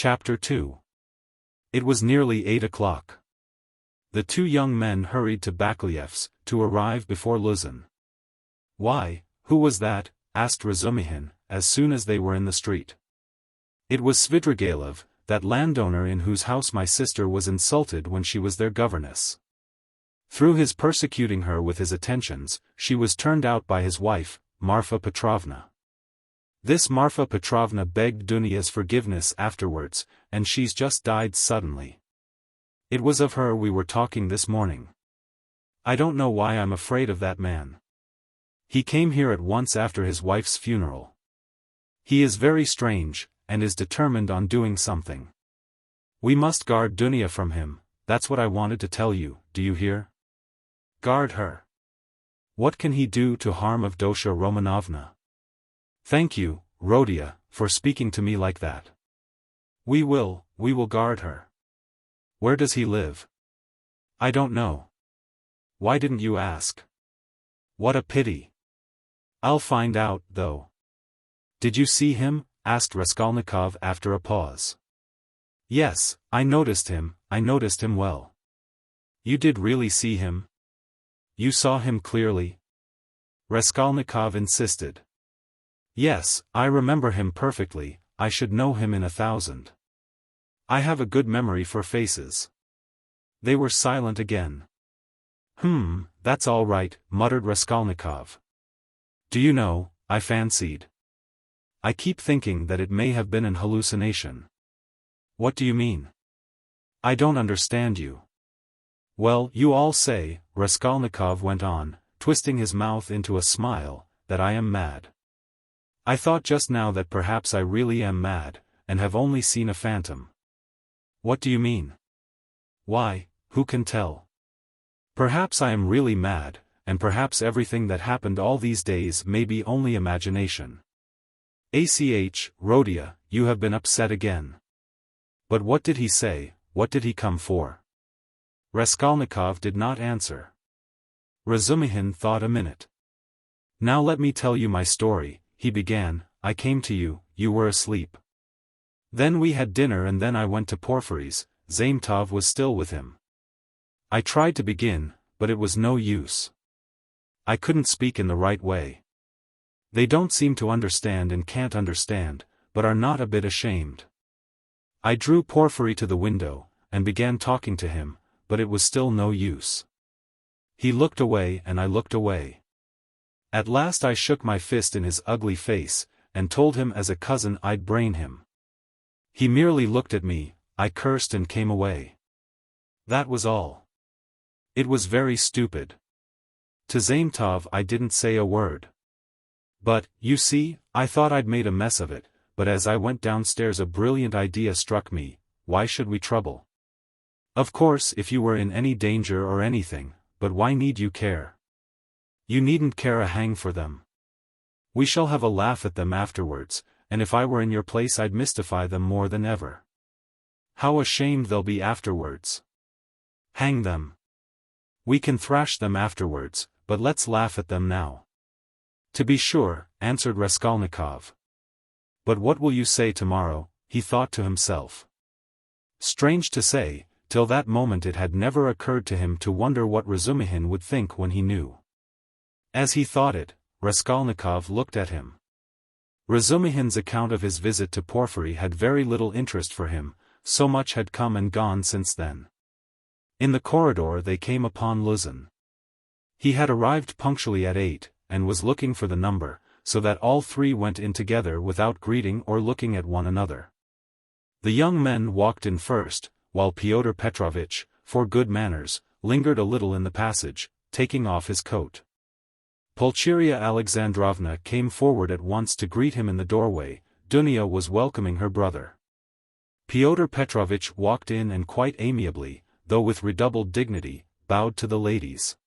Chapter 2. It was nearly 8 o'clock. The two young men hurried to Bakliev's, to arrive before Luzin. "Why, who was that?" asked Razumihin, as soon as they were in the street. "It was Svidrigailov, that landowner in whose house my sister was insulted when she was their governess. Through his persecuting her with his attentions, she was turned out by his wife, Marfa Petrovna. This Marfa Petrovna begged Dunia's forgiveness afterwards, and she's just died suddenly. It was of her we were talking this morning. I don't know why I'm afraid of that man. He came here at once after his wife's funeral. He is very strange, and is determined on doing something. We must guard Dunia from him, that's what I wanted to tell you, do you hear? Guard her. What can he do to harm Avdotia Romanovna? Thank you, Rodia, for speaking to me like that. We will guard her. Where does he live? I don't know. Why didn't you ask? What a pity. I'll find out, though. Did you see him? Asked Raskolnikov after a pause. Yes, I noticed him well. You did really see him? You saw him clearly? Raskolnikov insisted. Yes, I remember him perfectly, I should know him in 1,000. I have a good memory for faces. They were silent again. That's all right, muttered Raskolnikov. Do you know, I fancied. I keep thinking that it may have been an hallucination. What do you mean? I don't understand you. Well, you all say, Raskolnikov went on, twisting his mouth into a smile, that I am mad. I thought just now that perhaps I really am mad, and have only seen a phantom. What do you mean? Why, who can tell? Perhaps I am really mad, and perhaps everything that happened all these days may be only imagination. Rodia, you have been upset again. But what did he say, what did he come for? Raskolnikov did not answer. Razumihin thought a minute. Now let me tell you my story, he began. I came to you, you were asleep. Then we had dinner and then I went to Porfiry's, Zametov was still with him. I tried to begin, but it was no use. I couldn't speak in the right way. They don't seem to understand and can't understand, but are not a bit ashamed. I drew Porfiry to the window, and began talking to him, but it was still no use. He looked away and I looked away. At last I shook my fist in his ugly face, and told him as a cousin I'd brain him. He merely looked at me, I cursed and came away. That was all. It was very stupid. To Zametov I didn't say a word. But, you see, I thought I'd made a mess of it, but as I went downstairs a brilliant idea struck me. Why should we trouble? Of course if you were in any danger or anything, but why need you care? You needn't care a hang for them. We shall have a laugh at them afterwards, and if I were in your place I'd mystify them more than ever. How ashamed they'll be afterwards. Hang them. We can thrash them afterwards, but let's laugh at them now. To be sure, answered Raskolnikov. But what will you say tomorrow, he thought to himself. Strange to say, till that moment it had never occurred to him to wonder what Razumihin would think when he knew. As he thought it, Raskolnikov looked at him. Razumihin's account of his visit to Porfiry had very little interest for him, so much had come and gone since then. In the corridor they came upon Luzin. He had arrived punctually at 8, and was looking for the number, so that all three went in together without greeting or looking at one another. The young men walked in first, while Pyotr Petrovitch, for good manners, lingered a little in the passage, taking off his coat. Pulcheria Alexandrovna came forward at once to greet him in the doorway. Dunia was welcoming her brother. Pyotr Petrovitch walked in and quite amiably, though with redoubled dignity, bowed to the ladies.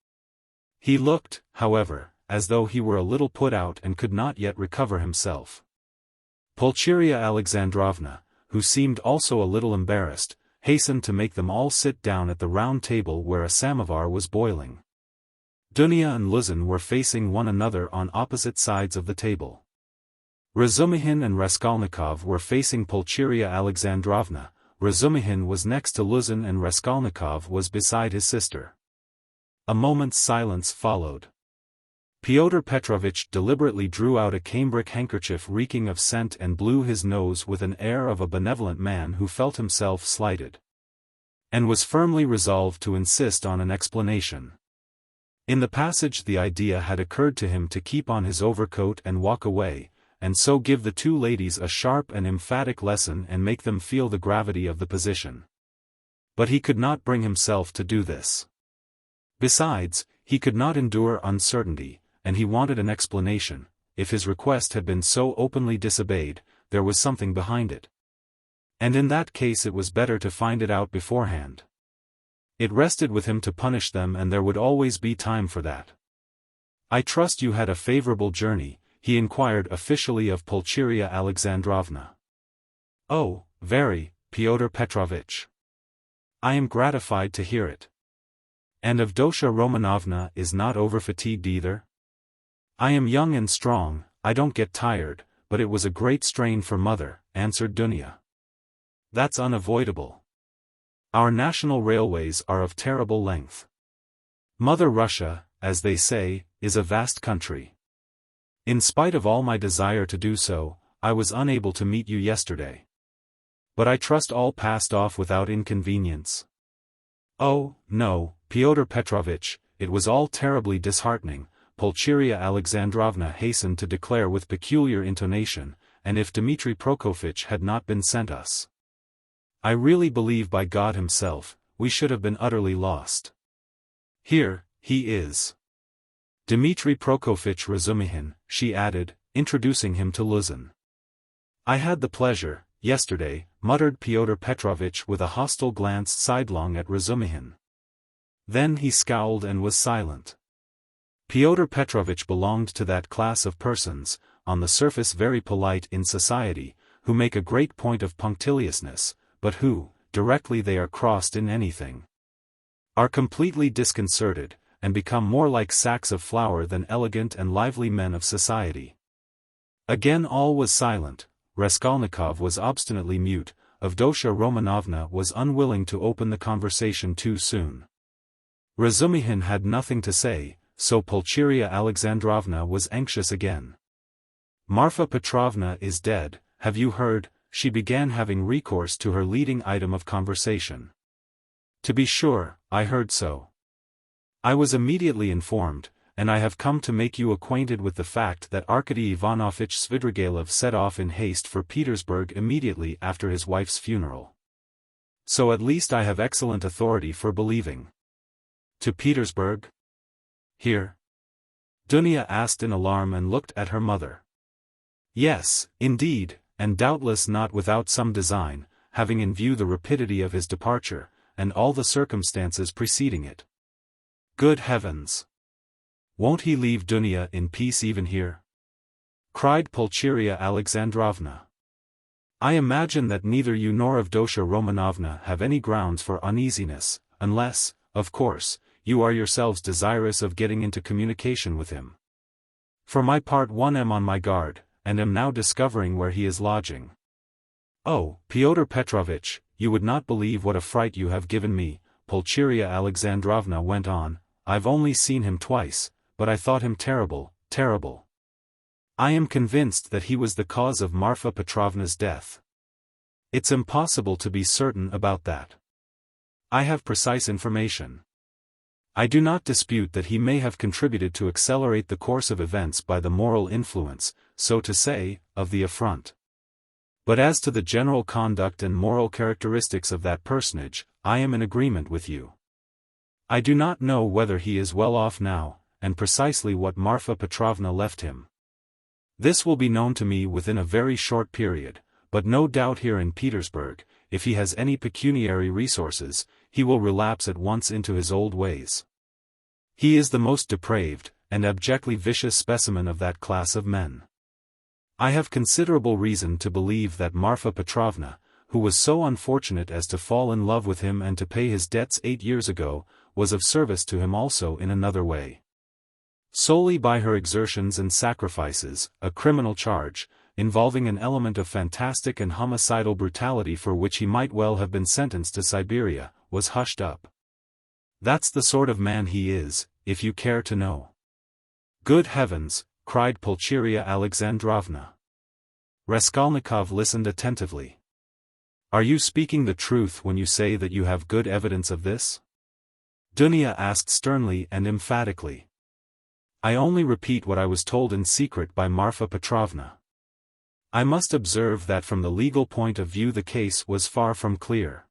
He looked, however, as though he were a little put out and could not yet recover himself. Pulcheria Alexandrovna, who seemed also a little embarrassed, hastened to make them all sit down at the round table where a samovar was boiling. Dunia and Luzin were facing one another on opposite sides of the table. Razumihin and Raskolnikov were facing Pulcheria Alexandrovna. Razumihin was next to Luzin and Raskolnikov was beside his sister. A moment's silence followed. Pyotr Petrovitch deliberately drew out a cambric handkerchief reeking of scent and blew his nose with an air of a benevolent man who felt himself slighted, and was firmly resolved to insist on an explanation. In the passage the idea had occurred to him to keep on his overcoat and walk away, and so give the two ladies a sharp and emphatic lesson and make them feel the gravity of the position. But he could not bring himself to do this. Besides, he could not endure uncertainty, and he wanted an explanation. If his request had been so openly disobeyed, there was something behind it. And in that case it was better to find it out beforehand. It rested with him to punish them, and there would always be time for that. "I trust you had a favorable journey," he inquired officially of Pulcheria Alexandrovna. "Oh, very, Pyotr Petrovitch. I am gratified to hear it. And Avdotya Romanovna is not overfatigued either?" "I am young and strong, I don't get tired, but it was a great strain for mother," answered Dunya. "That's unavoidable. Our national railways are of terrible length. Mother Russia, as they say, is a vast country. In spite of all my desire to do so, I was unable to meet you yesterday. But I trust all passed off without inconvenience." "Oh, no, Pyotr Petrovitch, it was all terribly disheartening," Pulcheria Alexandrovna hastened to declare with peculiar intonation, "and if Dmitri Prokofitch had not been sent us, I really believe by God himself, we should have been utterly lost. Here, he is. Dmitri Prokofitch Razumihin," she added, introducing him to Luzin. "I had the pleasure, yesterday," muttered Pyotr Petrovitch with a hostile glance sidelong at Razumihin. Then he scowled and was silent. Pyotr Petrovitch belonged to that class of persons, on the surface very polite in society, who make a great point of punctiliousness, but who, directly they are crossed in anything, are completely disconcerted, and become more like sacks of flour than elegant and lively men of society. Again all was silent. Raskolnikov was obstinately mute. Avdotya Romanovna was unwilling to open the conversation too soon. Razumihin had nothing to say, so Pulcheria Alexandrovna was anxious again. "Marfa Petrovna is dead, have you heard?" She began, having recourse to her leading item of conversation. "To be sure, I heard so. I was immediately informed, and I have come to make you acquainted with the fact that Arkady Ivanovich Svidrigailov set off in haste for Petersburg immediately after his wife's funeral. So at least I have excellent authority for believing." "To Petersburg? Here?" Dunya asked in alarm and looked at her mother. "Yes, indeed, and doubtless not without some design, having in view the rapidity of his departure, and all the circumstances preceding it." "Good heavens! Won't he leave Dunya in peace even here?" cried Pulcheria Alexandrovna. "I imagine that neither you nor Avdotya Romanovna have any grounds for uneasiness, unless, of course, you are yourselves desirous of getting into communication with him. For my part, I am on my guard, and am now discovering where he is lodging." "Oh, Pyotr Petrovitch, you would not believe what a fright you have given me," Pulcheria Alexandrovna went on. "I've only seen him twice, but I thought him terrible, terrible. I am convinced that he was the cause of Marfa Petrovna's death. It's impossible to be certain about that. I have precise information. I do not dispute that he may have contributed to accelerate the course of events by the moral influence, so to say, of the affront. But as to the general conduct and moral characteristics of that personage, I am in agreement with you. I do not know whether he is well off now, and precisely what Marfa Petrovna left him. This will be known to me within a very short period, but no doubt here in Petersburg, if he has any pecuniary resources, he will relapse at once into his old ways. He is the most depraved, and abjectly vicious specimen of that class of men. I have considerable reason to believe that Marfa Petrovna, who was so unfortunate as to fall in love with him and to pay his debts 8 years ago, was of service to him also in another way. Solely by her exertions and sacrifices, a criminal charge, involving an element of fantastic and homicidal brutality for which he might well have been sentenced to Siberia, was hushed up. That's the sort of man he is, if you care to know. Good heavens, cried Pulcheria Alexandrovna. Raskolnikov listened attentively. Are you speaking the truth when you say that you have good evidence of this? Dunya asked sternly and emphatically. I only repeat what I was told in secret by Marfa Petrovna. I must observe that from the legal point of view the case was far from clear.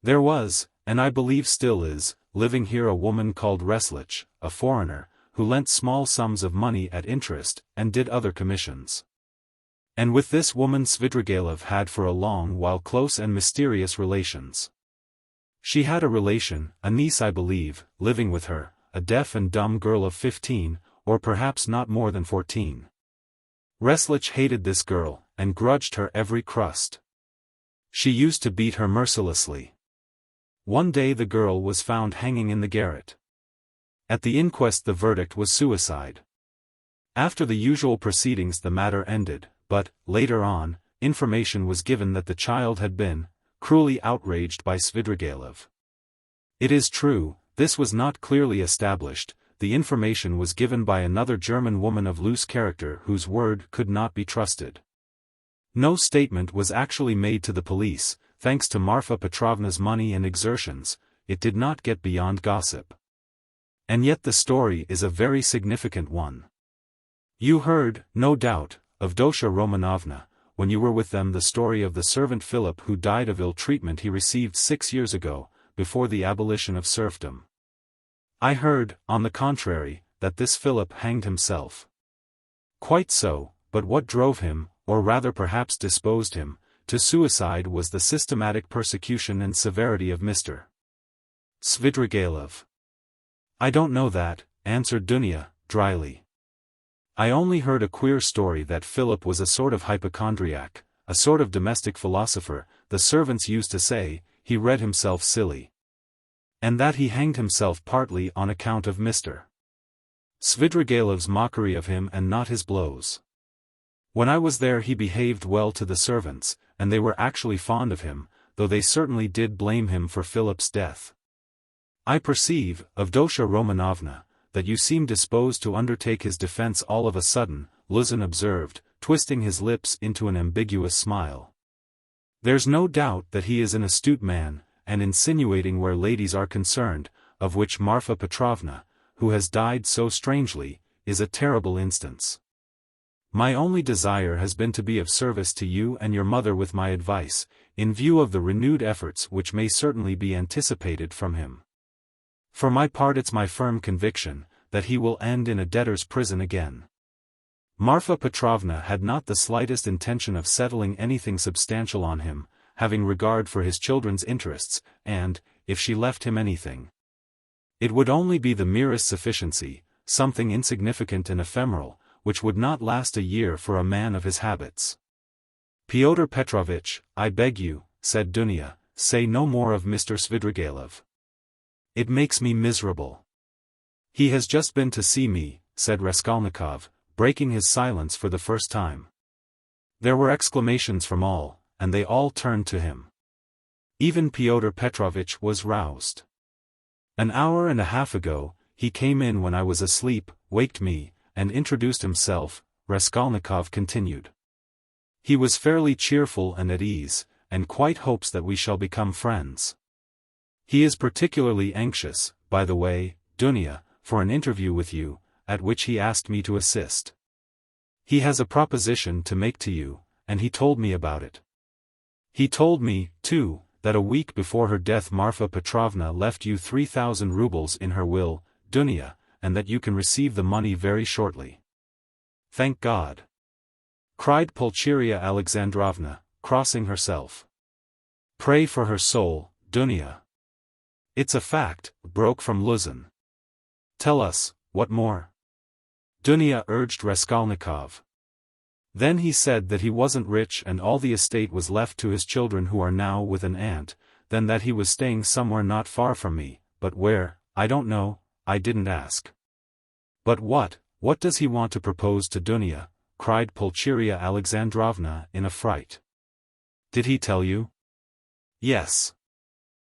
There was, and I believe still is, living here a woman called Reslich, a foreigner, who lent small sums of money at interest, and did other commissions. And with this woman Svidrigailov had for a long while close and mysterious relations. She had a relation, a niece I believe, living with her, a deaf and dumb girl of 15, or perhaps not more than 14. Reslich hated this girl, and grudged her every crust. She used to beat her mercilessly. One day the girl was found hanging in the garret. At the inquest the verdict was suicide. After the usual proceedings the matter ended, but, later on, information was given that the child had been cruelly outraged by Svidrigailov. It is true, this was not clearly established, the information was given by another German woman of loose character whose word could not be trusted. No statement was actually made to the police, thanks to Marfa Petrovna's money and exertions, it did not get beyond gossip. And yet the story is a very significant one. You heard, no doubt, of Dosha Romanovna, when you were with them the story of the servant Philip who died of ill treatment he received 6 years ago, before the abolition of serfdom. I heard, on the contrary, that this Philip hanged himself. Quite so, but what drove him, or rather perhaps disposed him, to suicide was the systematic persecution and severity of Mr. Svidrigailov. I don't know that, answered Dunya, dryly. I only heard a queer story that Philip was a sort of hypochondriac, a sort of domestic philosopher, the servants used to say, he read himself silly. And that he hanged himself partly on account of Mr. Svidrigailov's mockery of him and not his blows. When I was there he behaved well to the servants, and they were actually fond of him, though they certainly did blame him for Philip's death. I perceive, Avdotya Romanovna, that you seem disposed to undertake his defense all of a sudden, Luzin observed, twisting his lips into an ambiguous smile. There's no doubt that he is an astute man, and insinuating where ladies are concerned, of which Marfa Petrovna, who has died so strangely, is a terrible instance. My only desire has been to be of service to you and your mother with my advice, in view of the renewed efforts which may certainly be anticipated from him. For my part it's my firm conviction, that he will end in a debtor's prison again. Marfa Petrovna had not the slightest intention of settling anything substantial on him, having regard for his children's interests, and, if she left him anything, it would only be the merest sufficiency, something insignificant and ephemeral, which would not last a year for a man of his habits. Pyotr Petrovitch, I beg you, said Dunya, say no more of Mr. Svidrigailov. It makes me miserable. He has just been to see me, said Raskolnikov, breaking his silence for the first time. There were exclamations from all, and they all turned to him. Even Pyotr Petrovitch was roused. An hour and a half ago, he came in when I was asleep, waked me, and introduced himself, Raskolnikov continued. He was fairly cheerful and at ease, and quite hopes that we shall become friends. He is particularly anxious, by the way, Dunya, for an interview with you, at which he asked me to assist. He has a proposition to make to you, and he told me about it. He told me, too, that a week before her death Marfa Petrovna left you 3,000 rubles in her will, Dunya, and that you can receive the money very shortly. Thank God! Cried Pulcheria Alexandrovna, crossing herself. Pray for her soul, Dunya. It's a fact, broke from Luzin. Tell us, what more? Dunya urged Raskolnikov. Then he said that he wasn't rich and all the estate was left to his children who are now with an aunt, then that he was staying somewhere not far from me, but where, I don't know, I didn't ask. But what does he want to propose to Dunya? cried Pulcheria Alexandrovna in a fright. Did he tell you? Yes.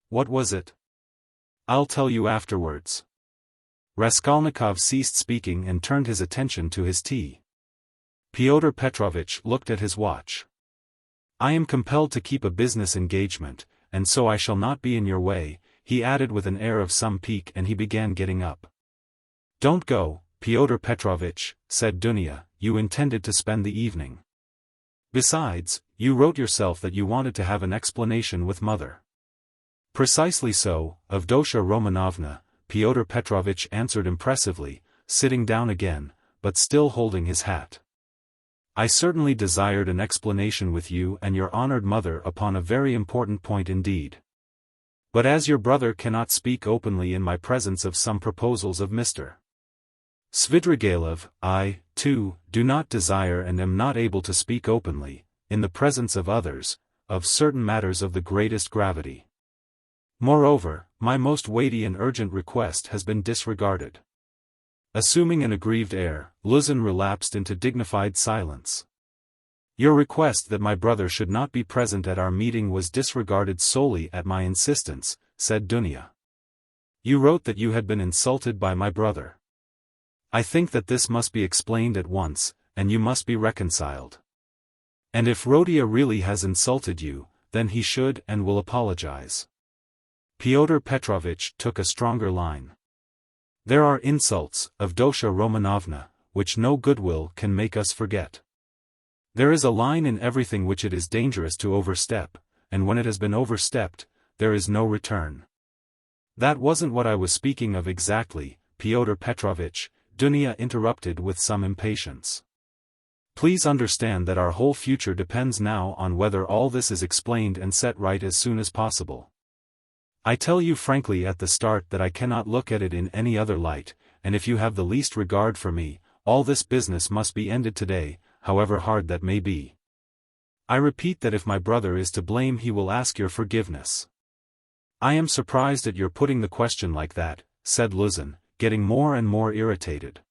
What was it? I'll tell you afterwards. Raskolnikov ceased speaking and turned his attention to his tea. Pyotr Petrovitch looked at his watch. I am compelled to keep a business engagement, and so I shall not be in your way, he added with an air of some pique, and he began getting up. Don't go, Pyotr Petrovitch, said Dunya, you intended to spend the evening. Besides, you wrote yourself that you wanted to have an explanation with mother. Precisely so, Avdotya Romanovna, Pyotr Petrovitch answered impressively, sitting down again, but still holding his hat. I certainly desired an explanation with you and your honored mother upon a very important point indeed. But as your brother cannot speak openly in my presence of some proposals of Mr. Svidrigailov, I, too, do not desire and am not able to speak openly, in the presence of others, of certain matters of the greatest gravity. Moreover, my most weighty and urgent request has been disregarded. Assuming an aggrieved air, Luzin relapsed into dignified silence. Your request that my brother should not be present at our meeting was disregarded solely at my insistence, said Dunya. You wrote that you had been insulted by my brother. I think that this must be explained at once, and you must be reconciled. And if Rodion really has insulted you, then he should and will apologize. Pyotr Petrovitch took a stronger line. There are insults, Avdotya Romanovna, which no goodwill can make us forget. There is a line in everything which it is dangerous to overstep, and when it has been overstepped, there is no return. That wasn't what I was speaking of exactly, Pyotr Petrovitch, Dunya interrupted with some impatience. Please understand that our whole future depends now on whether all this is explained and set right as soon as possible. I tell you frankly at the start that I cannot look at it in any other light, and if you have the least regard for me, all this business must be ended today, however hard that may be. I repeat that if my brother is to blame he will ask your forgiveness. I am surprised at your putting the question like that, said Luzin, getting more and more irritated.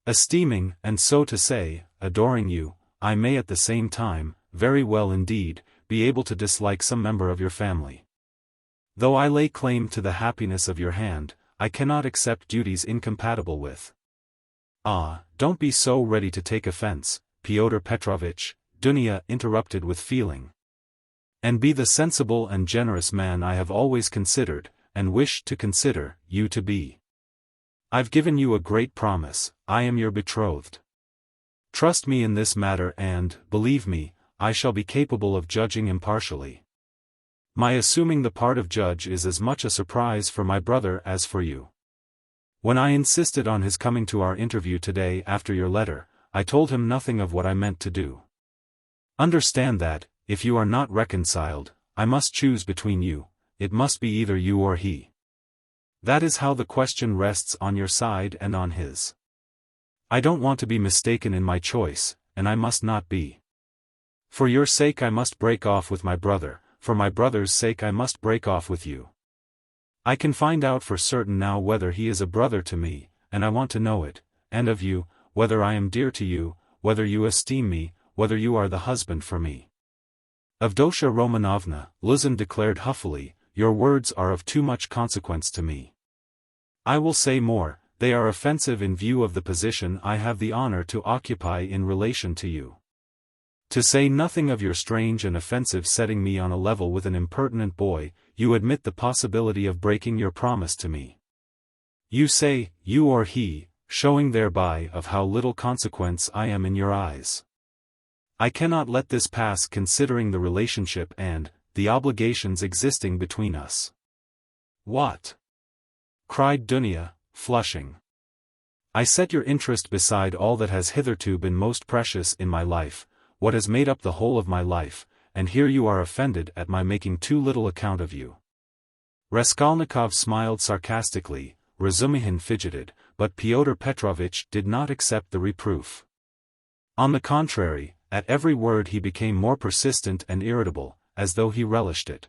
Esteeming, and so to say, adoring you, I may at the same time, very well indeed, be able to dislike some member of your family. Though I lay claim to the happiness of your hand, I cannot accept duties incompatible with. Ah, don't be so ready to take offense, Pyotr Petrovitch, Dunya interrupted with feeling. And be the sensible and generous man I have always considered, and wished to consider, you to be. I've given you a great promise, I am your betrothed. Trust me in this matter and, believe me, I shall be capable of judging impartially. My assuming the part of judge is as much a surprise for my brother as for you. When I insisted on his coming to our interview today after your letter, I told him nothing of what I meant to do. Understand that, if you are not reconciled, I must choose between you, it must be either you or he. That is how the question rests on your side and on his. I don't want to be mistaken in my choice, and I must not be. For your sake I must break off with my brother. For my brother's sake I must break off with you. I can find out for certain now whether he is a brother to me, and I want to know it, and of you, whether I am dear to you, whether you esteem me, whether you are the husband for me. Avdotya Romanovna, Luzin declared huffily, your words are of too much consequence to me. I will say more, they are offensive in view of the position I have the honor to occupy in relation to you. To say nothing of your strange and offensive setting me on a level with an impertinent boy, you admit the possibility of breaking your promise to me. You say, you or he, showing thereby of how little consequence I am in your eyes. I cannot let this pass considering the relationship and, the obligations existing between us. What? Cried Dunya, flushing. I set your interest beside all that has hitherto been most precious in my life, what has made up the whole of my life, and here you are offended at my making too little account of you. Raskolnikov smiled sarcastically, Razumihin fidgeted, but Pyotr Petrovitch did not accept the reproof. On the contrary, at every word he became more persistent and irritable, as though he relished it.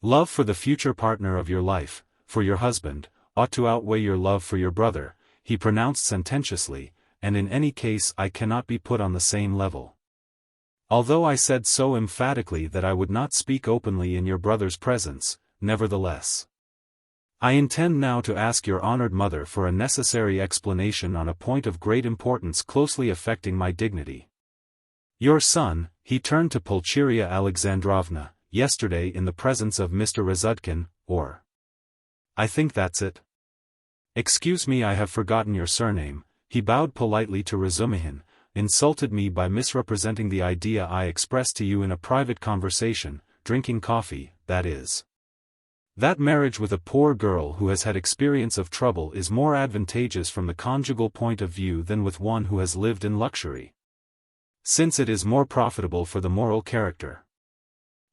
Love for the future partner of your life, for your husband, ought to outweigh your love for your brother, he pronounced sententiously, and in any case I cannot be put on the same level. Although I said so emphatically that I would not speak openly in your brother's presence, nevertheless, I intend now to ask your honored mother for a necessary explanation on a point of great importance closely affecting my dignity. Your son," he turned to Pulcheria Alexandrovna, "yesterday in the presence of Mr. Razudkin, or I think that's it. Excuse me, I have forgotten your surname," he bowed politely to Razumihin, "insulted me by misrepresenting the idea I expressed to you in a private conversation, drinking coffee, that is. That marriage with a poor girl who has had experience of trouble is more advantageous from the conjugal point of view than with one who has lived in luxury, since it is more profitable for the moral character."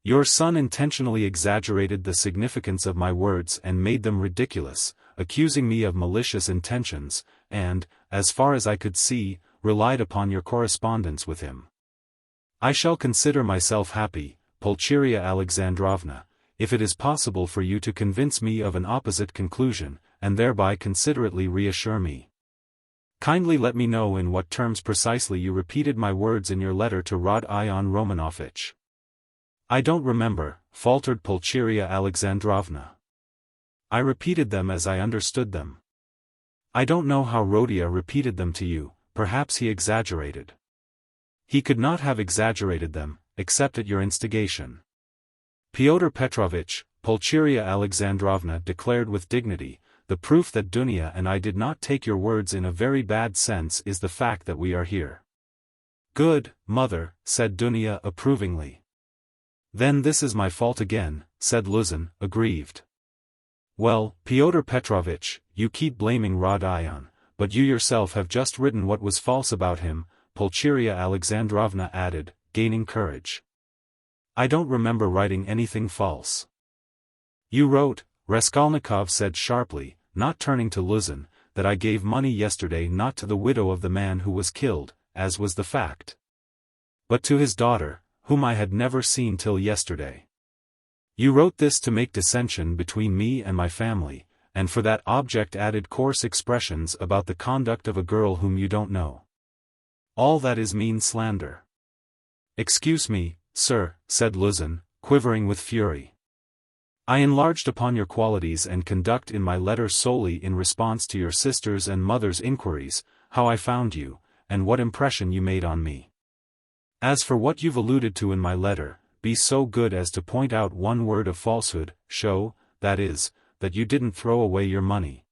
Your son intentionally exaggerated the significance of my words and made them ridiculous, accusing me of malicious intentions, and, as far as I could see, relied upon your correspondence with him. I shall consider myself happy, Pulcheria Alexandrovna, if it is possible for you to convince me of an opposite conclusion, and thereby considerately reassure me. Kindly let me know in what terms precisely you repeated my words in your letter to Rodion Romanovich. I don't remember, faltered Pulcheria Alexandrovna. I repeated them as I understood them. I don't know how Rodion repeated them to you, perhaps he exaggerated. He could not have exaggerated them, except at your instigation. Pyotr Petrovitch, Pulcheria Alexandrovna declared with dignity, the proof that Dunya and I did not take your words in a very bad sense is the fact that we are here. Good, mother, said Dunya approvingly. Then this is my fault again, said Luzin, aggrieved. Well, Pyotr Petrovitch, you keep blaming Rodion, but you yourself have just written what was false about him, Pulcheria Alexandrovna added, gaining courage. I don't remember writing anything false. You wrote, Raskolnikov said sharply, not turning to Luzin, that I gave money yesterday not to the widow of the man who was killed, as was the fact, but to his daughter, whom I had never seen till yesterday. You wrote this to make dissension between me and my family, and for that object added coarse expressions about the conduct of a girl whom you don't know. All that is mean slander. Excuse me, sir, said Luzin, quivering with fury. I enlarged upon your qualities and conduct in my letter solely in response to your sister's and mother's inquiries, how I found you, and what impression you made on me. As for what you've alluded to in my letter, be so good as to point out one word of falsehood, show, that is, that you didn't throw away your money.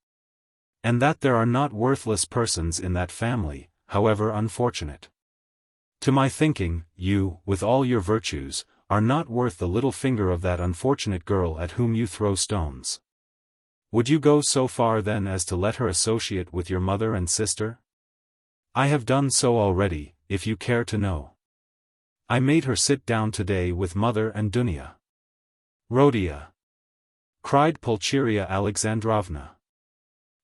And that there are not worthless persons in that family, however unfortunate. To my thinking, you, with all your virtues, are not worth the little finger of that unfortunate girl at whom you throw stones. Would you go so far then as to let her associate with your mother and sister? I have done so already, if you care to know. I made her sit down today with mother and Dunya. Rodion! Cried Pulcheria Alexandrovna.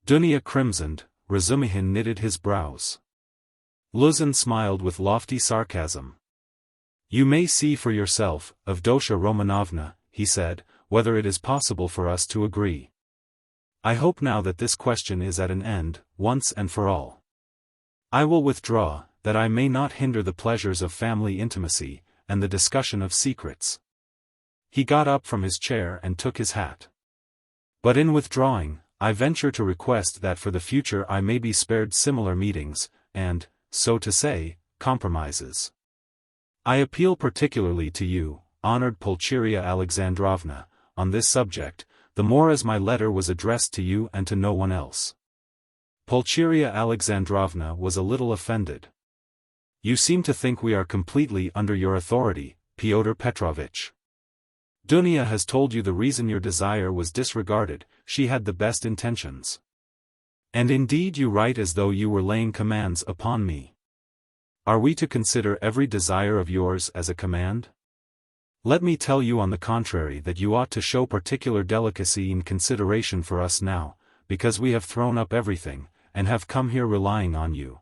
Dunya crimsoned, Razumihin knitted his brows. Luzin smiled with lofty sarcasm. You may see for yourself, Avdotya Romanovna, he said, whether it is possible for us to agree. I hope now that this question is at an end, once and for all. I will withdraw, that I may not hinder the pleasures of family intimacy, and the discussion of secrets. He got up from his chair and took his hat. But in withdrawing, I venture to request that for the future I may be spared similar meetings, and, so to say, compromises. I appeal particularly to you, honored Pulcheria Alexandrovna, on this subject, the more as my letter was addressed to you and to no one else. Pulcheria Alexandrovna was a little offended. You seem to think we are completely under your authority, Pyotr Petrovitch. Dunya has told you the reason your desire was disregarded, she had the best intentions. And indeed you write as though you were laying commands upon me. Are we to consider every desire of yours as a command? Let me tell you on the contrary that you ought to show particular delicacy and consideration for us now, because we have thrown up everything, and have come here relying on you.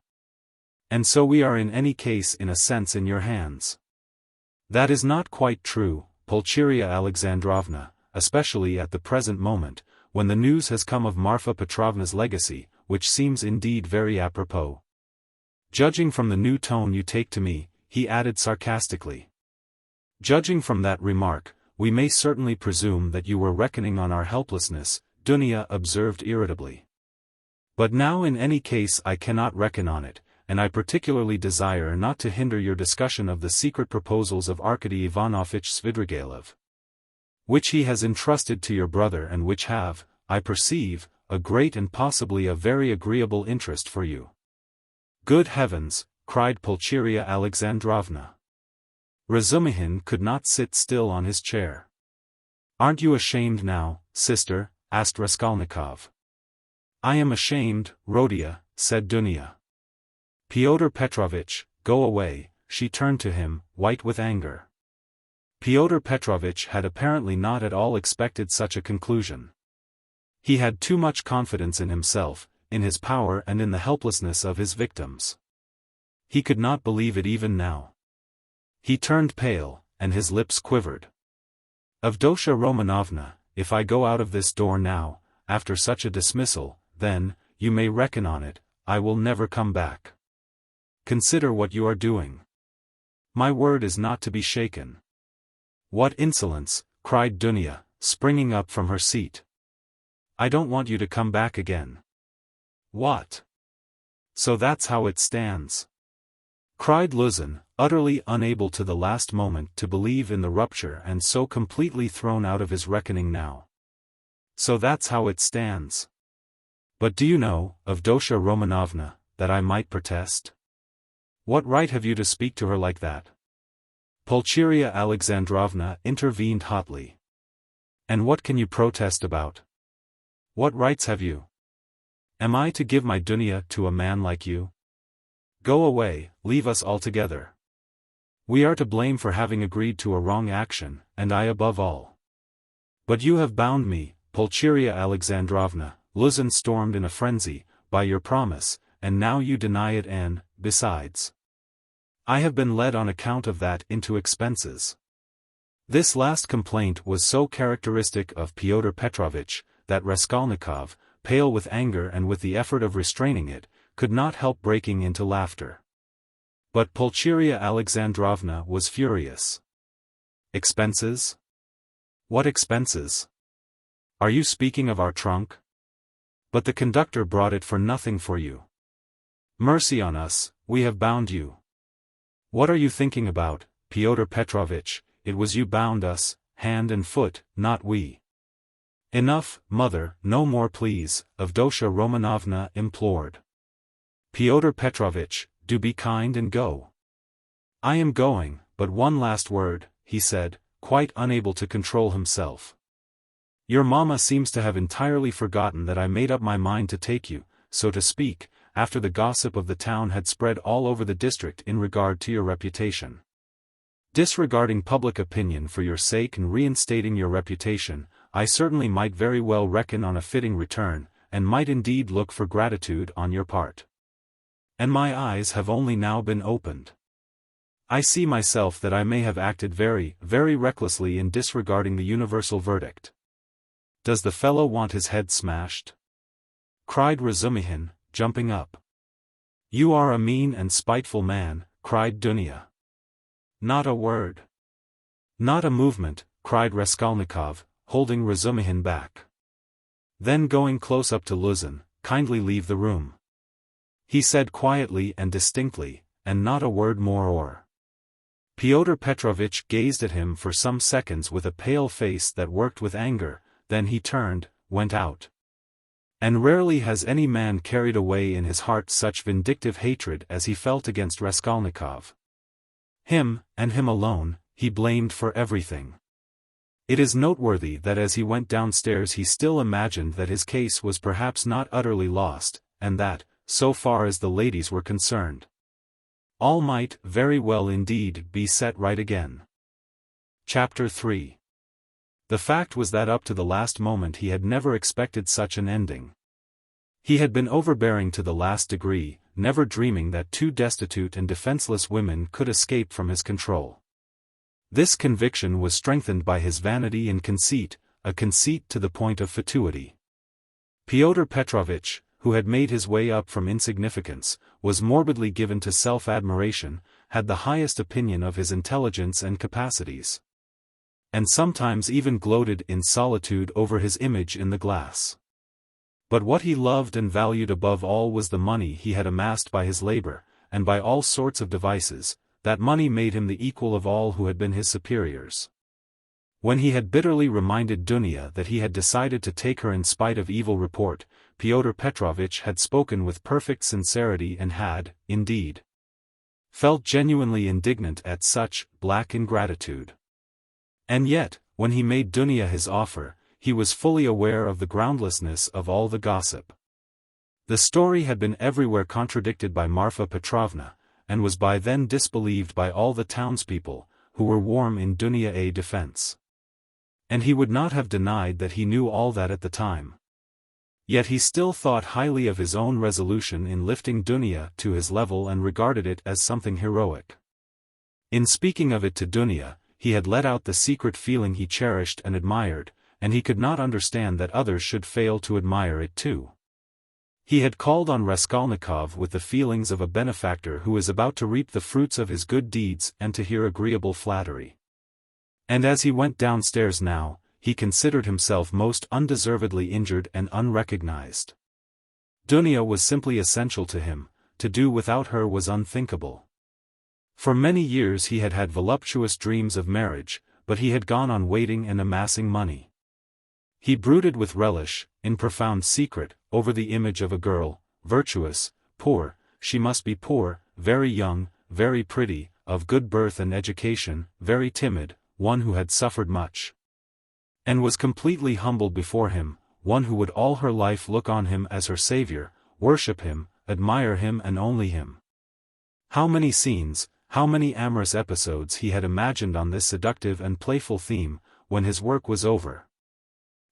And so we are in any case in a sense in your hands. That is not quite true, Pulcheria Alexandrovna, especially at the present moment, when the news has come of Marfa Petrovna's legacy, which seems indeed very apropos. Judging from the new tone you take to me, he added sarcastically. Judging from that remark, we may certainly presume that you were reckoning on our helplessness, Dunya observed irritably. But now in any case I cannot reckon on it, and I particularly desire not to hinder your discussion of the secret proposals of Arkady Ivanovich Svidrigailov, which he has entrusted to your brother and which have, I perceive, a great and possibly a very agreeable interest for you. Good heavens, cried Pulcheria Alexandrovna. Razumihin could not sit still on his chair. Aren't you ashamed now, sister? Asked Raskolnikov. I am ashamed, Rodia, said Dunya. Pyotr Petrovitch, go away, she turned to him, white with anger. Pyotr Petrovitch had apparently not at all expected such a conclusion. He had too much confidence in himself, in his power and in the helplessness of his victims. He could not believe it even now. He turned pale, and his lips quivered. Avdotya Romanovna, if I go out of this door now, after such a dismissal, then, you may reckon on it, I will never come back. Consider what you are doing. My word is not to be shaken. What insolence, cried Dunya, springing up from her seat. I don't want you to come back again. What? So that's how it stands? Cried Luzin, utterly unable to the last moment to believe in the rupture and so completely thrown out of his reckoning now. So that's how it stands. But do you know, Avdotya Romanovna, that I might protest? What right have you to speak to her like that? Pulcheria Alexandrovna intervened hotly. And what can you protest about? What rights have you? Am I to give my Dunya to a man like you? Go away, leave us altogether. We are to blame for having agreed to a wrong action, and I above all. But you have bound me, Pulcheria Alexandrovna, Luzin stormed in a frenzy, by your promise, and now you deny it and, besides, I have been led on account of that into expenses. This last complaint was so characteristic of Pyotr Petrovitch, that Raskolnikov, pale with anger and with the effort of restraining it, could not help breaking into laughter. But Pulcheria Alexandrovna was furious. Expenses? What expenses? Are you speaking of our trunk? But the conductor brought it for nothing for you. Mercy on us, we have bound you. What are you thinking about, Pyotr Petrovitch? It was you bound us, hand and foot, not we. Enough, mother, no more please, Avdotya Romanovna implored. Pyotr Petrovitch, do be kind and go. I am going, but one last word, he said, quite unable to control himself. Your mamma seems to have entirely forgotten that I made up my mind to take you, so to speak, after the gossip of the town had spread all over the district in regard to your reputation. Disregarding public opinion for your sake and reinstating your reputation, I certainly might very well reckon on a fitting return, and might indeed look for gratitude on your part. And my eyes have only now been opened. I see myself that I may have acted very, very recklessly in disregarding the universal verdict. Does the fellow want his head smashed? Cried Razumihin, jumping up. You are a mean and spiteful man, cried Dunya. Not a word. Not a movement, cried Raskolnikov, holding Razumihin back. Then going close up to Luzin, kindly leave the room. He said quietly and distinctly, and not a word more or. Pyotr Petrovitch gazed at him for some seconds with a pale face that worked with anger, then he turned, went out. And rarely has any man carried away in his heart such vindictive hatred as he felt against Raskolnikov. Him, and him alone, he blamed for everything. It is noteworthy that as he went downstairs he still imagined that his case was perhaps not utterly lost, and that, so far as the ladies were concerned, all might, very well indeed, be set right again. Chapter 3. The fact was that up to the last moment he had never expected such an ending. He had been overbearing to the last degree, never dreaming that two destitute and defenseless women could escape from his control. This conviction was strengthened by his vanity and conceit, a conceit to the point of fatuity. Pyotr Petrovitch, who had made his way up from insignificance, was morbidly given to self-admiration, had the highest opinion of his intelligence and capacities, and sometimes even gloated in solitude over his image in the glass. But what he loved and valued above all was the money he had amassed by his labor, and by all sorts of devices. That money made him the equal of all who had been his superiors. When he had bitterly reminded Dunya that he had decided to take her in spite of evil report, Pyotr Petrovitch had spoken with perfect sincerity and had, indeed, felt genuinely indignant at such black ingratitude. And yet, when he made Dunya his offer, he was fully aware of the groundlessness of all the gossip. The story had been everywhere contradicted by Marfa Petrovna, and was by then disbelieved by all the townspeople, who were warm in Dunya's defense. And he would not have denied that he knew all that at the time. Yet he still thought highly of his own resolution in lifting Dunya to his level and regarded it as something heroic. In speaking of it to Dunya, he had let out the secret feeling he cherished and admired, and he could not understand that others should fail to admire it too. He had called on Raskolnikov with the feelings of a benefactor who is about to reap the fruits of his good deeds and to hear agreeable flattery. And as he went downstairs now, he considered himself most undeservedly injured and unrecognized. Dunya was simply essential to him, to do without her was unthinkable. For many years he had had voluptuous dreams of marriage, but he had gone on waiting and amassing money. He brooded with relish, in profound secret, over the image of a girl, virtuous, poor, she must be poor, very young, very pretty, of good birth and education, very timid, one who had suffered much, and was completely humbled before him, one who would all her life look on him as her savior, worship him, admire him and only him. How many scenes, how many amorous episodes he had imagined on this seductive and playful theme, when his work was over.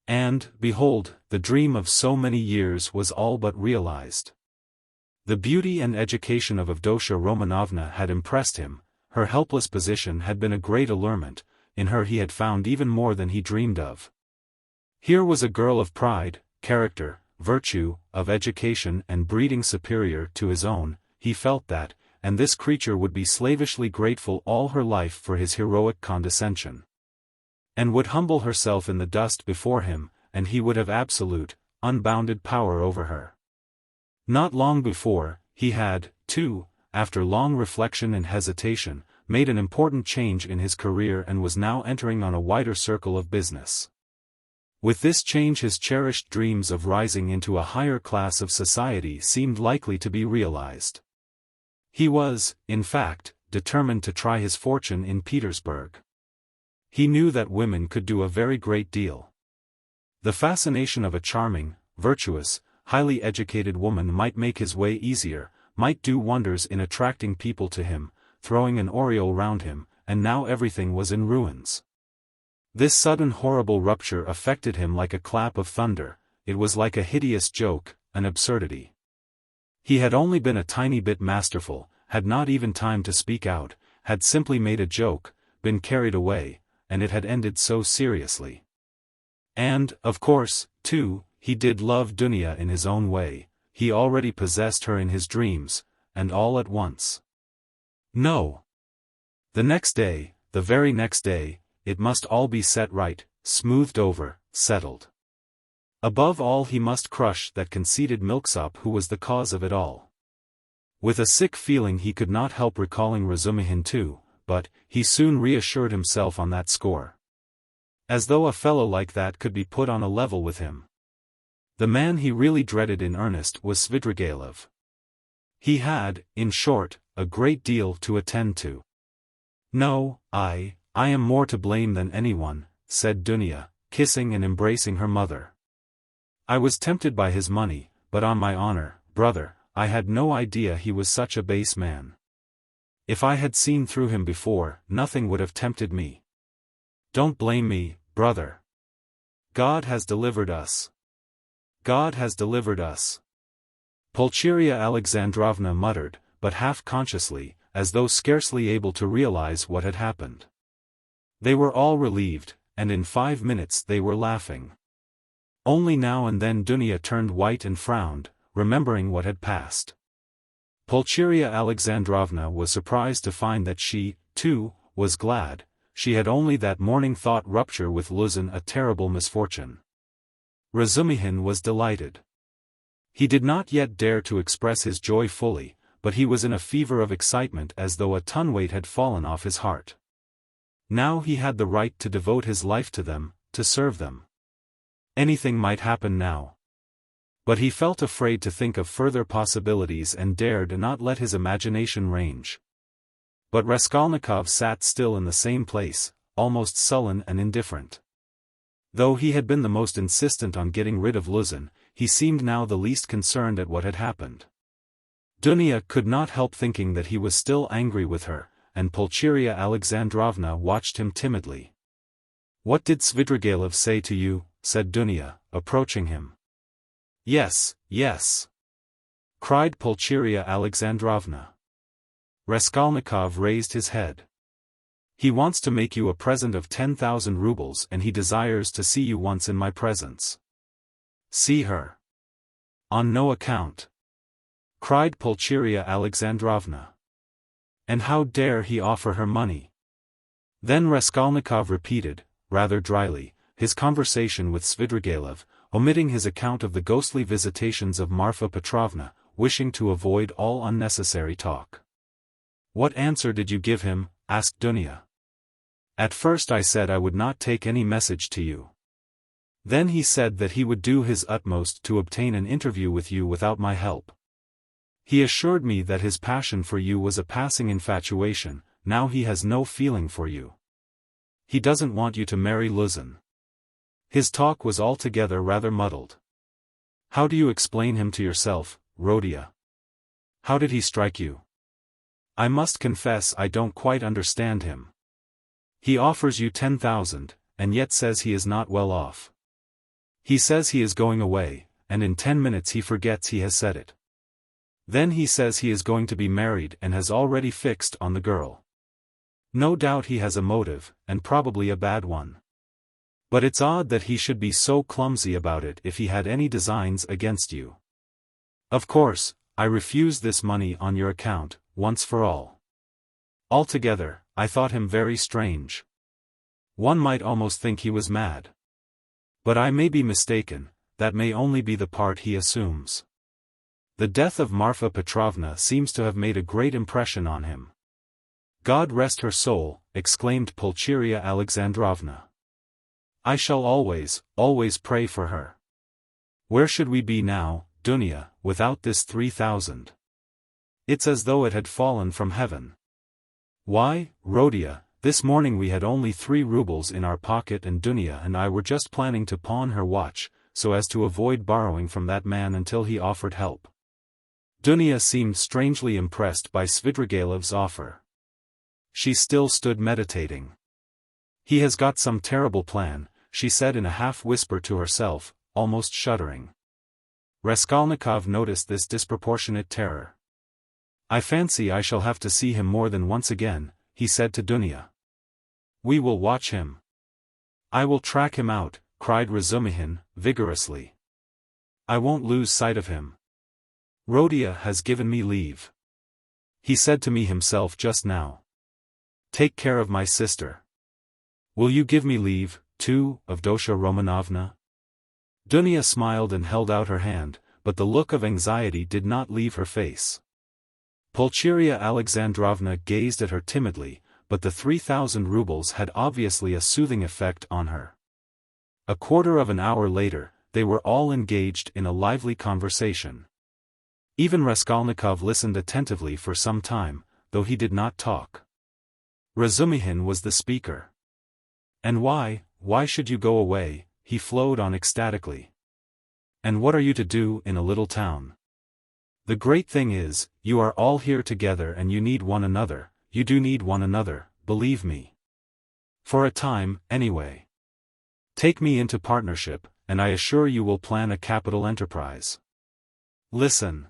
And, behold, the dream of so many years was all but realized. The beauty and education of Avdotya Romanovna had impressed him, her helpless position had been a great allurement, in her he had found even more than he dreamed of. Here was a girl of pride, character, virtue, of education and breeding superior to his own, he felt that, and this creature would be slavishly grateful all her life for his heroic condescension, and would humble herself in the dust before him, and he would have absolute, unbounded power over her. Not long before, he had, too, after long reflection and hesitation, made an important change in his career and was now entering on a wider circle of business. With this change his cherished dreams of rising into a higher class of society seemed likely to be realized. He was, in fact, determined to try his fortune in Petersburg. He knew that women could do a very great deal. The fascination of a charming, virtuous, highly educated woman might make his way easier, might do wonders in attracting people to him, throwing an aureole round him, and now everything was in ruins. This sudden horrible rupture affected him like a clap of thunder, it was like a hideous joke, an absurdity. He had only been a tiny bit masterful, had not even time to speak out, had simply made a joke, been carried away, and it had ended so seriously. And, of course, too, he did love Dunya in his own way, he already possessed her in his dreams, and all at once. No. The next day, the very next day, it must all be set right, smoothed over, settled. Above all he must crush that conceited milksop who was the cause of it all. With a sick feeling he could not help recalling Razumihin too, but, he soon reassured himself on that score. As though a fellow like that could be put on a level with him. The man he really dreaded in earnest was Svidrigailov. He had, in short, a great deal to attend to. No, I am more to blame than anyone, said Dunya, kissing and embracing her mother. I was tempted by his money, but on my honor, brother, I had no idea he was such a base man. If I had seen through him before, nothing would have tempted me. Don't blame me, brother. God has delivered us. God has delivered us. Pulcheria Alexandrovna muttered, but half-consciously, as though scarcely able to realize what had happened. They were all relieved, and in 5 minutes they were laughing. Only now and then Dunya turned white and frowned, remembering what had passed. Pulcheria Alexandrovna was surprised to find that she, too, was glad. She had only that morning thought rupture with Luzin a terrible misfortune. Razumihin was delighted. He did not yet dare to express his joy fully, but he was in a fever of excitement as though a ton-weight had fallen off his heart. Now he had the right to devote his life to them, to serve them. Anything might happen now. But he felt afraid to think of further possibilities and dared not let his imagination range. But Raskolnikov sat still in the same place, almost sullen and indifferent. Though he had been the most insistent on getting rid of Luzin, he seemed now the least concerned at what had happened. Dunya could not help thinking that he was still angry with her, and Pulcheria Alexandrovna watched him timidly. "What did Svidrigailov say to you?" said Dunya, approaching him. "Yes, yes," cried Pulcheria Alexandrovna. Raskolnikov raised his head. "He wants to make you a present of 10,000 rubles and he desires to see you once in my presence." "See her." "On no account," cried Pulcheria Alexandrovna. "And how dare he offer her money?" Then Raskolnikov repeated, rather dryly, his conversation with Svidrigailov, omitting his account of the ghostly visitations of Marfa Petrovna, wishing to avoid all unnecessary talk. "What answer did you give him?" asked Dunya. "At first I said I would not take any message to you. Then he said that he would do his utmost to obtain an interview with you without my help. He assured me that his passion for you was a passing infatuation. Now he has no feeling for you. He doesn't want you to marry Luzin." His talk was altogether rather muddled. "How do you explain him to yourself, Rodia? How did he strike you? I must confess I don't quite understand him. He offers you 10,000, and yet says he is not well off. He says he is going away, and in 10 minutes he forgets he has said it. Then he says he is going to be married and has already fixed on the girl. No doubt he has a motive, and probably a bad one. But it's odd that he should be so clumsy about it if he had any designs against you. Of course, I refused this money on your account, once for all. Altogether, I thought him very strange. One might almost think he was mad. But I may be mistaken, that may only be the part he assumes. The death of Marfa Petrovna seems to have made a great impression on him." "God rest her soul," exclaimed Pulcheria Alexandrovna. "I shall always, always pray for her. Where should we be now, Dunya, without this 3,000? It's as though it had fallen from heaven. Why, Rodia, this morning we had only 3 rubles in our pocket and Dunya and I were just planning to pawn her watch, so as to avoid borrowing from that man until he offered help." Dunya seemed strangely impressed by Svidrigailov's offer. She still stood meditating. "He has got some terrible plan," she said in a half-whisper to herself, almost shuddering. Raskolnikov noticed this disproportionate terror. "I fancy I shall have to see him more than once again," he said to Dunya. "We will watch him. I will track him out," cried Razumihin, vigorously. "I won't lose sight of him. Rodia has given me leave. He said to me himself just now, 'Take care of my sister.' Will you give me leave, too, Avdotya Romanovna?" Dunya smiled and held out her hand, but the look of anxiety did not leave her face. Pulcheria Alexandrovna gazed at her timidly, but the 3,000 rubles had obviously a soothing effect on her. A quarter of an hour later, they were all engaged in a lively conversation. Even Raskolnikov listened attentively for some time, though he did not talk. Razumihin was the speaker. "And why should you go away?" he flowed on ecstatically. "And what are you to do in a little town? The great thing is, you are all here together and you need one another, you do need one another, believe me. For a time, anyway. Take me into partnership, and I assure you will plan a capital enterprise. Listen.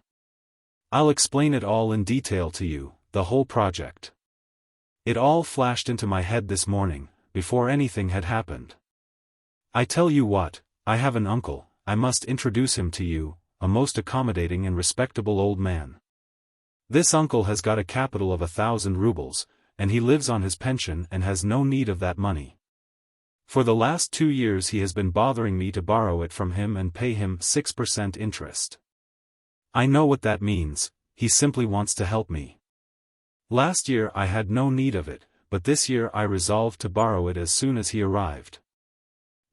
I'll explain it all in detail to you, the whole project. It all flashed into my head this morning, before anything had happened. I tell you what, I have an uncle, I must introduce him to you, a most accommodating and respectable old man. This uncle has got a capital of 1,000 rubles, and he lives on his pension and has no need of that money. For the last 2 years he has been bothering me to borrow it from him and pay him 6% interest. I know what that means, he simply wants to help me. Last year I had no need of it, but this year I resolved to borrow it as soon as he arrived.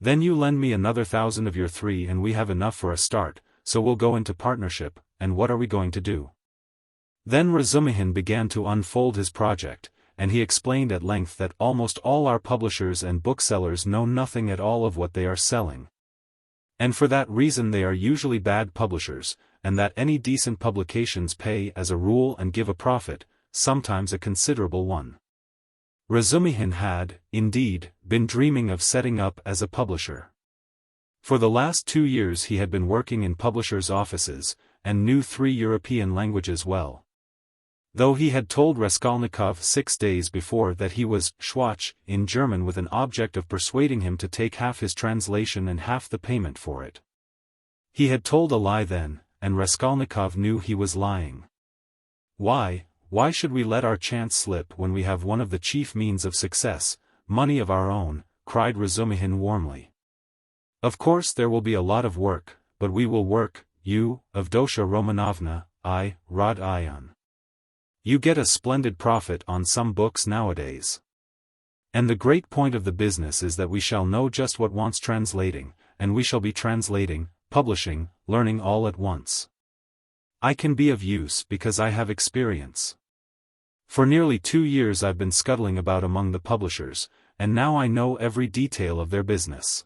Then you lend me another 1,000 of your 3 and we have enough for a start, so we'll go into partnership, and what are we going to do? Then Razumihin began to unfold his project, and he explained at length that almost all our publishers and booksellers know nothing at all of what they are selling. And for that reason they are usually bad publishers, and that any decent publications pay as a rule and give a profit, sometimes a considerable one. Razumihin had, indeed, been dreaming of setting up as a publisher. For the last 2 years he had been working in publishers' offices, and knew 3 European languages well. Though he had told Raskolnikov 6 days before that he was Schwach in German with an object of persuading him to take half his translation and half the payment for it. He had told a lie then, and Raskolnikov knew he was lying. Why should we let our chance slip when we have one of the chief means of success, money of our own, cried Razumihin warmly. Of course there will be a lot of work, but we will work, you, Avdotya Romanovna, I, Rodion. You get a splendid profit on some books nowadays. And the great point of the business is that we shall know just what wants translating, and we shall be translating, publishing, learning all at once. I can be of use because I have experience. For nearly 2 years I've been scuttling about among the publishers, and now I know every detail of their business.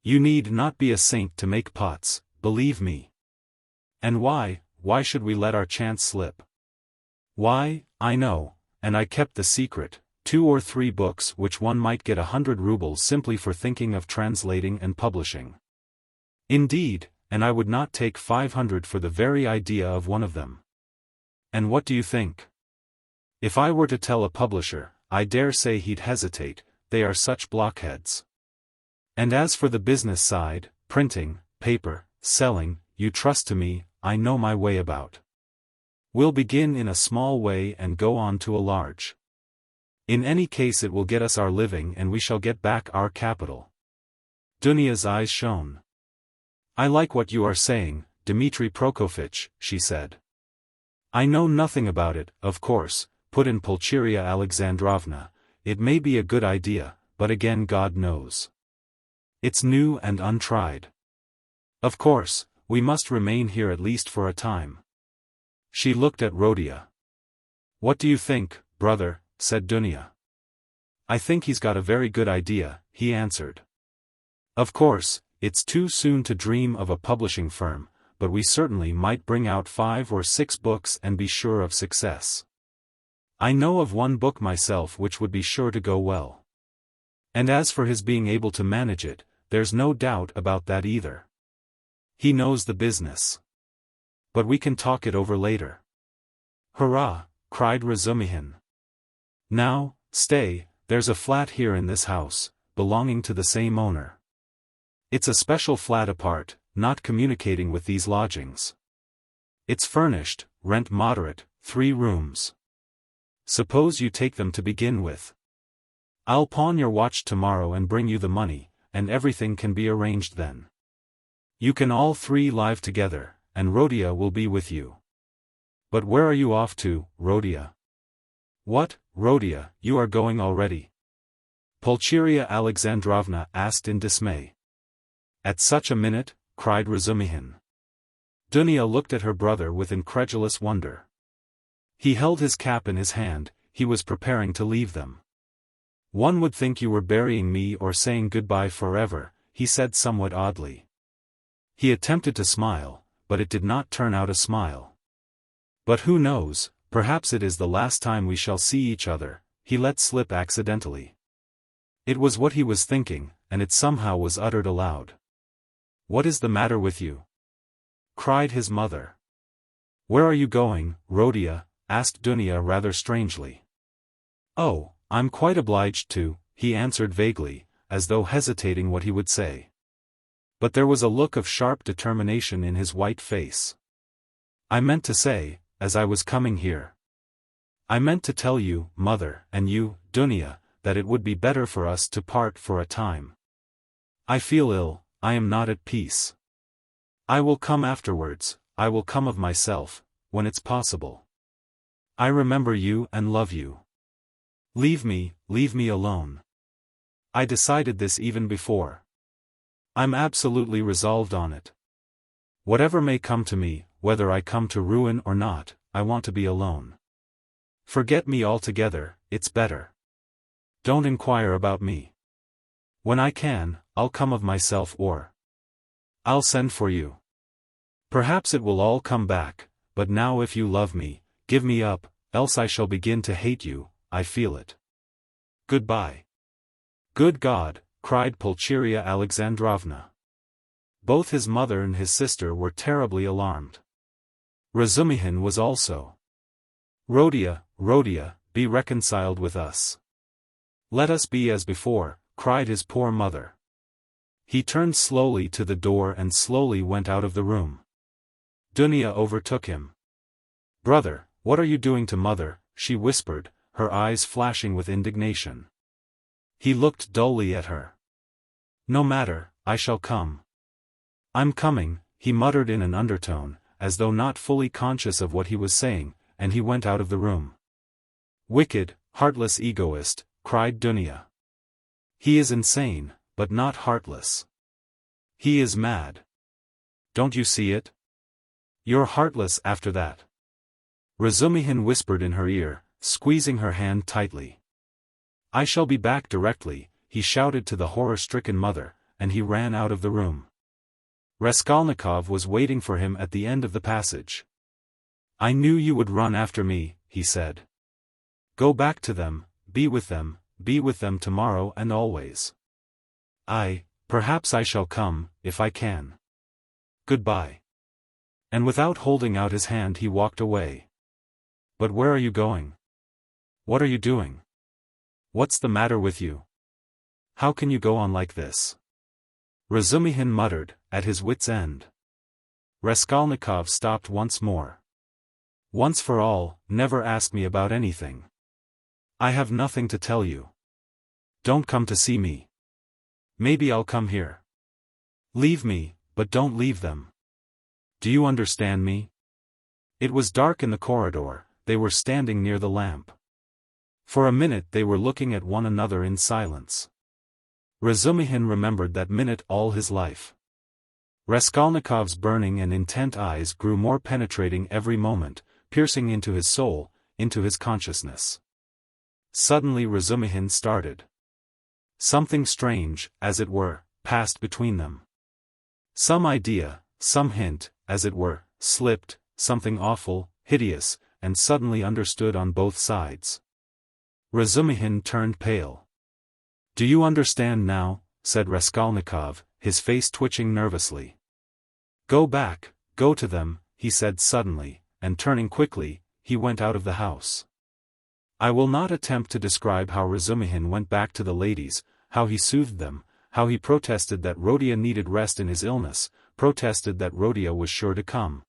You need not be a saint to make pots, believe me. And why should we let our chance slip? Why, I know, and I kept the secret, 2 or 3 books which one might get 100 rubles simply for thinking of translating and publishing. Indeed, and I would not take 500 for the very idea of one of them. And what do you think? If I were to tell a publisher, I dare say he'd hesitate, they are such blockheads. And as for the business side, printing, paper, selling, you trust to me, I know my way about. We'll begin in a small way and go on to a large. In any case it will get us our living and we shall get back our capital. Dunia's eyes shone. I like what you are saying, Dmitri Prokofitch, she said. I know nothing about it, of course, put in Pulcheria Alexandrovna, it may be a good idea, but again God knows. It's new and untried. Of course, we must remain here at least for a time. She looked at Rodion. What do you think, brother, said Dunya. I think he's got a very good idea, he answered. Of course, it's too soon to dream of a publishing firm, but we certainly might bring out 5 or 6 books and be sure of success. I know of one book myself which would be sure to go well. And as for his being able to manage it, there's no doubt about that either. He knows the business. But we can talk it over later. Hurrah, cried Razumihin. Now, stay, there's a flat here in this house, belonging to the same owner. It's a special flat apart, not communicating with these lodgings. It's furnished, rent moderate, 3 rooms. Suppose you take them to begin with. I'll pawn your watch tomorrow and bring you the money, and everything can be arranged then. You can all 3 live together, and Rodion will be with you. But where are you off to, Rodion? What, Rodion, you are going already? Pulcheria Alexandrovna asked in dismay. At such a minute, cried Razumihin. Dunya looked at her brother with incredulous wonder. He held his cap in his hand, he was preparing to leave them. One would think you were burying me or saying goodbye forever, he said somewhat oddly. He attempted to smile, but it did not turn out a smile. But who knows, perhaps it is the last time we shall see each other, he let slip accidentally. It was what he was thinking, and it somehow was uttered aloud. What is the matter with you? Cried his mother. Where are you going, Rodion? Asked Dunya rather strangely. Oh, I'm quite obliged to, he answered vaguely, as though hesitating what he would say. But there was a look of sharp determination in his white face. I meant to say, as I was coming here. I meant to tell you, mother, and you, Dunya, that it would be better for us to part for a time. I feel ill, I am not at peace. I will come afterwards, I will come of myself, when it's possible. I remember you and love you. Leave me alone. I decided this even before. I'm absolutely resolved on it. Whatever may come to me, whether I come to ruin or not, I want to be alone. Forget me altogether, it's better. Don't inquire about me. When I can, I'll come of myself or I'll send for you. Perhaps it will all come back, but now if you love me, give me up, else I shall begin to hate you, I feel it. Goodbye. Good God, cried Pulcheria Alexandrovna. Both his mother and his sister were terribly alarmed. Razumihin was also. Rodia, be reconciled with us. Let us be as before, cried his poor mother. He turned slowly to the door and slowly went out of the room. Dunya overtook him. Brother, what are you doing to mother? She whispered, her eyes flashing with indignation. He looked dully at her. No matter, I shall come. I'm coming, he muttered in an undertone, as though not fully conscious of what he was saying, and he went out of the room. Wicked, heartless egoist, cried Dunya. He is insane, but not heartless. He is mad. Don't you see it? You're heartless after that. Razumihin whispered in her ear, squeezing her hand tightly. I shall be back directly, he shouted to the horror-stricken mother, and he ran out of the room. Raskolnikov was waiting for him at the end of the passage. I knew you would run after me, he said. Go back to them, be with them tomorrow and always. Perhaps I shall come, if I can. Goodbye. And without holding out his hand he walked away. But where are you going? What are you doing? What's the matter with you? How can you go on like this? Razumihin muttered, at his wit's end. Raskolnikov stopped once more. Once for all, never ask me about anything. I have nothing to tell you. Don't come to see me. Maybe I'll come here. Leave me, but don't leave them. Do you understand me? It was dark in the corridor, they were standing near the lamp. For a minute they were looking at one another in silence. Razumihin remembered that minute all his life. Raskolnikov's burning and intent eyes grew more penetrating every moment, piercing into his soul, into his consciousness. Suddenly Razumihin started. Something strange, as it were, passed between them. Some idea, some hint, as it were, slipped, something awful, hideous, and suddenly understood on both sides. Razumihin turned pale. Do you understand now? Said Raskolnikov, his face twitching nervously. Go back, go to them, he said suddenly, and turning quickly, he went out of the house. I will not attempt to describe how Razumihin went back to the ladies, how he soothed them, how he protested that Rodia needed rest in his illness, protested that Rodia was sure to come.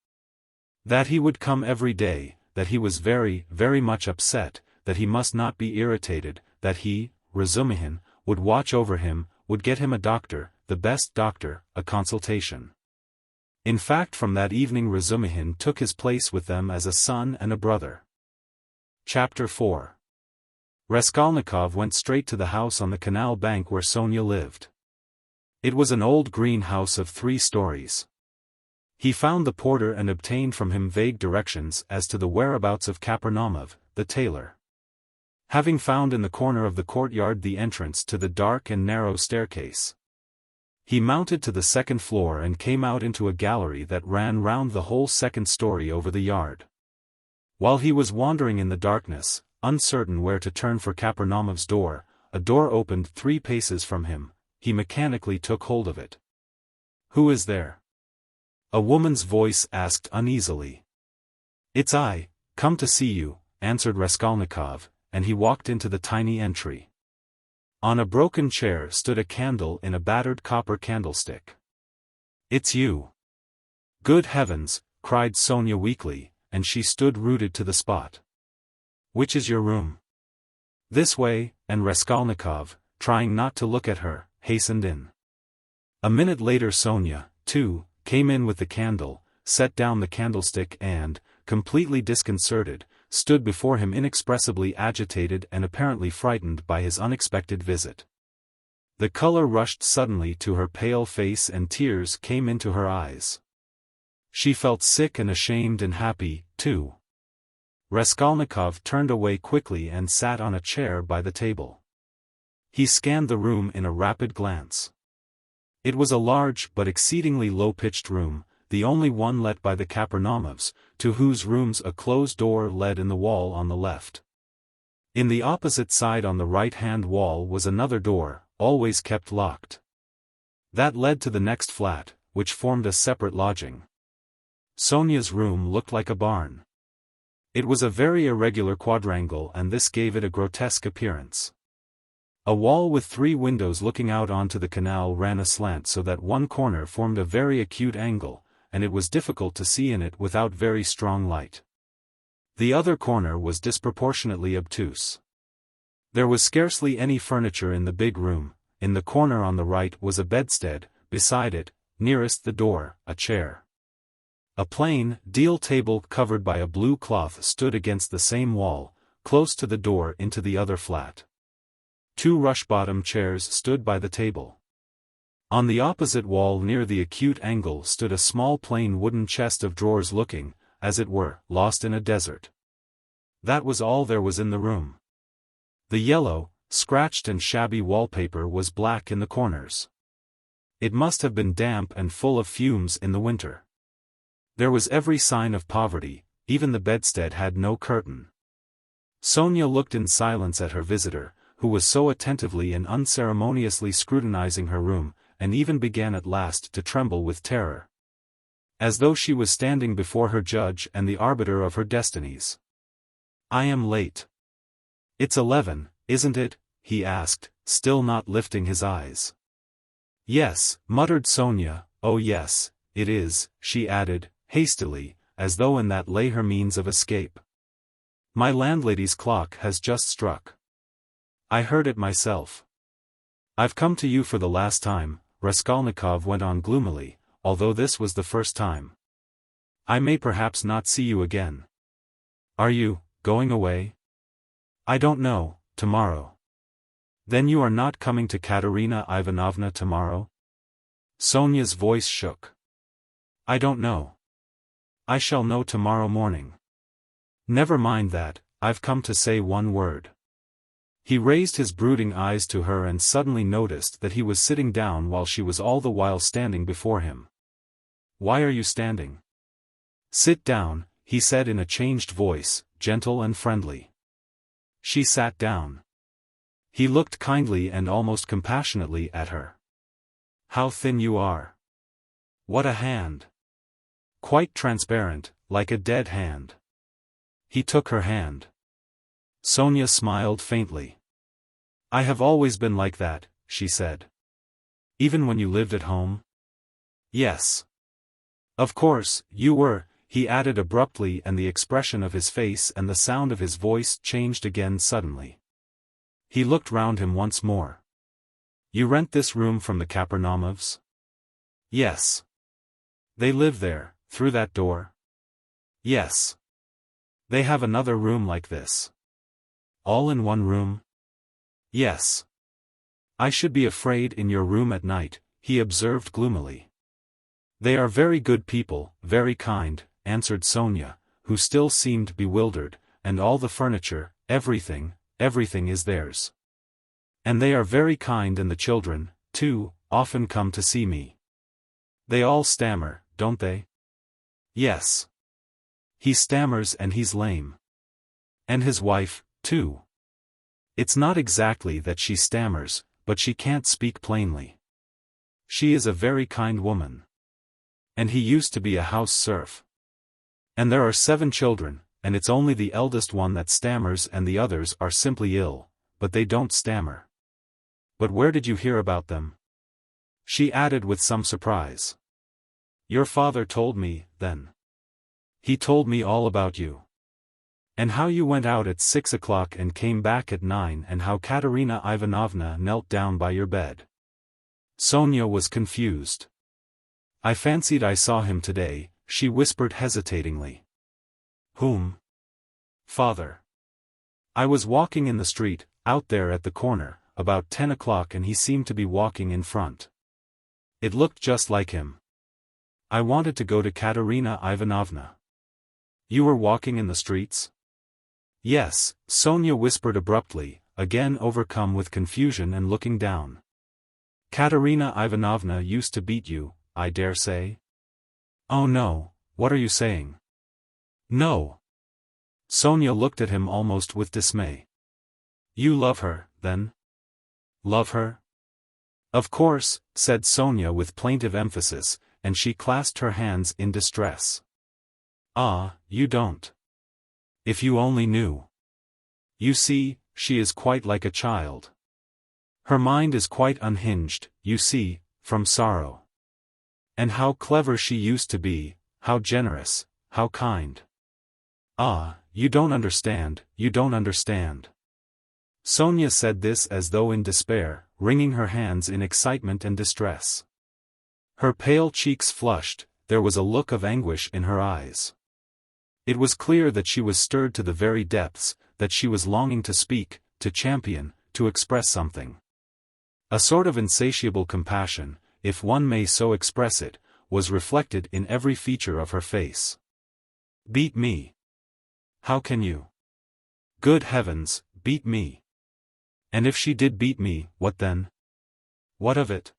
That he would come every day, that he was very, very much upset, that he must not be irritated, that he, Razumihin, would watch over him, would get him a doctor, the best doctor, a consultation. In fact, from that evening Razumihin took his place with them as a son and a brother. Chapter 4. Raskolnikov went straight to the house on the canal bank where Sonya lived. It was an old green house of 3 stories. He found the porter and obtained from him vague directions as to the whereabouts of Kapernaumov, the tailor. Having found in the corner of the courtyard the entrance to the dark and narrow staircase, he mounted to the 2nd floor and came out into a gallery that ran round the whole 2nd story over the yard. While he was wandering in the darkness, uncertain where to turn for Kapernaumov's door, a door opened 3 paces from him. He mechanically took hold of it. Who is there? A woman's voice asked uneasily. It's I, come to see you, answered Raskolnikov, and he walked into the tiny entry. On a broken chair stood a candle in a battered copper candlestick. It's you. Good heavens, cried Sonya weakly, and she stood rooted to the spot. Which is your room? This way, and Raskolnikov, trying not to look at her, hastened in. A minute later Sonya, too, came in with the candle, set down the candlestick and, completely disconcerted, stood before him inexpressibly agitated and apparently frightened by his unexpected visit. The color rushed suddenly to her pale face and tears came into her eyes. She felt sick and ashamed and happy, too. Raskolnikov turned away quickly and sat on a chair by the table. He scanned the room in a rapid glance. It was a large but exceedingly low-pitched room, the only one let by the Kapernamovs, to whose rooms a closed door led in the wall on the left. In the opposite side on the right-hand wall was another door, always kept locked. That led to the next flat, which formed a separate lodging. Sonya's room looked like a barn. It was a very irregular quadrangle and this gave it a grotesque appearance. A wall with 3 windows looking out onto the canal ran aslant so that one corner formed a very acute angle, and it was difficult to see in it without very strong light. The other corner was disproportionately obtuse. There was scarcely any furniture in the big room. In the corner on the right was a bedstead, beside it, nearest the door, a chair. A plain, deal table covered by a blue cloth stood against the same wall, close to the door into the other flat. 2 rush-bottom chairs stood by the table. On the opposite wall near the acute angle stood a small plain wooden chest of drawers looking, as it were, lost in a desert. That was all there was in the room. The yellow, scratched and shabby wallpaper was black in the corners. It must have been damp and full of fumes in the winter. There was every sign of poverty, even the bedstead had no curtain. Sonya looked in silence at her visitor, who was so attentively and unceremoniously scrutinizing her room, and even began at last to tremble with terror. As though she was standing before her judge and the arbiter of her destinies. "I am late." "It's 11, isn't it?" he asked, still not lifting his eyes. "Yes," muttered Sonya. "Oh yes, it is," she added, hastily, as though in that lay her means of escape. "My landlady's clock has just struck. I heard it myself." "I've come to you for the last time," Raskolnikov went on gloomily, "although this was the first time. I may perhaps not see you again." "Are you going away?" "I don't know, tomorrow." "Then you are not coming to Katerina Ivanovna tomorrow?" Sonya's voice shook. "I don't know. I shall know tomorrow morning." "Never mind that, I've come to say one word." He raised his brooding eyes to her and suddenly noticed that he was sitting down while she was all the while standing before him. "Why are you standing?" "Sit down," he said in a changed voice, gentle and friendly. She sat down. He looked kindly and almost compassionately at her. "How thin you are. What a hand. Quite transparent, like a dead hand." He took her hand. Sonya smiled faintly. "I have always been like that," she said. "Even when you lived at home?" "Yes. Of course, you were," he added abruptly, and the expression of his face and the sound of his voice changed again suddenly. He looked round him once more. "You rent this room from the Kapernamovs?" "Yes." "They live there, through that door?" "Yes." "They have another room like this?" "All in one room?" "Yes." "I should be afraid in your room at night," he observed gloomily. "They are very good people, very kind," answered Sonya, who still seemed bewildered, "and all the furniture, everything is theirs. And they are very kind, and the children, too, often come to see me. They all stammer, don't they?" "Yes. He stammers and he's lame. And his wife, too. It's not exactly that she stammers, but she can't speak plainly. She is a very kind woman. And he used to be a house serf. And there are 7 children, and it's only the eldest one that stammers and the others are simply ill, but they don't stammer." "But where did you hear about them?" she added with some surprise. Your father told me, then. He told me all about you. And how you went out at 6 o'clock and came back at 9, and how Katerina Ivanovna knelt down by your bed. Sonya was confused. I fancied I saw him today, she whispered hesitatingly. Whom? Father. I was walking in the street, out there at the corner, about 10 o'clock, and he seemed to be walking in front. It looked just like him. I wanted to go to Katerina Ivanovna. You were walking in the streets? Yes, Sonya whispered abruptly, again overcome with confusion and looking down. Katerina Ivanovna used to beat you, I dare say? Oh no, what are you saying? No. Sonya looked at him almost with dismay. You love her, then? Love her? Of course, said Sonya with plaintive emphasis, and she clasped her hands in distress. Ah, you don't. If you only knew. You see, she is quite like a child. Her mind is quite unhinged, you see, from sorrow. And how clever she used to be, how generous, how kind. Ah, you don't understand, you don't understand. Sonya said this as though in despair, wringing her hands in excitement and distress. Her pale cheeks flushed, there was a look of anguish in her eyes. It was clear that she was stirred to the very depths, that she was longing to speak, to champion, to express something. A sort of insatiable compassion, if one may so express it, was reflected in every feature of her face. Beat me. How can you? Good heavens, beat me. And if she did beat me, what then? What of it?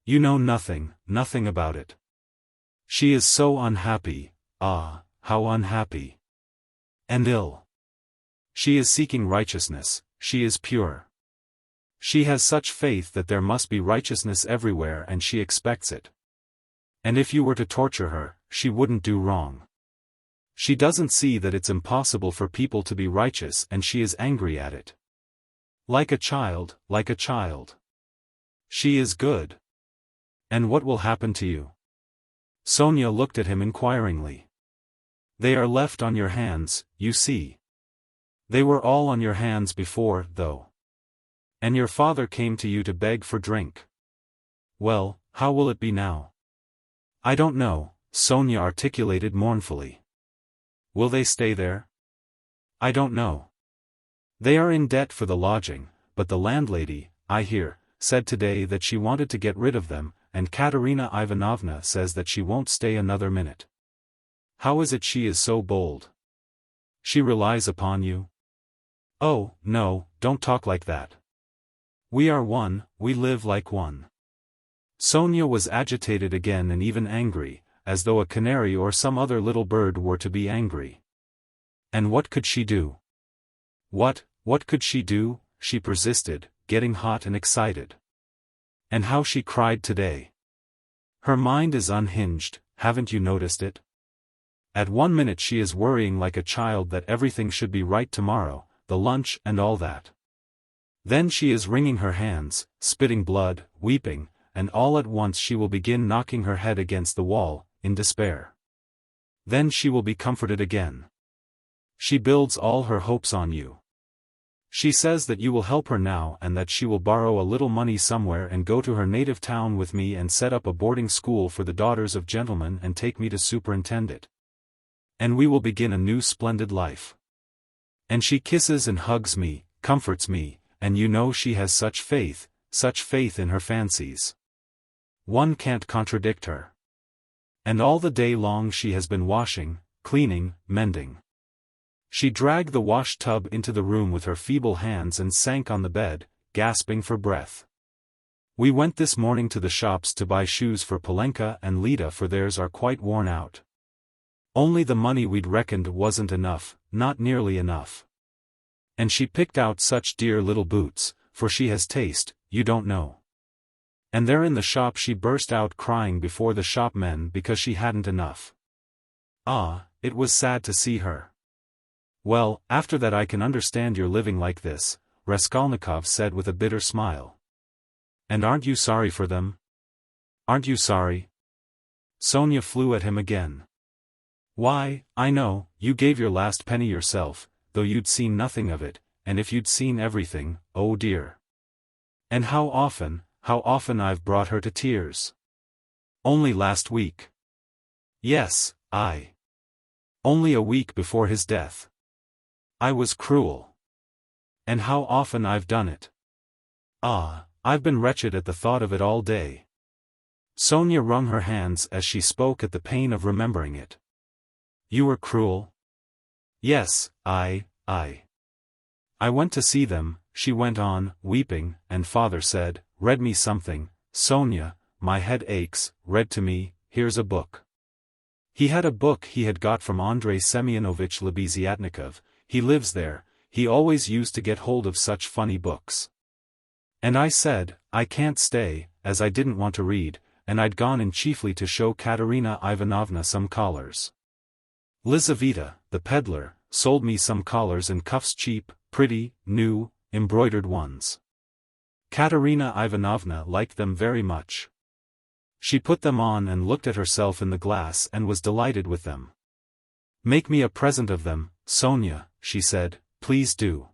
You know nothing, nothing about it. She is so unhappy, ah, how unhappy. And ill. She is seeking righteousness, she is pure. She has such faith that there must be righteousness everywhere, and she expects it. And if you were to torture her, she wouldn't do wrong. She doesn't see that it's impossible for people to be righteous, and she is angry at it. Like a child, like a child. She is good. And what will happen to you? Sonya looked at him inquiringly. They are left on your hands, you see. They were all on your hands before, though. And your father came to you to beg for drink. Well, how will it be now? I don't know, Sonya articulated mournfully. Will they stay there? I don't know. They are in debt for the lodging, but the landlady, I hear, said today that she wanted to get rid of them, and Katerina Ivanovna says that she won't stay another minute. How is it she is so bold? She relies upon you? Oh, no, don't talk like that. We are one, we live like one. Sonya was agitated again and even angry, as though a canary or some other little bird were to be angry. And what could she do? What could she do? She persisted, getting hot and excited. And how she cried today. Her mind is unhinged, haven't you noticed it? At 1 minute she is worrying like a child that everything should be right tomorrow, the lunch and all that. Then she is wringing her hands, spitting blood, weeping, and all at once she will begin knocking her head against the wall, in despair. Then she will be comforted again. She builds all her hopes on you. She says that you will help her now and that she will borrow a little money somewhere and go to her native town with me and set up a boarding school for the daughters of gentlemen and take me to superintend it. And we will begin a new splendid life. And she kisses and hugs me, comforts me, and you know she has such faith in her fancies. One can't contradict her. And all the day long she has been washing, cleaning, mending. She dragged the wash tub into the room with her feeble hands and sank on the bed, gasping for breath. We went this morning to the shops to buy shoes for Polenka and Lida, for theirs are quite worn out. Only the money we'd reckoned wasn't enough, not nearly enough. And she picked out such dear little boots, for she has taste, you don't know. And there in the shop she burst out crying before the shopmen because she hadn't enough. Ah, it was sad to see her. Well, after that I can understand your living like this, Raskolnikov said with a bitter smile. And aren't you sorry for them? Aren't you sorry? Sonya flew at him again. Why, I know, you gave your last penny yourself, though you'd seen nothing of it, and if you'd seen everything, oh dear. And how often I've brought her to tears. Only last week. Yes, only a week before his death. I was cruel. And how often I've done it. I've been wretched at the thought of it all day. Sonya wrung her hands as she spoke at the pain of remembering it. You were cruel? Yes, I went to see them, she went on, weeping, and father said, read me something, Sonya, my head aches, read to me, here's a book. He had a book he had got from Andrei Semyonovich Lebeziatnikov, he lives there, he always used to get hold of such funny books. And I said, I can't stay, as I didn't want to read, and I'd gone in chiefly to show Katerina Ivanovna some collars. Lizaveta, the peddler, sold me some collars and cuffs cheap, pretty, new, embroidered ones. Katerina Ivanovna liked them very much. She put them on and looked at herself in the glass and was delighted with them. Make me a present of them, Sonya, she said, please do.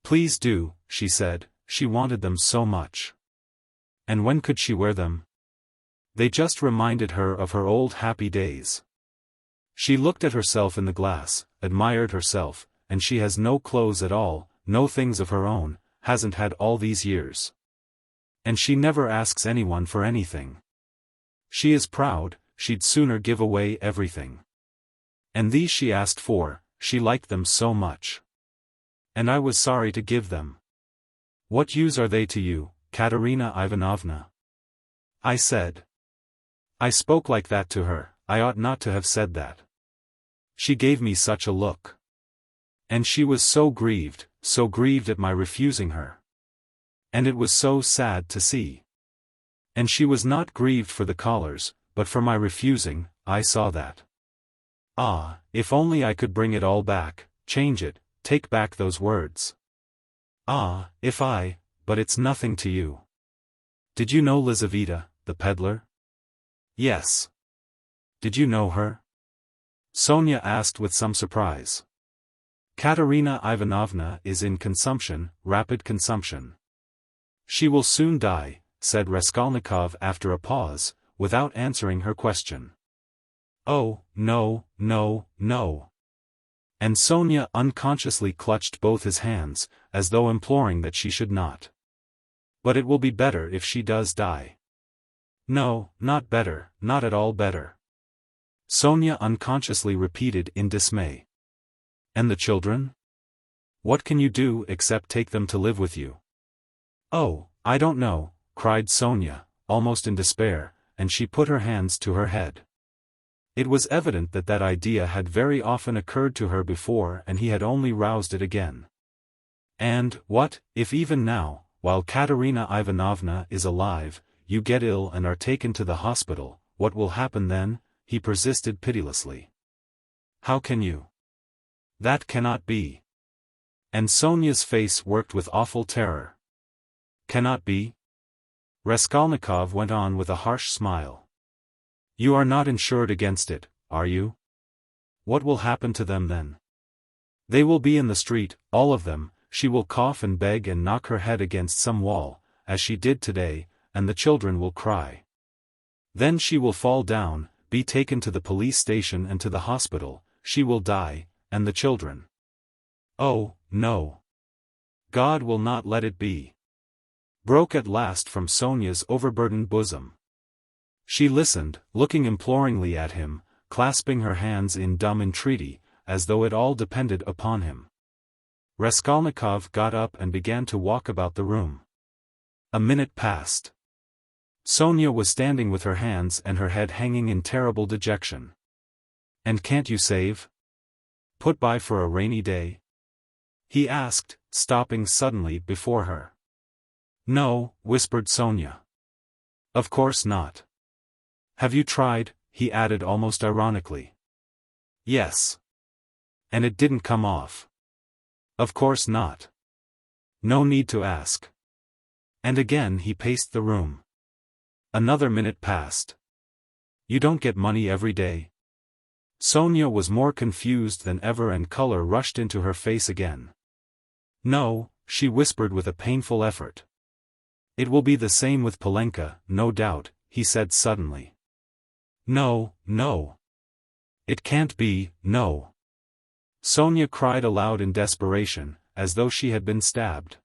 Please do, she said, she wanted them so much. And when could she wear them? They just reminded her of her old happy days. She looked at herself in the glass, admired herself, and she has no clothes at all, no things of her own, hasn't had all these years. And she never asks anyone for anything. She is proud, she'd sooner give away everything. And these she asked for, she liked them so much. And I was sorry to give them. What use are they to you, Katerina Ivanovna? I said. I spoke like that to her, I ought not to have said that. She gave me such a look. And she was so grieved at my refusing her. And it was so sad to see. And she was not grieved for the collars, but for my refusing, I saw that. If only I could bring it all back, change it, take back those words. But it's nothing to you. Did you know Lizaveta, the peddler? Yes. Did you know her? Sonya asked with some surprise. Katerina Ivanovna is in consumption, rapid consumption. She will soon die, said Raskolnikov after a pause, without answering her question. Oh, no. And Sonya unconsciously clutched both his hands, as though imploring that she should not. But it will be better if she does die. No, not better, not at all better. Sonya unconsciously repeated in dismay. And the children? What can you do except take them to live with you? Oh, I don't know, cried Sonya, almost in despair, and she put her hands to her head. It was evident that that idea had very often occurred to her before and he had only roused it again. And, what, if even now, while Katerina Ivanovna is alive, you get ill and are taken to the hospital, what will happen then? He persisted pitilessly. How can you? That cannot be. And Sonya's face worked with awful terror. Cannot be? Raskolnikov went on with a harsh smile. You are not insured against it, are you? What will happen to them then? They will be in the street, all of them, she will cough and beg and knock her head against some wall, as she did today, and the children will cry. Then she will fall down, be taken to the police station and to the hospital, she will die, and the children. Oh, no. God will not let it be. Broke at last from Sonya's overburdened bosom. She listened, looking imploringly at him, clasping her hands in dumb entreaty, as though it all depended upon him. Raskolnikov got up and began to walk about the room. A minute passed. Sonya was standing with her hands and her head hanging in terrible dejection. And can't you save? Put by for a rainy day? He asked, stopping suddenly before her. No, whispered Sonya. Of course not. Have you tried? He added almost ironically. Yes. And it didn't come off. Of course not. No need to ask. And again he paced the room. Another minute passed. You don't get money every day? Sonya was more confused than ever and color rushed into her face again. No, she whispered with a painful effort. It will be the same with Polenka, no doubt, he said suddenly. No, no. It can't be, no. Sonya cried aloud in desperation, as though she had been stabbed.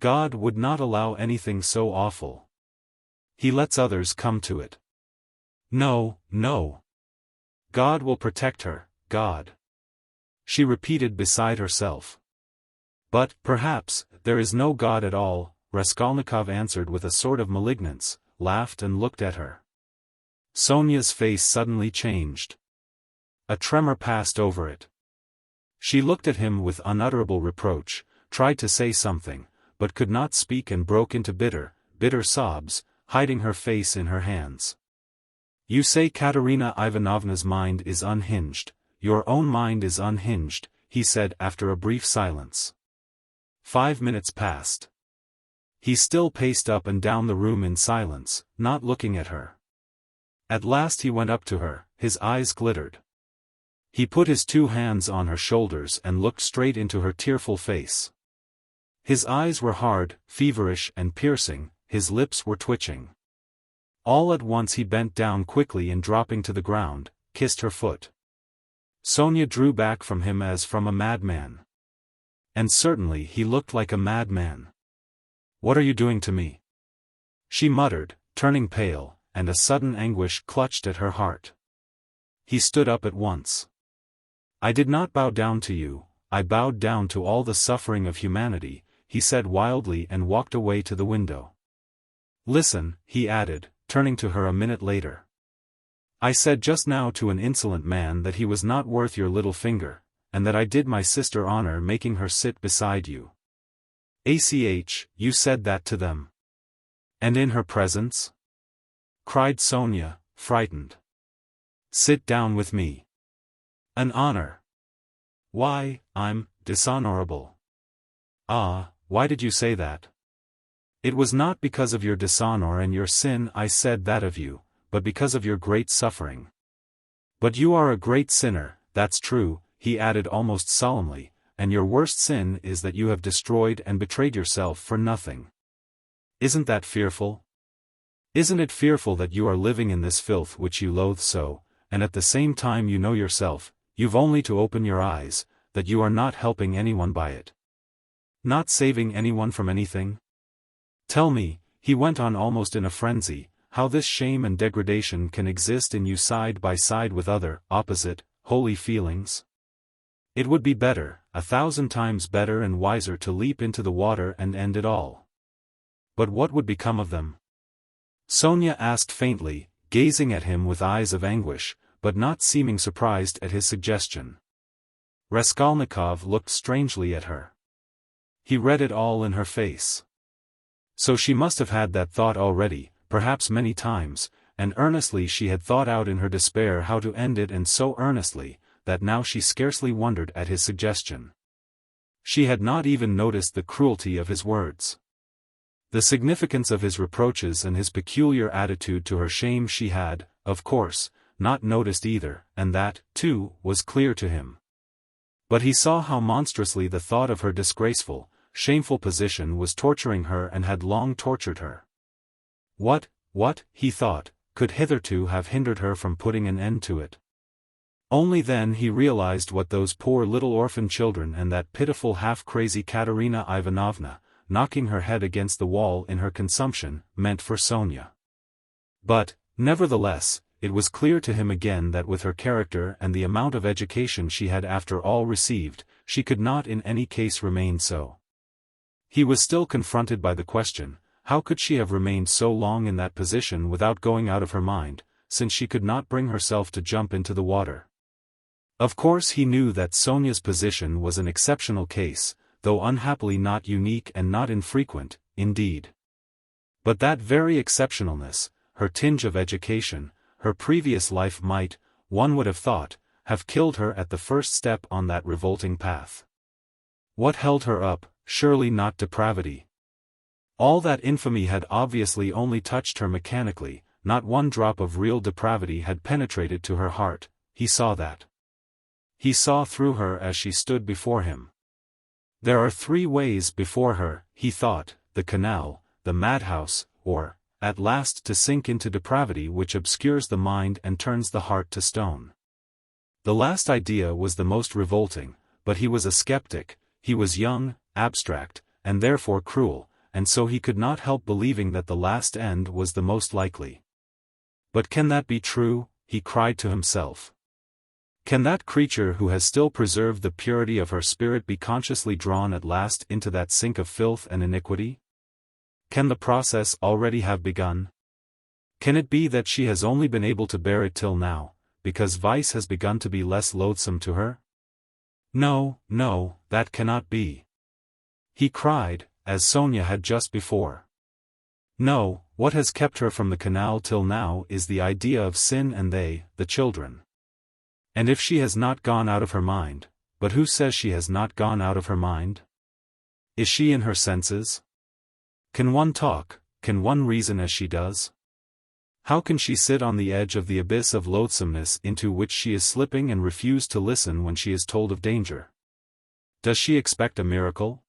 God would not allow anything so awful. He lets others come to it. No, no. God will protect her, God. She repeated beside herself. But, perhaps, there is no God at all, Raskolnikov answered with a sort of malignance, laughed and looked at her. Sonya's face suddenly changed. A tremor passed over it. She looked at him with unutterable reproach, tried to say something, but could not speak and broke into bitter sobs, hiding her face in her hands. You say Katerina Ivanovna's mind is unhinged, your own mind is unhinged, he said after a brief silence. 5 minutes passed. He still paced up and down the room in silence, not looking at her. At last he went up to her, his eyes glittered. He put his 2 hands on her shoulders and looked straight into her tearful face. His eyes were hard, feverish and piercing, his lips were twitching. All at once he bent down quickly and dropping to the ground, kissed her foot. Sonya drew back from him as from a madman. And certainly he looked like a madman. What are you doing to me? She muttered, turning pale, and a sudden anguish clutched at her heart. He stood up at once. I did not bow down to you, I bowed down to all the suffering of humanity, he said wildly and walked away to the window. Listen, he added, turning to her a minute later. I said just now to an insolent man that he was not worth your little finger, and that I did my sister honor making her sit beside you. You said that to them? And in her presence? Cried Sonya, frightened. Sit down with me. An honor. Why, I'm dishonorable. Ah, why did you say that? It was not because of your dishonor and your sin I said that of you, but because of your great suffering. But you are a great sinner, that's true, he added almost solemnly, and your worst sin is that you have destroyed and betrayed yourself for nothing. Isn't that fearful? Isn't it fearful that you are living in this filth which you loathe so, and at the same time you know yourself, you've only to open your eyes, that you are not helping anyone by it? Not saving anyone from anything? Tell me, he went on almost in a frenzy, how this shame and degradation can exist in you side by side with other, opposite, holy feelings? It would be better, 1,000 times better and wiser to leap into the water and end it all. But what would become of them? Sonya asked faintly, gazing at him with eyes of anguish, but not seeming surprised at his suggestion. Raskolnikov looked strangely at her. He read it all in her face. So she must have had that thought already, perhaps many times, and earnestly she had thought out in her despair how to end it, and so earnestly, that now she scarcely wondered at his suggestion. She had not even noticed the cruelty of his words. The significance of his reproaches and his peculiar attitude to her shame she had, of course, not noticed either, and that, too, was clear to him. But he saw how monstrously the thought of her disgraceful, shameful position was torturing her and had long tortured her. What, he thought, could hitherto have hindered her from putting an end to it? Only then he realized what those poor little orphan children and that pitiful half-crazy Katerina Ivanovna, knocking her head against the wall in her consumption, meant for Sonya. But, nevertheless, it was clear to him again that with her character and the amount of education she had after all received, she could not in any case remain so. He was still confronted by the question, how could she have remained so long in that position without going out of her mind, since she could not bring herself to jump into the water? Of course he knew that Sonya's position was an exceptional case, though unhappily not unique and not infrequent, indeed. But that very exceptionalness, her tinge of education, her previous life might, one would have thought, have killed her at the first step on that revolting path. What held her up? Surely not depravity. All that infamy had obviously only touched her mechanically, not one drop of real depravity had penetrated to her heart. He saw that. He saw through her as she stood before him. There are three ways before her, he thought: the canal, the madhouse, or, at last, to sink into depravity which obscures the mind and turns the heart to stone. The last idea was the most revolting, but he was a skeptic. He was young, abstract, and therefore cruel, and so he could not help believing that the last end was the most likely. But can that be true? He cried to himself. Can that creature who has still preserved the purity of her spirit be consciously drawn at last into that sink of filth and iniquity? Can the process already have begun? Can it be that she has only been able to bear it till now, because vice has begun to be less loathsome to her? No, no, that cannot be. He cried, as Sonya had just before. No, what has kept her from the canal till now is the idea of sin and they, the children. And if she has not gone out of her mind, but who says she has not gone out of her mind? Is she in her senses? Can one talk, can one reason as she does? How can she sit on the edge of the abyss of loathsomeness into which she is slipping and refuse to listen when she is told of danger? Does she expect a miracle?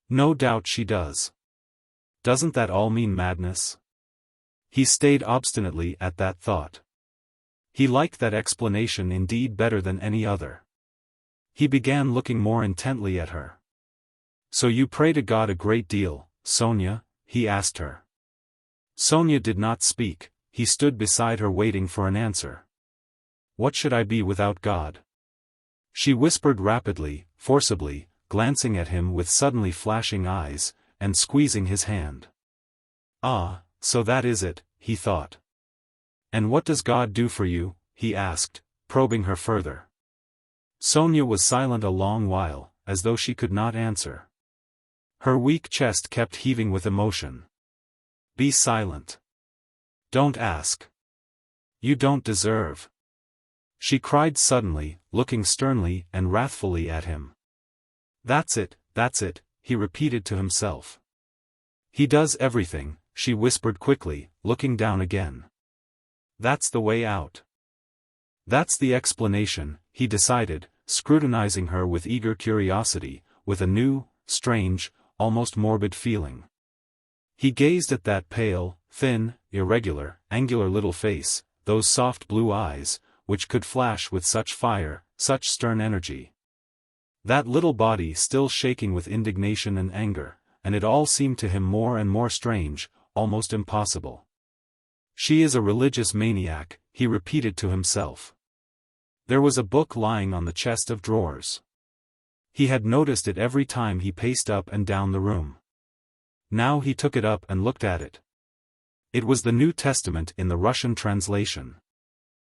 No doubt she does. Doesn't that all mean madness? He stayed obstinately at that thought. He liked that explanation indeed better than any other. He began looking more intently at her. So you pray to God a great deal, Sonya? He asked her. Sonya did not speak. He stood beside her waiting for an answer. What should I be without God? She whispered rapidly, forcibly, glancing at him with suddenly flashing eyes, and squeezing his hand. Ah, so that is it, he thought. And what does God do for you? He asked, probing her further. Sonya was silent a long while, as though she could not answer. Her weak chest kept heaving with emotion. Be silent. Don't ask. You don't deserve. She cried suddenly, looking sternly and wrathfully at him. That's it, he repeated to himself. He does everything, she whispered quickly, looking down again. That's the way out. That's the explanation, he decided, scrutinizing her with eager curiosity, with a new, strange, almost morbid feeling. He gazed at that pale, thin, irregular, angular little face, those soft blue eyes, which could flash with such fire, such stern energy. That little body still shaking with indignation and anger, and it all seemed to him more and more strange, almost impossible. She is a religious maniac, he repeated to himself. There was a book lying on the chest of drawers. He had noticed it every time he paced up and down the room. Now he took it up and looked at it. It was the New Testament in the Russian translation.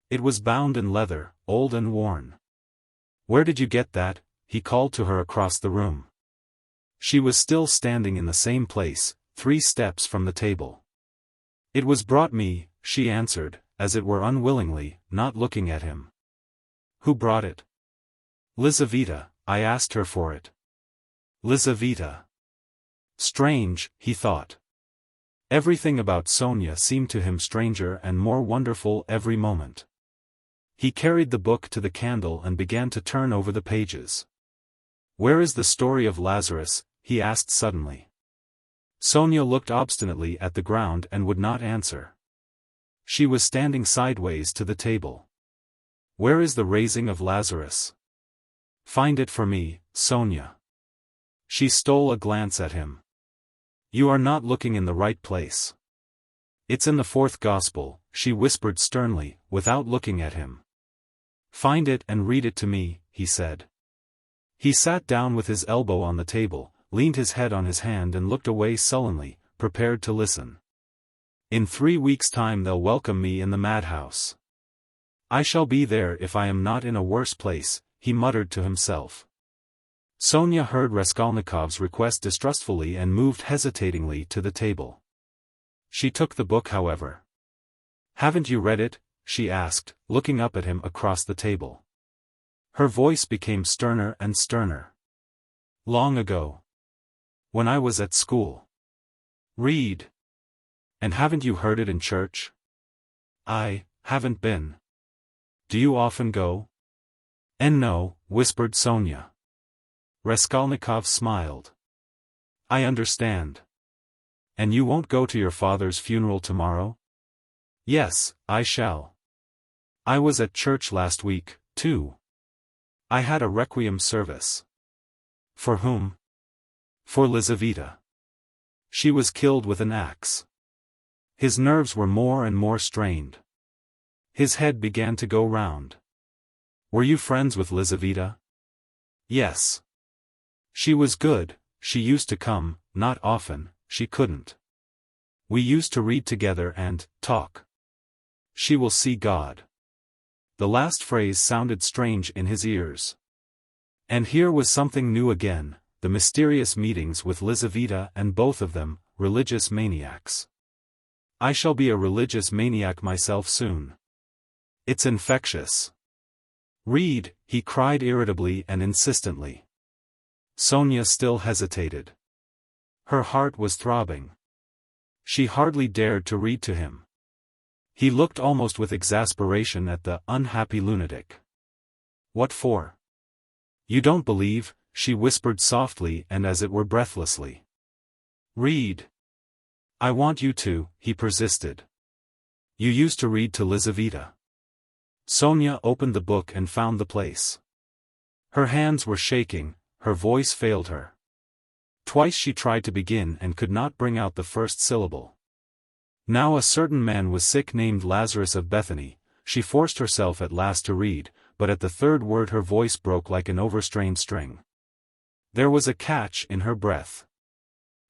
It was bound in leather, old and worn. Where did you get that? He called to her across the room. She was still standing in the same place, 3 steps from the table. It was brought me, she answered, as it were unwillingly, not looking at him. Who brought it? Lizaveta, I asked her for it. Lizaveta. Strange, he thought. Everything about Sonya seemed to him stranger and more wonderful every moment. He carried the book to the candle and began to turn over the pages. Where is the story of Lazarus? He asked suddenly. Sonya looked obstinately at the ground and would not answer. She was standing sideways to the table. Where is the raising of Lazarus? Find it for me, Sonya. She stole a glance at him. You are not looking in the right place. It's in the 4th Gospel, she whispered sternly, without looking at him. Find it and read it to me, he said. He sat down with his elbow on the table, leaned his head on his hand and looked away sullenly, prepared to listen. In 3 weeks' time they'll welcome me in the madhouse. I shall be there if I am not in a worse place, he muttered to himself. Sonya heard Raskolnikov's request distrustfully and moved hesitatingly to the table. She took the book however. Haven't you read it? She asked, looking up at him across the table. Her voice became sterner and sterner. Long ago. When I was at school. Read. And haven't you heard it in church? I haven't been. Do you often go? And no, whispered Sonya. Raskolnikov smiled. I understand. And you won't go to your father's funeral tomorrow? Yes, I shall. I was at church last week, too. I had a requiem service. For whom? For Lizaveta. She was killed with an axe. His nerves were more and more strained. His head began to go round. Were you friends with Lizaveta? Yes. She was good, she used to come, not often, she couldn't. We used to read together and talk. She will see God. The last phrase sounded strange in his ears. And here was something new again, the mysterious meetings with Lizaveta, and both of them, religious maniacs. I shall be a religious maniac myself soon. It's infectious. Read, he cried irritably and insistently. Sonya still hesitated. Her heart was throbbing. She hardly dared to read to him. He looked almost with exasperation at the unhappy lunatic. What for? You don't believe, she whispered softly and as it were breathlessly. Read. I want you to, he persisted. You used to read to Lizaveta. Sonya opened the book and found the place. Her hands were shaking, her voice failed her. Twice she tried to begin and could not bring out the first syllable. Now a certain man was sick named Lazarus of Bethany. She forced herself at last to read, but at the third word her voice broke like an overstrained string. There was a catch in her breath.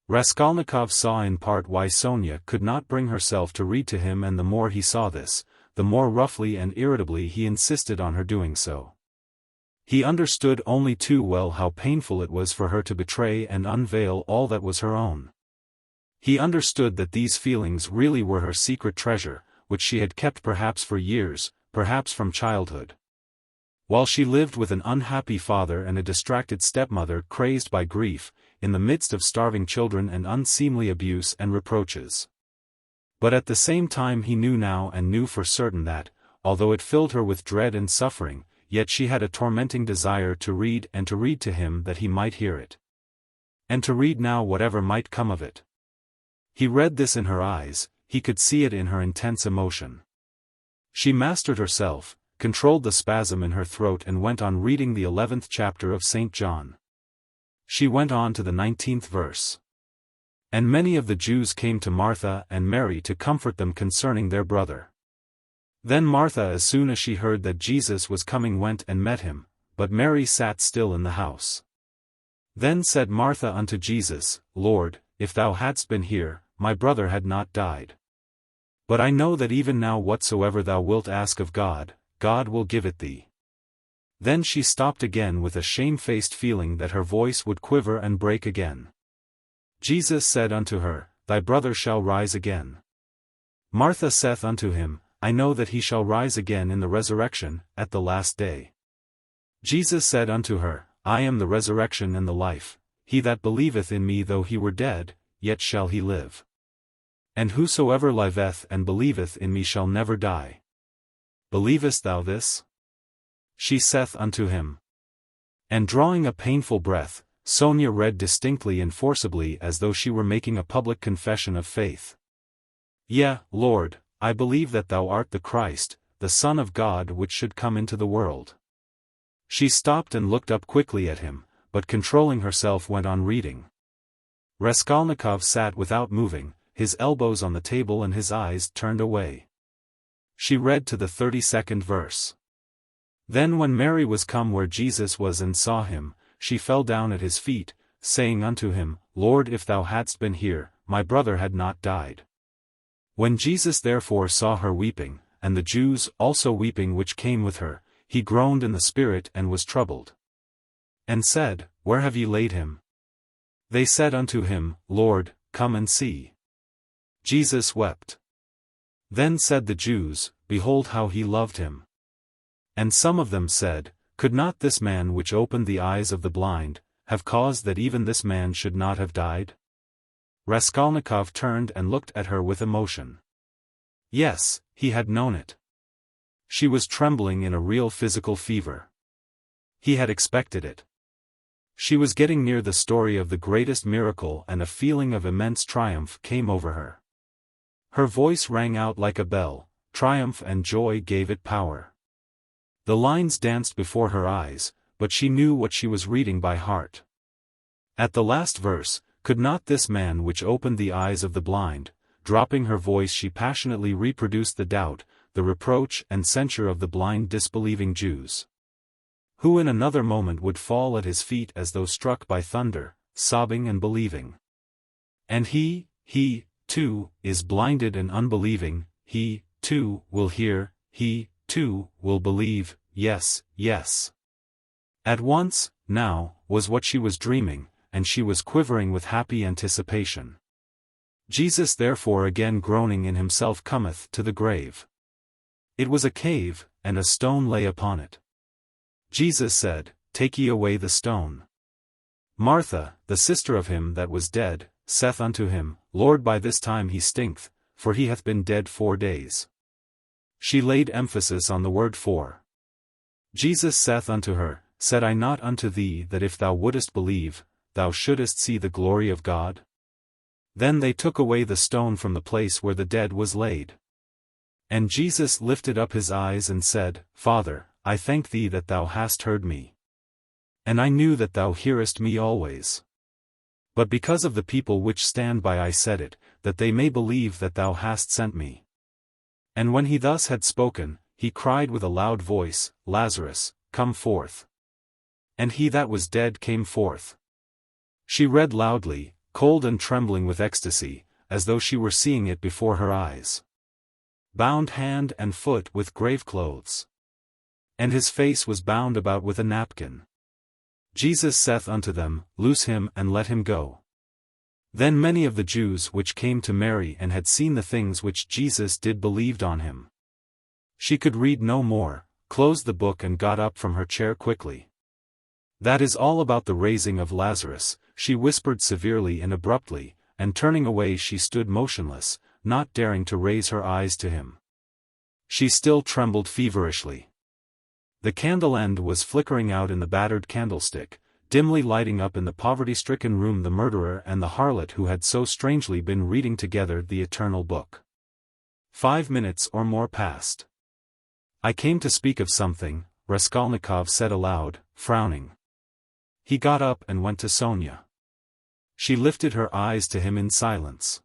Raskolnikov saw in part why Sonya could not bring herself to read to him, and the more he saw this, the more roughly and irritably he insisted on her doing so. He understood only too well how painful it was for her to betray and unveil all that was her own. He understood that these feelings really were her secret treasure, which she had kept perhaps for years, perhaps from childhood. While she lived with an unhappy father and a distracted stepmother crazed by grief, in the midst of starving children and unseemly abuse and reproaches. But at the same time he knew now and knew for certain that, although it filled her with dread and suffering, yet she had a tormenting desire to read, and to read to him that he might hear it. And to read now whatever might come of it. He read this in her eyes, he could see it in her intense emotion. She mastered herself, controlled the spasm in her throat, and went on reading the 11th chapter of St. John. She went on to the 19th verse. And many of the Jews came to Martha and Mary to comfort them concerning their brother. Then Martha, as soon as she heard that Jesus was coming, went and met him, but Mary sat still in the house. Then said Martha unto Jesus, Lord, if thou hadst been here, my brother had not died. But I know that even now whatsoever thou wilt ask of God, God will give it thee. Then she stopped again with a shamefaced feeling that her voice would quiver and break again. Jesus said unto her, Thy brother shall rise again. Martha saith unto him, I know that he shall rise again in the resurrection, at the last day. Jesus said unto her, I am the resurrection and the life. He that believeth in me, though he were dead, yet shall he live. And whosoever liveth and believeth in me shall never die. Believest thou this? She saith unto him. And drawing a painful breath, Sonya read distinctly and forcibly as though she were making a public confession of faith. Yea, Lord, I believe that thou art the Christ, the Son of God, which should come into the world. She stopped and looked up quickly at him, but controlling herself went on reading. Raskolnikov sat without moving, his elbows on the table and his eyes turned away. She read to the 32nd verse. Then when Mary was come where Jesus was and saw him, she fell down at his feet, saying unto him, Lord, if thou hadst been here, my brother had not died. When Jesus therefore saw her weeping, and the Jews also weeping which came with her, he groaned in the spirit and was troubled. And said, Where have ye laid him? They said unto him, Lord, come and see. Jesus wept. Then said the Jews, Behold how he loved him. And some of them said, Could not this man which opened the eyes of the blind, have caused that even this man should not have died? Raskolnikov turned and looked at her with emotion. Yes, he had known it. She was trembling in a real physical fever. He had expected it. She was getting near the story of the greatest miracle, and a feeling of immense triumph came over her. Her voice rang out like a bell, triumph and joy gave it power. The lines danced before her eyes, but she knew what she was reading by heart. At the last verse, could not this man which opened the eyes of the blind, dropping her voice she passionately reproduced the doubt, the reproach and censure of the blind disbelieving Jews, who in another moment would fall at his feet as though struck by thunder, sobbing and believing. And he, too, is blinded and unbelieving, he, too, will hear, he, too, will believe, yes, yes. At once, now, was what she was dreaming, and she was quivering with happy anticipation. Jesus therefore again groaning in himself cometh to the grave. It was a cave, and a stone lay upon it. Jesus said, Take ye away the stone. Martha, the sister of him that was dead, saith unto him, Lord, by this time he stinketh, for he hath been dead 4 days. She laid emphasis on the word 4. Jesus saith unto her, Said I not unto thee that if thou wouldest believe, thou shouldest see the glory of God? Then they took away the stone from the place where the dead was laid. And Jesus lifted up his eyes and said, Father, I thank thee that thou hast heard me. And I knew that thou hearest me always. But because of the people which stand by I said it, that they may believe that thou hast sent me. And when he thus had spoken, he cried with a loud voice, Lazarus, come forth. And he that was dead came forth. She read loudly, cold and trembling with ecstasy, as though she were seeing it before her eyes. Bound hand and foot with grave clothes. And his face was bound about with a napkin. Jesus saith unto them, Loose him and let him go. Then many of the Jews which came to Mary and had seen the things which Jesus did believed on him. She could read no more, closed the book and got up from her chair quickly. That is all about the raising of Lazarus, she whispered severely and abruptly, and turning away she stood motionless, not daring to raise her eyes to him. She still trembled feverishly. The candle end was flickering out in the battered candlestick, dimly lighting up in the poverty-stricken room the murderer and the harlot who had so strangely been reading together the eternal book. 5 minutes or more passed. I came to speak of something, Raskolnikov said aloud, frowning. He got up and went to Sonya. She lifted her eyes to him in silence.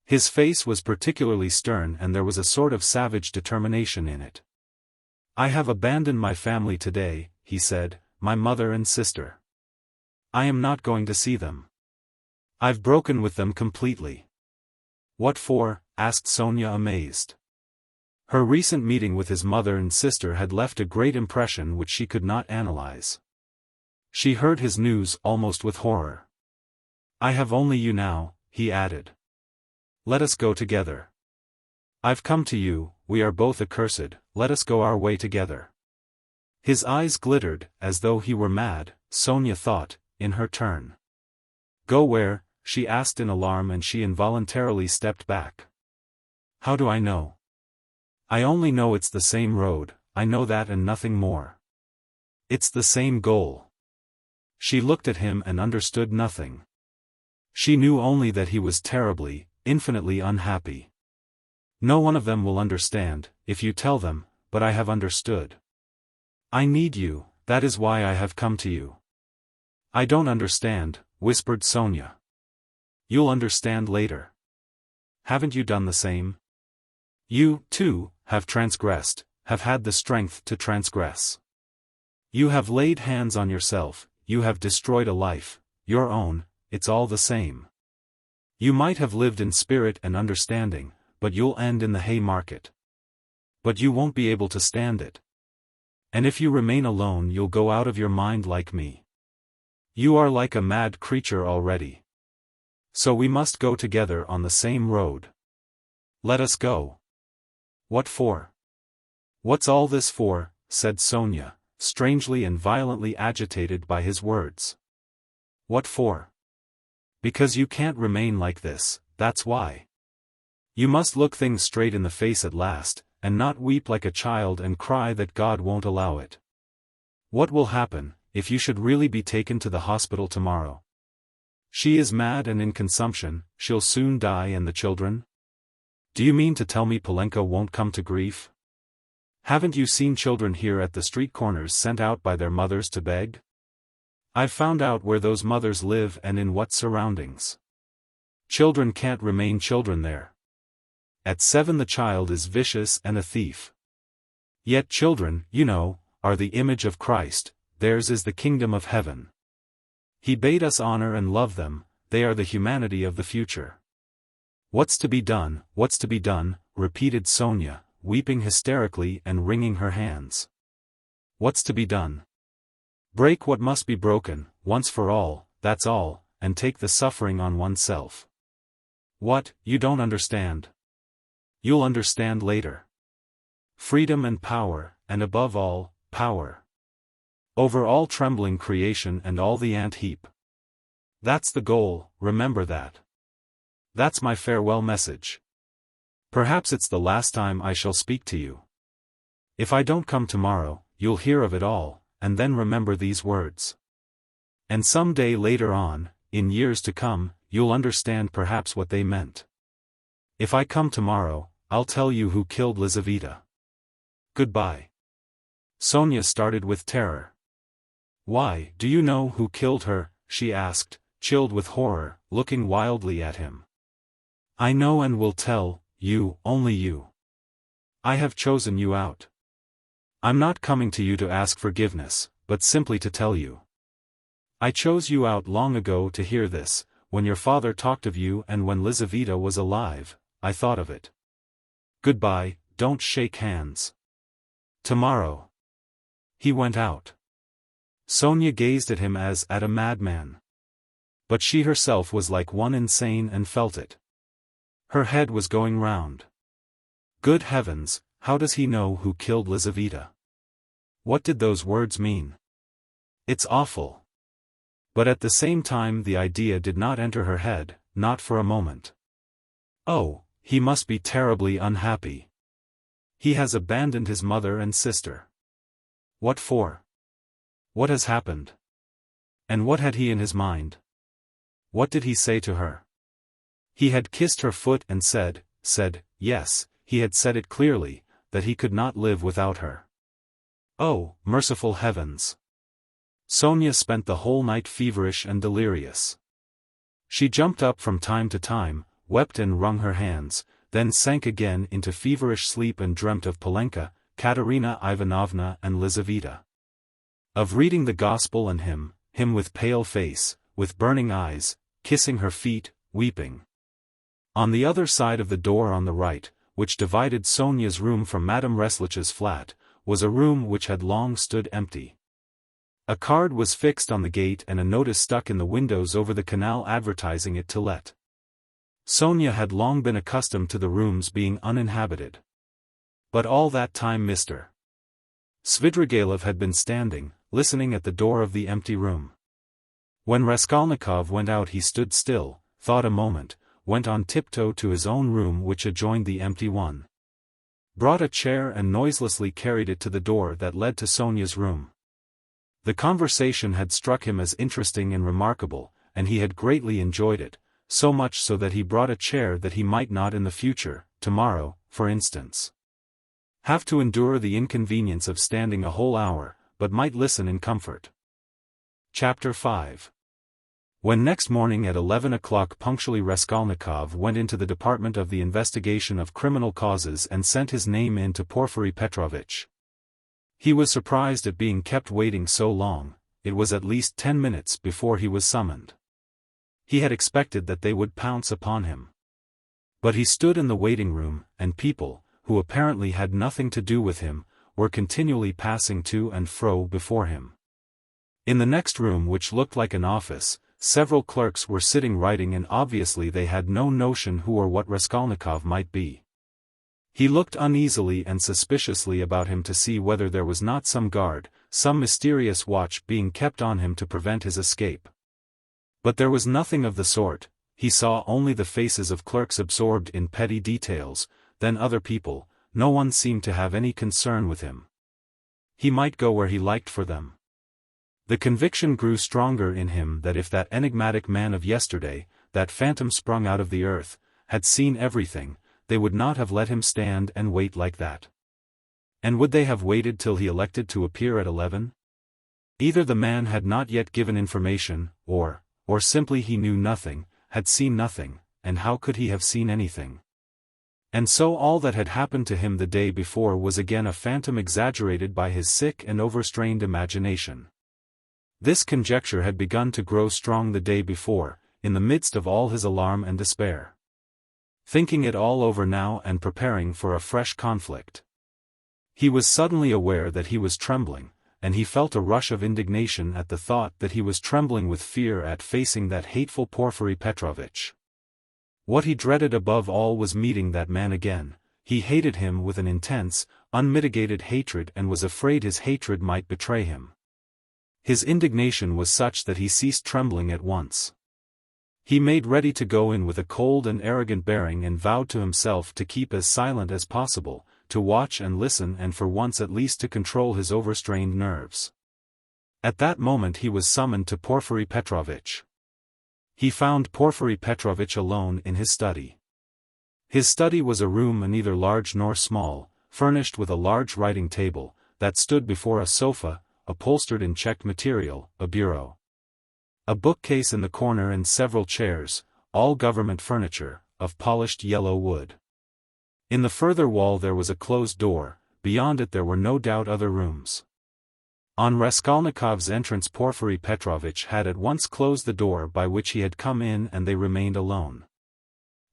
His face was particularly stern and there was a sort of savage determination in it. I have abandoned my family today, he said, my mother and sister. I am not going to see them. I've broken with them completely. What for? Asked Sonya amazed. Her recent meeting with his mother and sister had left a great impression which she could not analyze. She heard his news almost with horror. I have only you now, he added. Let us go together. I've come to you, we are both accursed, let us go our way together. His eyes glittered, as though he were mad, Sonya thought, in her turn. Go where? She asked in alarm and she involuntarily stepped back. How do I know? I only know it's the same road, I know that and nothing more. It's the same goal. She looked at him and understood nothing. She knew only that he was terribly, infinitely unhappy. No one of them will understand, if you tell them, but I have understood. I need you, that is why I have come to you. I don't understand, whispered Sonya. You'll understand later. Haven't you done the same? You, too, have transgressed, have had the strength to transgress. You have laid hands on yourself, you have destroyed a life, your own, it's all the same. You might have lived in spirit and understanding, but you'll end in the Haymarket. But you won't be able to stand it. And if you remain alone you'll go out of your mind like me. You are like a mad creature already. So we must go together on the same road. Let us go. What for? What's all this for? Said Sonya, strangely and violently agitated by his words. What for? Because you can't remain like this, that's why. You must look things straight in the face at last, and not weep like a child and cry that God won't allow it. What will happen, if you should really be taken to the hospital tomorrow? She is mad and in consumption, she'll soon die, and the children? Do you mean to tell me Polenka won't come to grief? Haven't you seen children here at the street corners sent out by their mothers to beg? I've found out where those mothers live and in what surroundings. Children can't remain children there. At 7 the child is vicious and a thief. Yet children, you know, are the image of Christ, theirs is the kingdom of heaven. He bade us honor and love them, they are the humanity of the future. What's to be done, what's to be done, repeated Sonya, weeping hysterically and wringing her hands. What's to be done? Break what must be broken, once for all, that's all, and take the suffering on oneself. What, you don't understand? You'll understand later. Freedom and power, and above all, power. Over all trembling creation and all the ant heap. That's the goal, remember that. That's my farewell message. Perhaps it's the last time I shall speak to you. If I don't come tomorrow, you'll hear of it all, and then remember these words. And some day later on, in years to come, you'll understand perhaps what they meant. If I come tomorrow, I'll tell you who killed Lizaveta. Goodbye. Sonya started with terror. Why, do you know who killed her? She asked, chilled with horror, looking wildly at him. I know and will tell, you, only you. I have chosen you out. I'm not coming to you to ask forgiveness, but simply to tell you. I chose you out long ago to hear this, when your father talked of you and when Lizaveta was alive, I thought of it. Goodbye, don't shake hands. Tomorrow. He went out. Sonya gazed at him as at a madman. But she herself was like one insane and felt it. Her head was going round. Good heavens, how does he know who killed Lizaveta? What did those words mean? It's awful. But at the same time the idea did not enter her head, not for a moment. Oh, he must be terribly unhappy. He has abandoned his mother and sister. What for? What has happened? And what had he in his mind? What did he say to her? He had kissed her foot and said, yes, he had said it clearly, that he could not live without her. Oh, merciful heavens! Sonya spent the whole night feverish and delirious. She jumped up from time to time, wept and wrung her hands, then sank again into feverish sleep and dreamt of Polenka, Katerina Ivanovna and Lizaveta. Of reading the gospel and him with pale face, with burning eyes, kissing her feet, weeping. On the other side of the door on the right, which divided Sonya's room from Madame Reslich's flat, was a room which had long stood empty. A card was fixed on the gate and a notice stuck in the windows over the canal advertising it to let. Sonya had long been accustomed to the rooms being uninhabited. But all that time Mr. Svidrigailov had been standing, listening at the door of the empty room. When Raskolnikov went out he stood still, thought a moment, went on tiptoe to his own room which adjoined the empty one. Brought a chair and noiselessly carried it to the door that led to Sonya's room. The conversation had struck him as interesting and remarkable, and he had greatly enjoyed it, so much so that he brought a chair that he might not in the future, tomorrow, for instance, have to endure the inconvenience of standing a whole hour, but might listen in comfort. Chapter 5. When next morning at 11 o'clock punctually Raskolnikov went into the department of the investigation of criminal causes and sent his name in to Porfiry Petrovitch. He was surprised at being kept waiting so long. It was at least 10 minutes before he was summoned. He had expected that they would pounce upon him. But he stood in the waiting room, and people, who apparently had nothing to do with him, were continually passing to and fro before him. In the next room, which looked like an office, several clerks were sitting writing, and obviously they had no notion who or what Raskolnikov might be. He looked uneasily and suspiciously about him to see whether there was not some guard, some mysterious watch being kept on him to prevent his escape. But there was nothing of the sort, he saw only the faces of clerks absorbed in petty details, then other people. No one seemed to have any concern with him. He might go where he liked for them. The conviction grew stronger in him that if that enigmatic man of yesterday, that phantom sprung out of the earth, had seen everything, they would not have let him stand and wait like that. And would they have waited till he elected to appear at 11? Either the man had not yet given information, or simply he knew nothing, had seen nothing, and how could he have seen anything? And so all that had happened to him the day before was again a phantom exaggerated by his sick and overstrained imagination. This conjecture had begun to grow strong the day before, in the midst of all his alarm and despair. Thinking it all over now and preparing for a fresh conflict, he was suddenly aware that he was trembling, and he felt a rush of indignation at the thought that he was trembling with fear at facing that hateful Porfiry Petrovitch. What he dreaded above all was meeting that man again. He hated him with an intense, unmitigated hatred and was afraid his hatred might betray him. His indignation was such that he ceased trembling at once. He made ready to go in with a cold and arrogant bearing and vowed to himself to keep as silent as possible, to watch and listen and for once at least to control his overstrained nerves. At that moment he was summoned to Porfiry Petrovitch. He found Porfiry Petrovitch alone in his study. His study was a room neither large nor small, furnished with a large writing table, that stood before a sofa, upholstered in checked material, a bureau, a bookcase in the corner and several chairs, all government furniture, of polished yellow wood. In the further wall there was a closed door, beyond it there were no doubt other rooms. On Raskolnikov's entrance Porfiry Petrovitch had at once closed the door by which he had come in and they remained alone.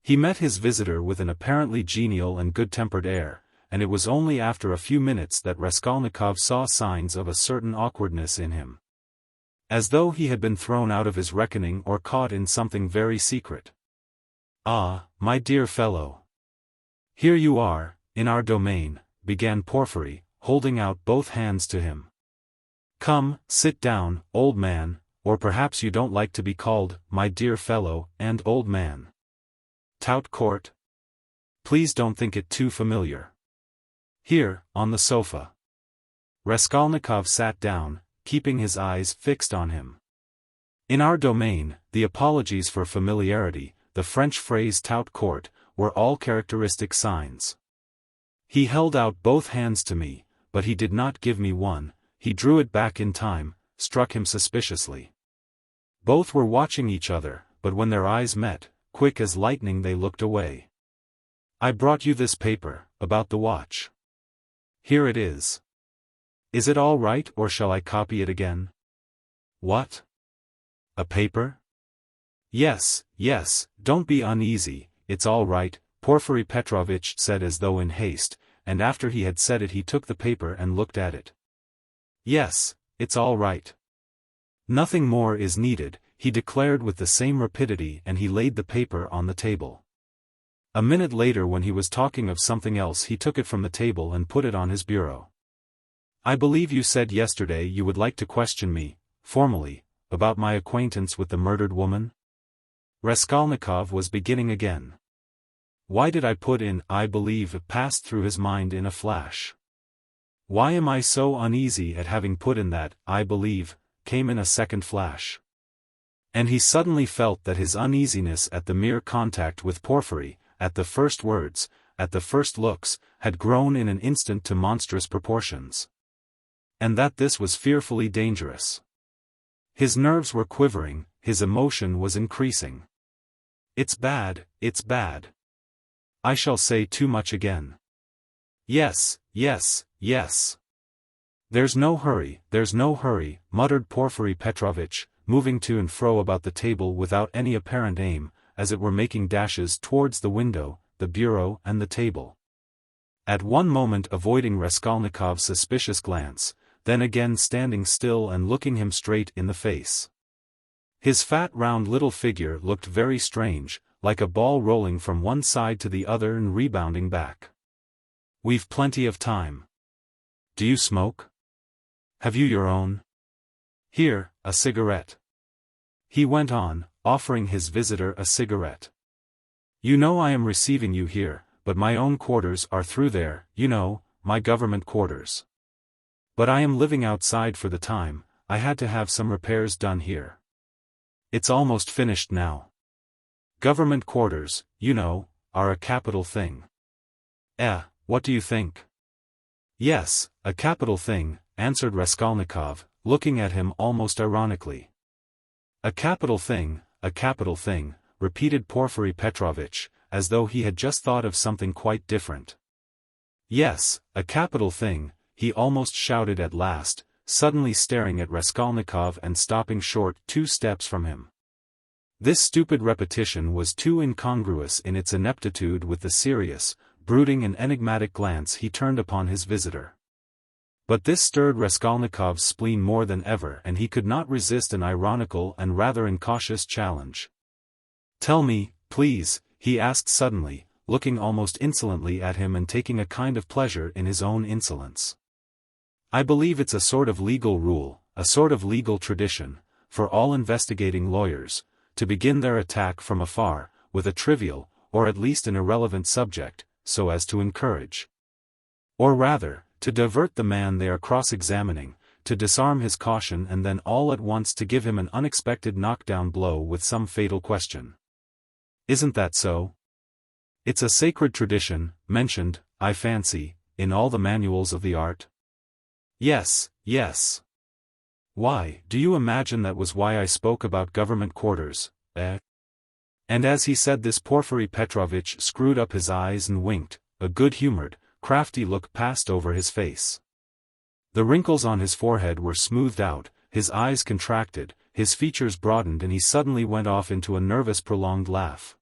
He met his visitor with an apparently genial and good-tempered air, and it was only after a few minutes that Raskolnikov saw signs of a certain awkwardness in him. As though he had been thrown out of his reckoning or caught in something very secret. "Ah, my dear fellow. Here you are, in our domain," began Porfiry, holding out both hands to him. "Come, sit down, old man, or perhaps you don't like to be called, my dear fellow, and old man. Tout court? Please don't think it too familiar. Here, on the sofa." Raskolnikov sat down, keeping his eyes fixed on him. In our domain, the apologies for familiarity, the French phrase tout court, were all characteristic signs. He held out both hands to me, but he did not give me one. He drew it back in time, struck him suspiciously. Both were watching each other, but when their eyes met, quick as lightning they looked away. "I brought you this paper, about the watch. Here it is. Is it all right or shall I copy it again?" "What? A paper?" Yes, don't be uneasy, it's all right," Porfiry Petrovitch said as though in haste, and after he had said it he took the paper and looked at it. "Yes, it's all right. Nothing more is needed," he declared with the same rapidity, and he laid the paper on the table. A minute later when he was talking of something else he took it from the table and put it on his bureau. "I believe you said yesterday you would like to question me, formally, about my acquaintance with the murdered woman?" Raskolnikov was beginning again. Why did I put in "I believe" passed through his mind in a flash. Why am I so uneasy at having put in that "I believe," came in a second flash. And he suddenly felt that his uneasiness at the mere contact with Porfiry, at the first words, at the first looks, had grown in an instant to monstrous proportions. And that this was fearfully dangerous. His nerves were quivering, his emotion was increasing. It's bad. I shall say too much again. Yes. There's no hurry, muttered Porfiry Petrovitch, moving to and fro about the table without any apparent aim, as it were making dashes towards the window, the bureau and the table. At one moment avoiding Raskolnikov's suspicious glance, then again standing still and looking him straight in the face. His fat round little figure looked very strange, like a ball rolling from one side to the other and rebounding back. "We've plenty of time. Do you smoke? Have you your own? Here, a cigarette." He went on, offering his visitor a cigarette. "You know I am receiving you here, but my own quarters are through there, you know, my government quarters. But I am living outside for the time, I had to have some repairs done here. It's almost finished now. Government quarters, you know, are a capital thing." What do you think?" "Yes, a capital thing," answered Raskolnikov, looking at him almost ironically. A capital thing," repeated Porfiry Petrovitch, as though he had just thought of something quite different. "Yes, a capital thing," he almost shouted at last, suddenly staring at Raskolnikov and stopping short 2 steps from him. This stupid repetition was too incongruous in its ineptitude with the serious, brooding and enigmatic glance he turned upon his visitor. But this stirred Raskolnikov's spleen more than ever, and he could not resist an ironical and rather incautious challenge. "Tell me, please," he asked suddenly, looking almost insolently at him and taking a kind of pleasure in his own insolence. "I believe it's a sort of legal rule, a sort of legal tradition, for all investigating lawyers, to begin their attack from afar, with a trivial, or at least an irrelevant subject, so as to encourage, or rather, to divert the man they are cross-examining, to disarm his caution and then all at once to give him an unexpected knockdown blow with some fatal question. Isn't that so? It's a sacred tradition, mentioned, I fancy, in all the manuals of the art?" "Yes, yes." "Why, do you imagine that was why I spoke about government quarters, eh?" And as he said this Porfiry Petrovitch screwed up his eyes and winked, a good-humored, crafty look passed over his face. The wrinkles on his forehead were smoothed out, his eyes contracted, his features broadened, and he suddenly went off into a nervous prolonged laugh,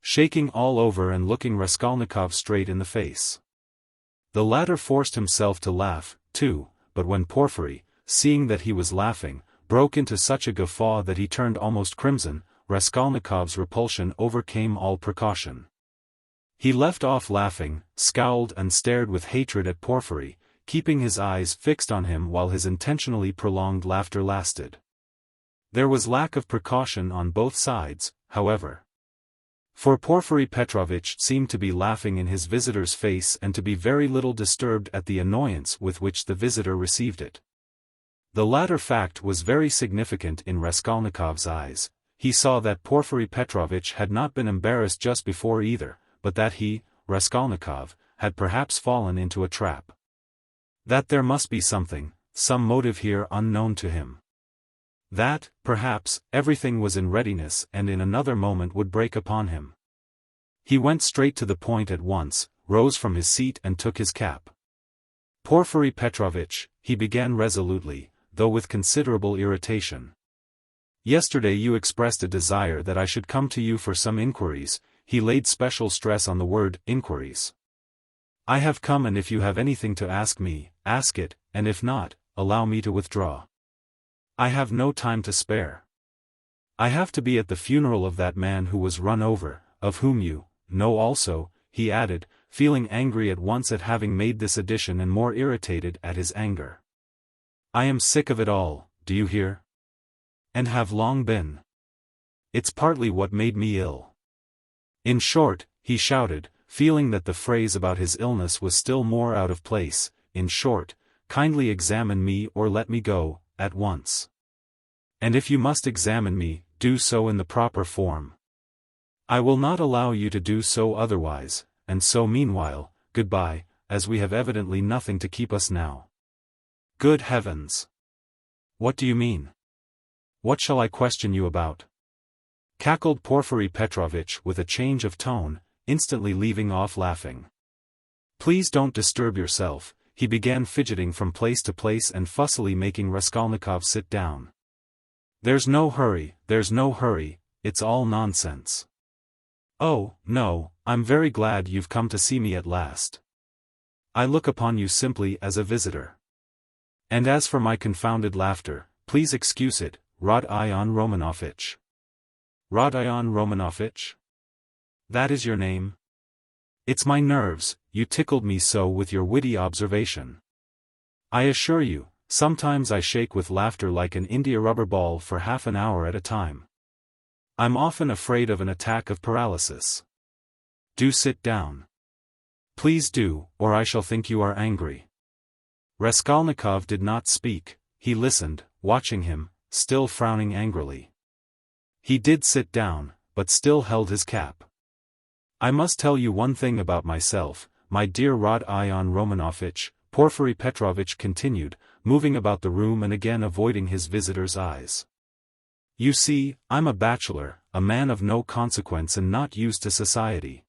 shaking all over and looking Raskolnikov straight in the face. The latter forced himself to laugh, too, but when Porfiry, seeing that he was laughing, broke into such a guffaw that he turned almost crimson, Raskolnikov's repulsion overcame all precaution. He left off laughing, scowled and stared with hatred at Porfiry, keeping his eyes fixed on him while his intentionally prolonged laughter lasted. There was lack of precaution on both sides, however. For Porfiry Petrovitch seemed to be laughing in his visitor's face and to be very little disturbed at the annoyance with which the visitor received it. The latter fact was very significant in Raskolnikov's eyes. He saw that Porfiry Petrovitch had not been embarrassed just before either, but that he, Raskolnikov, had perhaps fallen into a trap. That there must be something, some motive here unknown to him. That, perhaps, everything was in readiness and in another moment would break upon him. He went straight to the point at once, rose from his seat and took his cap. "Porfiry Petrovitch," he began resolutely, though with considerable irritation. "Yesterday you expressed a desire that I should come to you for some inquiries," he laid special stress on the word inquiries. "I have come, and if you have anything to ask me, ask it, and if not, allow me to withdraw. I have no time to spare. I have to be at the funeral of that man who was run over, of whom you know also," he added, feeling angry at once at having made this addition and more irritated at his anger. "I am sick of it all, do you hear? And have long been. It's partly what made me ill. In short," he shouted, feeling that the phrase about his illness was still more out of place, "in short, kindly examine me or let me go, at once. And if you must examine me, do so in the proper form. I will not allow you to do so otherwise, and so meanwhile, goodbye, as we have evidently nothing to keep us now." "Good heavens! What do you mean? What shall I question you about?" cackled Porfiry Petrovitch with a change of tone, instantly leaving off laughing. "Please don't disturb yourself," he began fidgeting from place to place and fussily making Raskolnikov sit down. There's no hurry, it's all nonsense." "Oh, no, I'm very glad you've come to see me at last. I look upon you simply as a visitor. And as for my confounded laughter, please excuse it, Rodion Romanovich." "Rodion Romanovich? That is your name?" "It's my nerves, you tickled me so with your witty observation. I assure you, sometimes I shake with laughter like an india-rubber ball for half an hour at a time." I'm often afraid of an attack of paralysis. Do sit down. Please do, or I shall think you are angry. Raskolnikov did not speak, he listened, watching him, still frowning angrily. He did sit down, but still held his cap. I must tell you one thing about myself, my dear Rodion Romanovich, Porfiry Petrovitch continued, moving about the room and again avoiding his visitor's eyes. You see, I'm a bachelor, a man of no consequence and not used to society.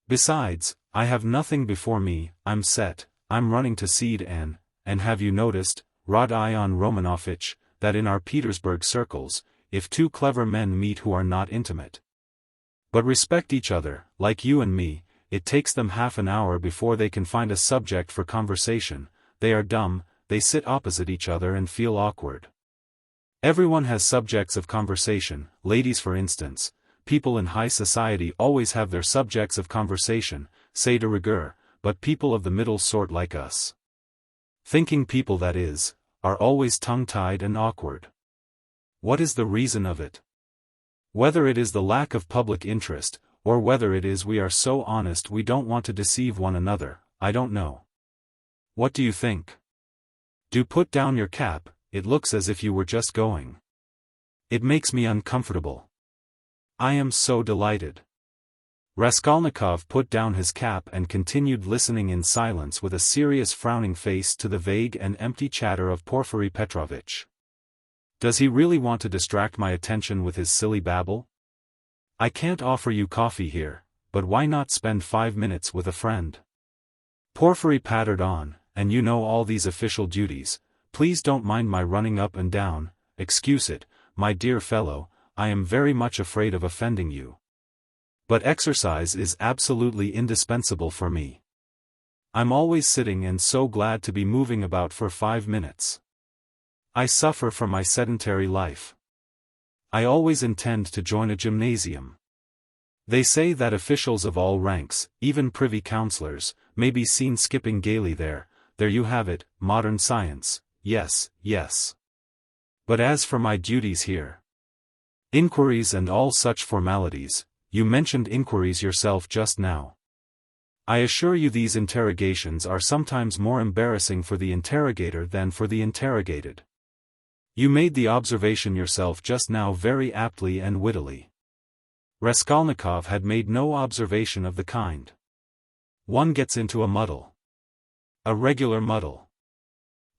Besides, I have nothing before me, I'm set, I'm running to seed and have you noticed, Rodion Romanovich, that in our Petersburg circles, if two clever men meet who are not intimate, but respect each other, like you and me, it takes them half an hour before they can find a subject for conversation, they are dumb, they sit opposite each other and feel awkward. Everyone has subjects of conversation, ladies for instance, people in high society always have their subjects of conversation, say de rigueur, but people of the middle sort like us, thinking people that is, are always tongue-tied and awkward. What is the reason of it? Whether it is the lack of public interest, or whether it is we are so honest we don't want to deceive one another, I don't know. What do you think? Do put down your cap, it looks as if you were just going. It makes me uncomfortable. I am so delighted. Raskolnikov put down his cap and continued listening in silence with a serious frowning face to the vague and empty chatter of Porfiry Petrovitch. Does he really want to distract my attention with his silly babble? I can't offer you coffee here, but why not spend 5 minutes with a friend? Porfiry pattered on, and you know all these official duties, please don't mind my running up and down, excuse it, my dear fellow, I am very much afraid of offending you. But exercise is absolutely indispensable for me. I'm always sitting and so glad to be moving about for 5 minutes. I suffer from my sedentary life. I always intend to join a gymnasium. They say that officials of all ranks, even privy councillors, may be seen skipping gaily there you have it, modern science, yes, yes. But as for my duties here, inquiries and all such formalities, you mentioned inquiries yourself just now. I assure you these interrogations are sometimes more embarrassing for the interrogator than for the interrogated. You made the observation yourself just now very aptly and wittily. Raskolnikov had made no observation of the kind. One gets into a muddle. A regular muddle.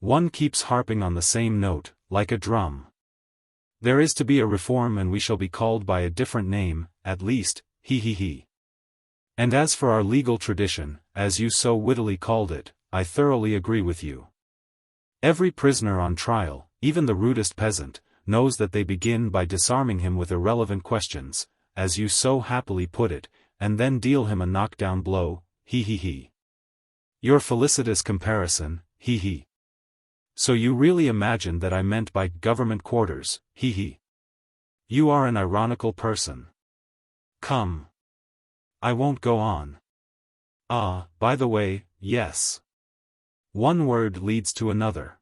One keeps harping on the same note, like a drum. There is to be a reform and we shall be called by a different name, at least, he. And as for our legal tradition, as you so wittily called it, I thoroughly agree with you. Every prisoner on trial, even the rudest peasant, knows that they begin by disarming him with irrelevant questions, as you so happily put it, and then deal him a knockdown blow, he. Your felicitous comparison, he. So you really imagined that I meant by government quarters, he. You are an ironical person. Come. I won't go on. Ah, by the way, yes. One word leads to another.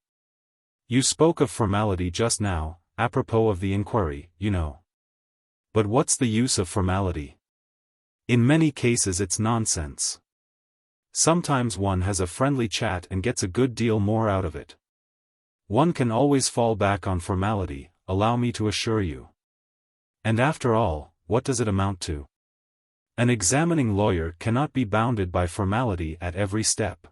You spoke of formality just now, apropos of the inquiry, you know. But what's the use of formality? In many cases it's nonsense. Sometimes one has a friendly chat and gets a good deal more out of it. One can always fall back on formality, allow me to assure you. And after all, what does it amount to? An examining lawyer cannot be bounded by formality at every step.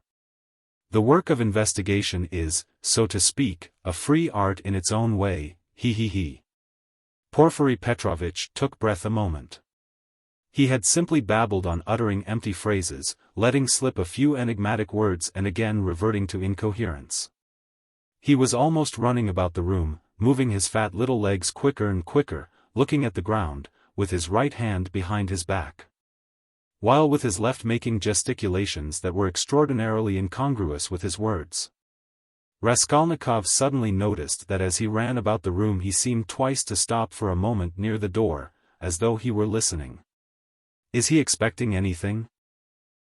The work of investigation is, so to speak, a free art in its own way, he. Porfiry Petrovitch took breath a moment. He had simply babbled on, uttering empty phrases, letting slip a few enigmatic words and again reverting to incoherence. He was almost running about the room, moving his fat little legs quicker and quicker, looking at the ground, with his right hand behind his back, while with his left making gesticulations that were extraordinarily incongruous with his words. Raskolnikov suddenly noticed that as he ran about the room he seemed twice to stop for a moment near the door, as though he were listening. Is he expecting anything?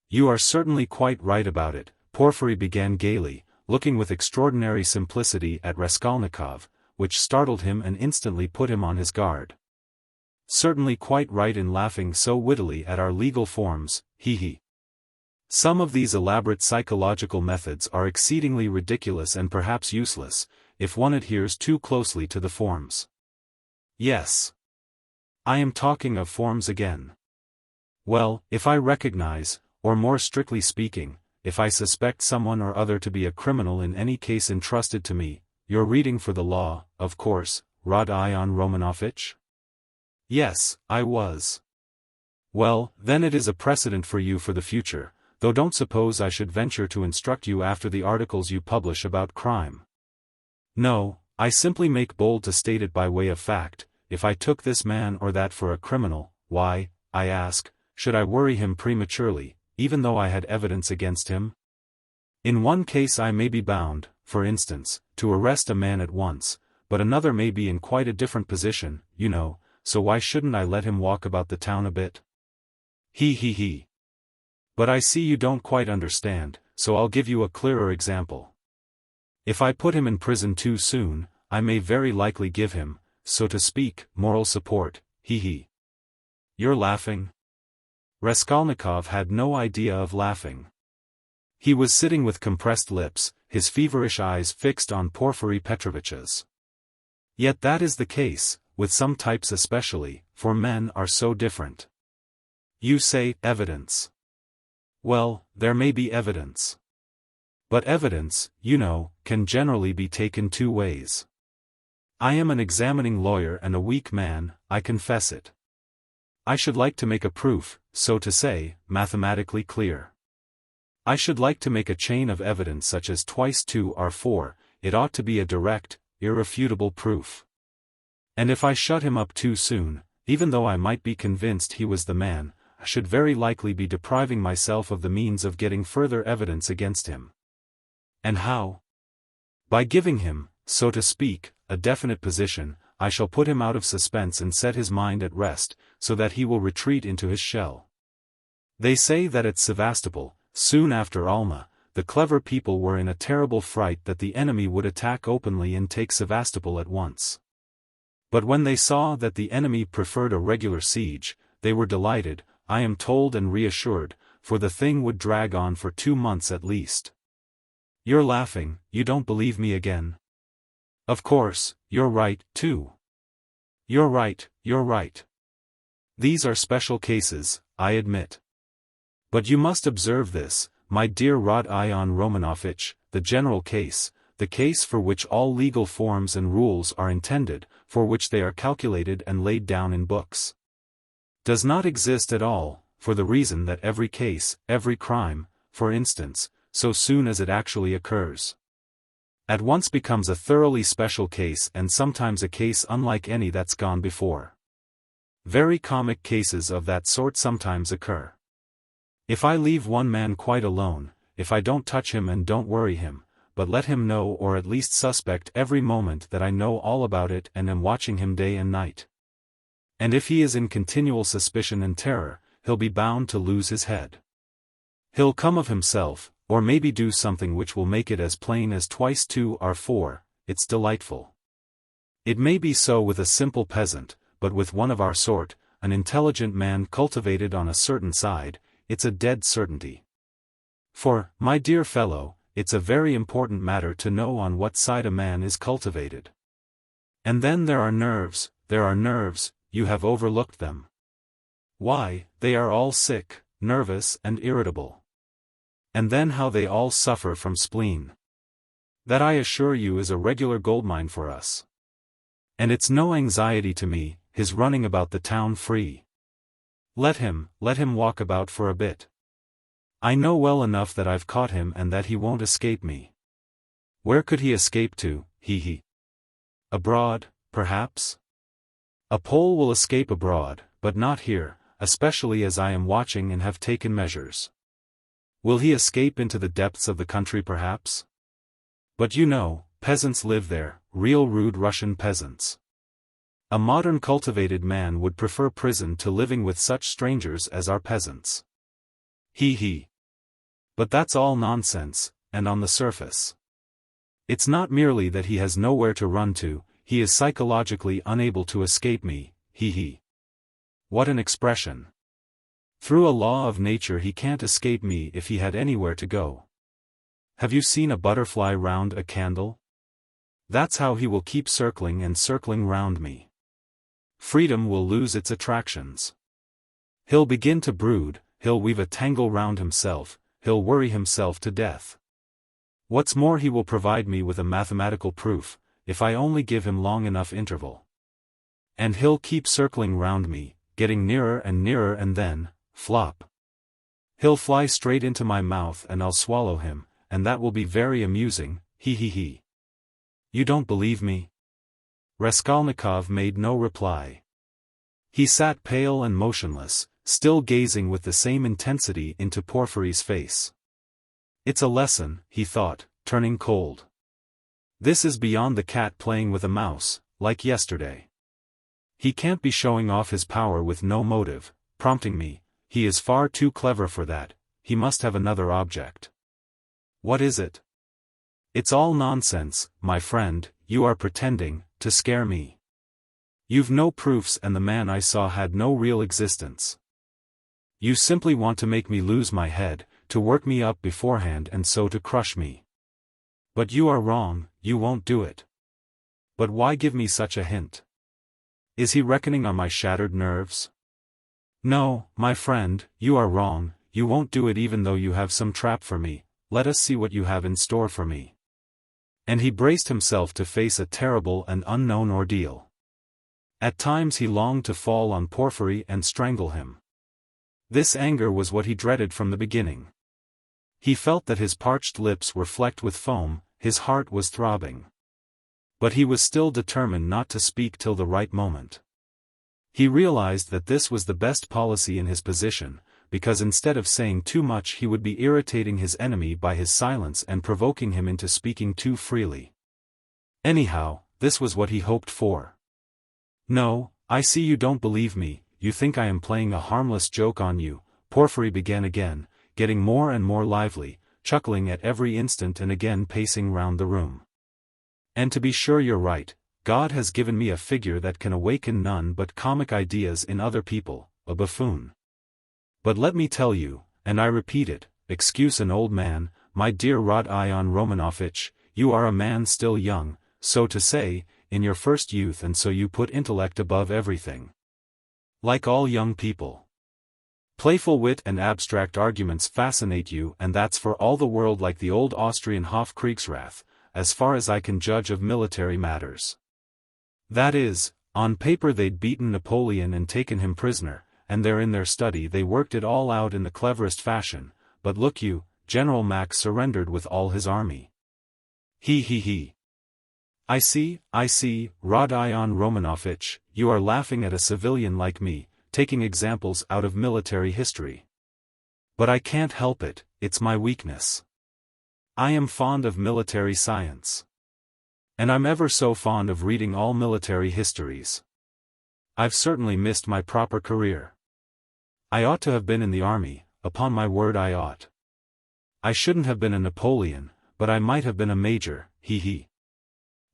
You are certainly quite right about it, Porfiry began gaily, looking with extraordinary simplicity at Raskolnikov, which startled him and instantly put him on his guard. Certainly quite right in laughing so wittily at our legal forms, he. Some of these elaborate psychological methods are exceedingly ridiculous and perhaps useless, if one adheres too closely to the forms. Yes. I am talking of forms again. Well, if I recognize, or more strictly speaking, if I suspect someone or other to be a criminal in any case entrusted to me, you're reading for the law, of course, Rodion Romanovich? Yes, I was. Well, then it is a precedent for you for the future, though don't suppose I should venture to instruct you after the articles you publish about crime. No, I simply make bold to state it by way of fact. If I took this man or that for a criminal, why, I ask, should I worry him prematurely, even though I had evidence against him? In one case I may be bound, for instance, to arrest a man at once, but another may be in quite a different position, you know, so why shouldn't I let him walk about the town a bit? He. But I see you don't quite understand, so I'll give you a clearer example. If I put him in prison too soon, I may very likely give him, so to speak, moral support, he. You're laughing? Raskolnikov had no idea of laughing. He was sitting with compressed lips, his feverish eyes fixed on Porfiry Petrovitch's. Yet that is the case, with some types especially, for men are so different. You say, evidence. Well, there may be evidence. But evidence, you know, can generally be taken two ways. I am an examining lawyer and a weak man, I confess it. I should like to make a proof, so to say, mathematically clear. I should like to make a chain of evidence such as twice 2 are 4, it ought to be a direct, irrefutable proof. And if I shut him up too soon, even though I might be convinced he was the man, I should very likely be depriving myself of the means of getting further evidence against him. And how? By giving him, so to speak, a definite position, I shall put him out of suspense and set his mind at rest, so that he will retreat into his shell. They say that at Sevastopol, soon after Alma, the clever people were in a terrible fright that the enemy would attack openly and take Sevastopol at once. But when they saw that the enemy preferred a regular siege, they were delighted, I am told, and reassured, for the thing would drag on for 2 months at least. You're laughing, you don't believe me again? Of course, you're right, too. You're right. These are special cases, I admit. But you must observe this, my dear Rodion Romanovich, the general case, the case for which all legal forms and rules are intended, for which they are calculated and laid down in books, does not exist at all, for the reason that every case, every crime, for instance, so soon as it actually occurs, at once becomes a thoroughly special case, and sometimes a case unlike any that's gone before. Very comic cases of that sort sometimes occur. If I leave one man quite alone, if I don't touch him and don't worry him, but let him know or at least suspect every moment that I know all about it and am watching him day and night. And if he is in continual suspicion and terror, he'll be bound to lose his head. He'll come of himself, or maybe do something which will make it as plain as twice 2 are 4, it's delightful. It may be so with a simple peasant, but with one of our sort, an intelligent man cultivated on a certain side, it's a dead certainty. For, my dear fellow, it's a very important matter to know on what side a man is cultivated. And then there are nerves, you have overlooked them. Why, they are all sick, nervous and irritable. And then how they all suffer from spleen. That, I assure you, is a regular goldmine for us. And it's no anxiety to me, his running about the town free. Let him walk about for a bit. I know well enough that I've caught him and that he won't escape me. Where could he escape to, he? Abroad, perhaps? A Pole will escape abroad, but not here, especially as I am watching and have taken measures. Will he escape into the depths of the country perhaps? But you know, peasants live there, real rude Russian peasants. A modern cultivated man would prefer prison to living with such strangers as our peasants. He. But that's all nonsense, and on the surface. It's not merely that he has nowhere to run to, he is psychologically unable to escape me, he. What an expression! Through a law of nature he can't escape me if he had anywhere to go. Have you seen a butterfly round a candle? That's how he will keep circling and circling round me. Freedom will lose its attractions. He'll begin to brood, he'll weave a tangle round himself, he'll worry himself to death. What's more, he will provide me with a mathematical proof, if I only give him long enough interval. And he'll keep circling round me, getting nearer and then, flop. He'll fly straight into my mouth and I'll swallow him, and that will be very amusing, he he he. You don't believe me? Raskolnikov made no reply. He sat pale and motionless, still gazing with the same intensity into Porfiry's face. It's a lesson, he thought, turning cold. This is beyond the cat playing with a mouse, like yesterday. He can't be showing off his power with no motive, prompting me, he is far too clever for that, he must have another object. What is it? It's all nonsense, my friend, you are pretending, to scare me. You've no proofs and the man I saw had no real existence. You simply want to make me lose my head, to work me up beforehand and so to crush me. But you are wrong, you won't do it. But why give me such a hint? Is he reckoning on my shattered nerves? No, my friend, you are wrong, you won't do it even though you have some trap for me, let us see what you have in store for me. And he braced himself to face a terrible and unknown ordeal. At times he longed to fall on Porfiry and strangle him. This anger was what he dreaded from the beginning. He felt that his parched lips were flecked with foam, his heart was throbbing. But he was still determined not to speak till the right moment. He realized that this was the best policy in his position, because instead of saying too much he would be irritating his enemy by his silence and provoking him into speaking too freely. Anyhow, this was what he hoped for. No, I see you don't believe me, you think I am playing a harmless joke on you, Porfiry began again, getting more and more lively, chuckling at every instant and again pacing round the room. And to be sure you're right, God has given me a figure that can awaken none but comic ideas in other people, a buffoon. But let me tell you, and I repeat it, excuse an old man, my dear Rodion Romanovich, you are a man still young, so to say, in your first youth, and so you put intellect above everything. Like all young people. Playful wit and abstract arguments fascinate you, and that's for all the world like the old Austrian Hofkriegsrath, as far as I can judge of military matters. That is, on paper they'd beaten Napoleon and taken him prisoner, and there in their study they worked it all out in the cleverest fashion, but look you, General Mack surrendered with all his army. He. I see, Rodion Romanovich, you are laughing at a civilian like me, taking examples out of military history. But I can't help it, it's my weakness. I am fond of military science. And I'm ever so fond of reading all military histories. I've certainly missed my proper career. I ought to have been in the army, upon my word I ought. I shouldn't have been a Napoleon, but I might have been a major, he.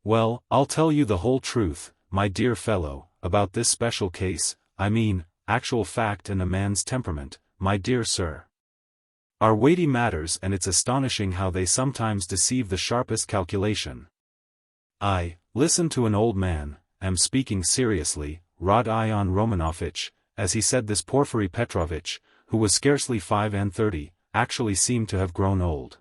Well, I'll tell you the whole truth, my dear fellow, about this special case, I mean, actual fact and a man's temperament, my dear sir. Are weighty matters, and it's astonishing how they sometimes deceive the sharpest calculation. Listen to an old man, am speaking seriously, Rodion Romanovich, as he said this Porfiry Petrovitch, who was scarcely 35, actually seemed to have grown old.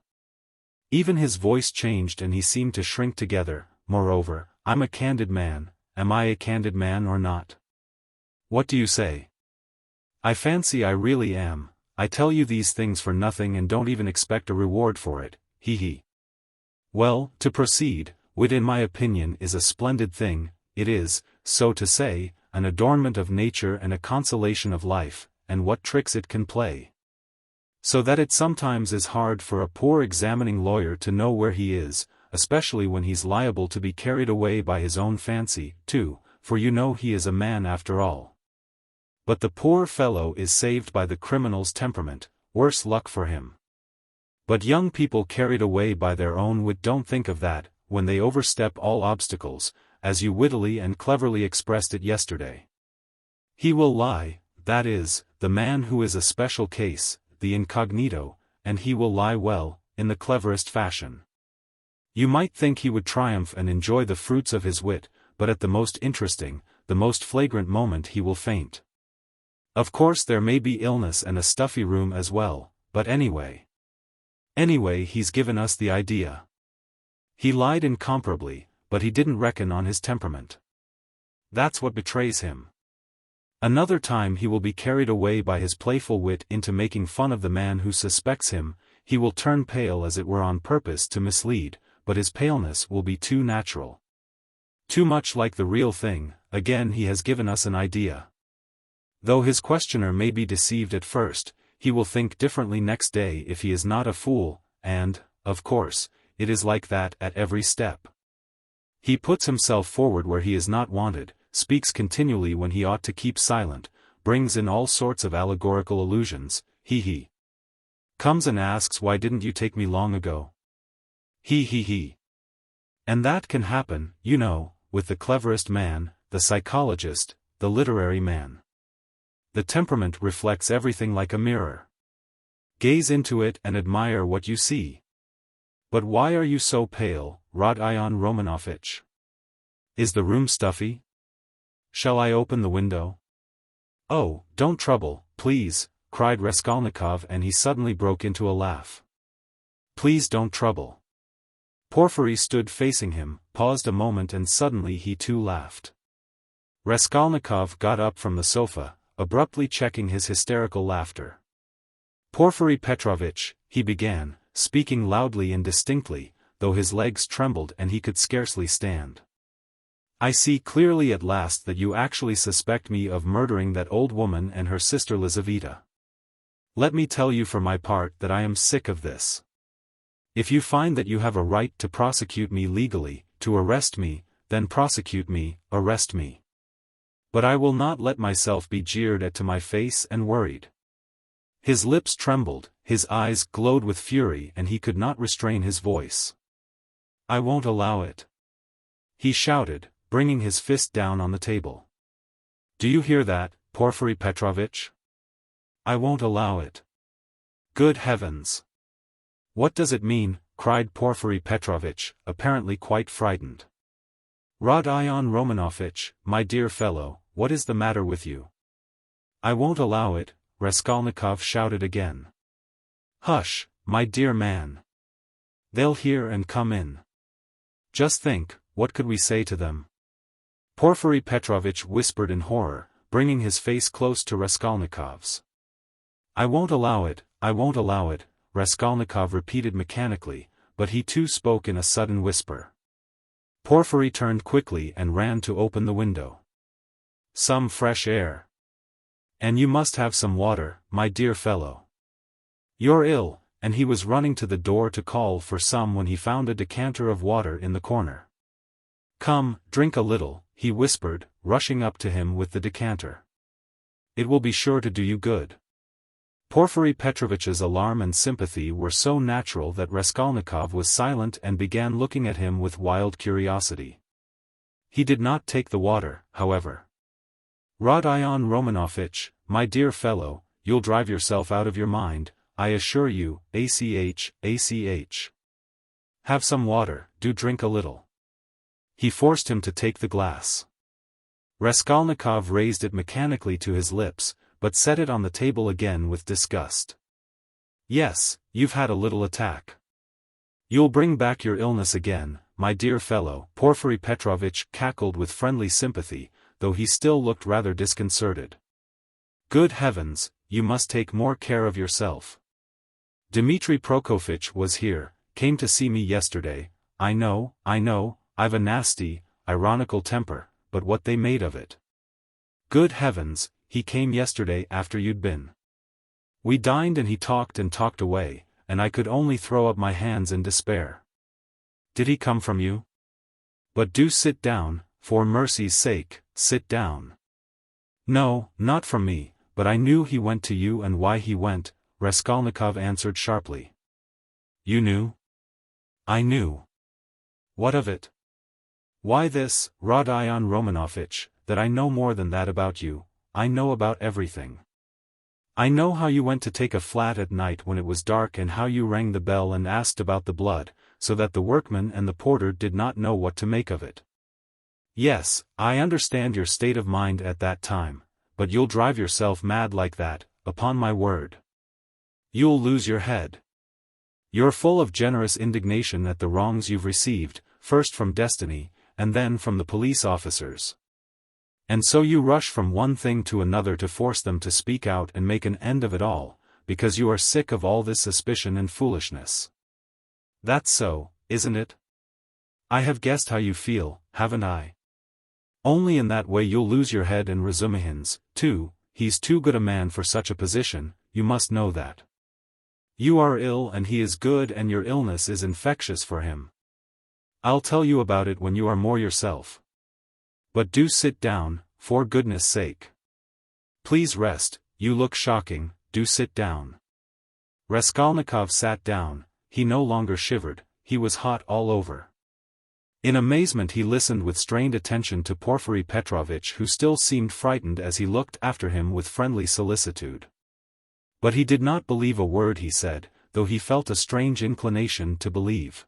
Even his voice changed and he seemed to shrink together. Moreover, I'm a candid man, am I a candid man or not? What do you say? I fancy I really am, I tell you these things for nothing and don't even expect a reward for it, he. Well, to proceed, wit in my opinion is a splendid thing, it is, so to say, an adornment of nature and a consolation of life, and what tricks it can play. So that it sometimes is hard for a poor examining lawyer to know where he is, especially when he's liable to be carried away by his own fancy, too, for you know he is a man after all. But the poor fellow is saved by the criminal's temperament, worse luck for him. But young people carried away by their own wit don't think of that, when they overstep all obstacles, as you wittily and cleverly expressed it yesterday. He will lie, that is, the man who is a special case, the incognito, and he will lie well, in the cleverest fashion. You might think he would triumph and enjoy the fruits of his wit, but at the most interesting, the most flagrant moment he will faint. Of course there may be illness and a stuffy room as well, but anyway, he's given us the idea. He lied incomparably, but he didn't reckon on his temperament. That's what betrays him. Another time he will be carried away by his playful wit into making fun of the man who suspects him, he will turn pale as it were on purpose to mislead, but his paleness will be too natural. Too much like the real thing. Again he has given us an idea. Though his questioner may be deceived at first, he will think differently next day if he is not a fool, and, of course, it is like that at every step. He puts himself forward where he is not wanted, speaks continually when he ought to keep silent, brings in all sorts of allegorical allusions, he. Comes and asks why didn't you take me long ago? He. And that can happen, you know, with the cleverest man, the psychologist, the literary man. The temperament reflects everything like a mirror. Gaze into it and admire what you see. But why are you so pale, Rodion Romanovich? Is the room stuffy? Shall I open the window? Oh, don't trouble, please, cried Raskolnikov, and he suddenly broke into a laugh. Please don't trouble. Porfiry stood facing him, paused a moment, and suddenly he too laughed. Raskolnikov got up from the sofa, abruptly checking his hysterical laughter. Porfiry Petrovitch, he began, speaking loudly and distinctly, though his legs trembled and he could scarcely stand. I see clearly at last that you actually suspect me of murdering that old woman and her sister Lizaveta. Let me tell you for my part that I am sick of this. If you find that you have a right to prosecute me legally, to arrest me, then prosecute me, arrest me. But I will not let myself be jeered at to my face and worried. His lips trembled, his eyes glowed with fury, and he could not restrain his voice. I won't allow it, he shouted, bringing his fist down on the table. Do you hear that, Porfiry Petrovitch? I won't allow it. Good heavens! What does it mean? Cried Porfiry Petrovitch, apparently quite frightened. Rodion Romanovich, my dear fellow, what is the matter with you? I won't allow it, Raskolnikov shouted again. Hush, my dear man. They'll hear and come in. Just think, what could we say to them? Porfiry Petrovitch whispered in horror, bringing his face close to Raskolnikov's. I won't allow it, Raskolnikov repeated mechanically, but he too spoke in a sudden whisper. Porfiry turned quickly and ran to open the window. Some fresh air. And you must have some water, my dear fellow. You're ill, and he was running to the door to call for some when he found a decanter of water in the corner. Come, drink a little, he whispered, rushing up to him with the decanter. It will be sure to do you good. Porfiry Petrovitch's alarm and sympathy were so natural that Raskolnikov was silent and began looking at him with wild curiosity. He did not take the water, however. Rodion Romanovich, my dear fellow, you'll drive yourself out of your mind, I assure you, ach. Have some water, do drink a little. He forced him to take the glass. Raskolnikov raised it mechanically to his lips, but set it on the table again with disgust. Yes, you've had a little attack. You'll bring back your illness again, my dear fellow, Porfiry Petrovitch cackled with friendly sympathy, though he still looked rather disconcerted. Good heavens, you must take more care of yourself. Dmitri Prokofitch was here, came to see me yesterday. I know, I've a nasty, ironical temper, but what they made of it. Good heavens, he came yesterday after you'd been. We dined and he talked away, and I could only throw up my hands in despair. Did he come from you? But do sit down, for mercy's sake, sit down. No, not from me, but I knew he went to you, and why he went, Raskolnikov answered sharply. You knew? I knew. What of it? Why this, Rodion Romanovich, that I know more than that about you. I know about everything. I know how you went to take a flat at night when it was dark and how you rang the bell and asked about the blood, so that the workman and the porter did not know what to make of it. Yes, I understand your state of mind at that time, but you'll drive yourself mad like that, upon my word. You'll lose your head. You're full of generous indignation at the wrongs you've received, first from destiny, and then from the police officers. And so you rush from one thing to another to force them to speak out and make an end of it all, because you are sick of all this suspicion and foolishness. That's so, isn't it? I have guessed how you feel, haven't I? Only in that way you'll lose your head, and Razumihin's, too. He's too good a man for such a position, you must know that. You are ill and he is good, and your illness is infectious for him. I'll tell you about it when you are more yourself. But do sit down, for goodness sake. Please rest, you look shocking, do sit down. Raskolnikov sat down. He no longer shivered, he was hot all over. In amazement he listened with strained attention to Porfiry Petrovitch, who still seemed frightened as he looked after him with friendly solicitude. But he did not believe a word he said, though he felt a strange inclination to believe.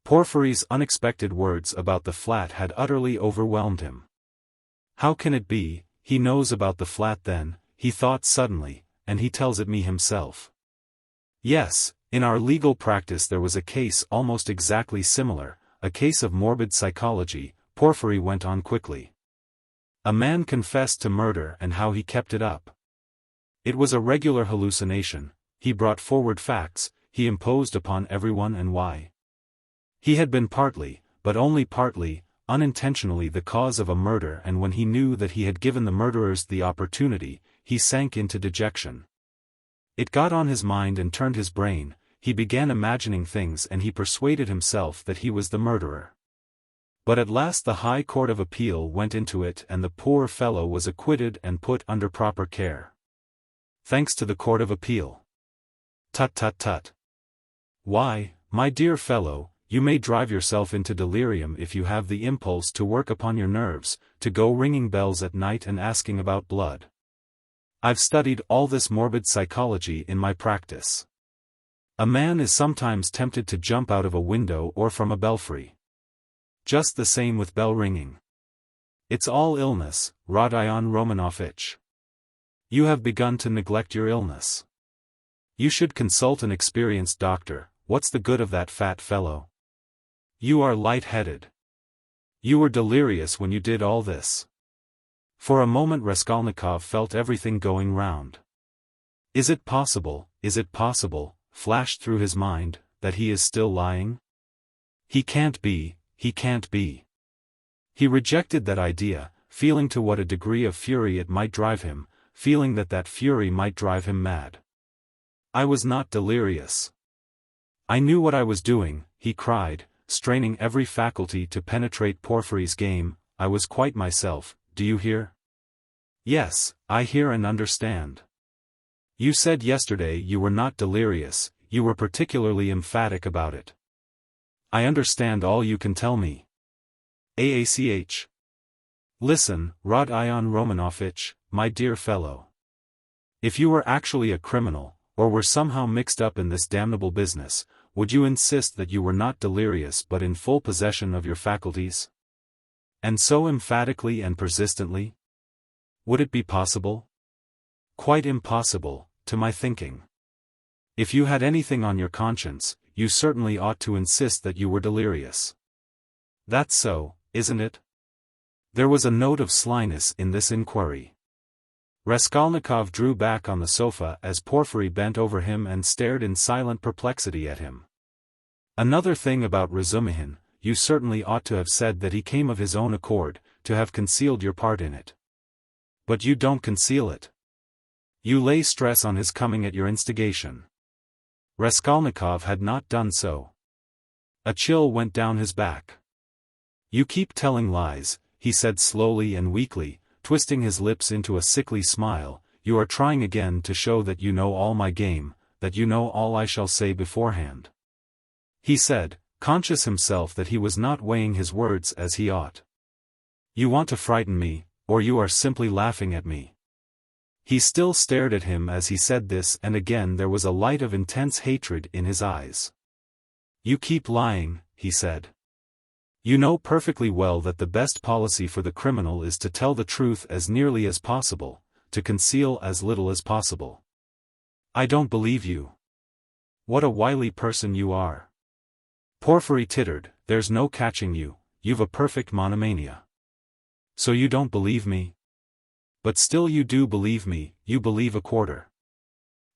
Porfiry's unexpected words about the flat had utterly overwhelmed him. How can it be, he knows about the flat then, he thought suddenly, and he tells it me himself. Yes, in our legal practice there was a case almost exactly similar, a case of morbid psychology, Porfiry went on quickly. A man confessed to murder and how he kept it up. It was a regular hallucination, he brought forward facts, he imposed upon everyone, and why. He had been partly, but only partly, unintentionally the cause of a murder, and when he knew that he had given the murderers the opportunity, he sank into dejection. It got on his mind and turned his brain, he began imagining things and he persuaded himself that he was the murderer. But at last the High Court of Appeal went into it and the poor fellow was acquitted and put under proper care. Thanks to the Court of Appeal. Tut tut tut. Why, my dear fellow, you may drive yourself into delirium if you have the impulse to work upon your nerves, to go ringing bells at night and asking about blood. I've studied all this morbid psychology in my practice. A man is sometimes tempted to jump out of a window or from a belfry. Just the same with bell ringing. It's all illness, Rodion Romanovich. You have begun to neglect your illness. You should consult an experienced doctor. What's the good of that fat fellow? You are light-headed. You were delirious when you did all this. For a moment Raskolnikov felt everything going round. Is it possible, flashed through his mind, that he is still lying? He can't be, he can't be. He rejected that idea, feeling to what a degree of fury it might drive him, feeling that that fury might drive him mad. I was not delirious. I knew what I was doing, he cried, straining every faculty to penetrate Porfiry's game. I was quite myself, do you hear? Yes, I hear and understand. You said yesterday you were not delirious, you were particularly emphatic about it. I understand all you can tell me. AACH. Listen, Rodion Romanovich, my dear fellow. If you were actually a criminal, or were somehow mixed up in this damnable business, would you insist that you were not delirious but in full possession of your faculties? And so emphatically and persistently? Would it be possible? Quite impossible, to my thinking. If you had anything on your conscience, you certainly ought to insist that you were delirious. That's so, isn't it? There was a note of slyness in this inquiry. Raskolnikov drew back on the sofa as Porfiry bent over him and stared in silent perplexity at him. Another thing about Razumihin, you certainly ought to have said that he came of his own accord, to have concealed your part in it. But you don't conceal it. You lay stress on his coming at your instigation. Raskolnikov had not done so. A chill went down his back. You keep telling lies, he said slowly and weakly, twisting his lips into a sickly smile. You are trying again to show that you know all my game, that you know all I shall say beforehand. He said, conscious himself that he was not weighing his words as he ought. You want to frighten me, or you are simply laughing at me." He still stared at him as he said this, and again there was a light of intense hatred in his eyes. "You keep lying," he said. "You know perfectly well that the best policy for the criminal is to tell the truth as nearly as possible, to conceal as little as possible." "I don't believe you." "What a wily person you are." Porfiry tittered. "There's no catching you, you've a perfect monomania." "So you don't believe me? But still you do believe me, you believe a quarter.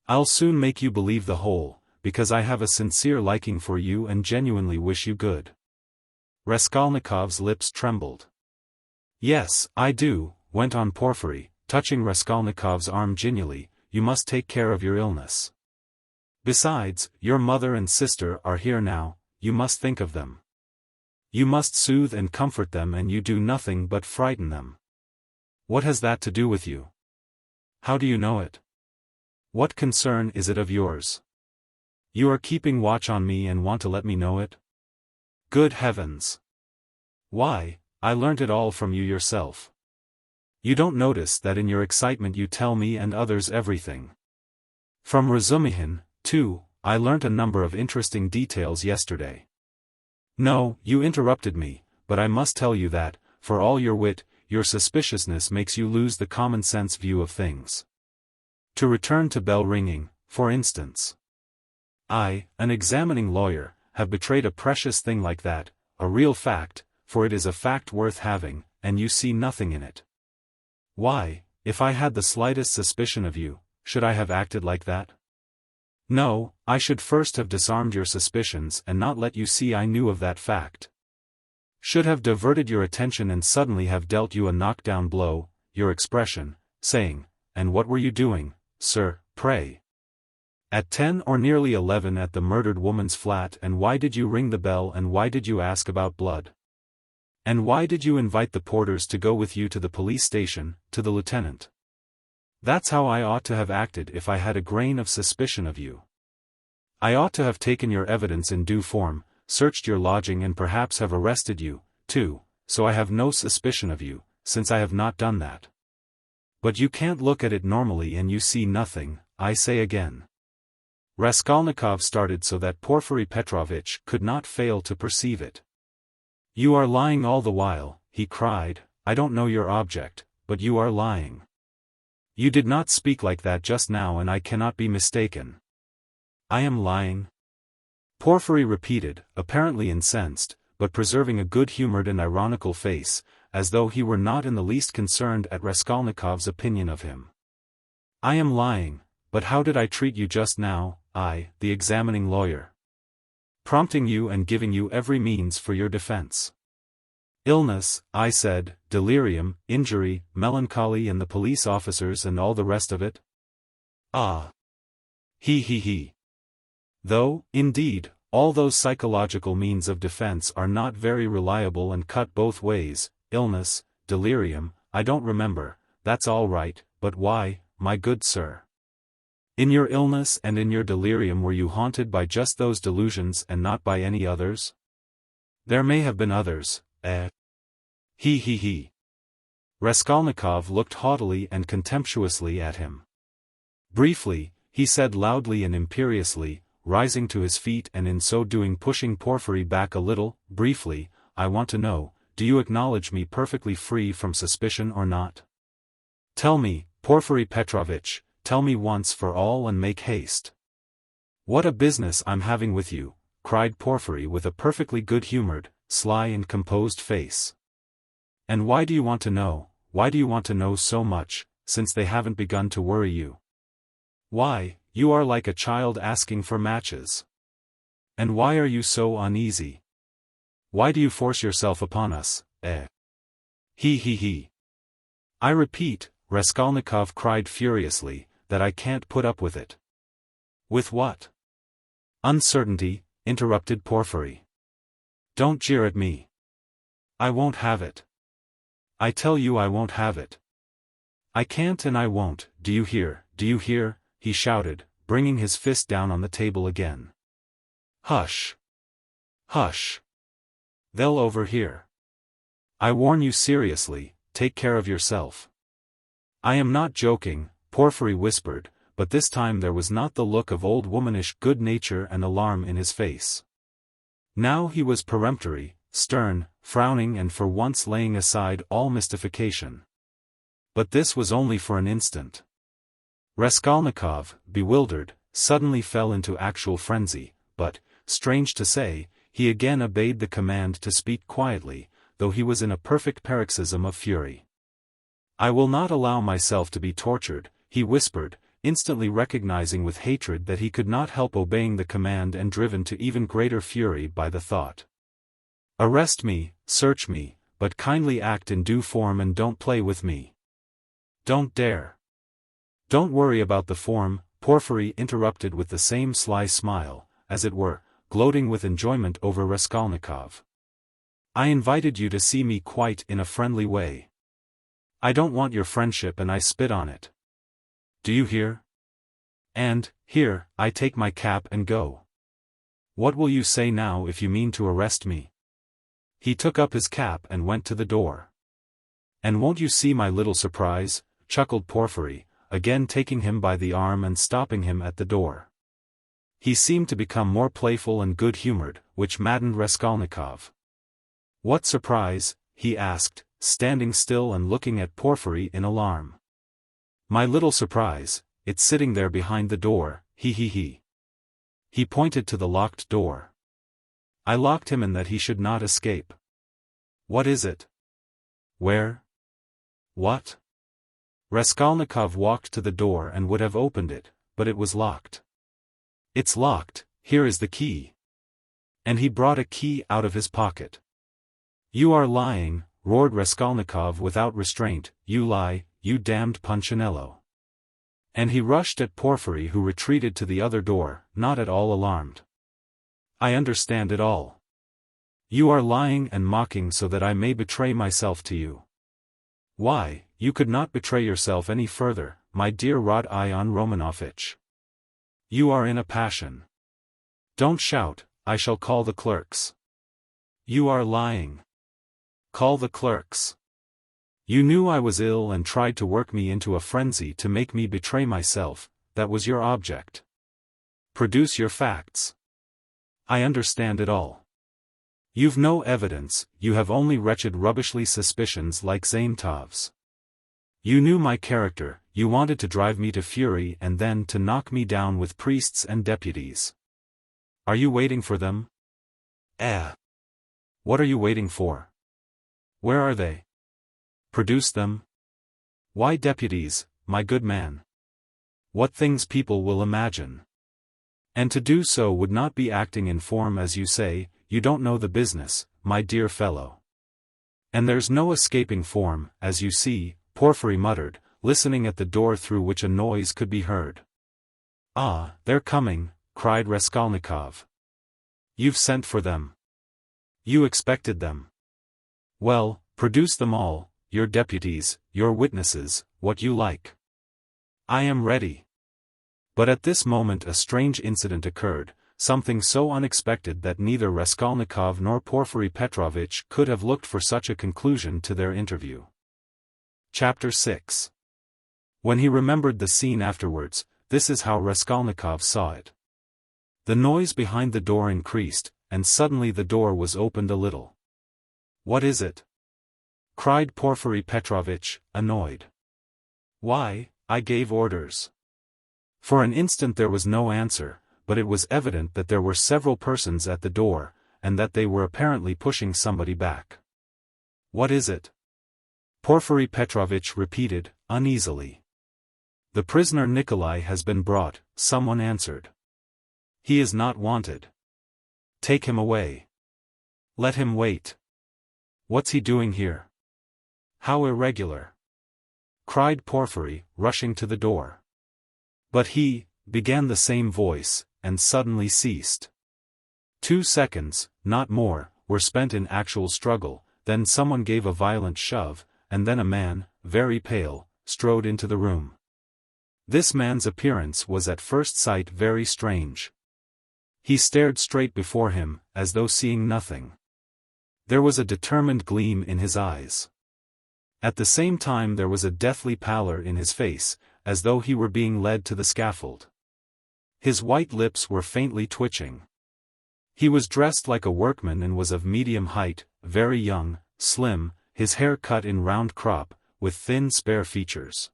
I'll soon make you believe the whole, because I have a sincere liking for you and genuinely wish you good." Raskolnikov's lips trembled. "Yes, I do," went on Porfiry, touching Raskolnikov's arm genially, "you must take care of your illness. Besides, your mother and sister are here now, you must think of them. You must soothe and comfort them, and you do nothing but frighten them." "What has that to do with you? How do you know it? What concern is it of yours? You are keeping watch on me and want to let me know it? Good heavens! Why, I learnt it all from you yourself. You don't notice that in your excitement you tell me and others everything. From Razumihin, too, I learnt a number of interesting details yesterday." "No, you interrupted me, but I must tell you that, for all your wit, your suspiciousness makes you lose the common-sense view of things. To return to bell-ringing, for instance. I, an examining lawyer, have betrayed a precious thing like that, a real fact, for it is a fact worth having, and you see nothing in it. Why, if I had the slightest suspicion of you, should I have acted like that? No, I should first have disarmed your suspicions and not let you see I knew of that fact. Should have diverted your attention and suddenly have dealt you a knockdown blow, your expression, saying, 'And what were you doing, sir, pray? At 10 or nearly 11 at the murdered woman's flat, and why did you ring the bell, and why did you ask about blood? And why did you invite the porters to go with you to the police station, to the lieutenant?' That's how I ought to have acted if I had a grain of suspicion of you. I ought to have taken your evidence in due form, searched your lodging and perhaps have arrested you, too, so I have no suspicion of you, since I have not done that. But you can't look at it normally and you see nothing, I say again." Raskolnikov started so that Porfiry Petrovitch could not fail to perceive it. "You are lying all the while," he cried. "I don't know your object, but you are lying. You did not speak like that just now and I cannot be mistaken." "I am lying?" Porfiry repeated, apparently incensed, but preserving a good-humored and ironical face, as though he were not in the least concerned at Raskolnikov's opinion of him. "I am lying, but how did I treat you just now, I, the examining lawyer? Prompting you and giving you every means for your defense. Illness, I said, delirium, injury, melancholy and the police officers and all the rest of it? Ah! He. Though, indeed, all those psychological means of defense are not very reliable and cut both ways. Illness, delirium, I don't remember, that's all right, but why, my good sir? In your illness and in your delirium were you haunted by just those delusions and not by any others? There may have been others, eh? He. Raskolnikov looked haughtily and contemptuously at him. Briefly, he said loudly and imperiously, rising to his feet and in so doing pushing Porfiry back a little, briefly, I want to know, do you acknowledge me perfectly free from suspicion or not? Tell me, Porfiry Petrovitch, tell me once for all and make haste. What a business I'm having with you, cried Porfiry with a perfectly good-humored, sly and composed face. And why do you want to know, why do you want to know so much, since they haven't begun to worry you? Why, you are like a child asking for matches. And why are you so uneasy? Why do you force yourself upon us, eh? He. I repeat, Raskolnikov cried furiously, that I can't put up with it. With what? Uncertainty, interrupted Porfiry. Don't jeer at me. I won't have it. I tell you I won't have it. I can't and I won't, do you hear, he shouted, bringing his fist down on the table again. Hush. Hush. They'll overhear. I warn you seriously, take care of yourself. I am not joking, Porfiry whispered, but this time there was not the look of old womanish good nature and alarm in his face. Now he was peremptory, stern, frowning and for once laying aside all mystification. But this was only for an instant. Raskolnikov, bewildered, suddenly fell into actual frenzy, but, strange to say, he again obeyed the command to speak quietly, though he was in a perfect paroxysm of fury. I will not allow myself to be tortured, he whispered, instantly recognizing with hatred that he could not help obeying the command and driven to even greater fury by the thought. Arrest me, search me, but kindly act in due form and don't play with me. Don't dare. Don't worry about the form, Porfiry interrupted with the same sly smile, as it were, gloating with enjoyment over Raskolnikov. I invited you to see me quite in a friendly way. I don't want your friendship and I spit on it. Do you hear? And, here, I take my cap and go. What will you say now if you mean to arrest me? He took up his cap and went to the door. And won't you see my little surprise, chuckled Porfiry, again taking him by the arm and stopping him at the door. He seemed to become more playful and good-humored, which maddened Raskolnikov. What surprise? He asked, standing still and looking at Porfiry in alarm. My little surprise, it's sitting there behind the door, he. He pointed to the locked door. I locked him in that he should not escape. What is it? Where? What? Raskolnikov walked to the door and would have opened it, but it was locked. It's locked, here is the key. And he brought a key out of his pocket. You are lying, roared Raskolnikov without restraint, you lie, you damned Punchinello. And he rushed at Porfiry who retreated to the other door, not at all alarmed. I understand it all. You are lying and mocking so that I may betray myself to you. Why, you could not betray yourself any further, my dear Rodion Romanovich. You are in a passion. Don't shout, I shall call the clerks. You are lying. Call the clerks. You knew I was ill and tried to work me into a frenzy to make me betray myself, that was your object. Produce your facts. I understand it all. You've no evidence, you have only wretched rubbishly suspicions like Zaintov's. You knew my character, you wanted to drive me to fury and then to knock me down with priests and deputies. Are you waiting for them? What are you waiting for? Where are they? Produce them. Why deputies, my good man? What things people will imagine. And to do so would not be acting in form as you say, you don't know the business, my dear fellow. And there's no escaping form, as you see, Porfiry muttered, listening at the door through which a noise could be heard. Ah, they're coming, cried Raskolnikov. You've sent for them. You expected them. Well, produce them all, your deputies, your witnesses, what you like. I am ready. But at this moment a strange incident occurred, something so unexpected that neither Raskolnikov nor Porfiry Petrovitch could have looked for such a conclusion to their interview. Chapter 6. When he remembered the scene afterwards, this is how Raskolnikov saw it. The noise behind the door increased, and suddenly the door was opened a little. What is it? Cried Porfiry Petrovitch, annoyed. Why, I gave orders. For an instant there was no answer, but it was evident that there were several persons at the door, and that they were apparently pushing somebody back. What is it? Porfiry Petrovitch repeated, uneasily. The prisoner Nikolai has been brought, someone answered. He is not wanted. Take him away. Let him wait. What's he doing here? How irregular! Cried Porfiry, rushing to the door. But he, began the same voice, and suddenly ceased. 2 seconds, not more, were spent in actual struggle, then someone gave a violent shove, and then a man, very pale, strode into the room. This man's appearance was at first sight very strange. He stared straight before him, as though seeing nothing. There was a determined gleam in his eyes. At the same time there was a deathly pallor in his face, as though he were being led to the scaffold. His white lips were faintly twitching. He was dressed like a workman and was of medium height, very young, slim, his hair cut in round crop, with thin spare features.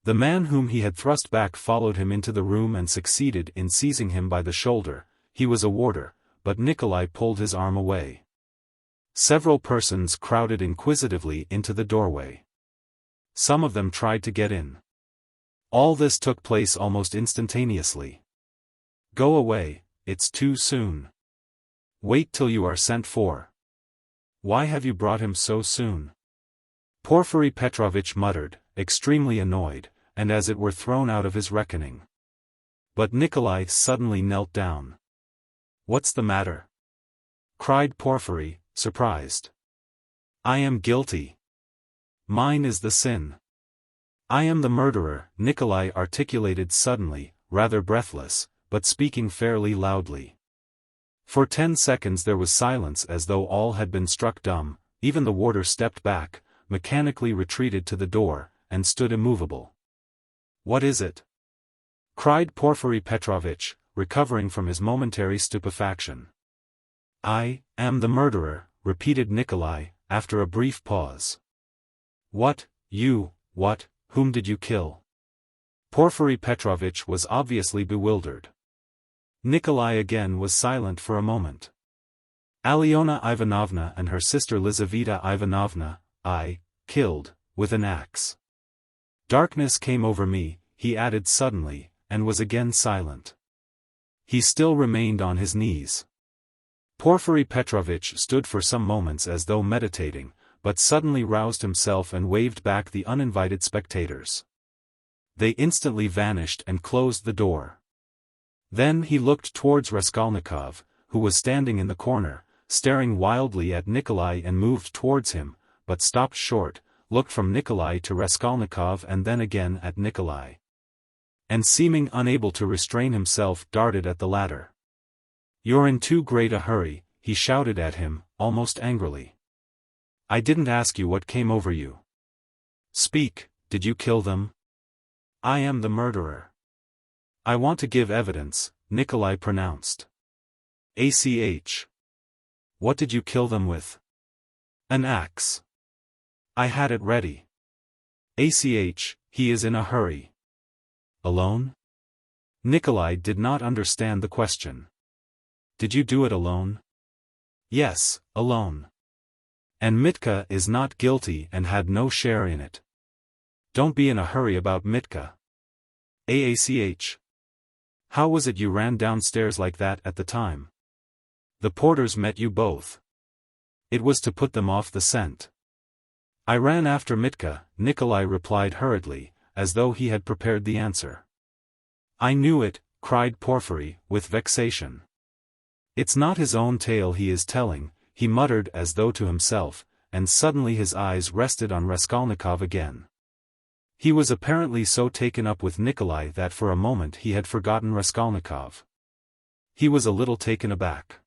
The man whom he had thrust back followed him into the room and succeeded in seizing him by the shoulder. He was a warder, but Nikolai pulled his arm away. Several persons crowded inquisitively into the doorway. Some of them tried to get in. All this took place almost instantaneously. "Go away, it's too soon. Wait till you are sent for. Why have you brought him so soon?" Porfiry Petrovitch muttered, extremely annoyed, and as it were thrown out of his reckoning. But Nikolai suddenly knelt down. "What's the matter?" cried Porfiry, surprised. "I am guilty. Mine is the sin. I am the murderer," Nikolai articulated suddenly, rather breathless, but speaking fairly loudly. For 10 seconds there was silence as though all had been struck dumb. Even the warder stepped back, mechanically retreated to the door, and stood immovable. "What is it?" cried Porfiry Petrovitch, recovering from his momentary stupefaction. "I am the murderer," repeated Nikolai, after a brief pause. "What, you, what, whom did you kill?" Porfiry Petrovitch was obviously bewildered. Nikolai again was silent for a moment. "Alyona Ivanovna and her sister Lizaveta Ivanovna, I killed, with an axe." Darkness came over me, he added suddenly, and was again silent. He still remained on his knees. Porfiry Petrovitch stood for some moments as though meditating, but suddenly roused himself and waved back the uninvited spectators. They instantly vanished and closed the door. Then he looked towards Raskolnikov, who was standing in the corner, staring wildly at Nikolai, and moved towards him, but stopped short, looked from Nikolai to Raskolnikov and then again at Nikolai. And seeming unable to restrain himself darted at the latter. "You're in too great a hurry," he shouted at him, almost angrily. "I didn't ask you what came over you. Speak, did you kill them?" "I am the murderer." "I want to give evidence," Nikolai pronounced. "Ach. What did you kill them with?" "An axe. I had it ready." "Ach, he is in a hurry." "Alone?" Nikolai did not understand the question. "Did you do it alone?" "Yes, alone." "And Mitka is not guilty and had no share in it." "Don't be in a hurry about Mitka." "Ach. How was it you ran downstairs like that at the time?" "The porters met you both. It was to put them off the scent." "I ran after Mitka," Nikolai replied hurriedly, as though he had prepared the answer. "I knew it," cried Porfiry, with vexation. "It's not his own tale he is telling," he muttered as though to himself, and suddenly his eyes rested on Raskolnikov again. He was apparently so taken up with Nikolai that for a moment he had forgotten Raskolnikov. He was a little taken aback.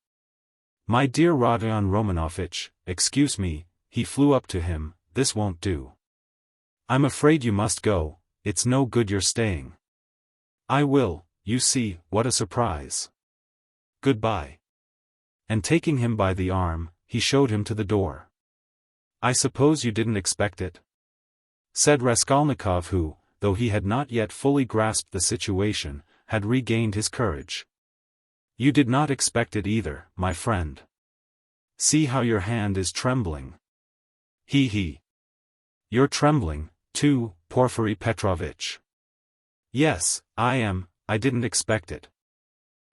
"My dear Rodion Romanovich, excuse me," he flew up to him, "this won't do. I'm afraid you must go, it's no good your staying." "I will, you see, what a surprise. Goodbye." And taking him by the arm, he showed him to the door. "I suppose you didn't expect it?" said Raskolnikov, who, though he had not yet fully grasped the situation, had regained his courage. "You did not expect it either, my friend. See how your hand is trembling. He. You're trembling, too, Porfiry Petrovitch." "Yes, I am, I didn't expect it."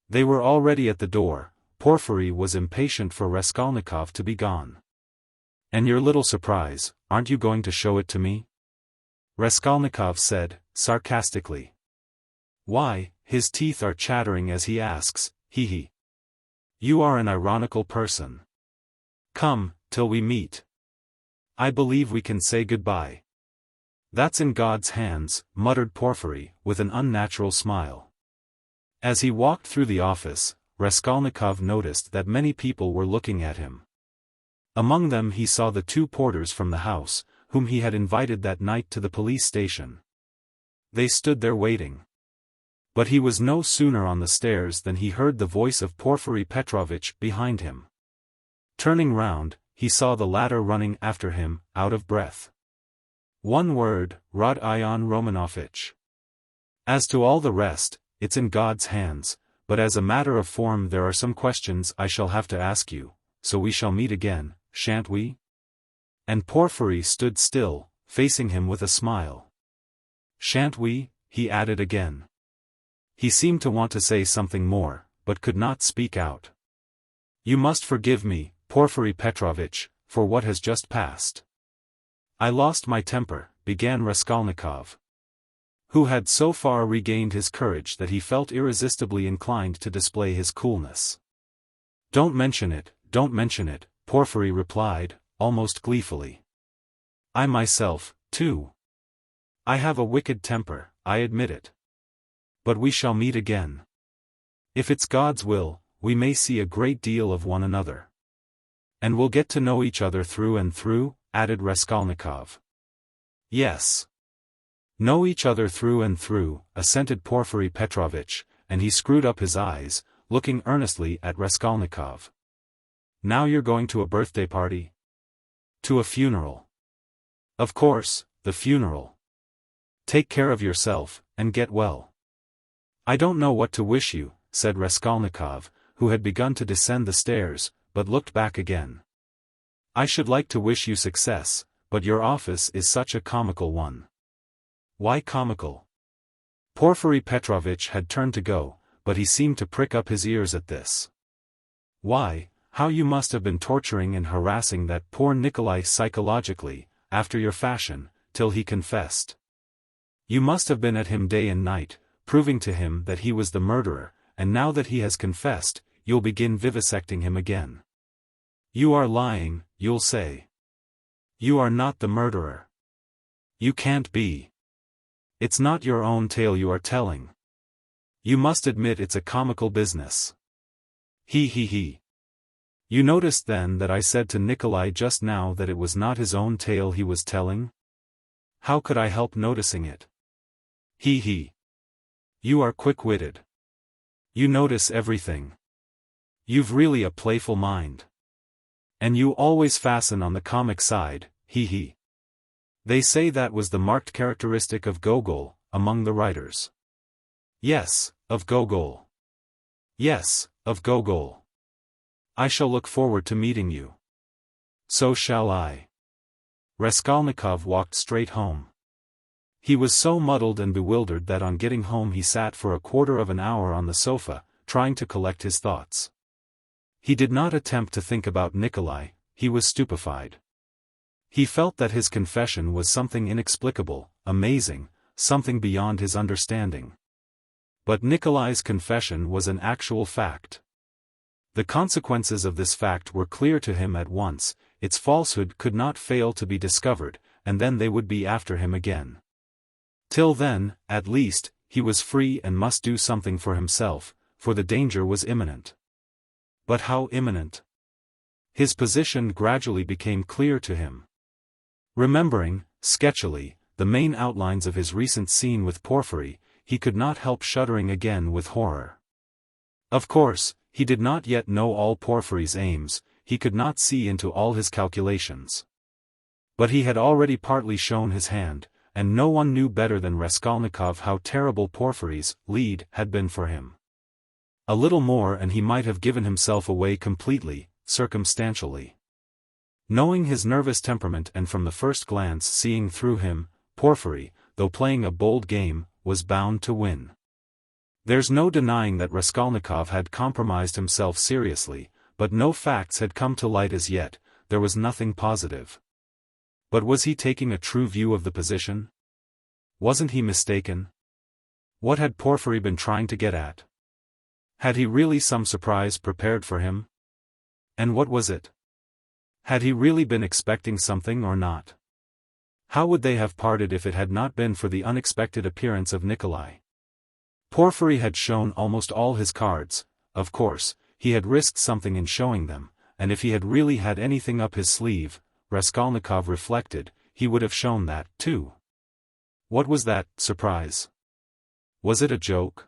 They were already at the door. Porfiry was impatient for Raskolnikov to be gone. "And your little surprise, aren't you going to show it to me?" Raskolnikov said, sarcastically. "Why, his teeth are chattering as he asks, he. You are an ironical person. Come, till we meet. I believe we can say goodbye." "That's in God's hands," muttered Porfiry, with an unnatural smile. As he walked through the office, Raskolnikov noticed that many people were looking at him. Among them he saw the 2 porters from the house, whom he had invited that night to the police station. They stood there waiting. But he was no sooner on the stairs than he heard the voice of Porfiry Petrovitch behind him. Turning round, he saw the latter running after him, out of breath. One word, Rodion Romanovich. As to all the rest, it's in God's hands, but as a matter of form there are some questions I shall have to ask you, so we shall meet again, shan't we? And Porfiry stood still, facing him with a smile. Shan't we? He added again. He seemed to want to say something more, but could not speak out. You must forgive me, Porfiry Petrovitch, for what has just passed. I lost my temper, began Raskolnikov, who had so far regained his courage that he felt irresistibly inclined to display his coolness. Don't mention it, Porfiry replied, almost gleefully. I myself, too. I have a wicked temper, I admit it. But we shall meet again. If it's God's will, we may see a great deal of one another. And we'll get to know each other through and through, added Raskolnikov. Yes. Know each other through and through, assented Porfiry Petrovitch, and he screwed up his eyes, looking earnestly at Raskolnikov. Now you're going to a birthday party? To a funeral. Of course, the funeral. Take care of yourself, and get well. I don't know what to wish you, said Raskolnikov, who had begun to descend the stairs, but looked back again. I should like to wish you success, but your office is such a comical one. Why comical? Porfiry Petrovitch had turned to go, but he seemed to prick up his ears at this. Why, how you must have been torturing and harassing that poor Nikolai psychologically, after your fashion, till he confessed. You must have been at him day and night, proving to him that he was the murderer, and now that he has confessed, you'll begin vivisecting him again. You are lying, you'll say. You are not the murderer. You can't be. It's not your own tale you are telling. You must admit it's a comical business. He. You noticed then that I said to Nikolai just now that it was not his own tale he was telling? How could I help noticing it? He. You are quick-witted. You notice everything. You've really a playful mind. And you always fasten on the comic side, he. They say that was the marked characteristic of Gogol, among the writers. Yes, of Gogol. Yes, of Gogol. I shall look forward to meeting you. So shall I. Raskolnikov walked straight home. He was so muddled and bewildered that on getting home he sat for a quarter of an hour on the sofa, trying to collect his thoughts. He did not attempt to think about Nikolai, he was stupefied. He felt that his confession was something inexplicable, amazing, something beyond his understanding. But Nikolai's confession was an actual fact. The consequences of this fact were clear to him at once, its falsehood could not fail to be discovered, and then they would be after him again. Till then, at least, he was free and must do something for himself, for the danger was imminent. But how imminent? His position gradually became clear to him. Remembering, sketchily, the main outlines of his recent scene with Porfiry, he could not help shuddering again with horror. Of course, he did not yet know all Porfiry's aims, he could not see into all his calculations. But he had already partly shown his hand, and no one knew better than Raskolnikov how terrible Porfiry's lead had been for him. A little more and he might have given himself away completely, circumstantially. Knowing his nervous temperament and from the first glance seeing through him, Porfiry, though playing a bold game, was bound to win. There's no denying that Raskolnikov had compromised himself seriously, but no facts had come to light as yet, there was nothing positive. But was he taking a true view of the position? Wasn't he mistaken? What had Porfiry been trying to get at? Had he really some surprise prepared for him? And what was it? Had he really been expecting something or not? How would they have parted if it had not been for the unexpected appearance of Nikolai? Porfiry had shown almost all his cards, of course, he had risked something in showing them, and if he had really had anything up his sleeve, Raskolnikov reflected, he would have shown that, too. What was that surprise? Was it a joke?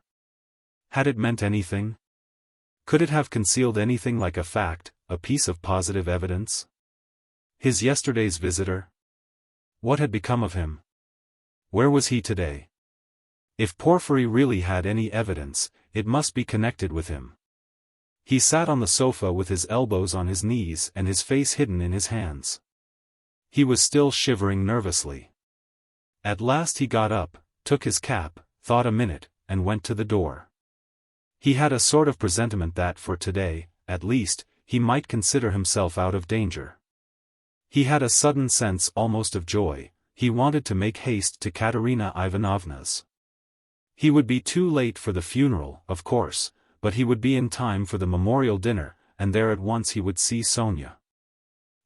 Had it meant anything? Could it have concealed anything like a fact, a piece of positive evidence? His yesterday's visitor? What had become of him? Where was he today? If Porfiry really had any evidence, it must be connected with him. He sat on the sofa with his elbows on his knees and his face hidden in his hands. He was still shivering nervously. At last he got up, took his cap, thought a minute, and went to the door. He had a sort of presentiment that for today, at least, he might consider himself out of danger. He had a sudden sense almost of joy. He wanted to make haste to Katerina Ivanovna's. He would be too late for the funeral, of course, but he would be in time for the memorial dinner, and there at once he would see Sonya.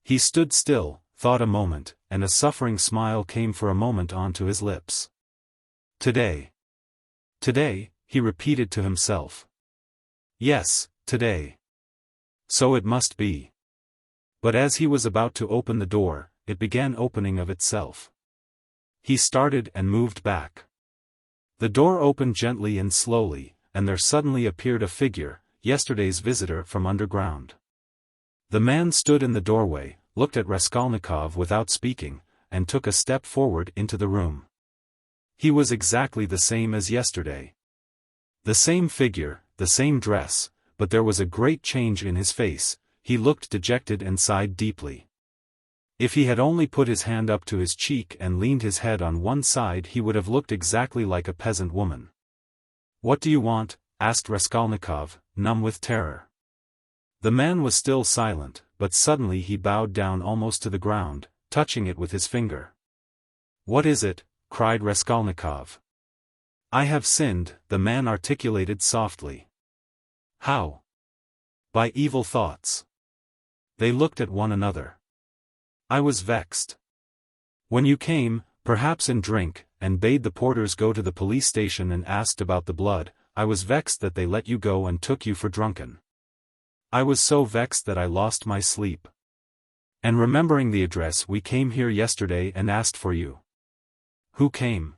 He stood still, thought a moment, and a suffering smile came for a moment onto his lips. Today. Today, he repeated to himself. Yes, today. So it must be. But as he was about to open the door, it began opening of itself. He started and moved back. The door opened gently and slowly, and there suddenly appeared a figure, yesterday's visitor from underground. The man stood in the doorway, looked at Raskolnikov without speaking, and took a step forward into the room. He was exactly the same as yesterday. The same figure, the same dress, but there was a great change in his face. He looked dejected and sighed deeply. If he had only put his hand up to his cheek and leaned his head on one side, he would have looked exactly like a peasant woman. "What do you want?" asked Raskolnikov, numb with terror. The man was still silent, but suddenly he bowed down almost to the ground, touching it with his finger. "What is it?" cried Raskolnikov. "I have sinned," the man articulated softly. "How?" "By evil thoughts." They looked at one another. "I was vexed. When you came, perhaps in drink, and bade the porters go to the police station and asked about the blood, I was vexed that they let you go and took you for drunken. I was so vexed that I lost my sleep. And remembering the address, we came here yesterday and asked for you." "Who came?"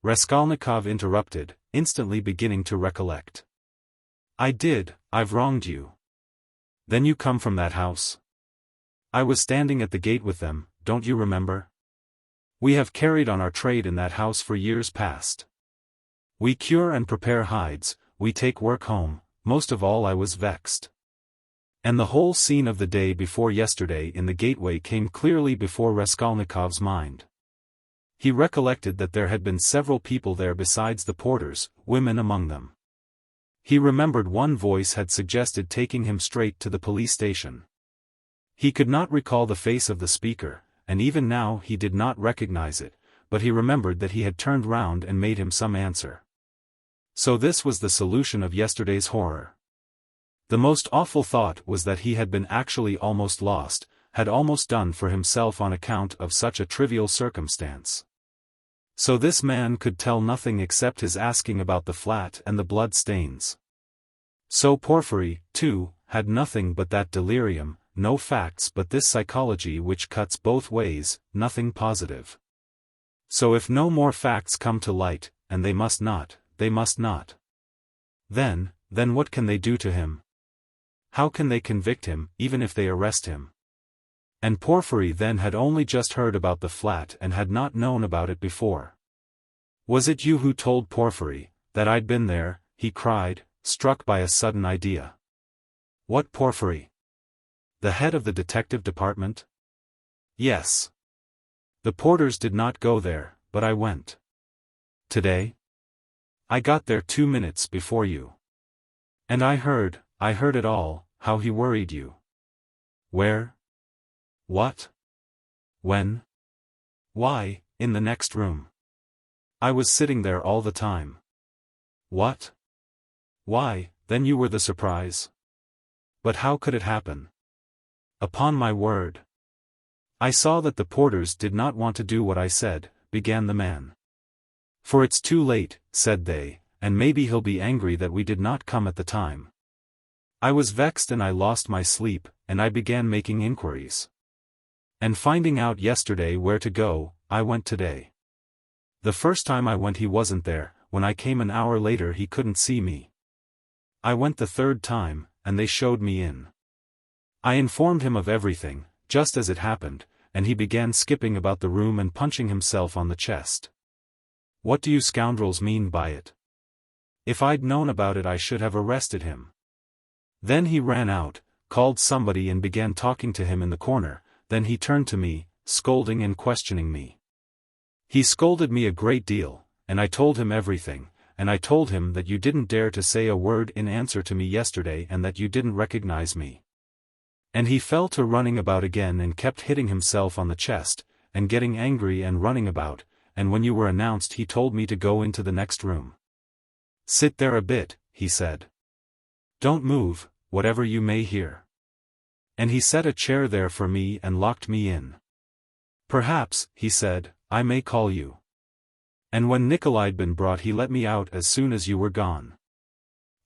Raskolnikov interrupted, instantly beginning to recollect. "I did. I've wronged you." "Then you come from that house?" "I was standing at the gate with them, don't you remember? We have carried on our trade in that house for years past. We cure and prepare hides, we take work home. Most of all I was vexed." And the whole scene of the day before yesterday in the gateway came clearly before Raskolnikov's mind. He recollected that there had been several people there besides the porters, women among them. He remembered one voice had suggested taking him straight to the police station. He could not recall the face of the speaker, and even now he did not recognize it, but he remembered that he had turned round and made him some answer. So this was the solution of yesterday's horror. The most awful thought was that he had been actually almost lost, had almost done for himself on account of such a trivial circumstance. So this man could tell nothing except his asking about the flat and the blood stains. So Porfiry, too, had nothing but that delirium, no facts but this psychology which cuts both ways, nothing positive. So if no more facts come to light, and they must not, then what can they do to him? How can they convict him, even if they arrest him? And Porfiry then had only just heard about the flat and had not known about it before. "Was it you who told Porfiry that I'd been there?" he cried, struck by a sudden idea. "What Porfiry? The head of the detective department?" "Yes. The porters did not go there, but I went." "Today?" "I got there 2 minutes before you. And I heard it all, how he worried you." "Where? What? When?" "Why, in the next room. I was sitting there all the time." "What? Why, then you were the surprise." "But how could it happen?" "Upon my word. I saw that the porters did not want to do what I said," began the man. "For it's too late," said they, "and maybe he'll be angry that we did not come at the time. I was vexed and I lost my sleep, and I began making inquiries. And finding out yesterday where to go, I went today. The first time I went he wasn't there, when I came an hour later he couldn't see me. I went the third time, and they showed me in. I informed him of everything, just as it happened, and he began skipping about the room and punching himself on the chest. What do you scoundrels mean by it? If I'd known about it I should have arrested him. Then he ran out, called somebody and began talking to him in the corner, then he turned to me, scolding and questioning me. He scolded me a great deal, and I told him everything, and I told him that you didn't dare to say a word in answer to me yesterday and that you didn't recognize me. And he fell to running about again and kept hitting himself on the chest, and getting angry and running about, and when you were announced he told me to go into the next room. Sit there a bit, he said. Don't move, whatever you may hear. And he set a chair there for me and locked me in. Perhaps, he said, I may call you. And when Nikolai'd been brought he let me out as soon as you were gone.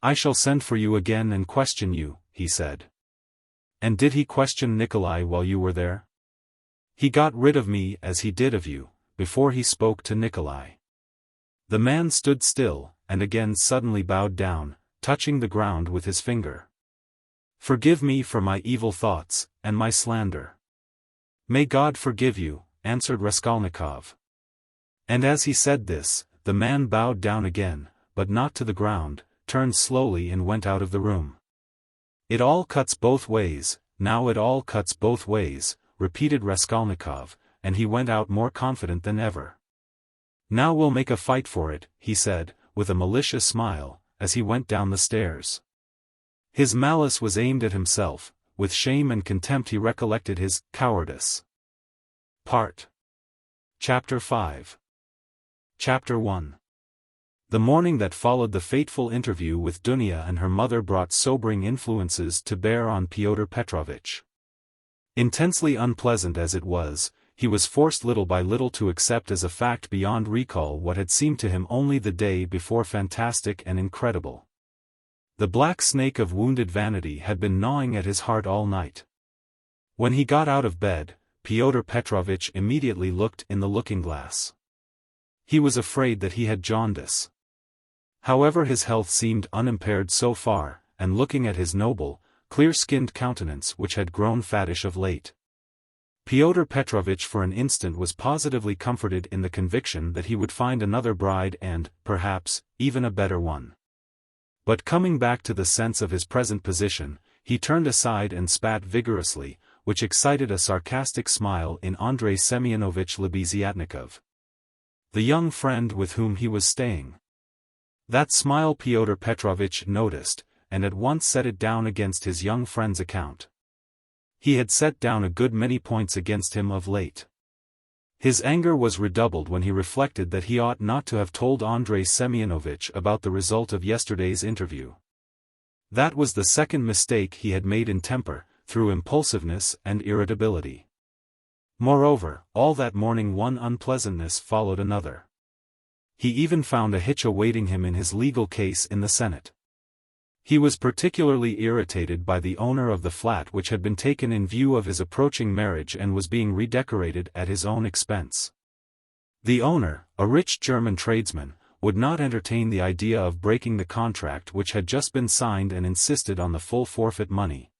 I shall send for you again and question you, he said. And did he question Nikolai while you were there? He got rid of me as he did of you, before he spoke to Nikolai. The man stood still, and again suddenly bowed down, touching the ground with his finger. Forgive me for my evil thoughts, and my slander. May God forgive you, answered Raskolnikov. And as he said this, the man bowed down again, but not to the ground, turned slowly and went out of the room. It all cuts both ways, now it all cuts both ways, repeated Raskolnikov, and he went out more confident than ever. Now we'll make a fight for it, he said, with a malicious smile, as he went down the stairs. His malice was aimed at himself, with shame and contempt he recollected his cowardice. Chapter 5. Chapter 1. The morning that followed the fateful interview with Dunya and her mother brought sobering influences to bear on Fyodor Petrovitch. Intensely unpleasant as it was, he was forced little by little to accept as a fact beyond recall what had seemed to him only the day before fantastic and incredible. The black snake of wounded vanity had been gnawing at his heart all night. When he got out of bed, Fyodor Petrovitch immediately looked in the looking-glass. He was afraid that he had jaundice. However, his health seemed unimpaired so far, and looking at his noble, clear-skinned countenance which had grown fattish of late, Fyodor Petrovitch for an instant was positively comforted in the conviction that he would find another bride and, perhaps, even a better one. But coming back to the sense of his present position, he turned aside and spat vigorously, which excited a sarcastic smile in Andrei Semyonovich Lebeziatnikov, the young friend with whom he was staying. That smile Fyodor Petrovitch noticed, and at once set it down against his young friend's account. He had set down a good many points against him of late. His anger was redoubled when he reflected that he ought not to have told Andrei Semyonovich about the result of yesterday's interview. That was the second mistake he had made in temper, through impulsiveness and irritability. Moreover, all that morning one unpleasantness followed another. He even found a hitch awaiting him in his legal case in the Senate. He was particularly irritated by the owner of the flat which had been taken in view of his approaching marriage and was being redecorated at his own expense. The owner, a rich German tradesman, would not entertain the idea of breaking the contract which had just been signed and insisted on the full forfeit money,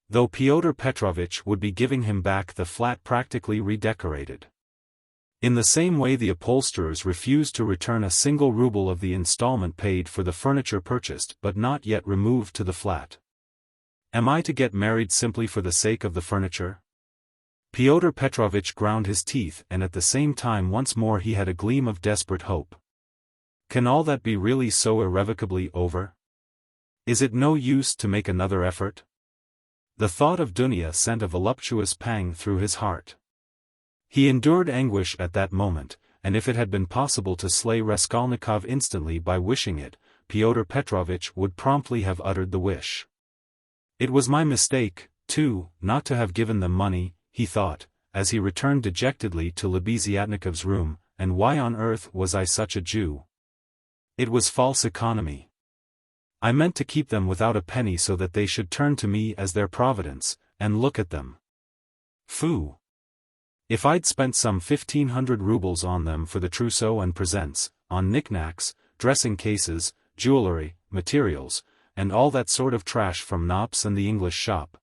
though Fyodor Petrovitch would be giving him back the flat practically redecorated. In the same way the upholsterers refused to return a single ruble of the installment paid for the furniture purchased but not yet removed to the flat. Am I to get married simply for the sake of the furniture? Fyodor Petrovitch ground his teeth, and at the same time once more he had a gleam of desperate hope. Can all that be really so irrevocably over? Is it no use to make another effort? The thought of Dunya sent a voluptuous pang through his heart. He endured anguish at that moment, and if it had been possible to slay Raskolnikov instantly by wishing it, Fyodor Petrovitch would promptly have uttered the wish. It was my mistake, too, not to have given them money, he thought, as he returned dejectedly to Lebeziatnikov's room, and why on earth was I such a Jew? It was false economy. I meant to keep them without a penny so that they should turn to me as their providence, and look at them. Phoo! If I'd spent some 1,500 rubles on them for the trousseau and presents, on knickknacks, dressing cases, jewelry, materials, and all that sort of trash from Knopp's and the English shop,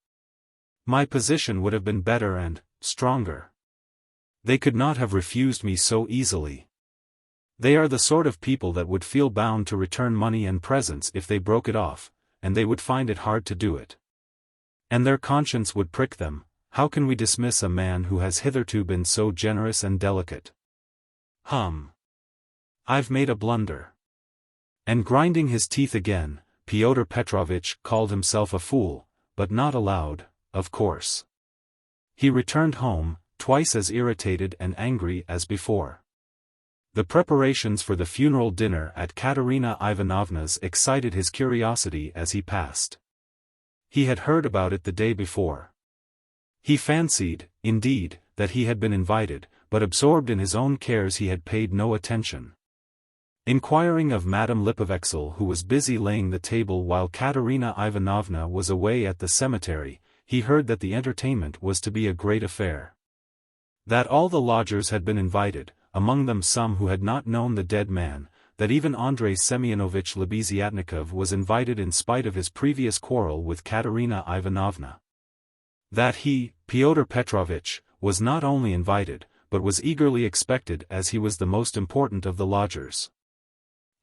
my position would have been better and stronger. They could not have refused me so easily. They are the sort of people that would feel bound to return money and presents if they broke it off, and they would find it hard to do it. And their conscience would prick them. How can we dismiss a man who has hitherto been so generous and delicate? I've made a blunder. And grinding his teeth again, Fyodor Petrovitch called himself a fool, but not aloud, of course. He returned home, twice as irritated and angry as before. The preparations for the funeral dinner at Katerina Ivanovna's excited his curiosity as he passed. He had heard about it the day before. He fancied, indeed, that he had been invited, but absorbed in his own cares he had paid no attention. Inquiring of Madame Lipovexel, who was busy laying the table while Katerina Ivanovna was away at the cemetery, he heard that the entertainment was to be a great affair. That all the lodgers had been invited, among them some who had not known the dead man, that even Andrei Semyonovich Lebeziatnikov was invited in spite of his previous quarrel with Katerina Ivanovna. That he, Fyodor Petrovitch, was not only invited, but was eagerly expected as he was the most important of the lodgers.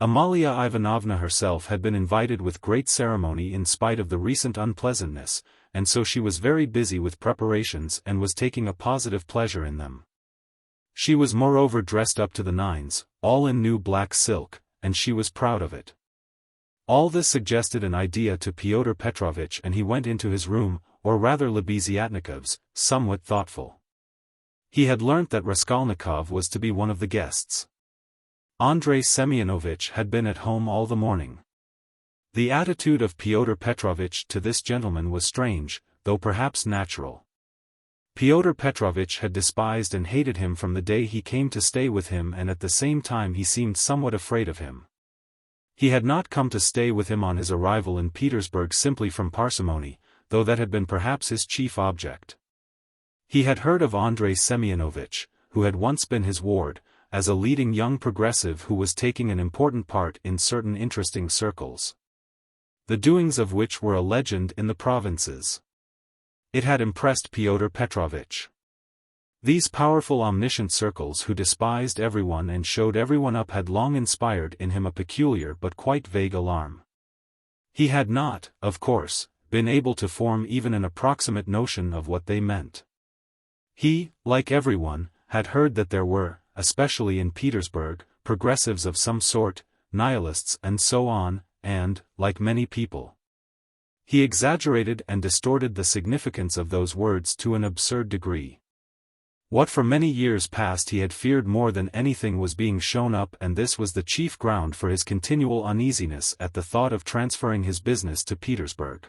Amalia Ivanovna herself had been invited with great ceremony in spite of the recent unpleasantness, and so she was very busy with preparations and was taking a positive pleasure in them. She was moreover dressed up to the nines, all in new black silk, and she was proud of it. All this suggested an idea to Fyodor Petrovitch, and he went into his room, or rather Lebeziatnikov's, somewhat thoughtful. He had learnt that Raskolnikov was to be one of the guests. Andrei Semyonovich had been at home all the morning. The attitude of Fyodor Petrovitch to this gentleman was strange, though perhaps natural. Fyodor Petrovitch had despised and hated him from the day he came to stay with him, and at the same time he seemed somewhat afraid of him. He had not come to stay with him on his arrival in Petersburg simply from parsimony, though that had been perhaps his chief object. He had heard of Andrei Semyonovich, who had once been his ward, as a leading young progressive who was taking an important part in certain interesting circles, the doings of which were a legend in the provinces. It had impressed Fyodor Petrovitch. These powerful omniscient circles who despised everyone and showed everyone up had long inspired in him a peculiar but quite vague alarm. He had not, of course, been able to form even an approximate notion of what they meant. He, like everyone, had heard that there were, especially in Petersburg, progressives of some sort, nihilists and so on, and, like many people, he exaggerated and distorted the significance of those words to an absurd degree. What for many years past he had feared more than anything was being shown up, and this was the chief ground for his continual uneasiness at the thought of transferring his business to Petersburg.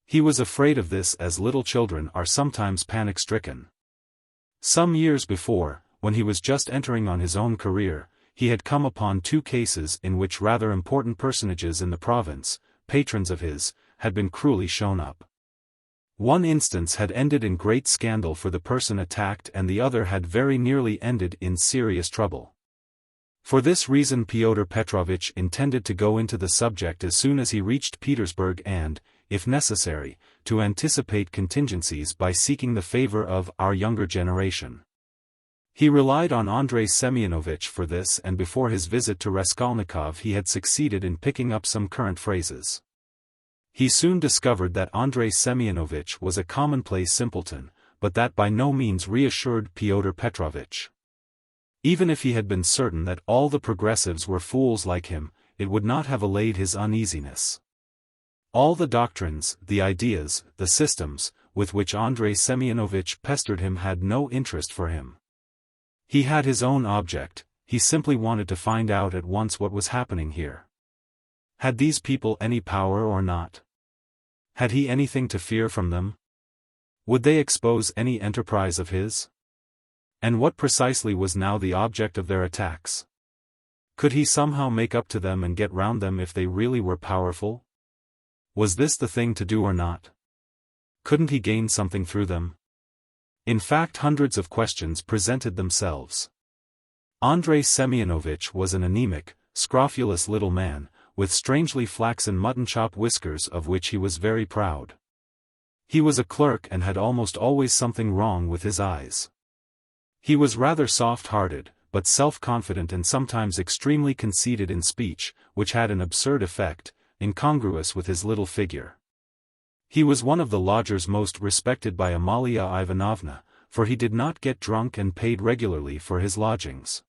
He was afraid of this as little children are sometimes panic-stricken. Some years before, when he was just entering on his own career, he had come upon two cases in which rather important personages in the province, patrons of his, had been cruelly shown up. One instance had ended in great scandal for the person attacked, and the other had very nearly ended in serious trouble. For this reason Fyodor Petrovitch intended to go into the subject as soon as he reached Petersburg and, if necessary, to anticipate contingencies by seeking the favor of our younger generation. He relied on Andrei Semyonovich for this, and before his visit to Raskolnikov he had succeeded in picking up some current phrases. He soon discovered that Andrei Semyonovich was a commonplace simpleton, but that by no means reassured Fyodor Petrovitch. Even if he had been certain that all the progressives were fools like him, it would not have allayed his uneasiness. All the doctrines, the ideas, the systems, with which Andrei Semyonovich pestered him had no interest for him. He had his own object, he simply wanted to find out at once what was happening here. Had these people any power or not? Had he anything to fear from them? Would they expose any enterprise of his? And what precisely was now the object of their attacks? Could he somehow make up to them and get round them if they really were powerful? Was this the thing to do or not? Couldn't he gain something through them? In fact, hundreds of questions presented themselves. Andrei Semyonovich was an anemic, scrofulous little man, with strangely flaxen mutton-chop whiskers of which he was very proud. He was a clerk and had almost always something wrong with his eyes. He was rather soft-hearted, but self-confident and sometimes extremely conceited in speech, which had an absurd effect, incongruous with his little figure. He was one of the lodgers most respected by Alyona Ivanovna, for he did not get drunk and paid regularly for his lodgings.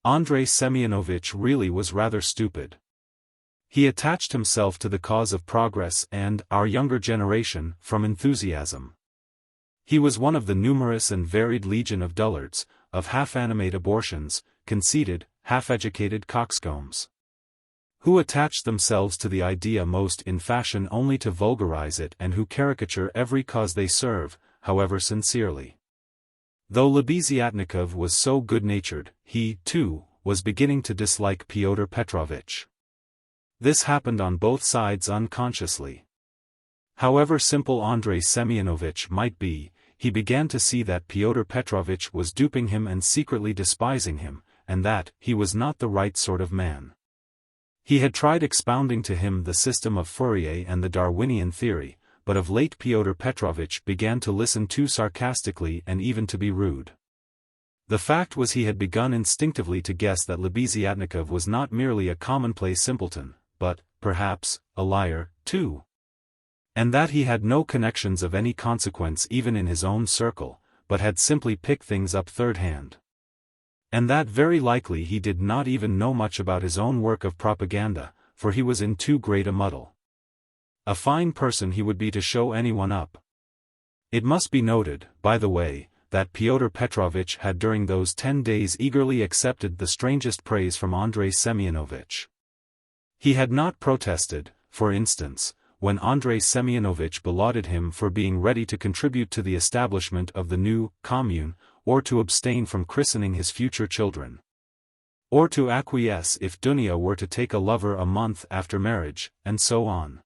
Andrei Semyonovich really was rather stupid. He attached himself to the cause of progress and our younger generation from enthusiasm. He was one of the numerous and varied legion of dullards, of half-animate abortions, conceited, half-educated coxcombs, who attach themselves to the idea most in fashion only to vulgarize it and who caricature every cause they serve, however sincerely. Though Lebeziatnikov was so good-natured, he, too, was beginning to dislike Fyodor Petrovitch. This happened on both sides unconsciously. However simple Andrei Semyonovich might be, he began to see that Fyodor Petrovitch was duping him and secretly despising him, and that he was not the right sort of man. He had tried expounding to him the system of Fourier and the Darwinian theory, but of late Fyodor Petrovitch began to listen too sarcastically and even to be rude. The fact was he had begun instinctively to guess that Lebeziatnikov was not merely a commonplace simpleton, but, perhaps, a liar, too. And that he had no connections of any consequence even in his own circle, but had simply picked things up third-hand. And that very likely he did not even know much about his own work of propaganda, for he was in too great a muddle. A fine person he would be to show anyone up. It must be noted, by the way, that Fyodor Petrovitch had during those 10 days eagerly accepted the strangest praise from Andrei Semyonovich. He had not protested, for instance, when Andrei Semyonovich belauded him for being ready to contribute to the establishment of the new commune, or to abstain from christening his future children, or to acquiesce if Dunya were to take a lover a month after marriage, and so on.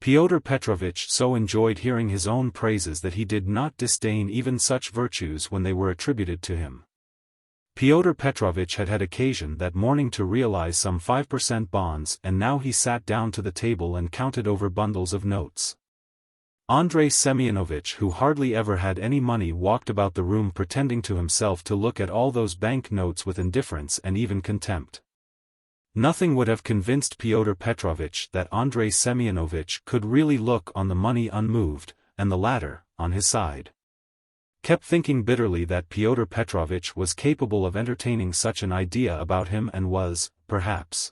Fyodor Petrovitch so enjoyed hearing his own praises that he did not disdain even such virtues when they were attributed to him. Fyodor Petrovitch had had occasion that morning to realize some 5% bonds, and now he sat down to the table and counted over bundles of notes. Andrei Semyonovich, who hardly ever had any money, walked about the room pretending to himself to look at all those bank notes with indifference and even contempt. Nothing would have convinced Fyodor Petrovitch that Andrei Semyonovich could really look on the money unmoved, and the latter, on his side, kept thinking bitterly that Fyodor Petrovitch was capable of entertaining such an idea about him and was, perhaps,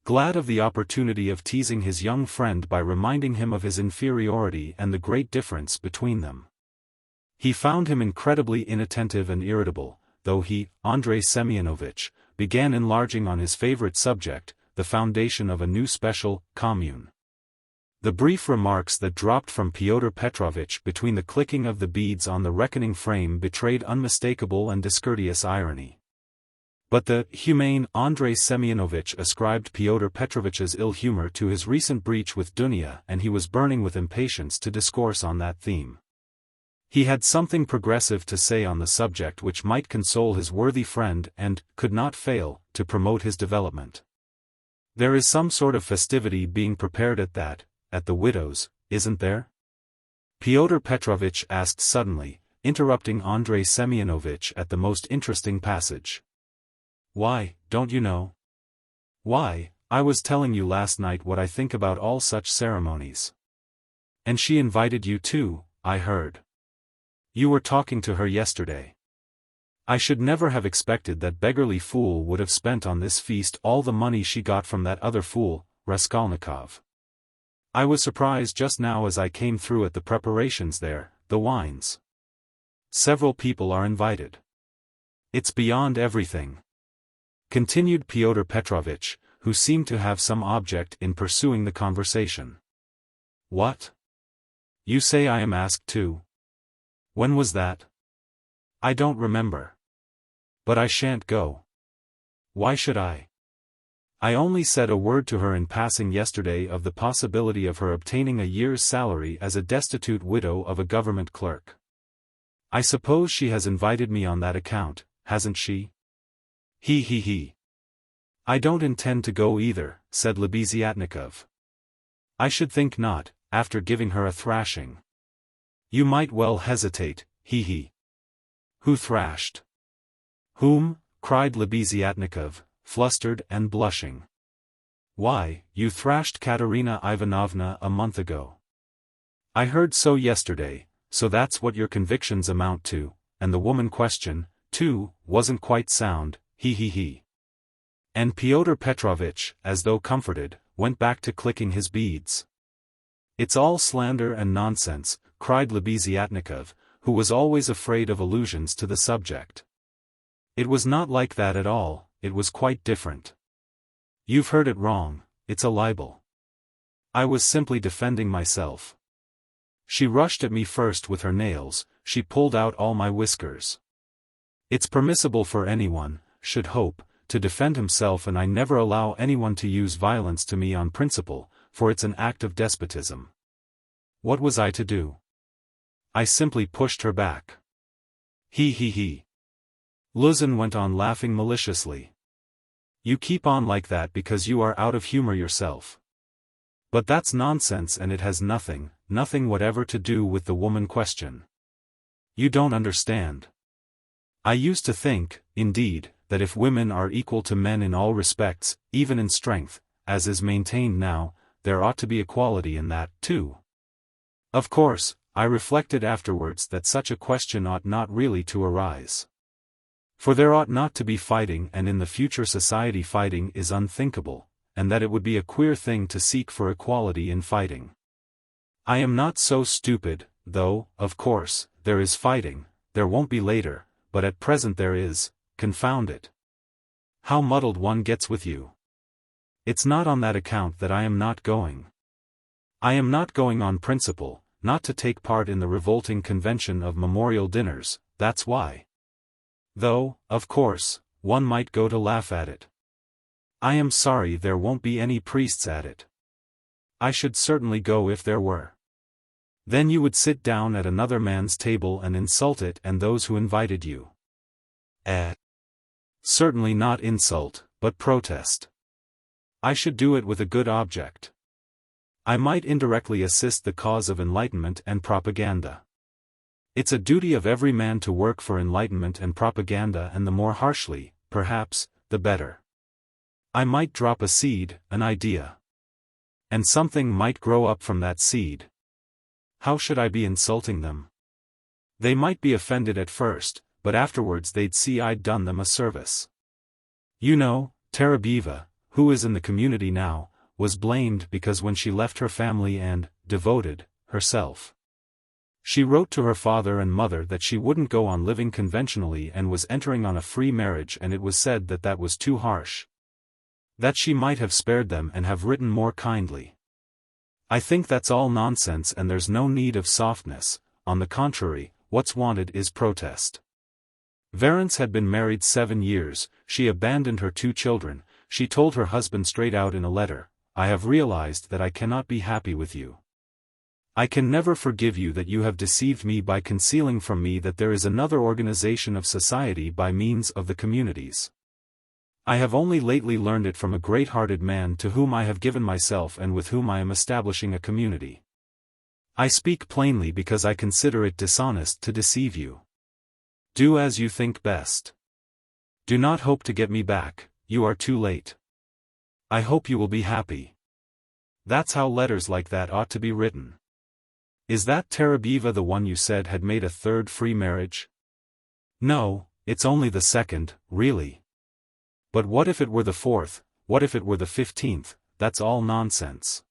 glad of the opportunity of teasing his young friend by reminding him of his inferiority and the great difference between them. He found him incredibly inattentive and irritable, though he, Andrei Semyonovich, began enlarging on his favorite subject, the foundation of a new special commune. The brief remarks that dropped from Fyodor Petrovitch between the clicking of the beads on the reckoning frame betrayed unmistakable and discourteous irony. But the humane Andrei Semyonovich ascribed Fyodor Petrovitch's ill humor to his recent breach with Dunya, and he was burning with impatience to discourse on that theme. He had something progressive to say on the subject which might console his worthy friend and, could not fail, to promote his development. There is some sort of festivity being prepared at the widow's, isn't there? Fyodor Petrovitch asked suddenly, interrupting Andrei Semyonovich at the most interesting passage. Why, don't you know? Why, I was telling you last night what I think about all such ceremonies. And she invited you too, I heard. You were talking to her yesterday. I should never have expected that beggarly fool would have spent on this feast all the money she got from that other fool, Raskolnikov. I was surprised just now as I came through at the preparations there, the wines. Several people are invited. It's beyond everything, continued Fyodor Petrovitch, who seemed to have some object in pursuing the conversation. What? You say I am asked too? When was that? I don't remember. But I shan't go. Why should I? I only said a word to her in passing yesterday of the possibility of her obtaining a year's salary as a destitute widow of a government clerk. I suppose she has invited me on that account, hasn't she? He. I don't intend to go either, said Lebeziatnikov. I should think not, after giving her a thrashing. You might well hesitate, he. Who thrashed? Whom? Cried Lebeziatnikov, flustered and blushing. Why, you thrashed Katerina Ivanovna a month ago. I heard so yesterday, so that's what your convictions amount to, and the woman question, too, wasn't quite sound, he. And Pyotr Petrovitch, as though comforted, went back to clicking his beads. It's all slander and nonsense, cried Lebeziatnikov, who was always afraid of allusions to the subject. It was not like that at all, it was quite different. You've heard it wrong, it's a libel. I was simply defending myself. She rushed at me first with her nails, she pulled out all my whiskers. It's permissible for anyone, should hope, to defend himself, and I never allow anyone to use violence to me on principle, for it's an act of despotism. What was I to do? I simply pushed her back. He. Luzin went on laughing maliciously. You keep on like that because you are out of humor yourself. But that's nonsense, and it has nothing whatever to do with the woman question. You don't understand. I used to think, indeed, that if women are equal to men in all respects, even in strength, as is maintained now, there ought to be equality in that, too. Of course, I reflected afterwards that such a question ought not really to arise. For there ought not to be fighting, and in the future society fighting is unthinkable, and that it would be a queer thing to seek for equality in fighting. I am not so stupid, though, of course, there is fighting, there won't be later, but at present there is, confound it. How muddled one gets with you. It's not on that account that I am not going. I am not going on principle, not to take part in the revolting convention of memorial dinners, that's why. Though, of course, one might go to laugh at it. I am sorry there won't be any priests at it. I should certainly go if there were. Then you would sit down at another man's table and insult it and those who invited you. Certainly not insult, but protest. I should do it with a good object. I might indirectly assist the cause of enlightenment and propaganda. It's a duty of every man to work for enlightenment and propaganda, and the more harshly, perhaps, the better. I might drop a seed, an idea. And something might grow up from that seed. How should I be insulting them? They might be offended at first, but afterwards they'd see I'd done them a service. You know, Terebieva, who is in the community now, was blamed because when she left her family and devoted herself, she wrote to her father and mother that she wouldn't go on living conventionally and was entering on a free marriage, and it was said that that was too harsh. That she might have spared them and have written more kindly. I think that's all nonsense, and there's no need of softness. On the contrary, what's wanted is protest. Varens had been married 7 years, she abandoned her 2 children, she told her husband straight out in a letter, I have realized that I cannot be happy with you. I can never forgive you that you have deceived me by concealing from me that there is another organization of society by means of the communities. I have only lately learned it from a great-hearted man to whom I have given myself and with whom I am establishing a community. I speak plainly because I consider it dishonest to deceive you. Do as you think best. Do not hope to get me back, you are too late. I hope you will be happy. That's how letters like that ought to be written. Is that Terebieva the one you said had made a 3rd free marriage? No, it's only the 2nd, really. But what if it were the 4th, what if it were the 15th, that's all nonsense.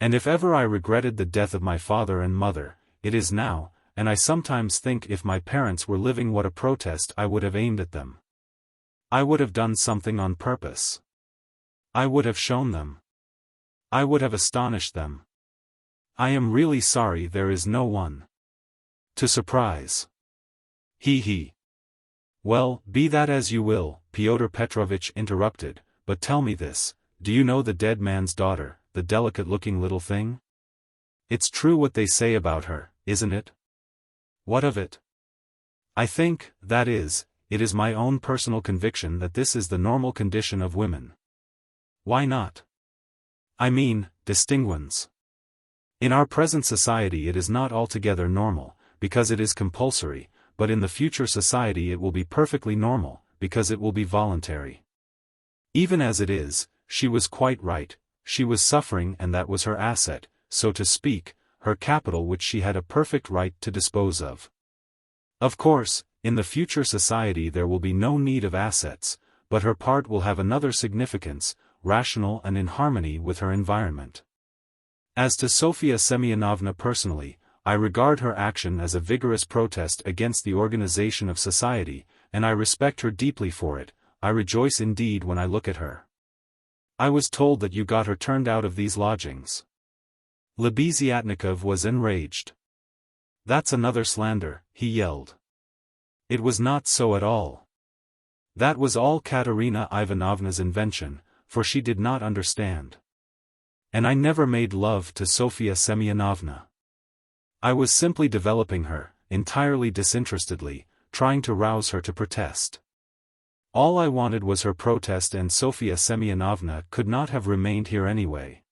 And if ever I regretted the death of my father and mother, it is now, and I sometimes think if my parents were living what a protest I would have aimed at them. I would have done something on purpose. I would have shown them. I would have astonished them. I am really sorry there is no one to surprise. He. Well, be that as you will, Pyotr Petrovitch interrupted, but tell me this, do you know the dead man's daughter, the delicate-looking little thing? It's true what they say about her, isn't it? What of it? I think, that is, it is my own personal conviction that this is the normal condition of women. Why not? I mean, distinguons. In our present society it is not altogether normal, because it is compulsory, but in the future society it will be perfectly normal, because it will be voluntary. Even as it is, she was quite right, she was suffering and that was her asset, so to speak, her capital which she had a perfect right to dispose of. Of course, in the future society there will be no need of assets, but her part will have another significance, rational and in harmony with her environment. As to Sofya Semyonovna personally, I regard her action as a vigorous protest against the organization of society, and I respect her deeply for it. I rejoice indeed when I look at her. I was told that you got her turned out of these lodgings. Lebeziatnikov was enraged. That's another slander, he yelled. It was not so at all. That was all Katerina Ivanovna's invention, for she did not understand. And I never made love to Sofya Semyonovna. I was simply developing her, entirely disinterestedly, trying to rouse her to protest. All I wanted was her protest, and Sofya Semyonovna could not have remained here anyway.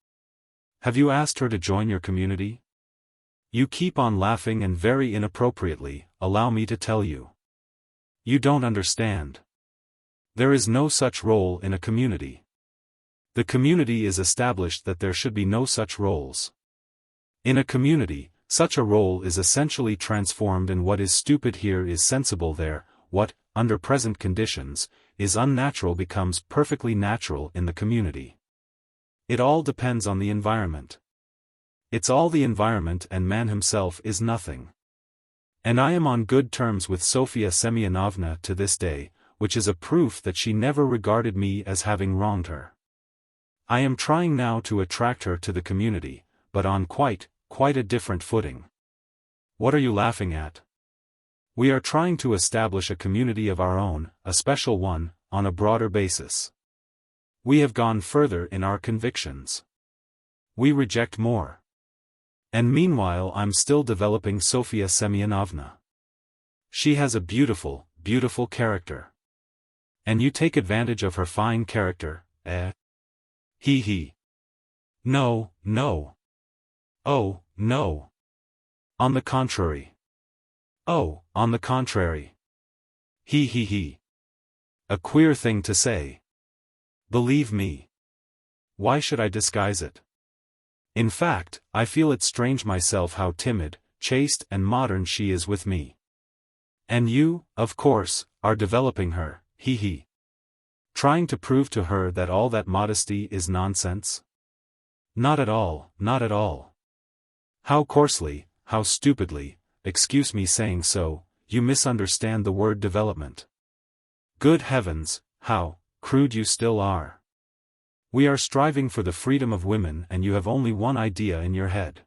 Have you asked her to join your community? You keep on laughing, and very inappropriately, allow me to tell you. You don't understand. There is no such role in a community. The community is established that there should be no such roles. In a community, such a role is essentially transformed, and what is stupid here is sensible there. What, under present conditions, is unnatural becomes perfectly natural in the community. It all depends on the environment. It's all the environment, and man himself is nothing. And I am on good terms with Sofya Semyonovna to this day, which is a proof that she never regarded me as having wronged her. I am trying now to attract her to the community, but on quite a different footing. What are you laughing at? We are trying to establish a community of our own, a special one, on a broader basis. We have gone further in our convictions. We reject more. And meanwhile I'm still developing Sofya Semyonovna. She has a beautiful, beautiful character. And you take advantage of her fine character, eh? He. No, no. Oh, no. On the contrary. Oh, on the contrary. He. A queer thing to say. Believe me. Why should I disguise it? In fact, I feel it strange myself how timid, chaste and modern she is with me. And you, of course, are developing her, he. Trying to prove to her that all that modesty is nonsense? Not at all, not at all. How coarsely, how stupidly, excuse me saying so, you misunderstand the word development. Good heavens, how crude you still are. We are striving for the freedom of women, and you have only one idea in your head.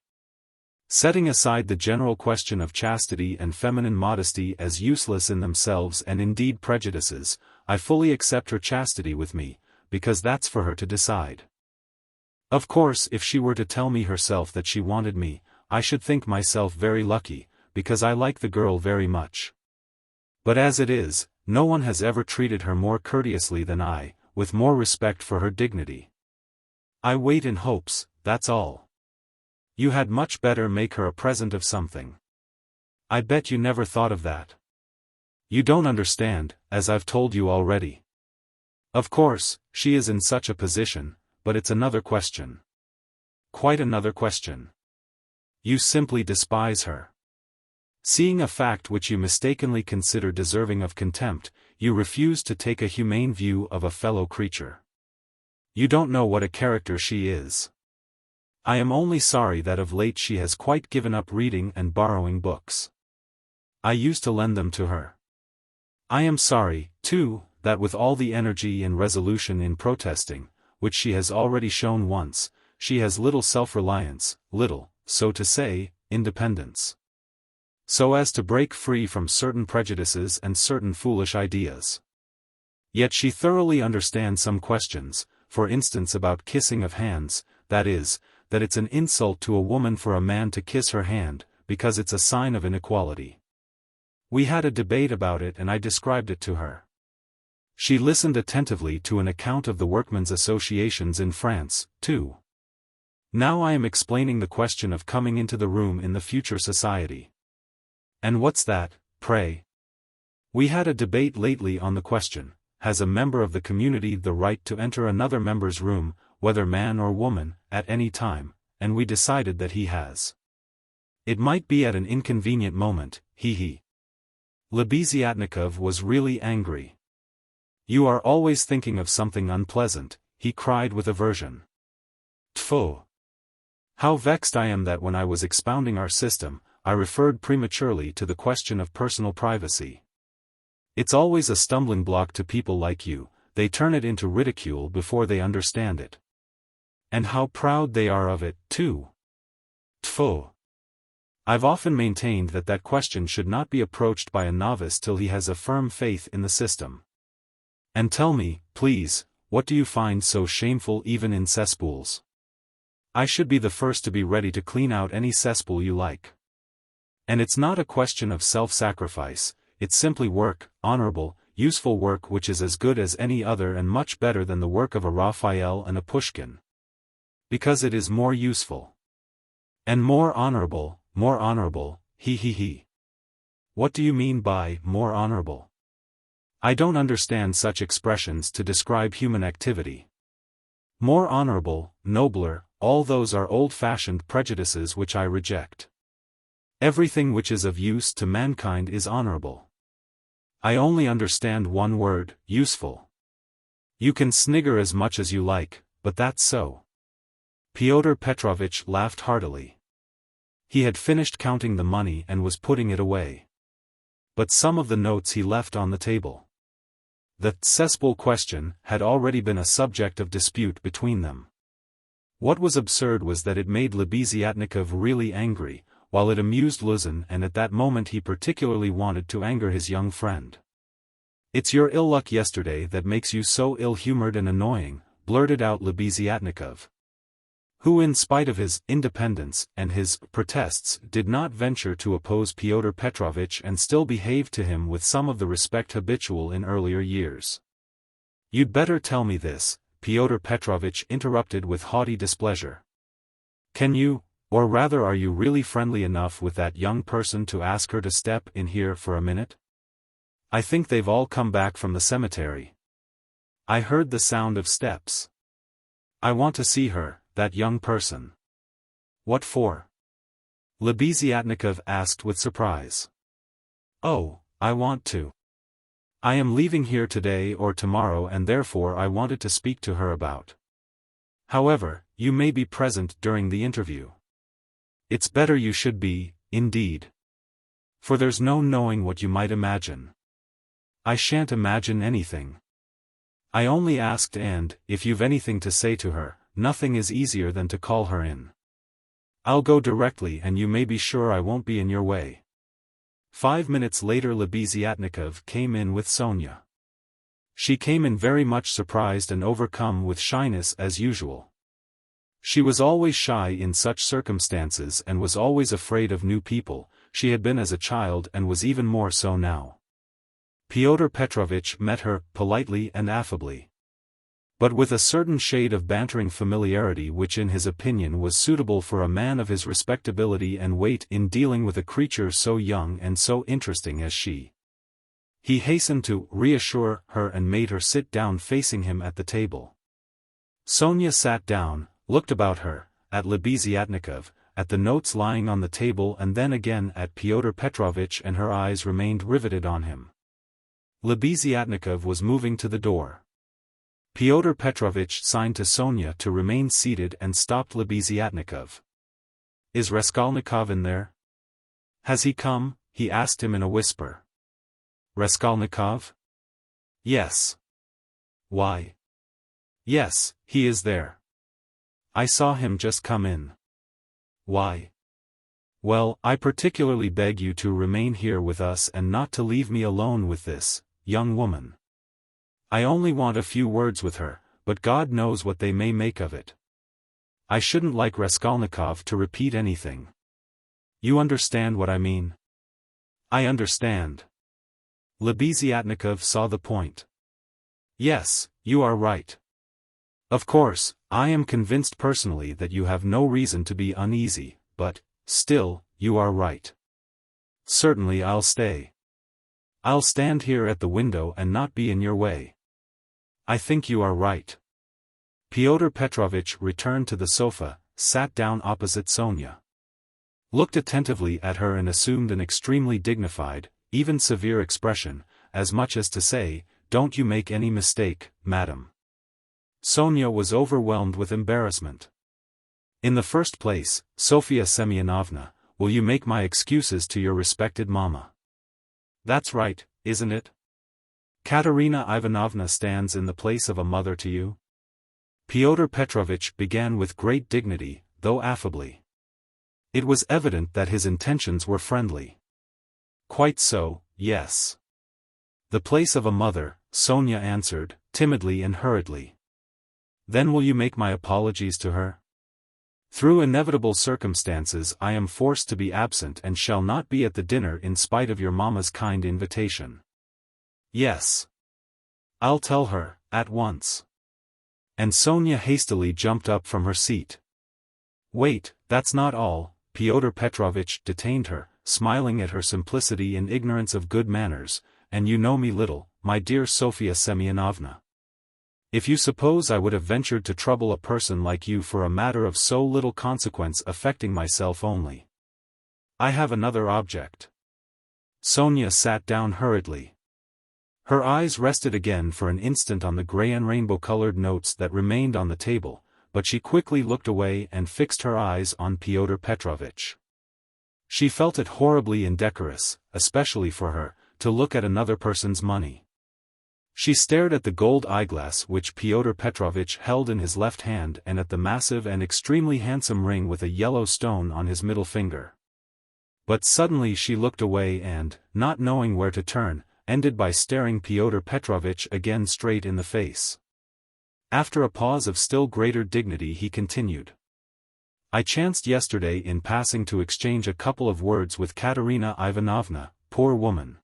Setting aside the general question of chastity and feminine modesty as useless in themselves and indeed prejudices, I fully accept her chastity with me, because that's for her to decide. Of course, if she were to tell me herself that she wanted me, I should think myself very lucky, because I like the girl very much. But as it is, no one has ever treated her more courteously than I, with more respect for her dignity. I wait in hopes, that's all. You had much better make her a present of something. I bet you never thought of that. You don't understand, as I've told you already. Of course, she is in such a position, but it's another question. Quite another question. You simply despise her. Seeing a fact which you mistakenly consider deserving of contempt, you refuse to take a humane view of a fellow creature. You don't know what a character she is. I am only sorry that of late she has quite given up reading and borrowing books. I used to lend them to her. I am sorry, too, that with all the energy and resolution in protesting, which she has already shown once, she has little self-reliance, little, so to say, independence. So as to break free from certain prejudices and certain foolish ideas. Yet she thoroughly understands some questions, for instance about kissing of hands, that is, that it's an insult to a woman for a man to kiss her hand, because it's a sign of inequality. We had a debate about it and I described it to her. She listened attentively to an account of the workmen's associations in France, too. Now I am explaining the question of coming into the room in the future society. And what's that, pray? We had a debate lately on the question, has a member of the community the right to enter another member's room, whether man or woman, at any time, and we decided that he has. It might be at an inconvenient moment, he. Lebeziatnikov was really angry. You are always thinking of something unpleasant, he cried with aversion. Tfu! How vexed I am that when I was expounding our system, I referred prematurely to the question of personal privacy. It's always a stumbling block to people like you, they turn it into ridicule before they understand it. And how proud they are of it, too. Tfu! I've often maintained that that question should not be approached by a novice till he has a firm faith in the system. And tell me, please, what do you find so shameful even in cesspools? I should be the first to be ready to clean out any cesspool you like. And it's not a question of self-sacrifice, it's simply work, honorable, useful work which is as good as any other and much better than the work of a Raphael and a Pushkin. Because it is more useful. And more honorable, he. What do you mean by more honorable? I don't understand such expressions to describe human activity. More honorable, nobler, all those are old-fashioned prejudices which I reject. Everything which is of use to mankind is honorable. I only understand one word, useful. You can snigger as much as you like, but that's so. Fyodor Petrovitch laughed heartily. He had finished counting the money and was putting it away. But some of the notes he left on the table. The cesspool question had already been a subject of dispute between them. What was absurd was that it made Lebeziatnikov really angry, while it amused Luzin, and at that moment he particularly wanted to anger his young friend. It's your ill luck yesterday that makes you so ill-humored and annoying, blurted out Lebeziatnikov, who in spite of his independence and his protests did not venture to oppose Pyotr Petrovitch and still behaved to him with some of the respect habitual in earlier years. You'd better tell me this, Pyotr Petrovitch interrupted with haughty displeasure. Can you, or rather are you really friendly enough with that young person to ask her to step in here for a minute? I think they've all come back from the cemetery. I heard the sound of steps. I want to see her, that young person. What for? Lebeziatnikov asked with surprise. Oh, I want to. I am leaving here today or tomorrow and therefore I wanted to speak to her about. However, you may be present during the interview. It's better you should be, indeed. For there's no knowing what you might imagine. I shan't imagine anything. I only asked and, if you've anything to say to her, nothing is easier than to call her in. I'll go directly and you may be sure I won't be in your way. 5 minutes later Lebeziatnikov came in with Sonya. She came in very much surprised and overcome with shyness as usual. She was always shy in such circumstances and was always afraid of new people, she had been as a child and was even more so now. Pyotr Petrovitch met her politely and affably, but with a certain shade of bantering familiarity which in his opinion was suitable for a man of his respectability and weight in dealing with a creature so young and so interesting as she. He hastened to reassure her and made her sit down facing him at the table. Sonya sat down, looked about her, at Lebeziatnikov, at the notes lying on the table and then again at Pyotr Petrovitch, and her eyes remained riveted on him. Lebeziatnikov was moving to the door. Pyotr Petrovitch signed to Sonya to remain seated and stopped Lebeziatnikov. Is Raskolnikov in there? Has he come? He asked him in a whisper. Raskolnikov? Yes. Why? Yes, he is there. I saw him just come in. Why? Well, I particularly beg you to remain here with us and not to leave me alone with this young woman. I only want a few words with her, but God knows what they may make of it. I shouldn't like Raskolnikov to repeat anything. You understand what I mean? I understand. Lebeziatnikov saw the point. Yes, you are right. Of course, I am convinced personally that you have no reason to be uneasy, but, still, you are right. Certainly I'll stay. I'll stand here at the window and not be in your way. I think you are right. Pyotr Petrovitch returned to the sofa, sat down opposite Sonya. Looked attentively at her and assumed an extremely dignified, even severe expression, as much as to say, "Don't you make any mistake, madam." Sonya was overwhelmed with embarrassment. "In the first place, Sofya Semyonovna, will you make my excuses to your respected mamma?" "That's right, isn't it? Katerina Ivanovna stands in the place of a mother to you?" Pyotr Petrovitch began with great dignity, though affably. It was evident that his intentions were friendly. "Quite so, yes. The place of a mother," Sonya answered, timidly and hurriedly. "Then will you make my apologies to her? Through inevitable circumstances I am forced to be absent and shall not be at the dinner in spite of your mamma's kind invitation." "Yes. I'll tell her, at once." And Sonya hastily jumped up from her seat. "Wait, that's not all," Pyotr Petrovitch detained her, smiling at her simplicity and ignorance of good manners, "and you know me little, my dear Sofya Semyonovna. If you suppose I would have ventured to trouble a person like you for a matter of so little consequence affecting myself only. I have another object." Sonya sat down hurriedly. Her eyes rested again for an instant on the grey and rainbow-colored notes that remained on the table, but she quickly looked away and fixed her eyes on Pyotr Petrovitch. She felt it horribly indecorous, especially for her, to look at another person's money. She stared at the gold eyeglass which Pyotr Petrovitch held in his left hand and at the massive and extremely handsome ring with a yellow stone on his middle finger. But suddenly she looked away and, not knowing where to turn, ended by staring Pyotr Petrovitch again straight in the face. After a pause of still greater dignity he continued. "I chanced yesterday in passing to exchange a couple of words with Katerina Ivanovna, poor woman.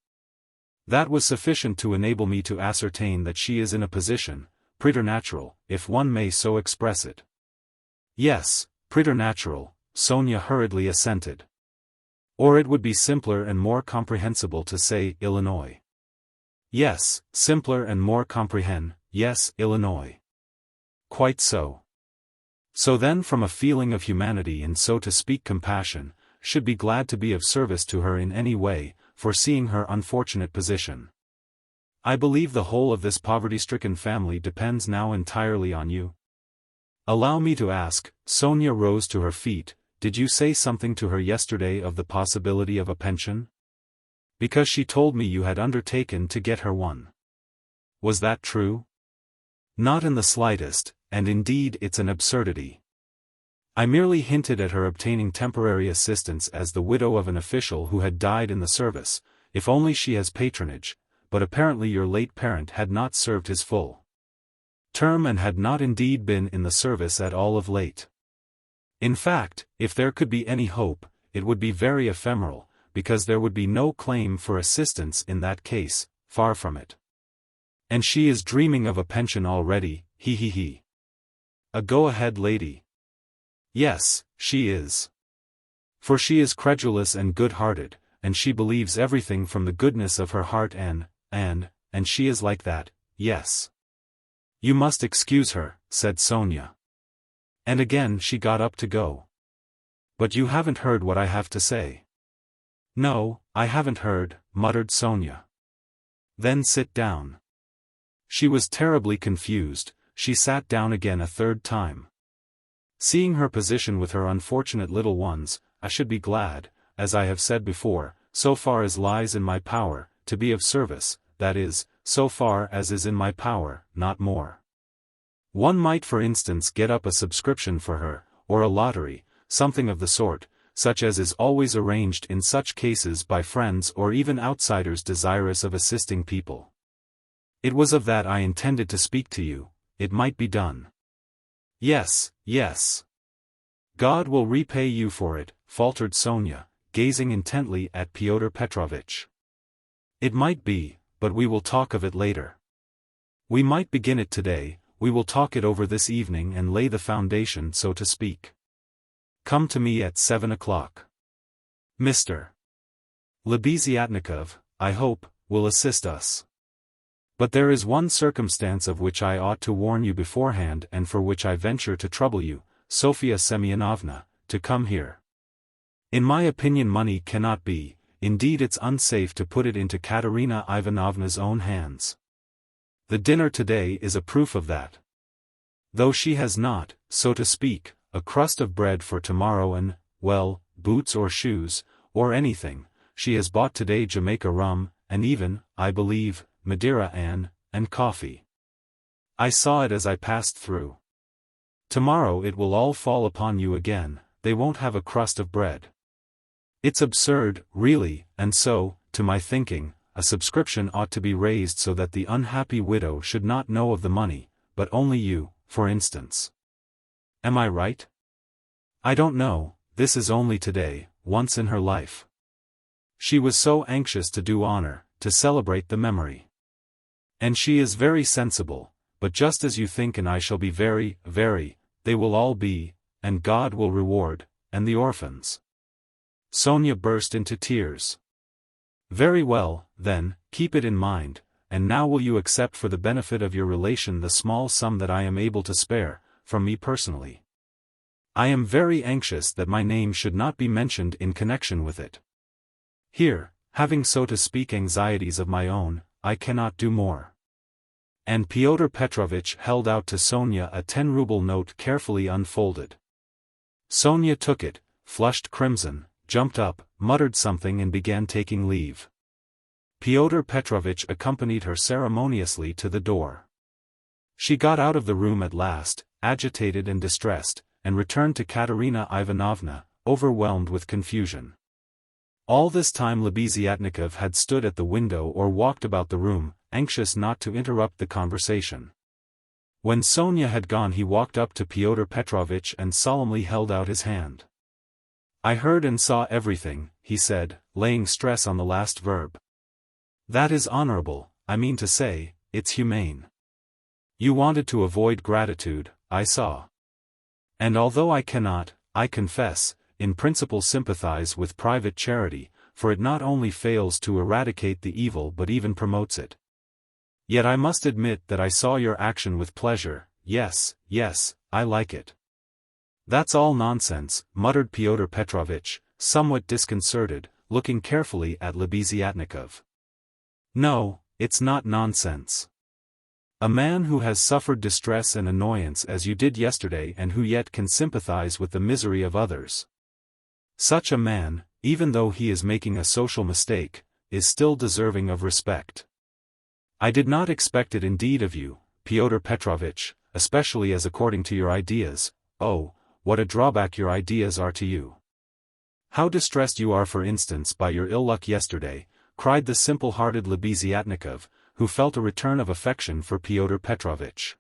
That was sufficient to enable me to ascertain that she is in a position, preternatural, if one may so express it." "Yes, preternatural," Sonya hurriedly assented. "Or it would be simpler and more comprehensible to say Illinois." "Yes, simpler and more yes, Illinois." "Quite so. So then from a feeling of humanity and so to speak compassion, should be glad to be of service to her in any way, foreseeing her unfortunate position. I believe the whole of this poverty-stricken family depends now entirely on you. Allow me to ask," Sonya rose to her feet, "did you say something to her yesterday of the possibility of a pension? Because she told me you had undertaken to get her one. Was that true?" "Not in the slightest, and indeed it's an absurdity. I merely hinted at her obtaining temporary assistance as the widow of an official who had died in the service, if only she has patronage, but apparently your late parent had not served his full term and had not indeed been in the service at all of late. In fact, if there could be any hope, it would be very ephemeral, because there would be no claim for assistance in that case, far from it. And she is dreaming of a pension already, he. A go-ahead lady. Yes, she is. For she is credulous and good-hearted, and she believes everything from the goodness of her heart and she is like that, yes." "You must excuse her," said Sonya. And again she got up to go. "But you haven't heard what I have to say." "No, I haven't heard," muttered Sonya. "Then sit down." She was terribly confused. She sat down again a third time. Seeing her position with her unfortunate little ones, I should be glad, as I have said before, so far as lies in my power, to be of service, that is, so far as is in my power, not more. One might for instance get up a subscription for her, or a lottery, something of the sort, such as is always arranged in such cases by friends or even outsiders desirous of assisting people. It was of that I intended to speak to you. It might be done. Yes. God will repay you for it," faltered Sonya, gazing intently at Pyotr Petrovitch. "It might be, but we will talk of it later. We might begin it today, we will talk it over this evening and lay the foundation, so to speak. Come to me at 7 o'clock. Mr. Lebeziatnikov, I hope, will assist us. But there is one circumstance of which I ought to warn you beforehand and for which I venture to trouble you, Sofya Semyonovna, to come here. In my opinion money cannot be, indeed it's unsafe to put it into Katerina Ivanovna's own hands. The dinner today is a proof of that. Though she has not, so to speak, a crust of bread for tomorrow and, well, boots or shoes, or anything, she has bought today Jamaica rum, and even, I believe, Madeira and coffee. I saw it as I passed through. Tomorrow it will all fall upon you again, they won't have a crust of bread. It's absurd, really, and so, to my thinking, a subscription ought to be raised so that the unhappy widow should not know of the money, but only you, for instance. Am I right? I don't know, this is only today, once in her life. She was so anxious to do honor, to celebrate the memory. And she is very sensible, but just as you think and I shall be very, they will all be, and God will reward, and the orphans." Sonya burst into tears. "Very well, then, keep it in mind, and now will you accept for the benefit of your relation the small sum that I am able to spare, from me personally? I am very anxious that my name should not be mentioned in connection with it. Here, having so to speak anxieties of my own, I cannot do more." And Pyotr Petrovitch held out to Sonya a 10-ruble note carefully unfolded. Sonya took it, flushed crimson, jumped up, muttered something and began taking leave. Pyotr Petrovitch accompanied her ceremoniously to the door. She got out of the room at last, agitated and distressed, and returned to Katerina Ivanovna, overwhelmed with confusion. All this time Lebeziatnikov had stood at the window or walked about the room, anxious not to interrupt the conversation. When Sonya had gone he walked up to Pyotr Petrovitch and solemnly held out his hand. "I heard and saw everything," he said, laying stress on the last verb. "That is honorable, I mean to say, it's humane. You wanted to avoid gratitude, I saw. And although I cannot, I confess, in principle sympathize with private charity, for it not only fails to eradicate the evil but even promotes it. Yet I must admit that I saw your action with pleasure, yes, I like it." "That's all nonsense," muttered Pyotr Petrovitch, somewhat disconcerted, looking carefully at Lebeziatnikov. "No, it's not nonsense. A man who has suffered distress and annoyance as you did yesterday and who yet can sympathize with the misery of others. Such a man, even though he is making a social mistake, is still deserving of respect. I did not expect it indeed of you, Pyotr Petrovitch, especially as according to your ideas, oh, what a drawback your ideas are to you. How distressed you are for instance by your ill luck yesterday," cried the simple-hearted Lebeziatnikov, who felt a return of affection for Pyotr Petrovitch.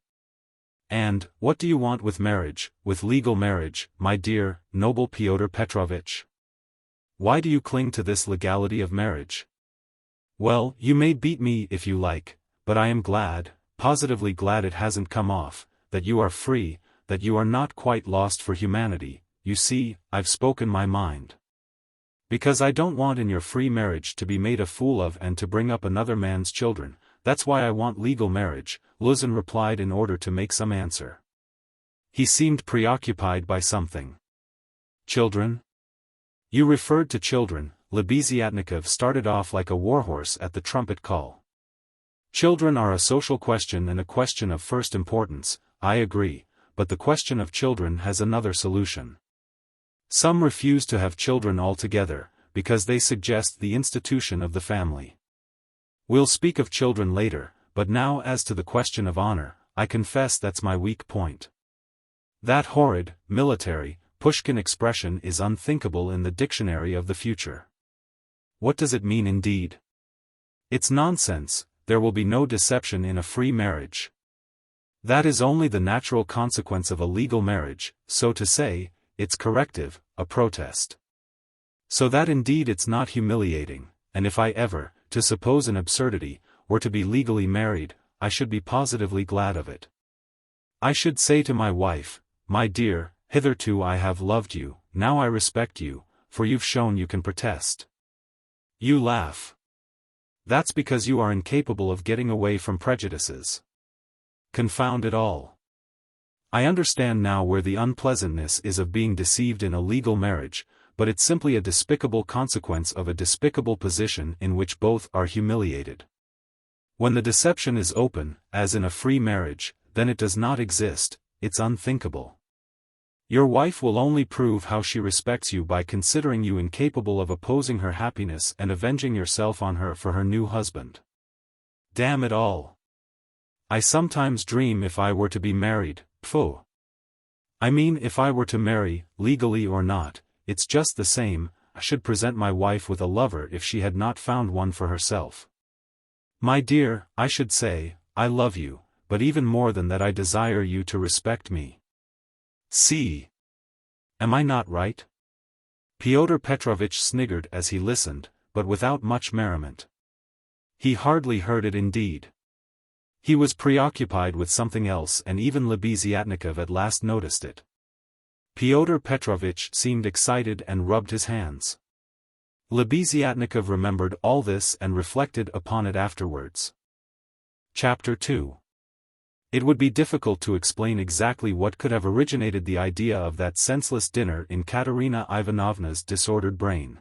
"And, what do you want with marriage, with legal marriage, my dear, noble Pyotr Petrovitch? Why do you cling to this legality of marriage? Well, you may beat me if you like, but I am glad, positively glad it hasn't come off, that you are free, that you are not quite lost for humanity. You see, I've spoken my mind. Because I don't want in your free marriage to be made a fool of and to bring up another man's children, that's why I want legal marriage," Luzin replied in order to make some answer. He seemed preoccupied by something. "Children? You referred to children." Lebeziatnikov started off like a warhorse at the trumpet call. "Children are a social question and a question of first importance, I agree, but the question of children has another solution. Some refuse to have children altogether, because they suggest the institution of the family. We'll speak of children later, but now as to the question of honor, I confess that's my weak point. That horrid, military, Pushkin expression is unthinkable in the dictionary of the future. What does it mean indeed? It's nonsense, there will be no deception in a free marriage. That is only the natural consequence of a legal marriage, so to say, its corrective, a protest. So that indeed it's not humiliating, and if I ever, to suppose an absurdity, were to be legally married, I should be positively glad of it. I should say to my wife, my dear, hitherto I have loved you, now I respect you, for you've shown you can protest. You laugh. That's because you are incapable of getting away from prejudices. Confound it all. I understand now where the unpleasantness is of being deceived in a legal marriage, but it's simply a despicable consequence of a despicable position in which both are humiliated. When the deception is open, as in a free marriage, then it does not exist, it's unthinkable. Your wife will only prove how she respects you by considering you incapable of opposing her happiness and avenging yourself on her for her new husband. Damn it all. I sometimes dream if I were to be married, pfft. I mean if I were to marry, legally or not, it's just the same, I should present my wife with a lover if she had not found one for herself. My dear, I should say, I love you, but even more than that I desire you to respect me. See? Am I not right? Pyotr Petrovitch sniggered as he listened, but without much merriment. He hardly heard it indeed. He was preoccupied with something else, and even Lebeziatnikov at last noticed it. Pyotr Petrovitch seemed excited and rubbed his hands. Lebeziatnikov remembered all this and reflected upon it afterwards. Chapter 2. It would be difficult to explain exactly what could have originated the idea of that senseless dinner in Katerina Ivanovna's disordered brain.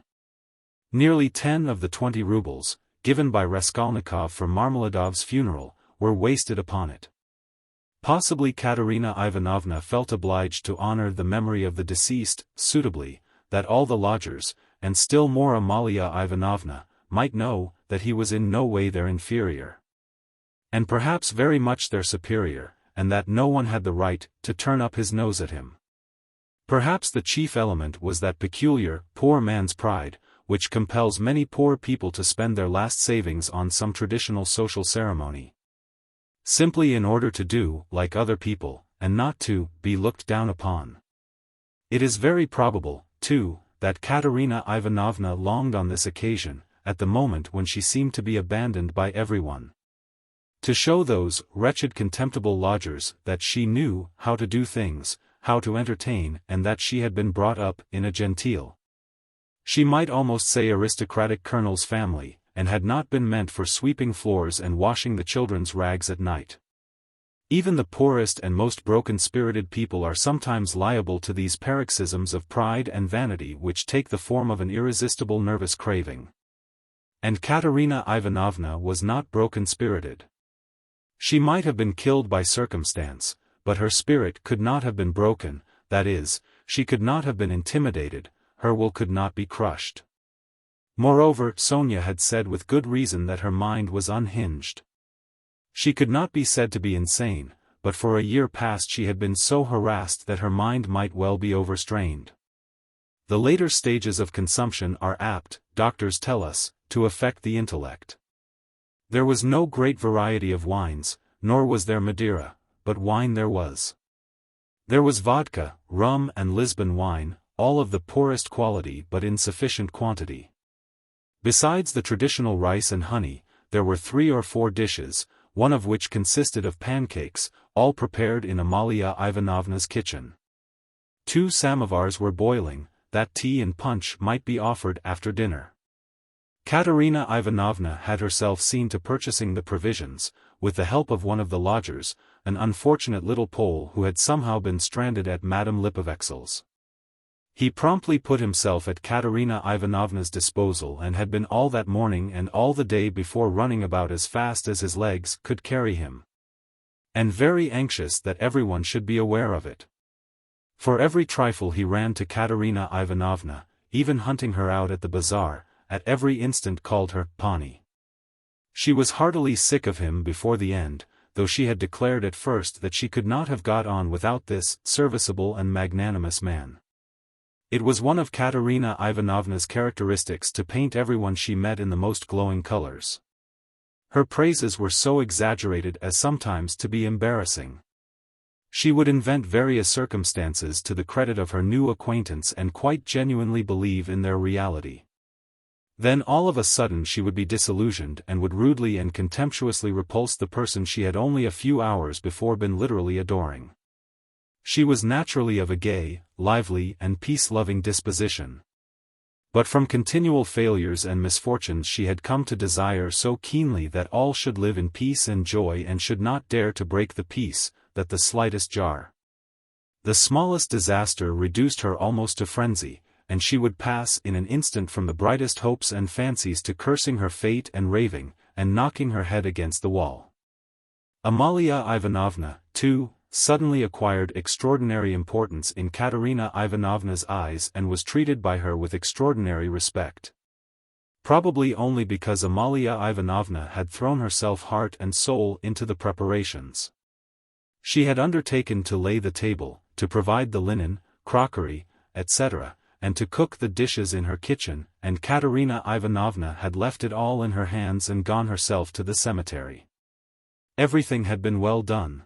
Nearly 10 of the 20 rubles, given by Raskolnikov for Marmeladov's funeral, were wasted upon it. Possibly Katerina Ivanovna felt obliged to honor the memory of the deceased, suitably, that all the lodgers, and still more Amalia Ivanovna, might know that he was in no way their inferior. And perhaps very much their superior, and that no one had the right to turn up his nose at him. Perhaps the chief element was that peculiar, poor man's pride, which compels many poor people to spend their last savings on some traditional social ceremony, simply in order to do like other people, and not to be looked down upon. It is very probable, too, that Katerina Ivanovna longed on this occasion, at the moment when she seemed to be abandoned by everyone, to show those wretched contemptible lodgers that she knew how to do things, how to entertain, and that she had been brought up in a genteel, she might almost say aristocratic colonel's family, and had not been meant for sweeping floors and washing the children's rags at night. Even the poorest and most broken-spirited people are sometimes liable to these paroxysms of pride and vanity which take the form of an irresistible nervous craving. And Katerina Ivanovna was not broken-spirited. She might have been killed by circumstance, but her spirit could not have been broken, that is, she could not have been intimidated, her will could not be crushed. Moreover, Sonya had said with good reason that her mind was unhinged. She could not be said to be insane, but for a year past she had been so harassed that her mind might well be overstrained. The later stages of consumption are apt, doctors tell us, to affect the intellect. There was no great variety of wines, nor was there Madeira, but wine there was. There was vodka, rum and Lisbon wine, all of the poorest quality but in sufficient quantity. Besides the traditional rice and honey, there were 3 or 4 dishes, one of which consisted of pancakes, all prepared in Amalia Ivanovna's kitchen. 2 samovars were boiling, that tea and punch might be offered after dinner. Katerina Ivanovna had herself seen to purchasing the provisions, with the help of one of the lodgers, an unfortunate little Pole who had somehow been stranded at Madame Lipovexel's. He promptly put himself at Katerina Ivanovna's disposal and had been all that morning and all the day before running about as fast as his legs could carry him, and very anxious that everyone should be aware of it. For every trifle he ran to Katerina Ivanovna, even hunting her out at the bazaar, at every instant called her Pani. She was heartily sick of him before the end, though she had declared at first that she could not have got on without this serviceable and magnanimous man. It was one of Katerina Ivanovna's characteristics to paint everyone she met in the most glowing colors. Her praises were so exaggerated as sometimes to be embarrassing. She would invent various circumstances to the credit of her new acquaintance and quite genuinely believe in their reality. Then all of a sudden she would be disillusioned and would rudely and contemptuously repulse the person she had only a few hours before been literally adoring. She was naturally of a gay, lively and peace-loving disposition. But from continual failures and misfortunes she had come to desire so keenly that all should live in peace and joy and should not dare to break the peace, that the slightest jar, the smallest disaster reduced her almost to frenzy, and she would pass in an instant from the brightest hopes and fancies to cursing her fate and raving, and knocking her head against the wall. Amalia Ivanovna, too, suddenly acquired extraordinary importance in Katerina Ivanovna's eyes and was treated by her with extraordinary respect. Probably only because Amalia Ivanovna had thrown herself heart and soul into the preparations. She had undertaken to lay the table, to provide the linen, crockery, etc., and to cook the dishes in her kitchen, and Katerina Ivanovna had left it all in her hands and gone herself to the cemetery. Everything had been well done.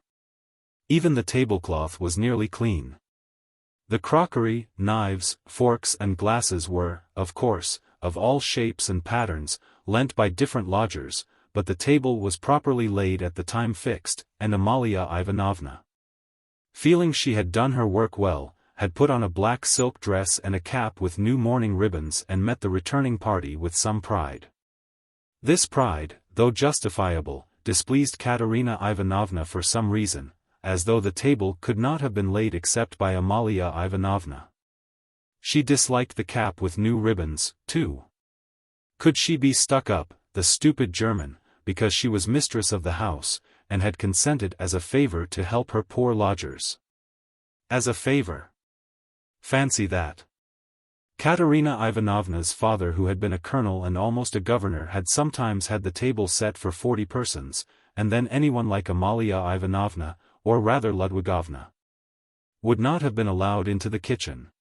Even the tablecloth was nearly clean. The crockery, knives, forks and glasses were, of course, of all shapes and patterns, lent by different lodgers, but the table was properly laid at the time fixed, and Amalia Ivanovna, feeling she had done her work well, had put on a black silk dress and a cap with new mourning ribbons and met the returning party with some pride. This pride, though justifiable, displeased Katerina Ivanovna for some reason, as though the table could not have been laid except by Amalia Ivanovna. She disliked the cap with new ribbons, too. Could she be stuck up, the stupid German, because she was mistress of the house, and had consented as a favor to help her poor lodgers? As a favor. Fancy that. Katerina Ivanovna's father, who had been a colonel and almost a governor, had sometimes had the table set for 40 persons, and then anyone like Amalia Ivanovna, or rather Ludwigovna, would not have been allowed into the kitchen.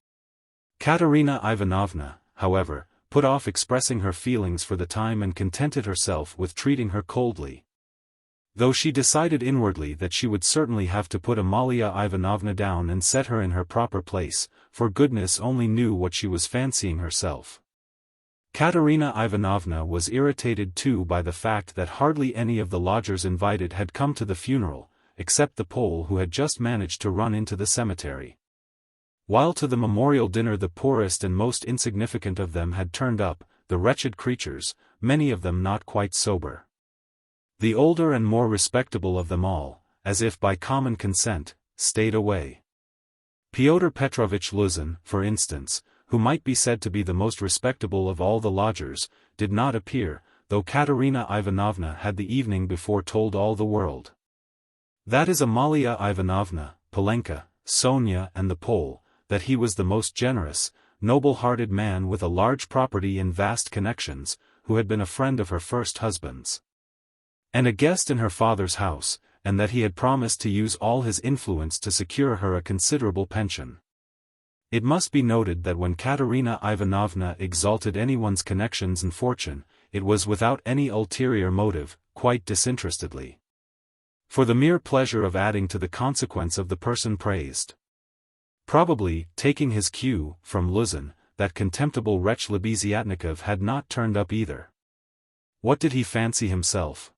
Katerina Ivanovna, however, put off expressing her feelings for the time and contented herself with treating her coldly. Though she decided inwardly that she would certainly have to put Amalia Ivanovna down and set her in her proper place, for goodness only knew what she was fancying herself. Katerina Ivanovna was irritated too by the fact that hardly any of the lodgers invited had come to the funeral, except the Pole who had just managed to run into the cemetery. While to the memorial dinner the poorest and most insignificant of them had turned up, the wretched creatures, many of them not quite sober. The older and more respectable of them all, as if by common consent, stayed away. Pyotr Petrovitch Luzin, for instance, who might be said to be the most respectable of all the lodgers, did not appear, though Katerina Ivanovna had the evening before told all the world. That is Amalia Ivanovna, Polenka, Sonya and the Pole, that he was the most generous, noble-hearted man with a large property and vast connections, who had been a friend of her first husband's, and a guest in her father's house, and that he had promised to use all his influence to secure her a considerable pension. It must be noted that when Katerina Ivanovna exalted anyone's connections and fortune, it was without any ulterior motive, quite disinterestedly, for the mere pleasure of adding to the consequence of the person praised. Probably, taking his cue from Luzin, that contemptible wretch Lebeziatnikov had not turned up either. What did he fancy himself?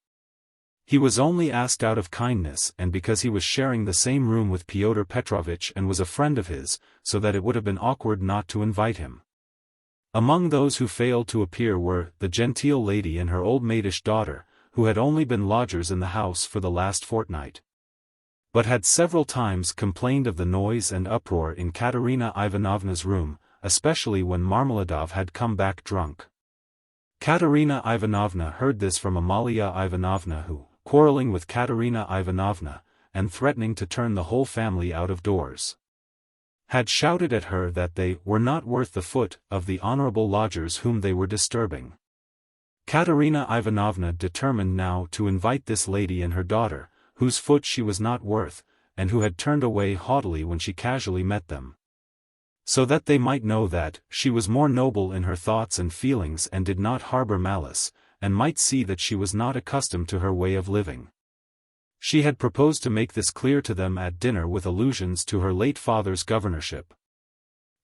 He was only asked out of kindness and because he was sharing the same room with Pyotr Petrovitch and was a friend of his, so that it would have been awkward not to invite him. Among those who failed to appear were the genteel lady and her old maidish daughter, who had only been lodgers in the house for the last fortnight, but had several times complained of the noise and uproar in Katerina Ivanovna's room, especially when Marmeladov had come back drunk. Katerina Ivanovna heard this from Amalia Ivanovna, who, quarreling with Katerina Ivanovna, and threatening to turn the whole family out of doors, had shouted at her that they were not worth the foot of the honorable lodgers whom they were disturbing. Katerina Ivanovna determined now to invite this lady and her daughter, whose foot she was not worth, and who had turned away haughtily when she casually met them, so that they might know that she was more noble in her thoughts and feelings and did not harbor malice, and might see that she was not accustomed to her way of living. She had proposed to make this clear to them at dinner with allusions to her late father's governorship.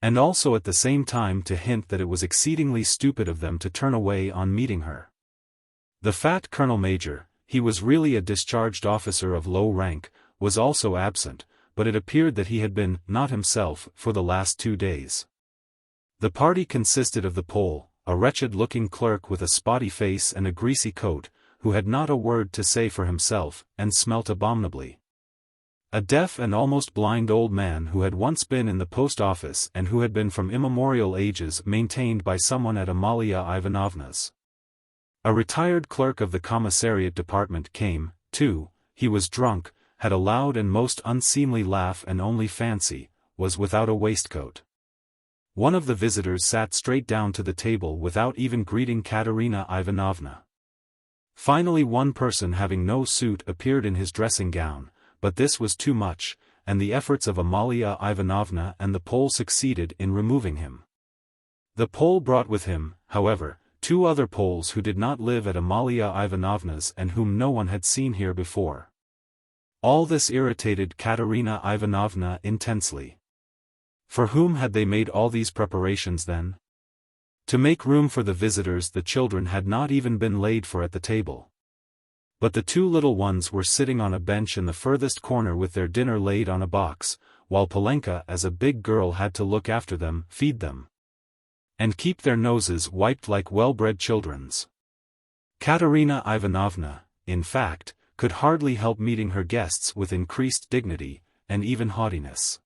And also at the same time to hint that it was exceedingly stupid of them to turn away on meeting her. The fat Colonel Major, he was really a discharged officer of low rank, was also absent, but it appeared that he had been, not himself, for the last 2 days. The party consisted of the Pole, a wretched-looking clerk with a spotty face and a greasy coat, who had not a word to say for himself, and smelt abominably. A deaf and almost blind old man who had once been in the post office and who had been from immemorial ages maintained by someone at Alyona Ivanovna's. A retired clerk of the commissariat department came, too. He was drunk, had a loud and most unseemly laugh and only fancy, was without a waistcoat. One of the visitors sat straight down to the table without even greeting Katerina Ivanovna. Finally, one person having no suit appeared in his dressing gown, but this was too much, and the efforts of Alyona Ivanovna and the Pole succeeded in removing him. The Pole brought with him, however, 2 other Poles who did not live at Alyona Ivanovna's and whom no one had seen here before. All this irritated Katerina Ivanovna intensely. For whom had they made all these preparations then? To make room for the visitors the children had not even been laid for at the table. But the 2 little ones were sitting on a bench in the furthest corner with their dinner laid on a box, while Polenka as a big girl had to look after them, feed them, and keep their noses wiped like well-bred children's. Katerina Ivanovna, in fact, could hardly help meeting her guests with increased dignity, and even haughtiness.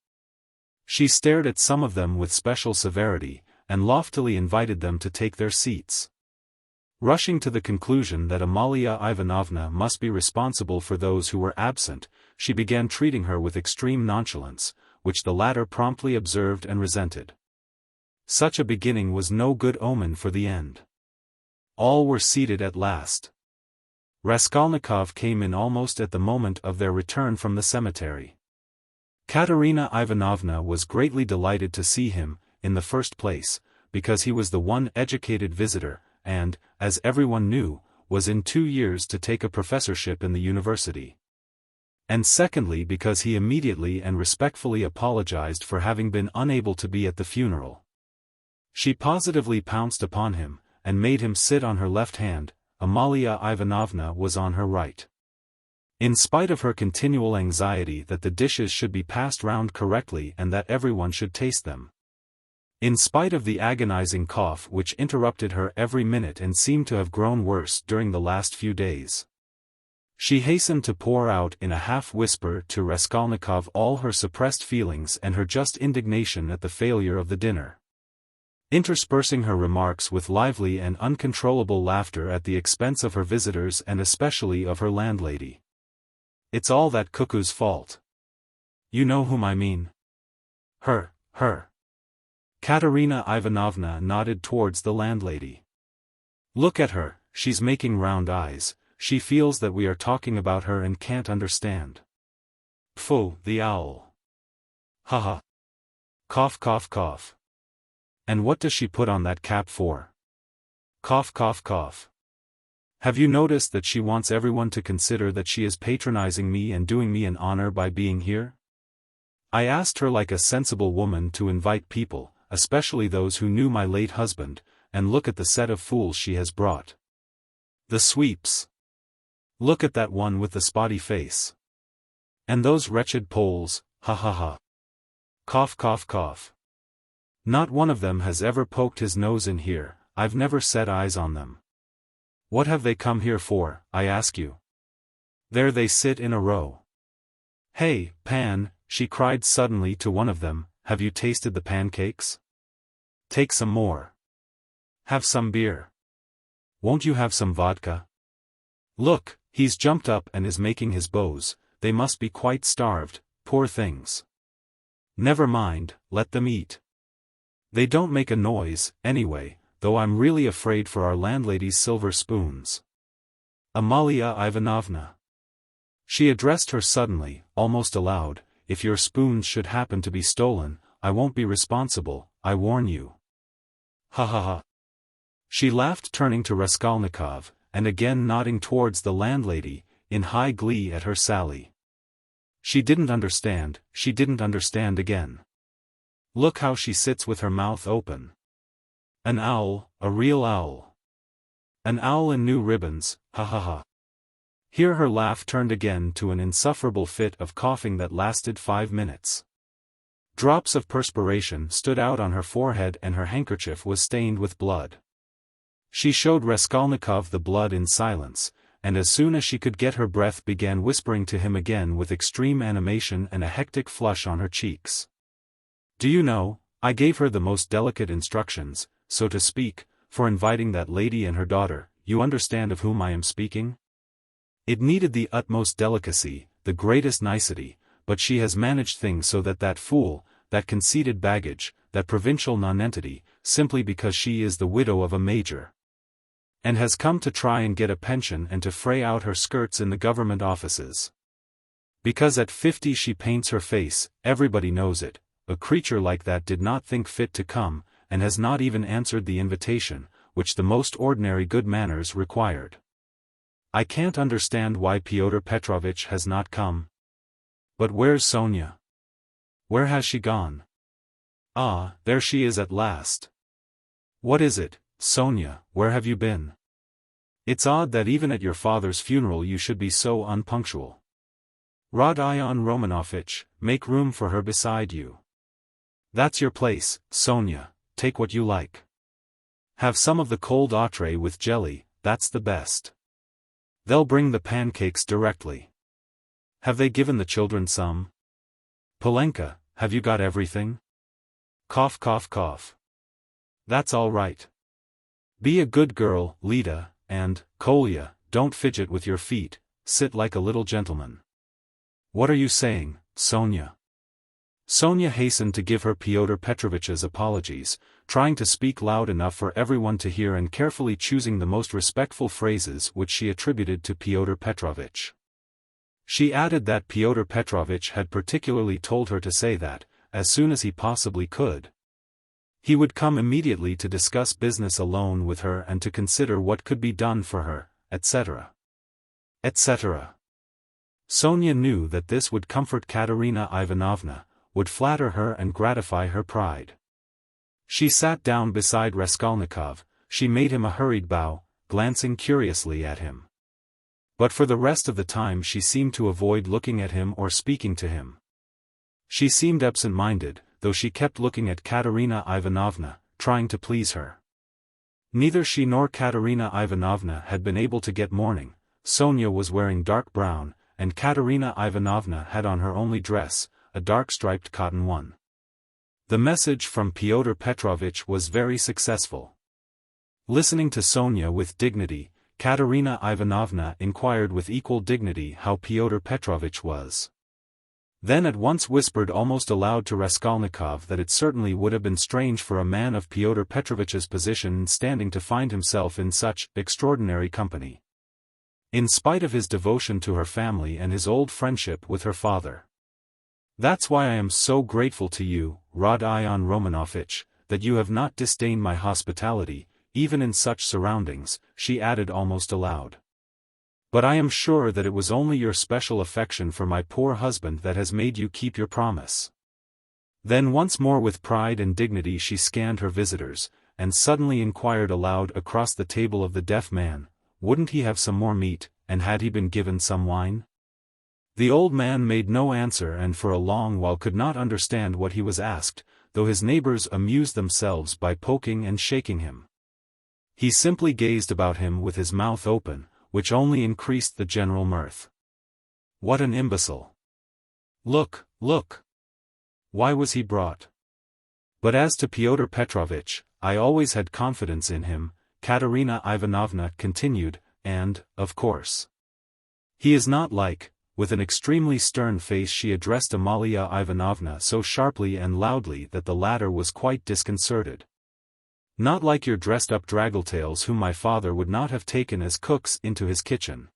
She stared at some of them with special severity, and loftily invited them to take their seats. Rushing to the conclusion that Alyona Ivanovna must be responsible for those who were absent, she began treating her with extreme nonchalance, which the latter promptly observed and resented. Such a beginning was no good omen for the end. All were seated at last. Raskolnikov came in almost at the moment of their return from the cemetery. Katerina Ivanovna was greatly delighted to see him, in the first place, because he was the one educated visitor, and, as everyone knew, was in 2 years to take a professorship in the university. And secondly because he immediately and respectfully apologized for having been unable to be at the funeral. She positively pounced upon him, and made him sit on her left hand. Alyona Ivanovna was on her right. In spite of her continual anxiety that the dishes should be passed round correctly and that everyone should taste them. In spite of the agonizing cough which interrupted her every minute and seemed to have grown worse during the last few days. She hastened to pour out in a half-whisper to Raskolnikov all her suppressed feelings and her just indignation at the failure of the dinner, interspersing her remarks with lively and uncontrollable laughter at the expense of her visitors and especially of her landlady. "It's all that cuckoo's fault. You know whom I mean. Her. Katerina Ivanovna nodded towards the landlady. "Look at her, she's making round eyes, she feels that we are talking about her and can't understand. Pfui, the owl. Ha ha. Cough cough cough. And what does she put on that cap for? Cough cough cough. Have you noticed that she wants everyone to consider that she is patronizing me and doing me an honor by being here? I asked her like a sensible woman to invite people, especially those who knew my late husband, and look at the set of fools she has brought. The sweeps. Look at that one with the spotty face. And those wretched Poles, ha ha ha. Cough cough cough. Not one of them has ever poked his nose in here, I've never set eyes on them. What have they come here for, I ask you? There they sit in a row. Hey, Pan, she cried suddenly to one of them, have you tasted the pancakes? Take some more. Have some beer. Won't you have some vodka? Look, he's jumped up and is making his bows, they must be quite starved, poor things. Never mind, let them eat. They don't make a noise, anyway, though I'm really afraid for our landlady's silver spoons. Alyona Ivanovna. She addressed her suddenly, almost aloud, if your spoons should happen to be stolen, I won't be responsible, I warn you. Ha ha ha. She laughed turning to Raskolnikov, and again nodding towards the landlady, in high glee at her sally. She didn't understand again. Look how she sits with her mouth open. An owl, a real owl. An owl in new ribbons, ha ha ha. Here her laugh turned again to an insufferable fit of coughing that lasted 5 minutes. Drops of perspiration stood out on her forehead and her handkerchief was stained with blood. She showed Raskolnikov the blood in silence, and as soon as she could get her breath began whispering to him again with extreme animation and a hectic flush on her cheeks. Do you know, I gave her the most delicate instructions, so to speak, for inviting that lady and her daughter, you understand of whom I am speaking? It needed the utmost delicacy, the greatest nicety, but she has managed things so that that fool, that conceited baggage, that provincial nonentity, simply because she is the widow of a major, and has come to try and get a pension and to fray out her skirts in the government offices. Because at 50 she paints her face, everybody knows it, a creature like that did not think fit to come, and has not even answered the invitation, which the most ordinary good manners required. I can't understand why Pyotr Petrovitch has not come. But where's Sonya? Where has she gone? Ah, there she is at last. What is it, Sonya, where have you been? It's odd that even at your father's funeral you should be so unpunctual. Rodion Romanovich, make room for her beside you. That's your place, Sonya, take what you like. Have some of the cold entree with jelly, that's the best. They'll bring the pancakes directly. Have they given the children some? Polenka, have you got everything? Cough cough cough. That's all right. Be a good girl, Lida, and, Kolya, don't fidget with your feet, sit like a little gentleman. What are you saying, Sonya? Sonya hastened to give her Pyotr Petrovitch's apologies, trying to speak loud enough for everyone to hear and carefully choosing the most respectful phrases which she attributed to Pyotr Petrovitch. She added that Pyotr Petrovitch had particularly told her to say that, as soon as he possibly could, he would come immediately to discuss business alone with her and to consider what could be done for her, etc. etc. Sonya knew that this would comfort Katerina Ivanovna, would flatter her and gratify her pride. She sat down beside Raskolnikov, she made him a hurried bow, glancing curiously at him. But for the rest of the time she seemed to avoid looking at him or speaking to him. She seemed absent-minded, though she kept looking at Katerina Ivanovna, trying to please her. Neither she nor Katerina Ivanovna had been able to get mourning. Sonya was wearing dark brown, and Katerina Ivanovna had on her only dress, a dark striped cotton one. The message from Pyotr Petrovitch was very successful. Listening to Sonya with dignity, Katerina Ivanovna inquired with equal dignity how Pyotr Petrovitch was. Then at once whispered almost aloud to Raskolnikov that it certainly would have been strange for a man of Pyotr Petrovitch's position and standing to find himself in such extraordinary company, in spite of his devotion to her family and his old friendship with her father. That's why I am so grateful to you, Rodion Romanovich, that you have not disdained my hospitality, even in such surroundings, she added almost aloud. But I am sure that it was only your special affection for my poor husband that has made you keep your promise. Then once more with pride and dignity she scanned her visitors, and suddenly inquired aloud across the table of the deaf man, wouldn't he have some more meat, and had he been given some wine? The old man made no answer and for a long while could not understand what he was asked, though his neighbors amused themselves by poking and shaking him. He simply gazed about him with his mouth open, which only increased the general mirth. What an imbecile! Look, look! Why was he brought? But as to Pyotr Petrovitch, I always had confidence in him, Katerina Ivanovna continued, and, of course, he is not like. With an extremely stern face she addressed Amalia Ivanovna so sharply and loudly that the latter was quite disconcerted. Not like your dressed-up draggletails whom my father would not have taken as cooks into his kitchen.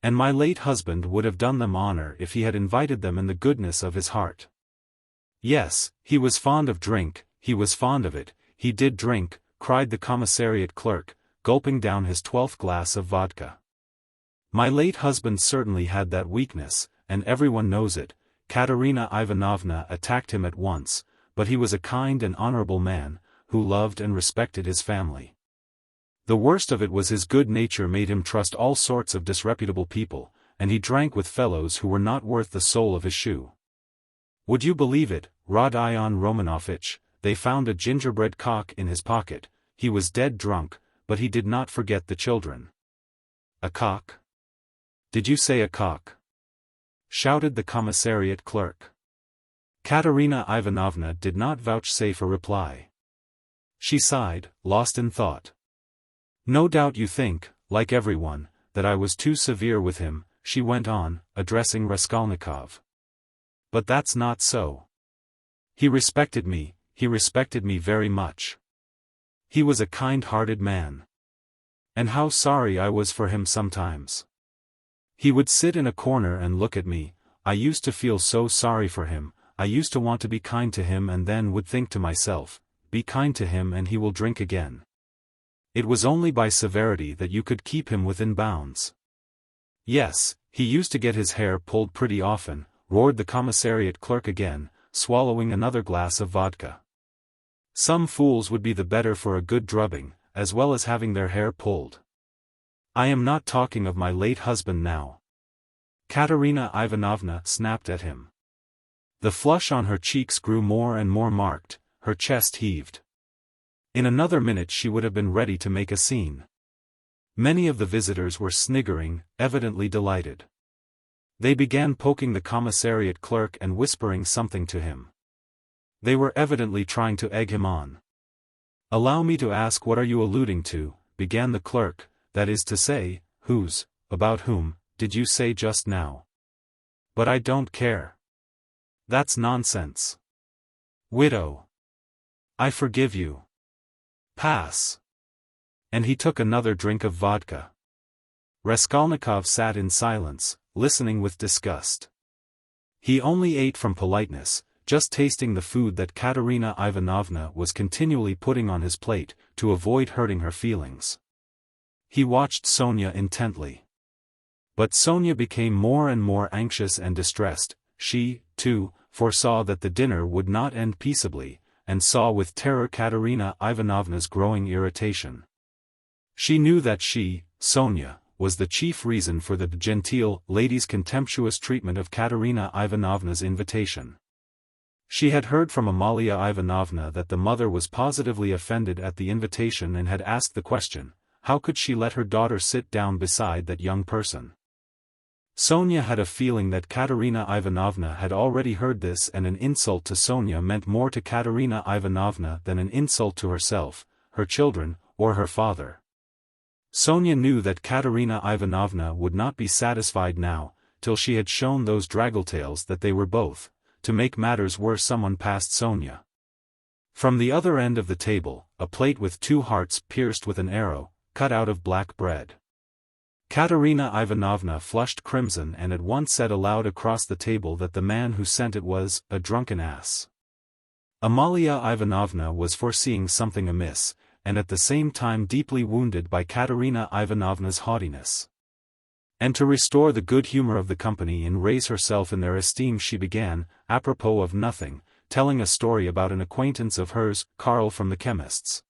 And my late husband would have done them honor if he had invited them in the goodness of his heart. Yes, he was fond of drink, he was fond of it, he did drink, cried the commissariat clerk, gulping down his 12th glass of vodka. My late husband certainly had that weakness, and everyone knows it. Katerina Ivanovna attacked him at once, but he was a kind and honorable man, who loved and respected his family. The worst of it was his good nature made him trust all sorts of disreputable people, and he drank with fellows who were not worth the sole of his shoe. Would you believe it, Rodion Romanovich, they found a gingerbread cock in his pocket. He was dead drunk, but he did not forget the children. A cock? Did you say a cock? Shouted the commissariat clerk. Katerina Ivanovna did not vouchsafe a reply. She sighed, lost in thought. No doubt you think, like everyone, that I was too severe with him, she went on, addressing Raskolnikov. But that's not so. He respected me very much. He was a kind-hearted man. And how sorry I was for him sometimes. He would sit in a corner and look at me. I used to feel so sorry for him. I used to want to be kind to him and then would think to myself, be kind to him and he will drink again. It was only by severity that you could keep him within bounds. Yes, he used to get his hair pulled pretty often, roared the commissariat clerk again, swallowing another glass of vodka. Some fools would be the better for a good drubbing, as well as having their hair pulled. I am not talking of my late husband now. Katerina Ivanovna snapped at him. The flush on her cheeks grew more and more marked, her chest heaved. In another minute she would have been ready to make a scene. Many of the visitors were sniggering, evidently delighted. They began poking the commissariat clerk and whispering something to him. They were evidently trying to egg him on. Allow me to ask, what are you alluding to, began the clerk, that is to say, about whom, did you say just now? But I don't care. That's nonsense. Widow. I forgive you. Pass. And he took another drink of vodka. Raskolnikov sat in silence, listening with disgust. He only ate from politeness, just tasting the food that Katerina Ivanovna was continually putting on his plate, to avoid hurting her feelings. He watched Sonya intently. But Sonya became more and more anxious and distressed. She, too, foresaw that the dinner would not end peaceably, and saw with terror Katerina Ivanovna's growing irritation. She knew that she, Sonya, was the chief reason for the genteel lady's contemptuous treatment of Katerina Ivanovna's invitation. She had heard from Amalia Ivanovna that the mother was positively offended at the invitation and had asked the question, how could she let her daughter sit down beside that young person? Sonya had a feeling that Katerina Ivanovna had already heard this, and an insult to Sonya meant more to Katerina Ivanovna than an insult to herself, her children, or her father. Sonya knew that Katerina Ivanovna would not be satisfied now, till she had shown those draggletails that they were both. To make matters worse, someone passed Sonya. From the other end of the table, a plate with 2 hearts pierced with an arrow, cut out of black bread. Katerina Ivanovna flushed crimson and at once said aloud across the table that the man who sent it was a drunken ass. Amalia Ivanovna was foreseeing something amiss, and at the same time deeply wounded by Katerina Ivanovna's haughtiness. And to restore the good humor of the company and raise herself in their esteem, she began, apropos of nothing, telling a story about an acquaintance of hers, Karl from the chemist's,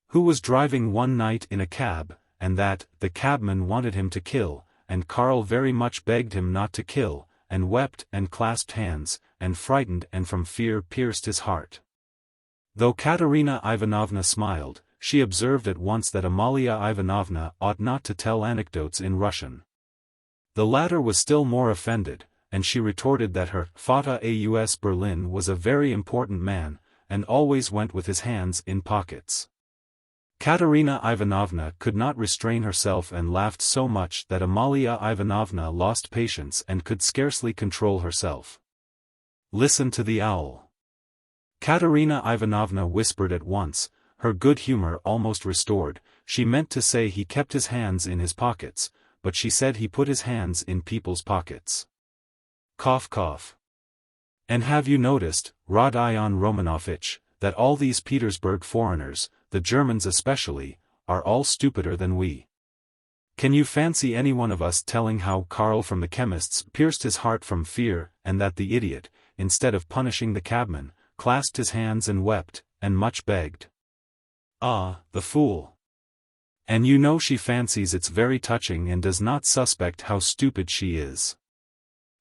who was driving one night in a cab, and that the cabman wanted him to kill, and Karl very much begged him not to kill, and wept and clasped hands, and frightened and from fear pierced his heart. Though Katerina Ivanovna smiled, she observed at once that Amalia Ivanovna ought not to tell anecdotes in Russian. The latter was still more offended, and she retorted that her Vater aus Berlin was a very important man, and always went with his hands in pockets. Katerina Ivanovna could not restrain herself and laughed so much that Amalia Ivanovna lost patience and could scarcely control herself. Listen to the owl. Katerina Ivanovna whispered at once, her good humor almost restored. She meant to say he kept his hands in his pockets, but she said he put his hands in people's pockets. Cough cough. And have you noticed, Rodion Romanovich, that all these Petersburg foreigners, the Germans especially, are all stupider than we? Can you fancy any one of us telling how Karl from the chemist's pierced his heart from fear, and that the idiot, instead of punishing the cabman, clasped his hands and wept, and much begged? Ah, the fool! And you know she fancies it's very touching and does not suspect how stupid she is.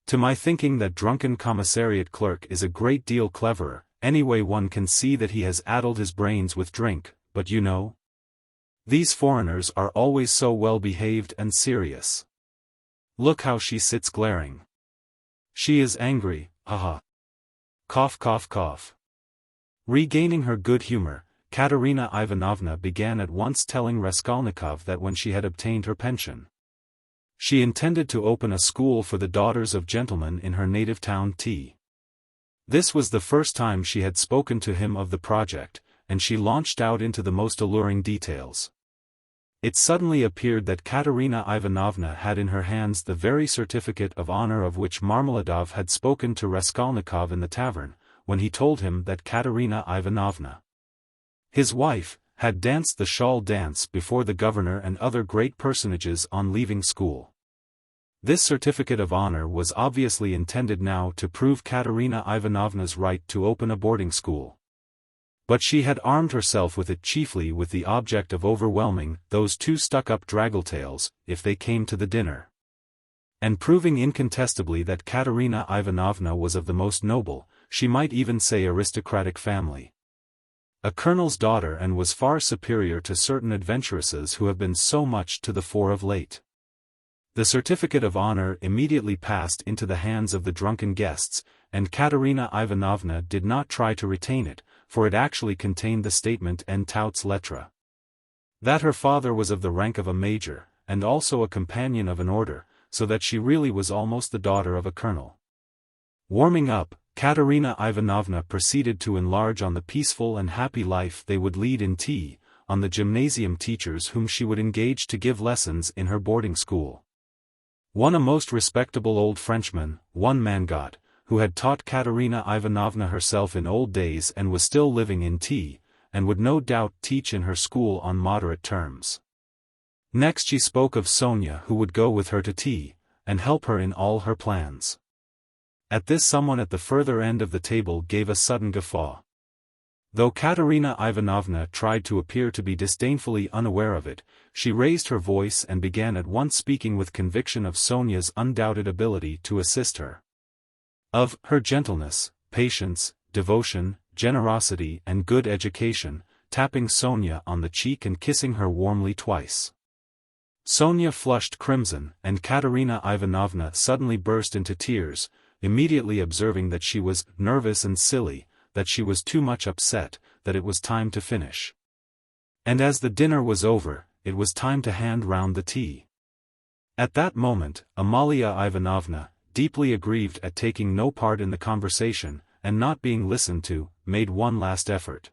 To my thinking that drunken commissariat clerk is a great deal cleverer, anyway one can see that he has addled his brains with drink, but you know? These foreigners are always so well behaved and serious. Look how she sits glaring. She is angry, haha. Cough cough cough. Regaining her good humor, Katerina Ivanovna began at once telling Raskolnikov that when she had obtained her pension, she intended to open a school for the daughters of gentlemen in her native town T. This was the first time she had spoken to him of the project, and she launched out into the most alluring details. It suddenly appeared that Katerina Ivanovna had in her hands the very certificate of honor of which Marmeladov had spoken to Raskolnikov in the tavern, when he told him that Katerina Ivanovna, his wife, had danced the shawl dance before the governor and other great personages on leaving school. This certificate of honor was obviously intended now to prove Katerina Ivanovna's right to open a boarding school. But she had armed herself with it chiefly with the object of overwhelming those two stuck-up draggletails, if they came to the dinner, and proving incontestably that Katerina Ivanovna was of the most noble, she might even say aristocratic family, a colonel's daughter, and was far superior to certain adventuresses who have been so much to the fore of late. The certificate of honor immediately passed into the hands of the drunken guests, and Katerina Ivanovna did not try to retain it, for it actually contained the statement en toutes lettres, that her father was of the rank of a major, and also a companion of an order, so that she really was almost the daughter of a colonel. Warming up, Katerina Ivanovna proceeded to enlarge on the peaceful and happy life they would lead in T, on the gymnasium teachers whom she would engage to give lessons in her boarding school. One a most respectable old Frenchman, one Mangot, who had taught Katerina Ivanovna herself in old days and was still living in T, and would no doubt teach in her school on moderate terms. Next she spoke of Sonya, who would go with her to T, and help her in all her plans. At this someone at the further end of the table gave a sudden guffaw. Though Katerina Ivanovna tried to appear to be disdainfully unaware of it, she raised her voice and began at once speaking with conviction of Sonia's undoubted ability to assist her, of her gentleness, patience, devotion, generosity and good education, tapping Sonya on the cheek and kissing her warmly twice. Sonya flushed crimson, and Katerina Ivanovna suddenly burst into tears, immediately observing that she was nervous and silly, that she was too much upset, that it was time to finish. And as the dinner was over, it was time to hand round the tea. At that moment, Amalia Ivanovna, deeply aggrieved at taking no part in the conversation, and not being listened to, made one last effort,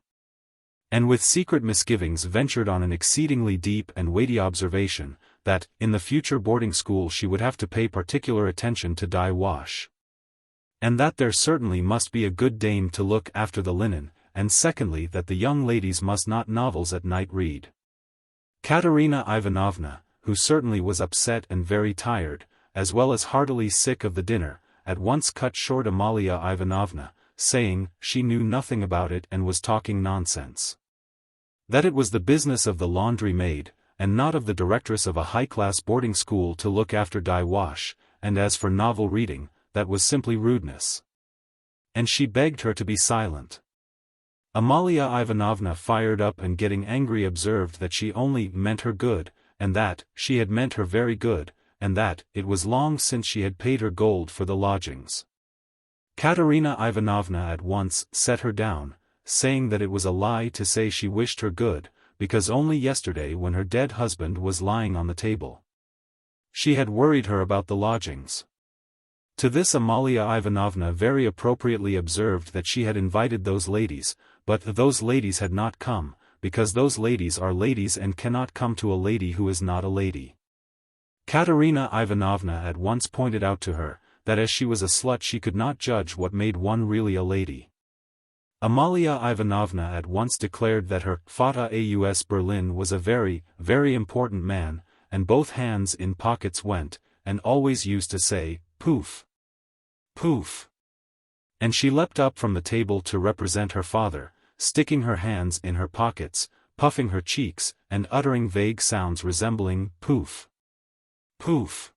and with secret misgivings ventured on an exceedingly deep and weighty observation, that, in the future boarding school she would have to pay particular attention to dye wash, and that there certainly must be a good dame to look after the linen, and secondly that the young ladies must not novels at night read. Katerina Ivanovna, who certainly was upset and very tired, as well as heartily sick of the dinner, at once cut short Amalia Ivanovna, saying she knew nothing about it and was talking nonsense, that it was the business of the laundry maid, and not of the directress of a high-class boarding school to look after dye wash, and as for novel reading, that was simply rudeness. And she begged her to be silent. Amalia Ivanovna fired up and getting angry observed that she only meant her good, and that she had meant her very good, and that it was long since she had paid her gold for the lodgings. Katerina Ivanovna at once set her down, saying that it was a lie to say she wished her good, because only yesterday when her dead husband was lying on the table, she had worried her about the lodgings. To this Amalia Ivanovna very appropriately observed that she had invited those ladies, but those ladies had not come, because those ladies are ladies and cannot come to a lady who is not a lady. Katerina Ivanovna at once pointed out to her, that as she was a slut she could not judge what made one really a lady. Amalia Ivanovna at once declared that her Fata aus Berlin was a very, very important man, and both hands in pockets went, and always used to say, "Poof! Poof!" And she leapt up from the table to represent her father, sticking her hands in her pockets, puffing her cheeks, and uttering vague sounds resembling "poof! Poof!"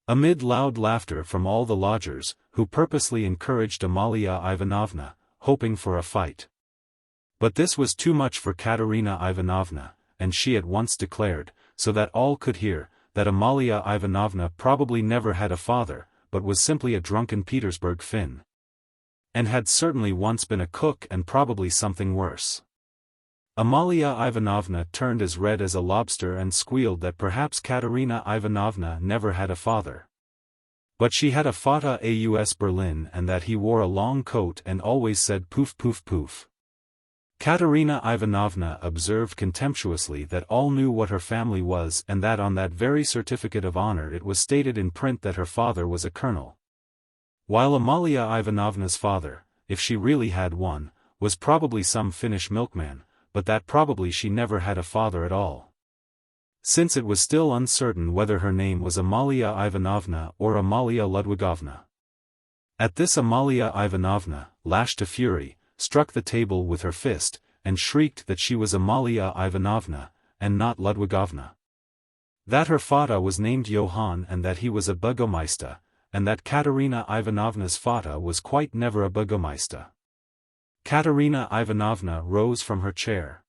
Amid loud laughter from all the lodgers, who purposely encouraged Amalia Ivanovna, hoping for a fight. But this was too much for Katerina Ivanovna, and she at once declared, so that all could hear, that Amalia Ivanovna probably never had a father, but was simply a drunken Petersburg Finn. And had certainly once been a cook and probably something worse. Amalia Ivanovna turned as red as a lobster and squealed that perhaps Katerina Ivanovna never had a father. But she had a Fata aus Berlin and that he wore a long coat and always said poof poof poof. Katerina Ivanovna observed contemptuously that all knew what her family was and that on that very certificate of honor it was stated in print that her father was a colonel. While Amalia Ivanovna's father, if she really had one, was probably some Finnish milkman, but that probably she never had a father at all. Since it was still uncertain whether her name was Amalia Ivanovna or Amalia Ludwigovna. At this Amalia Ivanovna, lashed to fury, struck the table with her fist, and shrieked that she was Amalia Ivanovna, and not Ludwigovna. That her Fata was named Johann and that he was a Burgomaster, and that Katerina Ivanovna's Fata was quite never a Burgomaster. Katerina Ivanovna rose from her chair.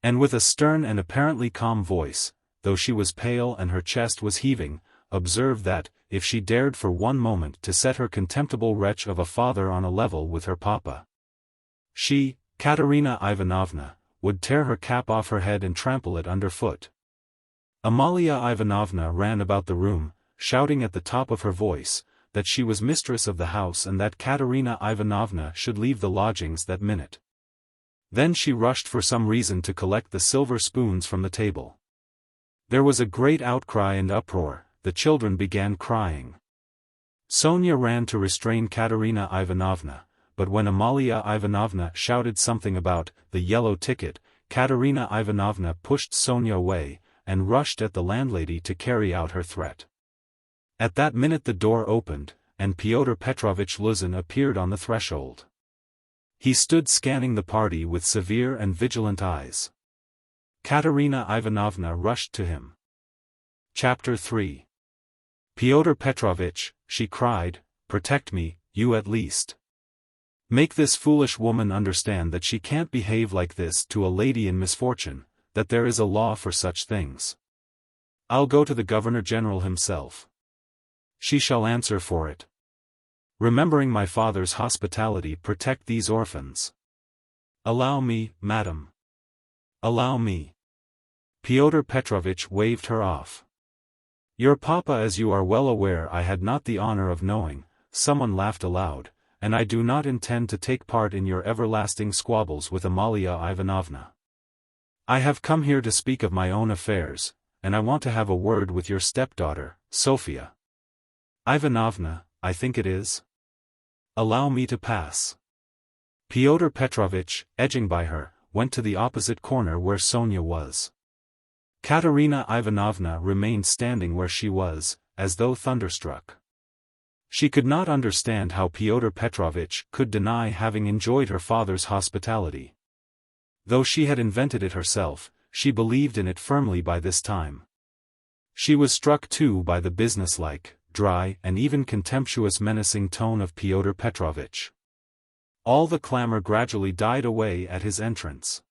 And with a stern and apparently calm voice, though she was pale and her chest was heaving, observed that, if she dared for one moment to set her contemptible wretch of a father on a level with her papa, she, Katerina Ivanovna, would tear her cap off her head and trample it underfoot. Amalia Ivanovna ran about the room, shouting at the top of her voice, that she was mistress of the house and that Katerina Ivanovna should leave the lodgings that minute. Then she rushed for some reason to collect the silver spoons from the table. There was a great outcry and uproar, the children began crying. Sonya ran to restrain Katerina Ivanovna, but when Amalia Ivanovna shouted something about the yellow ticket, Katerina Ivanovna pushed Sonya away, and rushed at the landlady to carry out her threat. At that minute the door opened, and Fyodor Petrovich Luzin appeared on the threshold. He stood scanning the party with severe and vigilant eyes. Katerina Ivanovna rushed to him. Chapter 3. Fyodor Petrovich, she cried, protect me, you at least. Make this foolish woman understand that she can't behave like this to a lady in misfortune, that there is a law for such things. I'll go to the Governor-General himself. She shall answer for it. Remembering my father's hospitality, protect these orphans. Allow me, madam. Allow me. Fyodor Petrovich waved her off. Your papa, as you are well aware, I had not the honor of knowing. Someone laughed aloud, and I do not intend to take part in your everlasting squabbles with Amalia Ivanovna. I have come here to speak of my own affairs, and I want to have a word with your stepdaughter, Sophia Ivanovna, I think it is. Allow me to pass. Fyodor Petrovich, edging by her, went to the opposite corner where Sonya was. Katerina Ivanovna remained standing where she was, as though thunderstruck. She could not understand how Fyodor Petrovich could deny having enjoyed her father's hospitality. Though she had invented it herself, she believed in it firmly by this time. She was struck too by the businesslike, dry and even contemptuous menacing tone of Fyodor Petrovich. All the clamor gradually died away at his entrance.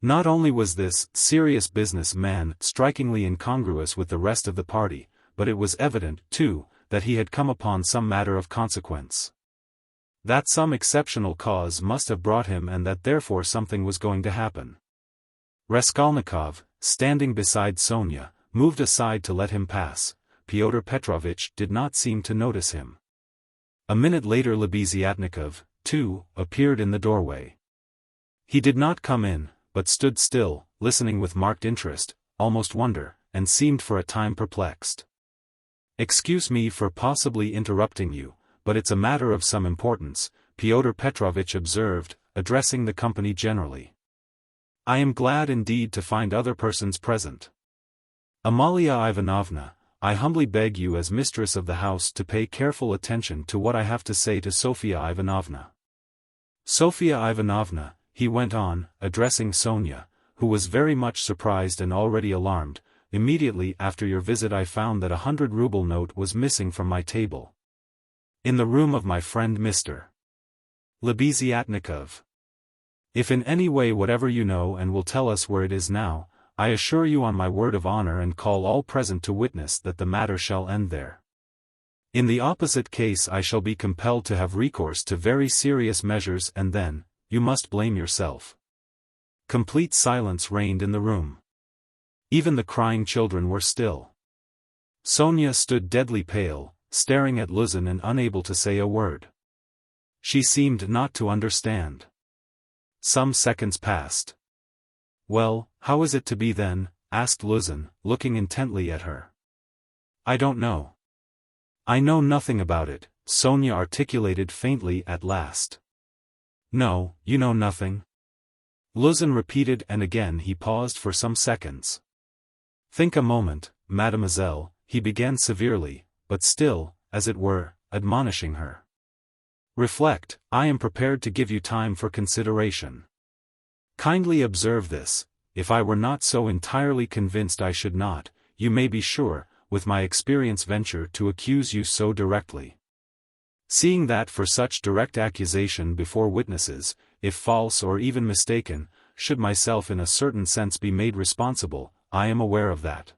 Not only was this serious business man strikingly incongruous with the rest of the party, but it was evident, too, that he had come upon some matter of consequence. That some exceptional cause must have brought him and that therefore something was going to happen. Raskolnikov, standing beside Sonya, moved aside to let him pass. Fyodor Petrovich did not seem to notice him. A minute later Lebeziatnikov, too, appeared in the doorway. He did not come in, but stood still, listening with marked interest, almost wonder, and seemed for a time perplexed. Excuse me for possibly interrupting you, but it's a matter of some importance, Fyodor Petrovich observed, addressing the company generally. I am glad indeed to find other persons present. Amalia Ivanovna, I humbly beg you as mistress of the house to pay careful attention to what I have to say to Sofya Ivanovna. Sofya Ivanovna, he went on, addressing Sonya, who was very much surprised and already alarmed, immediately after your visit I found that 100-ruble note was missing from my table. In the room of my friend Mr. Lebeziatnikov. If in any way whatever you know and will tell us where it is now, I assure you on my word of honor and call all present to witness that the matter shall end there. In the opposite case I shall be compelled to have recourse to very serious measures and then, you must blame yourself. Complete silence reigned in the room. Even the crying children were still. Sonya stood deadly pale, staring at Luzin and unable to say a word. She seemed not to understand. Some seconds passed. "Well, how is it to be then?" asked Luzin, looking intently at her. "I don't know. I know nothing about it," Sonya articulated faintly at last. "No, you know nothing?" Luzin repeated, and again he paused for some seconds. "Think a moment, mademoiselle," he began severely, but still, as it were, admonishing her. "Reflect, I am prepared to give you time for consideration. Kindly observe this, if I were not so entirely convinced I should not, you may be sure, with my experience venture to accuse you so directly. Seeing that for such direct accusation before witnesses, if false or even mistaken, should myself in a certain sense be made responsible, I am aware of that.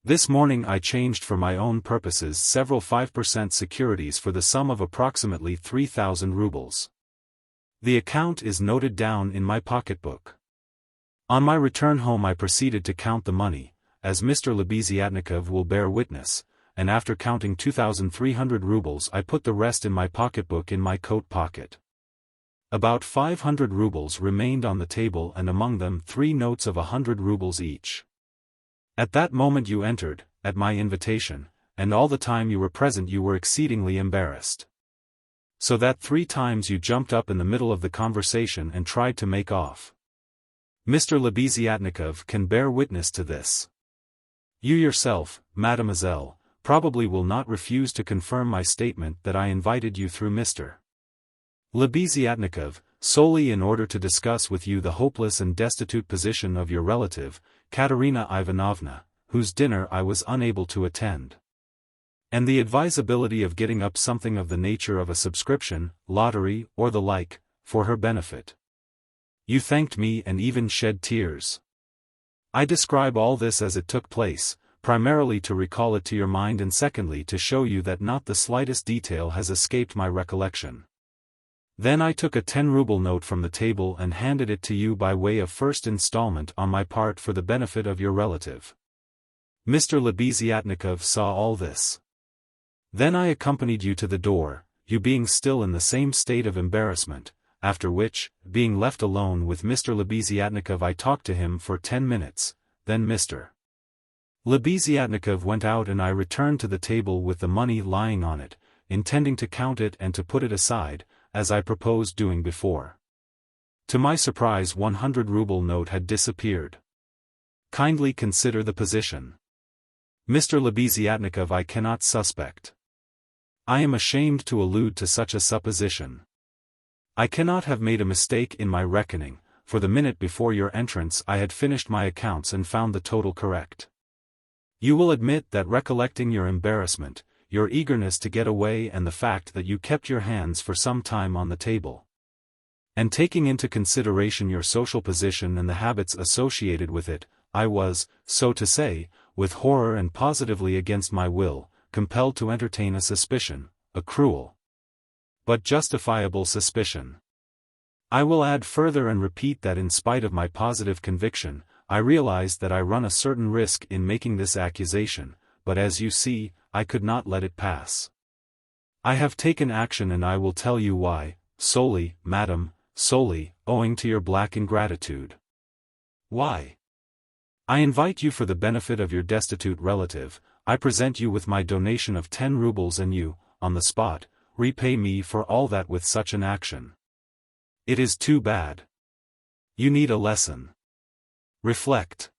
This morning I changed for my own purposes several 5% securities for the sum of approximately 3,000 rubles. The account is noted down in my pocketbook. On my return home I proceeded to count the money, as Mr. Lebeziatnikov will bear witness, and after counting 2,300 rubles I put the rest in my pocketbook in my coat pocket. About 500 rubles remained on the table and among them 3 notes of 100 rubles each. At that moment you entered, at my invitation, and all the time you were present you were exceedingly embarrassed. So that 3 times you jumped up in the middle of the conversation and tried to make off. Mr. Lebeziatnikov can bear witness to this. You yourself, mademoiselle, probably will not refuse to confirm my statement that I invited you through Mr. Lebeziatnikov, solely in order to discuss with you the hopeless and destitute position of your relative, Katerina Ivanovna, whose dinner I was unable to attend. And the advisability of getting up something of the nature of a subscription, lottery, or the like, for her benefit. You thanked me and even shed tears. I describe all this as it took place, primarily to recall it to your mind and secondly to show you that not the slightest detail has escaped my recollection. Then I took a 10-ruble note from the table and handed it to you by way of first installment on my part for the benefit of your relative. Mr. Lebeziatnikov saw all this. Then I accompanied you to the door, you being still in the same state of embarrassment, after which, being left alone with Mr. Lebeziatnikov I talked to him for 10 minutes, then Mr. Lebeziatnikov went out and I returned to the table with the money lying on it, intending to count it and to put it aside, as I proposed doing before. To my surprise 100-ruble note had disappeared. Kindly consider the position. Mr. Lebeziatnikov I cannot suspect. I am ashamed to allude to such a supposition. I cannot have made a mistake in my reckoning, for the minute before your entrance I had finished my accounts and found the total correct. You will admit that recollecting your embarrassment, your eagerness to get away and the fact that you kept your hands for some time on the table, and taking into consideration your social position and the habits associated with it, I was, so to say, with horror and positively against my will, compelled to entertain a suspicion, a cruel but justifiable suspicion. I will add further and repeat that in spite of my positive conviction, I realized that I run a certain risk in making this accusation, but as you see, I could not let it pass. I have taken action and I will tell you why, solely, madam, solely, owing to your black ingratitude. Why? I invite you for the benefit of your destitute relative, I present you with my donation of 10 rubles and you, on the spot, repay me for all that with such an action. It is too bad. You need a lesson. Reflect.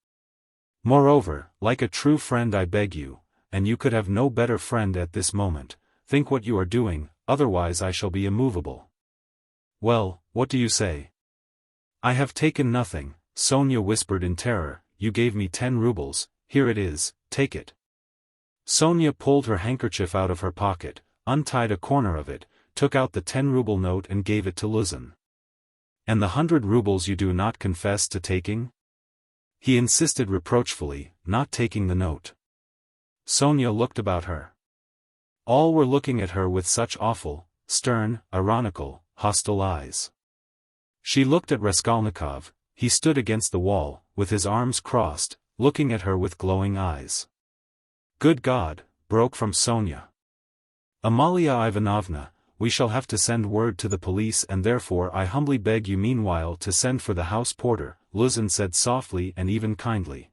Moreover, like a true friend I beg you, and you could have no better friend at this moment, think what you are doing, otherwise I shall be immovable. Well, what do you say? I have taken nothing, Sonya whispered in terror. You gave me 10 rubles, here it is, take it. Sonya pulled her handkerchief out of her pocket, untied a corner of it, took out the 10-ruble note and gave it to Luzin. And the 100 rubles you do not confess to taking? He insisted reproachfully, not taking the note. Sonya looked about her. All were looking at her with such awful, stern, ironical, hostile eyes. She looked at Raskolnikov. He stood against the wall, with his arms crossed, looking at her with glowing eyes. Good God, broke from Sonya. Amalia Ivanovna, we shall have to send word to the police, and therefore I humbly beg you meanwhile to send for the house porter, Luzin said softly and even kindly.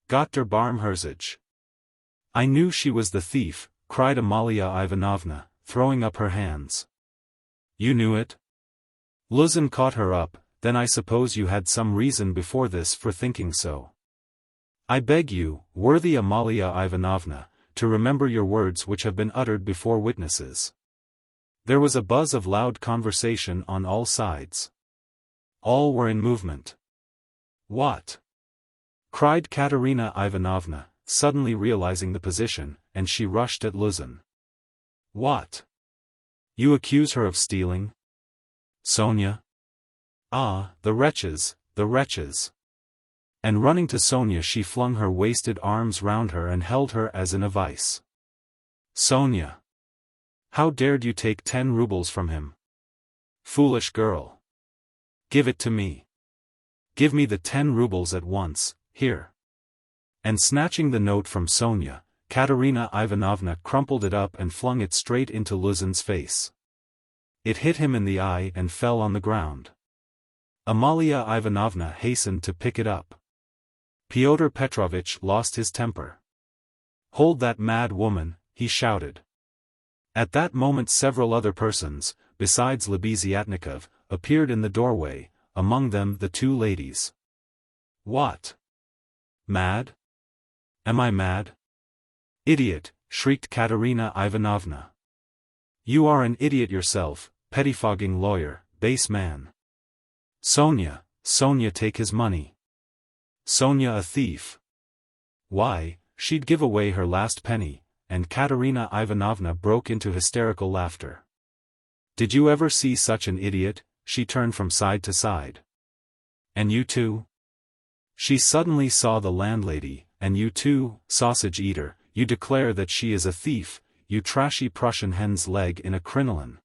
Gott der Barmherzig. I knew she was the thief, cried Amalia Ivanovna, throwing up her hands. You knew it? Luzin caught her up. Then I suppose you had some reason before this for thinking so. I beg you, worthy Amalia Ivanovna, to remember your words which have been uttered before witnesses. There was a buzz of loud conversation on all sides. All were in movement. What? Cried Katerina Ivanovna, suddenly realizing the position, and she rushed at Luzin. What? You accuse her of stealing? Sonya? Ah, the wretches, the wretches. And running to Sonya she flung her wasted arms round her and held her as in a vice. Sonya! How dared you take 10 rubles from him? Foolish girl! Give it to me. Give me the 10 rubles at once, here. And snatching the note from Sonya, Katerina Ivanovna crumpled it up and flung it straight into Luzin's face. It hit him in the eye and fell on the ground. Amalia Ivanovna hastened to pick it up. Pyotr Petrovitch lost his temper. Hold that mad woman, he shouted. At that moment several other persons, besides Lebeziatnikov, appeared in the doorway, among them the 2 ladies. What? Mad? Am I mad? Idiot, shrieked Katerina Ivanovna. You are an idiot yourself, pettifogging lawyer, base man. Sonya, Sonya take his money. Sonya a thief. Why, she'd give away her last penny, and Katerina Ivanovna broke into hysterical laughter. Did you ever see such an idiot? She turned from side to side. And you too? She suddenly saw the landlady. And you too, sausage eater, you declare that she is a thief, you trashy Prussian hen's leg in a crinoline.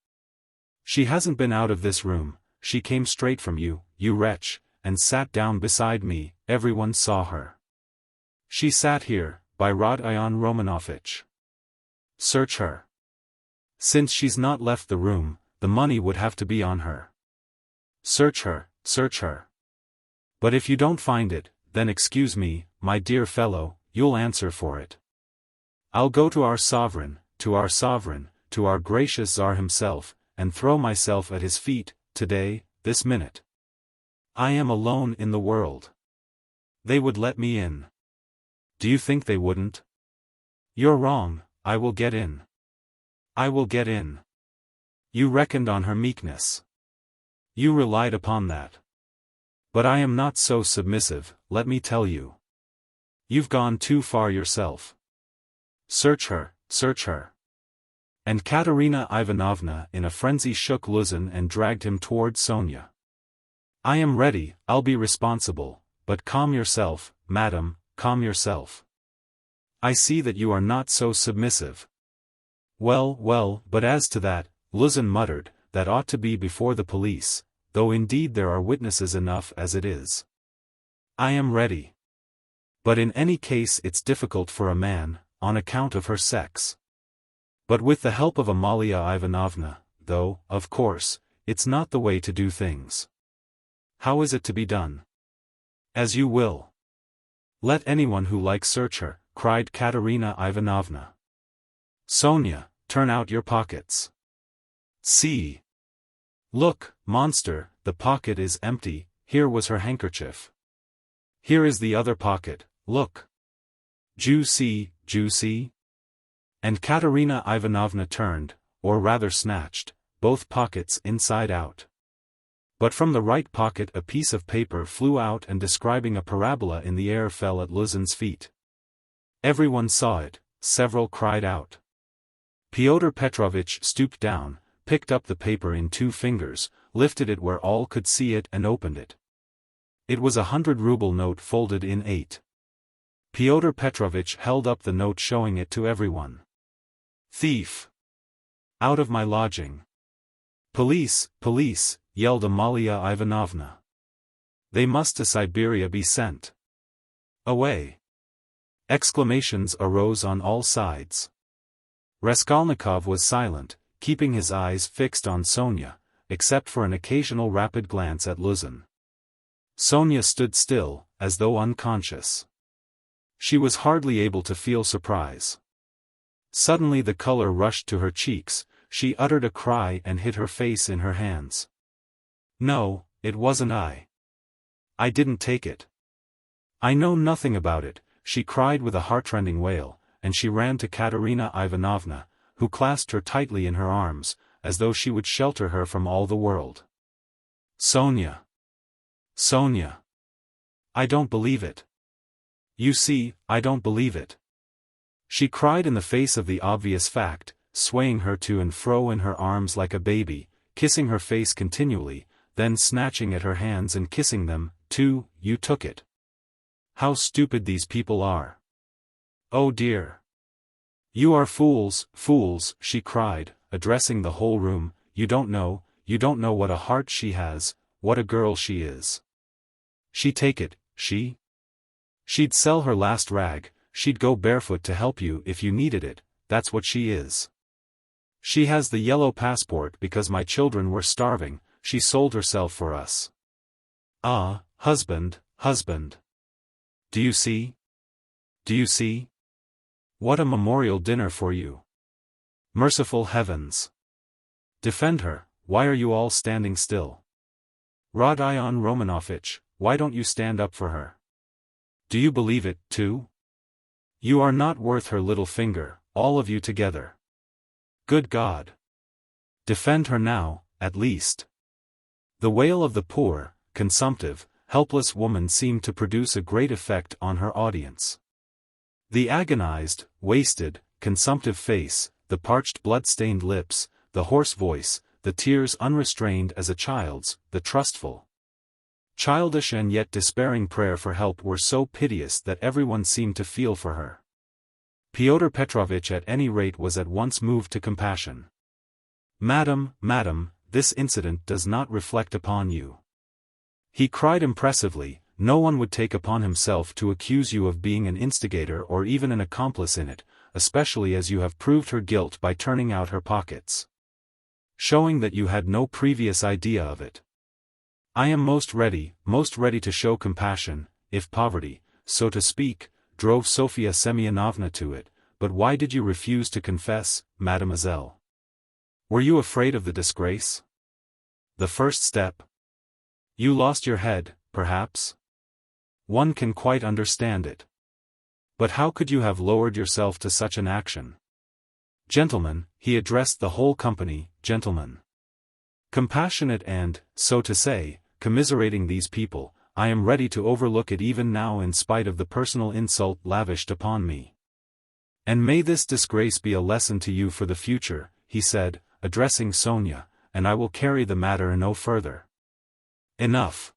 She hasn't been out of this room, she came straight from you, you wretch, and sat down beside me, everyone saw her. She sat here, by Rodion Romanovich. Search her. Since she's not left the room, the money would have to be on her. Search her, search her. But if you don't find it, then excuse me, my dear fellow, you'll answer for it. I'll go to our sovereign, to our gracious Tsar himself, and throw myself at his feet, today, this minute. I am alone in the world. They would let me in. Do you think they wouldn't? You're wrong, I will get in. I will get in. You reckoned on her meekness. You relied upon that. But I am not so submissive, let me tell you. You've gone too far yourself. Search her, search her. And Katerina Ivanovna in a frenzy shook Luzin and dragged him toward Sonya. I am ready, I'll be responsible, but calm yourself, madam, calm yourself. I see that you are not so submissive. Well, well, but as to that, Luzin muttered, that ought to be before the police, though indeed there are witnesses enough as it is. I am ready. But in any case it's difficult for a man, on account of her sex. But with the help of Amalia Ivanovna, though, of course, it's not the way to do things. How is it to be done? As you will. Let anyone who likes search her, cried Katerina Ivanovna. Sonya, turn out your pockets. See. Look, monster, the pocket is empty, here was her handkerchief. Here is the other pocket, Look. Juicy, juicy? And Katerina Ivanovna turned, or rather snatched, both pockets inside out. But from the right pocket a piece of paper flew out and describing a parabola in the air fell at Luzin's feet. Everyone saw it, several cried out. Fyodor Petrovitch stooped down, picked up the paper in 2 fingers, lifted it where all could see it and opened it. It was a 100-ruble note folded in 8. Fyodor Petrovitch held up the note showing it to everyone. Thief! Out of my lodging! Police, police, yelled Alyona Ivanovna. They must to Siberia be sent. Away! Exclamations arose on all sides. Raskolnikov was silent, keeping his eyes fixed on Sonya, except for an occasional rapid glance at Luzin. Sonya stood still, as though unconscious. She was hardly able to feel surprise. Suddenly the color rushed to her cheeks, she uttered a cry and hid her face in her hands. No, it wasn't I. I didn't take it. I know nothing about it, she cried with a heartrending wail, and she ran to Katerina Ivanovna, who clasped her tightly in her arms, as though she would shelter her from all the world. Sonya! Sonya! I don't believe it. You see, I don't believe it. She cried in the face of the obvious fact, swaying her to and fro in her arms like a baby, kissing her face continually, then snatching at her hands and kissing them, too. You took it. How stupid these people are. Oh dear. You are fools, fools, she cried, addressing the whole room. You don't know what a heart she has, what a girl she is. She'd take it, she'd sell her last rag, she'd go barefoot to help you if you needed it, that's what she is. She has the yellow passport because my children were starving, she sold herself for us. Ah, husband, husband. Do you see? Do you see? What a memorial dinner for you. Merciful heavens. Defend her, why are you all standing still? Rodion Romanovich, why don't you stand up for her? Do you believe it, too? You are not worth her little finger, all of you together. Good God. Defend her now, at least. The wail of the poor, consumptive, helpless woman seemed to produce a great effect on her audience. The agonized, wasted, consumptive face, the parched blood-stained lips, the hoarse voice, the tears unrestrained as a child's, the trustful, childish and yet despairing prayer for help were so piteous that everyone seemed to feel for her. Fyodor Petrovitch at any rate was at once moved to compassion. Madam, madam, this incident does not reflect upon you. He cried impressively, no one would take upon himself to accuse you of being an instigator or even an accomplice in it, especially as you have proved her guilt by turning out her pockets, showing that you had no previous idea of it. I am most ready to show compassion, if poverty, so to speak, drove Sofya Semyonovna to it, but why did you refuse to confess, mademoiselle? Were you afraid of the disgrace? The first step? You lost your head, perhaps? One can quite understand it. But how could you have lowered yourself to such an action? Gentlemen, he addressed the whole company, gentlemen. Compassionate and, so to say, commiserating these people, I am ready to overlook it even now in spite of the personal insult lavished upon me. And may this disgrace be a lesson to you for the future, he said, addressing Sonya, and I will carry the matter no further. Enough.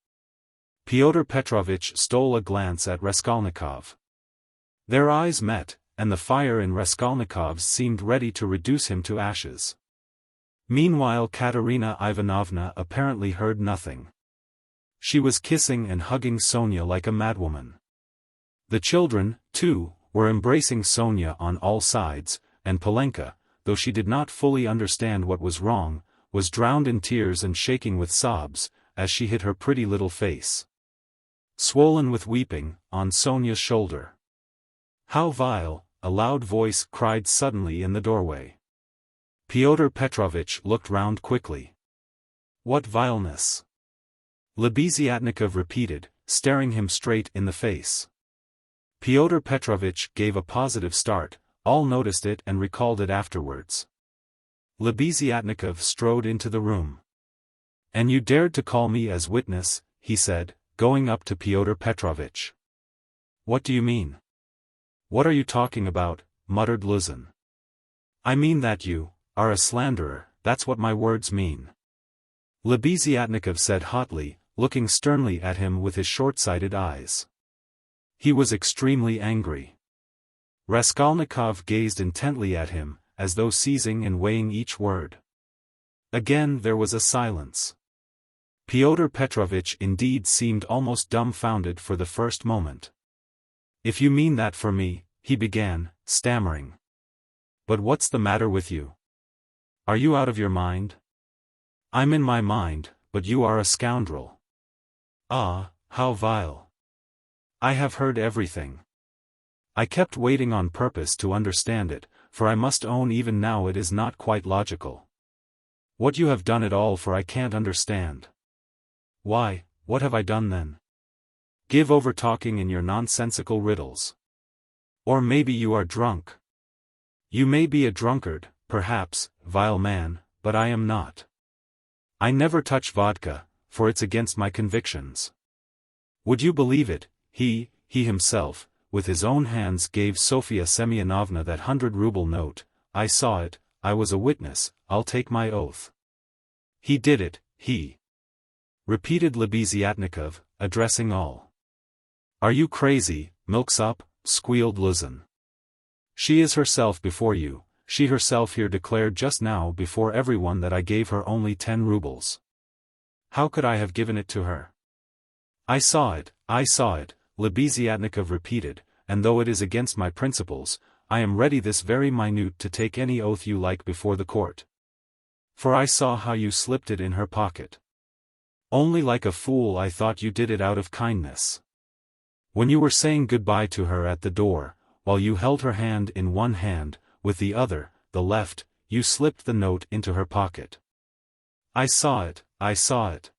Fyodor Petrovitch stole a glance at Raskolnikov. Their eyes met, and the fire in Raskolnikov's seemed ready to reduce him to ashes. Meanwhile Katerina Ivanovna apparently heard nothing. She was kissing and hugging Sonya like a madwoman. The children, too, were embracing Sonya on all sides, and Polenka, though she did not fully understand what was wrong, was drowned in tears and shaking with sobs, as she hid her pretty little face, swollen with weeping, on Sonya's shoulder. How vile, a loud voice cried suddenly in the doorway. Fyodor Petrovitch looked round quickly. What vileness? Lebeziatnikov repeated, staring him straight in the face. Pyotr Petrovitch gave a positive start, all noticed it and recalled it afterwards. Lebeziatnikov strode into the room. "And you dared to call me as witness," he said, going up to Pyotr Petrovitch. "What do you mean?" "What are you talking about?" muttered Luzin. "I mean that you are a slanderer, that's what my words mean," Lebeziatnikov said hotly, looking sternly at him with his short-sighted eyes. He was extremely angry. Raskolnikov gazed intently at him, as though seizing and weighing each word. Again there was a silence. Pyotr Petrovitch indeed seemed almost dumbfounded for the first moment. "If you mean that for me," he began, stammering. "But what's the matter with you? Are you out of your mind?" "I'm in my mind, but you are a scoundrel." "Ah, how vile. I have heard everything. I kept waiting on purpose to understand it, for I must own even now it is not quite logical. What you have done at all for I can't understand." "Why, what have I done then?" "Give over talking in your nonsensical riddles. Or maybe you are drunk. You may be a drunkard, perhaps, vile man, but I am not. I never touch vodka, for it's against my convictions. Would you believe it, he himself, with his own hands gave Sofya Semyonovna that 100-ruble note. I saw it, I was a witness, I'll take my oath. He did it, he," repeated Lebeziatnikov, addressing all. "Are you crazy, milksop?" squealed Luzin. "She is herself before you, she herself here declared just now before everyone that I gave her only 10 rubles. How could I have given it to her?" I saw it, Lebeziatnikov repeated, "and though it is against my principles, I am ready this very minute to take any oath you like before the court. For I saw how you slipped it in her pocket. Only like a fool I thought you did it out of kindness. When you were saying goodbye to her at the door, while you held her hand in one hand, with the other, the left, you slipped the note into her pocket. I saw it.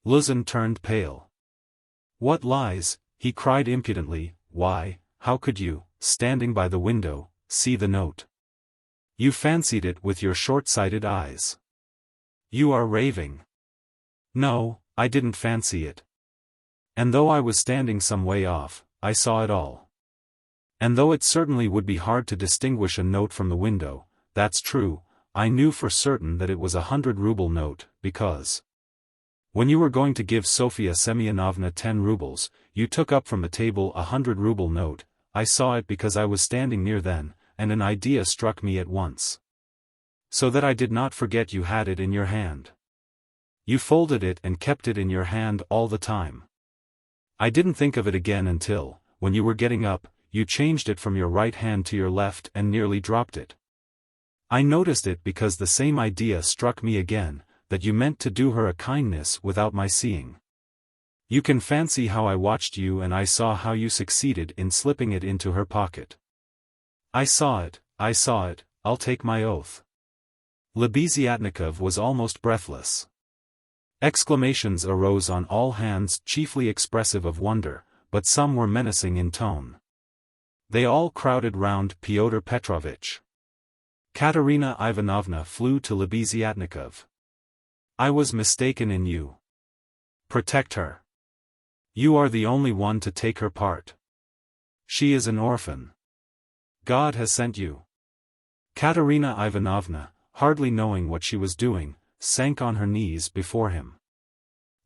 Luzin turned pale. "What lies?" he cried impudently. "Why, how could you, standing by the window, see the note? You fancied it with your short-sighted eyes. You are raving." "No, I didn't fancy it. And though I was standing some way off, I saw it all. And though it certainly would be hard to distinguish a note from the window, that's true, I knew for certain that it was a 100-ruble note, because when you were going to give Sofya Semyonovna 10 rubles, you took up from the table a 100-ruble note. I saw it because I was standing near then, and an idea struck me at once. So that I did not forget you had it in your hand. You folded it and kept it in your hand all the time. I didn't think of it again until, when you were getting up, you changed it from your right hand to your left and nearly dropped it. I noticed it because the same idea struck me again, that you meant to do her a kindness without my seeing. You can fancy how I watched you and I saw how you succeeded in slipping it into her pocket. I saw it, I'll take my oath." Lebeziatnikov was almost breathless. Exclamations arose on all hands, chiefly expressive of wonder, but some were menacing in tone. They all crowded round Pyotr Petrovitch. Katerina Ivanovna flew to Lebeziatnikov. "I was mistaken in you. Protect her. You are the only one to take her part. She is an orphan. God has sent you." Katerina Ivanovna, hardly knowing what she was doing, sank on her knees before him.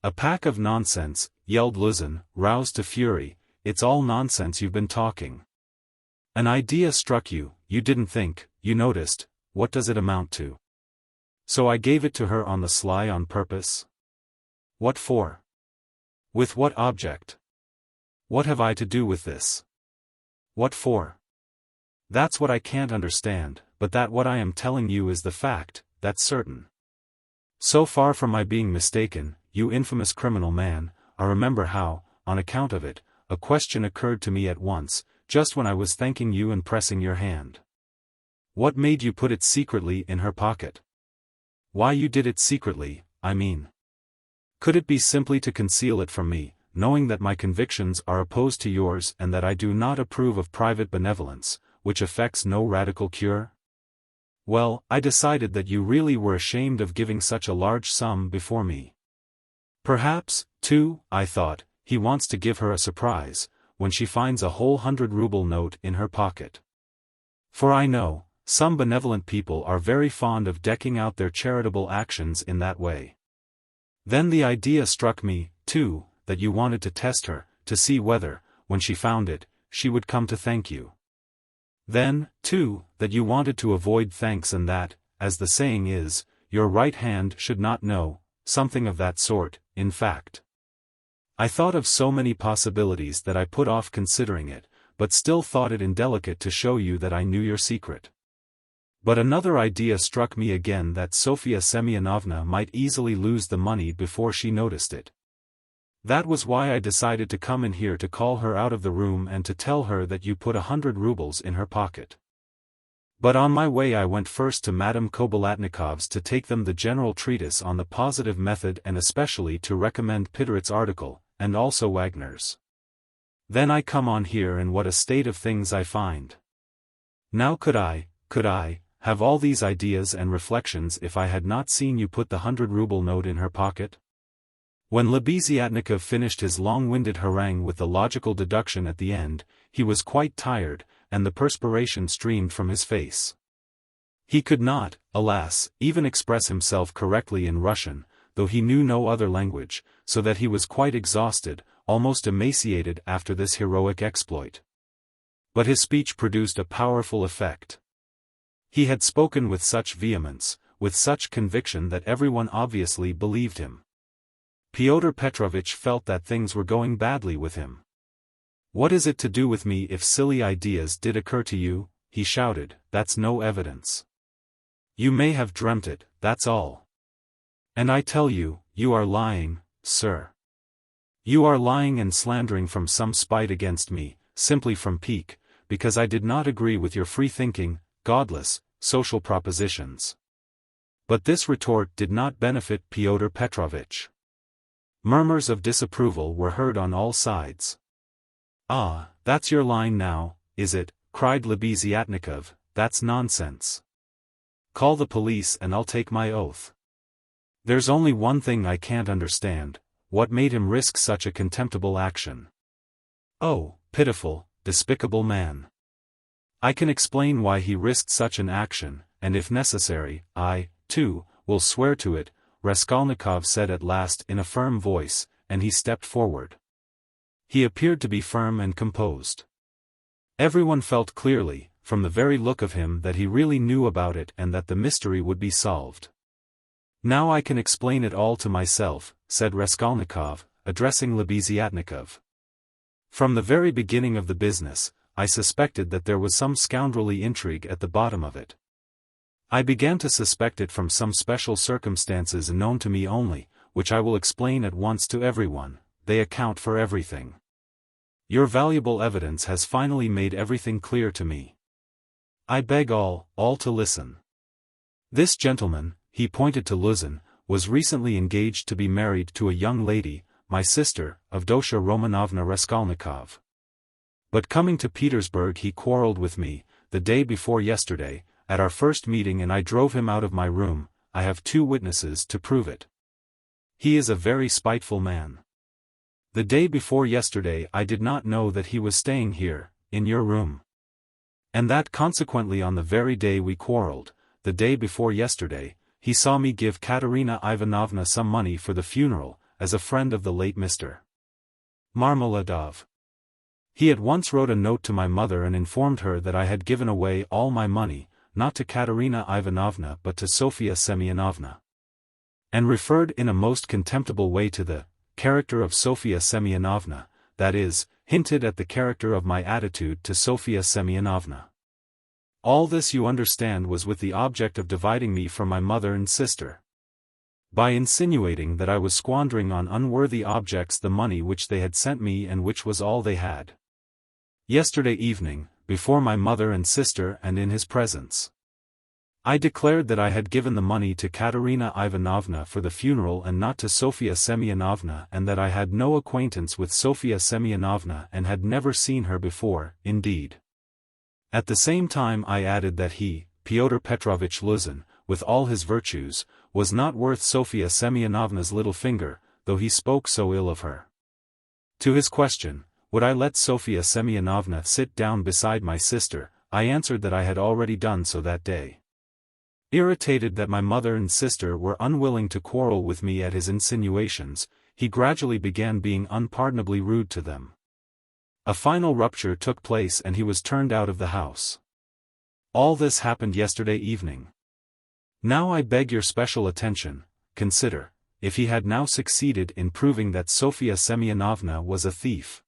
"A pack of nonsense," yelled Luzin, roused to fury, "it's all nonsense you've been talking. An idea struck you, you didn't think, you noticed, what does it amount to? So I gave it to her on the sly on purpose? What for? With what object? What have I to do with this? What for? That's what I can't understand, but that what I am telling you is the fact, that's certain. So far from my being mistaken, you infamous criminal man, I remember how, on account of it, a question occurred to me at once, just when I was thanking you and pressing your hand. What made you put it secretly in her pocket? Why you did it secretly, I mean. Could it be simply to conceal it from me, knowing that my convictions are opposed to yours and that I do not approve of private benevolence, which effects no radical cure? Well, I decided that you really were ashamed of giving such a large sum before me. Perhaps, too, I thought, he wants to give her a surprise, when she finds a whole 100-ruble note in her pocket. For I know, some benevolent people are very fond of decking out their charitable actions in that way. Then the idea struck me, too, that you wanted to test her, to see whether, when she found it, she would come to thank you. Then, too, that you wanted to avoid thanks and that, as the saying is, your right hand should not know, something of that sort, in fact. I thought of so many possibilities that I put off considering it, but still thought it indelicate to show you that I knew your secret. But another idea struck me again, that Sofya Semyonovna might easily lose the money before she noticed it. That was why I decided to come in here to call her out of the room and to tell her that you put 100 rubles in her pocket. But on my way I went first to Madame Kobilatnikov's to take them the general treatise on the positive method and especially to recommend Pitterit's article, and also Wagner's. Then I come on here and what a state of things I find. Now could I, have all these ideas and reflections if I had not seen you put the 100-ruble note in her pocket? When Lebeziatnikov finished his long-winded harangue with the logical deduction at the end, he was quite tired, and the perspiration streamed from his face. He could not, alas, even express himself correctly in Russian, though he knew no other language, so that he was quite exhausted, almost emaciated after this heroic exploit. But his speech produced a powerful effect. He had spoken with such vehemence, with such conviction that everyone obviously believed him. Pyotr Petrovitch felt that things were going badly with him. "What is it to do with me if silly ideas did occur to you?" he shouted. "That's no evidence. You may have dreamt it, that's all. And I tell you, you are lying, sir. You are lying and slandering from some spite against me, simply from pique, because I did not agree with your free-thinking, godless, social propositions." But this retort did not benefit Pyotr Petrovitch. Murmurs of disapproval were heard on all sides. "Ah, that's your line now, is it?" cried Lebeziatnikov. "That's nonsense. Call the police and I'll take my oath. There's only one thing I can't understand, what made him risk such a contemptible action. Oh, pitiful, despicable man. I can explain why he risked such an action, and if necessary, I, too, will swear to it," Raskolnikov said at last in a firm voice, and he stepped forward. He appeared to be firm and composed. Everyone felt clearly, from the very look of him, that he really knew about it and that the mystery would be solved. "Now I can explain it all to myself," said Raskolnikov, addressing Lebeziatnikov. "From the very beginning of the business, I suspected that there was some scoundrelly intrigue at the bottom of it. I began to suspect it from some special circumstances known to me only, which I will explain at once to everyone. They account for everything. Your valuable evidence has finally made everything clear to me. I beg all to listen. This gentleman," he pointed to Luzin, "was recently engaged to be married to a young lady, my sister, Avdotia Romanovna Raskolnikov. But coming to Petersburg he quarreled with me, the day before yesterday, at our first meeting, and I drove him out of my room. I have 2 witnesses to prove it. He is a very spiteful man. The day before yesterday I did not know that he was staying here, in your room. And that consequently on the very day we quarreled, the day before yesterday, he saw me give Katerina Ivanovna some money for the funeral, as a friend of the late Mr. Marmeladov. He at once wrote a note to my mother and informed her that I had given away all my money, not to Katerina Ivanovna but to Sofya Semyonovna. And referred in a most contemptible way to the character of Sofya Semyonovna, that is, hinted at the character of my attitude to Sofya Semyonovna. All this, you understand, was with the object of dividing me from my mother and sister. By insinuating that I was squandering on unworthy objects the money which they had sent me and which was all they had. Yesterday evening, before my mother and sister and in his presence. I declared that I had given the money to Katerina Ivanovna for the funeral and not to Sofya Semyonovna, and that I had no acquaintance with Sofya Semyonovna and had never seen her before, indeed. At the same time I added that he, Pyotr Petrovitch Luzin, with all his virtues, was not worth Sofya Semyonovna's little finger, though he spoke so ill of her. To his question, would I let Sofya Semyonovna sit down beside my sister, I answered that I had already done so that day. Irritated that my mother and sister were unwilling to quarrel with me at his insinuations, he gradually began being unpardonably rude to them. A final rupture took place and he was turned out of the house. All this happened yesterday evening. Now I beg your special attention. Consider, if he had now succeeded in proving that Sofya Semyonovna was a thief.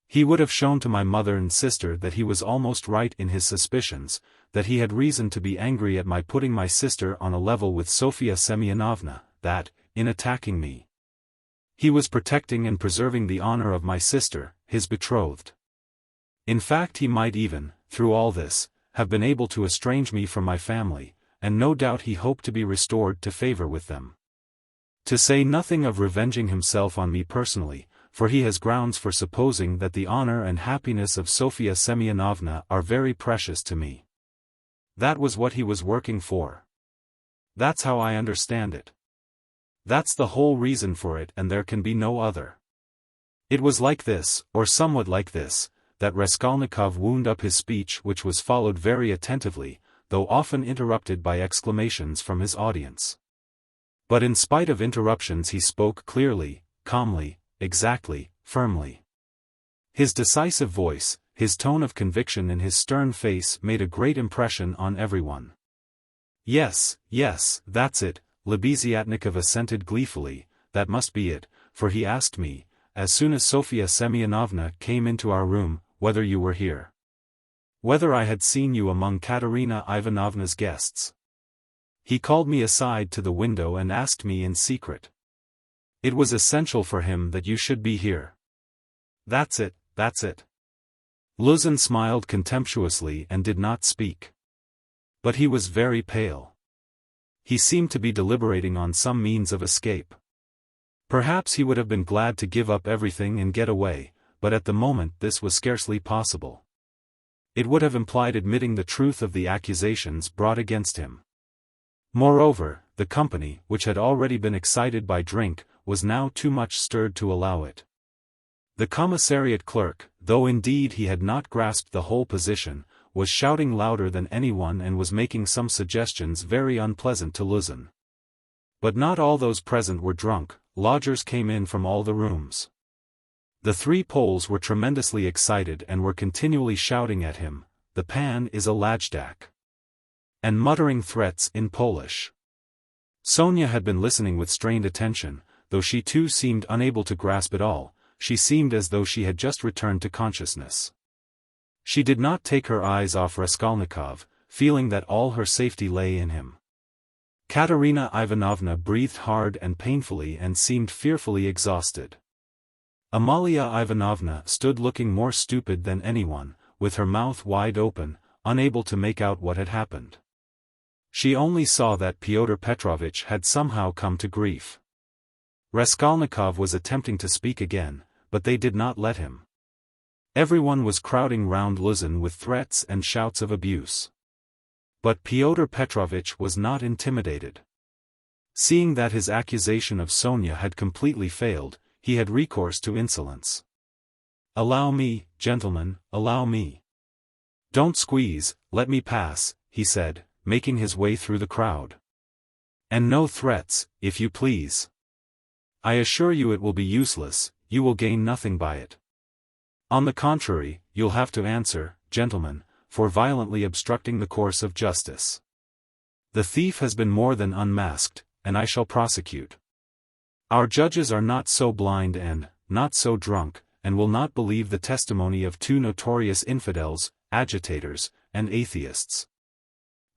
He would have shown to my mother and sister that he was almost right in his suspicions, that he had reason to be angry at my putting my sister on a level with Sofya Semyonovna, that, in attacking me, he was protecting and preserving the honor of my sister, his betrothed. In fact, he might even, through all this, have been able to estrange me from my family, and no doubt he hoped to be restored to favor with them. To say nothing of revenging himself on me personally, for he has grounds for supposing that the honor and happiness of Sofya Semyonovna are very precious to me. That was what he was working for. That's how I understand it. That's the whole reason for it, and there can be no other. It was like this, or somewhat like this, that Raskolnikov wound up his speech, which was followed very attentively, though often interrupted by exclamations from his audience. But in spite of interruptions he spoke clearly, calmly, exactly, firmly. His decisive voice, his tone of conviction and his stern face made a great impression on everyone. Yes, that's it, Lebeziatnikov assented gleefully, that must be it, for he asked me, as soon as Sofya Semyonovna came into our room, whether you were here. Whether I had seen you among Katerina Ivanovna's guests. He called me aside to the window and asked me in secret. It was essential for him that you should be here. That's it. Luzin smiled contemptuously and did not speak. But he was very pale. He seemed to be deliberating on some means of escape. Perhaps he would have been glad to give up everything and get away, but at the moment this was scarcely possible. It would have implied admitting the truth of the accusations brought against him. Moreover, the company, which had already been excited by drink, was now too much stirred to allow it. The commissariat clerk, though indeed he had not grasped the whole position, was shouting louder than anyone and was making some suggestions very unpleasant to Luzin. But not all those present were drunk, lodgers came in from all the rooms. The three Poles were tremendously excited and were continually shouting at him, "The pan is a lajdak," and muttering threats in Polish. Sonya had been listening with strained attention, though she too seemed unable to grasp it all. She seemed as though she had just returned to consciousness. She did not take her eyes off Raskolnikov, feeling that all her safety lay in him. Katerina Ivanovna breathed hard and painfully and seemed fearfully exhausted. Amalia Ivanovna stood looking more stupid than anyone, with her mouth wide open, unable to make out what had happened. She only saw that Pyotr Petrovitch had somehow come to grief. Raskolnikov was attempting to speak again, but they did not let him. Everyone was crowding round Luzin with threats and shouts of abuse. But Pyotr Petrovitch was not intimidated. Seeing that his accusation of Sonya had completely failed, he had recourse to insolence. "Allow me, gentlemen, allow me. Don't squeeze, let me pass," he said, making his way through the crowd. "And no threats, if you please. I assure you it will be useless, you will gain nothing by it. On the contrary, you'll have to answer, gentlemen, for violently obstructing the course of justice. The thief has been more than unmasked, and I shall prosecute. Our judges are not so blind and, not so drunk, and will not believe the testimony of two notorious infidels, agitators, and atheists,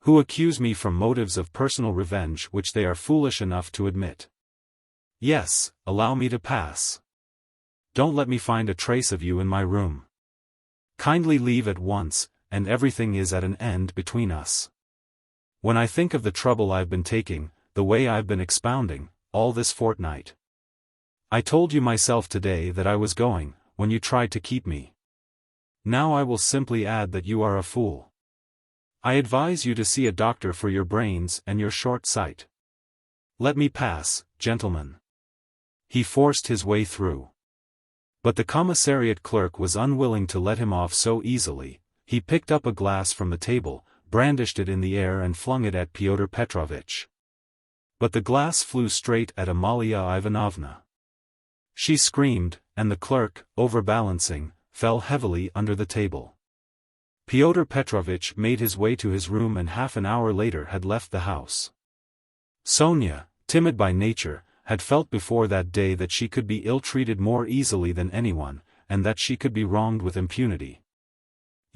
who accuse me from motives of personal revenge which they are foolish enough to admit. Yes, allow me to pass. Don't let me find a trace of you in my room. Kindly leave at once, and everything is at an end between us. When I think of the trouble I've been taking, the way I've been expounding, all this fortnight. I told you myself today that I was going, when you tried to keep me. Now I will simply add that you are a fool. I advise you to see a doctor for your brains and your short sight. Let me pass, gentlemen. He forced his way through. But the commissariat clerk was unwilling to let him off so easily. He picked up a glass from the table, brandished it in the air and flung it at Pyotr Petrovitch. But the glass flew straight at Alyona Ivanovna. She screamed, and the clerk, overbalancing, fell heavily under the table. Pyotr Petrovitch made his way to his room and half an hour later had left the house. Sonya, timid by nature, had felt before that day that she could be ill-treated more easily than anyone, and that she could be wronged with impunity.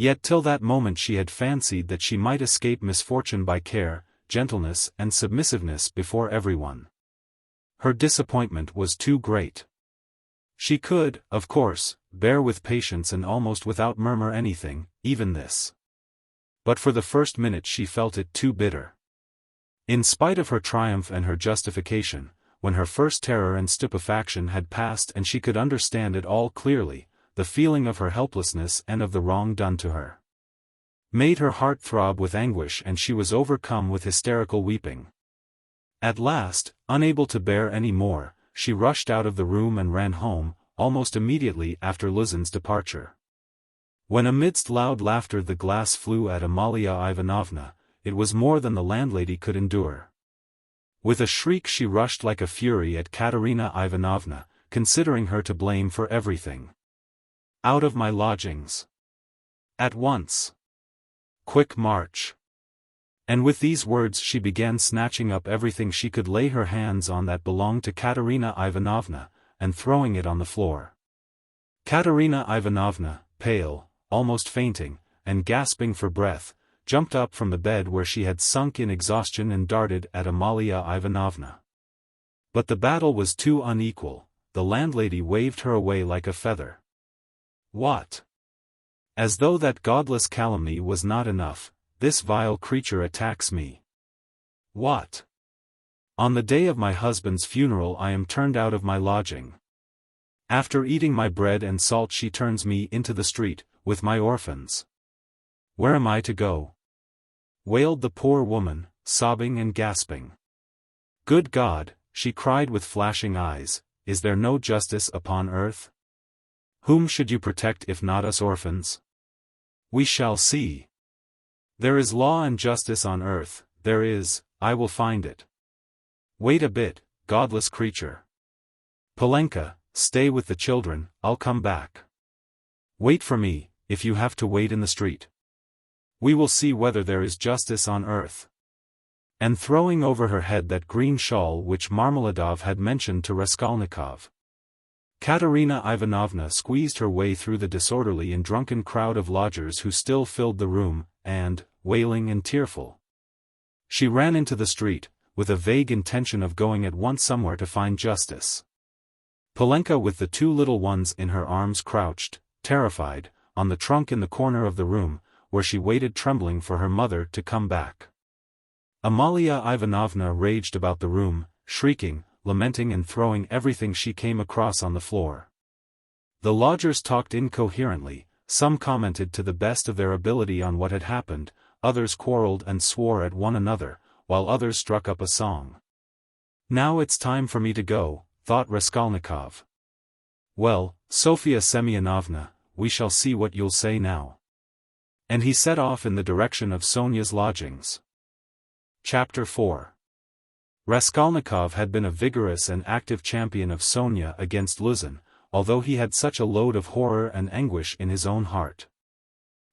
Yet till that moment she had fancied that she might escape misfortune by care, gentleness and submissiveness before everyone. Her disappointment was too great. She could, of course, bear with patience and almost without murmur anything, even this. But for the first minute she felt it too bitter. In spite of her triumph and her justification, when her first terror and stupefaction had passed and she could understand it all clearly, the feeling of her helplessness and of the wrong done to her made her heart throb with anguish and she was overcome with hysterical weeping. At last, unable to bear any more, she rushed out of the room and ran home, almost immediately after Luzin's departure. When amidst loud laughter the glass flew at Alyona Ivanovna, it was more than the landlady could endure. With a shriek she rushed like a fury at Katerina Ivanovna, considering her to blame for everything. "Out of my lodgings! At once! Quick march!" And with these words she began snatching up everything she could lay her hands on that belonged to Katerina Ivanovna, and throwing it on the floor. Katerina Ivanovna, pale, almost fainting, and gasping for breath, jumped up from the bed where she had sunk in exhaustion and darted at Alyona Ivanovna. But the battle was too unequal, the landlady waved her away like a feather. "What? As though that godless calumny was not enough, this vile creature attacks me. What? On the day of my husband's funeral I am turned out of my lodging. After eating my bread and salt she turns me into the street, with my orphans. Where am I to go?" wailed the poor woman, sobbing and gasping. "Good God," she cried with flashing eyes, "is there no justice upon earth? Whom should you protect if not us orphans? We shall see. There is law and justice on earth, there is, I will find it. Wait a bit, godless creature. Polenka, stay with the children, I'll come back. Wait for me, if you have to wait in the street. We will see whether there is justice on earth." And throwing over her head that green shawl which Marmeladov had mentioned to Raskolnikov, Katerina Ivanovna squeezed her way through the disorderly and drunken crowd of lodgers who still filled the room, and, wailing and tearful, she ran into the street, with a vague intention of going at once somewhere to find justice. Polenka with the two little ones in her arms crouched, terrified, on the trunk in the corner of the room, where she waited trembling for her mother to come back. Alyona Ivanovna raged about the room, shrieking, lamenting and throwing everything she came across on the floor. The lodgers talked incoherently, some commented to the best of their ability on what had happened, others quarreled and swore at one another, while others struck up a song. "Now it's time for me to go," thought Raskolnikov. "Well, Sofya Semyonovna, we shall see what you'll say now." And he set off in the direction of Sonya's lodgings. Chapter 4. Raskolnikov had been a vigorous and active champion of Sonya against Luzin, although he had such a load of horror and anguish in his own heart.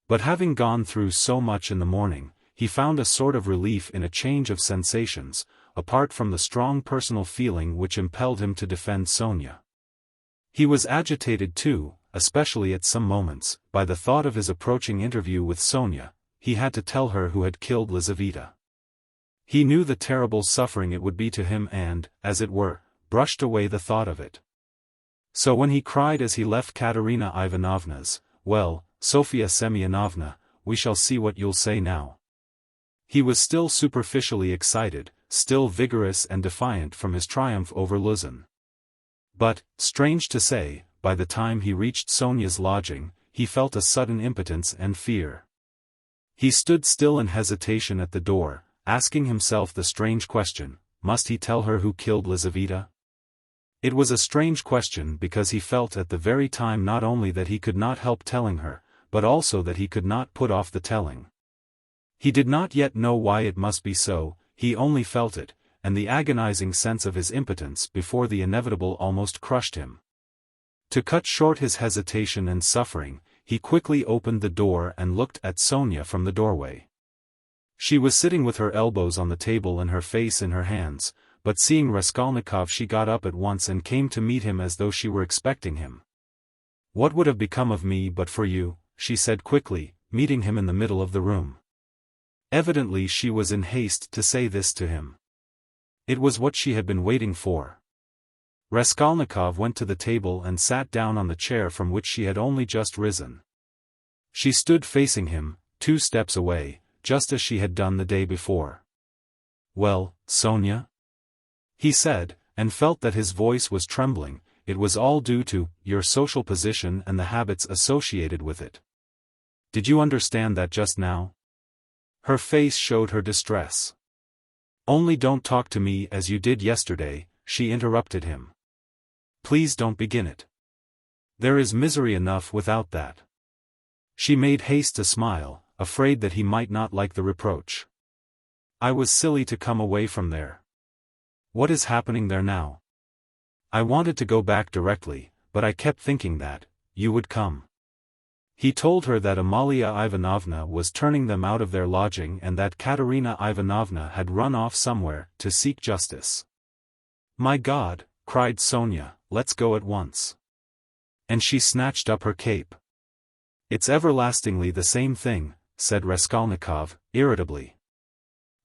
But having gone through so much in the morning, he found a sort of relief in a change of sensations, apart from the strong personal feeling which impelled him to defend Sonya. He was agitated too, especially at some moments, by the thought of his approaching interview with Sonya. He had to tell her who had killed Lizaveta. He knew the terrible suffering it would be to him and, as it were, brushed away the thought of it. So when he cried as he left Katerina Ivanovna's, "Well, Sofya Semyonovna, we shall see what you'll say now," He was still superficially excited, still vigorous and defiant from his triumph over Luzin. But, strange to say, by the time he reached Sonya's lodging, he felt a sudden impotence and fear. He stood still in hesitation at the door, asking himself the strange question, must he tell her who killed Lizaveta? It was a strange question because he felt at the very time not only that he could not help telling her, but also that he could not put off the telling. He did not yet know why it must be so, he only felt it, and the agonizing sense of his impotence before the inevitable almost crushed him. To cut short his hesitation and suffering, he quickly opened the door and looked at Sonya from the doorway. She was sitting with her elbows on the table and her face in her hands, but seeing Raskolnikov she got up at once and came to meet him as though she were expecting him. "What would have become of me but for you?" she said quickly, meeting him in the middle of the room. Evidently she was in haste to say this to him. It was what she had been waiting for. Raskolnikov went to the table and sat down on the chair from which she had only just risen. She stood facing him, 2 steps away, just as she had done the day before. "Well, Sonya?" he said, and felt that his voice was trembling. It was all due to your social position and the habits associated with it. Did you understand that just now? Her face showed her distress. "Only don't talk to me as you did yesterday," she interrupted him. "Please don't begin it. There is misery enough without that." She made haste to smile, afraid that he might not like the reproach. "I was silly to come away from there. What is happening there now? I wanted to go back directly, but I kept thinking that you would come." He told her that Alyona Ivanovna was turning them out of their lodging and that Katerina Ivanovna had run off somewhere to seek justice. "My God," cried Sonya, "let's go at once." And she snatched up her cape. "It's everlastingly the same thing," said Raskolnikov, irritably.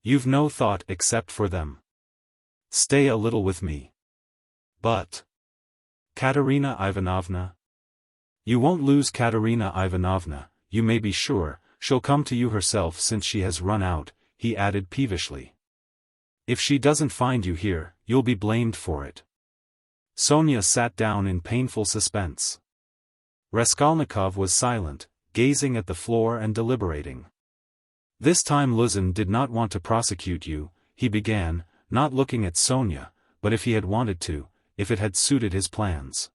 "You've no thought except for them. Stay a little with me." "But Katerina Ivanovna?" "You won't lose Katerina Ivanovna, you may be sure, she'll come to you herself since she has run out," he added peevishly. "If she doesn't find you here, you'll be blamed for it." Sonya sat down in painful suspense. Raskolnikov was silent, gazing at the floor and deliberating. "This time Luzin did not want to prosecute you," he began, not looking at Sonya, "but if he had wanted to, if it had suited his plans,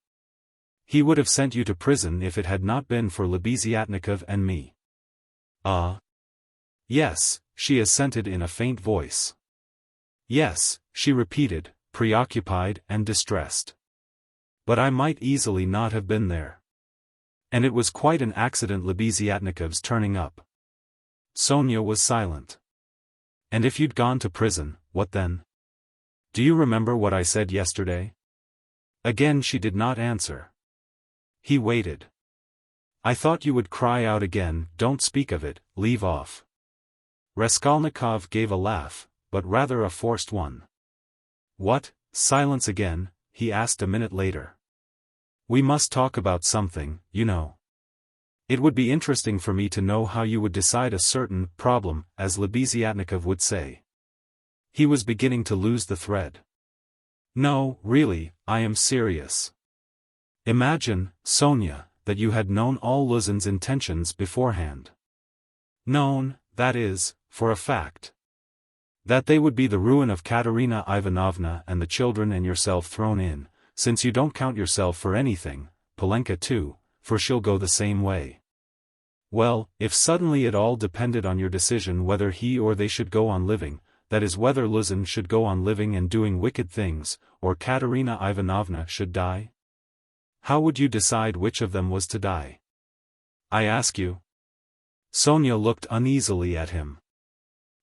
he would have sent you to prison if it had not been for Lebeziatnikov and me." "Ah? Yes," she assented in a faint voice. "Yes," she repeated, preoccupied and distressed. "But I might easily not have been there. And it was quite an accident Lebeziatnikov's turning up." Sonya was silent. "And if you'd gone to prison, what then? Do you remember what I said yesterday?" Again she did not answer. He waited. "I thought you would cry out again, 'Don't speak of it, leave off.'" Raskolnikov gave a laugh, but rather a forced one. "What, silence again?" he asked a minute later. "We must talk about something, you know. It would be interesting for me to know how you would decide a certain problem, as Lebeziatnikov would say." He was beginning to lose the thread. "No, really, I am serious. Imagine, Sonya, that you had known all Luzin's intentions beforehand. Known, that is, for a fact. That they would be the ruin of Katerina Ivanovna and the children and yourself thrown in, since you don't count yourself for anything, Polenka too, for she'll go the same way. Well, if suddenly it all depended on your decision whether he or they should go on living, that is whether Luzin should go on living and doing wicked things, or Katerina Ivanovna should die? How would you decide which of them was to die? I ask you." Sonya looked uneasily at him.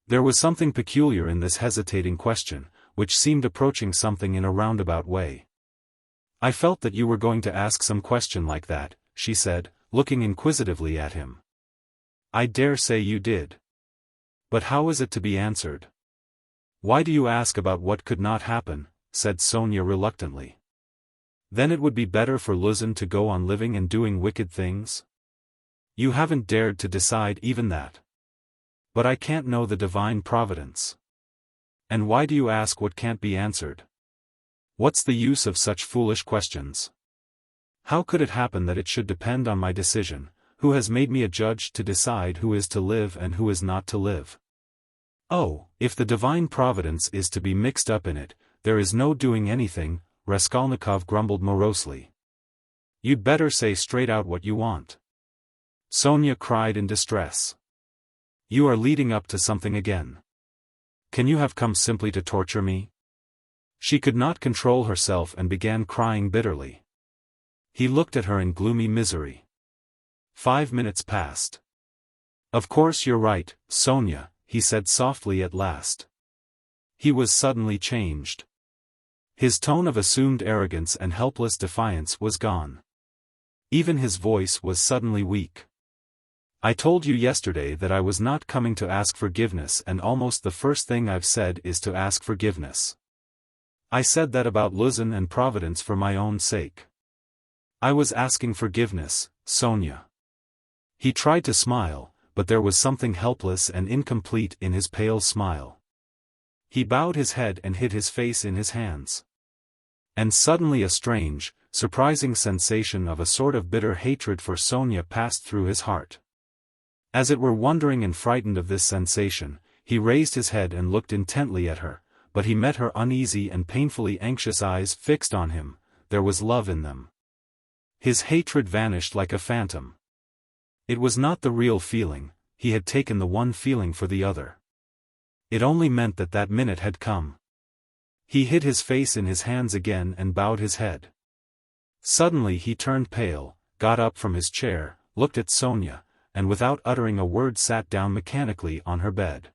There was something peculiar in this hesitating question, which seemed approaching something in a roundabout way. "I felt that you were going to ask some question like that," she said, looking inquisitively at him. "I dare say you did. But how is it to be answered?" "Why do you ask about what could not happen?" said Sonya reluctantly. "Then it would be better for Luzin to go on living and doing wicked things? You haven't dared to decide even that." But I can't know the divine providence. And why do you ask what can't be answered? What's the use of such foolish questions? How could it happen that it should depend on my decision? Who has made me a judge to decide who is to live and who is not to live? Oh, if the divine providence is to be mixed up in it, there is no doing anything, Raskolnikov grumbled morosely. You'd better say straight out what you want. Sonya cried in distress. You are leading up to something again. Can you have come simply to torture me? She could not control herself and began crying bitterly. He looked at her in gloomy misery. 5 minutes passed. Of course you're right, Sonya, he said softly at last. He was suddenly changed. His tone of assumed arrogance and helpless defiance was gone. Even his voice was suddenly weak. I told you yesterday that I was not coming to ask forgiveness, and almost the first thing I've said is to ask forgiveness. I said that about Luzin and Providence for my own sake. I was asking forgiveness, Sonya. He tried to smile, but there was something helpless and incomplete in his pale smile. He bowed his head and hid his face in his hands. And suddenly a strange, surprising sensation of a sort of bitter hatred for Sonya passed through his heart. As it were wondering and frightened of this sensation, he raised his head and looked intently at her, but he met her uneasy and painfully anxious eyes fixed on him. There was love in them. His hatred vanished like a phantom. It was not the real feeling, he had taken the one feeling for the other. It only meant that that minute had come. He hid his face in his hands again and bowed his head. Suddenly he turned pale, got up from his chair, looked at Sonya, and without uttering a word sat down mechanically on her bed.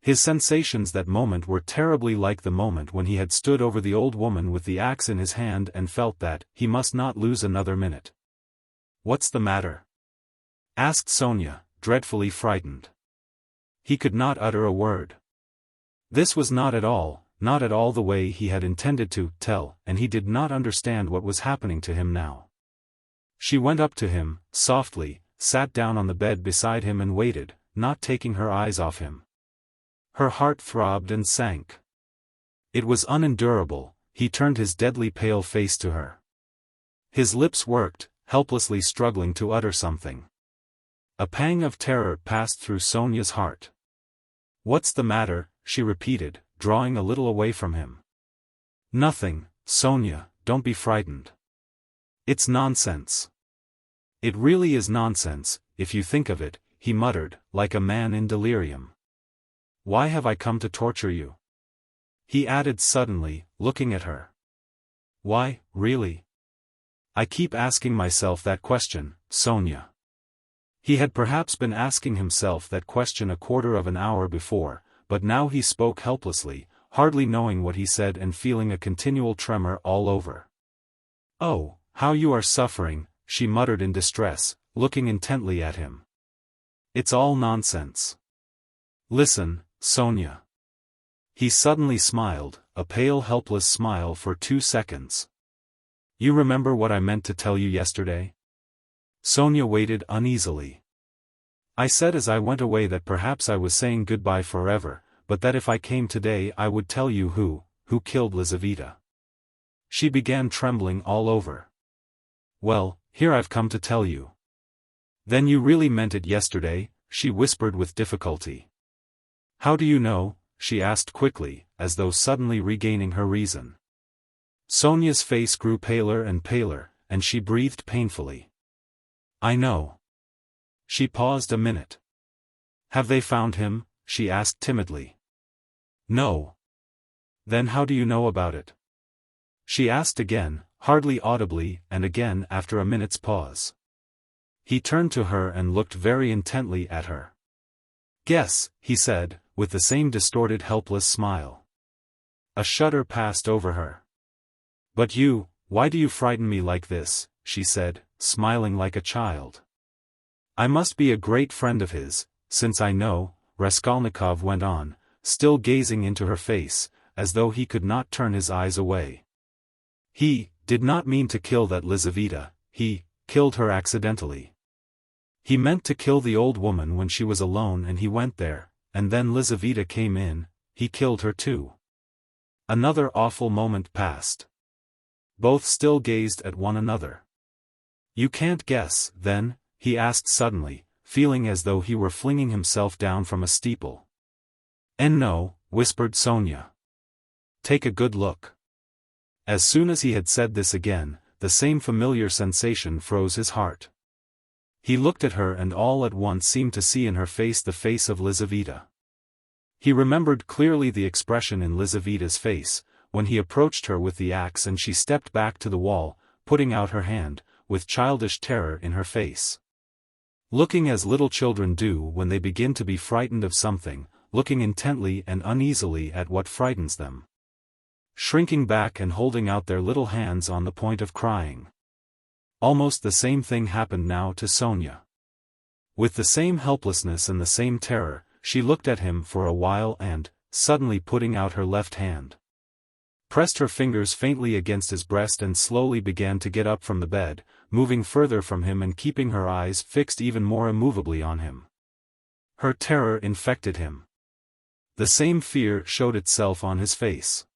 His sensations that moment were terribly like the moment when he had stood over the old woman with the axe in his hand and felt that he must not lose another minute. What's the matter? Asked Sonya, dreadfully frightened. He could not utter a word. This was not at all the way he had intended to tell, and he did not understand what was happening to him now. She went up to him, softly, sat down on the bed beside him and waited, not taking her eyes off him. Her heart throbbed and sank. It was unendurable. He turned his deadly pale face to her. His lips worked, helplessly struggling to utter something. A pang of terror passed through Sonya's heart. What's the matter? She repeated, drawing a little away from him. Nothing, Sonya, don't be frightened. It's nonsense. It really is nonsense, if you think of it, he muttered, like a man in delirium. Why have I come to torture you? He added suddenly, looking at her. Why, really? I keep asking myself that question, Sonya. He had perhaps been asking himself that question a quarter of an hour before, but now he spoke helplessly, hardly knowing what he said and feeling a continual tremor all over. Oh, how you are suffering, she muttered in distress, looking intently at him. It's all nonsense. Listen, Sonya. He suddenly smiled, a pale helpless smile for 2 seconds. You remember what I meant to tell you yesterday? Sonya waited uneasily. I said as I went away that perhaps I was saying goodbye forever, but that if I came today I would tell you who killed Lizaveta. She began trembling all over. Well, here I've come to tell you. Then you really meant it yesterday, she whispered with difficulty. How do you know? She asked quickly, as though suddenly regaining her reason. Sonya's face grew paler and paler, and she breathed painfully. I know. She paused a minute. Have they found him? She asked timidly. No. Then how do you know about it? She asked again, hardly audibly, and again after a minute's pause. He turned to her and looked very intently at her. Guess, he said, with the same distorted helpless smile. A shudder passed over her. But you, why do you frighten me like this? She said, smiling like a child. I must be a great friend of his, since I know, Raskolnikov went on, still gazing into her face, as though he could not turn his eyes away. He did not mean to kill that Lizaveta, he killed her accidentally. He meant to kill the old woman when she was alone and he went there, and then Lizaveta came in, he killed her too. Another awful moment passed. Both still gazed at one another. You can't guess, then? He asked suddenly, feeling as though he were flinging himself down from a steeple. And no, whispered Sonya. Take a good look. As soon as he had said this again, the same familiar sensation froze his heart. He looked at her and all at once seemed to see in her face the face of Lizaveta. He remembered clearly the expression in Lizaveta's face, when he approached her with the axe and she stepped back to the wall, putting out her hand, with childish terror in her face. Looking as little children do when they begin to be frightened of something, looking intently and uneasily at what frightens them. Shrinking back and holding out their little hands on the point of crying. Almost the same thing happened now to Sonya. With the same helplessness and the same terror, she looked at him for a while and, suddenly putting out her left hand, pressed her fingers faintly against his breast and slowly began to get up from the bed, moving further from him and keeping her eyes fixed even more immovably on him. Her terror infected him. The same fear showed itself on his face.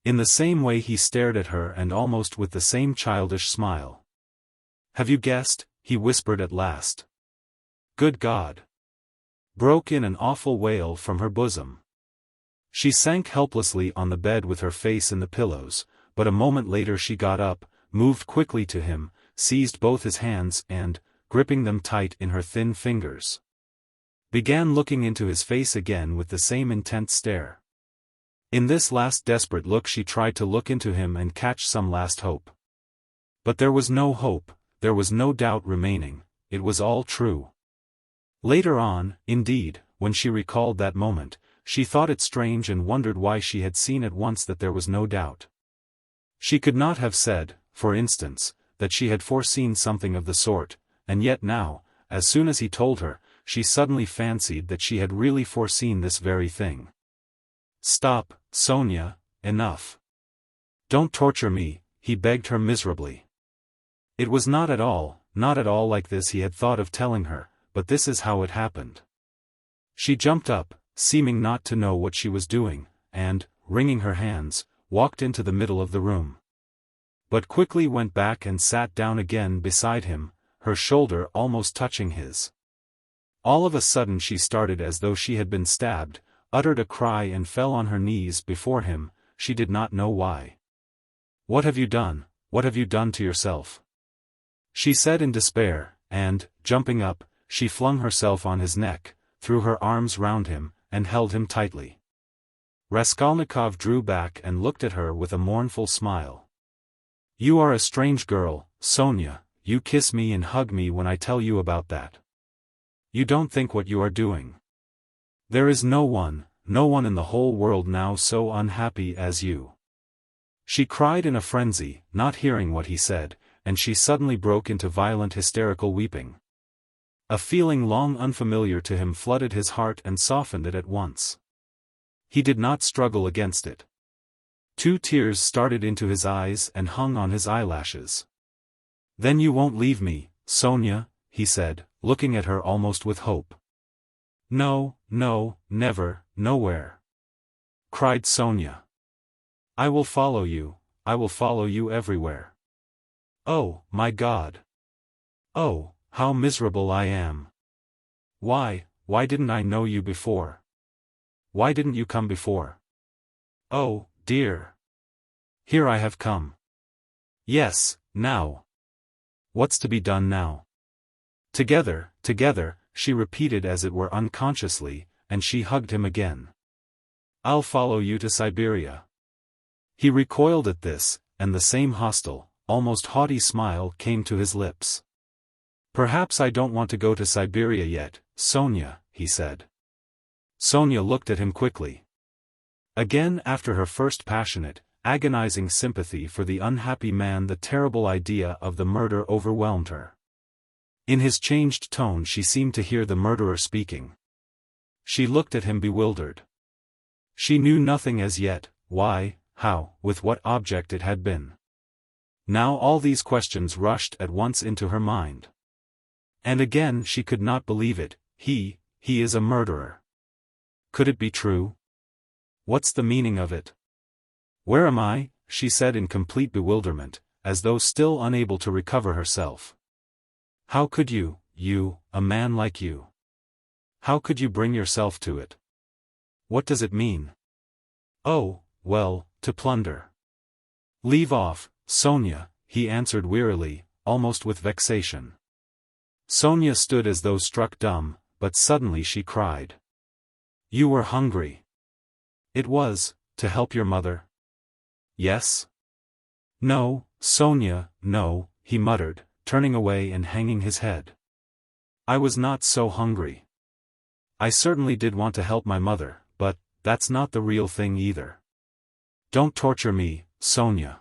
In the same way he stared at her and almost with the same childish smile. Have you guessed? He whispered at last. Good God! Broke in an awful wail from her bosom. She sank helplessly on the bed with her face in the pillows, but a moment later she got up, moved quickly to him, seized both his hands and, gripping them tight in her thin fingers, began looking into his face again with the same intent stare. In this last desperate look she tried to look into him and catch some last hope. But there was no hope, there was no doubt remaining, it was all true. Later on, indeed, when she recalled that moment, she thought it strange and wondered why she had seen at once that there was no doubt. She could not have said, for instance, that she had foreseen something of the sort, and yet now, as soon as he told her, she suddenly fancied that she had really foreseen this very thing. Stop, Sonya, enough. Don't torture me, he begged her miserably. It was not at all like this he had thought of telling her, but this is how it happened. She jumped up, seeming not to know what she was doing, and, wringing her hands, walked into the middle of the room. But quickly went back and sat down again beside him, her shoulder almost touching his. All of a sudden she started as though she had been stabbed, uttered a cry and fell on her knees before him, she did not know why. What have you done? What have you done to yourself? She said in despair, and, jumping up, she flung herself on his neck, threw her arms round him, and held him tightly. Raskolnikov drew back and looked at her with a mournful smile. You are a strange girl, Sonya, you kiss me and hug me when I tell you about that. You don't think what you are doing. There is no one in the whole world now so unhappy as you. She cried in a frenzy, not hearing what he said, and she suddenly broke into violent hysterical weeping. A feeling long unfamiliar to him flooded his heart and softened it at once. He did not struggle against it. 2 tears started into his eyes and hung on his eyelashes. Then you won't leave me, Sonya, he said, looking at her almost with hope. No, never, nowhere, cried Sonya. I will follow you everywhere. Oh, my God! Oh, how miserable I am! Why didn't I know you before? Why didn't you come before? Oh, dear! Here I have come. Yes, now. What's to be done now? Together, she repeated as it were unconsciously, and she hugged him again. I'll follow you to Siberia. He recoiled at this, and the same hostile, almost haughty smile came to his lips. Perhaps I don't want to go to Siberia yet, Sonya, he said. Sonya looked at him quickly. Again after her first passionate, agonizing sympathy for the unhappy man the terrible idea of the murder overwhelmed her. In his changed tone she seemed to hear the murderer speaking. She looked at him bewildered. She knew nothing as yet, why, how, with what object it had been. Now all these questions rushed at once into her mind. And again she could not believe it. He is a murderer. Could it be true? What's the meaning of it? Where am I? She said in complete bewilderment, as though still unable to recover herself. How could you, a man like you? How could you bring yourself to it? What does it mean? Oh, well, to plunder. Leave off, Sonya, he answered wearily, almost with vexation. Sonya stood as though struck dumb, but suddenly she cried. You were hungry. It was, to help your mother? Yes? No, Sonya, no, he muttered, turning away and hanging his head. I was not so hungry. I certainly did want to help my mother, but that's not the real thing either. Don't torture me, Sonya.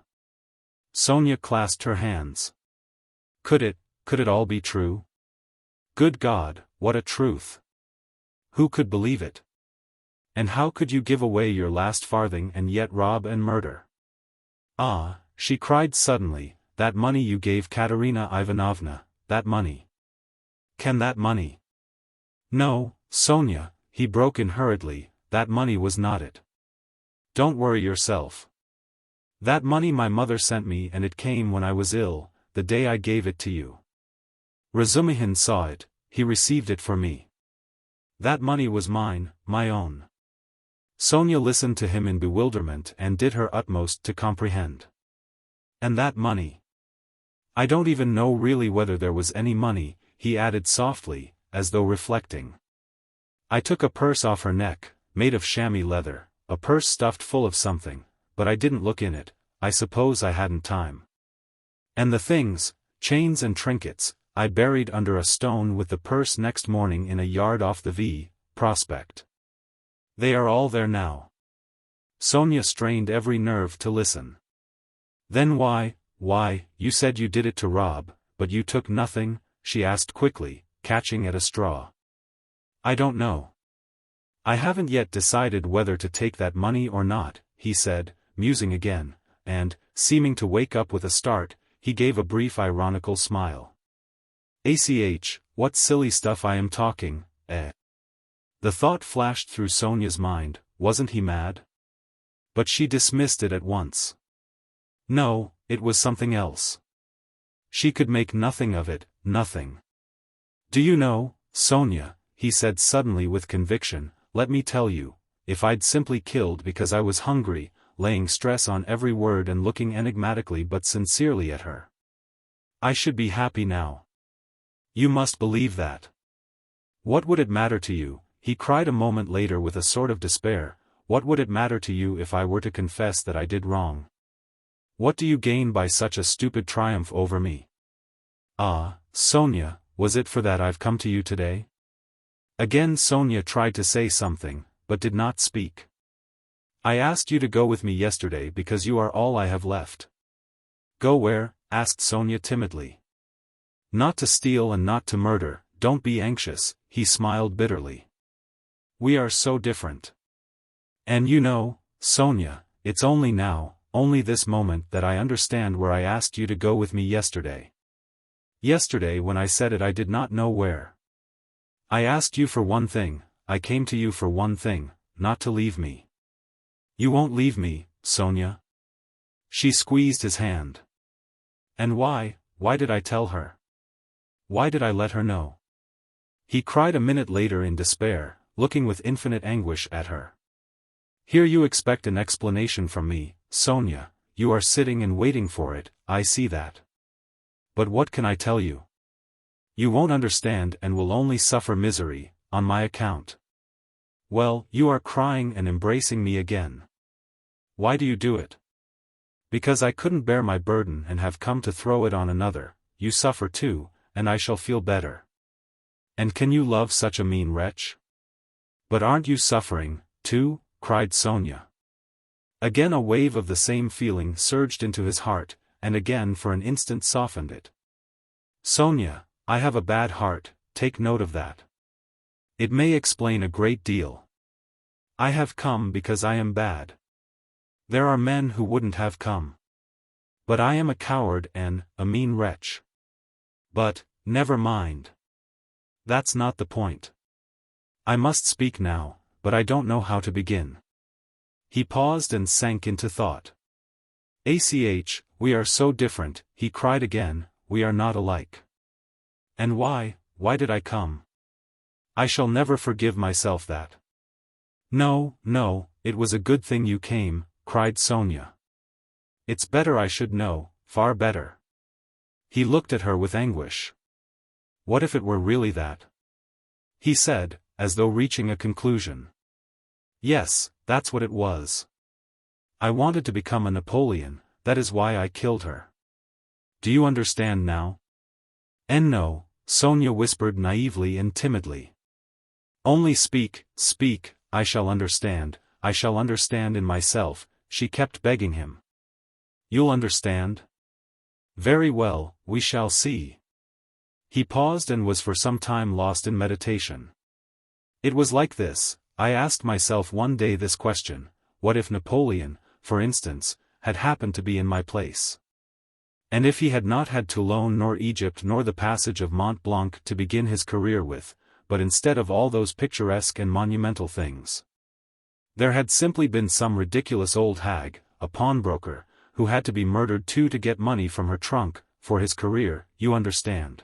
Sonya clasped her hands. Could it all be true? Good God, what a truth! Who could believe it? And how could you give away your last farthing and yet rob and murder? Ah, she cried suddenly, that money you gave Katerina Ivanovna, that money. Can that money? No, Sonya, he broke in hurriedly, that money was not it. Don't worry yourself. That money my mother sent me, and it came when I was ill, the day I gave it to you. Razumihin saw it, he received it for me. That money was mine, my own. Sonya listened to him in bewilderment and did her utmost to comprehend. And that money? I don't even know really whether there was any money, he added softly, as though reflecting. I took a purse off her neck, made of chamois leather, a purse stuffed full of something, but I didn't look in it, I suppose I hadn't time. And the things, chains and trinkets, I buried under a stone with the purse next morning in a yard off the VIII Prospect. They are all there now. Sonya strained every nerve to listen. Then why, you said you did it to rob, but you took nothing, she asked quickly, catching at a straw. I don't know. I haven't yet decided whether to take that money or not, he said, musing again, and, seeming to wake up with a start, he gave a brief ironical smile. What silly stuff I am talking, eh? The thought flashed through Sonya's mind, wasn't he mad? But she dismissed it at once. No, it was something else. She could make nothing of it, nothing. Do you know, Sonya, he said suddenly with conviction, let me tell you, if I'd simply killed because I was hungry, laying stress on every word and looking enigmatically but sincerely at her, I should be happy now. You must believe that. What would it matter to you, he cried a moment later with a sort of despair, what would it matter to you if I were to confess that I did wrong? What do you gain by such a stupid triumph over me? Ah, Sonya, was it for that I've come to you today? Again Sonya tried to say something, but did not speak. I asked you to go with me yesterday because you are all I have left. Go where? Asked Sonya timidly. Not to steal and not to murder, don't be anxious, he smiled bitterly. We are so different. And you know, Sonya, it's only now, only this moment that I understand where I asked you to go with me yesterday. Yesterday when I said it I did not know where. I asked you for one thing, I came to you for one thing, not to leave me. You won't leave me, Sonya? She squeezed his hand. And why did I tell her? Why did I let her know? He cried a minute later in despair, looking with infinite anguish at her. Here you expect an explanation from me, Sonya, you are sitting and waiting for it, I see that. But what can I tell you? You won't understand and will only suffer misery, on my account. Well, you are crying and embracing me again. Why do you do it? Because I couldn't bear my burden and have come to throw it on another, you suffer too, and I shall feel better. And can you love such a mean wretch? But aren't you suffering, too? Cried Sonya. Again a wave of the same feeling surged into his heart, and again for an instant softened it. Sonya, I have a bad heart, take note of that. It may explain a great deal. I have come because I am bad. There are men who wouldn't have come. But I am a coward and a mean wretch. But, never mind. That's not the point. I must speak now, but I don't know how to begin. He paused and sank into thought. We are so different, he cried again, we are not alike. And why did I come? I shall never forgive myself that. No, it was a good thing you came, cried Sonya. It's better I should know, far better. He looked at her with anguish. What if it were really that? He said, as though reaching a conclusion. Yes, that's what it was. I wanted to become a Napoleon, that is why I killed her. Do you understand now? No, Sonya whispered naively and timidly. Only speak, I shall understand in myself, she kept begging him. You'll understand? Very well, we shall see. He paused and was for some time lost in meditation. It was like this, I asked myself one day this question, what if Napoleon, for instance, had happened to be in my place? And if he had not had Toulon nor Egypt nor the passage of Mont Blanc to begin his career with, but instead of all those picturesque and monumental things? There had simply been some ridiculous old hag, a pawnbroker, who had to be murdered too to get money from her trunk, for his career, you understand.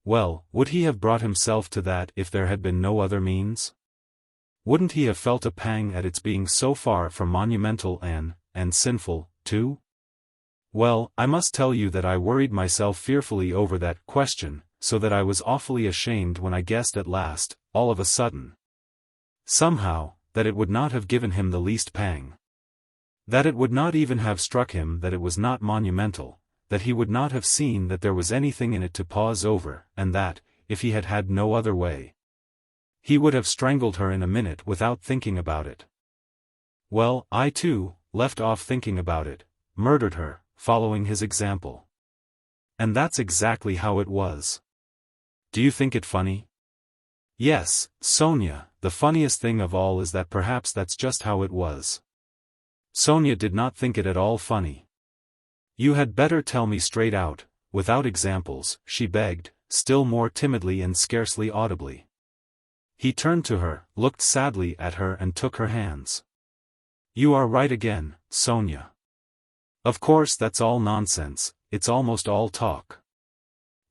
Well, would he have brought himself to that if there had been no other means? Wouldn't he have felt a pang at its being so far from monumental and sinful, too? Well, I must tell you that I worried myself fearfully over that question, so that I was awfully ashamed when I guessed at last, all of a sudden. Somehow, that it would not have given him the least pang. That it would not even have struck him that it was not monumental, that he would not have seen that there was anything in it to pause over, and that, if he had had no other way, he would have strangled her in a minute without thinking about it. Well, I too, left off thinking about it, murdered her, following his example. And that's exactly how it was. Do you think it funny? Yes, Sonya, the funniest thing of all is that perhaps that's just how it was. Sonya did not think it at all funny. You had better tell me straight out, without examples, she begged, still more timidly and scarcely audibly. He turned to her, looked sadly at her and took her hands. You are right again, Sonya. Of course that's all nonsense, it's almost all talk.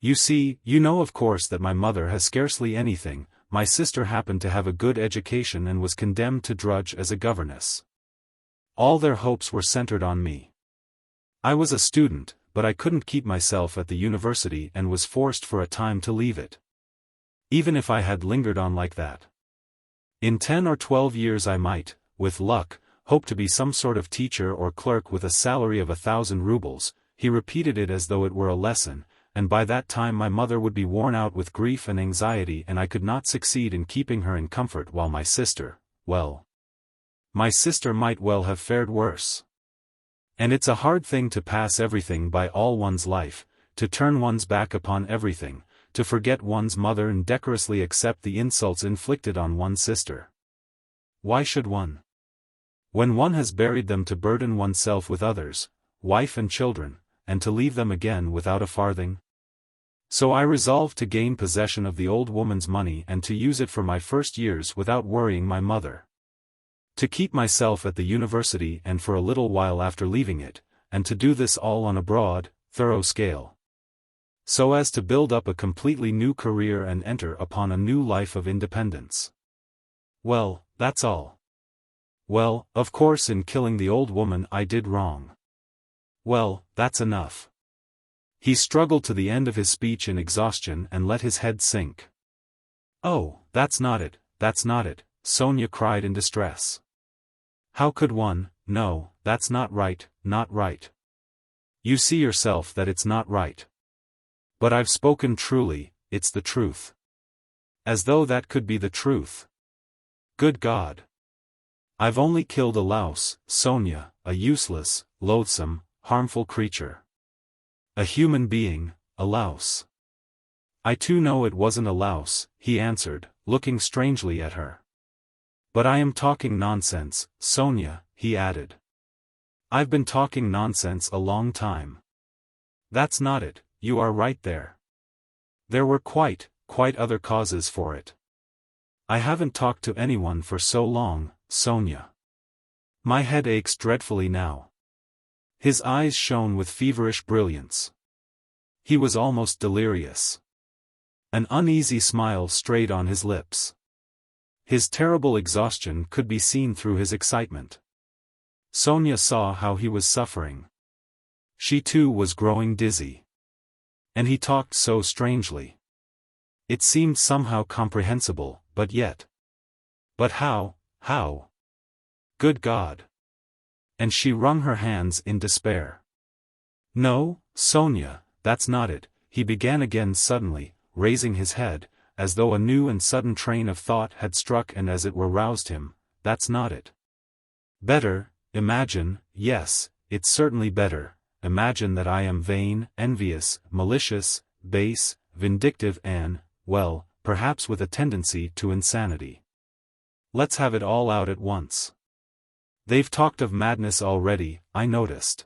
You see, you know of course that my mother has scarcely anything, my sister happened to have a good education and was condemned to drudge as a governess. All their hopes were centered on me. I was a student, but I couldn't keep myself at the university and was forced for a time to leave it. Even if I had lingered on like that, in 10 or 12 years I might, with luck, hope to be some sort of teacher or clerk with a salary of 1,000 rubles, he repeated it as though it were a lesson, and by that time my mother would be worn out with grief and anxiety and I could not succeed in keeping her in comfort while my sister, well, my sister might well have fared worse. And it's a hard thing to pass everything by all one's life, to turn one's back upon everything, to forget one's mother and decorously accept the insults inflicted on one's sister. Why should one? When one has buried them to burden oneself with others, wife and children, and to leave them again without a farthing? So I resolved to gain possession of the old woman's money and to use it for my first years without worrying my mother. To keep myself at the university and for a little while after leaving it, and to do this all on a broad, thorough scale. So as to build up a completely new career and enter upon a new life of independence. Well, that's all. Well, of course in killing the old woman I did wrong. Well, that's enough. He struggled to the end of his speech in exhaustion and let his head sink. Oh, that's not it, Sonya cried in distress. How could one? No, that's not right, not right. You see yourself that it's not right. But I've spoken truly, it's the truth. As though that could be the truth. Good God. I've only killed a louse, Sonya, a useless, loathsome, harmful creature. A human being, a louse. I too know it wasn't a louse, he answered, looking strangely at her. But I am talking nonsense, Sonya, he added. I've been talking nonsense a long time. That's not it, you are right there. There were quite quite other causes for it. I haven't talked to anyone for so long, Sonya. My head aches dreadfully now. His eyes shone with feverish brilliance. He was almost delirious. An uneasy smile strayed on his lips. His terrible exhaustion could be seen through his excitement. Sonya saw how he was suffering. She too was growing dizzy. And he talked so strangely. It seemed somehow comprehensible, but yet. But how? Good God! And she wrung her hands in despair. No, Sonya, that's not it, he began again suddenly, raising his head, as though a new and sudden train of thought had struck and as it were roused him. That's not it. Better, imagine, yes, it's certainly better, imagine that I am vain, envious, malicious, base, vindictive and, well, perhaps with a tendency to insanity. Let's have it all out at once. They've talked of madness already, I noticed.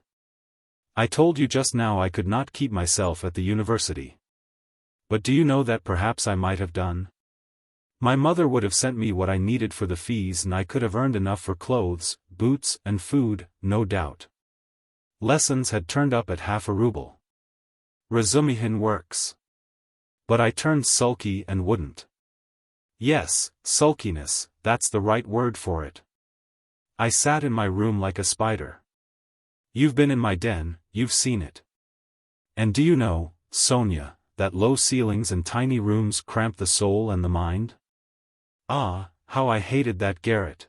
I told you just now I could not keep myself at the university. But do you know that perhaps I might have done? My mother would have sent me what I needed for the fees and I could have earned enough for clothes, boots and food, no doubt. Lessons had turned up at half a ruble. Razumihin works. But I turned sulky and wouldn't. Yes, sulkiness, that's the right word for it. I sat in my room like a spider. You've been in my den, you've seen it. And do you know, Sonya, that low ceilings and tiny rooms cramp the soul and the mind? Ah, how I hated that garret.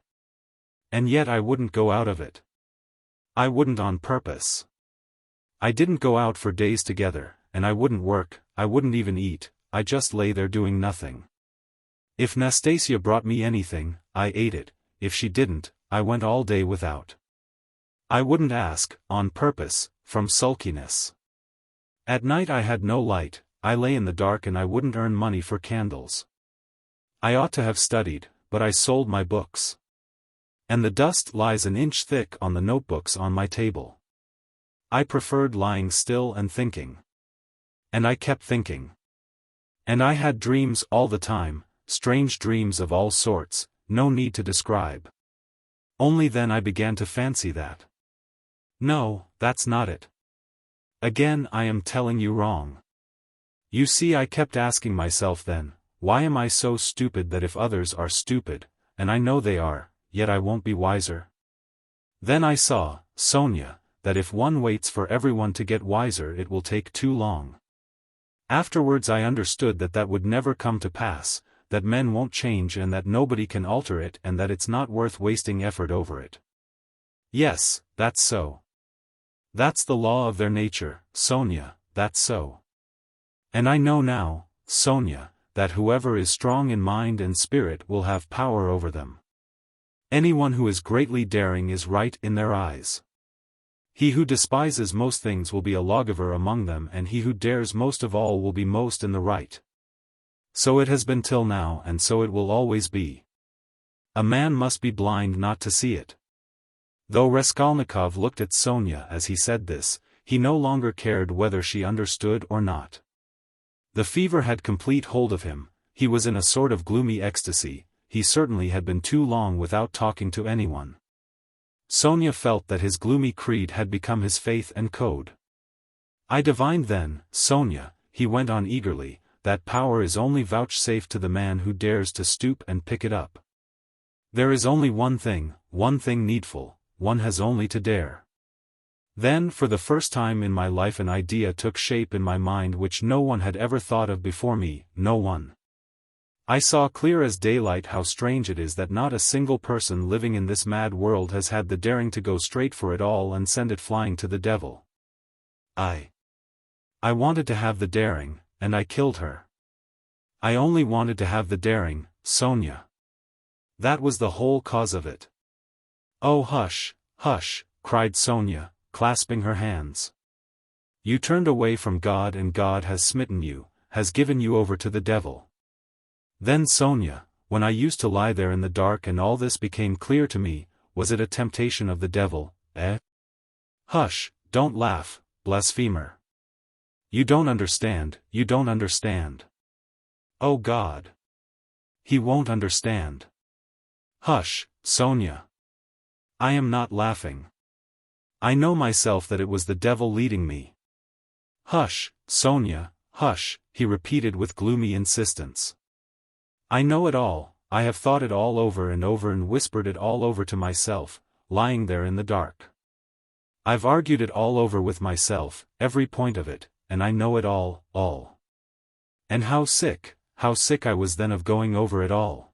And yet I wouldn't go out of it. I wouldn't on purpose. I didn't go out for days together, and I wouldn't work, I wouldn't even eat, I just lay there doing nothing. If Nastasia brought me anything, I ate it, if she didn't, I went all day without. I wouldn't ask, on purpose, from sulkiness. At night I had no light, I lay in the dark and I wouldn't earn money for candles. I ought to have studied, but I sold my books. And the dust lies an inch thick on the notebooks on my table. I preferred lying still and thinking. And I kept thinking. And I had dreams all the time, strange dreams of all sorts, no need to describe. Only then I began to fancy that. No, that's not it. Again I am telling you wrong. You see, I kept asking myself then, why am I so stupid that if others are stupid, and I know they are, yet I won't be wiser? Then I saw, Sonya, that if one waits for everyone to get wiser it will take too long. Afterwards I understood that that would never come to pass, that men won't change and that nobody can alter it and that it's not worth wasting effort over it. Yes, that's so. That's the law of their nature, Sonya, that's so. And I know now, Sonya, that whoever is strong in mind and spirit will have power over them. Anyone who is greatly daring is right in their eyes. He who despises most things will be a lawgiver among them and he who dares most of all will be most in the right. So it has been till now and so it will always be. A man must be blind not to see it. Though Raskolnikov looked at Sonya as he said this, he no longer cared whether she understood or not. The fever had complete hold of him, he was in a sort of gloomy ecstasy, he certainly had been too long without talking to anyone. Sonya felt that his gloomy creed had become his faith and code. I divined then, Sonya, he went on eagerly, that power is only vouchsafed to the man who dares to stoop and pick it up. There is only one thing needful, one has only to dare. Then for the first time in my life an idea took shape in my mind which no one had ever thought of before me, no one. I saw clear as daylight how strange it is that not a single person living in this mad world has had the daring to go straight for it all and send it flying to the devil. I wanted to have the daring, and I killed her. I only wanted to have the daring, Sonya. That was the whole cause of it. Oh hush, hush, cried Sonya, clasping her hands. You turned away from God and God has smitten you, has given you over to the devil. Then Sonya, when I used to lie there in the dark and all this became clear to me, was it a temptation of the devil, eh? Hush, don't laugh, blasphemer. You don't understand, you don't understand. Oh God! He won't understand. Hush, Sonya. I am not laughing. I know myself that it was the devil leading me. Hush, Sonya, hush, he repeated with gloomy insistence. I know it all, I have thought it all over and whispered it all over to myself, lying there in the dark. I've argued it all over with myself, every point of it, and I know it all. And how sick I was then of going over it all.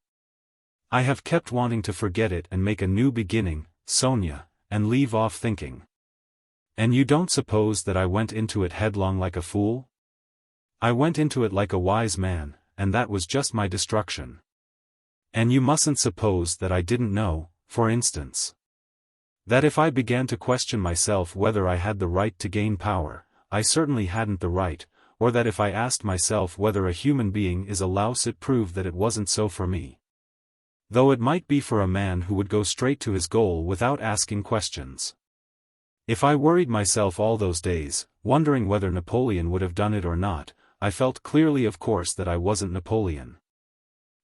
I have kept wanting to forget it and make a new beginning, Sonya, and leave off thinking. And you don't suppose that I went into it headlong like a fool? I went into it like a wise man, and that was just my destruction. And you mustn't suppose that I didn't know, for instance, that if I began to question myself whether I had the right to gain power, I certainly hadn't the right, or that if I asked myself whether a human being is a louse it proved that it wasn't so for me. Though it might be for a man who would go straight to his goal without asking questions. If I worried myself all those days, wondering whether Napoleon would have done it or not, I felt clearly of course that I wasn't Napoleon.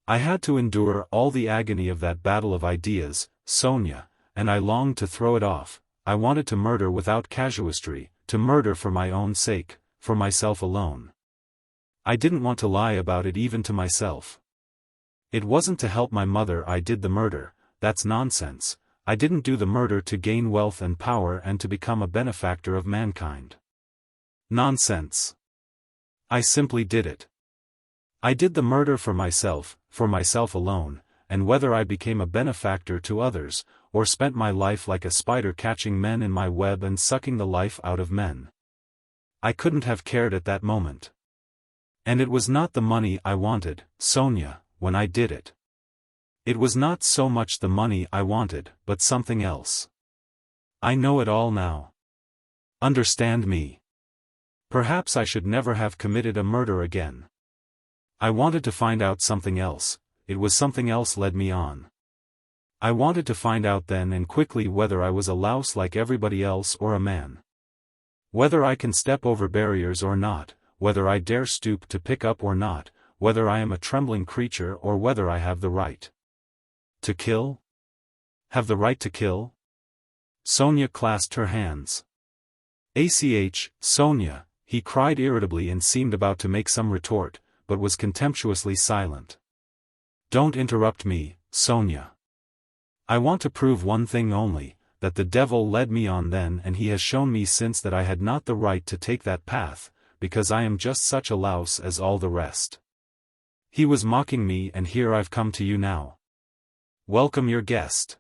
I had to endure all the agony of that battle of ideas, Sonya, and I longed to throw it off. I wanted to murder without casuistry, to murder for my own sake, for myself alone. I didn't want to lie about it even to myself. It wasn't to help my mother I did the murder, that's nonsense. I didn't do the murder to gain wealth and power and to become a benefactor of mankind. Nonsense. I simply did it. I did the murder for myself alone, and whether I became a benefactor to others, or spent my life like a spider catching men in my web and sucking the life out of men. I couldn't have cared at that moment. And it was not the money I wanted, Sonya, when I did it. It was not so much the money I wanted, but something else. I know it all now. Understand me. Perhaps I should never have committed a murder again. I wanted to find out something else, it was something else led me on. I wanted to find out then and quickly whether I was a louse like everybody else or a man. Whether I can step over barriers or not, whether I dare stoop to pick up or not, whether I am a trembling creature or whether I have the right to kill? Have the right to kill? Sonya clasped her hands. Sonya, he cried irritably and seemed about to make some retort, but was contemptuously silent. Don't interrupt me, Sonya. I want to prove one thing only, that the devil led me on then and he has shown me since that I had not the right to take that path, because I am just such a louse as all the rest. He was mocking me and here I've come to you now. Welcome your guest.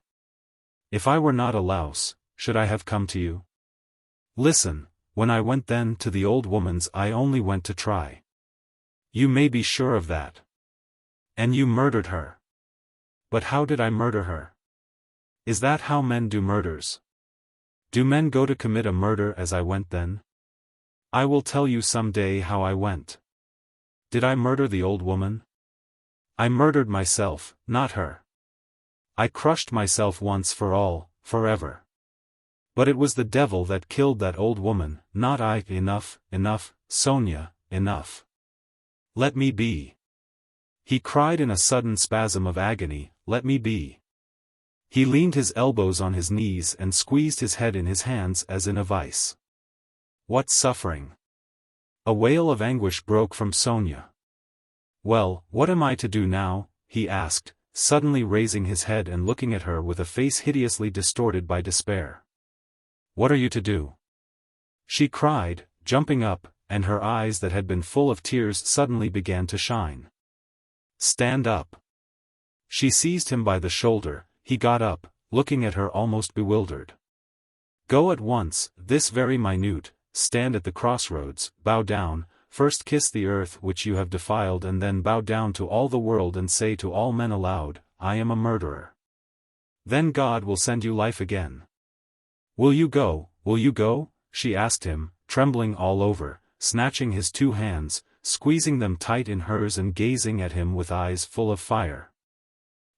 If I were not a louse, should I have come to you? Listen, when I went then to the old woman's I only went to try. You may be sure of that. And you murdered her. But how did I murder her? Is that how men do murders? Do men go to commit a murder as I went then? I will tell you some day how I went. Did I murder the old woman? I murdered myself, not her. I crushed myself once for all, forever. But it was the devil that killed that old woman, not I. Enough, Sonya, enough. Let me be. He cried in a sudden spasm of agony, let me be. He leaned his elbows on his knees and squeezed his head in his hands as in a vice. What suffering! A wail of anguish broke from Sonya. Well, what am I to do now? He asked, suddenly raising his head and looking at her with a face hideously distorted by despair. What are you to do? She cried, jumping up, and her eyes that had been full of tears suddenly began to shine. Stand up. She seized him by the shoulder, he got up, looking at her almost bewildered. Go at once, this very minute, stand at the crossroads, bow down, first kiss the earth which you have defiled and then bow down to all the world and say to all men aloud, I am a murderer. Then God will send you life again. Will you go, she asked him, trembling all over, snatching his two hands, squeezing them tight in hers and gazing at him with eyes full of fire.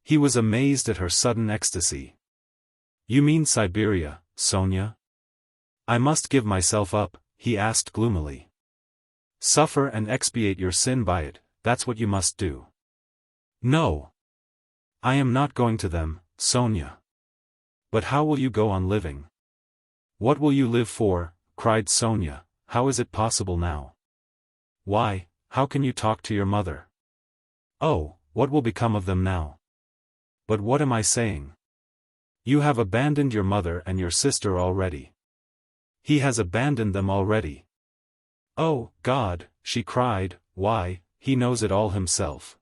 He was amazed at her sudden ecstasy. You mean Siberia, Sonya? I must give myself up, he asked gloomily. Suffer and expiate your sin by it, that's what you must do. No. I am not going to them, Sonya. But how will you go on living? What will you live for? Cried Sonya. How is it possible now? Why, how can you talk to your mother? Oh, what will become of them now? But what am I saying? You have abandoned your mother and your sister already. He has abandoned them already. Oh, God, she cried, why, he knows it all himself.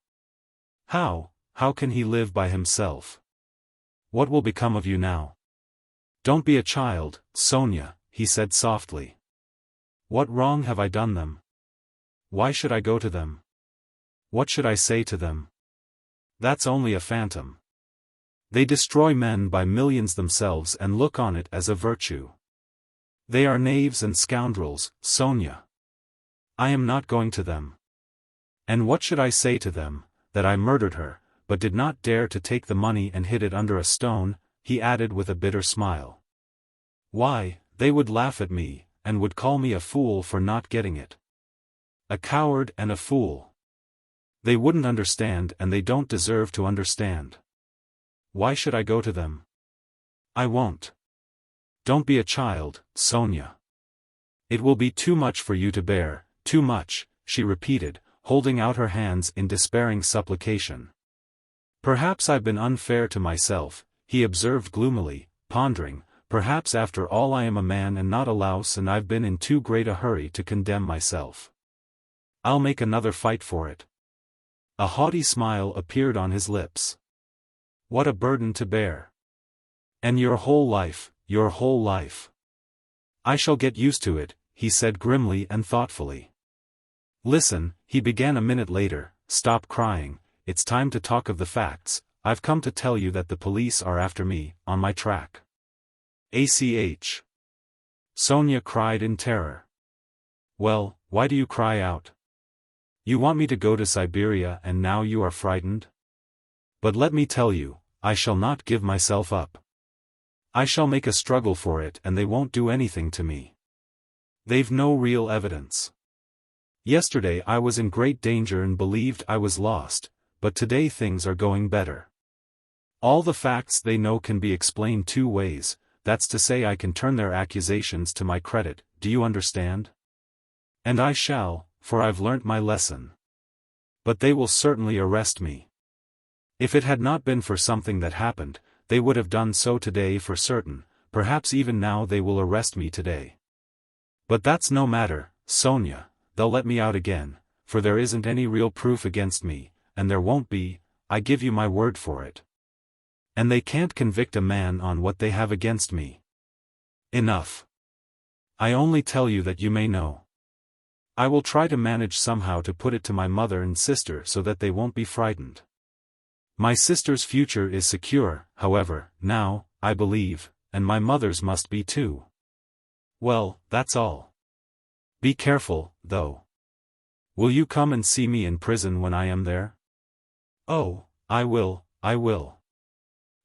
How can he live by himself? What will become of you now? Don't be a child, Sonya, he said softly. What wrong have I done them? Why should I go to them? What should I say to them? That's only a phantom. They destroy men by millions themselves and look on it as a virtue. They are knaves and scoundrels, Sonya. I am not going to them. And what should I say to them? That I murdered her, but did not dare to take the money and hid it under a stone, he added with a bitter smile. Why, they would laugh at me, and would call me a fool for not getting it. A coward and a fool. They wouldn't understand and they don't deserve to understand. Why should I go to them? I won't. Don't be a child, Sonya. It will be too much for you to bear, too much, she repeated, holding out her hands in despairing supplication. Perhaps I've been unfair to myself, he observed gloomily, pondering, perhaps after all I am a man and not a louse and I've been in too great a hurry to condemn myself. I'll make another fight for it. A haughty smile appeared on his lips. What a burden to bear. And your whole life, your whole life. I shall get used to it, he said grimly and thoughtfully. Listen, he began a minute later, stop crying, it's time to talk of the facts, I've come to tell you that the police are after me, on my track. ACH. Sonya cried in terror. Well, why do you cry out? You want me to go to Siberia and now you are frightened? But let me tell you, I shall not give myself up. I shall make a struggle for it and they won't do anything to me. They've no real evidence. Yesterday I was in great danger and believed I was lost, but today things are going better. All the facts they know can be explained two ways, that's to say I can turn their accusations to my credit, do you understand? And I shall, for I've learnt my lesson. But they will certainly arrest me. If it had not been for something that happened, they would have done so today for certain, perhaps even now they will arrest me today. But that's no matter, Sonya, they'll let me out again, for there isn't any real proof against me, and there won't be, I give you my word for it. And they can't convict a man on what they have against me. Enough. I only tell you that you may know. I will try to manage somehow to put it to my mother and sister so that they won't be frightened. My sister's future is secure, however, now, I believe, and my mother's must be too. Well, that's all. Be careful, though. Will you come and see me in prison when I am there? Oh, I will, I will.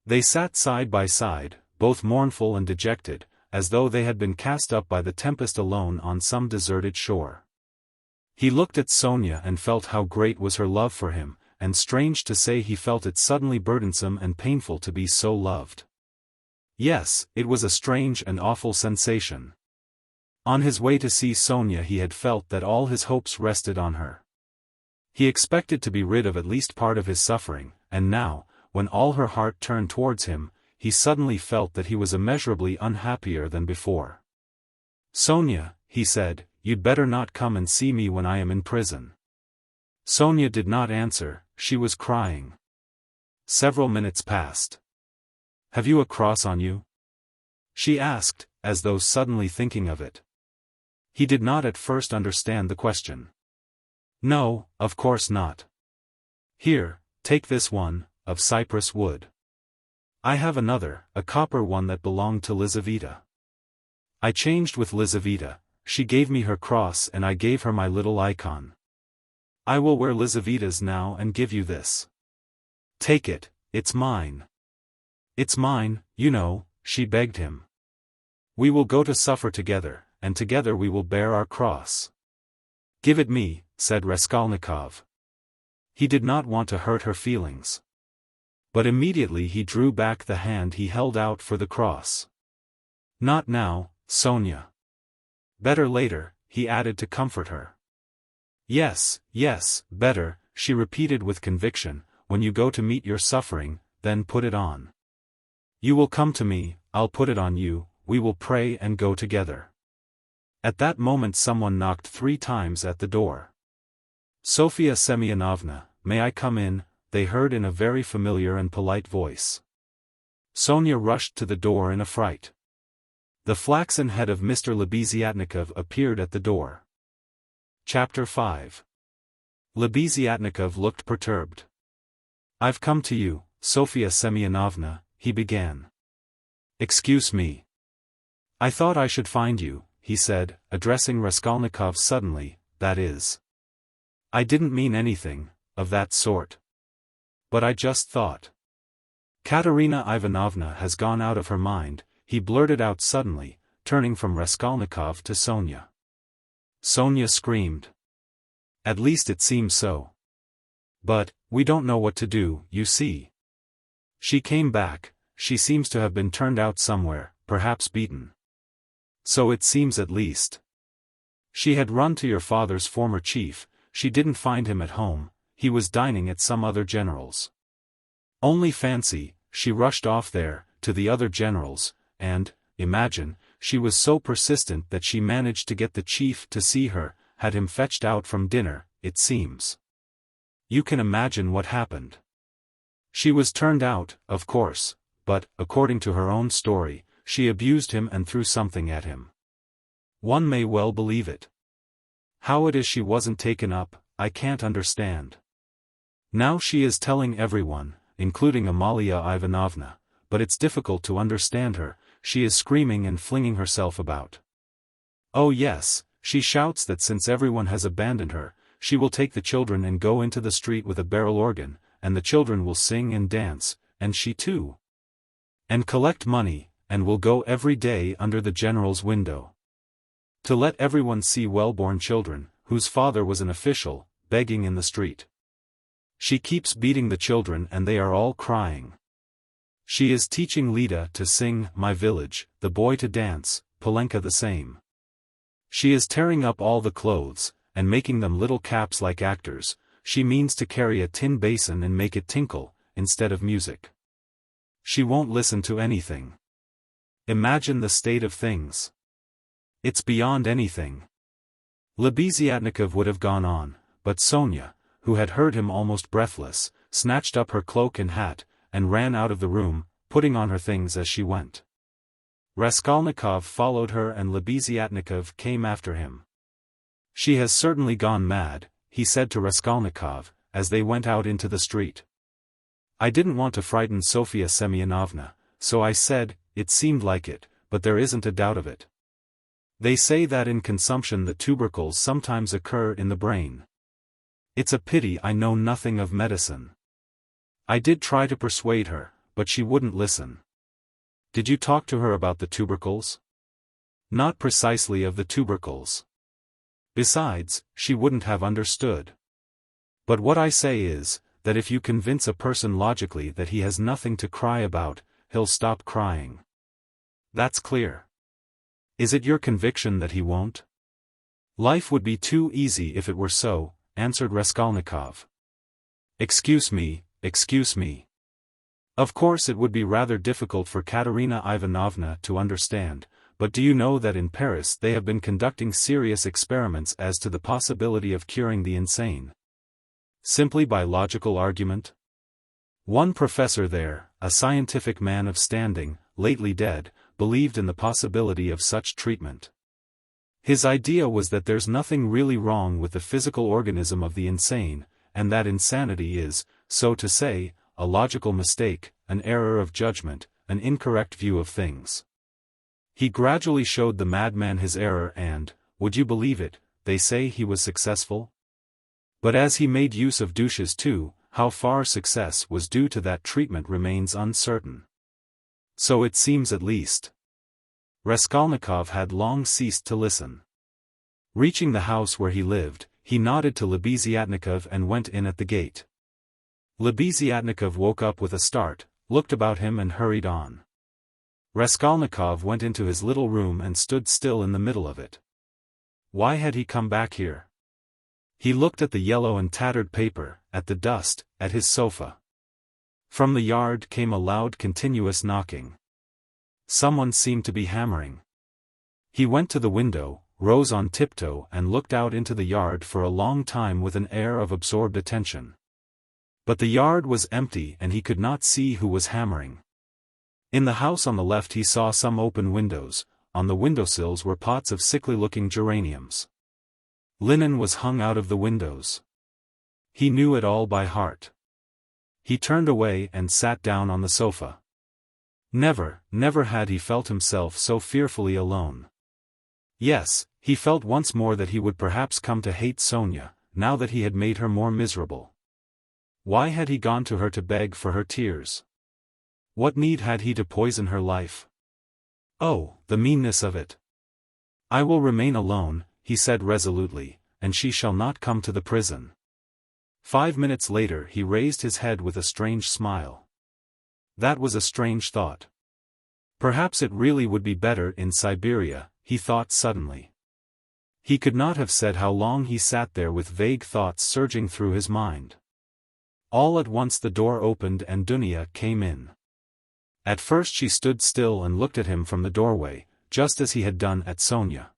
They sat side by side, both mournful and dejected, as though they had been cast up by the tempest alone on some deserted shore. He looked at Sonya and felt how great was her love for him, and strange to say he felt it suddenly burdensome and painful to be so loved. Yes, it was a strange and awful sensation. On his way to see Sonya he had felt that all his hopes rested on her. He expected to be rid of at least part of his suffering, and now, when all her heart turned towards him, he suddenly felt that he was immeasurably unhappier than before. Sonya, he said, you'd better not come and see me when I am in prison. Sonya did not answer, she was crying. Several minutes passed. Have you a cross on you? She asked, as though suddenly thinking of it. He did not at first understand the question. No, of course not. Here, take this one, of cypress wood. I have another, a copper one that belonged to Lizaveta. I changed with Lizaveta, she gave me her cross and I gave her my little icon. I will wear Lizaveta's now and give you this. Take it, it's mine. It's mine, you know, she begged him. We will go to suffer together, and together we will bear our cross. Give it me, said Raskolnikov. He did not want to hurt her feelings. But immediately he drew back the hand he held out for the cross. "Not now, Sonya. Better later," he added to comfort her. "Yes, yes, better," she repeated with conviction, "when you go to meet your suffering, then put it on. You will come to me, I'll put it on you, we will pray and go together." At that moment someone knocked 3 times at the door. "Sofya Semyonovna, may I come in?" they heard in a very familiar and polite voice. Sonya rushed to the door in a fright. The flaxen head of Mr. Lebeziatnikov appeared at the door. Chapter 5. Lebeziatnikov looked perturbed. "I've come to you, Sofya Semyonovna," he began. "Excuse me. I thought I should find you," he said, addressing Raskolnikov suddenly, "that is. I didn't mean anything of that sort. But I just thought. Katerina Ivanovna has gone out of her mind," he blurted out suddenly, turning from Raskolnikov to Sonya. Sonya screamed. "At least it seems so. But, we don't know what to do, you see. She came back, she seems to have been turned out somewhere, perhaps beaten. So it seems at least. She had run to your father's former chief, she didn't find him at home, he was dining at some other general's. Only fancy, she rushed off there, to the other general's, and, imagine, she was so persistent that she managed to get the chief to see her, had him fetched out from dinner, it seems. You can imagine what happened. She was turned out, of course, but, according to her own story, she abused him and threw something at him. One may well believe it. How it is she wasn't taken up, I can't understand. Now she is telling everyone, including Amalia Ivanovna, but it's difficult to understand her, she is screaming and flinging herself about. Oh yes, she shouts that since everyone has abandoned her, she will take the children and go into the street with a barrel organ, and the children will sing and dance, and she too. And collect money, and will go every day under the general's window. To let everyone see well-born children, whose father was an official, begging in the street. She keeps beating the children and they are all crying. She is teaching Lida to sing My Village, the boy to dance, Polenka the same. She is tearing up all the clothes, and making them little caps like actors, she means to carry a tin basin and make it tinkle, instead of music. She won't listen to anything. Imagine the state of things. It's beyond anything. Lebeziatnikov would have gone on, but Sonya, who had heard him almost breathless, snatched up her cloak and hat, and ran out of the room, putting on her things as she went. Raskolnikov followed her and Lebeziatnikov came after him. She has certainly gone mad, he said to Raskolnikov, as they went out into the street. I didn't want to frighten Sofya Semyonovna, so I said, it seemed like it, but there isn't a doubt of it. They say that in consumption the tubercles sometimes occur in the brain. It's a pity I know nothing of medicine. I did try to persuade her, but she wouldn't listen. Did you talk to her about the tubercles? Not precisely of the tubercles. Besides, she wouldn't have understood. But what I say is, that if you convince a person logically that he has nothing to cry about, he'll stop crying. That's clear. Is it your conviction that he won't? Life would be too easy if it were so, answered Raskolnikov. Excuse me. Of course it would be rather difficult for Katerina Ivanovna to understand, but do you know that in Paris they have been conducting serious experiments as to the possibility of curing the insane? Simply by logical argument? One professor there, a scientific man of standing, lately dead, believed in the possibility of such treatment. His idea was that there's nothing really wrong with the physical organism of the insane, and that insanity is, so to say, a logical mistake, an error of judgment, an incorrect view of things. He gradually showed the madman his error and, would you believe it, they say he was successful? But as he made use of douches too, how far success was due to that treatment remains uncertain. So it seems at least. Raskolnikov had long ceased to listen. Reaching the house where he lived, he nodded to Lebeziatnikov and went in at the gate. Lebeziatnikov woke up with a start, looked about him and hurried on. Raskolnikov went into his little room and stood still in the middle of it. Why had he come back here? He looked at the yellow and tattered paper, at the dust, at his sofa. From the yard came a loud continuous knocking. Someone seemed to be hammering. He went to the window, rose on tiptoe and looked out into the yard for a long time with an air of absorbed attention. But the yard was empty and he could not see who was hammering. In the house on the left he saw some open windows. On the windowsills were pots of sickly-looking geraniums. Linen was hung out of the windows. He knew it all by heart. He turned away and sat down on the sofa. Never had he felt himself so fearfully alone. Yes, he felt once more that he would perhaps come to hate Sonya, now that he had made her more miserable. Why had he gone to her to beg for her tears? What need had he to poison her life? Oh, the meanness of it! I will remain alone, he said resolutely, and she shall not come to the prison. 5 minutes later he raised his head with a strange smile. That was a strange thought. Perhaps it really would be better in Siberia, he thought suddenly. He could not have said how long he sat there with vague thoughts surging through his mind. All at once the door opened and Dunya came in. At first she stood still and looked at him from the doorway, just as he had done at Sonya.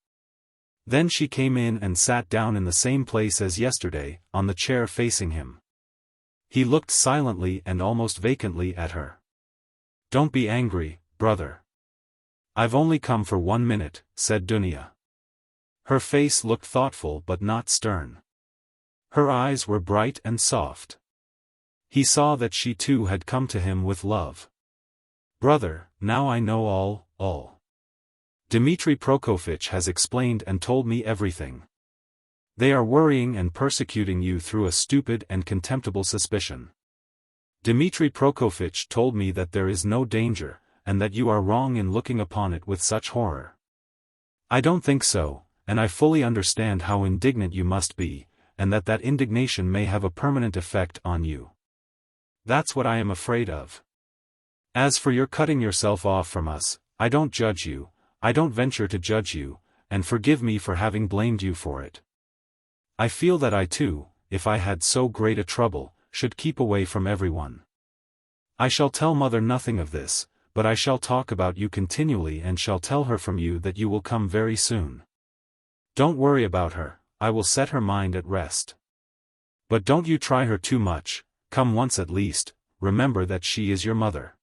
Then she came in and sat down in the same place as yesterday, on the chair facing him. He looked silently and almost vacantly at her. "Don't be angry, brother. I've only come for 1 minute," said Dunya. Her face looked thoughtful but not stern. Her eyes were bright and soft. He saw that she too had come to him with love. "Brother, now I know all. Dmitri Prokofitch has explained and told me everything. They are worrying and persecuting you through a stupid and contemptible suspicion. Dmitri Prokofitch told me that there is no danger, and that you are wrong in looking upon it with such horror. I don't think so, and I fully understand how indignant you must be, and that indignation may have a permanent effect on you. That's what I am afraid of. As for your cutting yourself off from us, I don't judge you, I don't venture to judge you, and forgive me for having blamed you for it. I feel that I too, if I had so great a trouble, should keep away from everyone. I shall tell mother nothing of this, but I shall talk about you continually and shall tell her from you that you will come very soon. Don't worry about her, I will set her mind at rest. But don't you try her too much, come once at least, remember that she is your mother.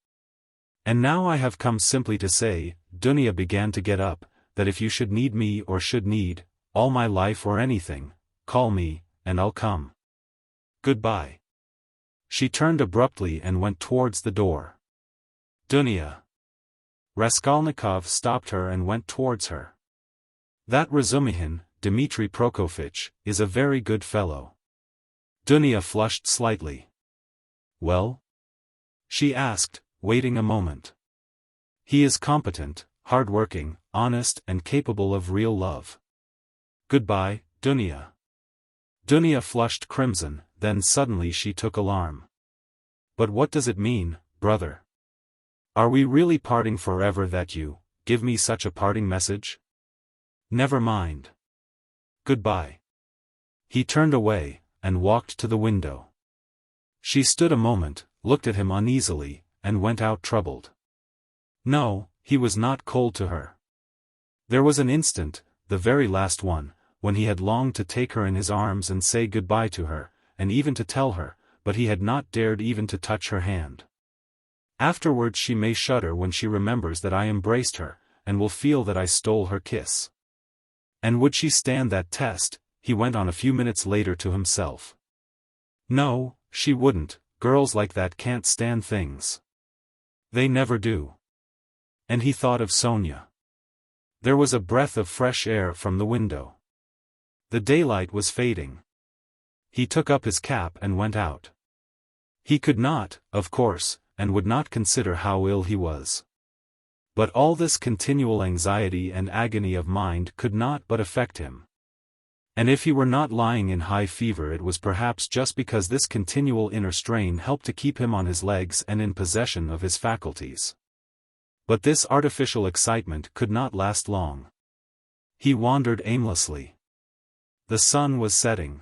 And now I have come simply to say," Dunya began to get up, "that if you should need me or should need, all my life or anything, call me, and I'll come. Goodbye." She turned abruptly and went towards the door. "Dunya." Raskolnikov stopped her and went towards her. "That Razumihin, Dmitri Prokofitch, is a very good fellow." Dunya flushed slightly. "Well?" she asked, waiting a moment. "He is competent, hard-working, honest and capable of real love. Goodbye, Dunya." Dunya flushed crimson, then suddenly she took alarm. "But what does it mean, brother? Are we really parting forever that you give me such a parting message? Never mind. Goodbye." He turned away, and walked to the window. She stood a moment, looked at him uneasily, and went out troubled. No, he was not cold to her. There was an instant, the very last one, when he had longed to take her in his arms and say goodbye to her, and even to tell her, but he had not dared even to touch her hand. Afterwards she may shudder when she remembers that I embraced her, and will feel that I stole her kiss. And would she stand that test? He went on a few minutes later to himself. No, she wouldn't, girls like that can't stand things. They never do. And he thought of Sonya. There was a breath of fresh air from the window. The daylight was fading. He took up his cap and went out. He could not, of course, and would not consider how ill he was. But all this continual anxiety and agony of mind could not but affect him. And if he were not lying in high fever, it was perhaps just because this continual inner strain helped to keep him on his legs and in possession of his faculties. But this artificial excitement could not last long. He wandered aimlessly. The sun was setting.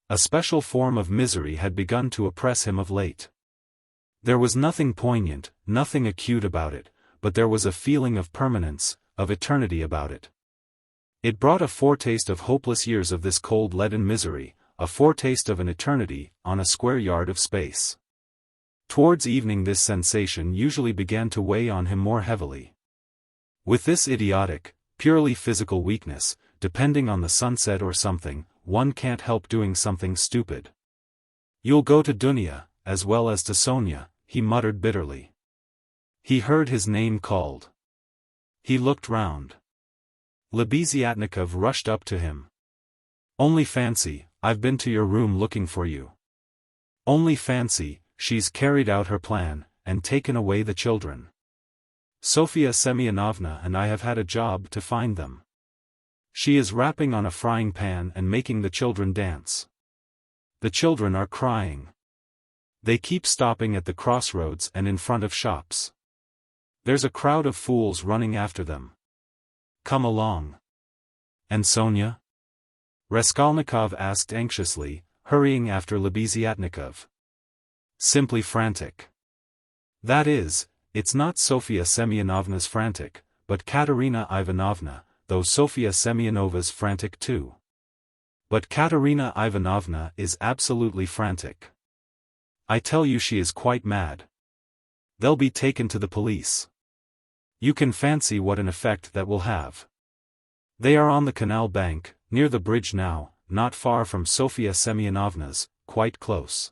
A special form of misery had begun to oppress him of late. There was nothing poignant, nothing acute about it, but there was a feeling of permanence, of eternity about it. It brought a foretaste of hopeless years of this cold leaden misery, a foretaste of an eternity, on a square yard of space. Towards evening this sensation usually began to weigh on him more heavily. With this idiotic, purely physical weakness, depending on the sunset or something, one can't help doing something stupid. "You'll go to Dunya, as well as to Sonya," he muttered bitterly. He heard his name called. He looked round. Lebeziatnikov rushed up to him. "Only fancy, I've been to your room looking for you. Only fancy, she's carried out her plan, and taken away the children. Sofya Semyonovna and I have had a job to find them. She is rapping on a frying pan and making the children dance. The children are crying. They keep stopping at the crossroads and in front of shops. There's a crowd of fools running after them. Come along." "And Sonya?" Raskolnikov asked anxiously, hurrying after Lebeziatnikov. "Simply frantic. That is, it's not Sofya Semyonovna's frantic, but Katerina Ivanovna, though Sofya Semyonova's frantic too. But Katerina Ivanovna is absolutely frantic. I tell you she is quite mad. They'll be taken to the police. You can fancy what an effect that will have. They are on the canal bank, near the bridge now, not far from Sofya Semyonovna's, quite close.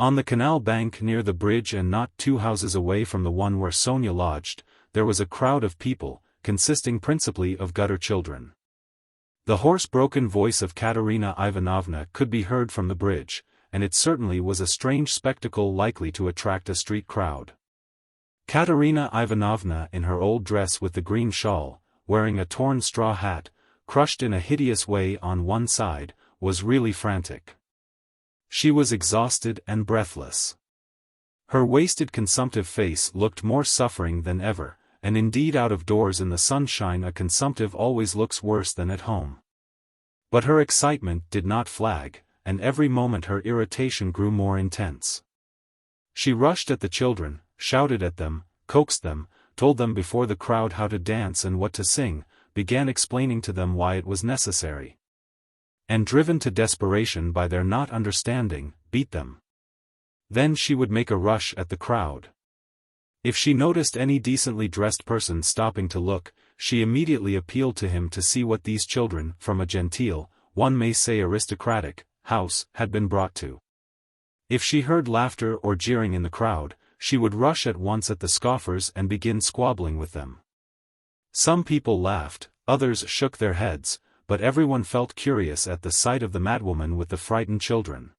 On the canal bank near the bridge and not 2 houses away from the one where Sonya lodged, there was a crowd of people, consisting principally of gutter children. The hoarse-broken voice of Katerina Ivanovna could be heard from the bridge, and it certainly was a strange spectacle likely to attract a street crowd. Katerina Ivanovna in her old dress with the green shawl, wearing a torn straw hat, crushed in a hideous way on one side, was really frantic. She was exhausted and breathless. Her wasted consumptive face looked more suffering than ever, and indeed out of doors in the sunshine a consumptive always looks worse than at home. But her excitement did not flag, and every moment her irritation grew more intense. She rushed at the children, shouted at them, coaxed them, told them before the crowd how to dance and what to sing, began explaining to them why it was necessary. And driven to desperation by their not understanding, beat them. Then she would make a rush at the crowd. If she noticed any decently dressed person stopping to look, she immediately appealed to him to see what these children, from a genteel, one may say aristocratic, house, had been brought to. If she heard laughter or jeering in the crowd, she would rush at once at the scoffers and begin squabbling with them. Some people laughed, others shook their heads, but everyone felt curious at the sight of the madwoman with the frightened children.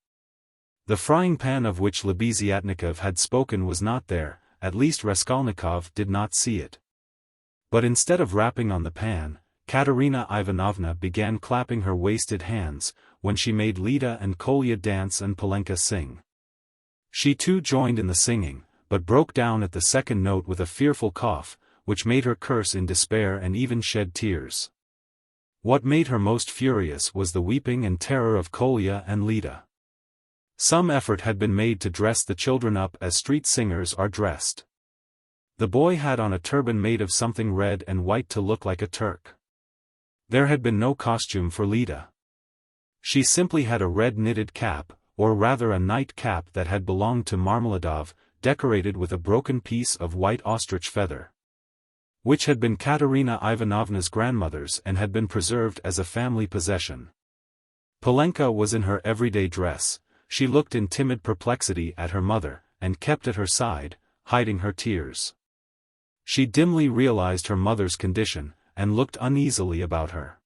The frying pan of which Lebeziatnikov had spoken was not there, at least Raskolnikov did not see it. But instead of rapping on the pan, Katerina Ivanovna began clapping her wasted hands, when she made Lida and Kolya dance and Polenka sing. She too joined in the singing, but broke down at the second note with a fearful cough, which made her curse in despair and even shed tears. What made her most furious was the weeping and terror of Kolya and Lida. Some effort had been made to dress the children up as street singers are dressed. The boy had on a turban made of something red and white to look like a Turk. There had been no costume for Lida. She simply had a red knitted cap, or rather a night cap that had belonged to Marmeladov, decorated with a broken piece of white ostrich feather, which had been Katerina Ivanovna's grandmother's and had been preserved as a family possession. Polenka was in her everyday dress. She looked in timid perplexity at her mother, and kept at her side, hiding her tears. She dimly realized her mother's condition, and looked uneasily about her.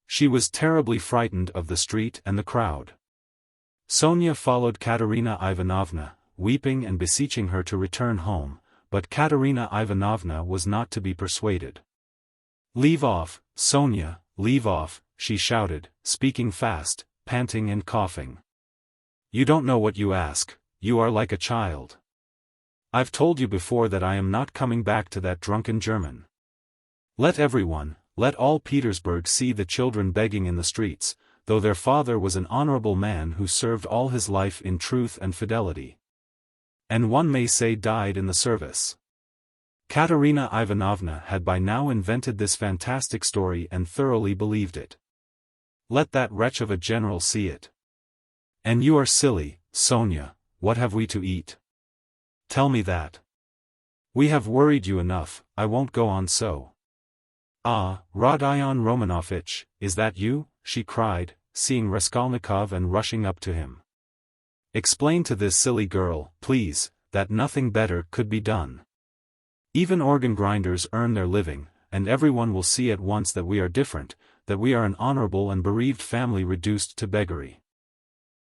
She was terribly frightened of the street and the crowd. Sonya followed Katerina Ivanovna, weeping and beseeching her to return home, but Katerina Ivanovna was not to be persuaded. "Leave off, Sonya, leave off," she shouted, speaking fast, panting and coughing. You don't know what you ask, you are like a child. I've told you before that I am not coming back to that drunken German. Let everyone, let all Petersburg see the children begging in the streets, though their father was an honorable man who served all his life in truth and fidelity. And one may say died in the service. Katerina Ivanovna had by now invented this fantastic story and thoroughly believed it. Let that wretch of a general see it. And you are silly, Sonya, what have we to eat? Tell me that. We have worried you enough, I won't go on so. Ah, Rodion Romanovich, is that you? She cried, seeing Raskolnikov and rushing up to him. Explain to this silly girl, please, that nothing better could be done. Even organ grinders earn their living, and everyone will see at once that we are different, that we are an honorable and bereaved family reduced to beggary.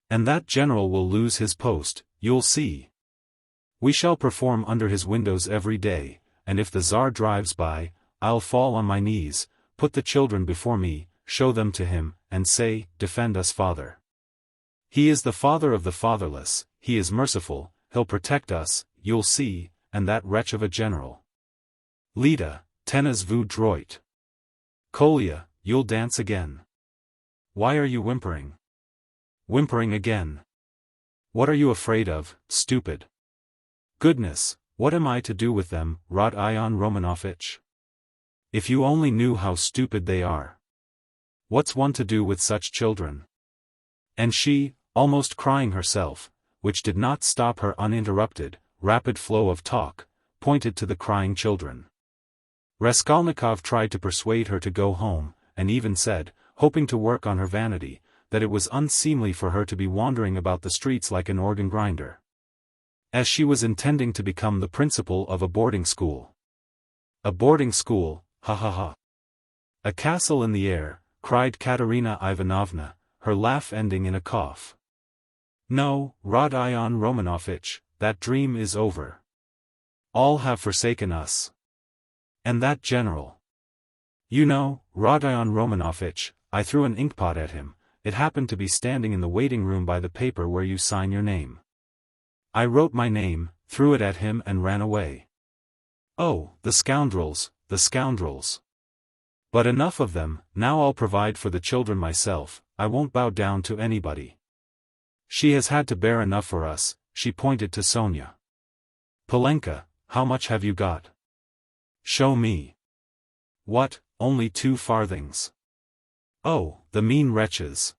And that general will lose his post, you'll see. We shall perform under his windows every day, and if the Tsar drives by, I'll fall on my knees, put the children before me, show them to him, and say, defend us, Father. He is the father of the fatherless, he is merciful, he'll protect us, you'll see, and that wretch of a general. Lida, tenez vous droit. Kolya, you'll dance again. Why are you whimpering? Whimpering again. What are you afraid of, stupid? Goodness, what am I to do with them, Rodion Romanovich? If you only knew how stupid they are. What's one to do with such children? And she, almost crying herself, which did not stop her uninterrupted, rapid flow of talk, pointed to the crying children. Raskolnikov tried to persuade her to go home, and even said, hoping to work on her vanity, that it was unseemly for her to be wandering about the streets like an organ grinder. As she was intending to become the principal of a boarding school. A boarding school, ha ha ha. A castle in the air, cried Katerina Ivanovna, her laugh ending in a cough. No, Rodion Romanovich, that dream is over. All have forsaken us. And that general. You know, Rodion Romanovich, I threw an inkpot at him, it happened to be standing in the waiting room by the paper where you sign your name. I wrote my name, threw it at him and ran away. Oh, the scoundrels, the scoundrels. But enough of them, now I'll provide for the children myself, I won't bow down to anybody. She has had to bear enough for us, she pointed to Sonya. Polenka, how much have you got? Show me. What, only 2 farthings? Oh, the mean wretches.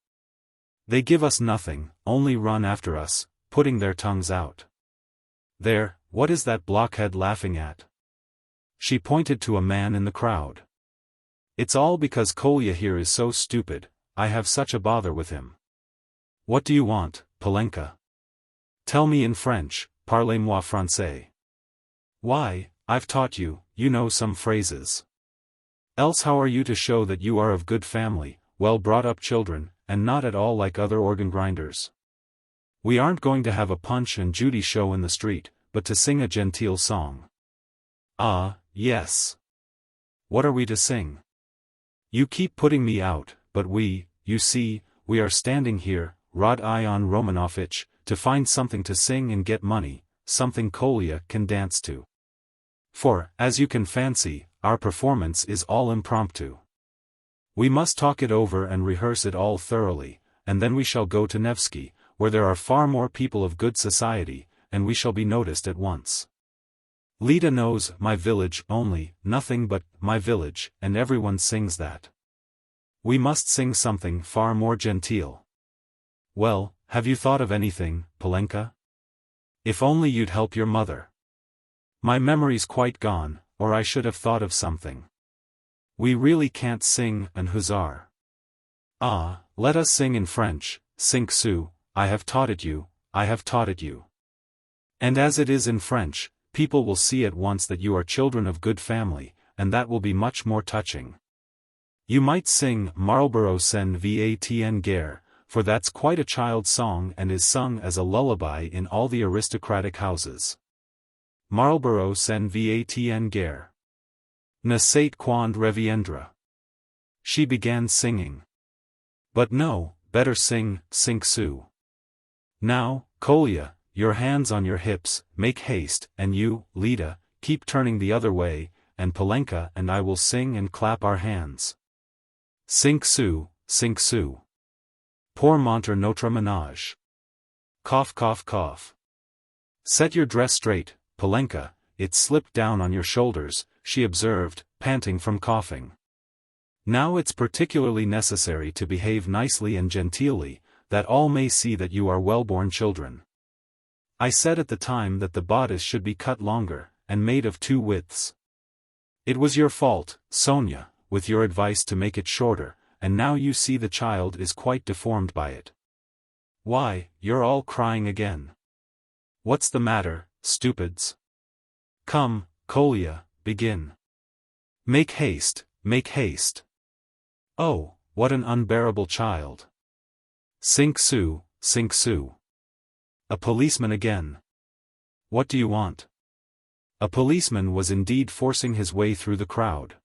They give us nothing, only run after us, putting their tongues out. There, what is that blockhead laughing at? She pointed to a man in the crowd. It's all because Kolya here is so stupid, I have such a bother with him. What do you want, Polenka? Tell me in French, parlez-moi français. Why, I've taught you, you know some phrases. Else how are you to show that you are of good family, well brought up children, and not at all like other organ grinders? We aren't going to have a Punch and Judy show in the street, but to sing a genteel song. Ah, yes. What are we to sing? You keep putting me out, but we, you see, we are standing here, Rodion Romanovich, to find something to sing and get money, something Kolya can dance to. For, as you can fancy, our performance is all impromptu. We must talk it over and rehearse it all thoroughly, and then we shall go to Nevsky, where there are far more people of good society, and we shall be noticed at once. Lida knows my village only, nothing but my village, and everyone sings that. We must sing something far more genteel. Well, have you thought of anything, Polenka? If only you'd help your mother. My memory's quite gone, or I should have thought of something. We really can't sing an hussar. Ah, let us sing in French, cinq sous, I have taught it you, I have taught it you. And as it is in French, people will see at once that you are children of good family, and that will be much more touching. You might sing Marlborough sen VIII guerre, for that's quite a child's song and is sung as a lullaby in all the aristocratic houses. Marlborough sen VIII guerre. Ne sait quand reviendra. She began singing. But no, better sing, sink Sue. Now, Kolya, your hands on your hips, make haste, and you, Lida, keep turning the other way, and Polenka and I will sing and clap our hands. Sink Sue, sink Sue. Pour monter notre ménage. Cough cough cough. Set your dress straight, Polenka, it slipped down on your shoulders, she observed, panting from coughing. Now it's particularly necessary to behave nicely and genteelly, that all may see that you are well-born children. I said at the time that the bodice should be cut longer, and made of 2 widths. It was your fault, Sonya, with your advice to make it shorter, and now you see the child is quite deformed by it. Why, you're all crying again. What's the matter, stupids? Come, Kolya, begin. Make haste, make haste. Oh, what an unbearable child. Sink Sue, sink Sue. A policeman again. What do you want? A policeman was indeed forcing his way through the crowd.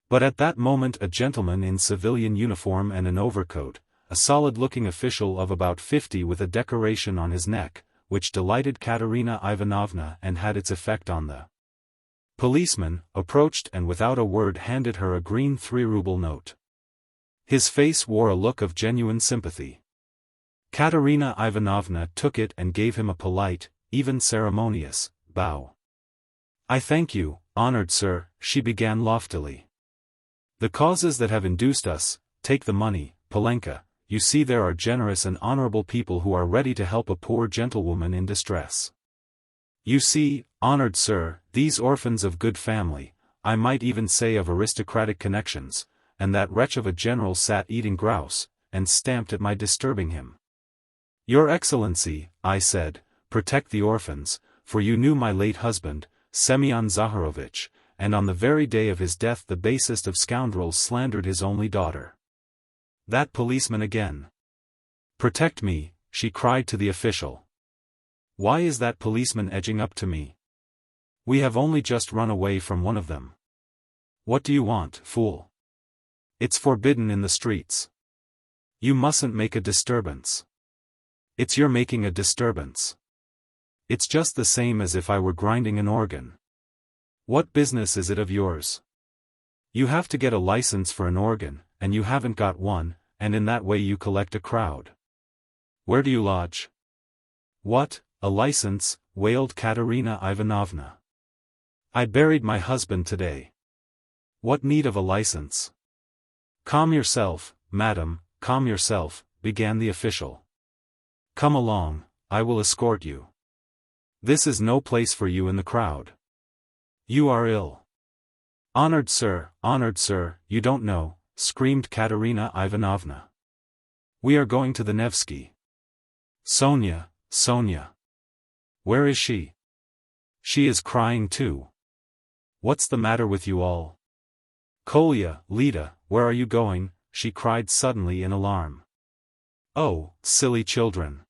But at that moment a gentleman in civilian uniform and an overcoat, a solid-looking official of about 50 with a decoration on his neck, which delighted Katerina Ivanovna and had its effect on the policeman, approached and without a word handed her a green 3-ruble note. His face wore a look of genuine sympathy. Katerina Ivanovna took it and gave him a polite, even ceremonious, bow. I thank you, honored sir, she began loftily. The causes that have induced us, take the money, Polenka, you see there are generous and honorable people who are ready to help a poor gentlewoman in distress. You see, honored sir, these orphans of good family, I might even say of aristocratic connections, and that wretch of a general sat eating grouse, and stamped at my disturbing him. Your Excellency, I said, protect the orphans, for you knew my late husband, Semyon Zaharovich, and on the very day of his death the basest of scoundrels slandered his only daughter. That policeman again. Protect me, she cried to the official. Why is that policeman edging up to me? We have only just run away from one of them. What do you want, fool? It's forbidden in the streets. You mustn't make a disturbance. It's you're making a disturbance. It's just the same as if I were grinding an organ. What business is it of yours? You have to get a license for an organ, and you haven't got one, and in that way you collect a crowd. Where do you lodge? What, a license, wailed Katerina Ivanovna. I buried my husband today. What need of a license? Calm yourself, madam, calm yourself, began the official. Come along, I will escort you. This is no place for you in the crowd. You are ill. Honored sir, you don't know, screamed Katerina Ivanovna. We are going to the Nevsky. Sonya, Sonya. Where is she? She is crying too. What's the matter with you all? Kolya, Lida, where are you going? She cried suddenly in alarm. Oh, silly children.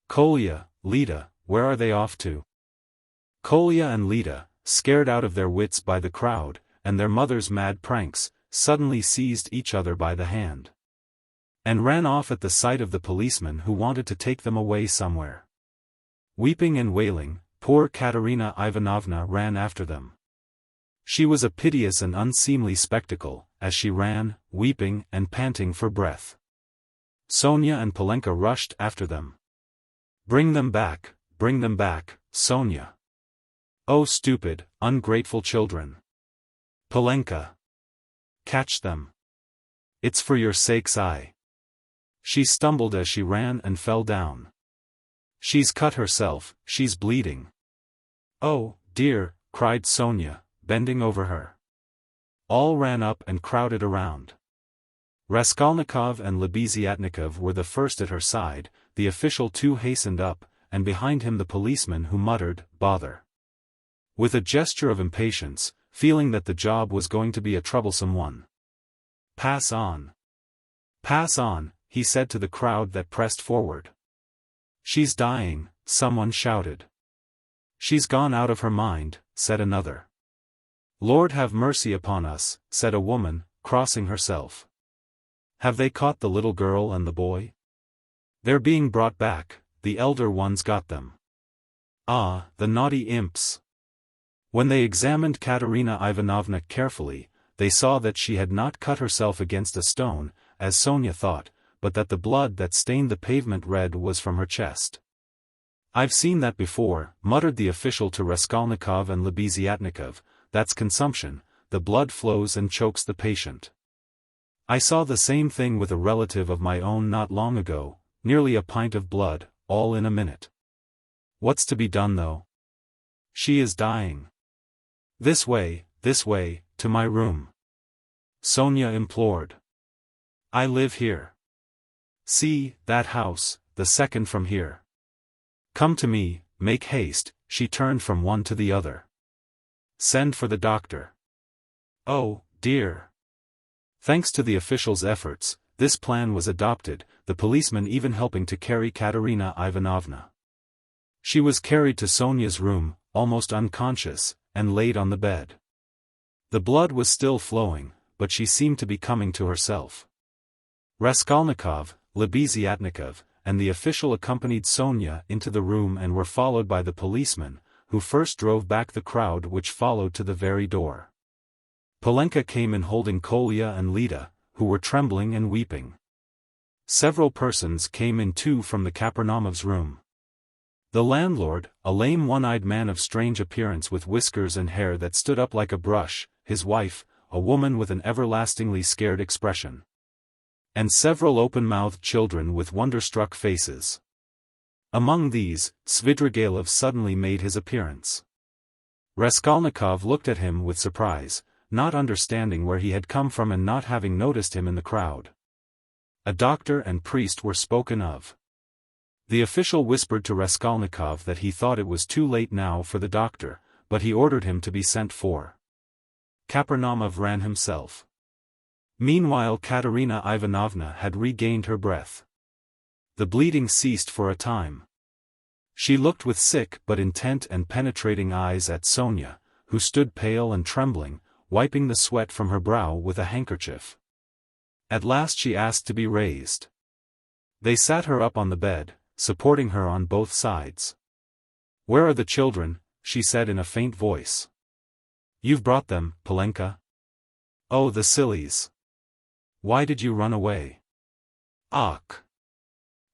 Kolya, Lida, where are they off to? Kolya and Lida, scared out of their wits by the crowd, and their mother's mad pranks, suddenly seized each other by the hand. And ran off at the sight of the policeman who wanted to take them away somewhere. Weeping and wailing, poor Katerina Ivanovna ran after them. She was a piteous and unseemly spectacle, as she ran, weeping and panting for breath. Sonya and Polenka rushed after them. Bring them back, Sonya. Oh stupid, ungrateful children. Polenka. Catch them. It's for your sakes She stumbled as she ran and fell down. She's cut herself, she's bleeding. Oh, dear, cried Sonya, bending over her. All ran up and crowded around. Raskolnikov and Lebeziatnikov were the first at her side, the official too hastened up, and behind him the policeman who muttered, bother. With a gesture of impatience, feeling that the job was going to be a troublesome one. Pass on. Pass on, he said to the crowd that pressed forward. She's dying, someone shouted. She's gone out of her mind, said another. Lord have mercy upon us, said a woman, crossing herself. Have they caught the little girl and the boy? They're being brought back, the elder ones got them. Ah, the naughty imps! When they examined Katerina Ivanovna carefully, they saw that she had not cut herself against a stone, as Sonya thought, but that the blood that stained the pavement red was from her chest. "I've seen that before," muttered the official to Raskolnikov and Lebeziatnikov, "that's consumption, the blood flows and chokes the patient. I saw the same thing with a relative of my own not long ago, nearly a pint of blood, all in a minute. What's to be done though? She is dying. This way, to my room," Sonya implored. "I live here. See, that house, the second from here. Come to me, make haste," she turned from one to the other. "Send for the doctor." "Oh, dear." Thanks to the official's efforts, this plan was adopted, the policeman even helping to carry Katerina Ivanovna. She was carried to Sonya's room, almost unconscious, and laid on the bed. The blood was still flowing, but she seemed to be coming to herself. Raskolnikov, Lebeziatnikov, and the official accompanied Sonya into the room and were followed by the policeman, who first drove back the crowd which followed to the very door. Polenka came in holding Kolya and Lida, who were trembling and weeping. Several persons came in too from the Kapernamov's room. The landlord, a lame one-eyed man of strange appearance with whiskers and hair that stood up like a brush, his wife, a woman with an everlastingly scared expression. And several open-mouthed children with wonder-struck faces. Among these, Svidrigailov suddenly made his appearance. Raskolnikov looked at him with surprise, not understanding where he had come from and not having noticed him in the crowd. A doctor and priest were spoken of. The official whispered to Raskolnikov that he thought it was too late now for the doctor, but he ordered him to be sent for. Kapernaumov ran himself. Meanwhile Katerina Ivanovna had regained her breath. The bleeding ceased for a time. She looked with sick but intent and penetrating eyes at Sonya, who stood pale and trembling, wiping the sweat from her brow with a handkerchief. At last she asked to be raised. They sat her up on the bed, supporting her on both sides. "Where are the children?" she said in a faint voice. "You've brought them, Polenka? Oh, the sillies! Why did you run away?" "Ach!"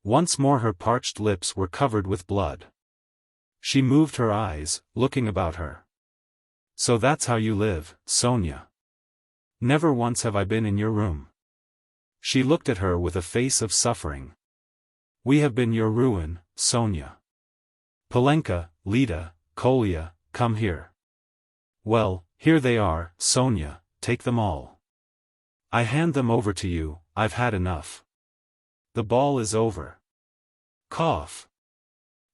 Once more her parched lips were covered with blood. She moved her eyes, looking about her. "So that's how you live, Sonya. Never once have I been in your room." She looked at her with a face of suffering. "We have been your ruin, Sonya. Polenka, Lida, Kolya, come here." "Well, here they are, Sonya, take them all. I hand them over to you, I've had enough. The ball is over. Cough.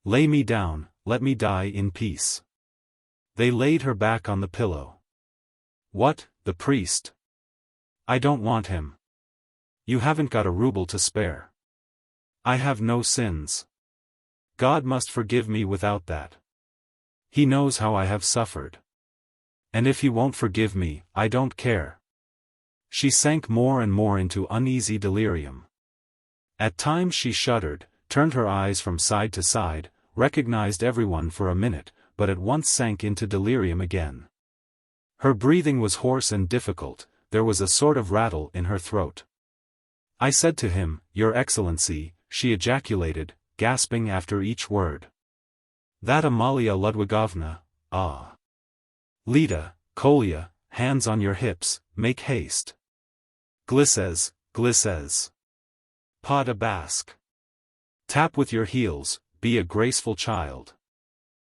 Lay me down, let me die in peace." They laid her back on the pillow. "What, the priest? I don't want him. You haven't got a ruble to spare. I have no sins. God must forgive me without that. He knows how I have suffered. And if he won't forgive me, I don't care." She sank more and more into uneasy delirium. At times she shuddered, turned her eyes from side to side, recognized everyone for a minute, but at once sank into delirium again. Her breathing was hoarse and difficult, there was a sort of rattle in her throat. "I said to him, Your Excellency," she ejaculated, gasping after each word. "That Amalia Ludwigovna, ah. Lida, Kolya, hands on your hips, make haste. Glisses, glisses. Pas de basque. Tap with your heels, be a graceful child.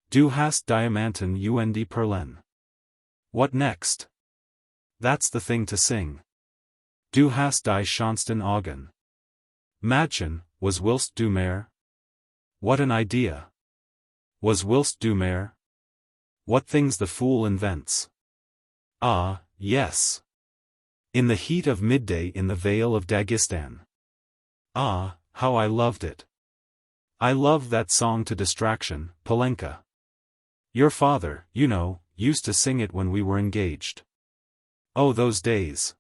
Du hast Diamanten und Perlen." What next? That's the thing to sing. Du hast die schönsten Augen. Madchen, was willst du mehr? What an idea. Was willst du mehr? What things the fool invents. Ah, yes. In the heat of midday in the Vale of Dagestan. Ah, how I loved it. I loved that song to distraction, Polenka. Your father, you know, used to sing it when we were engaged. Oh, those days.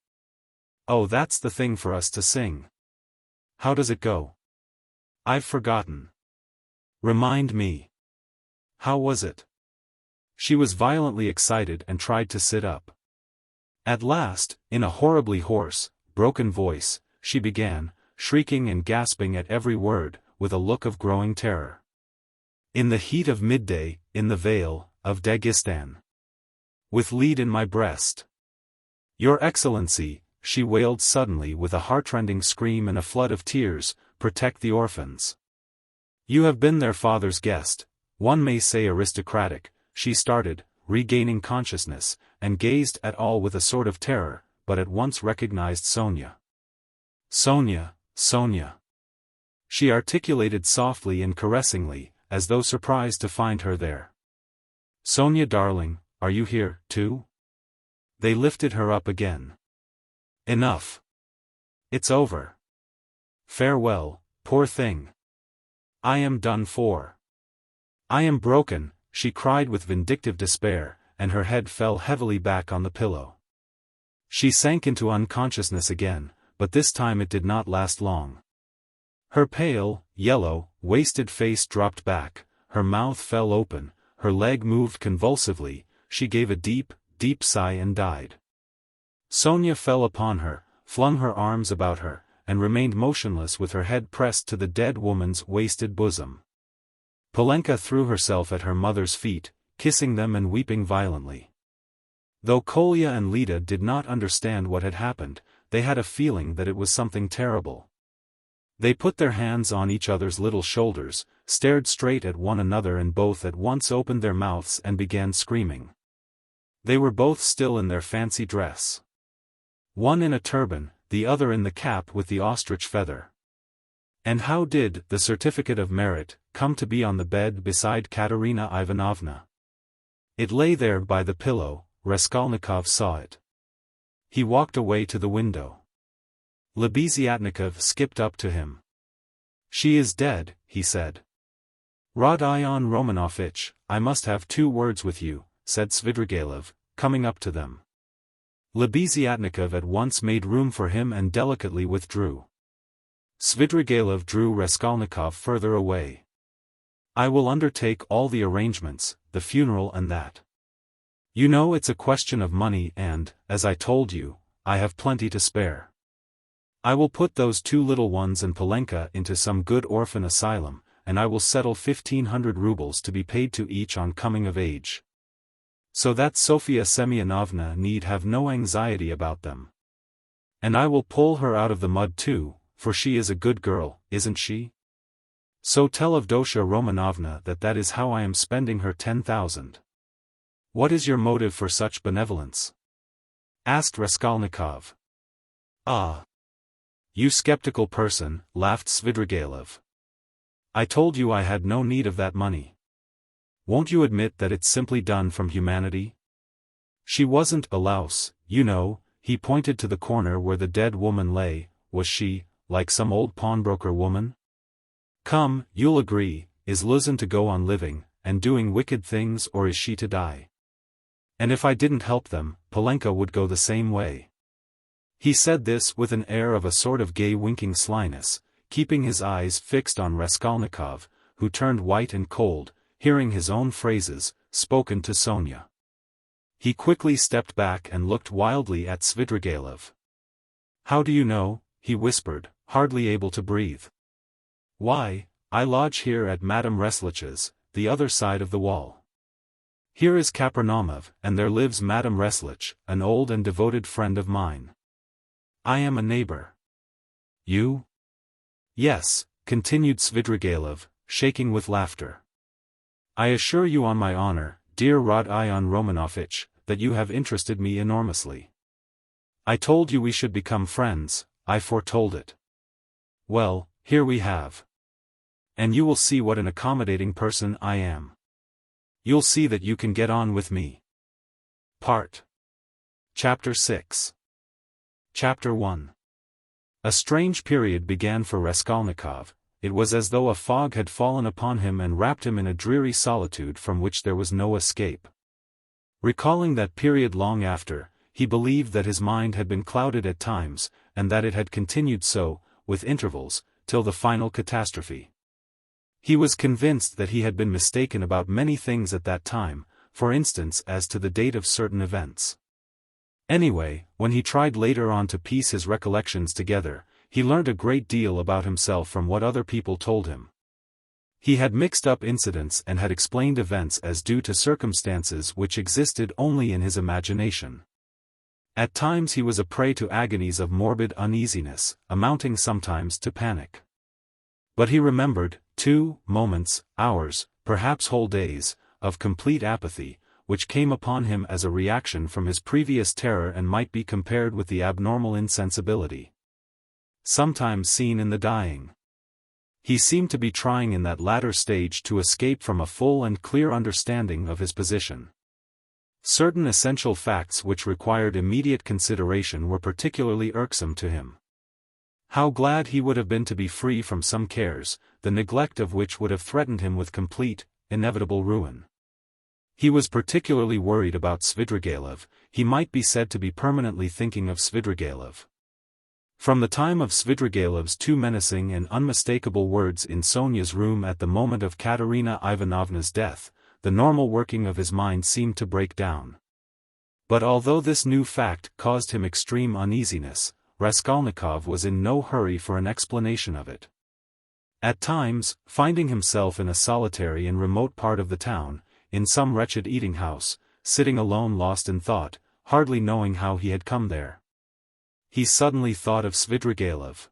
Oh, that's the thing for us to sing. How does it go? I've forgotten. Remind me. How was it? She was violently excited and tried to sit up. At last, in a horribly hoarse, broken voice, she began, shrieking and gasping at every word, with a look of growing terror. In the heat of midday, in the vale of Dagestan. With lead in my breast. Your Excellency, she wailed suddenly with a heartrending scream and a flood of tears, protect the orphans. You have been their father's guest, one may say aristocratic. She started, regaining consciousness, and gazed at all with a sort of terror, but at once recognized Sonya. Sonya, Sonya. She articulated softly and caressingly, as though surprised to find her there. Sonya darling, are you here, too? They lifted her up again. Enough. It's over. Farewell, poor thing. I am done for. I am broken, she cried with vindictive despair, and her head fell heavily back on the pillow. She sank into unconsciousness again, but this time it did not last long. Her pale, yellow, wasted face dropped back, her mouth fell open, her leg moved convulsively, she gave a deep, deep sigh and died. Sonya fell upon her, flung her arms about her, and remained motionless with her head pressed to the dead woman's wasted bosom. Polenka threw herself at her mother's feet, kissing them and weeping violently. Though Kolya and Lida did not understand what had happened, they had a feeling that it was something terrible. They put their hands on each other's little shoulders, stared straight at one another and both at once opened their mouths and began screaming. They were both still in their fancy dress. One in a turban, the other in the cap with the ostrich feather. And how did the certificate of merit come to be on the bed beside Katerina Ivanovna? It lay there by the pillow. Raskolnikov saw it. He walked away to the window. Lebeziatnikov skipped up to him. She is dead, he said. Rodion Romanovich, I must have 2 words with you, said Svidrigailov, coming up to them. Lebeziatnikov at once made room for him and delicately withdrew. Svidrigailov drew Raskolnikov further away. I will undertake all the arrangements, the funeral and that. You know it's a question of money and, as I told you, I have plenty to spare. I will put those 2 little ones and Polenka into some good orphan asylum, and I will settle 1,500 rubles to be paid to each on coming of age. So that Sofya Semyonovna need have no anxiety about them. And I will pull her out of the mud too, for she is a good girl, isn't she? So tell Avdotya Romanovna that is how I am spending her 10,000. What is your motive for such benevolence? Asked Raskolnikov. Ah! You skeptical person, laughed Svidrigailov. I told you I had no need of that money. Won't you admit that it's simply done from humanity? She wasn't a louse, you know, he pointed to the corner where the dead woman lay, was she, like some old pawnbroker woman? Come, you'll agree, is Luzin to go on living, and doing wicked things or is she to die? And if I didn't help them, Polenka would go the same way. He said this with an air of a sort of gay winking slyness, keeping his eyes fixed on Raskolnikov, who turned white and cold, hearing his own phrases, spoken to Sonya. He quickly stepped back and looked wildly at Svidrigailov. How do you know? He whispered, hardly able to breathe. Why, I lodge here at Madame Reslich's, the other side of the wall. Here is Kapernaumov, and there lives Madame Reslich, an old and devoted friend of mine. I am a neighbor. You? Yes, continued Svidrigailov, shaking with laughter. I assure you on my honor, dear Rodion Romanovich, that you have interested me enormously. I told you we should become friends, I foretold it. Well, here we have. And you will see what an accommodating person I am. You'll see that you can get on with me. Chapter 6. Chapter 1. A strange period began for Raskolnikov. It was as though a fog had fallen upon him and wrapped him in a dreary solitude from which there was no escape. Recalling that period long after, he believed that his mind had been clouded at times, and that it had continued so, with intervals, till the final catastrophe. He was convinced that he had been mistaken about many things at that time, for instance as to the date of certain events. Anyway, when he tried later on to piece his recollections together, he learned a great deal about himself from what other people told him. He had mixed up incidents and had explained events as due to circumstances which existed only in his imagination. At times he was a prey to agonies of morbid uneasiness, amounting sometimes to panic. But he remembered, too, moments, hours, perhaps whole days, of complete apathy, which came upon him as a reaction from his previous terror and might be compared with the abnormal insensibility sometimes seen in the dying. He seemed to be trying in that latter stage to escape from a full and clear understanding of his position. Certain essential facts which required immediate consideration were particularly irksome to him. How glad he would have been to be free from some cares, the neglect of which would have threatened him with complete, inevitable ruin. He was particularly worried about Svidrigaïlov. He might be said to be permanently thinking of Svidrigaïlov. From the time of Svidrigaïlov's two menacing and unmistakable words in Sonya's room at the moment of Katerina Ivanovna's death, the normal working of his mind seemed to break down. But although this new fact caused him extreme uneasiness, Raskolnikov was in no hurry for an explanation of it. At times, finding himself in a solitary and remote part of the town, in some wretched eating-house, sitting alone lost in thought, hardly knowing how he had come there, he suddenly thought of Svidrigaïlov.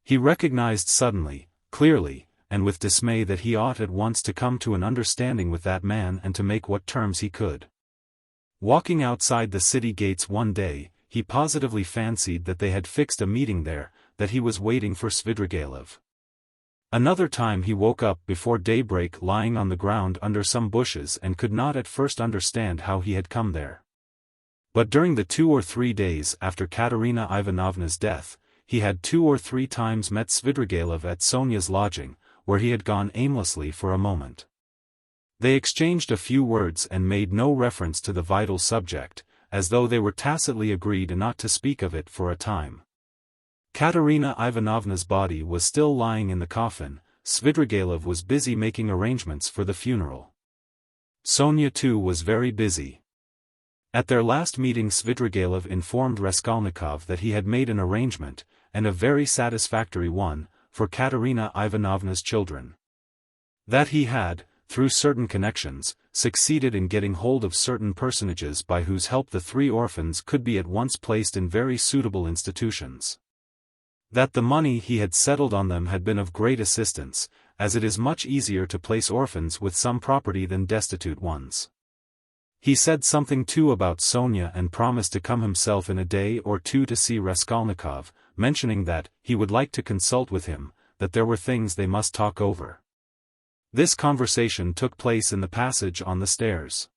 He recognized suddenly, clearly, and with dismay that he ought at once to come to an understanding with that man and to make what terms he could. Walking outside the city gates one day, he positively fancied that they had fixed a meeting there, that he was waiting for Svidrigaïlov. Another time he woke up before daybreak lying on the ground under some bushes and could not at first understand how he had come there. But during the 2 or 3 days after Katerina Ivanovna's death, he had 2 or 3 times met Svidrigaïlov at Sonya's lodging, where he had gone aimlessly for a moment. They exchanged a few words and made no reference to the vital subject, as though they were tacitly agreed not to speak of it for a time. Katerina Ivanovna's body was still lying in the coffin. Svidrigaïlov was busy making arrangements for the funeral. Sonya too was very busy. At their last meeting Svidrigaïlov informed Raskolnikov that he had made an arrangement, and a very satisfactory one, for Katerina Ivanovna's children. That he had, through certain connections, succeeded in getting hold of certain personages by whose help the 3 orphans could be at once placed in very suitable institutions. That the money he had settled on them had been of great assistance, as it is much easier to place orphans with some property than destitute ones. He said something too about Sonya and promised to come himself in a day or 2 to see Raskolnikov, mentioning that he would like to consult with him, that there were things they must talk over. This conversation took place in the passage on the stairs.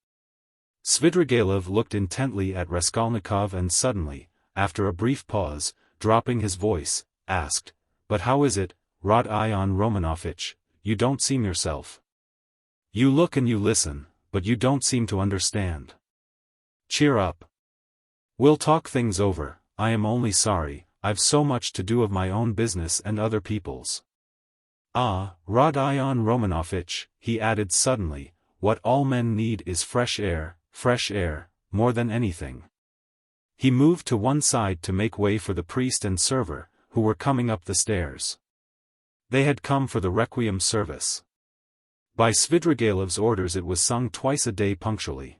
Svidrigaïlov looked intently at Raskolnikov and suddenly, after a brief pause, dropping his voice, asked, "But how is it, Rodion Romanovich, you don't seem yourself? You look and you listen, but you don't seem to understand. Cheer up. We'll talk things over. I am only sorry, I've so much to do of my own business and other people's." "Ah, Rodion Romanovich," he added suddenly, "what all men need is fresh air, more than anything." He moved to one side to make way for the priest and server, who were coming up the stairs. They had come for the requiem service. By Svidrigaïlov's orders it was sung twice a day punctually.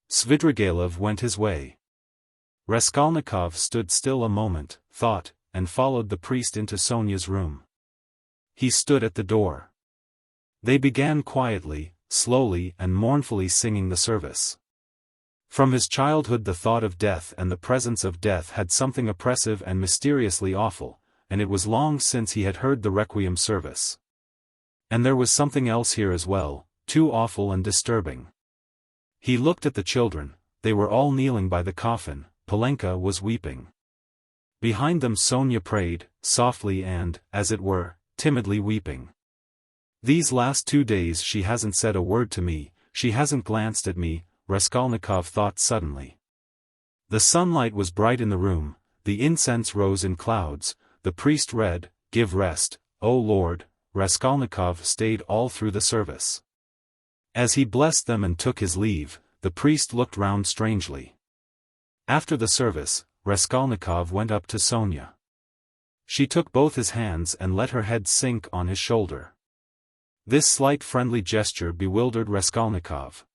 Svidrigaïlov went his way. Raskolnikov stood still a moment, thought, and followed the priest into Sonya's room. He stood at the door. They began quietly, slowly and mournfully singing the service. From his childhood the thought of death and the presence of death had something oppressive and mysteriously awful, and it was long since he had heard the requiem service. And there was something else here as well, too awful and disturbing. He looked at the children, they were all kneeling by the coffin. Polenka was weeping. Behind them Sonya prayed, softly and, as it were, timidly weeping. "These last 2 days she hasn't said a word to me, she hasn't glanced at me," Raskolnikov thought suddenly. The sunlight was bright in the room, the incense rose in clouds, the priest read, "Give rest, O Lord." Raskolnikov stayed all through the service. As he blessed them and took his leave, the priest looked round strangely. After the service, Raskolnikov went up to Sonya. She took both his hands and let her head sink on his shoulder. This slight friendly gesture bewildered Raskolnikov.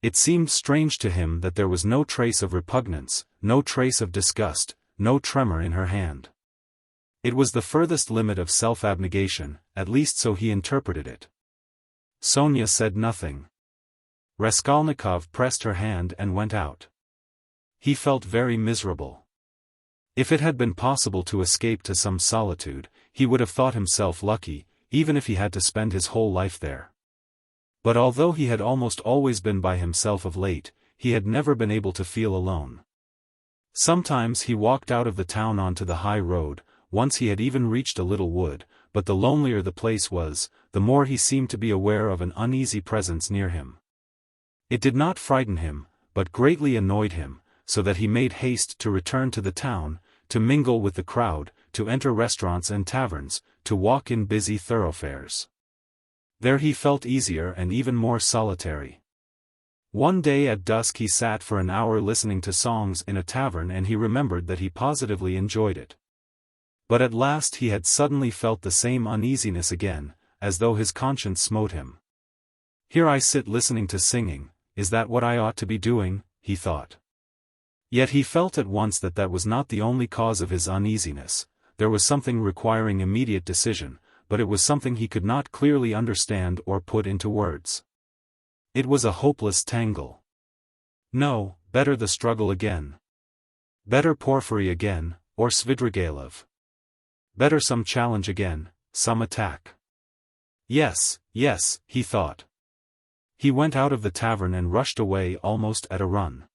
It seemed strange to him that there was no trace of repugnance, no trace of disgust, no tremor in her hand. It was the furthest limit of self-abnegation, at least so he interpreted it. Sonya said nothing. Raskolnikov pressed her hand and went out. He felt very miserable. If it had been possible to escape to some solitude, he would have thought himself lucky, even if he had to spend his whole life there. But although he had almost always been by himself of late, he had never been able to feel alone. Sometimes he walked out of the town onto the high road, once he had even reached a little wood, but the lonelier the place was, the more he seemed to be aware of an uneasy presence near him. It did not frighten him, but greatly annoyed him, so that he made haste to return to the town, to mingle with the crowd, to enter restaurants and taverns, to walk in busy thoroughfares. There he felt easier and even more solitary. One day at dusk he sat for an hour listening to songs in a tavern and he remembered that he positively enjoyed it. But at last he had suddenly felt the same uneasiness again, as though his conscience smote him. Here I sit listening to singing, is that what I ought to be doing, he thought. Yet he felt at once that that was not the only cause of his uneasiness, there was something requiring immediate decision, but it was something he could not clearly understand or put into words. It was a hopeless tangle. No, better the struggle again. Better Porfiry again, or Svidrigailov. Better some challenge again, some attack. Yes, yes, he thought. He went out of the tavern and rushed away almost at a run.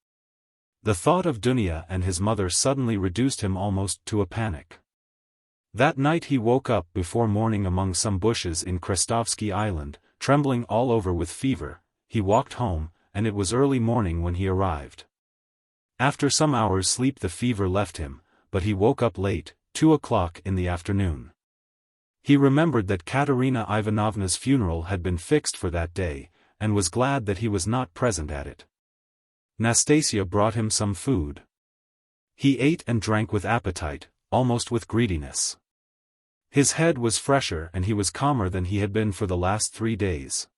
The thought of Dunya and his mother suddenly reduced him almost to a panic. That night he woke up before morning among some bushes in Krestovsky Island, trembling all over with fever. He walked home, and it was early morning when he arrived. After some hours' sleep the fever left him, but he woke up late, 2 o'clock in the afternoon. He remembered that Katerina Ivanovna's funeral had been fixed for that day, and was glad that he was not present at it. Nastasia brought him some food. He ate and drank with appetite, almost with greediness. His head was fresher and he was calmer than he had been for the last 3 days.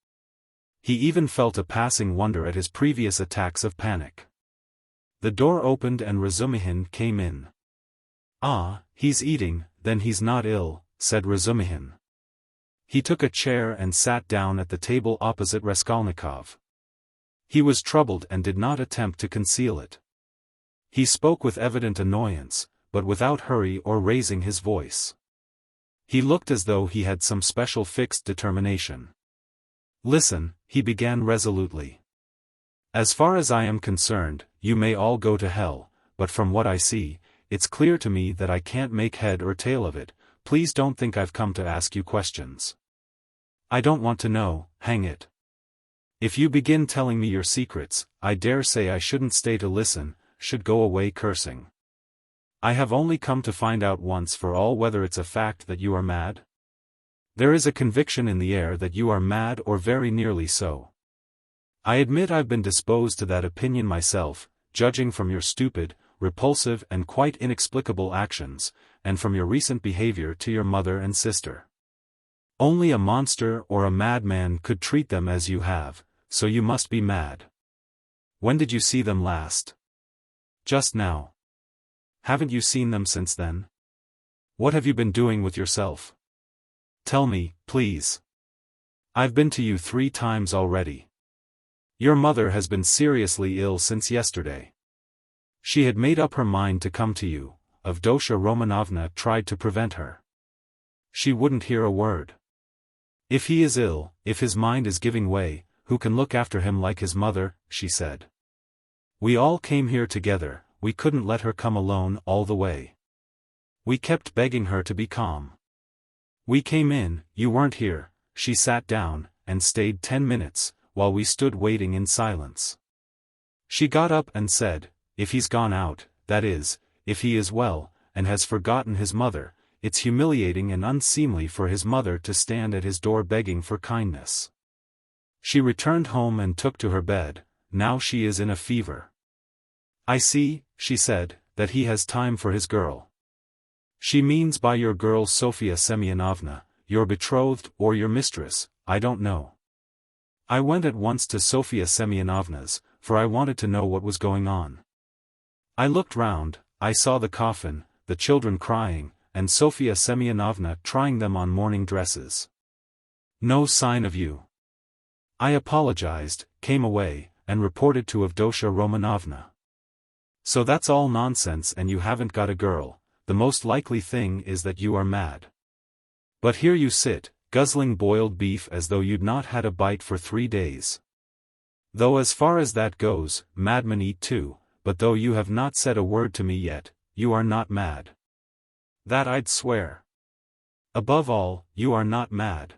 He even felt a passing wonder at his previous attacks of panic. The door opened and Razumihin came in. "Ah, he's eating, then he's not ill," said Razumihin. He took a chair and sat down at the table opposite Raskolnikov. He was troubled and did not attempt to conceal it. He spoke with evident annoyance, but without hurry or raising his voice. He looked as though he had some special fixed determination. "Listen," he began resolutely. "As far as I am concerned, you may all go to hell, but from what I see, it's clear to me that I can't make head or tail of it. Please don't think I've come to ask you questions. I don't want to know, hang it. If you begin telling me your secrets, I dare say I shouldn't stay to listen, should go away cursing. I have only come to find out once for all whether it's a fact that you are mad. There is a conviction in the air that you are mad or very nearly so. I admit I've been disposed to that opinion myself, judging from your stupid, repulsive and quite inexplicable actions, and from your recent behavior to your mother and sister. Only a monster or a madman could treat them as you have, so you must be mad. When did you see them last? Just now. Haven't you seen them since then? What have you been doing with yourself? Tell me, please. I've been to you 3 times already. Your mother has been seriously ill since yesterday. She had made up her mind to come to you. Avdotya Romanovna tried to prevent her. She wouldn't hear a word. If he is ill, if his mind is giving way, who can look after him like his mother, she said. We all came here together, we couldn't let her come alone all the way. We kept begging her to be calm. We came in, you weren't here, she sat down, and stayed 10 minutes, while we stood waiting in silence. She got up and said, if he's gone out, that is, if he is well, and has forgotten his mother, it's humiliating and unseemly for his mother to stand at his door begging for kindness. She returned home and took to her bed. Now she is in a fever. I see, she said, that he has time for his girl. She means by your girl Sofya Semyonovna, your betrothed or your mistress, I don't know. I went at once to Sofya Semyonovna's, for I wanted to know what was going on. I looked round, I saw the coffin, the children crying, and Sofya Semyonovna trying them on mourning dresses. No sign of you. I apologized, came away, and reported to Avdotya Romanovna. So that's all nonsense and you haven't got a girl, the most likely thing is that you are mad. But here you sit, guzzling boiled beef as though you'd not had a bite for 3 days. Though as far as that goes, madmen eat too, but though you have not said a word to me yet, you are not mad. That I'd swear. Above all, you are not mad.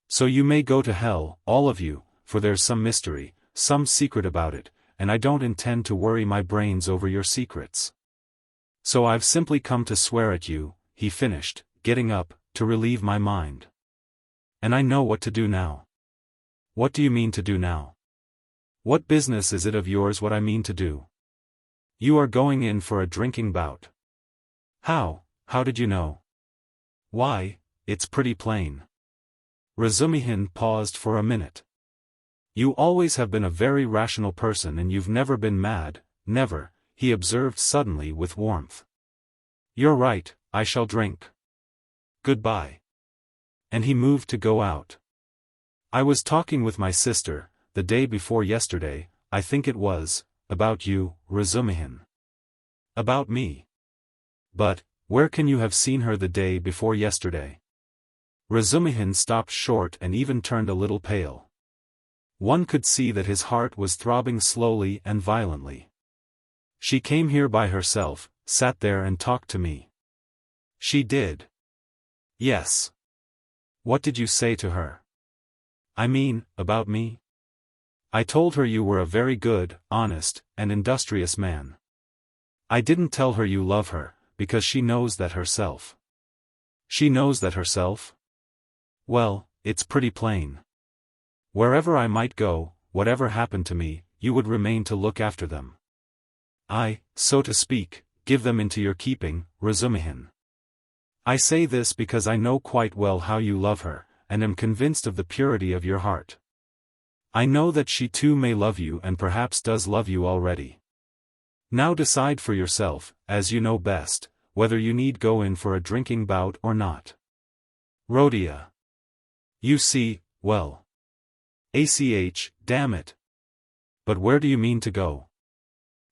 So you may go to hell, all of you, for there's some mystery, some secret about it, and I don't intend to worry my brains over your secrets. So I've simply come to swear at you, he finished, getting up, to relieve my mind. And I know what to do now. What do you mean to do now? What business is it of yours what I mean to do? You are going in for a drinking bout. How did you know? Why, it's pretty plain. Razumihin paused for a minute. You always have been a very rational person and you've never been mad, never, he observed suddenly with warmth. You're right, I shall drink. Goodbye. And he moved to go out. I was talking with my sister, the day before yesterday, I think it was, about you, Razumihin. About me. But, where can you have seen her the day before yesterday? Razumihin stopped short and even turned a little pale. One could see that his heart was throbbing slowly and violently. She came here by herself, sat there and talked to me. She did. Yes. What did you say to her? I mean, about me? I told her you were a very good, honest, and industrious man. I didn't tell her you love her, because she knows that herself. She knows that herself? Well, it's pretty plain. Wherever I might go, whatever happened to me, you would remain to look after them. I, so to speak, give them into your keeping, Razumihin. I say this because I know quite well how you love her, and am convinced of the purity of your heart. I know that she too may love you and perhaps does love you already. Now decide for yourself, as you know best, whether you need go in for a drinking bout or not. Rhodia. You see, well. Damn it. But where do you mean to go?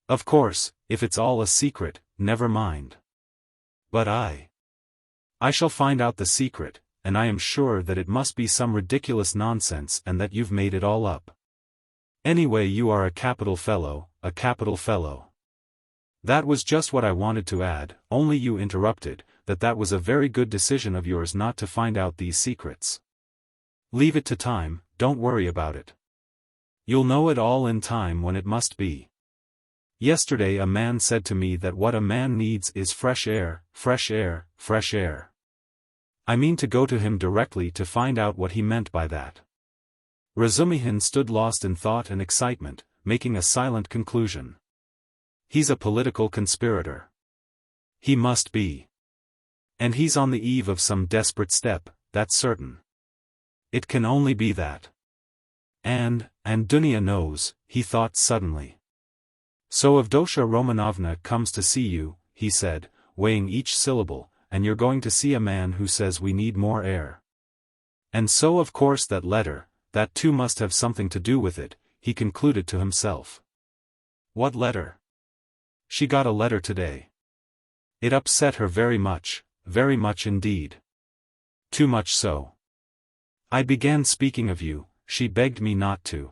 Of course, if it's all a secret, never mind. But I shall find out the secret, and I am sure that it must be some ridiculous nonsense and that you've made it all up. Anyway, you are a capital fellow, a capital fellow. That was just what I wanted to add, only you interrupted, that was a very good decision of yours not to find out these secrets. Leave it to time, don't worry about it. You'll know it all in time when it must be. Yesterday a man said to me that what a man needs is fresh air, fresh air, fresh air. I mean to go to him directly to find out what he meant by that. Razumihin stood lost in thought and excitement, making a silent conclusion. He's a political conspirator. He must be. And he's on the eve of some desperate step, that's certain. It can only be that. And Dunya knows, he thought suddenly. So Avdotya Romanovna comes to see you, he said, weighing each syllable, and you're going to see a man who says we need more air. And so of course that letter, that too must have something to do with it, he concluded to himself. What letter? She got a letter today. It upset her very much indeed. Too much so. I began speaking of you, she begged me not to.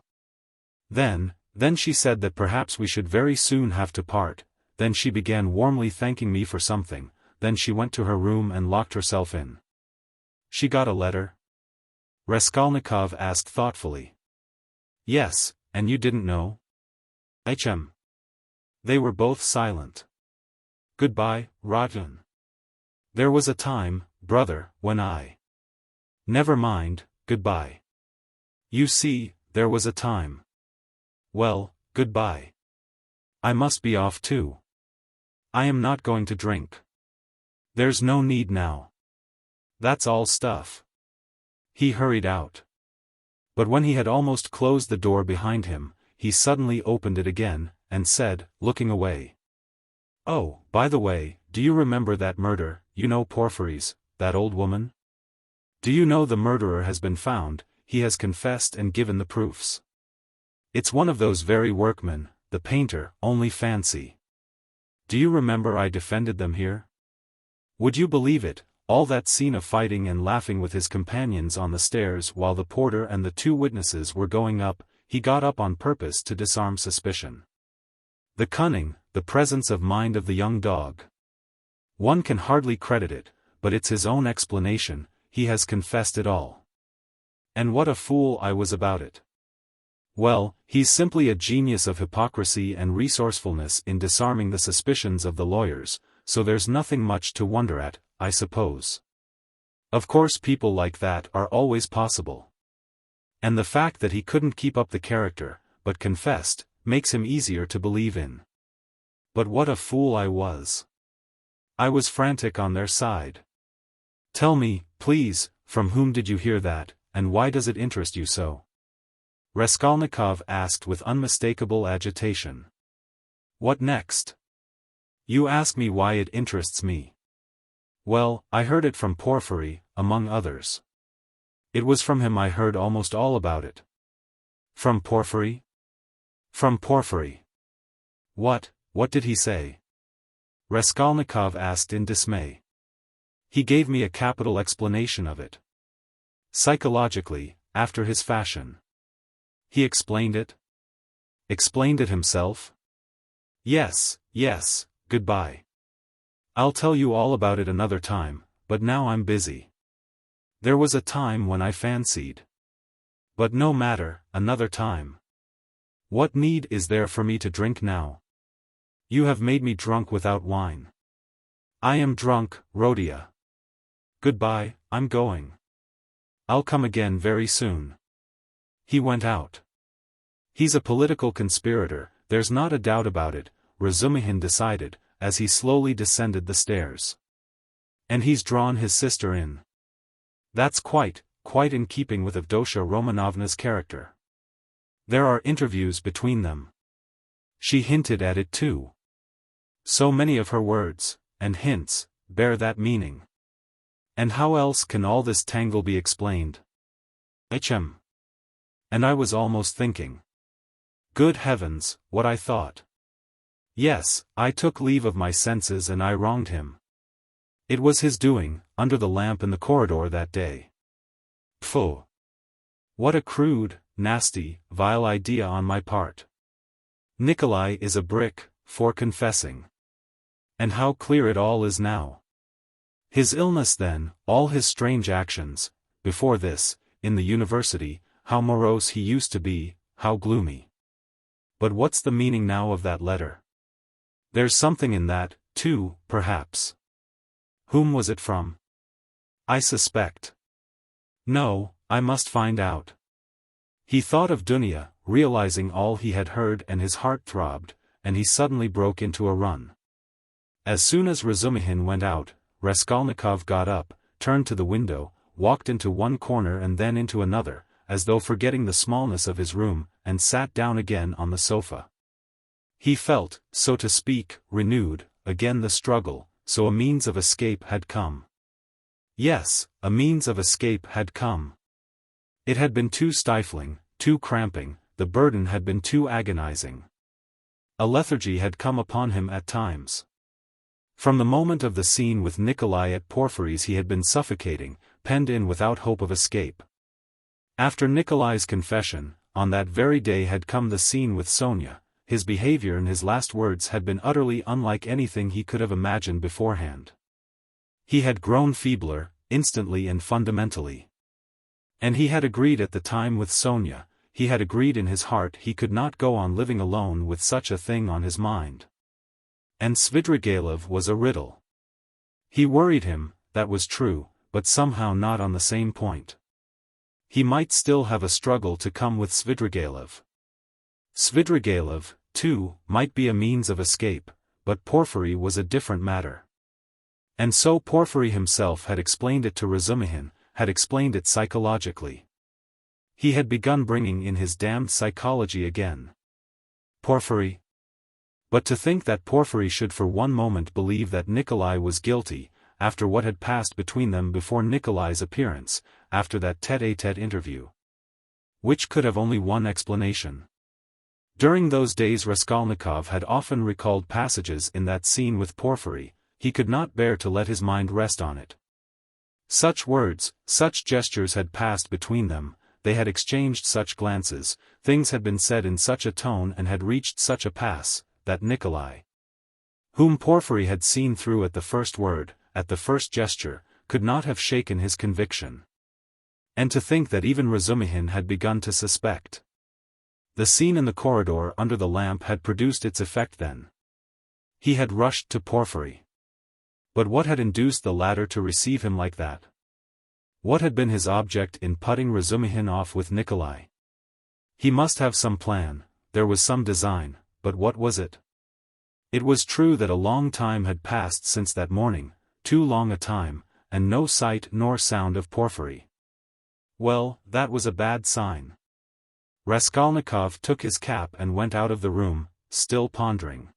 Then she said that perhaps we should very soon have to part, then she began warmly thanking me for something, then she went to her room and locked herself in. She got a letter? Raskolnikov asked thoughtfully. Yes, and you didn't know? They were both silent. "Goodbye, Rodion. There was a time, brother, when I—" "Never mind, goodbye. You see, there was a time." "Well, goodbye. I must be off too. I am not going to drink. There's no need now. That's all stuff." He hurried out. But when he had almost closed the door behind him, he suddenly opened it again, and said, looking away. "Oh, by the way, do you remember that murder, you know Porphyry's, that old woman? Do you know the murderer has been found, he has confessed and given the proofs. It's one of those very workmen, the painter, only fancy. Do you remember I defended them here? Would you believe it, all that scene of fighting and laughing with his companions on the stairs while the porter and the two witnesses were going up, he got up on purpose to disarm suspicion. The cunning, the presence of mind of the young dog. One can hardly credit it, but it's his own explanation, he has confessed it all. And what a fool I was about it. Well, he's simply a genius of hypocrisy and resourcefulness in disarming the suspicions of the lawyers, so there's nothing much to wonder at, I suppose. Of course people like that are always possible. And the fact that he couldn't keep up the character, but confessed, makes him easier to believe in. But what a fool I was. I was frantic on their side. Tell me, please, from whom did you hear that, and why does it interest you so?" Raskolnikov asked with unmistakable agitation. "What next? You ask me why it interests me. Well, I heard it from Porphyry, among others. It was from him I heard almost all about it." "From Porphyry?" "From Porphyry." What did he say?" Raskolnikov asked in dismay. "He gave me a capital explanation of it. Psychologically, after his fashion." "He explained it?" "Explained it himself?" Yes, goodbye. I'll tell you all about it another time, but now I'm busy. There was a time when I fancied. But no matter, another time. What need is there for me to drink now? You have made me drunk without wine. I am drunk, Rhodia. Goodbye, I'm going. I'll come again very soon." He went out. "He's a political conspirator, there's not a doubt about it," Razumihin decided, as he slowly descended the stairs. "And he's drawn his sister in. That's quite in keeping with Avdotya Romanovna's character. There are interviews between them. She hinted at it too. So many of her words, and hints, bear that meaning. And how else can all this tangle be explained? Hm. And I was almost thinking. Good heavens, what I thought. Yes, I took leave of my senses and I wronged him. It was his doing, under the lamp in the corridor that day. Pfui! What a crude, nasty, vile idea on my part. Nikolai is a brick, for confessing. And how clear it all is now. His illness then, all his strange actions, before this, in the university, how morose he used to be, how gloomy. But what's the meaning now of that letter? There's something in that, too, perhaps. Whom was it from? I suspect. No, I must find out. He thought of Dunya, realizing all he had heard, and his heart throbbed, and he suddenly broke into a run. As soon as Razumihin went out, Raskolnikov got up, turned to the window, walked into one corner and then into another, as though forgetting the smallness of his room, and sat down again on the sofa. He felt, so to speak, renewed, again the struggle, so a means of escape had come. Yes, a means of escape had come. It had been too stifling, too cramping, the burden had been too agonizing. A lethargy had come upon him at times. From the moment of the scene with Nikolai at Porphyry's he had been suffocating, penned in without hope of escape. After Nikolai's confession, on that very day had come the scene with Sonya. His behavior and his last words had been utterly unlike anything he could have imagined beforehand. He had grown feebler, instantly and fundamentally. And he had agreed at the time with Sonya, he had agreed in his heart he could not go on living alone with such a thing on his mind. And Svidrigailov was a riddle. He worried him, that was true, but somehow not on the same point. He might still have a struggle to come with Svidrigailov. Svidrigailov, too, might be a means of escape, but Porfiry was a different matter. And so Porfiry himself had explained it to Razumihin, had explained it psychologically. He had begun bringing in his damned psychology again. Porfiry? But to think that Porfiry should for one moment believe that Nikolai was guilty, after what had passed between them before Nikolai's appearance, after that tête-à-tête interview. Which could have only one explanation. During those days Raskolnikov had often recalled passages in that scene with Porfiry. He could not bear to let his mind rest on it. Such words, such gestures had passed between them, they had exchanged such glances, things had been said in such a tone and had reached such a pass, that Nikolai, whom Porfiry had seen through at the first word, at the first gesture, could not have shaken his conviction. And to think that even Razumihin had begun to suspect. The scene in the corridor under the lamp had produced its effect then. He had rushed to Porfiry. But what had induced the latter to receive him like that? What had been his object in putting Razumihin off with Nikolai? He must have some plan, there was some design, but what was it? It was true that a long time had passed since that morning, too long a time, and no sight nor sound of Porfiry. Well, that was a bad sign. Raskolnikov took his cap and went out of the room, still pondering.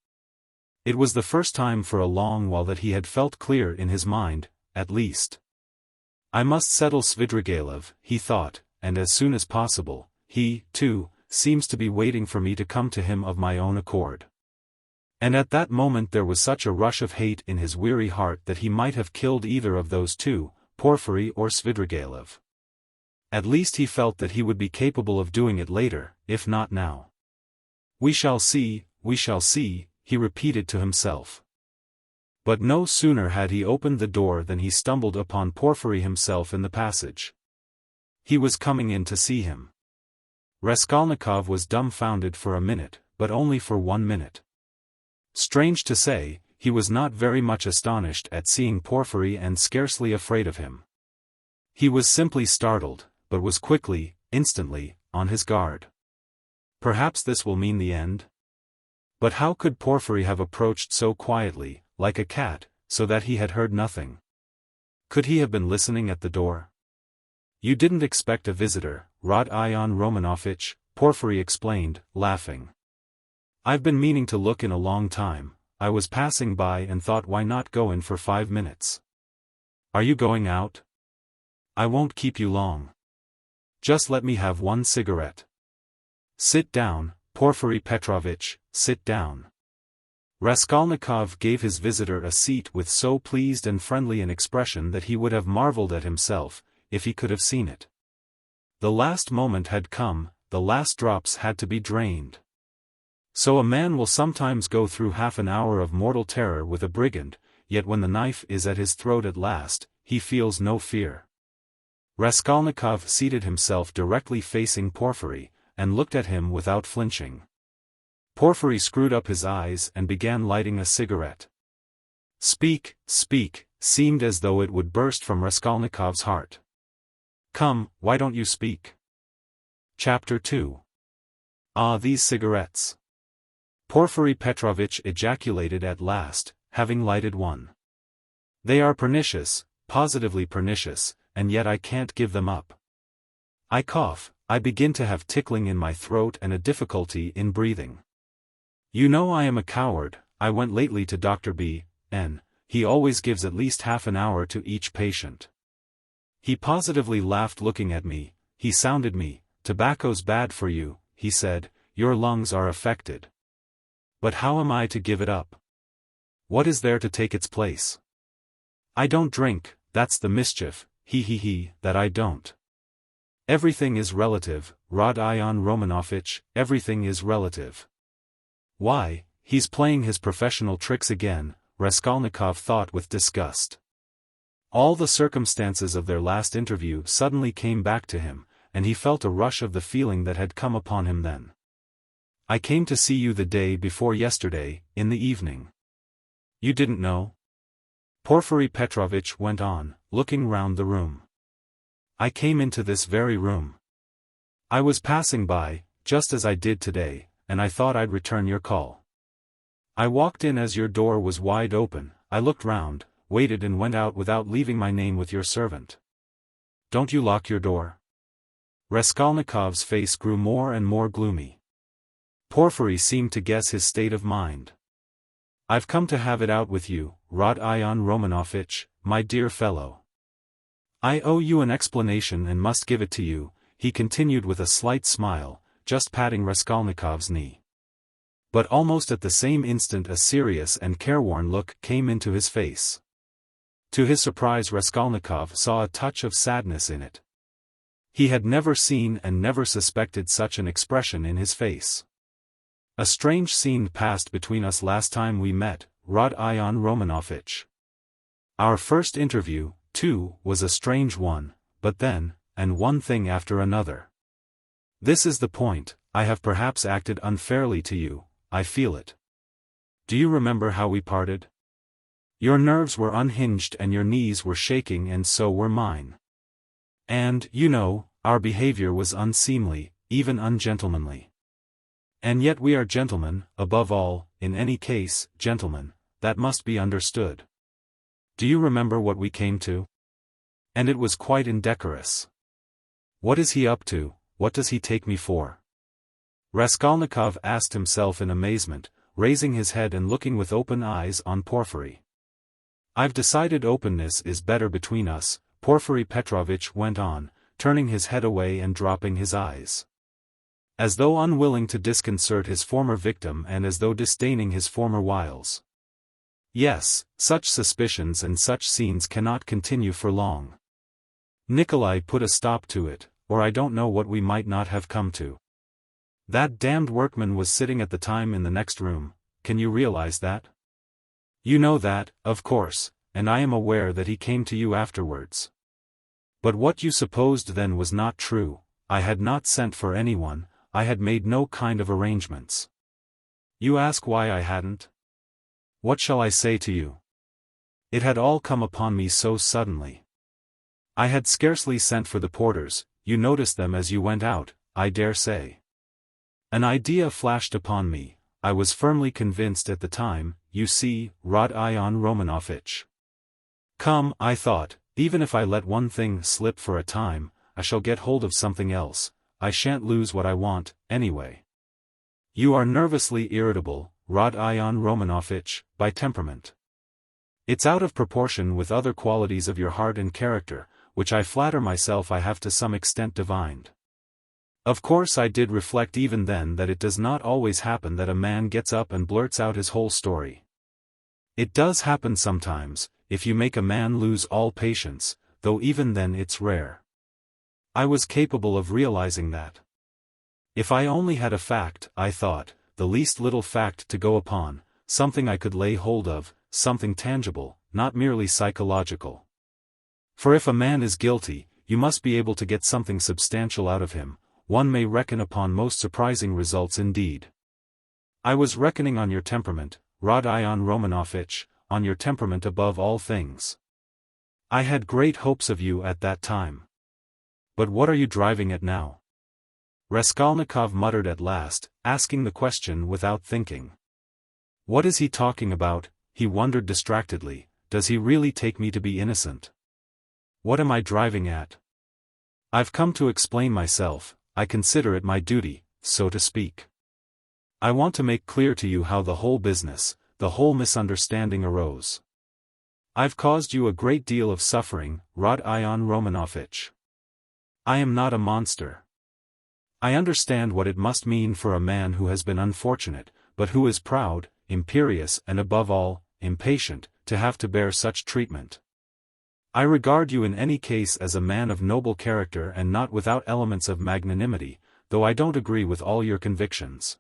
It was the first time for a long while that he had felt clear in his mind, at least. I must settle Svidrigailov, he thought, and as soon as possible. He, too, seems to be waiting for me to come to him of my own accord. And at that moment there was such a rush of hate in his weary heart that he might have killed either of those two, Porfiry or Svidrigailov. At least he felt that he would be capable of doing it later, if not now. We shall see, he repeated to himself. But no sooner had he opened the door than he stumbled upon Porfiry himself in the passage. He was coming in to see him. Raskolnikov was dumbfounded for a minute, but only for 1 minute. Strange to say, he was not very much astonished at seeing Porfiry and scarcely afraid of him. He was simply startled, but was quickly, instantly, on his guard. Perhaps this will mean the end? But how could Porfiry have approached so quietly, like a cat, so that he had heard nothing? Could he have been listening at the door? You didn't expect a visitor, Rodion Romanovich, Porfiry explained, laughing. I've been meaning to look in a long time. I was passing by and thought why not go in for 5 minutes. Are you going out? I won't keep you long. Just let me have 1 cigarette. Sit down, Porfiry Petrovitch, sit down. Raskolnikov gave his visitor a seat with so pleased and friendly an expression that he would have marveled at himself, if he could have seen it. The last moment had come, the last drops had to be drained. So a man will sometimes go through half an hour of mortal terror with a brigand, yet when the knife is at his throat at last, he feels no fear. Raskolnikov seated himself directly facing Porfiry, and looked at him without flinching. Porfiry screwed up his eyes and began lighting a cigarette. Speak, seemed as though it would burst from Raskolnikov's heart. Come, why don't you speak? Chapter 2. Ah, these cigarettes. Porfiry Petrovitch ejaculated at last, having lighted one. They are pernicious, positively pernicious, and yet I can't give them up. I cough, I begin to have tickling in my throat and a difficulty in breathing. You know I am a coward. I went lately to Dr. B.N. He always gives at least half an hour to each patient. He positively laughed looking at me. He sounded me. Tobacco's bad for you, he said, your lungs are affected. But how am I to give it up? What is there to take its place? I don't drink, that's the mischief, that I don't. Everything is relative, Rodion Romanovich, everything is relative. Why, he's playing his professional tricks again, Raskolnikov thought with disgust. All the circumstances of their last interview suddenly came back to him, and he felt a rush of the feeling that had come upon him then. I came to see you the day before yesterday, in the evening. You didn't know? Porfiry Petrovitch went on, looking round the room. I came into this very room. I was passing by, just as I did today, and I thought I'd return your call. I walked in as your door was wide open, I looked round, waited and went out without leaving my name with your servant. Don't you lock your door? Raskolnikov's face grew more and more gloomy. Porfiry seemed to guess his state of mind. I've come to have it out with you, Rodion Romanovich, my dear fellow. I owe you an explanation and must give it to you, he continued with a slight smile, just patting Raskolnikov's knee. But almost at the same instant a serious and careworn look came into his face. To his surprise Raskolnikov saw a touch of sadness in it. He had never seen and never suspected such an expression in his face. A strange scene passed between us last time we met, Rodion Romanovich. Our first interview, too, was a strange one, but then, and one thing after another. This is the point, I have perhaps acted unfairly to you, I feel it. Do you remember how we parted? Your nerves were unhinged and your knees were shaking and so were mine. And, you know, our behavior was unseemly, even ungentlemanly. And yet we are gentlemen, above all, in any case, gentlemen, that must be understood. Do you remember what we came to? And it was quite indecorous. What is he up to, what does he take me for? Raskolnikov asked himself in amazement, raising his head and looking with open eyes on Porfiry. I've decided openness is better between us, Porfiry Petrovitch went on, turning his head away and dropping his eyes. As though unwilling to disconcert his former victim and as though disdaining his former wiles. Yes, such suspicions and such scenes cannot continue for long. Nikolai put a stop to it, or I don't know what we might not have come to. That damned workman was sitting at the time in the next room, can you realize that? You know that, of course, and I am aware that he came to you afterwards. But what you supposed then was not true, I had not sent for anyone, I had made no kind of arrangements. You ask why I hadn't? What shall I say to you? It had all come upon me so suddenly. I had scarcely sent for the porters, you noticed them as you went out, I dare say. An idea flashed upon me, I was firmly convinced at the time, you see, Rodion Romanovich. Come, I thought, even if I let one thing slip for a time, I shall get hold of something else, I shan't lose what I want, anyway. You are nervously irritable, Rodion Romanovich, by temperament. It's out of proportion with other qualities of your heart and character, which I flatter myself I have to some extent divined. Of course I did reflect even then that it does not always happen that a man gets up and blurts out his whole story. It does happen sometimes, if you make a man lose all patience, though even then it's rare. I was capable of realizing that. If I only had a fact, I thought, the least little fact to go upon, something I could lay hold of, something tangible, not merely psychological. For if a man is guilty, you must be able to get something substantial out of him, one may reckon upon most surprising results indeed. I was reckoning on your temperament, Rodion Romanovich, on your temperament above all things. I had great hopes of you at that time. But what are you driving at now? Raskolnikov muttered at last, asking the question without thinking. What is he talking about, he wondered distractedly, does he really take me to be innocent? What am I driving at? I've come to explain myself, I consider it my duty, so to speak. I want to make clear to you how the whole business, the whole misunderstanding arose. I've caused you a great deal of suffering, Rodion Romanovich. I am not a monster. I understand what it must mean for a man who has been unfortunate, but who is proud, imperious and above all, impatient, to have to bear such treatment. I regard you in any case as a man of noble character and not without elements of magnanimity, though I don't agree with all your convictions.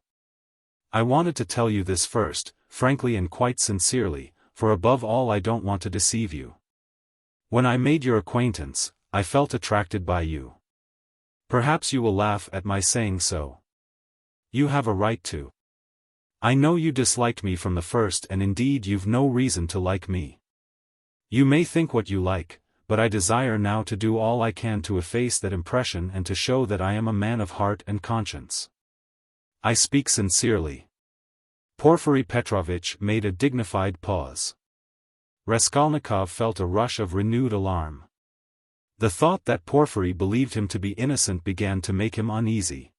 I wanted to tell you this first, frankly and quite sincerely, for above all I don't want to deceive you. When I made your acquaintance, I felt attracted by you. Perhaps you will laugh at my saying so. You have a right to. I know you disliked me from the first, and indeed you've no reason to like me. You may think what you like, but I desire now to do all I can to efface that impression and to show that I am a man of heart and conscience. I speak sincerely. Porfiry Petrovitch made a dignified pause. Raskolnikov felt a rush of renewed alarm. The thought that Porfiry believed him to be innocent began to make him uneasy.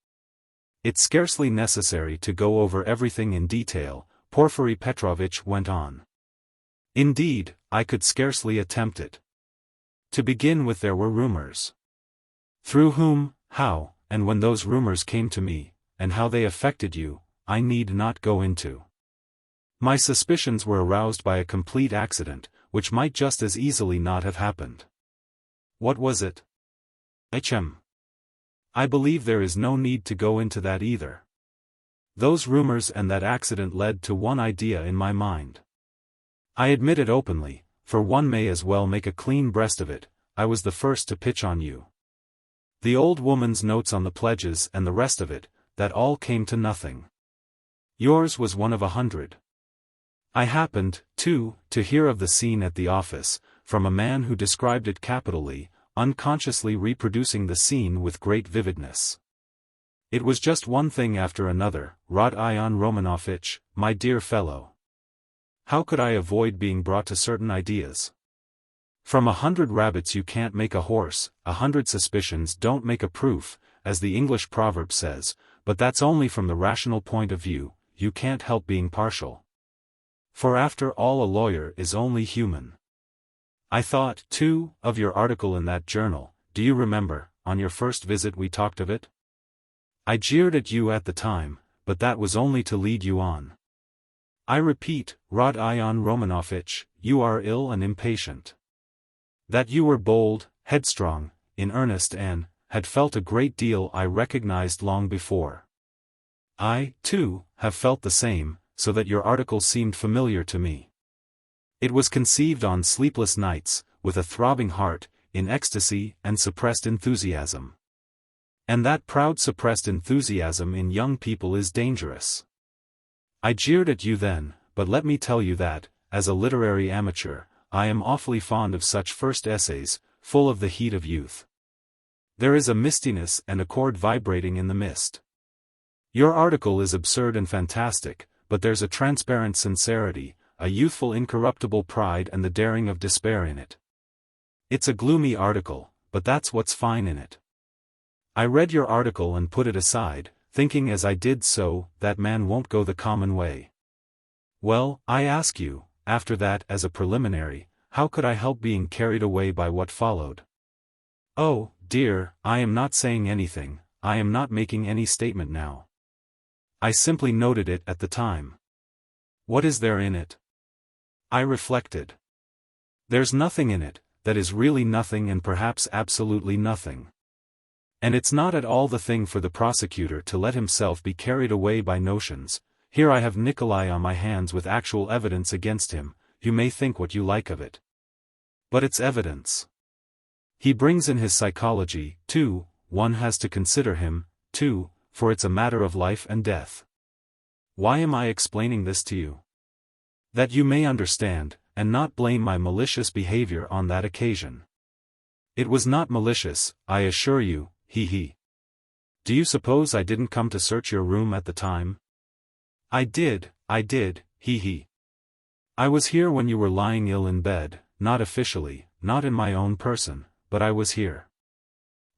It's scarcely necessary to go over everything in detail, Porfiry Petrovitch went on. Indeed, I could scarcely attempt it. To begin with, there were rumors. Through whom, how, and when those rumors came to me, and how they affected you, I need not go into. My suspicions were aroused by a complete accident, which might just as easily not have happened. What was it? I believe there is no need to go into that either. Those rumors and that accident led to one idea in my mind. I admit it openly, for one may as well make a clean breast of it. I was the first to pitch on you. The old woman's notes on the pledges and the rest of it, that all came to nothing. Yours was one of 100. I happened, too, to hear of the scene at the office, from a man who described it capitally, unconsciously reproducing the scene with great vividness. It was just one thing after another. Rodion Romanovich, my dear fellow. How could I avoid being brought to certain ideas? From 100 rabbits you can't make a horse, 100 suspicions don't make a proof, as the English proverb says, but that's only from the rational point of view. You can't help being partial. For after all, a lawyer is only human. I thought, too, of your article in that journal. Do you remember, on your first visit we talked of it? I jeered at you at the time, but that was only to lead you on. I repeat, Rodion Romanovich, you are ill and impatient. That you were bold, headstrong, in earnest and had felt a great deal I recognized long before. I, too, have felt the same, so that your article seemed familiar to me. It was conceived on sleepless nights, with a throbbing heart, in ecstasy and suppressed enthusiasm. And that proud suppressed enthusiasm in young people is dangerous. I jeered at you then, but let me tell you that, as a literary amateur, I am awfully fond of such first essays, full of the heat of youth. There is a mistiness and a chord vibrating in the mist. Your article is absurd and fantastic, but there's a transparent sincerity, a youthful incorruptible pride and the daring of despair in it. It's a gloomy article, but that's what's fine in it. I read your article and put it aside, thinking as I did so, that man won't go the common way. Well, I ask you, after that as a preliminary, how could I help being carried away by what followed? Oh, dear, I am not saying anything, I am not making any statement now. I simply noted it at the time. What is there in it? I reflected. There's nothing in it, that is really nothing and perhaps absolutely nothing. And it's not at all the thing for the prosecutor to let himself be carried away by notions. Here I have Nikolai on my hands with actual evidence against him, you may think what you like of it. But it's evidence. He brings in his psychology, too, one has to consider him, too, for it's a matter of life and death. Why am I explaining this to you? That you may understand, and not blame my malicious behavior on that occasion. It was not malicious, I assure you, he. Do you suppose I didn't come to search your room at the time? I did, he. I was here when you were lying ill in bed, not officially, not in my own person, but I was here.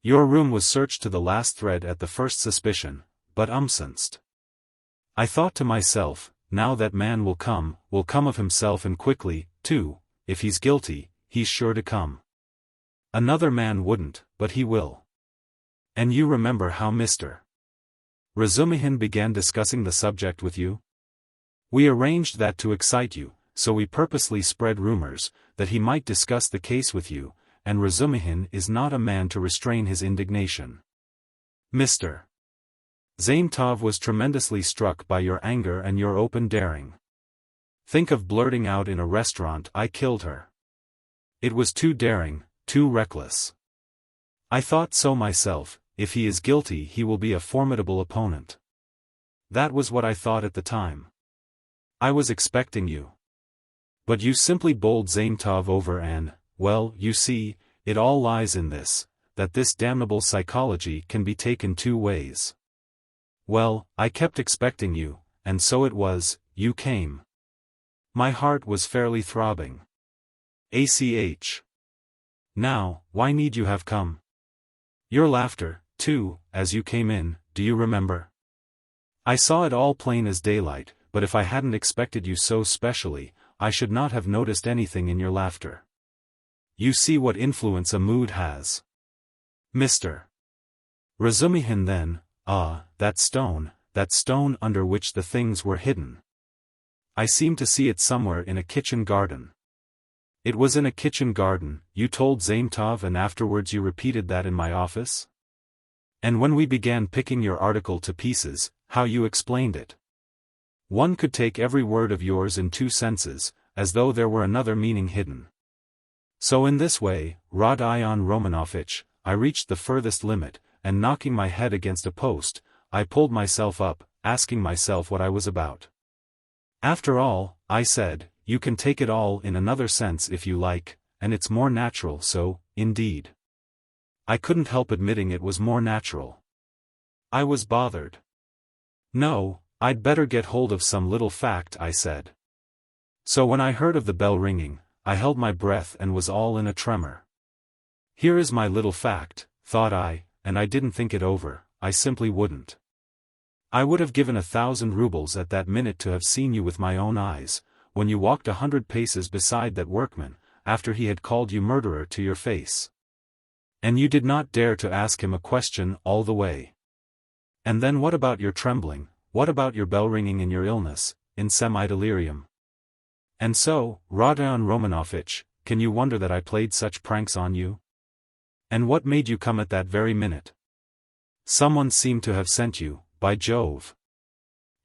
Your room was searched to the last thread at the first suspicion, but uncenced. I thought to myself, now that man will come of himself and quickly, too, if he's guilty, he's sure to come. Another man wouldn't, but he will. And you remember how Mr. Razumihin began discussing the subject with you? We arranged that to excite you, so we purposely spread rumors, that he might discuss the case with you, and Razumihin is not a man to restrain his indignation. Mr. Zametov was tremendously struck by your anger and your open daring. Think of blurting out in a restaurant, "I killed her." It was too daring, too reckless. I thought so myself, if he is guilty he will be a formidable opponent. That was what I thought at the time. I was expecting you. But you simply bowled Zametov over and, well, you see, it all lies in this, that this damnable psychology can be taken two ways. Well, I kept expecting you, and so it was, you came. My heart was fairly throbbing. ACH. Now, why need you have come? Your laughter, too, as you came in, do you remember? I saw it all plain as daylight, but if I hadn't expected you so specially, I should not have noticed anything in your laughter. You see what influence a mood has. Mr. Razumihin then, that stone under which the things were hidden. I seem to see it somewhere in a kitchen garden. It was in a kitchen garden, you told Zametov, and afterwards you repeated that in my office? And when we began picking your article to pieces, how you explained it. One could take every word of yours in two senses, as though there were another meaning hidden. So in this way, Rodion Romanovich, I reached the furthest limit, and knocking my head against a post, I pulled myself up, asking myself what I was about. After all, I said, you can take it all in another sense if you like, and it's more natural so, indeed. I couldn't help admitting it was more natural. I was bothered. No, I'd better get hold of some little fact, I said. So when I heard of the bell ringing, I held my breath and was all in a tremor. Here is my little fact, thought I, and I didn't think it over, I simply wouldn't. I would have given 1,000 rubles at that minute to have seen you with my own eyes, when you walked 100 paces beside that workman, after he had called you murderer to your face. And you did not dare to ask him a question all the way. And then what about your trembling, what about your bell ringing in your illness, in semi-delirium? And so, Rodion Romanovich, can you wonder that I played such pranks on you? And what made you come at that very minute? Someone seemed to have sent you, by Jove.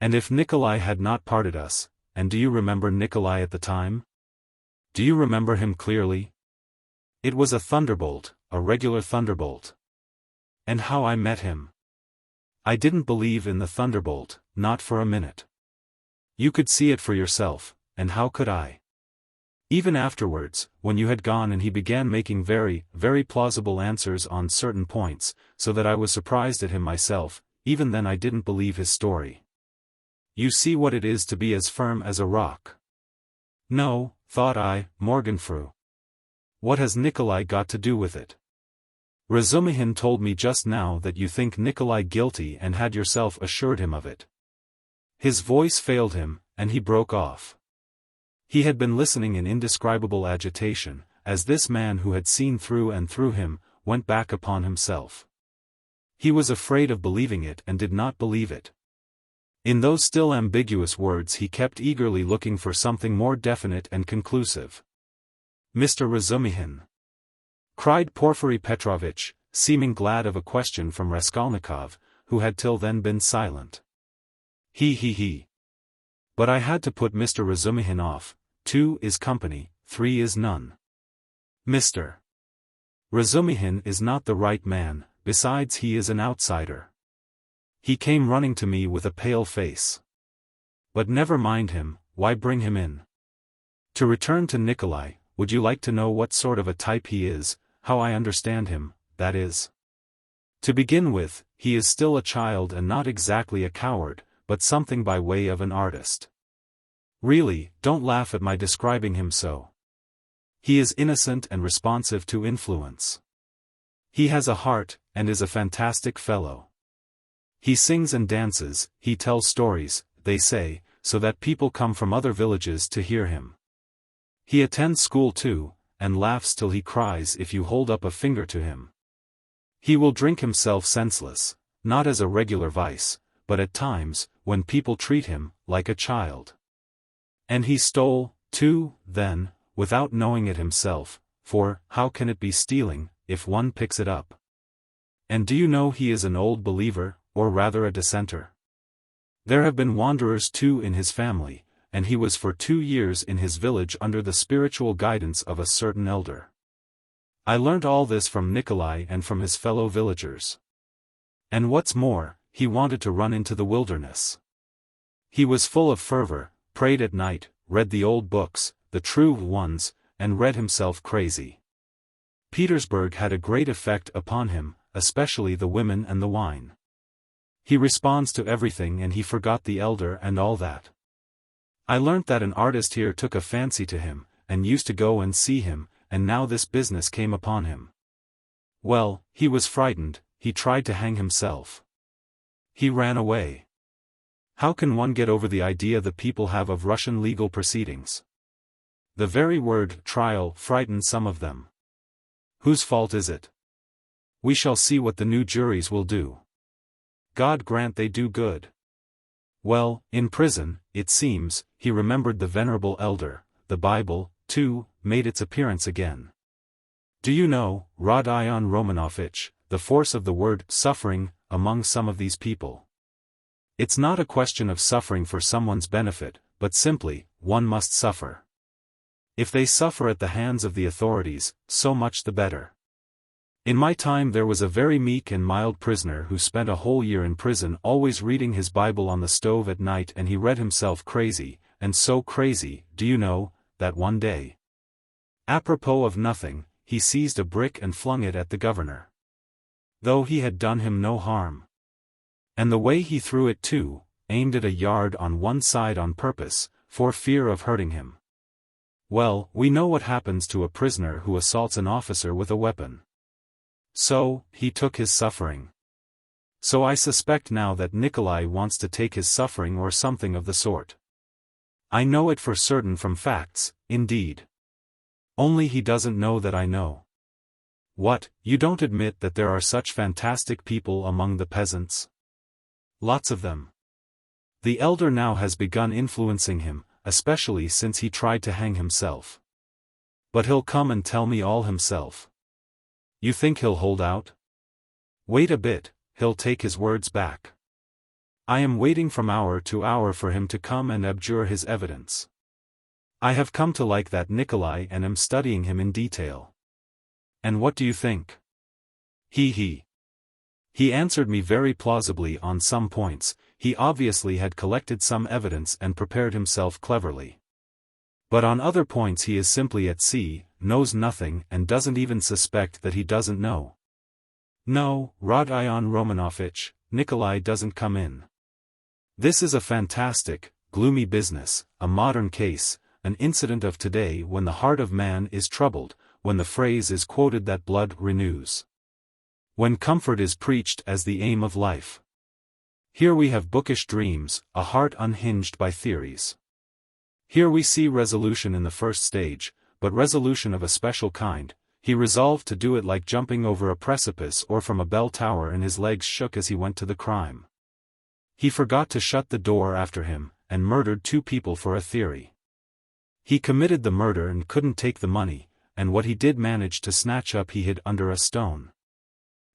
And if Nikolai had not parted us, and do you remember Nikolai at the time? Do you remember him clearly? It was a thunderbolt, a regular thunderbolt. And how I met him. I didn't believe in the thunderbolt, not for a minute. You could see it for yourself, and how could I? Even afterwards, when you had gone and he began making very, very plausible answers on certain points, so that I was surprised at him myself, even then I didn't believe his story. You see what it is to be as firm as a rock. No, thought I, Morgenfrau. What has Nikolai got to do with it? Razumihin told me just now that you think Nikolai guilty and had yourself assured him of it. His voice failed him, and he broke off. He had been listening in indescribable agitation, as this man who had seen through and through him, went back upon himself. He was afraid of believing it and did not believe it. In those still ambiguous words he kept eagerly looking for something more definite and conclusive. Mr. Razumihin! Cried Porfiry Petrovitch, seeming glad of a question from Raskolnikov, who had till then been silent. He. But I had to put Mr. Razumihin off. 2 is company, 3 is none. Mr. Razumihin is not the right man, besides he is an outsider. He came running to me with a pale face. But never mind him, why bring him in? To return to Nikolai, would you like to know what sort of a type he is, how I understand him, that is? To begin with, he is still a child and not exactly a coward, but something by way of an artist. Really, don't laugh at my describing him so. He is innocent and responsive to influence. He has a heart, and is a fantastic fellow. He sings and dances, he tells stories, they say, so that people come from other villages to hear him. He attends school too, and laughs till he cries if you hold up a finger to him. He will drink himself senseless, not as a regular vice, but at times, when people treat him like a child. And he stole, too, then, without knowing it himself, for how can it be stealing, if one picks it up? And do you know he is an old believer, or rather a dissenter? There have been wanderers too in his family, and he was for 2 years in his village under the spiritual guidance of a certain elder. I learnt all this from Nikolai and from his fellow villagers. And what's more, he wanted to run into the wilderness. He was full of fervor, prayed at night, read the old books, the true ones, and read himself crazy. Petersburg had a great effect upon him, especially the women and the wine. He responds to everything and he forgot the elder and all that. I learnt that an artist here took a fancy to him, and used to go and see him, and now this business came upon him. Well, he was frightened, he tried to hang himself. He ran away. How can one get over the idea the people have of Russian legal proceedings? The very word trial frightens some of them. Whose fault is it? We shall see what the new juries will do. God grant they do good. Well, in prison, it seems, he remembered the venerable elder. The Bible, too, made its appearance again. Do you know, Rodion Romanovich, the force of the word suffering among some of these people? It's not a question of suffering for someone's benefit, but simply, one must suffer. If they suffer at the hands of the authorities, so much the better. In my time there was a very meek and mild prisoner who spent a whole year in prison always reading his Bible on the stove at night, and he read himself crazy, and so crazy, do you know, that one day, apropos of nothing, he seized a brick and flung it at the governor. Though he had done him no harm. And the way he threw it too, aimed it a yard on one side on purpose, for fear of hurting him. Well, we know what happens to a prisoner who assaults an officer with a weapon. So, he took his suffering. So I suspect now that Nikolai wants to take his suffering or something of the sort. I know it for certain from facts, indeed. Only he doesn't know that I know. What, you don't admit that there are such fantastic people among the peasants? Lots of them. The elder now has begun influencing him, especially since he tried to hang himself. But he'll come and tell me all himself. You think he'll hold out? Wait a bit, he'll take his words back. I am waiting from hour to hour for him to come and abjure his evidence. I have come to like that Nikolai and am studying him in detail. And what do you think? He answered me very plausibly on some points. He obviously had collected some evidence and prepared himself cleverly. But on other points he is simply at sea, knows nothing and doesn't even suspect that he doesn't know. No, Rodion Romanovich, Nikolai doesn't come in. This is a fantastic, gloomy business, a modern case, an incident of today when the heart of man is troubled, when the phrase is quoted that blood renews. When comfort is preached as the aim of life. Here we have bookish dreams, a heart unhinged by theories. Here we see resolution in the first stage, but resolution of a special kind. He resolved to do it like jumping over a precipice or from a bell tower, and his legs shook as he went to the crime. He forgot to shut the door after him, and murdered 2 people for a theory. He committed the murder and couldn't take the money, and what he did manage to snatch up he hid under a stone.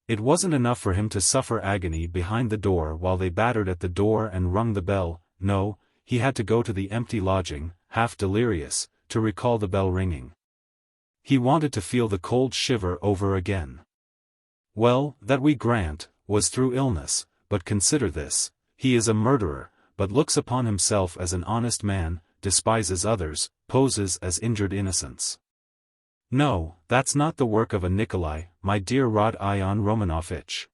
It wasn't enough for him to suffer agony behind the door while they battered at the door and rung the bell. No, he had to go to the empty lodging, half delirious, to recall the bell ringing. He wanted to feel the cold shiver over again. Well, that we grant, was through illness, but consider this, he is a murderer, but looks upon himself as an honest man, despises others, poses as injured innocence. No, that's not the work of a Nikolai, my dear Rodion Romanovich.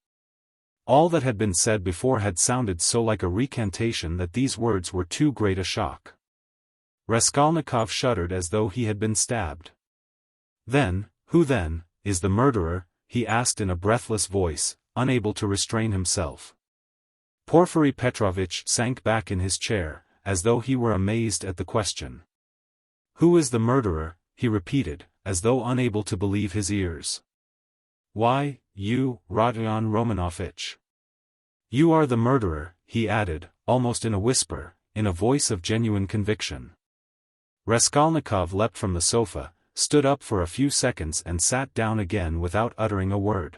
All that had been said before had sounded so like a recantation that these words were too great a shock. Raskolnikov shuddered as though he had been stabbed. Then, who then, is the murderer? He asked in a breathless voice, unable to restrain himself. Porfiry Petrovitch sank back in his chair, as though he were amazed at the question. Who is the murderer? He repeated, as though unable to believe his ears. Why, you, Rodion Romanovich. You are the murderer, he added, almost in a whisper, in a voice of genuine conviction. Raskolnikov leapt from the sofa, stood up for a few seconds and sat down again without uttering a word.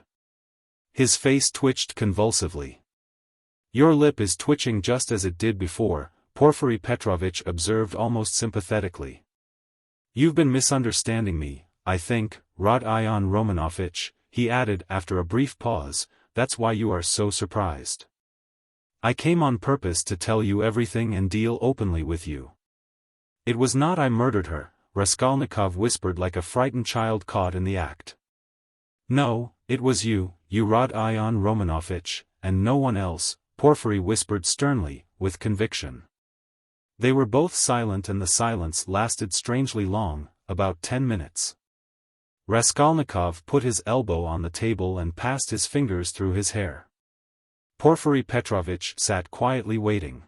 His face twitched convulsively. Your lip is twitching just as it did before, Porfiry Petrovitch observed almost sympathetically. You've been misunderstanding me, I think, Rodion Romanovich, he added after a brief pause, that's why you are so surprised. I came on purpose to tell you everything and deal openly with you. It was not I murdered her, Raskolnikov whispered like a frightened child caught in the act. No, it was you, Rodion Romanovich, and no one else, Porfiry whispered sternly, with conviction. They were both silent and the silence lasted strangely long, about 10 minutes. Raskolnikov put his elbow on the table and passed his fingers through his hair. Porfiry Petrovitch sat quietly waiting.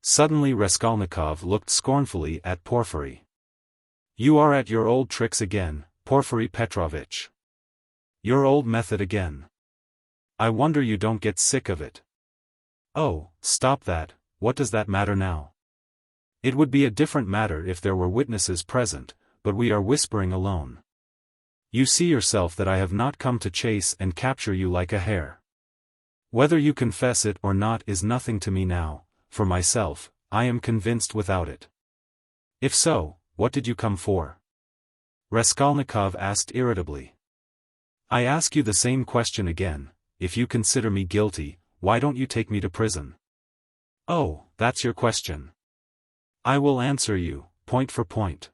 Suddenly Raskolnikov looked scornfully at Porfiry. You are at your old tricks again, Porfiry Petrovitch. Your old method again. I wonder you don't get sick of it. Oh, stop that, what does that matter now? It would be a different matter if there were witnesses present, but we are whispering alone. You see yourself that I have not come to chase and capture you like a hare. Whether you confess it or not is nothing to me now, for myself, I am convinced without it. If so, what did you come for? Raskolnikov asked irritably. I ask you the same question again, if you consider me guilty, why don't you take me to prison? Oh, that's your question. I will answer you, point for point.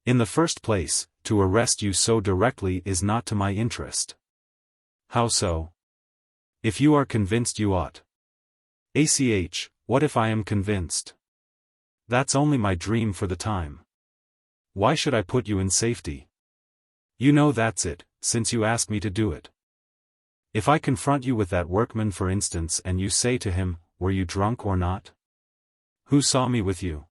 In the first place, to arrest you so directly is not to my interest. How so? If you are convinced you ought. What if I am convinced? That's only my dream for the time. Why should I put you in safety? You know that's it, since you ask me to do it. If I confront you with that workman for instance and you say to him, were you drunk or not? Who saw me with you?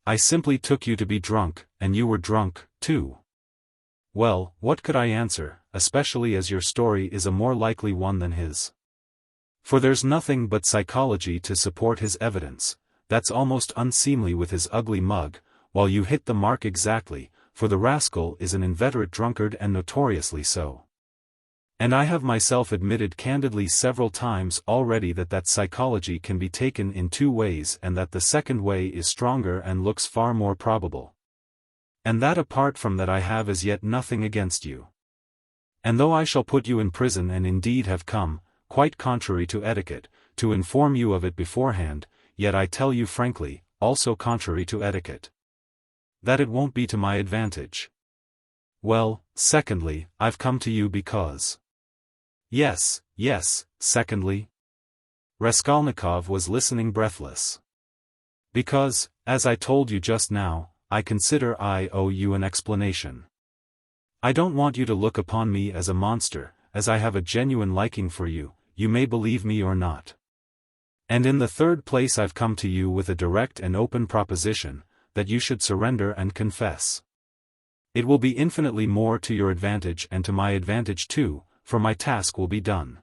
I simply took you to be drunk, and you were drunk, too. Well, what could I answer, especially as your story is a more likely one than his? For there's nothing but psychology to support his evidence, that's almost unseemly with his ugly mug, while you hit the mark exactly, for the rascal is an inveterate drunkard and notoriously so. And I have myself admitted candidly several times already that psychology can be taken in two ways and that the second way is stronger and looks far more probable. And that apart from that I have as yet nothing against you. And though I shall put you in prison and indeed have come, quite contrary to etiquette, to inform you of it beforehand, yet I tell you frankly, also contrary to etiquette, that it won't be to my advantage. Well, secondly, I've come to you because... Yes, secondly. Raskolnikov was listening breathless. Because, as I told you just now, I consider I owe you an explanation. I don't want you to look upon me as a monster, as I have a genuine liking for you, you may believe me or not. And in the third place I've come to you with a direct and open proposition, that you should surrender and confess. It will be infinitely more to your advantage and to my advantage too, for my task will be done.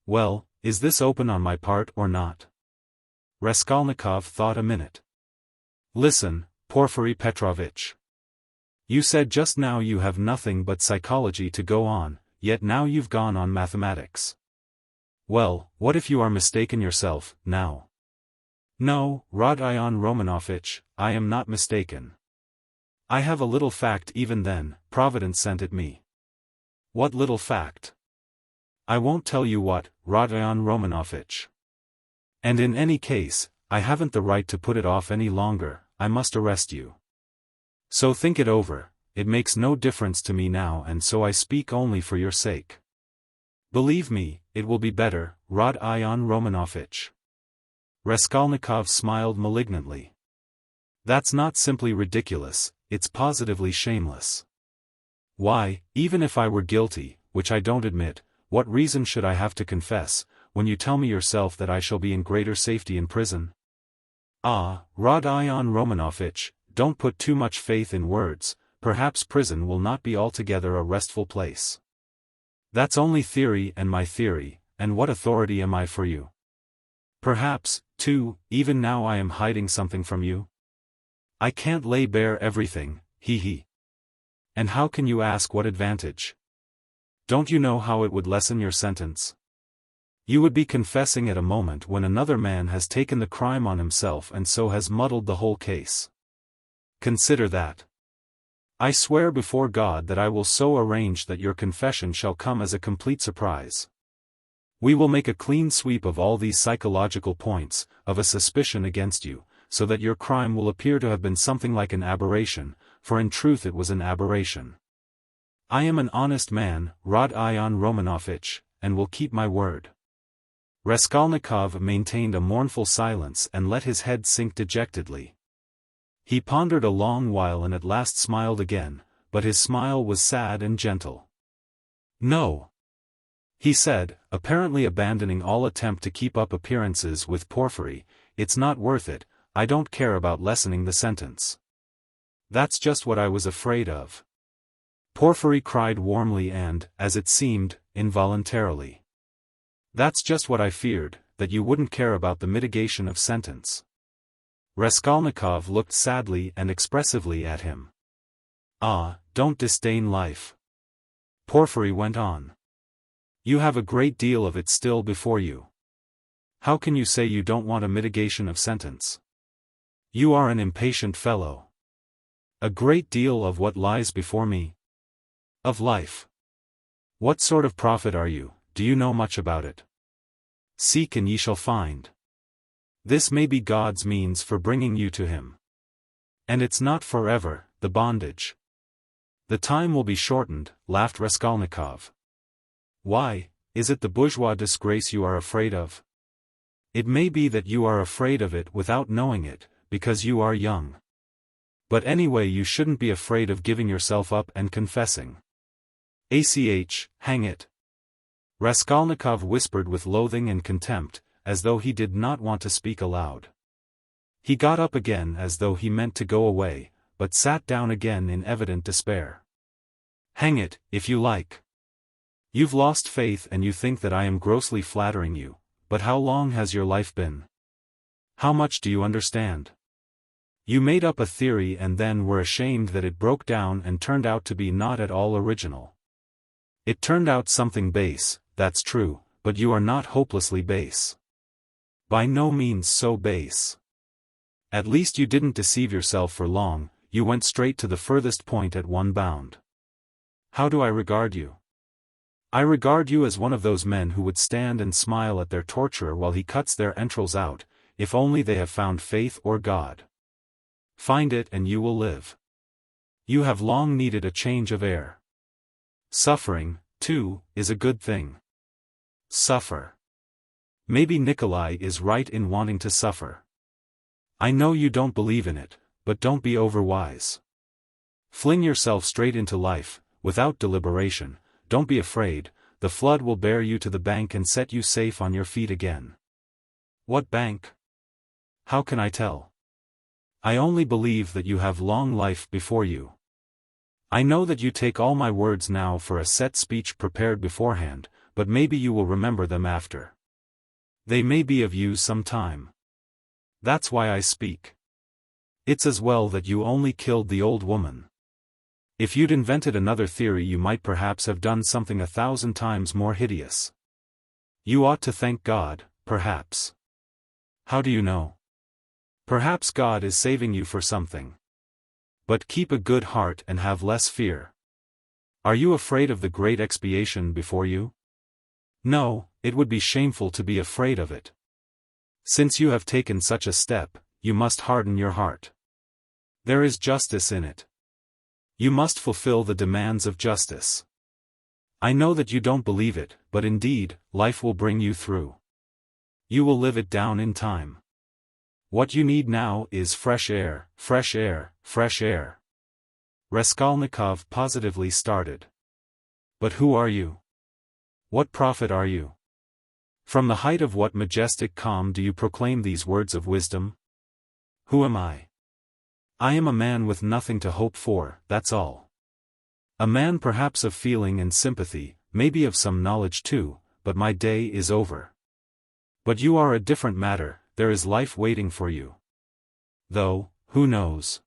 Well, is this open on my part or not? Raskolnikov thought a minute. Listen, Porfiry Petrovitch. You said just now you have nothing but psychology to go on, yet now you've gone on mathematics. Well, what if you are mistaken yourself, now? No, Rodion Romanovich, I am not mistaken. I have a little fact even then, Providence sent it me. What little fact? I won't tell you what, Rodion Romanovich. And in any case, I haven't the right to put it off any longer, I must arrest you. So think it over, it makes no difference to me now and so I speak only for your sake. Believe me, it will be better, Rodion Romanovich. Raskolnikov smiled malignantly. That's not simply ridiculous, it's positively shameless. Why, even if I were guilty, which I don't admit, what reason should I have to confess, when you tell me yourself that I shall be in greater safety in prison? Ah, Rodion Romanovich, don't put too much faith in words, perhaps prison will not be altogether a restful place. That's only theory and my theory, and what authority am I for you? Perhaps, too, even now I am hiding something from you? I can't lay bare everything, he. And how can you ask what advantage? Don't you know how it would lessen your sentence? You would be confessing at a moment when another man has taken the crime on himself and so has muddled the whole case. Consider that. I swear before God that I will so arrange that your confession shall come as a complete surprise. We will make a clean sweep of all these psychological points, of a suspicion against you, so that your crime will appear to have been something like an aberration, for in truth it was an aberration. I am an honest man, Rodion Romanovich, and will keep my word." Raskolnikov maintained a mournful silence and let his head sink dejectedly. He pondered a long while and at last smiled again, but his smile was sad and gentle. "No," he said, apparently abandoning all attempt to keep up appearances with Porfiry, "it's not worth it. I don't care about lessening the sentence." "That's just what I was afraid of." Porfiry cried warmly and, as it seemed, involuntarily. "That's just what I feared, that you wouldn't care about the mitigation of sentence." Raskolnikov looked sadly and expressively at him. "Ah, don't disdain life," Porfiry went on. "You have a great deal of it still before you. How can you say you don't want a mitigation of sentence? You are an impatient fellow." "A great deal of what lies before me?" "Of life." "What sort of prophet are you? Do you know much about it?" "Seek and ye shall find. This may be God's means for bringing you to Him. And it's not forever, the bondage. The time will be shortened," laughed Raskolnikov. "Why, is it the bourgeois disgrace you are afraid of?" "It may be that you are afraid of it without knowing it, because you are young. But anyway you shouldn't be afraid of giving yourself up and confessing." Hang it!" Raskolnikov whispered with loathing and contempt, as though he did not want to speak aloud. He got up again as though he meant to go away, but sat down again in evident despair. "Hang it, if you like. You've lost faith and you think that I am grossly flattering you, but how long has your life been? How much do you understand? You made up a theory and then were ashamed that it broke down and turned out to be not at all original. It turned out something base, that's true, but you are not hopelessly base. By no means so base. At least you didn't deceive yourself for long, you went straight to the furthest point at one bound. How do I regard you? I regard you as one of those men who would stand and smile at their torturer while he cuts their entrails out, if only they have found faith or God. Find it and you will live. You have long needed a change of air. Suffering, too, is a good thing. Suffer. Maybe Nikolai is right in wanting to suffer. I know you don't believe in it, but don't be overwise. Fling yourself straight into life, without deliberation. Don't be afraid, the flood will bear you to the bank and set you safe on your feet again." "What bank? How can I tell? I only believe that you have long life before you. I know that you take all my words now for a set speech prepared beforehand, but maybe you will remember them after. They may be of use some time. That's why I speak. It's as well that you only killed the old woman. If you'd invented another theory you might perhaps have done something 1,000 times more hideous. You ought to thank God, perhaps. How do you know? Perhaps God is saving you for something. But keep a good heart and have less fear. Are you afraid of the great expiation before you? No, it would be shameful to be afraid of it. Since you have taken such a step, you must harden your heart. There is justice in it. You must fulfill the demands of justice. I know that you don't believe it, but indeed, life will bring you through. You will live it down in time. What you need now is fresh air, fresh air, fresh air." Raskolnikov positively started. "But who are you? What prophet are you? From the height of what majestic calm do you proclaim these words of wisdom? Who am I? I am a man with nothing to hope for, that's all. A man perhaps of feeling and sympathy, maybe of some knowledge too, but my day is over. But you are a different matter, there is life waiting for you. Though, who knows?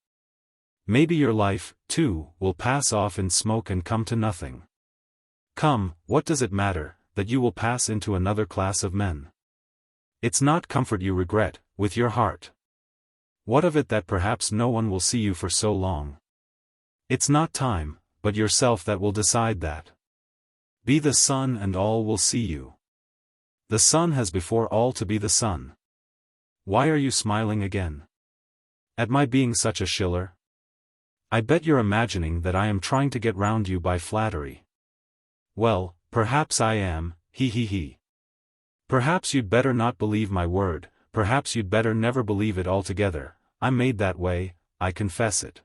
Maybe your life, too, will pass off in smoke and come to nothing. Come, what does it matter, that you will pass into another class of men? It's not comfort you regret, with your heart. What of it that perhaps no one will see you for so long? It's not time, but yourself that will decide that. Be the sun and all will see you. The sun has before all to be the sun. Why are you smiling again? At my being such a shiller? I bet you're imagining that I am trying to get round you by flattery. Well, perhaps I am, he he he. Perhaps you'd better not believe my word, perhaps you'd better never believe it altogether. I'm made that way, I confess it.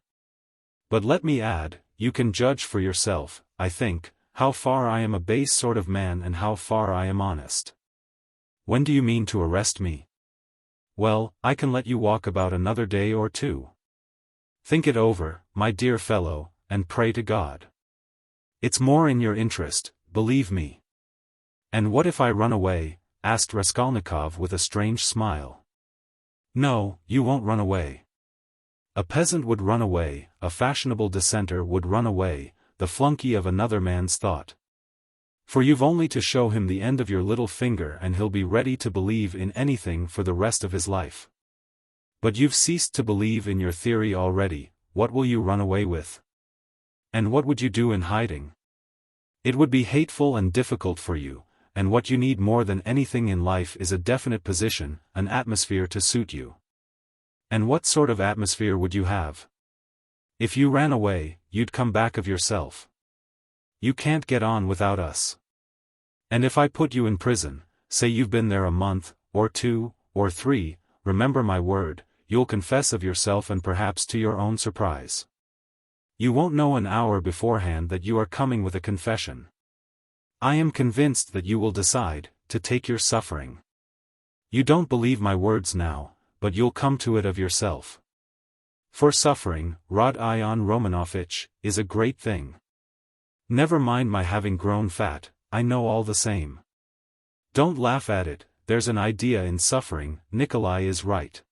But let me add, you can judge for yourself, I think, how far I am a base sort of man and how far I am honest. When do you mean to arrest me? Well, I can let you walk about another day or two. Think it over, my dear fellow, and pray to God. It's more in your interest, believe me. And what if I run away? Asked Raskolnikov with a strange smile. No, you won't run away. A peasant would run away, a fashionable dissenter would run away, the flunkey of another man's thought. For you've only to show him the end of your little finger and he'll be ready to believe in anything for the rest of his life. But you've ceased to believe in your theory already, what will you run away with? And what would you do in hiding? It would be hateful and difficult for you, and what you need more than anything in life is a definite position, an atmosphere to suit you. And what sort of atmosphere would you have? If you ran away, you'd come back of yourself. You can't get on without us. And if I put you in prison, say you've been there a month, or 2, or 3, remember my word, you'll confess of yourself and perhaps to your own surprise. You won't know an hour beforehand that you are coming with a confession. I am convinced that you will decide to take your suffering. You don't believe my words now, but you'll come to it of yourself. For suffering, Rodion Romanovich, is a great thing. Never mind my having grown fat, I know all the same. Don't laugh at it, there's an idea in suffering, Nikolai is right.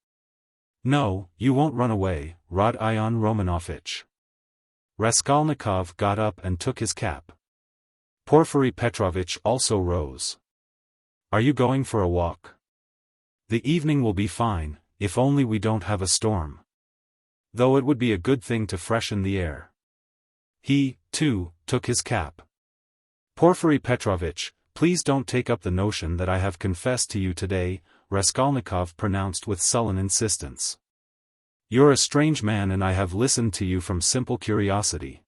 No, you won't run away, Rodion Romanovich. Raskolnikov got up and took his cap. Porfiry Petrovitch also rose. Are you going for a walk? The evening will be fine, if only we don't have a storm. Though it would be a good thing to freshen the air. He, too, took his cap. Porfiry Petrovitch, please don't take up the notion that I have confessed to you today, Raskolnikov pronounced with sullen insistence. You're a strange man and I have listened to you from simple curiosity.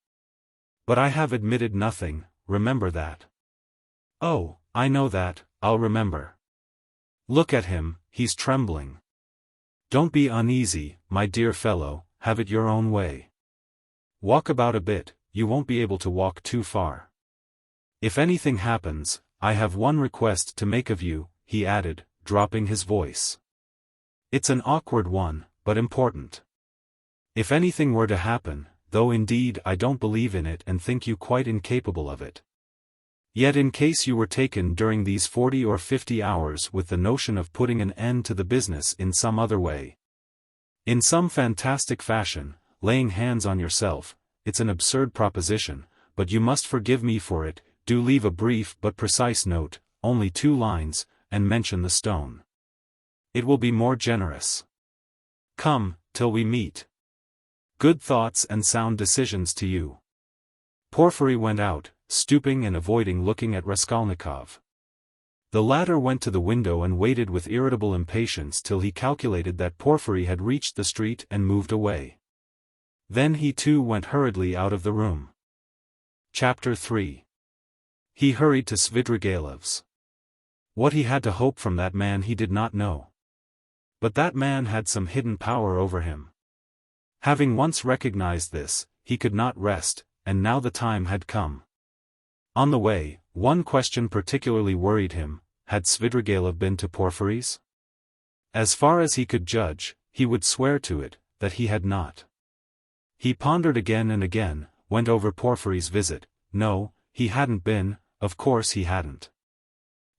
But I have admitted nothing, remember that. Oh, I know that, I'll remember. Look at him, he's trembling. Don't be uneasy, my dear fellow, have it your own way. Walk about a bit, you won't be able to walk too far. If anything happens, I have one request to make of you, he added, dropping his voice. It's an awkward one, but important. If anything were to happen, though indeed I don't believe in it and think you quite incapable of it. Yet in case you were taken during these 40 or 50 hours with the notion of putting an end to the business in some other way. In some fantastic fashion, laying hands on yourself, it's an absurd proposition, but you must forgive me for it, do leave a brief but precise note, only 2 lines, and mention the stone. It will be more generous. Come, till we meet. Good thoughts and sound decisions to you. Porfiry went out, stooping and avoiding looking at Raskolnikov. The latter went to the window and waited with irritable impatience till he calculated that Porfiry had reached the street and moved away. Then he too went hurriedly out of the room. Chapter 3. He hurried to Svidrigaïlov's. What he had to hope from that man he did not know. But that man had some hidden power over him. Having once recognized this, he could not rest, and now the time had come. On the way, one question particularly worried him: had Svidrigaïlov been to Porfiry's? As far as he could judge, he would swear to it, that he had not. He pondered again and again, went over Porfiry's visit. No, he hadn't been, of course he hadn't.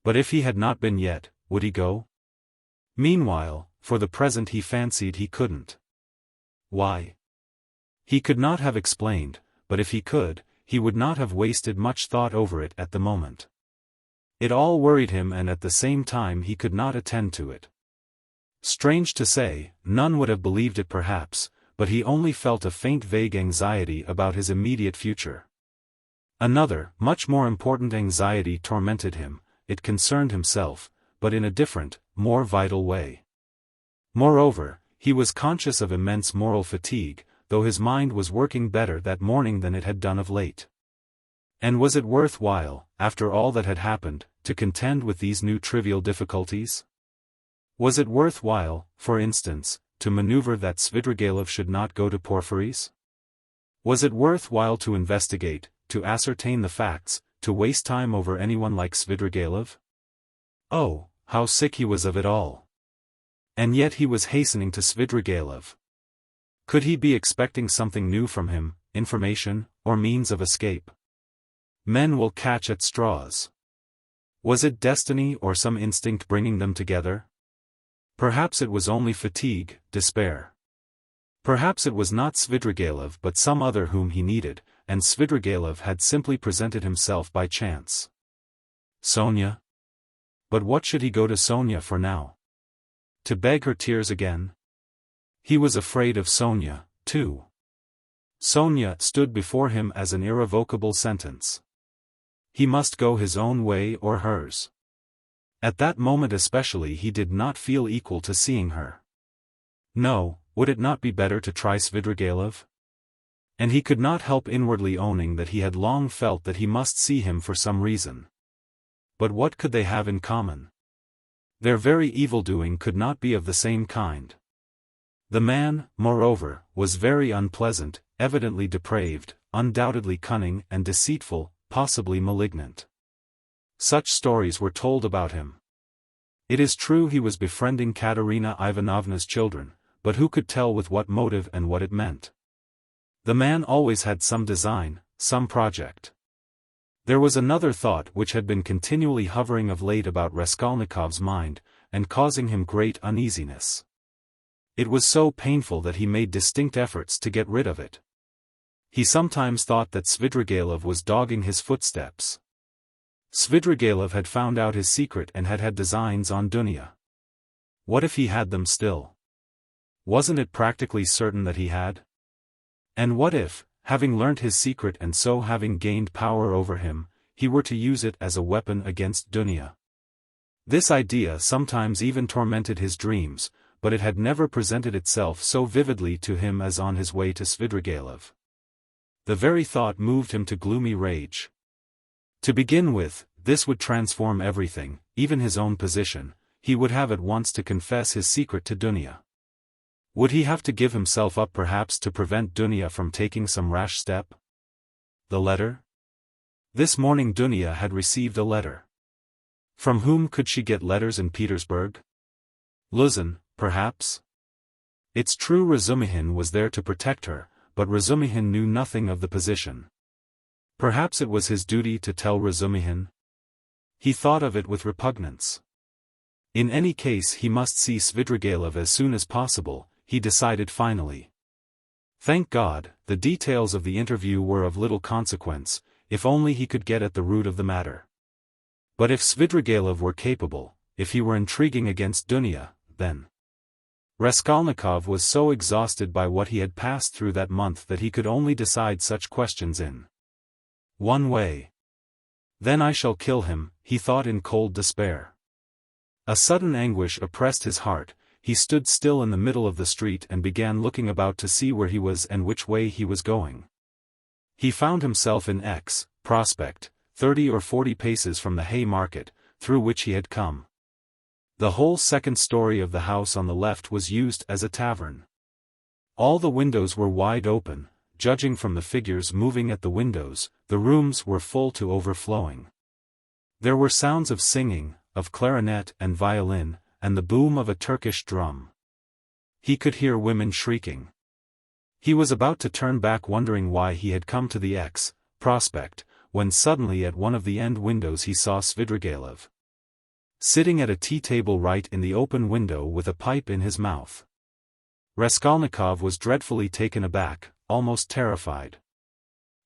But if he had not been yet, would he go? Meanwhile, for the present he fancied he couldn't. Why? He could not have explained, but if he could, he would not have wasted much thought over it at the moment. It all worried him and at the same time he could not attend to it. Strange to say, none would have believed it perhaps, but he only felt a faint vague anxiety about his immediate future. Another, much more important anxiety tormented him. It concerned himself, but in a different, more vital way. Moreover, He was conscious of immense moral fatigue, though his mind was working better that morning than it had done of late. And was it worth while, after all that had happened, to contend with these new trivial difficulties? Was it worth while, for instance, to maneuver that Svidrigailov should not go to Porfiry's? Was it worth while to investigate, to ascertain the facts, to waste time over anyone like Svidrigailov? Oh, how sick he was of it all! And yet he was hastening to Svidrigailov. Could he be expecting something new from him, information, or means of escape? Men will catch at straws. Was it destiny or some instinct bringing them together? Perhaps it was only fatigue, despair. Perhaps it was not Svidrigailov but some other whom he needed, and Svidrigailov had simply presented himself by chance. Sonya? But what should he go to Sonya for now? To beg her tears again? He was afraid of Sonya, too. Sonya stood before him as an irrevocable sentence. He must go his own way or hers. At that moment especially he did not feel equal to seeing her. No, would it not be better to try Svidrigailov? And he could not help inwardly owning that he had long felt that he must see him for some reason. But what could they have in common? Their very evil-doing could not be of the same kind. The man, moreover, was very unpleasant, evidently depraved, undoubtedly cunning and deceitful, possibly malignant. Such stories were told about him. It is true he was befriending Katerina Ivanovna's children, but who could tell with what motive and what it meant? The man always had some design, some project. There was another thought which had been continually hovering of late about Raskolnikov's mind, and causing him great uneasiness. It was so painful that he made distinct efforts to get rid of it. He sometimes thought that Svidrigailov was dogging his footsteps. Svidrigailov had found out his secret and had designs on Dunya. What if he had them still? Wasn't it practically certain that he had? And what if, having learnt his secret and so having gained power over him, he were to use it as a weapon against Dunya? This idea sometimes even tormented his dreams, but it had never presented itself so vividly to him as on his way to Svidrigailov. The very thought moved him to gloomy rage. To begin with, this would transform everything, even his own position. He would have at once to confess his secret to Dunya. Would he have to give himself up perhaps to prevent Dunya from taking some rash step? The letter? This morning Dunya had received a letter. From whom could she get letters in Petersburg? Luzin, perhaps? It's true Razumihin was there to protect her, but Razumihin knew nothing of the position. Perhaps it was his duty to tell Razumihin? He thought of it with repugnance. In any case he must see Svidrigailov as soon as possible, he decided finally. Thank God, the details of the interview were of little consequence, if only he could get at the root of the matter. But if Svidrigailov were capable, if he were intriguing against Dunya, then... Raskolnikov was so exhausted by what he had passed through that month that he could only decide such questions in one way. Then I shall kill him, he thought in cold despair. A sudden anguish oppressed his heart. He stood still in the middle of the street and began looking about to see where he was and which way he was going. He found himself in X, Prospect, 30 or 40 paces from the hay market, through which he had come. The whole second story of the house on the left was used as a tavern. All the windows were wide open. Judging from the figures moving at the windows, the rooms were full to overflowing. There were sounds of singing, of clarinet and violin, and the boom of a Turkish drum. He could hear women shrieking. He was about to turn back wondering why he had come to the X, Prospect, when suddenly at one of the end windows he saw Svidrigailov. Sitting at a tea table right in the open window with a pipe in his mouth. Raskolnikov was dreadfully taken aback, almost terrified.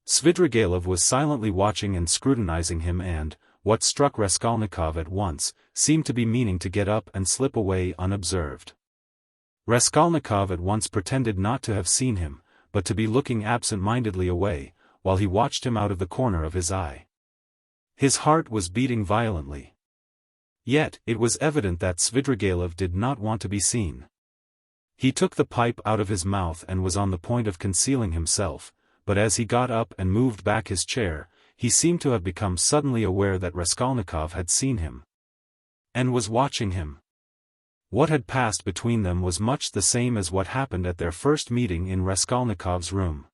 Svidrigailov was silently watching and scrutinizing him and, what struck Raskolnikov at once, seemed to be meaning to get up and slip away unobserved. Raskolnikov at once pretended not to have seen him, but to be looking absent-mindedly away, while he watched him out of the corner of his eye. His heart was beating violently. Yet, it was evident that Svidrigailov did not want to be seen. He took the pipe out of his mouth and was on the point of concealing himself, but as he got up and moved back his chair, he seemed to have become suddenly aware that Raskolnikov had seen him and was watching him. What had passed between them was much the same as what happened at their first meeting in Raskolnikov's room.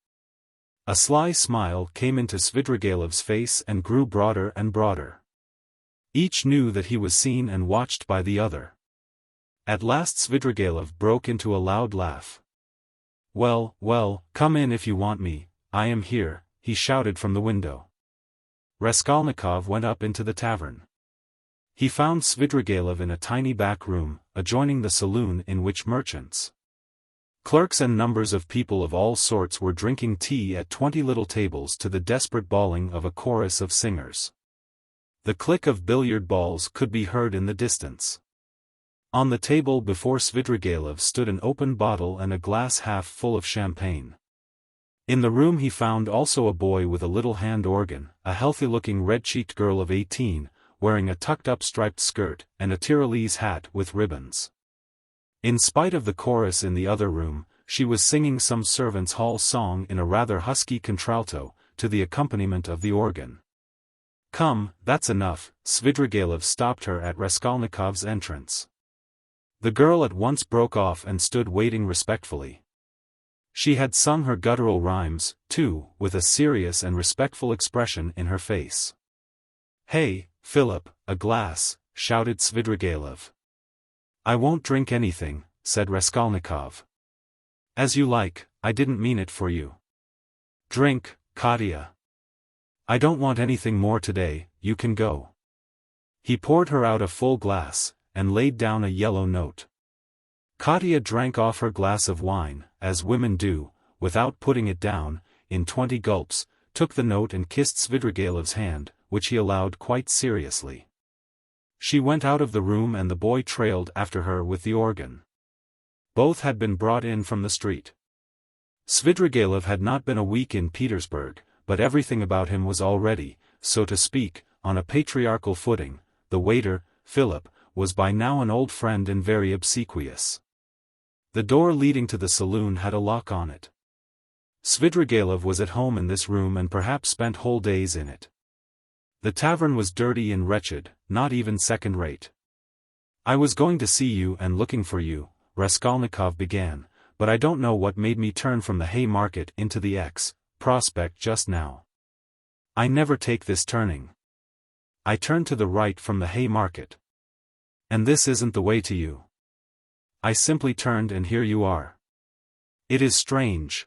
A sly smile came into Svidrigaïlov's face and grew broader and broader. Each knew that he was seen and watched by the other. At last Svidrigaïlov broke into a loud laugh. "Well, well, come in if you want me, I am here," he shouted from the window. Raskolnikov went up into the tavern. He found Svidrigaïlov in a tiny back room, adjoining the saloon in which merchants, clerks and numbers of people of all sorts were drinking tea at 20 little tables to the desperate bawling of a chorus of singers. The click of billiard balls could be heard in the distance. On the table before Svidrigaïlov stood an open bottle and a glass half full of champagne. In the room he found also a boy with a little hand organ, a healthy-looking red-cheeked girl of 18, wearing a tucked-up striped skirt, and a Tyrolese hat with ribbons. In spite of the chorus in the other room, she was singing some servants' hall song in a rather husky contralto, to the accompaniment of the organ. "Come, that's enough," Svidrigaïlov stopped her at Raskolnikov's entrance. The girl at once broke off and stood waiting respectfully. She had sung her guttural rhymes, too, with a serious and respectful expression in her face. "Hey, Philip, a glass," shouted Svidrigaïlov. "I won't drink anything," said Raskolnikov. "As you like, I didn't mean it for you." "Drink, Katya." "I don't want anything more today, you can go." He poured her out a full glass, and laid down a yellow note. Katya drank off her glass of wine, as women do, without putting it down, in 20 gulps, took the note and kissed Svidrigaïlov's hand, which he allowed quite seriously. She went out of the room and the boy trailed after her with the organ. Both had been brought in from the street. Svidrigaïlov had not been a week in Petersburg, but everything about him was already, so to speak, on a patriarchal footing. The waiter, Philip, was by now an old friend and very obsequious. The door leading to the saloon had a lock on it. Svidrigaïlov was at home in this room and perhaps spent whole days in it. The tavern was dirty and wretched, not even second-rate. "I was going to see you and looking for you," Raskolnikov began, "but I don't know what made me turn from the Haymarket into the Prospect just now. I never take this turning. I turn to the right from the Haymarket. And this isn't the way to you. I simply turned and here you are. It is strange.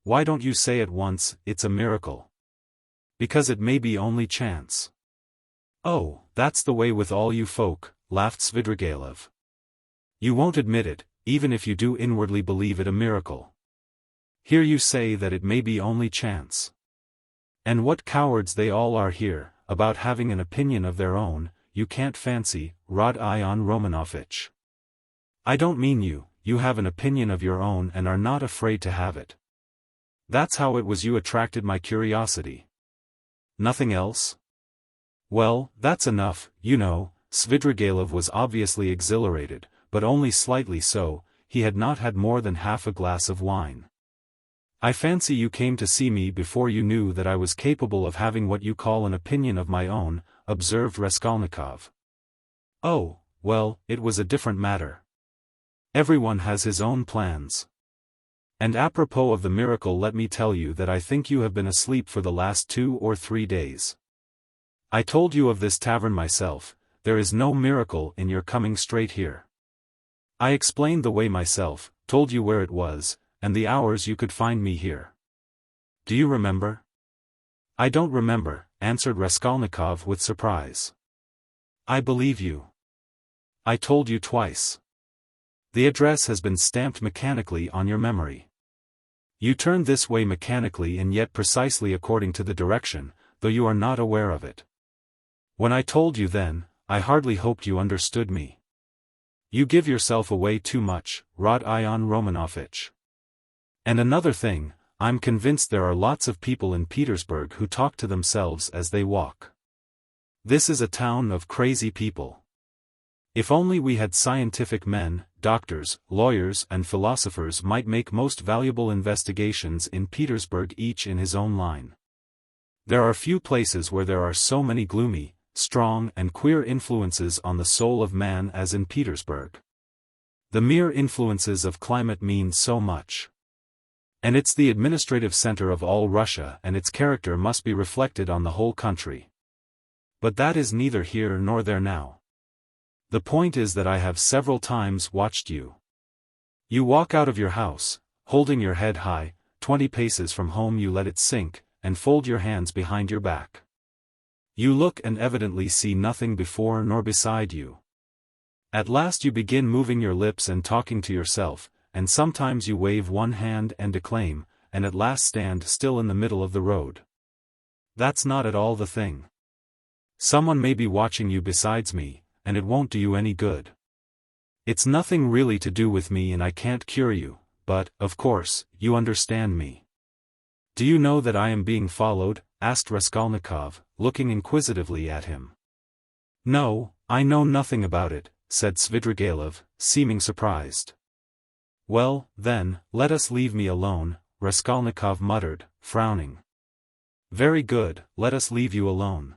Why don't you say at once, it's a miracle? Because it may be only chance." "Oh, that's the way with all you folk," laughed Svidrigaïlov. "You won't admit it, even if you do inwardly believe it a miracle. Here you say that it may be only chance. And what cowards they all are here, about having an opinion of their own, you can't fancy, Rodion Romanovich. I don't mean you, you have an opinion of your own and are not afraid to have it. That's how it was you attracted my curiosity. Nothing else? Well, that's enough, you know." Svidrigaïlov was obviously exhilarated, but only slightly so. He had not had more than half a glass of wine. "I fancy you came to see me before you knew that I was capable of having what you call an opinion of my own," observed Raskolnikov. "Oh, well, it was a different matter. Everyone has his own plans. And apropos of the miracle, let me tell you that I think you have been asleep for the last 2 or 3 days. I told you of this tavern myself, there is no miracle in your coming straight here. I explained the way myself, told you where it was, and the hours you could find me here. Do you remember?" "I don't remember," answered Raskolnikov with surprise. "I believe you. I told you twice. The address has been stamped mechanically on your memory. You turned this way mechanically and yet precisely according to the direction, though you are not aware of it. When I told you then, I hardly hoped you understood me. You give yourself away too much, Rodion Romanovich. And another thing, I'm convinced there are lots of people in Petersburg who talk to themselves as they walk. This is a town of crazy people. If only we had scientific men, doctors, lawyers and philosophers might make most valuable investigations in Petersburg, each in his own line. There are few places where there are so many gloomy, strong and queer influences on the soul of man as in Petersburg. The mere influences of climate mean so much. And it's the administrative center of all Russia, and its character must be reflected on the whole country. But that is neither here nor there now. The point is that I have several times watched you. You walk out of your house, holding your head high, 20 paces from home you let it sink, and fold your hands behind your back. You look and evidently see nothing before nor beside you. At last you begin moving your lips and talking to yourself, and sometimes you wave one hand and declaim, and at last stand still in the middle of the road. That's not at all the thing. Someone may be watching you besides me, and it won't do you any good. It's nothing really to do with me and I can't cure you, but, of course, you understand me. Do you know that I am being followed? Asked Raskolnikov, looking inquisitively at him. No, I know nothing about it, said Svidrigaïlov, seeming surprised. Well, then, let us leave me alone, Raskolnikov muttered, frowning. Very good, let us leave you alone.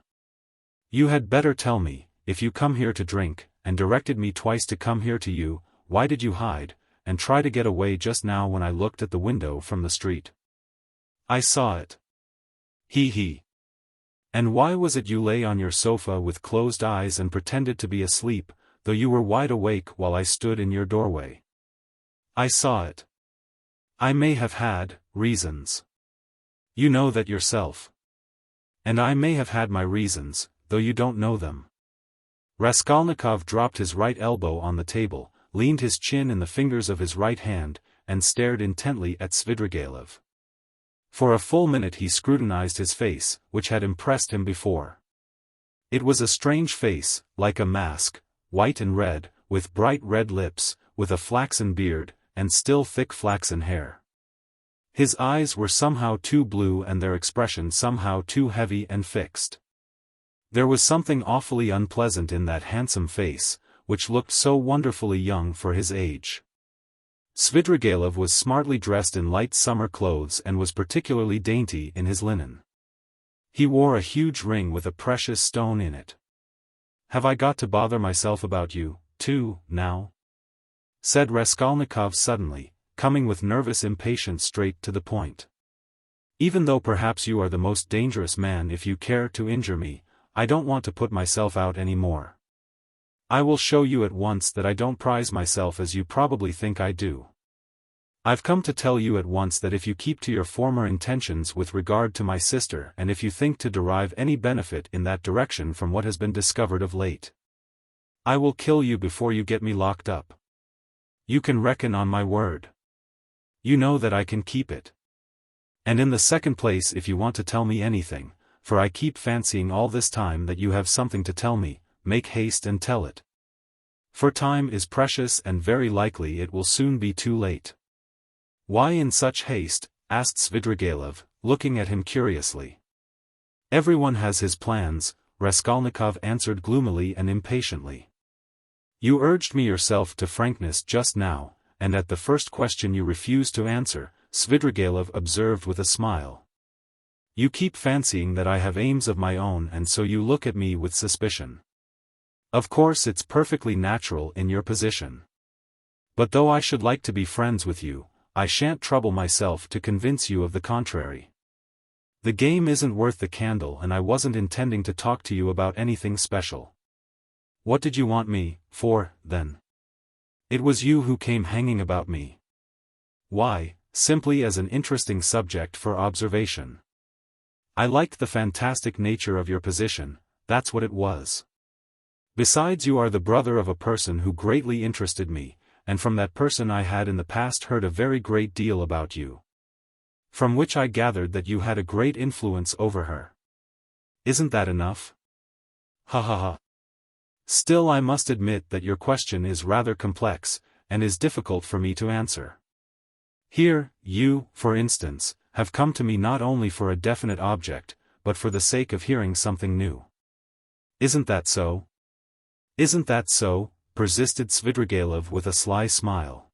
You had better tell me, if you come here to drink, and directed me twice to come here to you, why did you hide, and try to get away just now when I looked at the window from the street? I saw it. He. And why was it you lay on your sofa with closed eyes and pretended to be asleep, though you were wide awake while I stood in your doorway? I saw it. I may have had reasons. You know that yourself. And I may have had my reasons, though you don't know them. Raskolnikov dropped his right elbow on the table, leaned his chin in the fingers of his right hand, and stared intently at Svidrigaïlov. For a full minute he scrutinized his face, which had impressed him before. It was a strange face, like a mask, white and red, with bright red lips, with a flaxen beard, and still thick flaxen hair. His eyes were somehow too blue and their expression somehow too heavy and fixed. There was something awfully unpleasant in that handsome face, which looked so wonderfully young for his age. Svidrigaïlov was smartly dressed in light summer clothes and was particularly dainty in his linen. He wore a huge ring with a precious stone in it. Have I got to bother myself about you, too, now? Said Raskolnikov suddenly, coming with nervous impatience straight to the point. Even though perhaps you are the most dangerous man if you care to injure me, I don't want to put myself out any more. I will show you at once that I don't prize myself as you probably think I do. I've come to tell you at once that if you keep to your former intentions with regard to my sister and if you think to derive any benefit in that direction from what has been discovered of late, I will kill you before you get me locked up. You can reckon on my word. You know that I can keep it. And in the second place, if you want to tell me anything, for I keep fancying all this time that you have something to tell me, make haste and tell it. For time is precious and very likely it will soon be too late. Why in such haste? Asked Svidrigaïlov, looking at him curiously. Everyone has his plans, Raskolnikov answered gloomily and impatiently. You urged me yourself to frankness just now, and at the first question you refused to answer, Svidrigaïlov observed with a smile. You keep fancying that I have aims of my own and so you look at me with suspicion. Of course it's perfectly natural in your position. But though I should like to be friends with you, I shan't trouble myself to convince you of the contrary. The game isn't worth the candle and I wasn't intending to talk to you about anything special. What did you want me for, then? It was you who came hanging about me. Why, simply as an interesting subject for observation. I liked the fantastic nature of your position, that's what it was. Besides, you are the brother of a person who greatly interested me, and from that person I had in the past heard a very great deal about you. From which I gathered that you had a great influence over her. Isn't that enough? Ha ha ha. Still, I must admit that your question is rather complex, and is difficult for me to answer. Here, you, for instance, have come to me not only for a definite object, but for the sake of hearing something new. Isn't that so? Isn't that so? persisted Svidrigailov with a sly smile.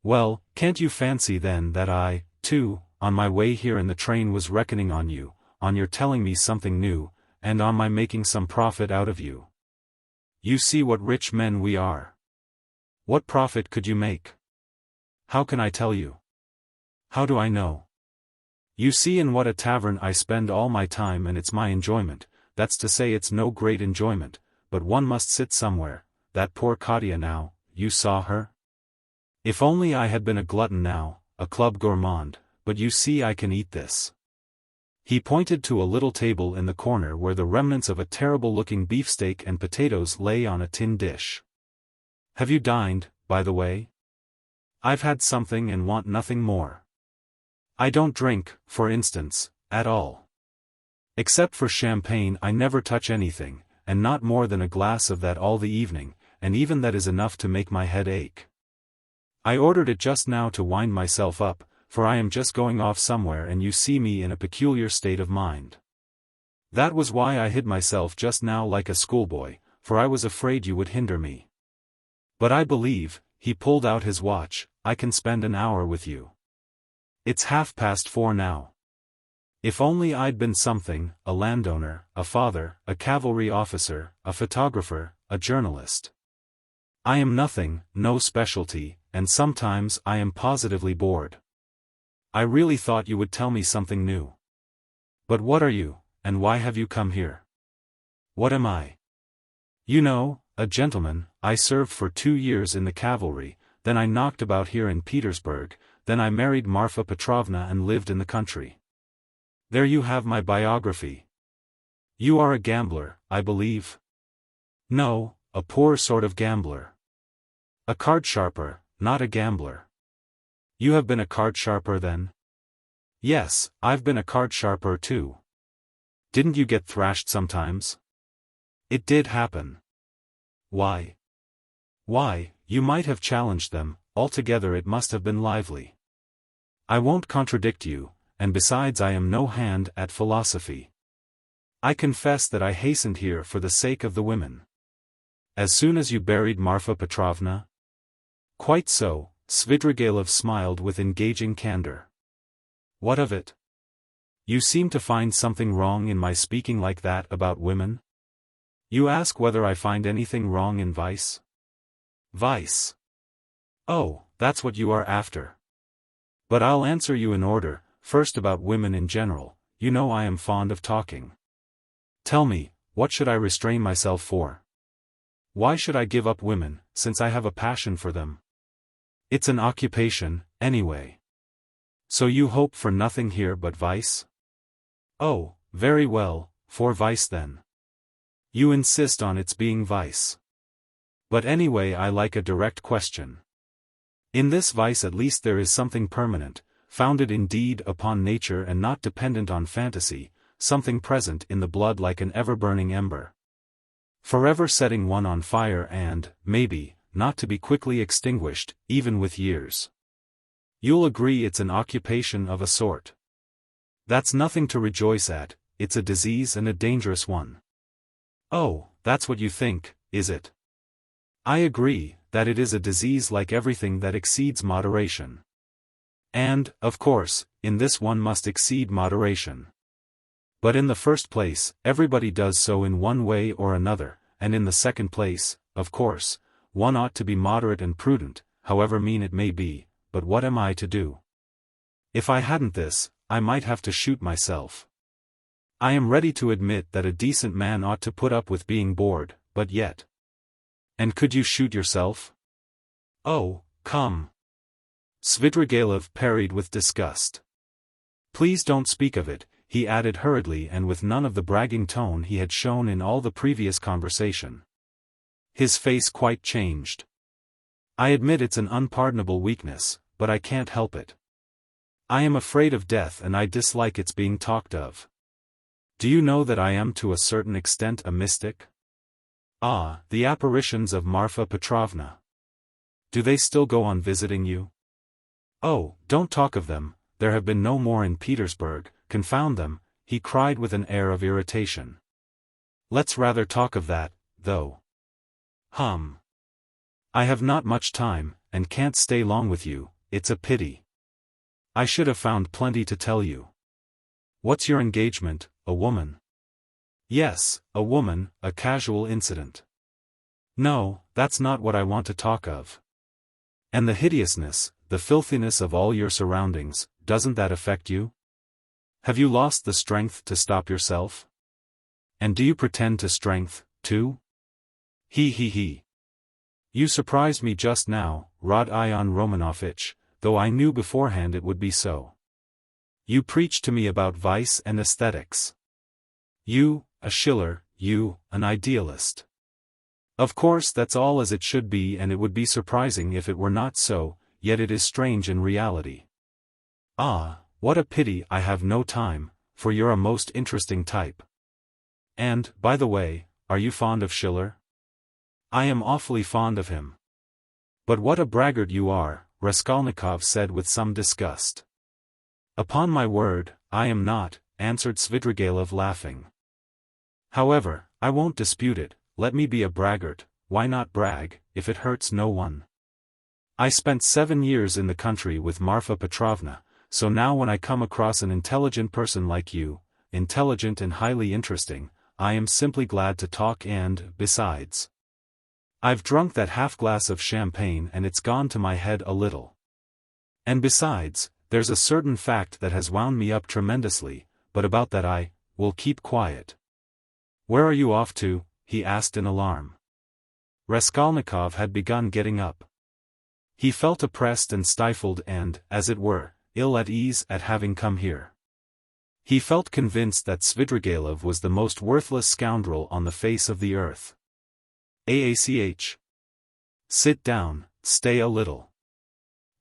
Well, can't you fancy then that I, too, on my way here in the train was reckoning on you, on your telling me something new, and on my making some profit out of you? You see what rich men we are. What profit could you make? How can I tell you? How do I know? You see in what a tavern I spend all my time, and it's my enjoyment. That's to say, it's no great enjoyment, but one must sit somewhere. That poor Katya now, you saw her? If only I had been a glutton now, a club gourmand, but you see I can eat this. He pointed to a little table in the corner where the remnants of a terrible-looking beefsteak and potatoes lay on a tin dish. Have you dined, by the way? I've had something and want nothing more. I don't drink, for instance, at all. Except for champagne I never touch anything, and not more than a glass of that all the evening, and even that is enough to make my head ache. I ordered it just now to wind myself up, for I am just going off somewhere and you see me in a peculiar state of mind. That was why I hid myself just now like a schoolboy, for I was afraid you would hinder me. But I believe, he pulled out his watch, I can spend an hour with you. It's 4:30 now. If only I'd been something, a landowner, a father, a cavalry officer, a photographer, a journalist. I am nothing, no specialty, and sometimes I am positively bored. I really thought you would tell me something new. But what are you, and why have you come here? What am I? You know, a gentleman. I served for 2 years in the cavalry, then I knocked about here in Petersburg, then I married Marfa Petrovna and lived in the country. There you have my biography. You are a gambler, I believe? No, a poor sort of gambler. A card sharper, not a gambler. You have been a card sharper then? Yes, I've been a card sharper too. Didn't you get thrashed sometimes? It did happen. Why? Why, you might have challenged them, altogether it must have been lively. I won't contradict you, and besides I am no hand at philosophy. I confess that I hastened here for the sake of the women. As soon as you buried Marfa Petrovna? Quite so, Svidrigailov smiled with engaging candor. What of it? You seem to find something wrong in my speaking like that about women? You ask whether I find anything wrong in vice? Vice. Oh, that's what you are after. But I'll answer you in order, first about women in general. You know I am fond of talking. Tell me, what should I restrain myself for? Why should I give up women, since I have a passion for them? It's an occupation, anyway. So you hope for nothing here but vice? Oh, very well, for vice then. You insist on its being vice. But anyway I like a direct question. In this vice at least there is something permanent, founded indeed upon nature and not dependent on fantasy, something present in the blood like an ever-burning ember. Forever setting one on fire and, maybe, not to be quickly extinguished, even with years. You'll agree it's an occupation of a sort. That's nothing to rejoice at, it's a disease and a dangerous one. Oh, that's what you think, is it? I agree, that it is a disease like everything that exceeds moderation. And, of course, in this one must exceed moderation. But in the first place, everybody does so in one way or another, and in the second place, of course, one ought to be moderate and prudent, however mean it may be, but what am I to do? If I hadn't this, I might have to shoot myself. I am ready to admit that a decent man ought to put up with being bored, but yet. And could you shoot yourself? Oh, come. Svidrigailov parried with disgust. Please don't speak of it, he added hurriedly and with none of the bragging tone he had shown in all the previous conversation. His face quite changed. I admit it's an unpardonable weakness, but I can't help it. I am afraid of death and I dislike its being talked of. Do you know that I am to a certain extent a mystic? Ah, the apparitions of Marfa Petrovna. Do they still go on visiting you? Oh, don't talk of them, there have been no more in Petersburg, confound them, he cried with an air of irritation. Let's rather talk of that, though. I have not much time, and can't stay long with you, it's a pity. I should have found plenty to tell you. What's your engagement, a woman? Yes, a woman, a casual incident. No, that's not what I want to talk of. And the hideousness, the filthiness of all your surroundings, doesn't that affect you? Have you lost the strength to stop yourself? And do you pretend to strength, too? He. You surprised me just now, Rodion Romanovich, though I knew beforehand it would be so. You preach to me about vice and aesthetics. You, a Schiller, you, an idealist. Of course that's all as it should be, and it would be surprising if it were not so, yet it is strange in reality. Ah, what a pity I have no time, for you're a most interesting type. And, by the way, are you fond of Schiller? I am awfully fond of him. But what a braggart you are, Raskolnikov said with some disgust. Upon my word, I am not, answered Svidrigailov laughing. However, I won't dispute it, let me be a braggart, why not brag, if it hurts no one? I spent 7 years in the country with Marfa Petrovna, so now when I come across an intelligent person like you, intelligent and highly interesting, I am simply glad to talk, and, besides, I've drunk that half-glass of champagne and it's gone to my head a little. And besides, there's a certain fact that has wound me up tremendously, but about that I will keep quiet. Where are you off to? He asked in alarm. Raskolnikov had begun getting up. He felt oppressed and stifled and, as it were, ill at ease at having come here. He felt convinced that Svidrigailov was the most worthless scoundrel on the face of the earth. Aach. Sit down, stay a little.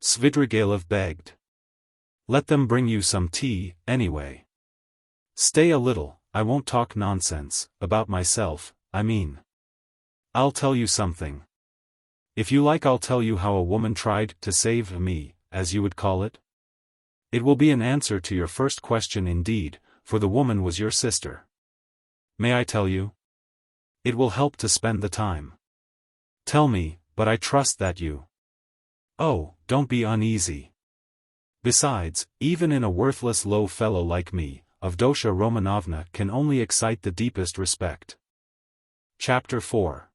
Svidrigailov begged. Let them bring you some tea, anyway. Stay a little, I won't talk nonsense, about myself, I mean. I'll tell you something. If you like, I'll tell you how a woman tried to save me, as you would call it. It will be an answer to your first question indeed, for the woman was your sister. May I tell you? It will help to spend the time. Tell me, but I trust that you. Oh, don't be uneasy. Besides, even in a worthless low fellow like me, Avdotya Romanovna can only excite the deepest respect. Chapter 4.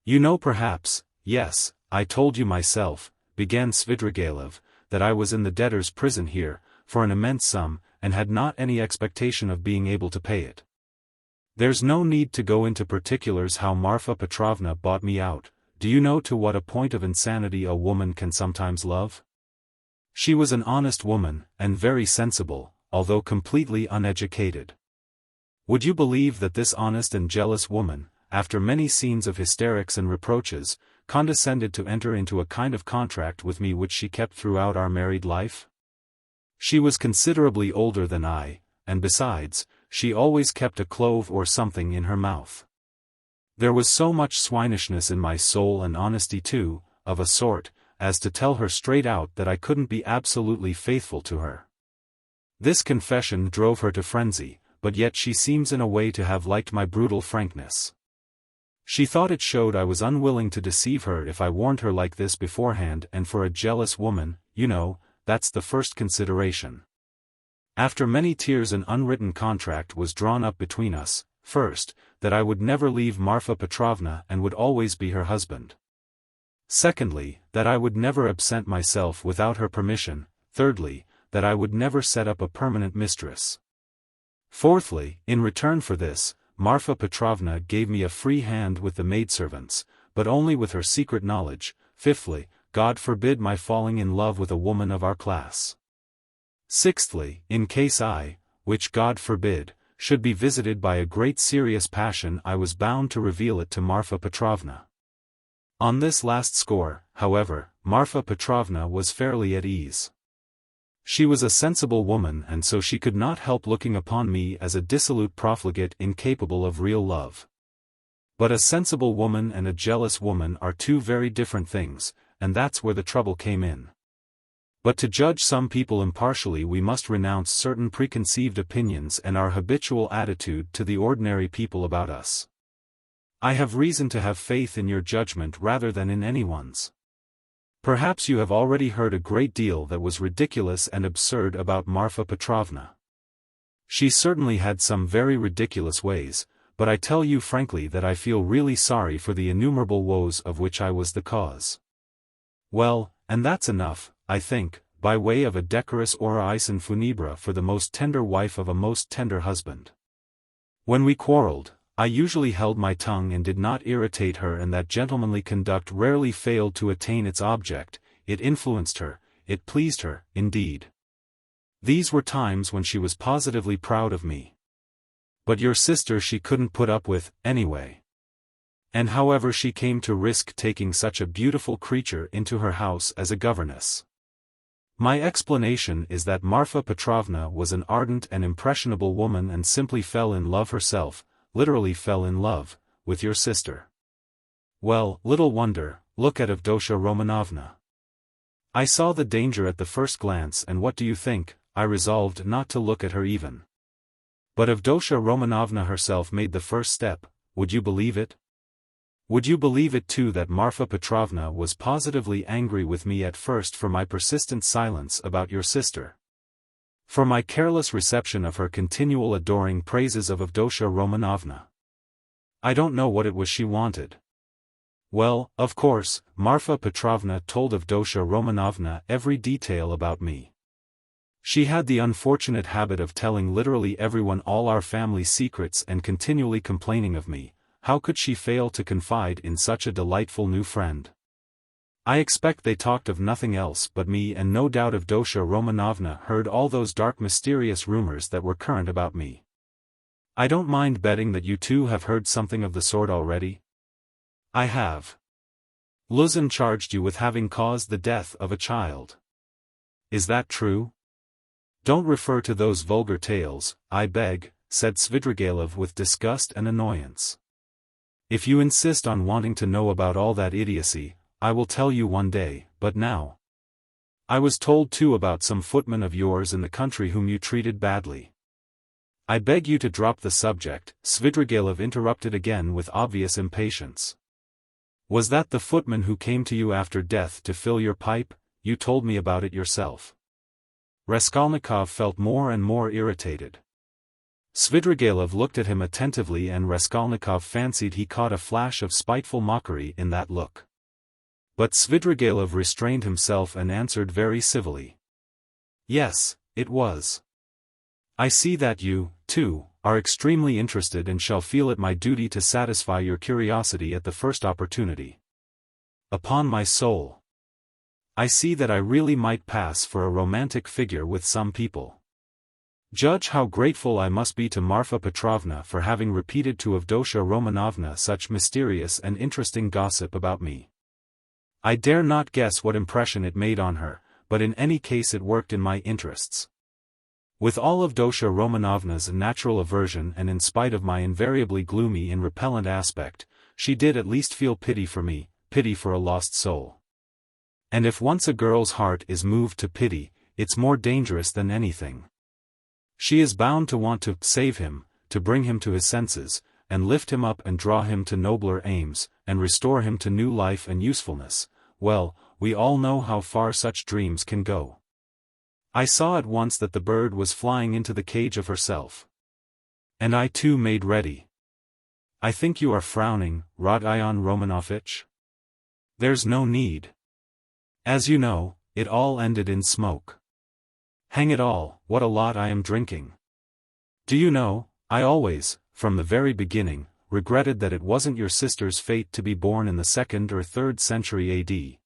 You know perhaps, yes, I told you myself, began Svidrigailov, that I was in the debtor's prison here, for an immense sum, and had not any expectation of being able to pay it. There's no need to go into particulars how Marfa Petrovna bought me out. Do you know to what a point of insanity a woman can sometimes love? She was an honest woman, and very sensible, although completely uneducated. Would you believe that this honest and jealous woman, after many scenes of hysterics and reproaches, condescended to enter into a kind of contract with me which she kept throughout our married life? She was considerably older than I, and besides, she always kept a clove or something in her mouth. There was so much swinishness in my soul, and honesty too, of a sort, as to tell her straight out that I couldn't be absolutely faithful to her. This confession drove her to frenzy, but yet she seems in a way to have liked my brutal frankness. She thought it showed I was unwilling to deceive her if I warned her like this beforehand, and for a jealous woman, you know, that's the first consideration. After many tears an unwritten contract was drawn up between us, first, that I would never leave Marfa Petrovna and would always be her husband. Secondly, that I would never absent myself without her permission. Thirdly, that I would never set up a permanent mistress. Fourthly, in return for this, Marfa Petrovna gave me a free hand with the maidservants, but only with her secret knowledge. Fifthly, God forbid my falling in love with a woman of our class. Sixthly, in case I, which God forbid, should be visited by a great serious passion, I was bound to reveal it to Marfa Petrovna. On this last score, however, Marfa Petrovna was fairly at ease. She was a sensible woman, and so she could not help looking upon me as a dissolute profligate incapable of real love. But a sensible woman and a jealous woman are two very different things, and that's where the trouble came in. But to judge some people impartially we must renounce certain preconceived opinions and our habitual attitude to the ordinary people about us. I have reason to have faith in your judgment rather than in anyone's. Perhaps you have already heard a great deal that was ridiculous and absurd about Marfa Petrovna. She certainly had some very ridiculous ways, but I tell you frankly that I feel really sorry for the innumerable woes of which I was the cause. Well, and that's enough, I think, by way of a decorous oraison funebra for the most tender wife of a most tender husband. When we quarreled, I usually held my tongue and did not irritate her, and that gentlemanly conduct rarely failed to attain its object. It influenced her, it pleased her, indeed. These were times when she was positively proud of me. But your sister she couldn't put up with, anyway. And however she came to risk taking such a beautiful creature into her house as a governess. My explanation is that Marfa Petrovna was an ardent and impressionable woman and simply fell in love herself, literally fell in love, with your sister. Well, little wonder, look at Avdotya Romanovna. I saw the danger at the first glance, and what do you think, I resolved not to look at her even. But Avdotya Romanovna herself made the first step, would you believe it? Would you believe it too that Marfa Petrovna was positively angry with me at first for my persistent silence about your sister? For my careless reception of her continual adoring praises of Avdotya Romanovna. I don't know what it was she wanted. Well, of course, Marfa Petrovna told Avdotya Romanovna every detail about me. She had the unfortunate habit of telling literally everyone all our family secrets and continually complaining of me. How could she fail to confide in such a delightful new friend? I expect they talked of nothing else but me, and no doubt Avdotya Romanovna heard all those dark mysterious rumors that were current about me. I don't mind betting that you too have heard something of the sort already. I have. Luzin charged you with having caused the death of a child. Is that true? Don't refer to those vulgar tales, I beg, said Svidrigailov with disgust and annoyance. If you insist on wanting to know about all that idiocy, I will tell you one day, but now. I was told too about some footman of yours in the country whom you treated badly. I beg you to drop the subject, Svidrigailov interrupted again with obvious impatience. Was that the footman who came to you after death to fill your pipe? You told me about it yourself. Raskolnikov felt more and more irritated. Svidrigailov looked at him attentively, and Raskolnikov fancied he caught a flash of spiteful mockery in that look. But Svidrigailov restrained himself and answered very civilly. Yes, it was. I see that you, too, are extremely interested and shall feel it my duty to satisfy your curiosity at the first opportunity. Upon my soul. I see that I really might pass for a romantic figure with some people. Judge how grateful I must be to Marfa Petrovna for having repeated to Avdotya Romanovna such mysterious and interesting gossip about me. I dare not guess what impression it made on her, but in any case it worked in my interests. With all Avdotya Romanovna's natural aversion, and in spite of my invariably gloomy and repellent aspect, she did at least feel pity for me, pity for a lost soul. And if once a girl's heart is moved to pity, it's more dangerous than anything. She is bound to want to save him, to bring him to his senses, and lift him up and draw him to nobler aims, and restore him to new life and usefulness. Well, we all know how far such dreams can go. I saw at once that the bird was flying into the cage of herself. And I too made ready. I think you are frowning, Rodion Romanovich? There's no need. As you know, it all ended in smoke. Hang it all, what a lot I am drinking. Do you know, I always, from the very beginning, regretted that it wasn't your sister's fate to be born in the 2nd or 3rd century A.D.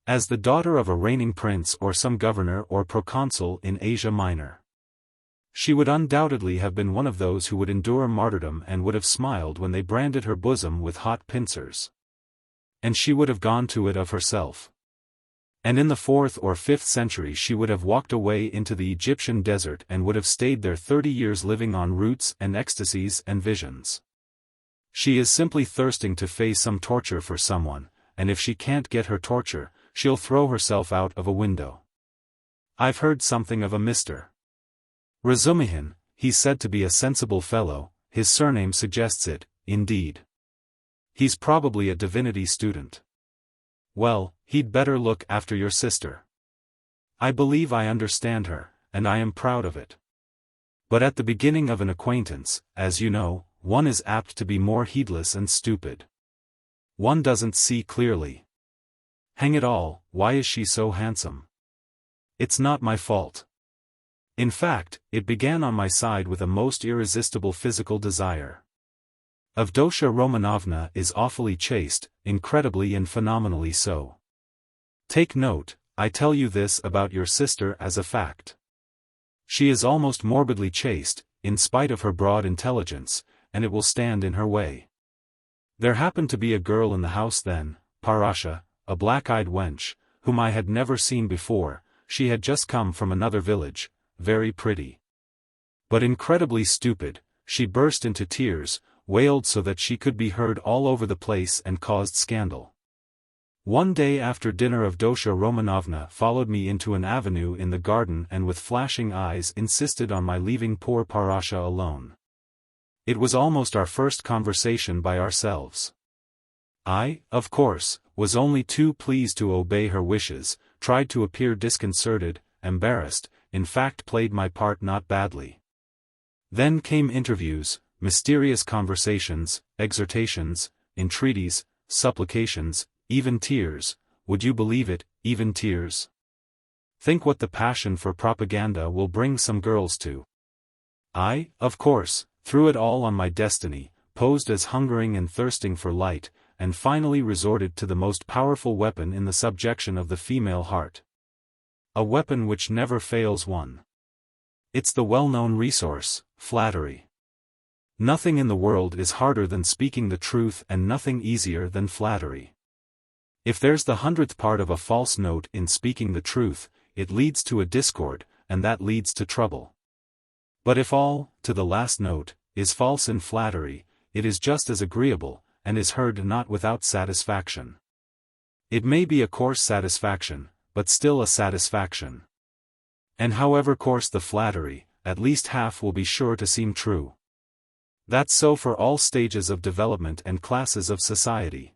as the daughter of a reigning prince or some governor or proconsul in Asia Minor. She would undoubtedly have been one of those who would endure martyrdom and would have smiled when they branded her bosom with hot pincers. And she would have gone to it of herself. And in the 4th or 5th century she would have walked away into the Egyptian desert and would have stayed there 30 years living on roots and ecstasies and visions. She is simply thirsting to face some torture for someone, and if she can't get her torture, she'll throw herself out of a window. I've heard something of a Mr. Razumihin. He's said to be a sensible fellow, his surname suggests it, indeed. He's probably a divinity student. Well, he'd better look after your sister. I believe I understand her, and I am proud of it. But at the beginning of an acquaintance, as you know, one is apt to be more heedless and stupid. One doesn't see clearly. Hang it all, why is she so handsome? It's not my fault. In fact, it began on my side with a most irresistible physical desire. Avdotya Romanovna is awfully chaste, incredibly and phenomenally so. Take note, I tell you this about your sister as a fact. She is almost morbidly chaste, in spite of her broad intelligence, and it will stand in her way. There happened to be a girl in the house then, Parasha, a black-eyed wench, whom I had never seen before. She had just come from another village, very pretty. But incredibly stupid. She burst into tears, wailed so that she could be heard all over the place and caused scandal. One day after dinner Avdotya Romanovna followed me into an avenue in the garden and with flashing eyes insisted on my leaving poor Parasha alone. It was almost our first conversation by ourselves. I, of course, was only too pleased to obey her wishes, tried to appear disconcerted, embarrassed, in fact played my part not badly. Then came interviews, mysterious conversations, exhortations, entreaties, supplications, even tears. Would you believe it, even tears? Think what the passion for propaganda will bring some girls to. I, of course, threw it all on my destiny, posed as hungering and thirsting for light, and finally resorted to the most powerful weapon in the subjection of the female heart. A weapon which never fails one. It's the well-known resource, flattery. Nothing in the world is harder than speaking the truth and nothing easier than flattery. If there's the 100th part of a false note in speaking the truth, it leads to a discord, and that leads to trouble. But if all, to the last note, is false in flattery, it is just as agreeable, and is heard not without satisfaction. It may be a coarse satisfaction, but still a satisfaction. And however coarse the flattery, at least half will be sure to seem true. That's so for all stages of development and classes of society.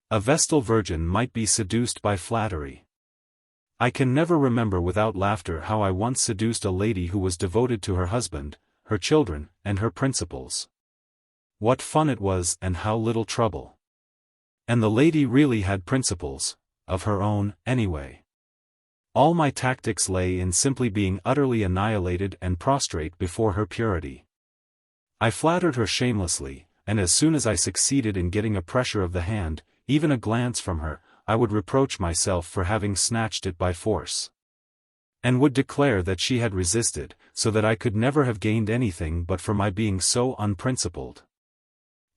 A Vestal virgin might be seduced by flattery. I can never remember without laughter how I once seduced a lady who was devoted to her husband, her children, and her principles. What fun it was and how little trouble. And the lady really had principles, of her own, anyway. All my tactics lay in simply being utterly annihilated and prostrate before her purity. I flattered her shamelessly, and as soon as I succeeded in getting a pressure of the hand, even a glance from her, I would reproach myself for having snatched it by force. And would declare that she had resisted, so that I could never have gained anything but for my being so unprincipled.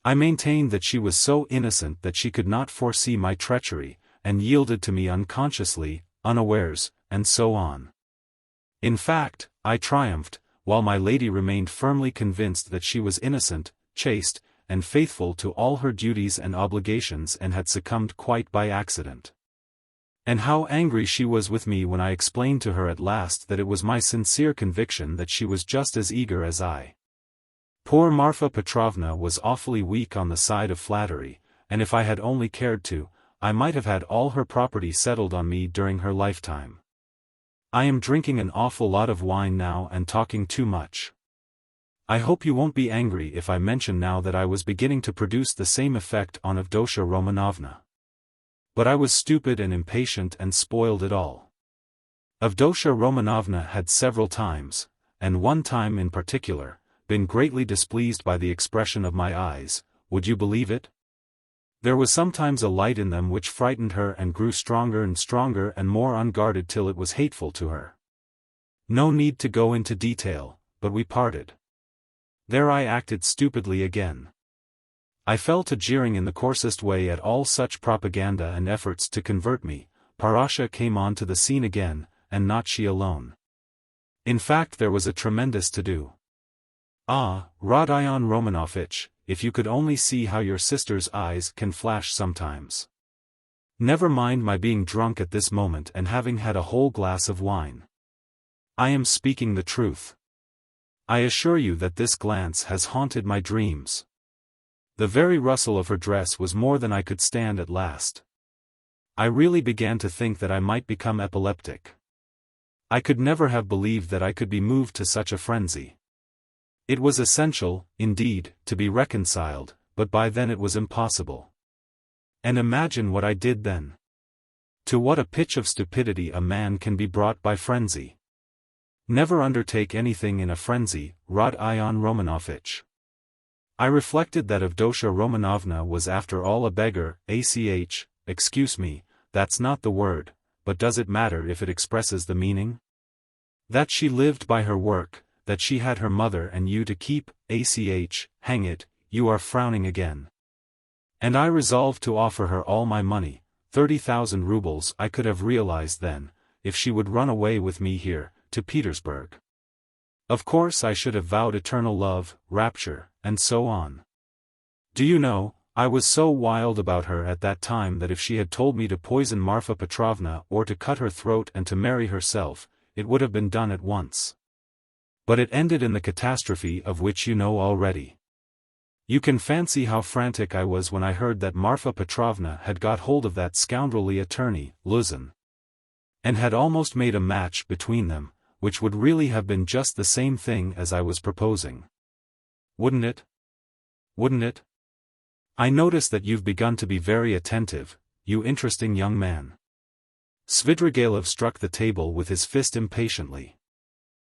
I maintained that she was so innocent that she could not foresee my treachery, and yielded to me unconsciously, unawares, and so on. In fact, I triumphed, while my lady remained firmly convinced that she was innocent, chaste, and faithful to all her duties and obligations and had succumbed quite by accident. And how angry she was with me when I explained to her at last that it was my sincere conviction that she was just as eager as I. Poor Marfa Petrovna was awfully weak on the side of flattery, and if I had only cared to, I might have had all her property settled on me during her lifetime. I am drinking an awful lot of wine now and talking too much. I hope you won't be angry if I mention now that I was beginning to produce the same effect on Avdotya Romanovna. But I was stupid and impatient and spoiled it all. Avdotya Romanovna had several times, and one time in particular, been greatly displeased by the expression of my eyes. Would you believe it? There was sometimes a light in them which frightened her and grew stronger and more unguarded till it was hateful to her. No need to go into detail, but we parted. There I acted stupidly again. I fell to jeering in the coarsest way at all such propaganda and efforts to convert me. Parasha came on to the scene again, and not she alone. In fact there was a tremendous to-do. Ah, Rodion Romanovich, if you could only see how your sister's eyes can flash sometimes. Never mind my being drunk at this moment and having had a whole glass of wine. I am speaking the truth. I assure you that this glance has haunted my dreams. The very rustle of her dress was more than I could stand at last. I really began to think that I might become epileptic. I could never have believed that I could be moved to such a frenzy. It was essential, indeed, to be reconciled, but by then it was impossible. And imagine what I did then. To what a pitch of stupidity a man can be brought by frenzy. Never undertake anything in a frenzy, Rodion Romanovich. I reflected that Avdotya Romanovna was after all a beggar, excuse me, that's not the word, but does it matter if it expresses the meaning? That she lived by her work, that she had her mother and you to keep, hang it, you are frowning again. And I resolved to offer her all my money, 30,000 rubles I could have realized then, if she would run away with me here, to Petersburg. Of course I should have vowed eternal love, rapture, and so on. Do you know, I was so wild about her at that time that if she had told me to poison Marfa Petrovna or to cut her throat and to marry herself, it would have been done at once. But it ended in the catastrophe of which you know already. You can fancy how frantic I was when I heard that Marfa Petrovna had got hold of that scoundrelly attorney, Luzin, and had almost made a match between them, which would really have been just the same thing as I was proposing. Wouldn't it? Wouldn't it? I notice that you've begun to be very attentive, you interesting young man. Svidrigailov struck the table with his fist impatiently.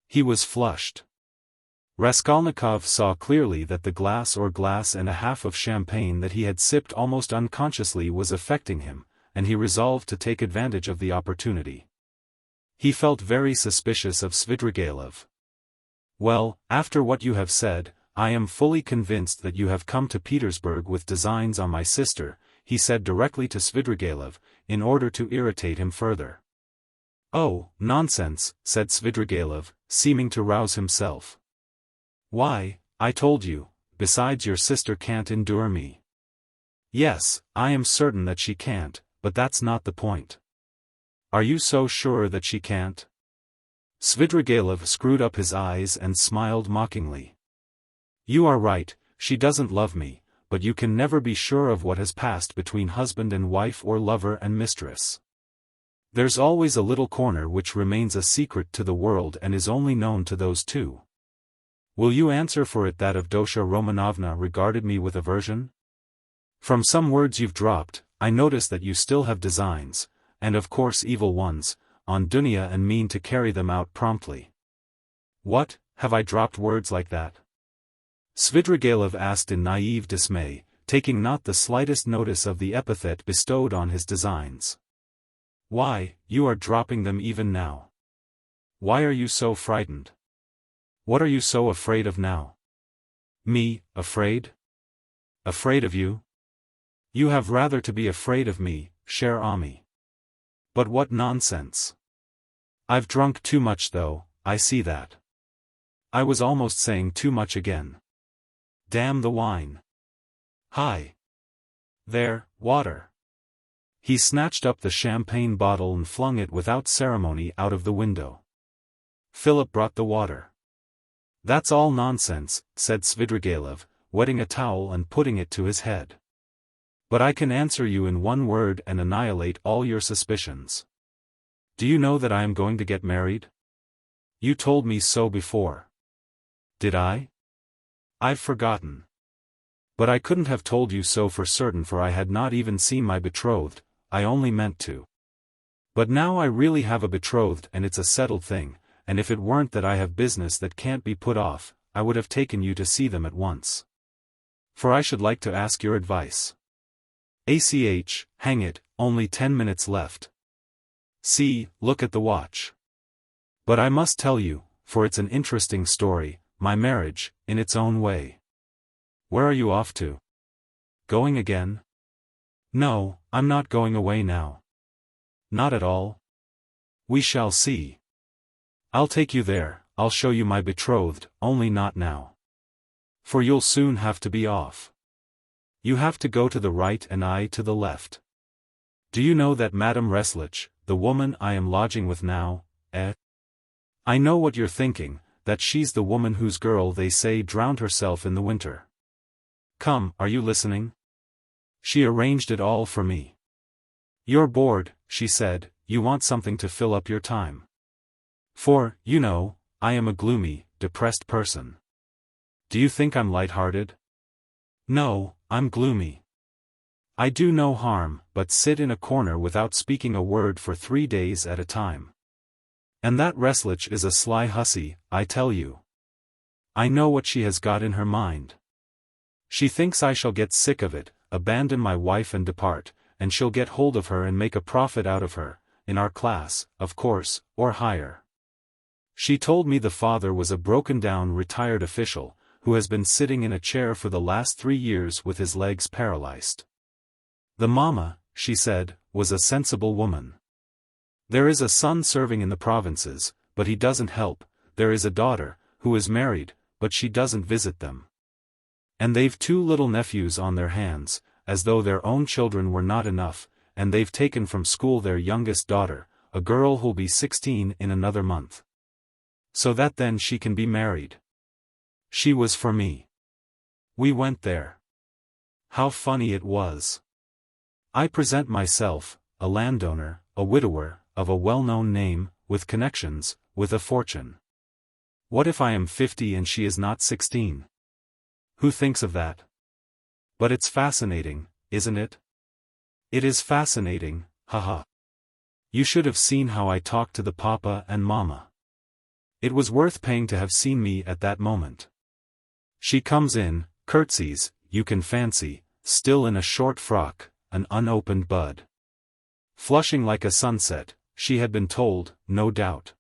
He was flushed. Raskolnikov saw clearly that the glass or glass and a half of champagne that he had sipped almost unconsciously was affecting him, and he resolved to take advantage of the opportunity. He felt very suspicious of Svidrigailov. Well, after what you have said, I am fully convinced that you have come to Petersburg with designs on my sister, he said directly to Svidrigailov, in order to irritate him further. Oh, nonsense, said Svidrigailov, seeming to rouse himself. Why, I told you, besides your sister can't endure me. Yes, I am certain that she can't, but that's not the point. Are you so sure that she can't? Svidrigailov screwed up his eyes and smiled mockingly. You are right, she doesn't love me, but you can never be sure of what has passed between husband and wife or lover and mistress. There's always a little corner which remains a secret to the world and is only known to those two. Will you answer for it that Avdotya Romanovna regarded me with aversion? From some words you've dropped, I notice that you still have designs, and of course evil ones, on Dunya and mean to carry them out promptly. What, have I dropped words like that? Svidrigailov asked in naive dismay, taking not the slightest notice of the epithet bestowed on his designs. Why, you are dropping them even now. Why are you so frightened? What are you so afraid of now? Me, afraid? Afraid of you? You have rather to be afraid of me, cher ami. But what nonsense. I've drunk too much though, I see that. I was almost saying too much again. Damn the wine. Hi. There, water. He snatched up the champagne bottle and flung it without ceremony out of the window. Philip brought the water. That's all nonsense, said Svidrigailov, wetting a towel and putting it to his head. But I can answer you in one word and annihilate all your suspicions. Do you know that I am going to get married? You told me so before. Did I? I've forgotten. But I couldn't have told you so for certain, for I had not even seen my betrothed, I only meant to. But now I really have a betrothed and it's a settled thing, and if it weren't that I have business that can't be put off, I would have taken you to see them at once. For I should like to ask your advice. Hang it, only 10 minutes left. See, look at the watch. But I must tell you, for it's an interesting story, my marriage, in its own way. Where are you off to? Going again? No, I'm not going away now. Not at all. We shall see. I'll take you there, I'll show you my betrothed, only not now. For you'll soon have to be off. You have to go to the right and I to the left. Do you know that Madame Reslich, the woman I am lodging with now, I know what you're thinking, that she's the woman whose girl they say drowned herself in the winter. Come, are you listening? She arranged it all for me. You're bored, she said, you want something to fill up your time. For, you know, I am a gloomy, depressed person. Do you think I'm light-hearted? No, I'm gloomy. I do no harm, but sit in a corner without speaking a word for 3 days at a time. And that Reslich is a sly hussy, I tell you. I know what she has got in her mind. She thinks I shall get sick of it, abandon my wife and depart, and she'll get hold of her and make a profit out of her, in our class, of course, or higher. She told me the father was a broken-down retired official, who has been sitting in a chair for the last 3 years with his legs paralyzed. The mamma, she said, was a sensible woman. There is a son serving in the provinces, but he doesn't help, there is a daughter, who is married, but she doesn't visit them. And they've 2 little nephews on their hands, as though their own children were not enough, and they've taken from school their youngest daughter, a girl who'll be 16 in another month. So that then she can be married. She was for me. We went there. How funny it was. I present myself, a landowner, a widower, of a well-known name, with connections, with a fortune. What if I am 50 and she is not 16? Who thinks of that? But it's fascinating, isn't it? It is fascinating, haha. You should have seen how I talked to the papa and mama. It was worth paying to have seen me at that moment. She comes in, curtsies, you can fancy, still in a short frock, an unopened bud. Flushing like a sunset, she had been told, no doubt.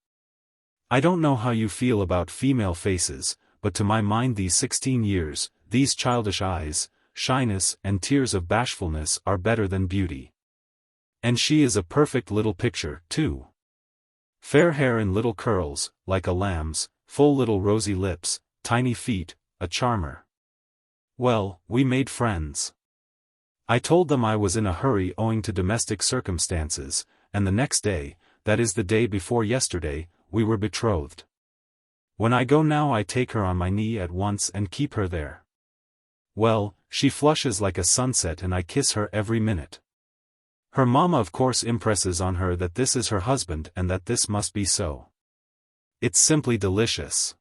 I don't know how you feel about female faces, but to my mind these 16 years, these childish eyes, shyness and tears of bashfulness are better than beauty. And she is a perfect little picture, too. Fair hair in little curls, like a lamb's, full little rosy lips, tiny feet, a charmer. Well, we made friends. I told them I was in a hurry owing to domestic circumstances, and the next day, that is the day before yesterday, we were betrothed. When I go now I take her on my knee at once and keep her there. Well, she flushes like a sunset and I kiss her every minute. Her mamma of course impresses on her that this is her husband and that this must be so. It's simply delicious.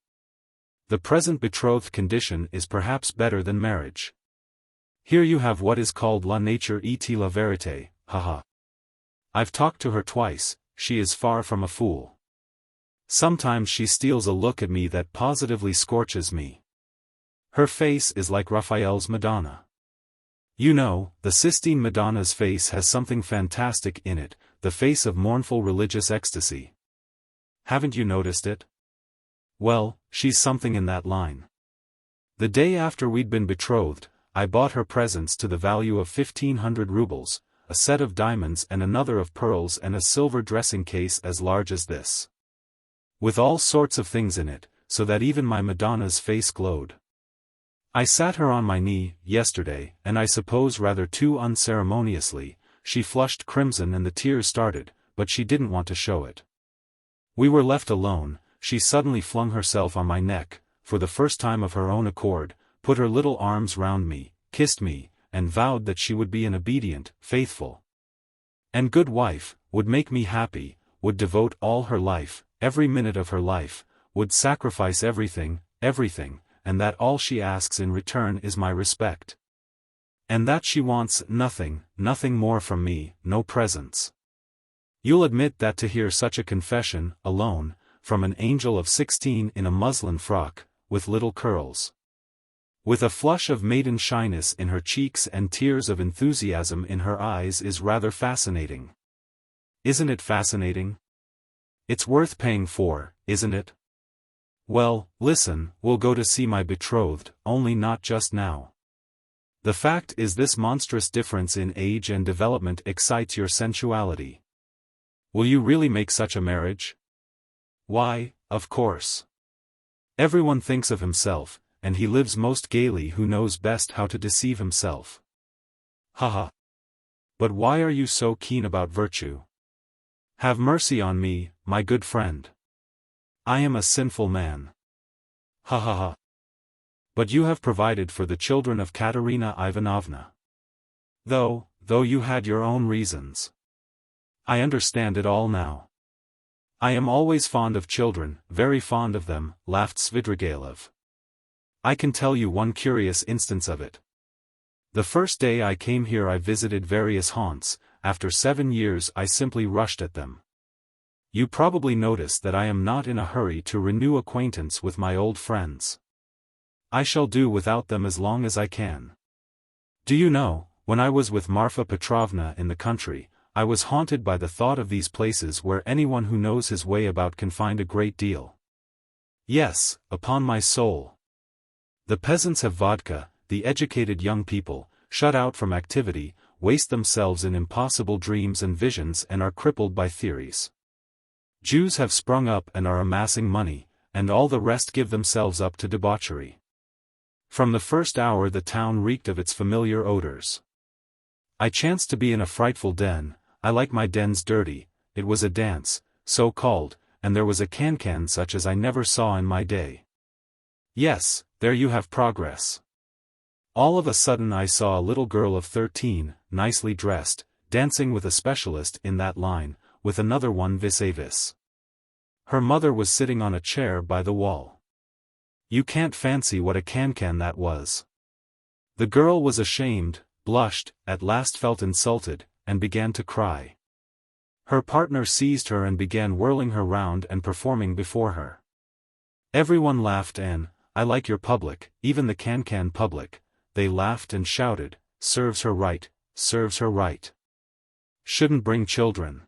The present betrothed condition is perhaps better than marriage. Here you have what is called la nature et la vérité, haha. I've talked to her twice, she is far from a fool. Sometimes she steals a look at me that positively scorches me. Her face is like Raphael's Madonna. You know, the Sistine Madonna's face has something fantastic in it, the face of mournful religious ecstasy. Haven't you noticed it? Well, she's something in that line. The day after we'd been betrothed, I bought her presents to the value of 1,500 rubles, a set of diamonds and another of pearls and a silver dressing case as large as this. With all sorts of things in it, so that even my Madonna's face glowed. I sat her on my knee, yesterday, and I suppose rather too unceremoniously, she flushed crimson and the tears started, but she didn't want to show it. We were left alone, she suddenly flung herself on my neck, for the first time of her own accord, put her little arms round me, kissed me, and vowed that she would be an obedient, faithful, and good wife, would make me happy, would devote all her life, every minute of her life, would sacrifice everything, and that all she asks in return is my respect. And that she wants nothing more from me, no presents. You'll admit that to hear such a confession, alone, from an angel of 16 in a muslin frock, with little curls, with a flush of maiden shyness in her cheeks and tears of enthusiasm in her eyes is rather fascinating. Isn't it fascinating? It's worth paying for, isn't it? Well, listen, we'll go to see my betrothed, only not just now. The fact is this monstrous difference in age and development excites your sensuality. Will you really make such a marriage? Why, of course. Everyone thinks of himself, and he lives most gaily who knows best how to deceive himself. Haha. But why are you so keen about virtue? Have mercy on me, my good friend. I am a sinful man. Ha ha ha. But you have provided for the children of Katerina Ivanovna. Though you had your own reasons. I understand it all now. I am always fond of children, very fond of them, laughed Svidrigailov. I can tell you one curious instance of it. The first day I came here I visited various haunts. After 7 years I simply rushed at them. You probably notice that I am not in a hurry to renew acquaintance with my old friends. I shall do without them as long as I can. Do you know, when I was with Marfa Petrovna in the country, I was haunted by the thought of these places where anyone who knows his way about can find a great deal. Yes, upon my soul. The peasants have vodka, the educated young people, shut out from activity, waste themselves in impossible dreams and visions and are crippled by theories. Jews have sprung up and are amassing money, and all the rest give themselves up to debauchery. From the first hour the town reeked of its familiar odors. I chanced to be in a frightful den. I like my dens dirty. It was a dance, so called, and there was a can-can such as I never saw in my day. Yes, there you have progress. All of a sudden I saw a little girl of 13, nicely dressed, dancing with a specialist in that line, with another one vis-a-vis. Her mother was sitting on a chair by the wall. You can't fancy what a can-can that was. The girl was ashamed, blushed, at last felt insulted, and began to cry. Her partner seized her and began whirling her round and performing before her. Everyone laughed and, I like your public, even the can-can public, they laughed and shouted, serves her right, serves her right. Shouldn't bring children.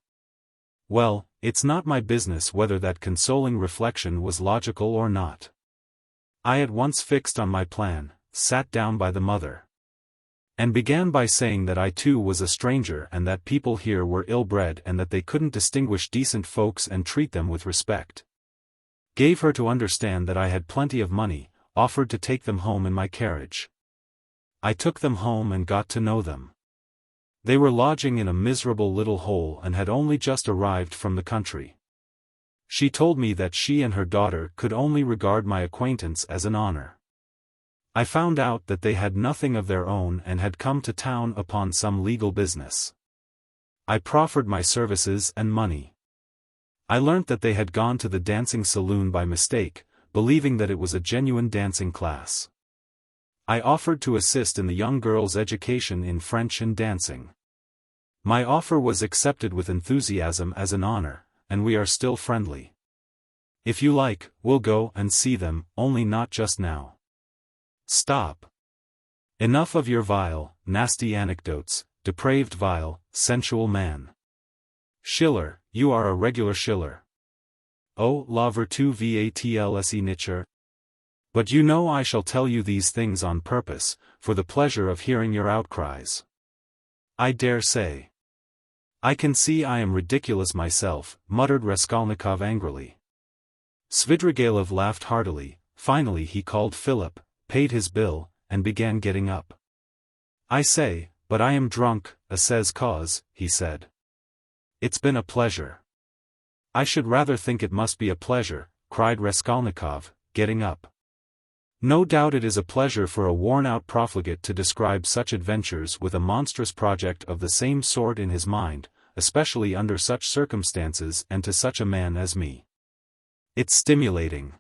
Well, it's not my business whether that consoling reflection was logical or not. I at once fixed on my plan, sat down by the mother. And began by saying that I too was a stranger and that people here were ill-bred and that they couldn't distinguish decent folks and treat them with respect. Gave her to understand that I had plenty of money, offered to take them home in my carriage. I took them home and got to know them. They were lodging in a miserable little hole and had only just arrived from the country. She told me that she and her daughter could only regard my acquaintance as an honor. I found out that they had nothing of their own and had come to town upon some legal business. I proffered my services and money. I learnt that they had gone to the dancing saloon by mistake, believing that it was a genuine dancing class. I offered to assist in the young girl's education in French and dancing. My offer was accepted with enthusiasm as an honor, and we are still friendly. If you like, we'll go and see them, only not just now. Stop. Enough of your vile, nasty anecdotes, depraved vile, sensual man. Schiller, you are a regular Schiller. Oh, la vertu vatlse nature. But you know I shall tell you these things on purpose, for the pleasure of hearing your outcries. I dare say. I can see I am ridiculous myself, muttered Raskolnikov angrily. Svidrigailov laughed heartily. Finally he called Philip, paid his bill, and began getting up. I say, but I am drunk, says cause, he said. It's been a pleasure. I should rather think it must be a pleasure, cried Raskolnikov, getting up. No doubt it is a pleasure for a worn-out profligate to describe such adventures with a monstrous project of the same sort in his mind, especially under such circumstances and to such a man as me. It's stimulating.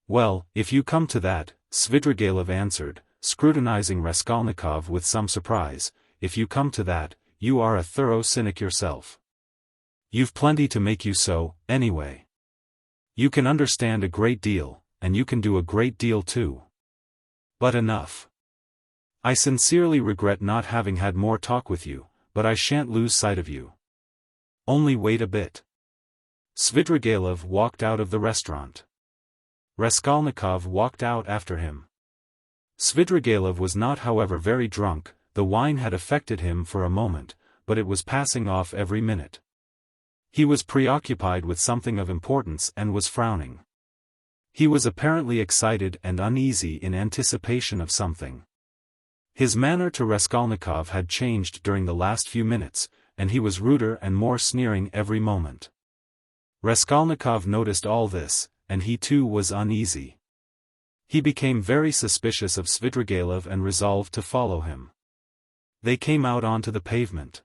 Well, if you come to that, Svidrigailov answered, scrutinizing Raskolnikov with some surprise, if you come to that, you are a thorough cynic yourself. You've plenty to make you so, anyway. You can understand a great deal, and you can do a great deal too. But enough. I sincerely regret not having had more talk with you, but I shan't lose sight of you. Only wait a bit. Svidrigailov walked out of the restaurant. Raskolnikov walked out after him. Svidrigailov was not however very drunk, the wine had affected him for a moment, but it was passing off every minute. He was preoccupied with something of importance and was frowning. He was apparently excited and uneasy in anticipation of something. His manner to Raskolnikov had changed during the last few minutes, and he was ruder and more sneering every moment. Raskolnikov noticed all this, and he too was uneasy. He became very suspicious of Svidrigailov and resolved to follow him. They came out onto the pavement.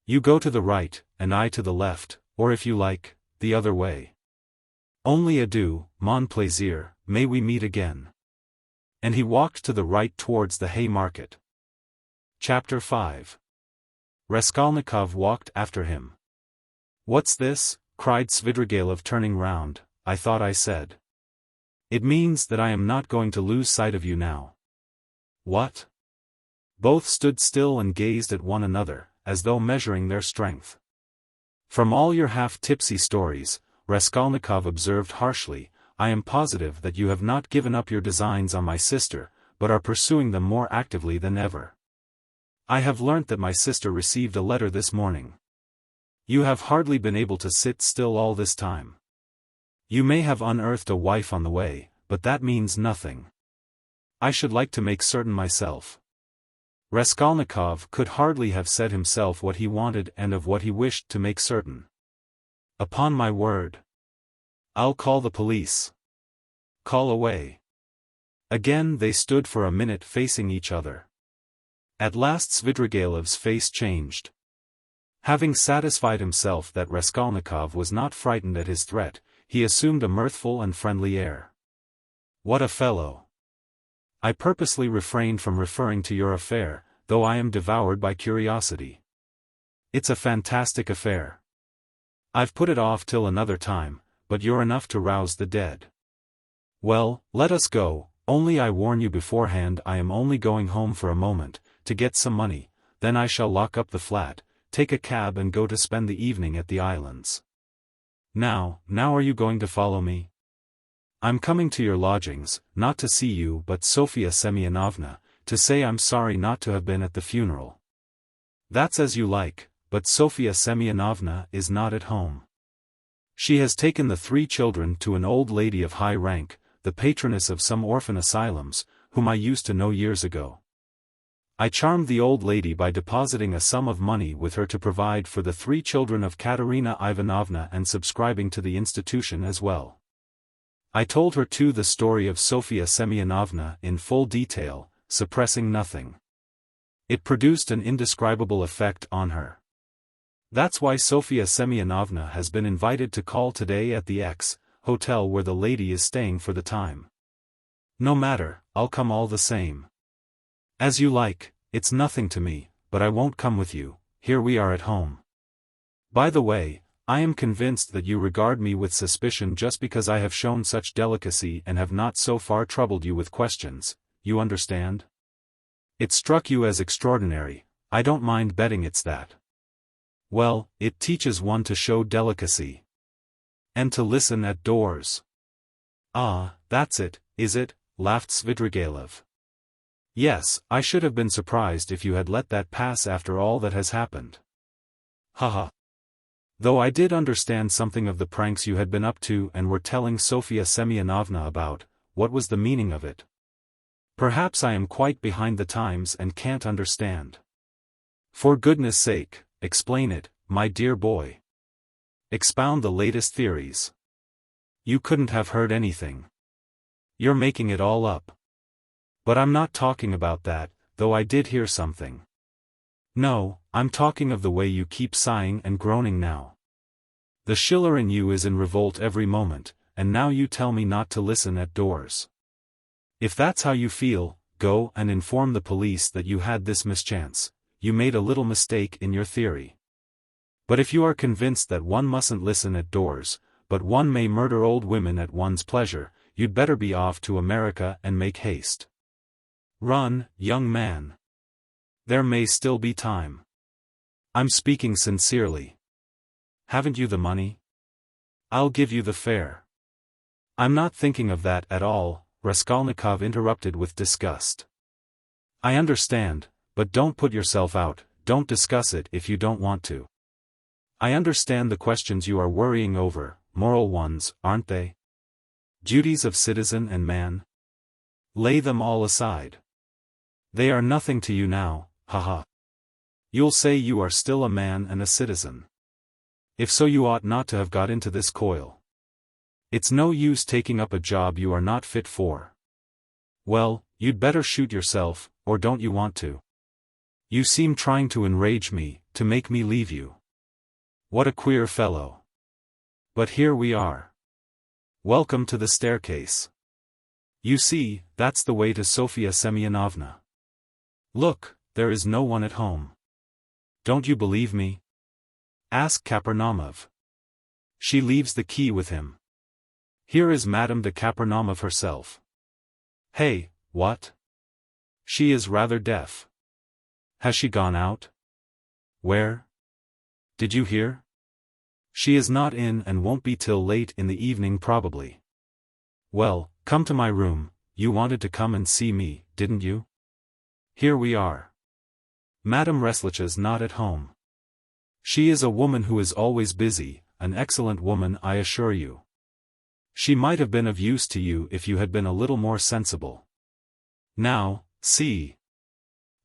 You go to the right, and I to the left, or if you like, the other way. Only adieu, mon plaisir, may we meet again. And he walked to the right towards the Haymarket. Chapter 5. Raskolnikov walked after him. What's this? Cried Svidrigailov turning round. I thought I said. It means that I am not going to lose sight of you now. What? Both stood still and gazed at one another, as though measuring their strength. From all your half-tipsy stories, Raskolnikov observed harshly, I am positive that you have not given up your designs on my sister, but are pursuing them more actively than ever. I have learnt that my sister received a letter this morning. You have hardly been able to sit still all this time. You may have unearthed a wife on the way, but that means nothing. I should like to make certain myself. Raskolnikov could hardly have said himself what he wanted and of what he wished to make certain. Upon my word. I'll call the police. Call away. Again they stood for a minute facing each other. At last Svidrigailov's face changed. Having satisfied himself that Raskolnikov was not frightened at his threat, he assumed a mirthful and friendly air. What a fellow! I purposely refrained from referring to your affair, though I am devoured by curiosity. It's a fantastic affair. I've put it off till another time, but you're enough to rouse the dead. Well, let us go, only I warn you beforehand I am only going home for a moment, to get some money, then I shall lock up the flat, take a cab and go to spend the evening at the islands. Now are you going to follow me? I'm coming to your lodgings, not to see you but Sofya Semyonovna, to say I'm sorry not to have been at the funeral. That's as you like, but Sofya Semyonovna is not at home. She has taken the 3 children to an old lady of high rank, the patroness of some orphan asylums, whom I used to know years ago. I charmed the old lady by depositing a sum of money with her to provide for the 3 children of Katerina Ivanovna and subscribing to the institution as well. I told her too the story of Sofya Semyonovna in full detail, suppressing nothing. It produced an indescribable effect on her. That's why Sofya Semyonovna has been invited to call today at the X hotel where the lady is staying for the time. No matter, I'll come all the same. As you like, it's nothing to me, but I won't come with you, here we are at home. By the way, I am convinced that you regard me with suspicion just because I have shown such delicacy and have not so far troubled you with questions, you understand? It struck you as extraordinary, I don't mind betting it's that. Well, it teaches one to show delicacy. And to listen at doors. Ah, that's it, is it? Laughed Svidrigailov. Yes, I should have been surprised if you had let that pass after all that has happened. Haha. Though I did understand something of the pranks you had been up to and were telling Sofya Semyonovna about, what was the meaning of it? Perhaps I am quite behind the times and can't understand. For goodness sake, explain it, my dear boy. Expound the latest theories. You couldn't have heard anything. You're making it all up. But I'm not talking about that, though I did hear something. No, I'm talking of the way you keep sighing and groaning now. The Schiller in you is in revolt every moment, and now you tell me not to listen at doors. If that's how you feel, go and inform the police that you had this mischance, you made a little mistake in your theory. But if you are convinced that one mustn't listen at doors, but one may murder old women at one's pleasure, you'd better be off to America and make haste. Run, young man. There may still be time. I'm speaking sincerely. Haven't you the money? I'll give you the fare. I'm not thinking of that at all, Raskolnikov interrupted with disgust. I understand, but don't put yourself out, don't discuss it if you don't want to. I understand the questions you are worrying over, moral ones, aren't they? Duties of citizen and man? Lay them all aside. They are nothing to you now, haha. You'll say you are still a man and a citizen. If so, you ought not to have got into this coil. It's no use taking up a job you are not fit for. Well, you'd better shoot yourself, or don't you want to? You seem trying to enrage me, to make me leave you. What a queer fellow. But here we are. Welcome to the staircase. You see, that's the way to Sofia Semyonovna. Look, there is no one at home. Don't you believe me? Ask Kapernaumov. She leaves the key with him. Here is Madame de Kapernaumov herself. Hey, what? She is rather deaf. Has she gone out? Where? Did you hear? She is not in and won't be till late in the evening probably. Well, come to my room, you wanted to come and see me, didn't you? Here we are. Madame Reslicha's not at home. She is a woman who is always busy, an excellent woman I assure you. She might have been of use to you if you had been a little more sensible. Now, see.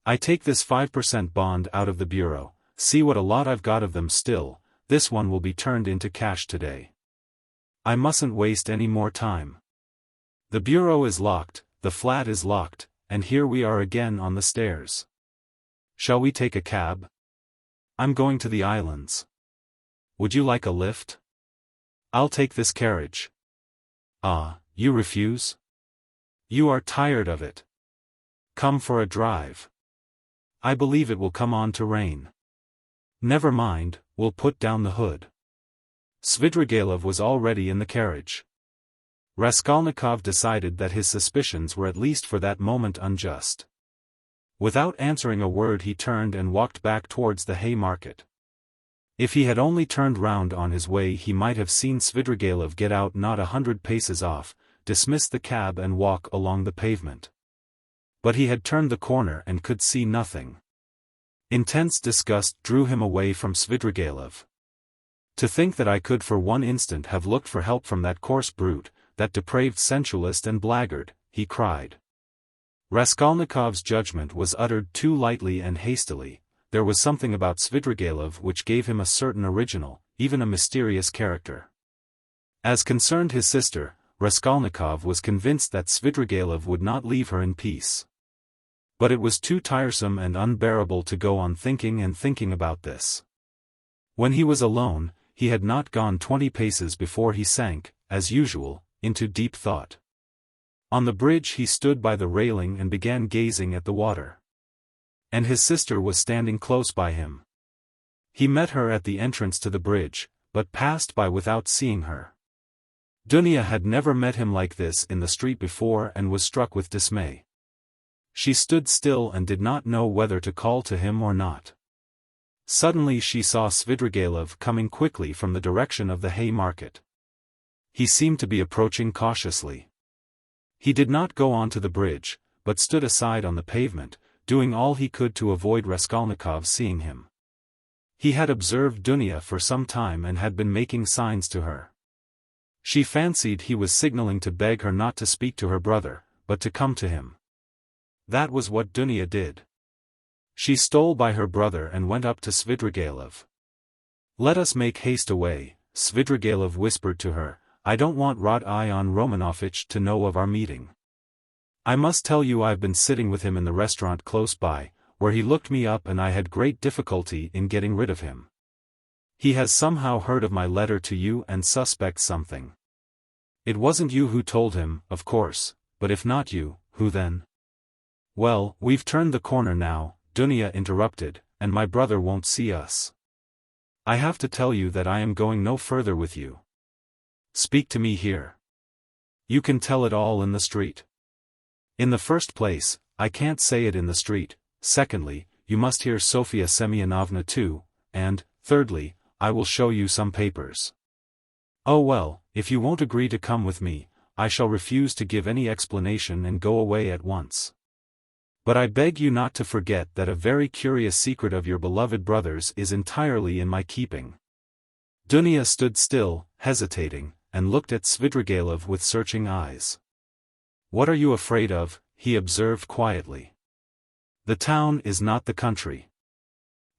I take this 5% bond out of the bureau, see what a lot I've got of them still, this one will be turned into cash today. I mustn't waste any more time. The bureau is locked, the flat is locked, and here we are again on the stairs. Shall we take a cab? I'm going to the islands. Would you like a lift? I'll take this carriage. Ah, you refuse? You are tired of it. Come for a drive. I believe it will come on to rain. Never mind, we'll put down the hood. Svidrigailov was already in the carriage. Raskolnikov decided that his suspicions were at least for that moment unjust. Without answering a word he turned and walked back towards the Haymarket. If he had only turned round on his way he might have seen Svidrigailov get out not 100 paces off, dismiss the cab and walk along the pavement. But he had turned the corner and could see nothing. Intense disgust drew him away from Svidrigailov. To think that I could for one instant have looked for help from that coarse brute, that depraved sensualist and blackguard, he cried. Raskolnikov's judgment was uttered too lightly and hastily. There was something about Svidrigailov which gave him a certain original, even a mysterious character. As concerned his sister, Raskolnikov was convinced that Svidrigailov would not leave her in peace. But it was too tiresome and unbearable to go on thinking and thinking about this. When he was alone, he had not gone 20 paces before he sank, as usual, into deep thought. On the bridge he stood by the railing and began gazing at the water. And his sister was standing close by him. He met her at the entrance to the bridge, but passed by without seeing her. Dunya had never met him like this in the street before and was struck with dismay. She stood still and did not know whether to call to him or not. Suddenly she saw Svidrigailov coming quickly from the direction of the Haymarket. He seemed to be approaching cautiously. He did not go on to the bridge, but stood aside on the pavement, doing all he could to avoid Raskolnikov seeing him. He had observed Dunya for some time and had been making signs to her. She fancied he was signaling to beg her not to speak to her brother, but to come to him. That was what Dunya did. She stole by her brother and went up to Svidrigailov. "Let us make haste away," Svidrigailov whispered to her. "I don't want Rodion Romanovich to know of our meeting. I must tell you I've been sitting with him in the restaurant close by, where he looked me up and I had great difficulty in getting rid of him. He has somehow heard of my letter to you and suspects something. It wasn't you who told him, of course, but if not you, who then?" "Well, we've turned the corner now," Dunya interrupted, "and my brother won't see us. I have to tell you that I am going no further with you. Speak to me here. You can tell it all in the street. In the first place, I can't say it in the street, secondly, you must hear Sofia Semyonovna too, and, thirdly, I will show you some papers. Oh well, if you won't agree to come with me, I shall refuse to give any explanation and go away at once. But I beg you not to forget that a very curious secret of your beloved brother's is entirely in my keeping." Dunya stood still, hesitating, and looked at Svidrigailov with searching eyes. "What are you afraid of?" he observed quietly. "The town is not the country.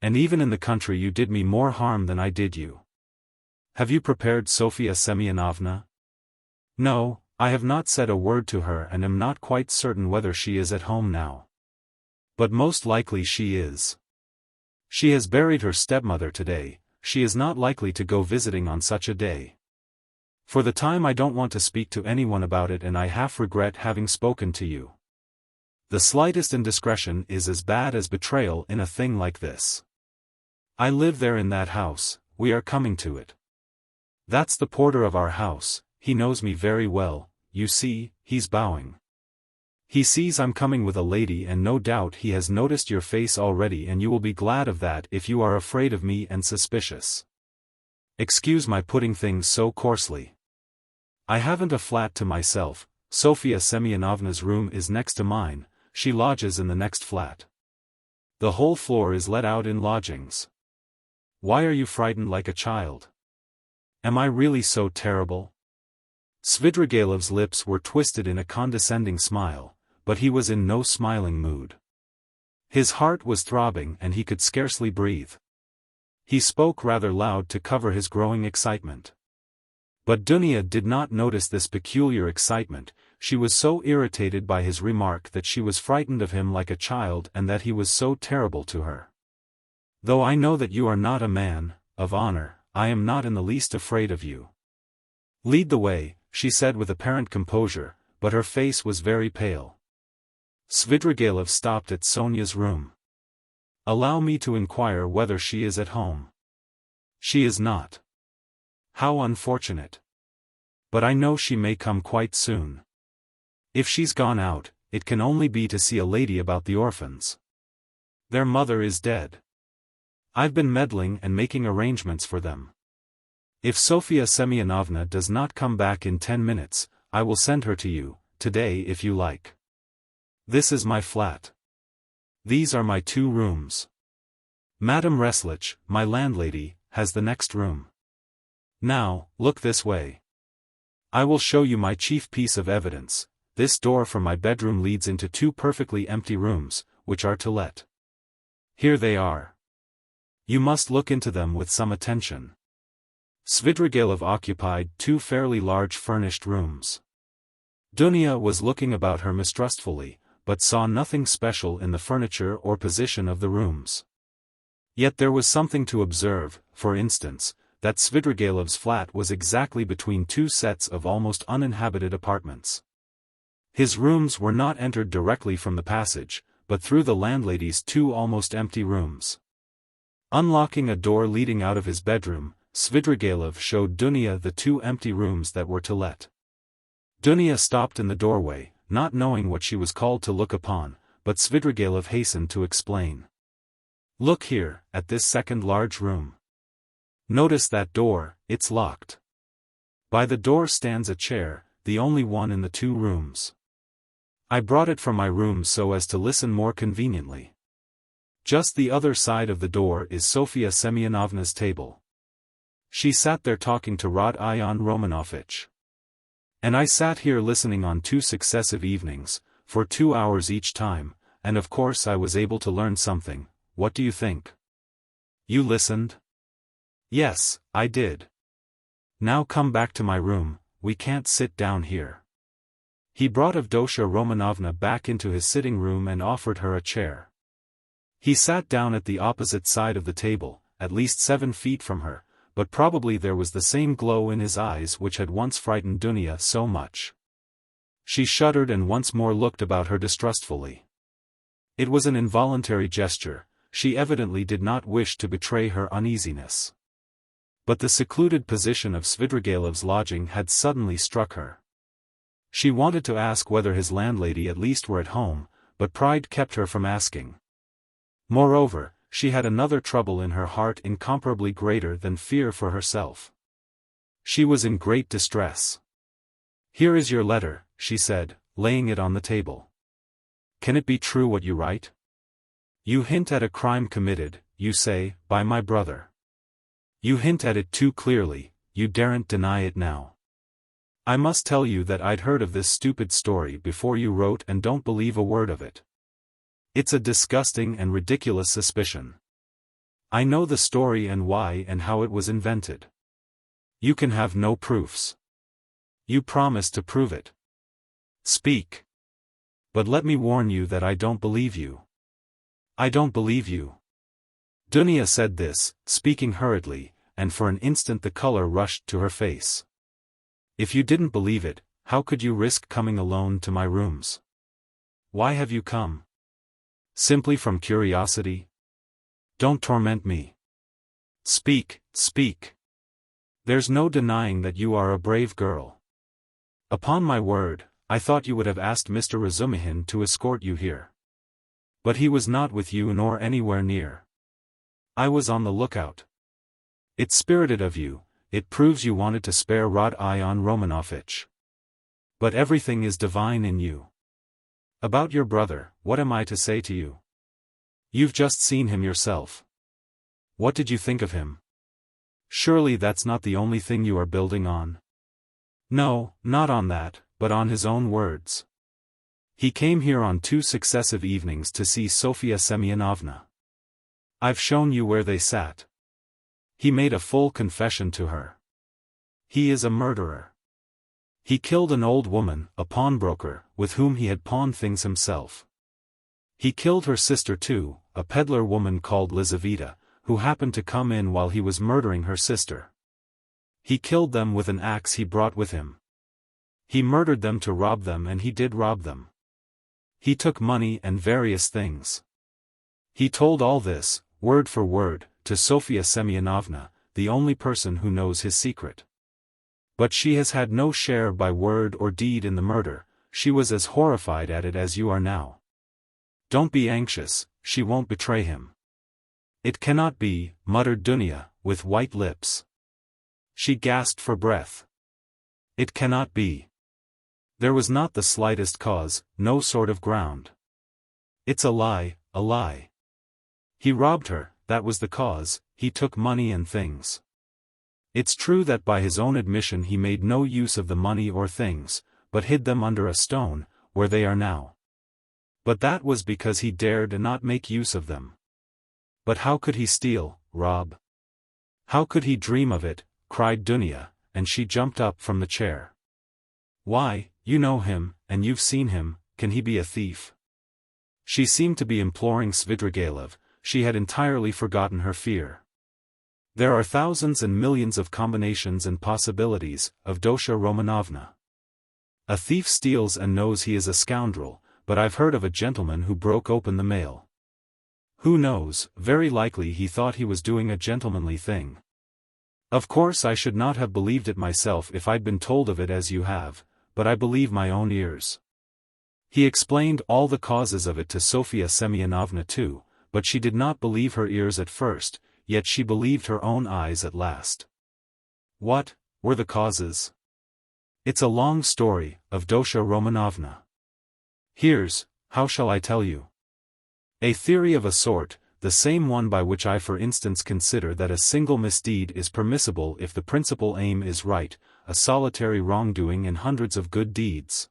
And even in the country you did me more harm than I did you. Have you prepared Sofia Semyonovna?" "No, I have not said a word to her and am not quite certain whether she is at home now. But most likely she is. She has buried her stepmother today. She is not likely to go visiting on such a day. For the time I don't want to speak to anyone about it, and I half regret having spoken to you. The slightest indiscretion is as bad as betrayal in a thing like this. I live there in that house, we are coming to it. That's the porter of our house, he knows me very well, you see, he's bowing. He sees I'm coming with a lady, and no doubt he has noticed your face already, and you will be glad of that if you are afraid of me and suspicious. Excuse my putting things so coarsely. I haven't a flat to myself. Sofya Semyonovna's room is next to mine, she lodges in the next flat. The whole floor is let out in lodgings. Why are you frightened like a child? Am I really so terrible? Svidrigaïlov's lips were twisted in a condescending smile, but he was in no smiling mood. His heart was throbbing and he could scarcely breathe. He spoke rather loud to cover his growing excitement. But Dunya did not notice this peculiar excitement. She was so irritated by his remark that she was frightened of him like a child, and that he was so terrible to her. Though I know that you are not a man of honor, I am not in the least afraid of you. Lead the way, she said with apparent composure, but her face was very pale. Svidrigaïlov stopped at Sonya's room. Allow me to inquire whether she is at home. She is not. How unfortunate. But I know she may come quite soon. If she's gone out, it can only be to see a lady about the orphans. Their mother is dead. I've been meddling and making arrangements for them. If Sofya Semyonovna does not come back in 10 minutes, I will send her to you, today if you like. This is my flat. These are my 2 rooms. Madame Reslich, my landlady, has the next room. Now, look this way. I will show you my chief piece of evidence. This door from my bedroom leads into 2 perfectly empty rooms, which are to let. Here they are. You must look into them with some attention. Svidrigaïlov occupied 2 fairly large furnished rooms. Dunya was looking about her mistrustfully, but saw nothing special in the furniture or position of the rooms. Yet there was something to observe, for instance, that Svidrigaïlov's flat was exactly between 2 sets of almost uninhabited apartments. His rooms were not entered directly from the passage, but through the landlady's 2 almost empty rooms. Unlocking a door leading out of his bedroom, Svidrigaïlov showed Dunya the 2 empty rooms that were to let. Dunya stopped in the doorway, not knowing what she was called to look upon, but Svidrigaïlov hastened to explain. Look here, at this second large room. Notice that door, it's locked. By the door stands a chair, the only one in the 2 rooms. I brought it from my room so as to listen more conveniently. Just the other side of the door is Sofya Semyonovna's table. She sat there talking to Rodion Romanovich. And I sat here listening on 2 successive evenings, for 2 hours each time, and of course I was able to learn something. What do you think? You listened? Yes, I did. Now come back to my room, we can't sit down here. He brought Avdotya Romanovna back into his sitting room and offered her a chair. He sat down at the opposite side of the table, at least 7 feet from her, but probably there was the same glow in his eyes which had once frightened Dunya so much. She shuddered and once more looked about her distrustfully. It was an involuntary gesture, she evidently did not wish to betray her uneasiness. But the secluded position of Svidrigaïlov's lodging had suddenly struck her. She wanted to ask whether his landlady at least were at home, but pride kept her from asking. Moreover, she had another trouble in her heart incomparably greater than fear for herself. She was in great distress. Here is your letter, she said, laying it on the table. Can it be true what you write? You hint at a crime committed, you say, by my brother. You hint at it too clearly, you daren't deny it now. I must tell you that I'd heard of this stupid story before you wrote and don't believe a word of it. It's a disgusting and ridiculous suspicion. I know the story and why and how it was invented. You can have no proofs. You promised to prove it. Speak. But let me warn you that I don't believe you. I don't believe you. Dunya said this, speaking hurriedly, and for an instant the color rushed to her face. If you didn't believe it, how could you risk coming alone to my rooms? Why have you come? Simply from curiosity? Don't torment me. Speak, speak. There's no denying that you are a brave girl. Upon my word, I thought you would have asked Mr. Razumihin to escort you here. But he was not with you nor anywhere near. I was on the lookout. It's spirited of you, it proves you wanted to spare Rodion Romanovich. But everything is divine in you. About your brother, what am I to say to you? You've just seen him yourself. What did you think of him? Surely that's not the only thing you are building on. No, not on that, but on his own words. He came here on 2 successive evenings to see Sofya Semyonovna. I've shown you where they sat. He made a full confession to her. He is a murderer. He killed an old woman, a pawnbroker, with whom he had pawned things himself. He killed her sister too, a peddler woman called Lizaveta, who happened to come in while he was murdering her sister. He killed them with an axe he brought with him. He murdered them to rob them, and he did rob them. He took money and various things. He told all this, word for word, to Sofya Semyonovna, the only person who knows his secret. But she has had no share by word or deed in the murder, she was as horrified at it as you are now. Don't be anxious, she won't betray him. It cannot be, muttered Dunya, with white lips. She gasped for breath. It cannot be. There was not the slightest cause, no sort of ground. It's a lie, a lie. He robbed her, that was the cause, he took money and things. It's true that by his own admission he made no use of the money or things, but hid them under a stone, where they are now. But that was because he dared not make use of them. But how could he steal, rob? How could he dream of it, cried Dunya, and she jumped up from the chair. Why, you know him, and you've seen him, can he be a thief? She seemed to be imploring Svidrigailov, she had entirely forgotten her fear. There are thousands and millions of combinations and possibilities, of Dosha Romanovna. A thief steals and knows he is a scoundrel, but I've heard of a gentleman who broke open the mail. Who knows, very likely he thought he was doing a gentlemanly thing. Of course I should not have believed it myself if I'd been told of it as you have, but I believe my own ears. He explained all the causes of it to Sofya Semyonovna too, but she did not believe her ears at first, yet she believed her own eyes at last. What were the causes? It's a long story, of Dosha Romanovna. Here's, how shall I tell you? A theory of a sort, the same one by which I for instance consider that a single misdeed is permissible if the principal aim is right, a solitary wrongdoing in hundreds of good deeds.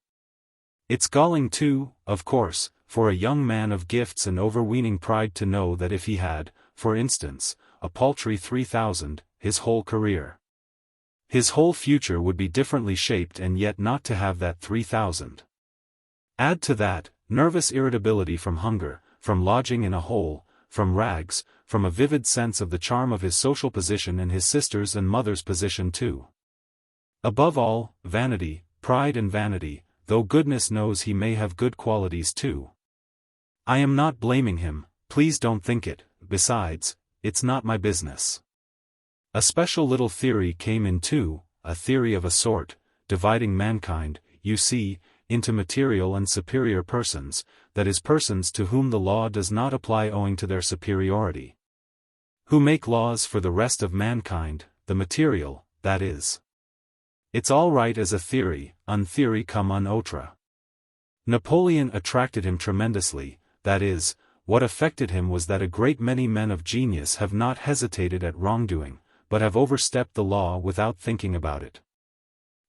It's galling too, of course, for a young man of gifts and overweening pride to know that if he had, for instance, a paltry 3,000, his whole career, his whole future would be differently shaped, and yet not to have that 3,000. Add to that, nervous irritability from hunger, from lodging in a hole, from rags, from a vivid sense of the charm of his social position and his sister's and mother's position too. Above all, vanity, pride and vanity, though goodness knows he may have good qualities too. I am not blaming him, please don't think it, besides, it's not my business. A special little theory came in too, a theory of a sort, dividing mankind, you see, into material and superior persons, that is persons to whom the law does not apply owing to their superiority. Who make laws for the rest of mankind, the material, that is. It's all right as a theory, un theory comme un autre. Napoleon attracted him tremendously, that is, what affected him was that a great many men of genius have not hesitated at wrongdoing, but have overstepped the law without thinking about it.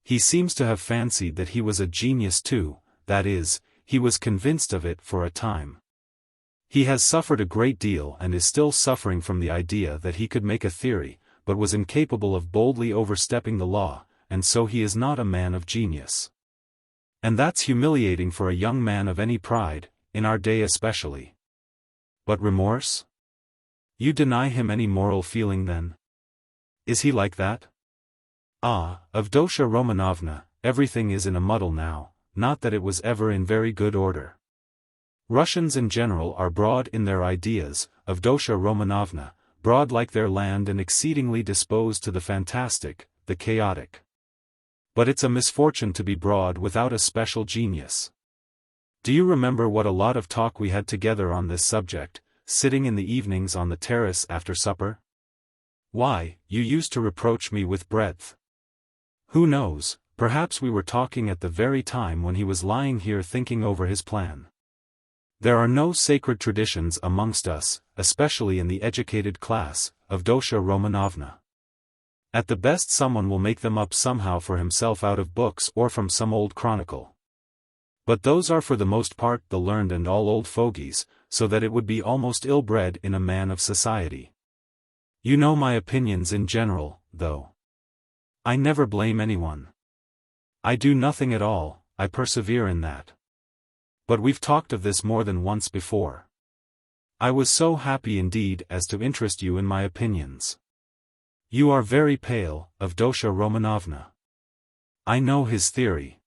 He seems to have fancied that he was a genius too, that is, he was convinced of it for a time. He has suffered a great deal and is still suffering from the idea that he could make a theory, but was incapable of boldly overstepping the law, and so he is not a man of genius. And that's humiliating for a young man of any pride, in our day especially. But remorse? You deny him any moral feeling then? Is he like that? Ah, Avdotya Romanovna, everything is in a muddle now, not that it was ever in very good order. Russians in general are broad in their ideas, Avdotya Romanovna, broad like their land and exceedingly disposed to the fantastic, the chaotic. But it's a misfortune to be broad without a special genius. Do you remember what a lot of talk we had together on this subject, sitting in the evenings on the terrace after supper? Why, you used to reproach me with breadth. Who knows, perhaps we were talking at the very time when he was lying here thinking over his plan. There are no sacred traditions amongst us, especially in the educated class, Avdotya Romanovna. At the best someone will make them up somehow for himself out of books or from some old chronicle. But those are for the most part the learned and all old fogies, so that it would be almost ill-bred in a man of society. You know my opinions in general, though. I never blame anyone. I do nothing at all, I persevere in that. But we've talked of this more than once before. I was so happy indeed as to interest you in my opinions. You are very pale, Avdotya Romanovna. I know his theory.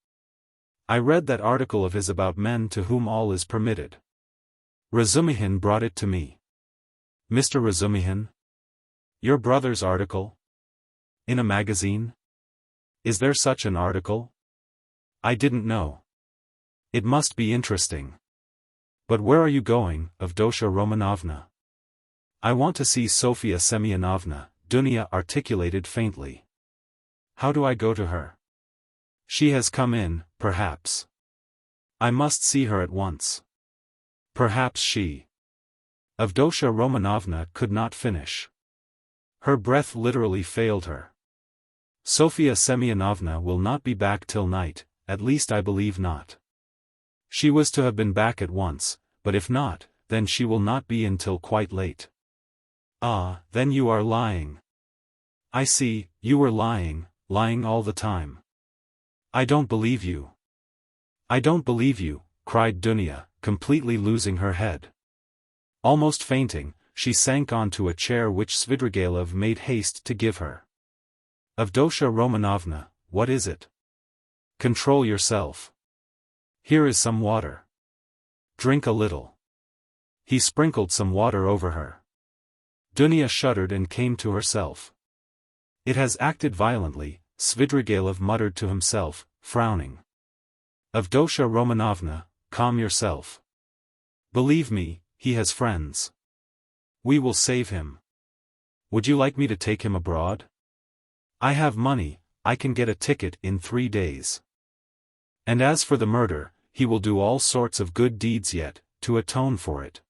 I read that article of his about men to whom all is permitted. Razumihin brought it to me. Mr. Razumihin? Your brother's article? In a magazine? Is there such an article? I didn't know. It must be interesting. But where are you going, Avdotya Romanovna? I want to see Sofya Semyonovna, Dunya articulated faintly. How do I go to her? She has come in, perhaps. I must see her at once. Perhaps she. Avdotya Romanovna could not finish. Her breath literally failed her. Sofya Semyonovna will not be back till night, at least I believe not. She was to have been back at once, but if not, then she will not be until quite late. Ah, then you are lying. I see, you were lying all the time. I don't believe you. I don't believe you, cried Dunya, completely losing her head. Almost fainting, she sank onto a chair which Svidrigailov made haste to give her. Avdotya Romanovna, what is it? Control yourself. Here is some water. Drink a little. He sprinkled some water over her. Dunya shuddered and came to herself. It has acted violently, Svidrigailov muttered to himself, frowning. Avdotya Romanovna, calm yourself. Believe me, he has friends. We will save him. Would you like me to take him abroad? I have money, I can get a ticket in 3 days. And as for the murder, he will do all sorts of good deeds yet, to atone for it.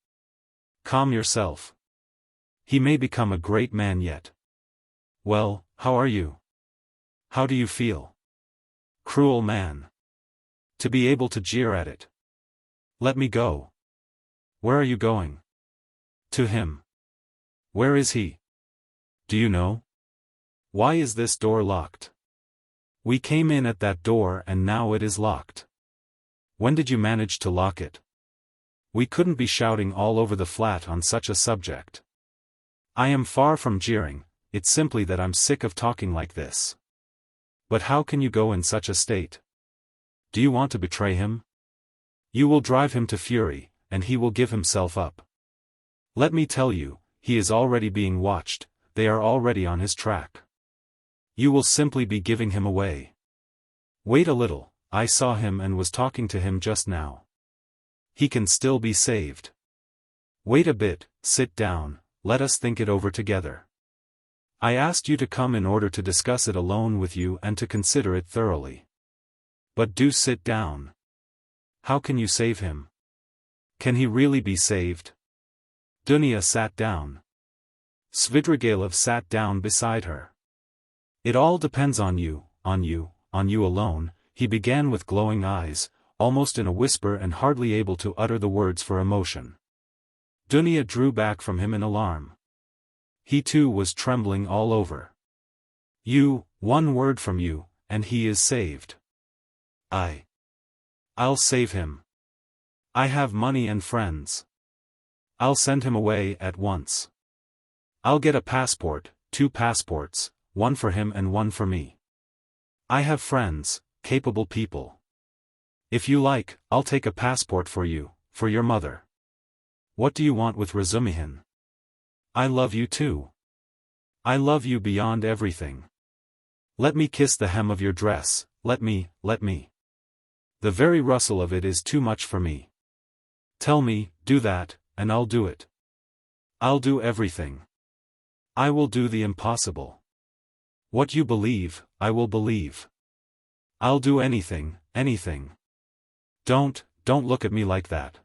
Calm yourself. He may become a great man yet. Well, how are you? How do you feel? Cruel man. To be able to jeer at it. Let me go. Where are you going? To him. Where is he? Do you know? Why is this door locked? We came in at that door and now it is locked. When did you manage to lock it? We couldn't be shouting all over the flat on such a subject. I am far from jeering, it's simply that I'm sick of talking like this. But how can you go in such a state? Do you want to betray him? You will drive him to fury, and he will give himself up. Let me tell you, he is already being watched, they are already on his track. You will simply be giving him away. Wait a little, I saw him and was talking to him just now. He can still be saved. Wait a bit, sit down, let us think it over together. I asked you to come in order to discuss it alone with you and to consider it thoroughly. But do sit down. How can you save him? Can he really be saved? Dunya sat down. Svidrigailov sat down beside her. It all depends on you alone, he began with glowing eyes, almost in a whisper and hardly able to utter the words for emotion. Dunya drew back from him in alarm. He too was trembling all over. You, one word from you, and he is saved. I'll save him. I have money and friends. I'll send him away at once. I'll get a passport, 2 passports, one for him and one for me. I have friends, capable people. If you like, I'll take a passport for you, for your mother. What do you want with Razumihin? I love you too. I love you beyond everything. Let me kiss the hem of your dress, let me. The very rustle of it is too much for me. Tell me, do that, and I'll do it. I'll do everything. I will do the impossible. What you believe, I will believe. I'll do anything. Don't look at me like that.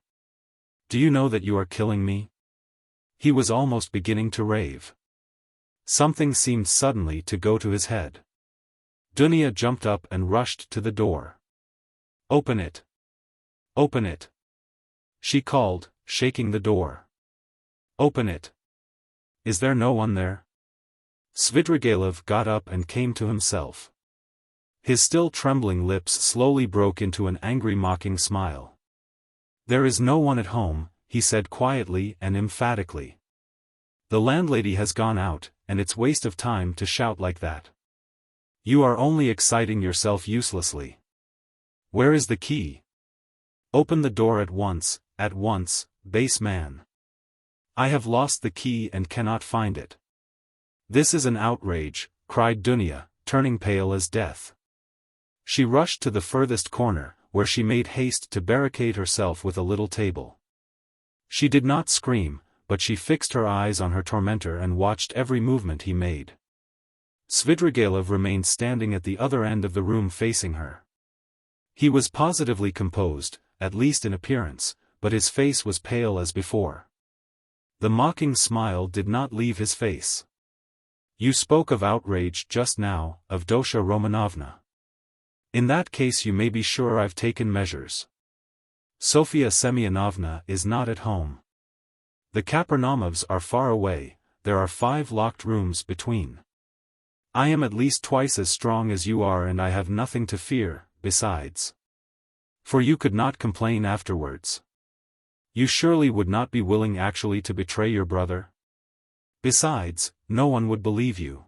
Do you know that you are killing me? He was almost beginning to rave. Something seemed suddenly to go to his head. Dunya jumped up and rushed to the door. Open it. Open it. She called, shaking the door. Open it. Is there no one there? Svidrigailov got up and came to himself. His still trembling lips slowly broke into an angry mocking smile. There is no one at home, he said quietly and emphatically. The landlady has gone out, and it's waste of time to shout like that. You are only exciting yourself uselessly. Where is the key? Open the door at once, base man. I have lost the key and cannot find it. This is an outrage, cried Dunya, turning pale as death. She rushed to the furthest corner, where she made haste to barricade herself with a little table. She did not scream, but she fixed her eyes on her tormentor and watched every movement he made. Svidrigailov remained standing at the other end of the room facing her. He was positively composed, at least in appearance, but his face was pale as before. The mocking smile did not leave his face. You spoke of outrage just now, Avdotya Romanovna. In that case you may be sure I've taken measures. Sofia Semyonovna is not at home. The Kapernamovs are far away, there are 5 locked rooms between. I am at least twice as strong as you are and I have nothing to fear, besides. For you could not complain afterwards. You surely would not be willing actually to betray your brother? Besides, no one would believe you.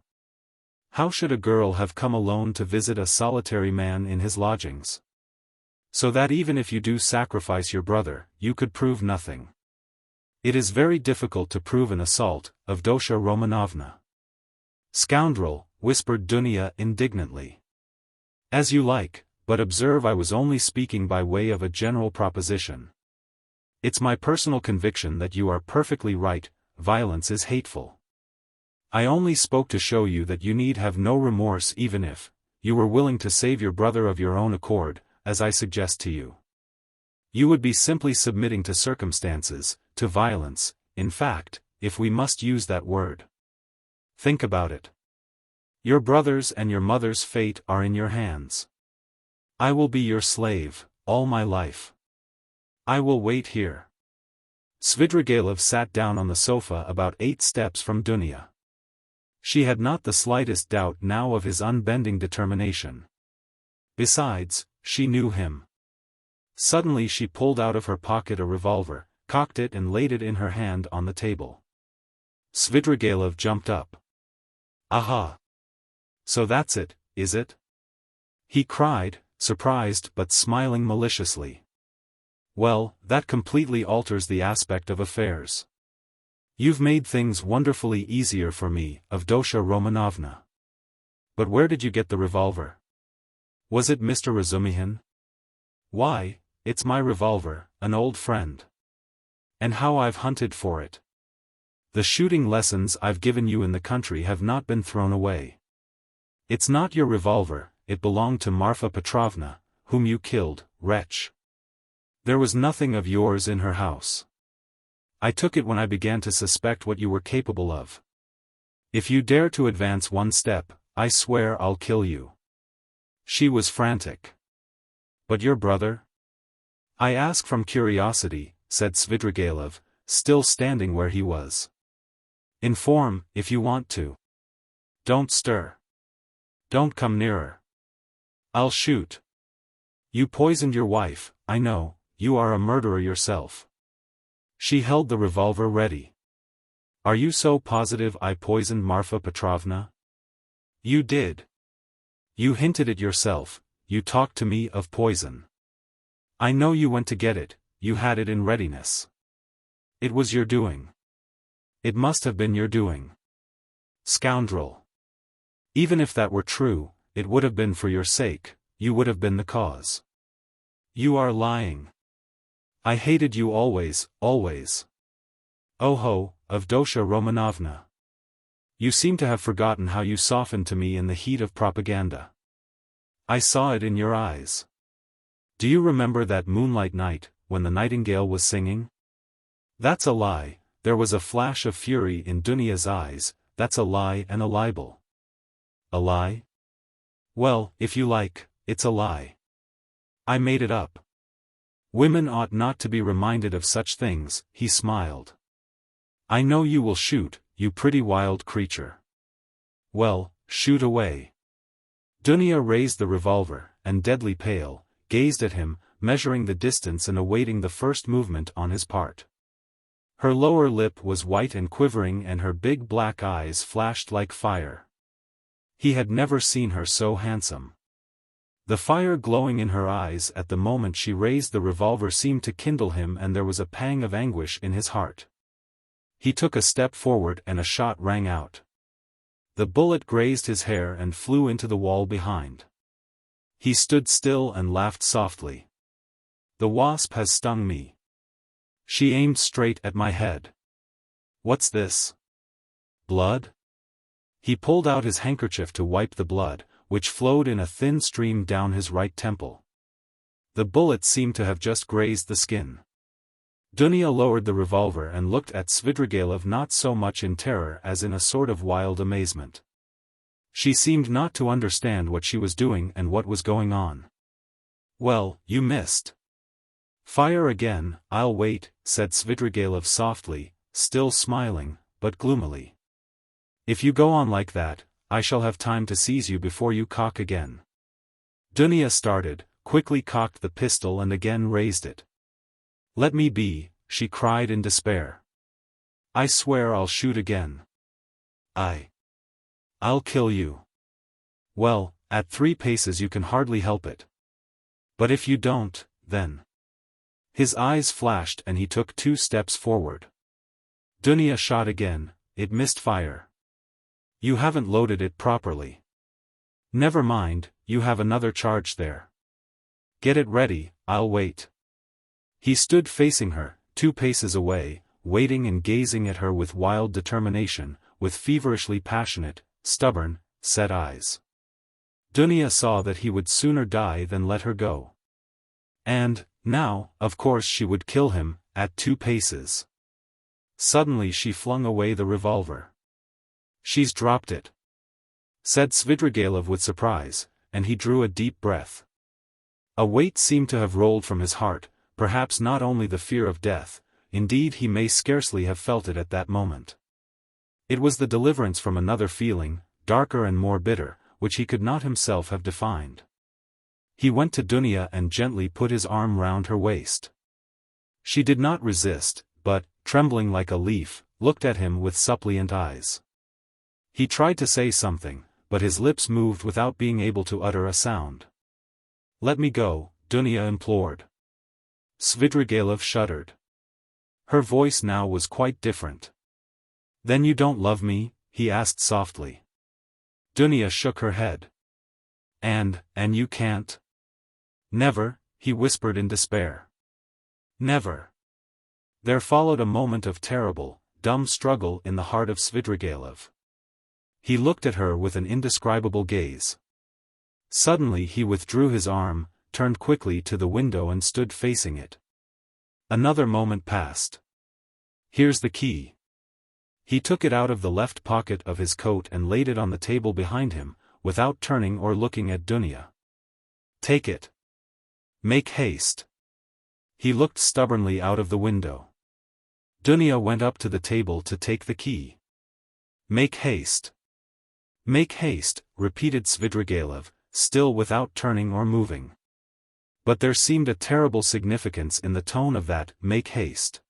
How should a girl have come alone to visit a solitary man in his lodgings? So that even if you do sacrifice your brother, you could prove nothing. It is very difficult to prove an assault, Avdotya Romanovna. Scoundrel, whispered Dunya indignantly. As you like, but observe I was only speaking by way of a general proposition. It's my personal conviction that you are perfectly right, violence is hateful. I only spoke to show you that you need have no remorse even if you were willing to save your brother of your own accord, as I suggest to you. You would be simply submitting to circumstances, to violence, in fact, if we must use that word. Think about it. Your brother's and your mother's fate are in your hands. I will be your slave, all my life. I will wait here. Svidrigailov sat down on the sofa about 8 steps from Dunya. She had not the slightest doubt now of his unbending determination. Besides, she knew him. Suddenly she pulled out of her pocket a revolver, cocked it and laid it in her hand on the table. Svidrigailov jumped up. Aha! So that's it, is it? He cried, surprised but smiling maliciously. Well, that completely alters the aspect of affairs. You've made things wonderfully easier for me, Avdotya Romanovna. But where did you get the revolver? Was it Mr. Razumihin? Why, it's my revolver, an old friend. And how I've hunted for it. The shooting lessons I've given you in the country have not been thrown away. It's not your revolver, it belonged to Marfa Petrovna, whom you killed, wretch. There was nothing of yours in her house. I took it when I began to suspect what you were capable of. If you dare to advance one step, I swear I'll kill you. She was frantic. But your brother? I ask from curiosity, said Svidrigailov, still standing where he was. Inform, if you want to. Don't stir. Don't come nearer. I'll shoot. You poisoned your wife, I know, you are a murderer yourself. She held the revolver ready. Are you so positive I poisoned Marfa Petrovna? You did. You hinted it yourself, you talked to me of poison. I know you went to get it, you had it in readiness. It was your doing. It must have been your doing. Scoundrel. Even if that were true, it would have been for your sake, you would have been the cause. You are lying. I hated you always, always. Oh, Avdotya Romanovna. You seem to have forgotten how you softened to me in the heat of propaganda. I saw it in your eyes. Do you remember that moonlight night, when the nightingale was singing? That's a lie, there was a flash of fury in Dunia's eyes, that's a lie and a libel. A lie? Well, if you like, it's a lie. I made it up. Women ought not to be reminded of such things, he smiled. I know you will shoot, you pretty wild creature. Well, shoot away. Dunya raised the revolver, and deadly pale, gazed at him, measuring the distance and awaiting the first movement on his part. Her lower lip was white and quivering and her big black eyes flashed like fire. He had never seen her so handsome. The fire glowing in her eyes at the moment she raised the revolver seemed to kindle him and there was a pang of anguish in his heart. He took a step forward and a shot rang out. The bullet grazed his hair and flew into the wall behind. He stood still and laughed softly. The wasp has stung me. She aimed straight at my head. What's this? Blood? He pulled out his handkerchief to wipe the blood, which flowed in a thin stream down his right temple. The bullet seemed to have just grazed the skin. Dunya lowered the revolver and looked at Svidrigailov not so much in terror as in a sort of wild amazement. She seemed not to understand what she was doing and what was going on. Well, you missed. Fire again, I'll wait, said Svidrigailov softly, still smiling, but gloomily. If you go on like that, I shall have time to seize you before you cock again. Dunya started, quickly cocked the pistol and again raised it. Let me be, she cried in despair. I swear I'll shoot again. I'll kill you. Well, at 3 paces you can hardly help it. But if you don't, then. His eyes flashed and he took 2 steps forward. Dunya shot again, it missed fire. You haven't loaded it properly. Never mind, you have another charge there. Get it ready, I'll wait. He stood facing her, 2 paces away, waiting and gazing at her with wild determination, with feverishly passionate, stubborn, set eyes. Dunya saw that he would sooner die than let her go. And, now, of course she would kill him, at 2 paces. Suddenly she flung away the revolver. She's dropped it, said Svidrigailov with surprise, and he drew a deep breath. A weight seemed to have rolled from his heart, perhaps not only the fear of death, indeed he may scarcely have felt it at that moment. It was the deliverance from another feeling, darker and more bitter, which he could not himself have defined. He went to Dunya and gently put his arm round her waist. She did not resist, but, trembling like a leaf, looked at him with suppliant eyes. He tried to say something, but his lips moved without being able to utter a sound. Let me go, Dunya implored. Svidrigailov shuddered. Her voice now was quite different. Then you don't love me? He asked softly. Dunya shook her head. And you can't? Never, he whispered in despair. Never. There followed a moment of terrible, dumb struggle in the heart of Svidrigailov. He looked at her with an indescribable gaze. Suddenly he withdrew his arm, turned quickly to the window and stood facing it. Another moment passed. Here's the key. He took it out of the left pocket of his coat and laid it on the table behind him, without turning or looking at Dunya. Take it. Make haste. He looked stubbornly out of the window. Dunya went up to the table to take the key. Make haste. Make haste, repeated Svidrigailov, still without turning or moving. But there seemed a terrible significance in the tone of that "make haste."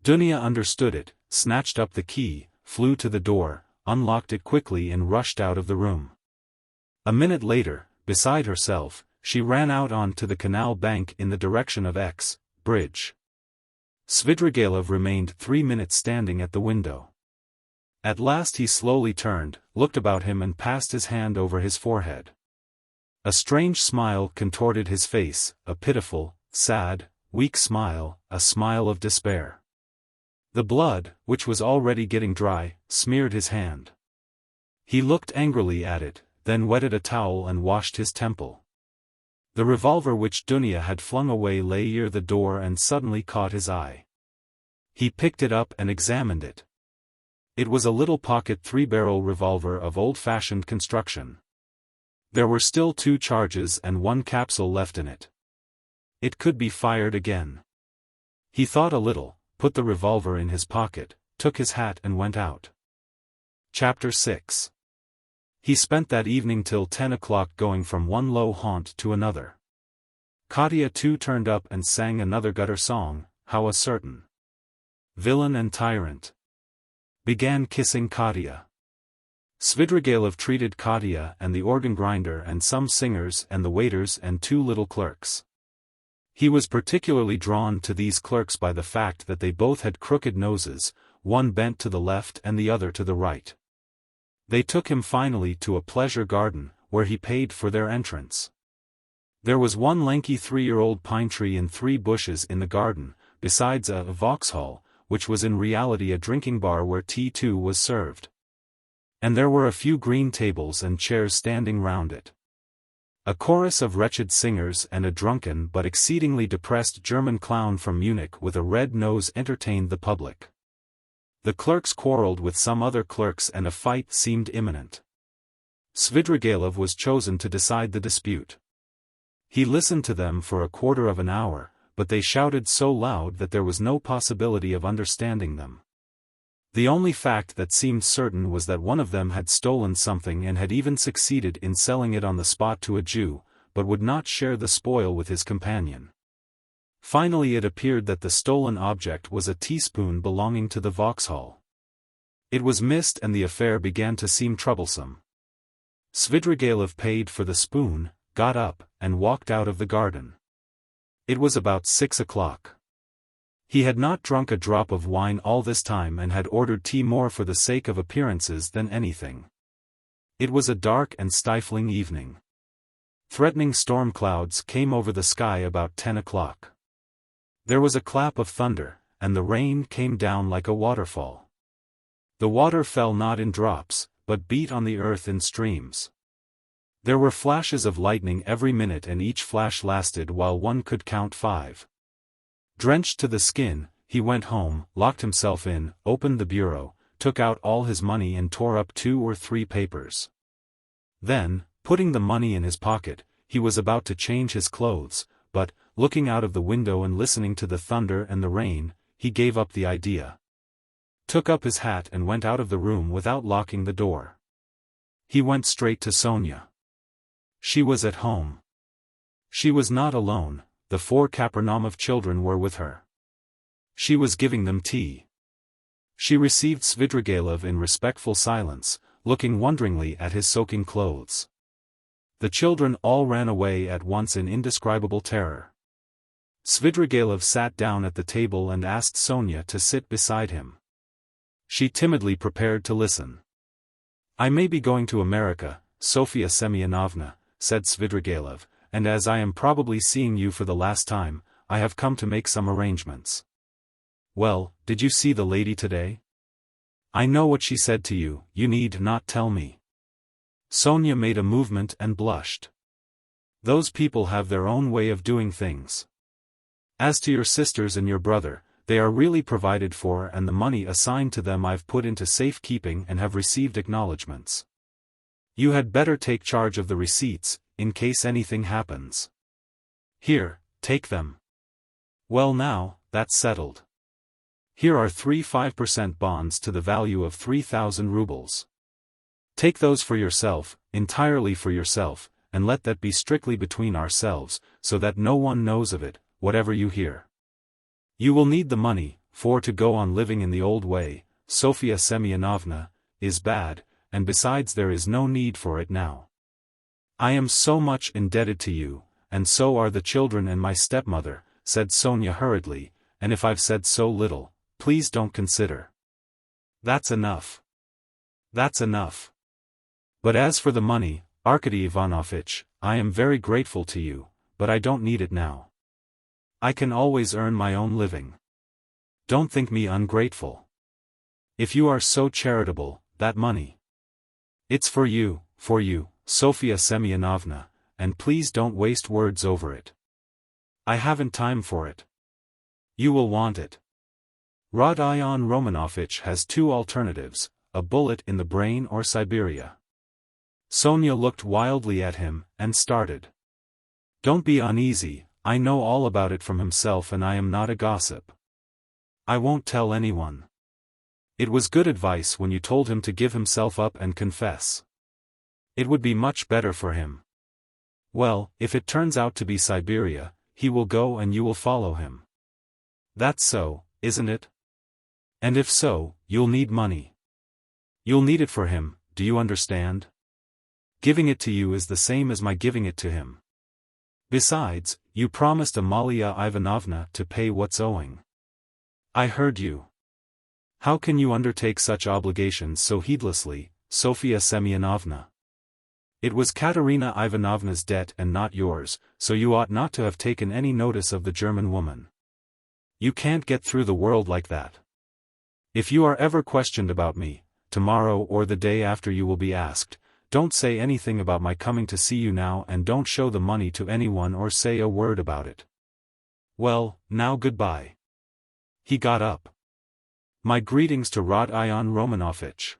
Dunya understood it, snatched up the key, flew to the door, unlocked it quickly and rushed out of the room. A minute later, beside herself, she ran out onto the canal bank in the direction of X bridge. Svidrigailov remained 3 minutes standing at the window. At last he slowly turned, looked about him and passed his hand over his forehead. A strange smile contorted his face, a pitiful, sad, weak smile, a smile of despair. The blood, which was already getting dry, smeared his hand. He looked angrily at it, then wetted a towel and washed his temple. The revolver which Dunya had flung away lay near the door and suddenly caught his eye. He picked it up and examined it. It was a little pocket 3-barrel revolver of old-fashioned construction. There were still 2 charges and 1 capsule left in it. It could be fired again. He thought a little, put the revolver in his pocket, took his hat and went out. Chapter 6. He spent that evening till 10 o'clock going from one low haunt to another. Katya too turned up and sang another gutter song, how a certain villain and tyrant began kissing Katya. Svidrigailov treated Katya and the organ grinder and some singers and the waiters and 2 little clerks. He was particularly drawn to these clerks by the fact that they both had crooked noses, one bent to the left and the other to the right. They took him finally to a pleasure garden, where he paid for their entrance. There was one lanky 3-year-old pine tree and 3 bushes in the garden, besides a Vauxhall, which was in reality a drinking bar where tea too was served. And there were a few green tables and chairs standing round it. A chorus of wretched singers and a drunken but exceedingly depressed German clown from Munich with a red nose entertained the public. The clerks quarreled with some other clerks and a fight seemed imminent. Svidrigailov was chosen to decide the dispute. He listened to them for a quarter of an hour, but they shouted so loud that there was no possibility of understanding them. The only fact that seemed certain was that one of them had stolen something and had even succeeded in selling it on the spot to a Jew, but would not share the spoil with his companion. Finally it appeared that the stolen object was a teaspoon belonging to the Vauxhall. It was missed and the affair began to seem troublesome. Svidrigailov paid for the spoon, got up, and walked out of the garden. It was about 6 o'clock. He had not drunk a drop of wine all this time and had ordered tea more for the sake of appearances than anything. It was a dark and stifling evening. Threatening storm clouds came over the sky about 10 o'clock. There was a clap of thunder, and the rain came down like a waterfall. The water fell not in drops, but beat on the earth in streams. There were flashes of lightning every minute and each flash lasted while one could count 5. Drenched to the skin, he went home, locked himself in, opened the bureau, took out all his money and tore up 2 or 3 papers. Then, putting the money in his pocket, he was about to change his clothes, but, looking out of the window and listening to the thunder and the rain, he gave up the idea. Took up his hat and went out of the room without locking the door. He went straight to Sonya. She was at home. She was not alone. The 4 Kapernaumov children were with her. She was giving them tea. She received Svidrigailov in respectful silence, looking wonderingly at his soaking clothes. The children all ran away at once in indescribable terror. Svidrigailov sat down at the table and asked Sonya to sit beside him. She timidly prepared to listen. "I may be going to America, Sofya Semyonovna," said Svidrigailov, "and as I am probably seeing you for the last time, I have come to make some arrangements." "Well, did you see the lady today?" "I know what she said to you, you need not tell me." Sonya made a movement and blushed. "Those people have their own way of doing things. As to your sisters and your brother, they are really provided for and the money assigned to them I've put into safekeeping and have received acknowledgments. You had better take charge of the receipts, in case anything happens. Here, take them. Well now, that's settled. Here are 3 5% bonds to the value of 3,000 rubles. Take those for yourself, entirely for yourself, and let that be strictly between ourselves, so that no one knows of it, whatever you hear. You will need the money, for to go on living in the old way, Sofya Semyonovna, is bad, and besides there is no need for it now. I am so much indebted to you, and so are the children and my stepmother, said Sonya hurriedly, and if I've said so little, please don't consider. That's enough. That's enough. But as for the money, Arkady Ivanovitch, I am very grateful to you, but I don't need it now. I can always earn my own living. Don't think me ungrateful. If you are so charitable, that money. It's for you, Sofya Semyonovna, and please don't waste words over it. I haven't time for it. You will want it. Rodion Romanovich has two alternatives, a bullet in the brain or Siberia. Sonya looked wildly at him, and started. Don't be uneasy, I know all about it from himself and I am not a gossip. I won't tell anyone. It was good advice when you told him to give himself up and confess. It would be much better for him. Well, if it turns out to be Siberia, he will go and you will follow him. That's so, isn't it? And if so, you'll need money. You'll need it for him, do you understand? Giving it to you is the same as my giving it to him. Besides, you promised Alyona Ivanovna to pay what's owing. I heard you. How can you undertake such obligations so heedlessly, Sofya Semyonovna? It was Katerina Ivanovna's debt and not yours, so you ought not to have taken any notice of the German woman. You can't get through the world like that. If you are ever questioned about me, tomorrow or the day after you will be asked, don't say anything about my coming to see you now and don't show the money to anyone or say a word about it. Well, now goodbye. He got up. My greetings to Rodion Romanovich.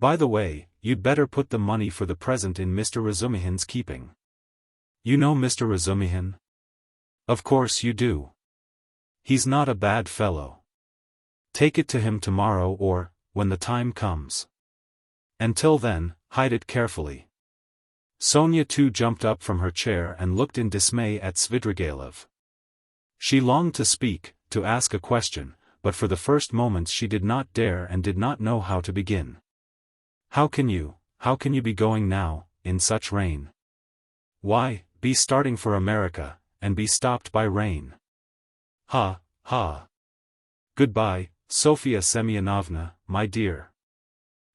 By the way, you'd better put the money for the present in Mr. Razumihin's keeping. You know Mr. Razumihin? Of course you do. He's not a bad fellow. Take it to him tomorrow or, when the time comes. Until then, hide it carefully. Sonya too jumped up from her chair and looked in dismay at Svidrigailov. She longed to speak, to ask a question, but for the first moments she did not dare and did not know how to begin. How can you be going now, in such rain? Why, be starting for America, and be stopped by rain. Ha, ha. Goodbye, Sofya Semyonovna, my dear.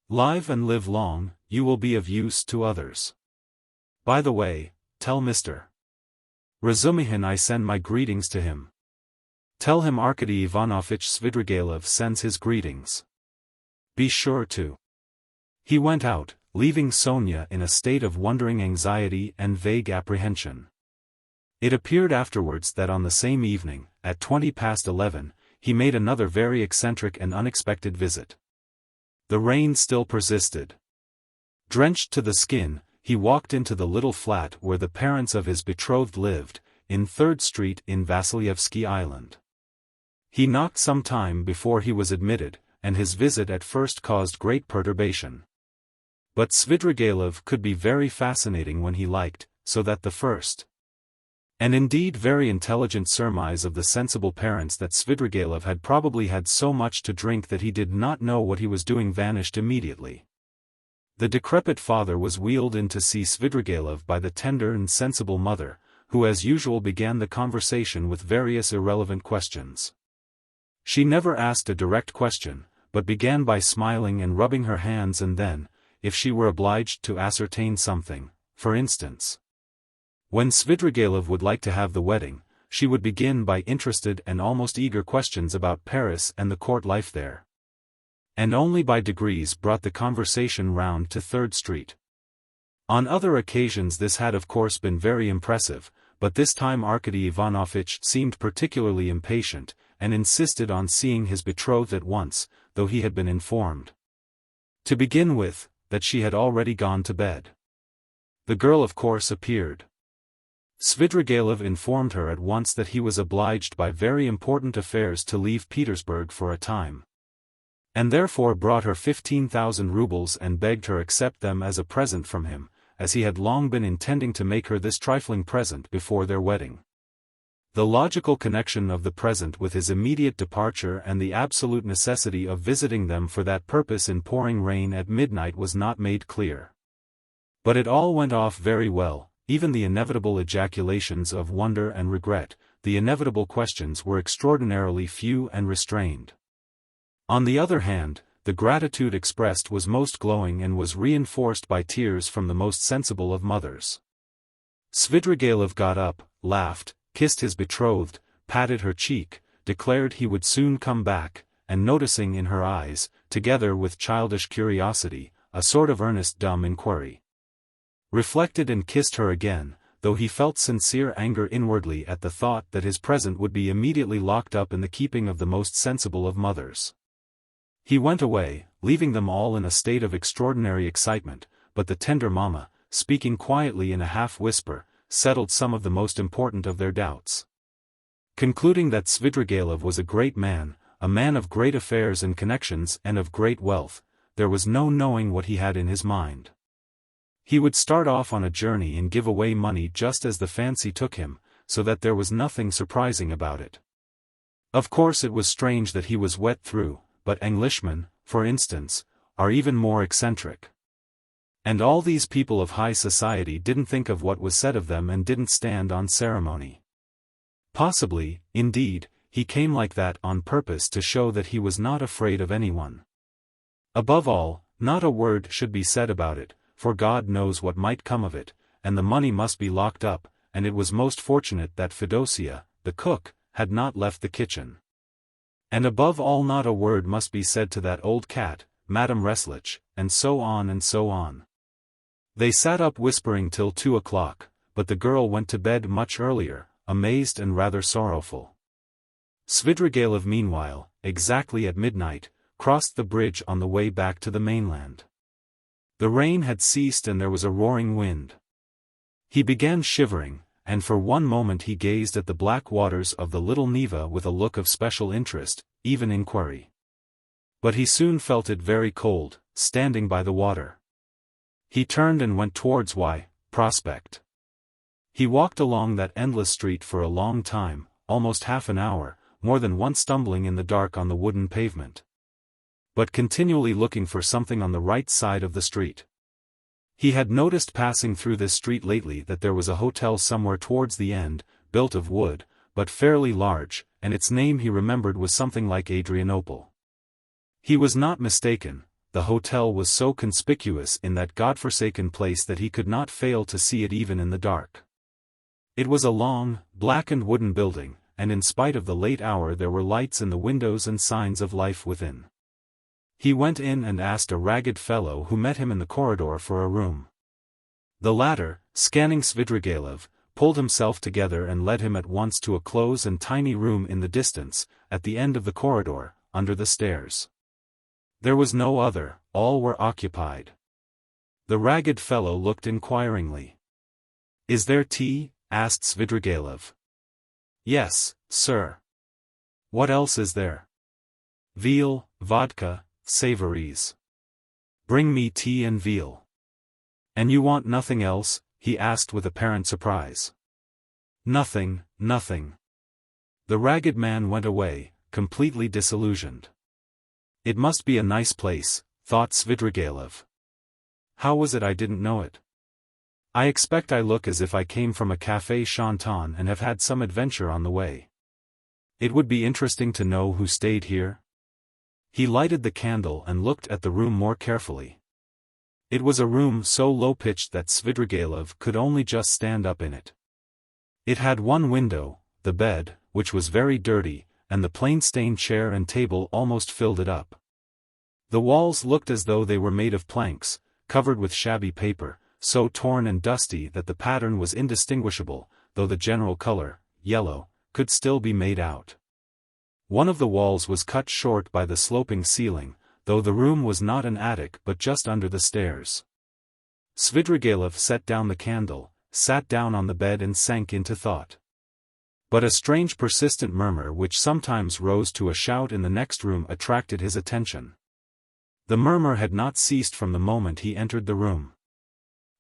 Live and live long, you will be of use to others. By the way, tell Mr. Razumihin I send my greetings to him. Tell him Arkady Ivanovich Svidrigailov sends his greetings. Be sure to. He went out, leaving Sonya in a state of wondering anxiety and vague apprehension. It appeared afterwards that on the same evening, at 11:20, he made another very eccentric and unexpected visit. The rain still persisted. Drenched to the skin, he walked into the little flat where the parents of his betrothed lived, in 3rd Street in Vasilyevsky Island. He knocked some time before he was admitted, and his visit at first caused great perturbation. But Svidrigailov could be very fascinating when he liked, so that the first, and indeed very intelligent surmise of the sensible parents that Svidrigailov had probably had so much to drink that he did not know what he was doing vanished immediately. The decrepit father was wheeled in to see Svidrigailov by the tender and sensible mother, who as usual began the conversation with various irrelevant questions. She never asked a direct question, but began by smiling and rubbing her hands and then, if she were obliged to ascertain something, for instance, when Svidrigailov would like to have the wedding, she would begin by interested and almost eager questions about Paris and the court life there. And only by degrees brought the conversation round to 3rd Street. On other occasions this had of course been very impressive, but this time Arkady Ivanovitch seemed particularly impatient, and insisted on seeing his betrothed at once, though he had been informed, to begin with, that she had already gone to bed. The girl of course appeared. Svidrigailov informed her at once that he was obliged by very important affairs to leave Petersburg for a time, and therefore brought her 15,000 rubles and begged her accept them as a present from him, as he had long been intending to make her this trifling present before their wedding. The logical connection of the present with his immediate departure and the absolute necessity of visiting them for that purpose in pouring rain at midnight was not made clear. But it all went off very well, even the inevitable ejaculations of wonder and regret, the inevitable questions were extraordinarily few and restrained. On the other hand, the gratitude expressed was most glowing and was reinforced by tears from the most sensible of mothers. Svidrigaïlov got up, laughed, kissed his betrothed, patted her cheek, declared he would soon come back, and noticing in her eyes, together with childish curiosity, a sort of earnest dumb inquiry, reflected and kissed her again, though he felt sincere anger inwardly at the thought that his present would be immediately locked up in the keeping of the most sensible of mothers. He went away, leaving them all in a state of extraordinary excitement, but the tender mamma, speaking quietly in a half-whisper, settled some of the most important of their doubts. Concluding that Svidrigaïlov was a great man, a man of great affairs and connections and of great wealth, there was no knowing what he had in his mind. He would start off on a journey and give away money just as the fancy took him, so that there was nothing surprising about it. Of course it was strange that he was wet through, but Englishmen, for instance, are even more eccentric. And all these people of high society didn't think of what was said of them and didn't stand on ceremony. Possibly, indeed, he came like that on purpose to show that he was not afraid of anyone. Above all, not a word should be said about it, for God knows what might come of it, and the money must be locked up, and it was most fortunate that Fedosia, the cook, had not left the kitchen. And above all not a word must be said to that old cat, Madame Reslich, and so on and so on. They sat up whispering till 2 o'clock, but the girl went to bed much earlier, amazed and rather sorrowful. Svidrigaïlov meanwhile, exactly at midnight, crossed the bridge on the way back to the mainland. The rain had ceased and there was a roaring wind. He began shivering, and for one moment he gazed at the black waters of the little Neva with a look of special interest, even inquiry. But he soon felt it very cold, standing by the water. He turned and went towards Prospect. He walked along that endless street for a long time, almost half an hour, more than once stumbling in the dark on the wooden pavement, but continually looking for something on the right side of the street. He had noticed passing through this street lately that there was a hotel somewhere towards the end, built of wood, but fairly large, and its name he remembered was something like Adrianople. He was not mistaken. The hotel was so conspicuous in that godforsaken place that he could not fail to see it even in the dark. It was a long, blackened wooden building, and in spite of the late hour there were lights in the windows and signs of life within. He went in and asked a ragged fellow who met him in the corridor for a room. The latter, scanning Svidrigaïlov, pulled himself together and led him at once to a close and tiny room in the distance, at the end of the corridor, under the stairs. There was no other, all were occupied. The ragged fellow looked inquiringly. "Is there tea?" asked Svidrigaïlov. "Yes, sir." "What else is there?" "Veal, vodka, savories." "Bring me tea and veal." "And you want nothing else?" he asked with apparent surprise. "Nothing, nothing." The ragged man went away, completely disillusioned. It must be a nice place, thought Svidrigaïlov. How was it I didn't know it? I expect I look as if I came from a café chantant and have had some adventure on the way. It would be interesting to know who stayed here. He lighted the candle and looked at the room more carefully. It was a room so low-pitched that Svidrigaïlov could only just stand up in it. It had one window, the bed, which was very dirty, and the plain-stained chair and table almost filled it up. The walls looked as though they were made of planks, covered with shabby paper, so torn and dusty that the pattern was indistinguishable, though the general color, yellow, could still be made out. One of the walls was cut short by the sloping ceiling, though the room was not an attic but just under the stairs. Svidrigaïlov set down the candle, sat down on the bed and sank into thought. But a strange persistent murmur which sometimes rose to a shout in the next room attracted his attention. The murmur had not ceased from the moment he entered the room.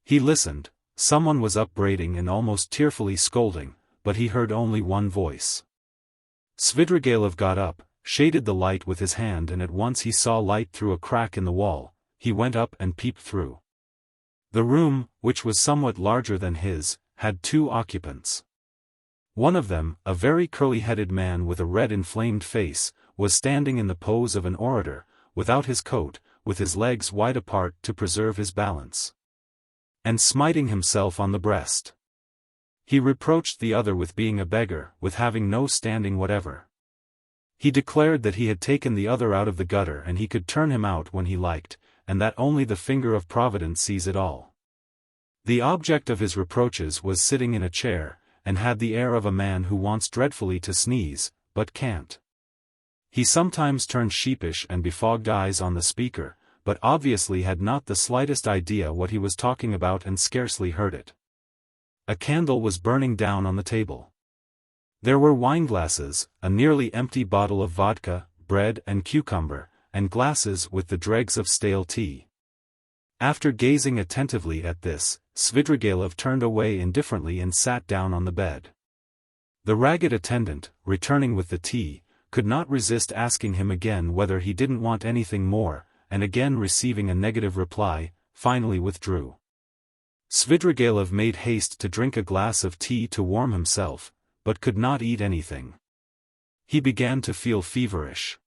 He listened. Someone was upbraiding and almost tearfully scolding, but he heard only one voice. Svidrigailov got up, shaded the light with his hand, and at once he saw light through a crack in the wall. He went up and peeped through. The room, which was somewhat larger than his, had 2 occupants. One of them, a very curly-headed man with a red inflamed face, was standing in the pose of an orator, without his coat, with his legs wide apart to preserve his balance, and smiting himself on the breast. He reproached the other with being a beggar, with having no standing whatever. He declared that he had taken the other out of the gutter and he could turn him out when he liked, and that only the finger of Providence sees it all. The object of his reproaches was sitting in a chair, and had the air of a man who wants dreadfully to sneeze, but can't. He sometimes turned sheepish and befogged eyes on the speaker, but obviously had not the slightest idea what he was talking about and scarcely heard it. A candle was burning down on the table. There were wineglasses, a nearly empty bottle of vodka, bread and cucumber, and glasses with the dregs of stale tea. After gazing attentively at this, Svidrigailov turned away indifferently and sat down on the bed. The ragged attendant, returning with the tea, could not resist asking him again whether he didn't want anything more, and again receiving a negative reply, finally withdrew. Svidrigailov made haste to drink a glass of tea to warm himself, but could not eat anything. He began to feel feverish.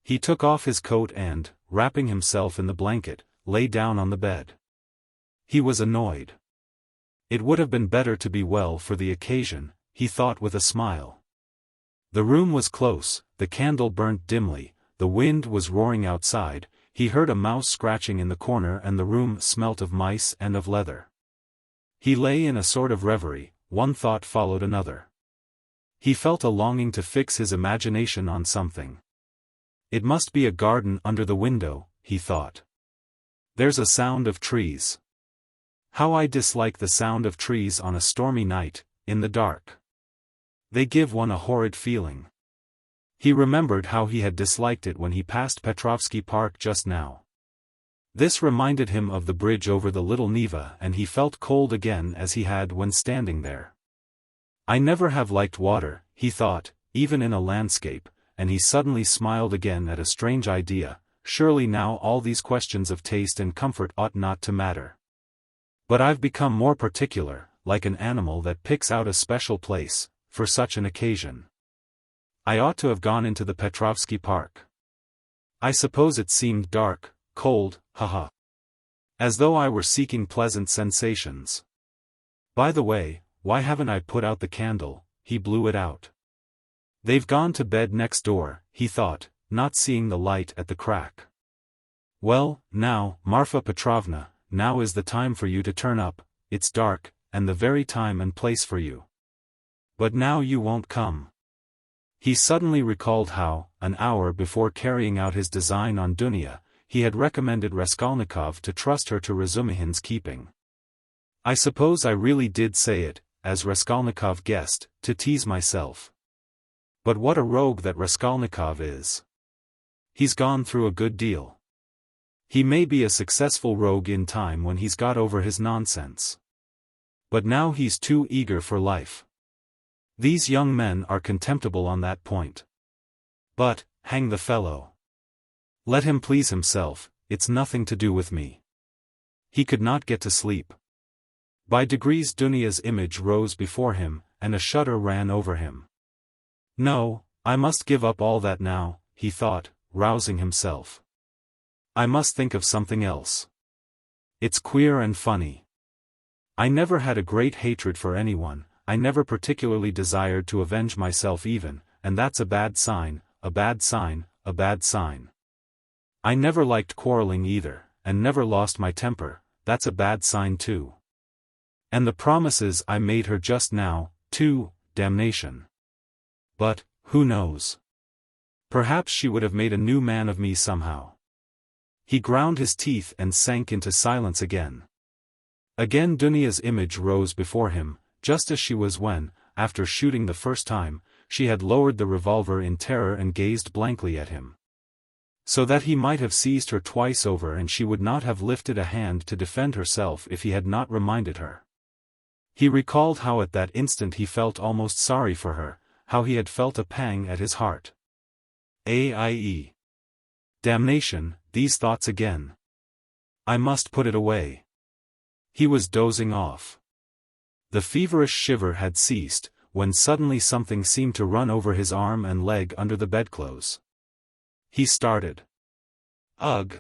He took off his coat and, wrapping himself in the blanket, lay down on the bed. He was annoyed. It would have been better to be well for the occasion, he thought with a smile. The room was close, the candle burnt dimly, the wind was roaring outside, he heard a mouse scratching in the corner and the room smelt of mice and of leather. He lay in a sort of reverie, one thought followed another. He felt a longing to fix his imagination on something. It must be a garden under the window, he thought. There's a sound of trees. How I dislike the sound of trees on a stormy night, in the dark. They give one a horrid feeling. He remembered how he had disliked it when he passed Petrovsky Park just now. This reminded him of the bridge over the Little Neva, and he felt cold again as he had when standing there. I never have liked water, he thought, even in a landscape, and he suddenly smiled again at a strange idea. Surely now all these questions of taste and comfort ought not to matter. But I've become more particular, like an animal that picks out a special place, for such an occasion. I ought to have gone into the Petrovsky Park. I suppose it seemed dark, cold, haha. As though I were seeking pleasant sensations. By the way, why haven't I put out the candle? He blew it out. They've gone to bed next door, he thought, not seeing the light at the crack. Well, now, Marfa Petrovna, now is the time for you to turn up, it's dark, and the very time and place for you. But now you won't come. He suddenly recalled how, an hour before carrying out his design on Dunya, he had recommended Raskolnikov to trust her to Razumihin's keeping. I suppose I really did say it, as Raskolnikov guessed, to tease myself. But what a rogue that Raskolnikov is. He's gone through a good deal. He may be a successful rogue in time when he's got over his nonsense. But now he's too eager for life. These young men are contemptible on that point. But, hang the fellow. Let him please himself, it's nothing to do with me. He could not get to sleep. By degrees Dunya's image rose before him, and a shudder ran over him. No, I must give up all that now, he thought, rousing himself. I must think of something else. It's queer and funny. I never had a great hatred for anyone, I never particularly desired to avenge myself even, and that's a bad sign, a bad sign, a bad sign. I never liked quarreling either, and never lost my temper, that's a bad sign too. And the promises I made her just now, too, damnation. But, who knows? Perhaps she would have made a new man of me somehow. He ground his teeth and sank into silence again. Again Dunya's image rose before him, just as she was when, after shooting the first time, she had lowered the revolver in terror and gazed blankly at him. So that he might have seized her twice over and she would not have lifted a hand to defend herself if he had not reminded her. He recalled how at that instant he felt almost sorry for her, how he had felt a pang at his heart. Aie. Damnation, these thoughts again. I must put it away. He was dozing off. The feverish shiver had ceased, when suddenly something seemed to run over his arm and leg under the bedclothes. He started. Ugh!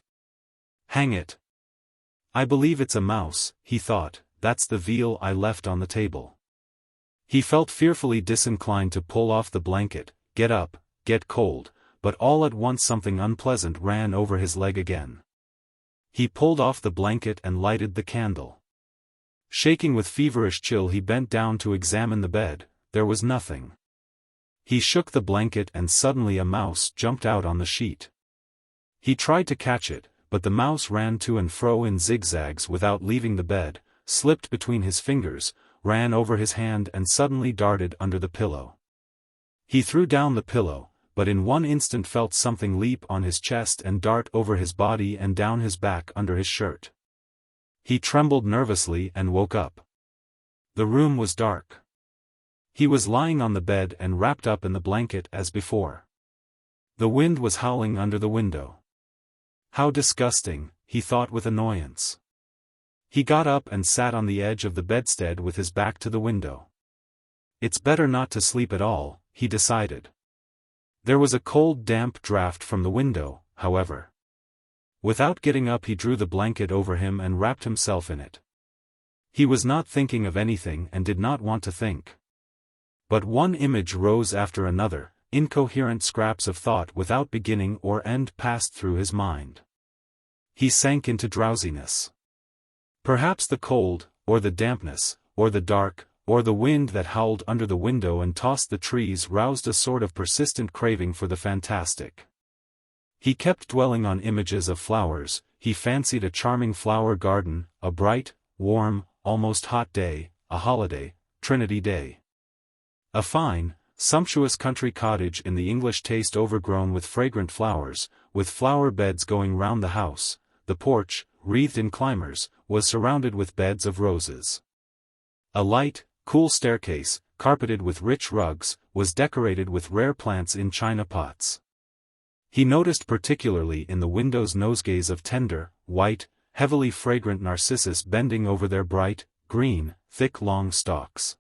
Hang it! I believe it's a mouse, he thought, that's the veal I left on the table. He felt fearfully disinclined to pull off the blanket, get up, get cold, but all at once something unpleasant ran over his leg again. He pulled off the blanket and lighted the candle. Shaking with feverish chill he bent down to examine the bed. There was nothing. He shook the blanket and suddenly a mouse jumped out on the sheet. He tried to catch it, but the mouse ran to and fro in zigzags without leaving the bed, slipped between his fingers, ran over his hand and suddenly darted under the pillow. He threw down the pillow, but in one instant felt something leap on his chest and dart over his body and down his back under his shirt. He trembled nervously and woke up. The room was dark. He was lying on the bed and wrapped up in the blanket as before. The wind was howling under the window. How disgusting, he thought with annoyance. He got up and sat on the edge of the bedstead with his back to the window. It's better not to sleep at all, he decided. There was a cold damp draught from the window, however. Without getting up he drew the blanket over him and wrapped himself in it. He was not thinking of anything and did not want to think. But one image rose after another, incoherent scraps of thought without beginning or end passed through his mind. He sank into drowsiness. Perhaps the cold, or the dampness, or the dark, or the wind that howled under the window and tossed the trees roused a sort of persistent craving for the fantastic. He kept dwelling on images of flowers. He fancied a charming flower garden, a bright, warm, almost hot day, a holiday, Trinity Day. A fine, sumptuous country cottage in the English taste overgrown with fragrant flowers, with flower beds going round the house. The porch, wreathed in climbers, was surrounded with beds of roses. A light, cool staircase, carpeted with rich rugs, was decorated with rare plants in china pots. He noticed particularly in the windows nosegays of tender, white, heavily fragrant narcissus bending over their bright, green, thick long stalks.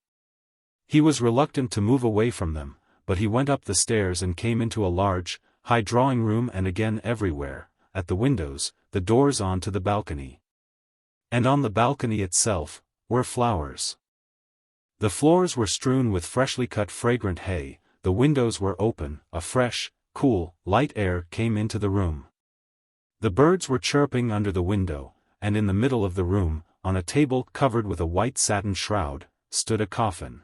He was reluctant to move away from them, but he went up the stairs and came into a large, high drawing room and again everywhere, at the windows, the doors on to the balcony. And on the balcony itself, were flowers. The floors were strewn with freshly cut fragrant hay, the windows were open, a fresh, cool, light air came into the room. The birds were chirping under the window, and in the middle of the room, on a table covered with a white satin shroud, stood a coffin.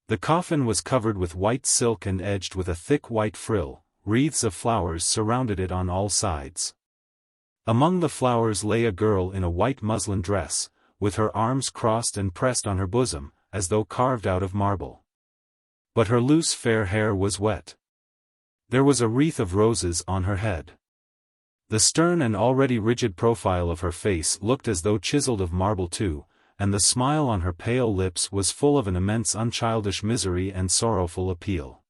The coffin was covered with white silk and edged with a thick white frill, wreaths of flowers surrounded it on all sides. Among the flowers lay a girl in a white muslin dress, with her arms crossed and pressed on her bosom, as though carved out of marble. But her loose fair hair was wet. There was a wreath of roses on her head. The stern and already rigid profile of her face looked as though chiseled of marble too, and the smile on her pale lips was full of an immense unchildish misery and sorrowful appeal.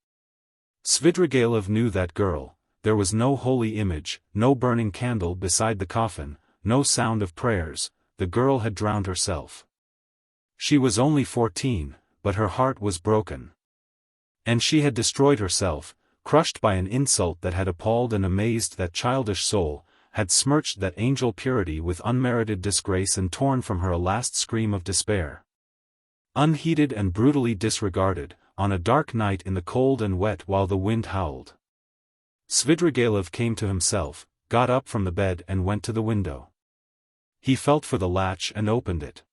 Svidrigaïlov knew that girl. There was no holy image, no burning candle beside the coffin, no sound of prayers. The girl had drowned herself. She was only 14, but her heart was broken. And she had destroyed herself, crushed by an insult that had appalled and amazed that childish soul, had smirched that angel purity with unmerited disgrace and torn from her a last scream of despair. Unheeded and brutally disregarded, on a dark night in the cold and wet while the wind howled. Svidrigaïlov came to himself, got up from the bed and went to the window. He felt for the latch and opened it.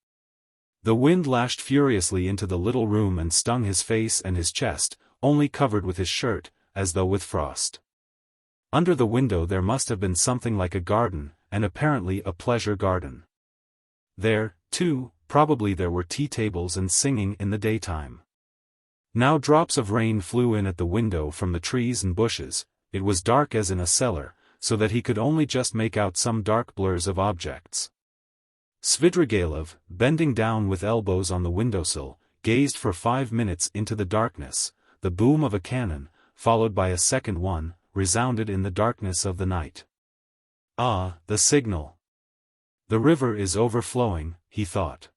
The wind lashed furiously into the little room and stung his face and his chest, only covered with his shirt, as though with frost. Under the window there must have been something like a garden, and apparently a pleasure garden. There, too, probably there were tea tables and singing in the daytime. Now drops of rain flew in at the window from the trees and bushes. It was dark as in a cellar, so that he could only just make out some dark blurs of objects. Svidrigailov, bending down with elbows on the windowsill, gazed for 5 minutes into the darkness. The boom of a cannon, followed by a second one, resounded in the darkness of the night. Ah, the signal! The river is overflowing, he thought.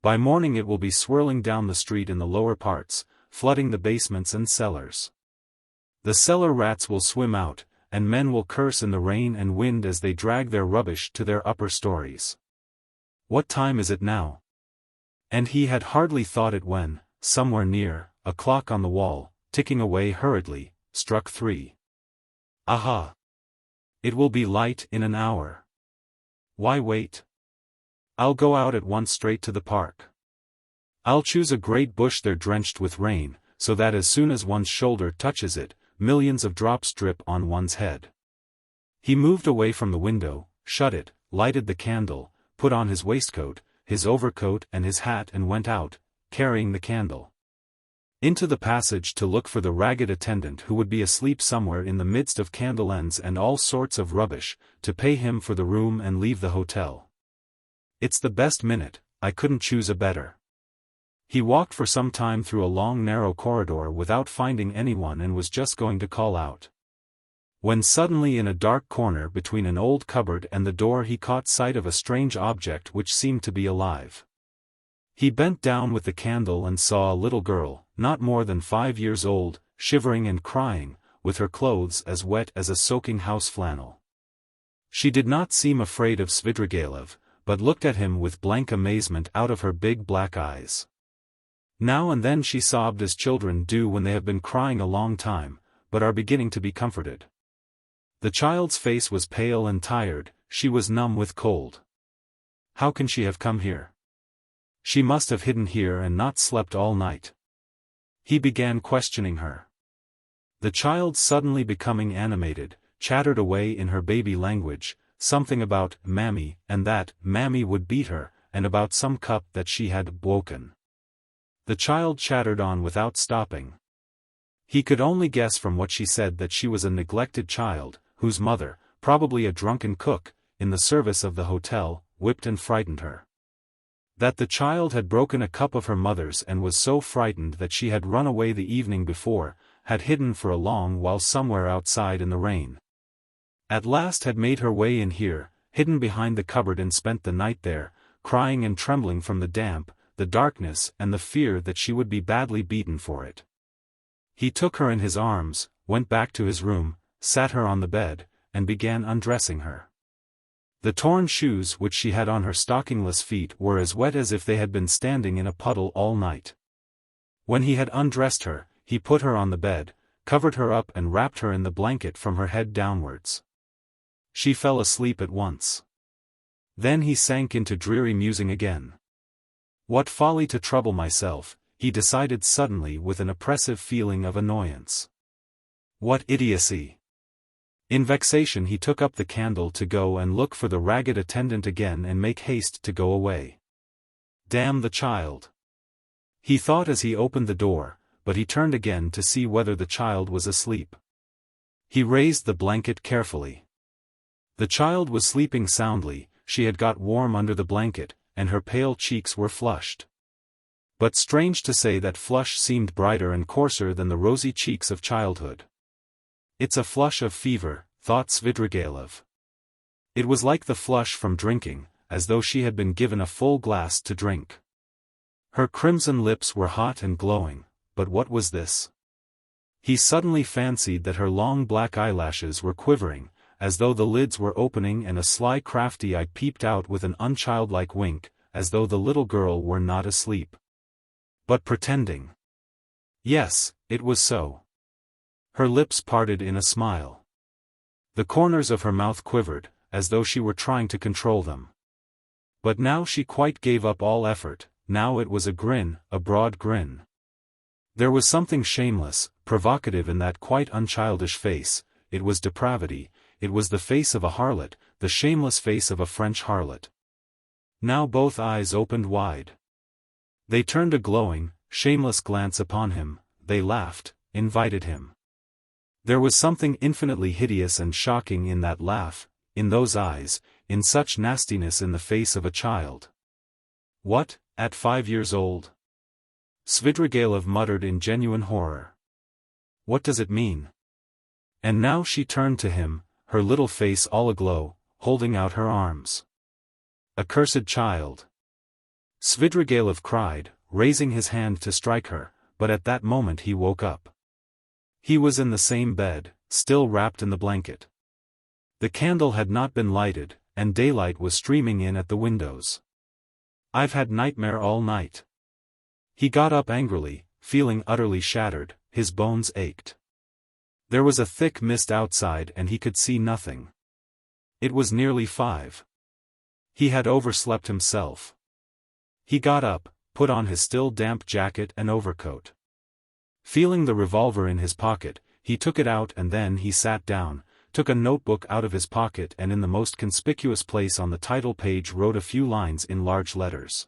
By morning it will be swirling down the street in the lower parts, flooding the basements and cellars. The cellar rats will swim out, and men will curse in the rain and wind as they drag their rubbish to their upper stories. What time is it now? And he had hardly thought it when, somewhere near, a clock on the wall, ticking away hurriedly, struck 3. Aha! It will be light in an hour. Why wait? I'll go out at once straight to the park. I'll choose a great bush there drenched with rain, so that as soon as one's shoulder touches it, millions of drops drip on one's head. He moved away from the window, shut it, lighted the candle, put on his waistcoat, his overcoat and his hat and went out, carrying the candle. Into the passage to look for the ragged attendant who would be asleep somewhere in the midst of candle ends and all sorts of rubbish, to pay him for the room and leave the hotel. It's the best minute, I couldn't choose a better. He walked for some time through a long narrow corridor without finding anyone and was just going to call out, when suddenly in a dark corner between an old cupboard and the door he caught sight of a strange object which seemed to be alive. He bent down with the candle and saw a little girl, not more than 5 years old, shivering and crying, with her clothes as wet as a soaking house flannel. She did not seem afraid of Svidrigailov, but looked at him with blank amazement out of her big black eyes. Now and then she sobbed as children do when they have been crying a long time, but are beginning to be comforted. The child's face was pale and tired, she was numb with cold. How can she have come here? She must have hidden here and not slept all night. He began questioning her. The child, suddenly becoming animated, chattered away in her baby language, something about Mammy and that Mammy would beat her, and about some cup that she had broken. The child chattered on without stopping. He could only guess from what she said that she was a neglected child, whose mother, probably a drunken cook, in the service of the hotel, whipped and frightened her. That the child had broken a cup of her mother's and was so frightened that she had run away the evening before, had hidden for a long while somewhere outside in the rain. At last had made her way in here, hidden behind the cupboard and spent the night there, crying and trembling from the damp, the darkness and the fear that she would be badly beaten for it. He took her in his arms, went back to his room, sat her on the bed, and began undressing her. The torn shoes which she had on her stockingless feet were as wet as if they had been standing in a puddle all night. When he had undressed her, he put her on the bed, covered her up and wrapped her in the blanket from her head downwards. She fell asleep at once. Then he sank into dreary musing again. What folly to trouble myself, he decided suddenly with an oppressive feeling of annoyance. What idiocy! In vexation he took up the candle to go and look for the ragged attendant again and make haste to go away. Damn the child! He thought as he opened the door, but he turned again to see whether the child was asleep. He raised the blanket carefully. The child was sleeping soundly, she had got warm under the blanket, and her pale cheeks were flushed. But strange to say, that flush seemed brighter and coarser than the rosy cheeks of childhood. It's a flush of fever, thought Svidrigailov. It was like the flush from drinking, as though she had been given a full glass to drink. Her crimson lips were hot and glowing, but what was this? He suddenly fancied that her long black eyelashes were quivering, as though the lids were opening and a sly crafty eye peeped out with an unchildlike wink, as though the little girl were not asleep, but pretending. Yes, it was so. Her lips parted in a smile. The corners of her mouth quivered, as though she were trying to control them. But now she quite gave up all effort, now it was a grin, a broad grin. There was something shameless, provocative in that quite unchildish face. It was depravity, it was the face of a harlot, the shameless face of a French harlot. Now both eyes opened wide. They turned a glowing, shameless glance upon him, they laughed, invited him. There was something infinitely hideous and shocking in that laugh, in those eyes, in such nastiness in the face of a child. What, at 5 years old? Svidrigaïlov muttered in genuine horror. What does it mean? And now she turned to him, her little face all aglow, holding out her arms. Accursed child! Svidrigaïlov cried, raising his hand to strike her, but at that moment he woke up. He was in the same bed, still wrapped in the blanket. The candle had not been lighted, and daylight was streaming in at the windows. I've had nightmare all night. He got up angrily, feeling utterly shattered, his bones ached. There was a thick mist outside and he could see nothing. It was nearly 5. He had overslept himself. He got up, put on his still damp jacket and overcoat. Feeling the revolver in his pocket, he took it out and then he sat down, took a notebook out of his pocket and in the most conspicuous place on the title page wrote a few lines in large letters.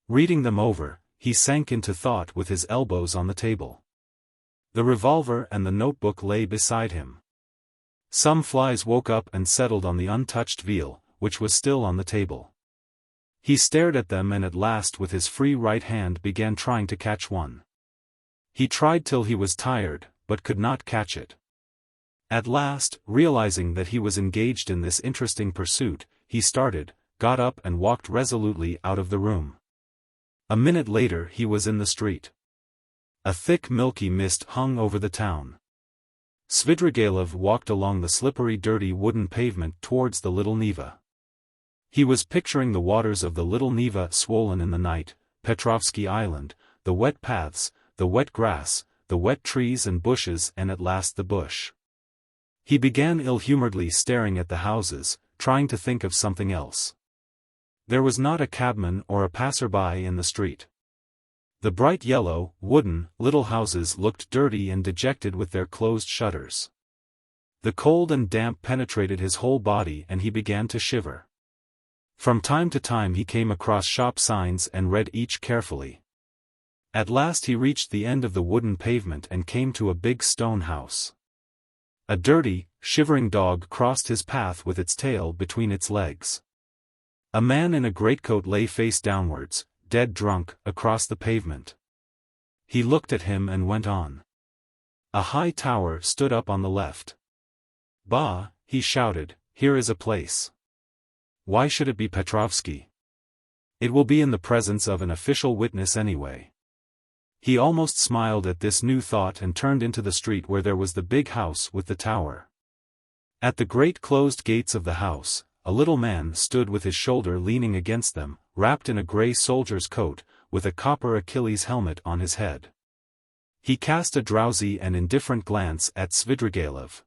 Reading them over, he sank into thought with his elbows on the table. The revolver and the notebook lay beside him. Some flies woke up and settled on the untouched veal, which was still on the table. He stared at them and at last with his free right hand began trying to catch one. He tried till he was tired, but could not catch it. At last, realizing that he was engaged in this interesting pursuit, he started, got up and walked resolutely out of the room. A minute later he was in the street. A thick milky mist hung over the town. Svidrigaïlov walked along the slippery dirty wooden pavement towards the Little Neva. He was picturing the waters of the Little Neva swollen in the night, Petrovsky Island, the wet paths, the wet grass, the wet trees and bushes and at last the bush. He began ill-humoredly staring at the houses, trying to think of something else. There was not a cabman or a passer-by in the street. The bright yellow, wooden, little houses looked dirty and dejected with their closed shutters. The cold and damp penetrated his whole body and he began to shiver. From time to time he came across shop signs and read each carefully. At last he reached the end of the wooden pavement and came to a big stone house. A dirty, shivering dog crossed his path with its tail between its legs. A man in a greatcoat lay face downwards, dead drunk, across the pavement. He looked at him and went on. A high tower stood up on the left. Bah, he shouted, here is a place. Why should it be Petrovsky? It will be in the presence of an official witness anyway. He almost smiled at this new thought and turned into the street where there was the big house with the tower. At the great closed gates of the house, a little man stood with his shoulder leaning against them, wrapped in a grey soldier's coat, with a copper Achilles helmet on his head. He cast a drowsy and indifferent glance at Svidrigaïlov.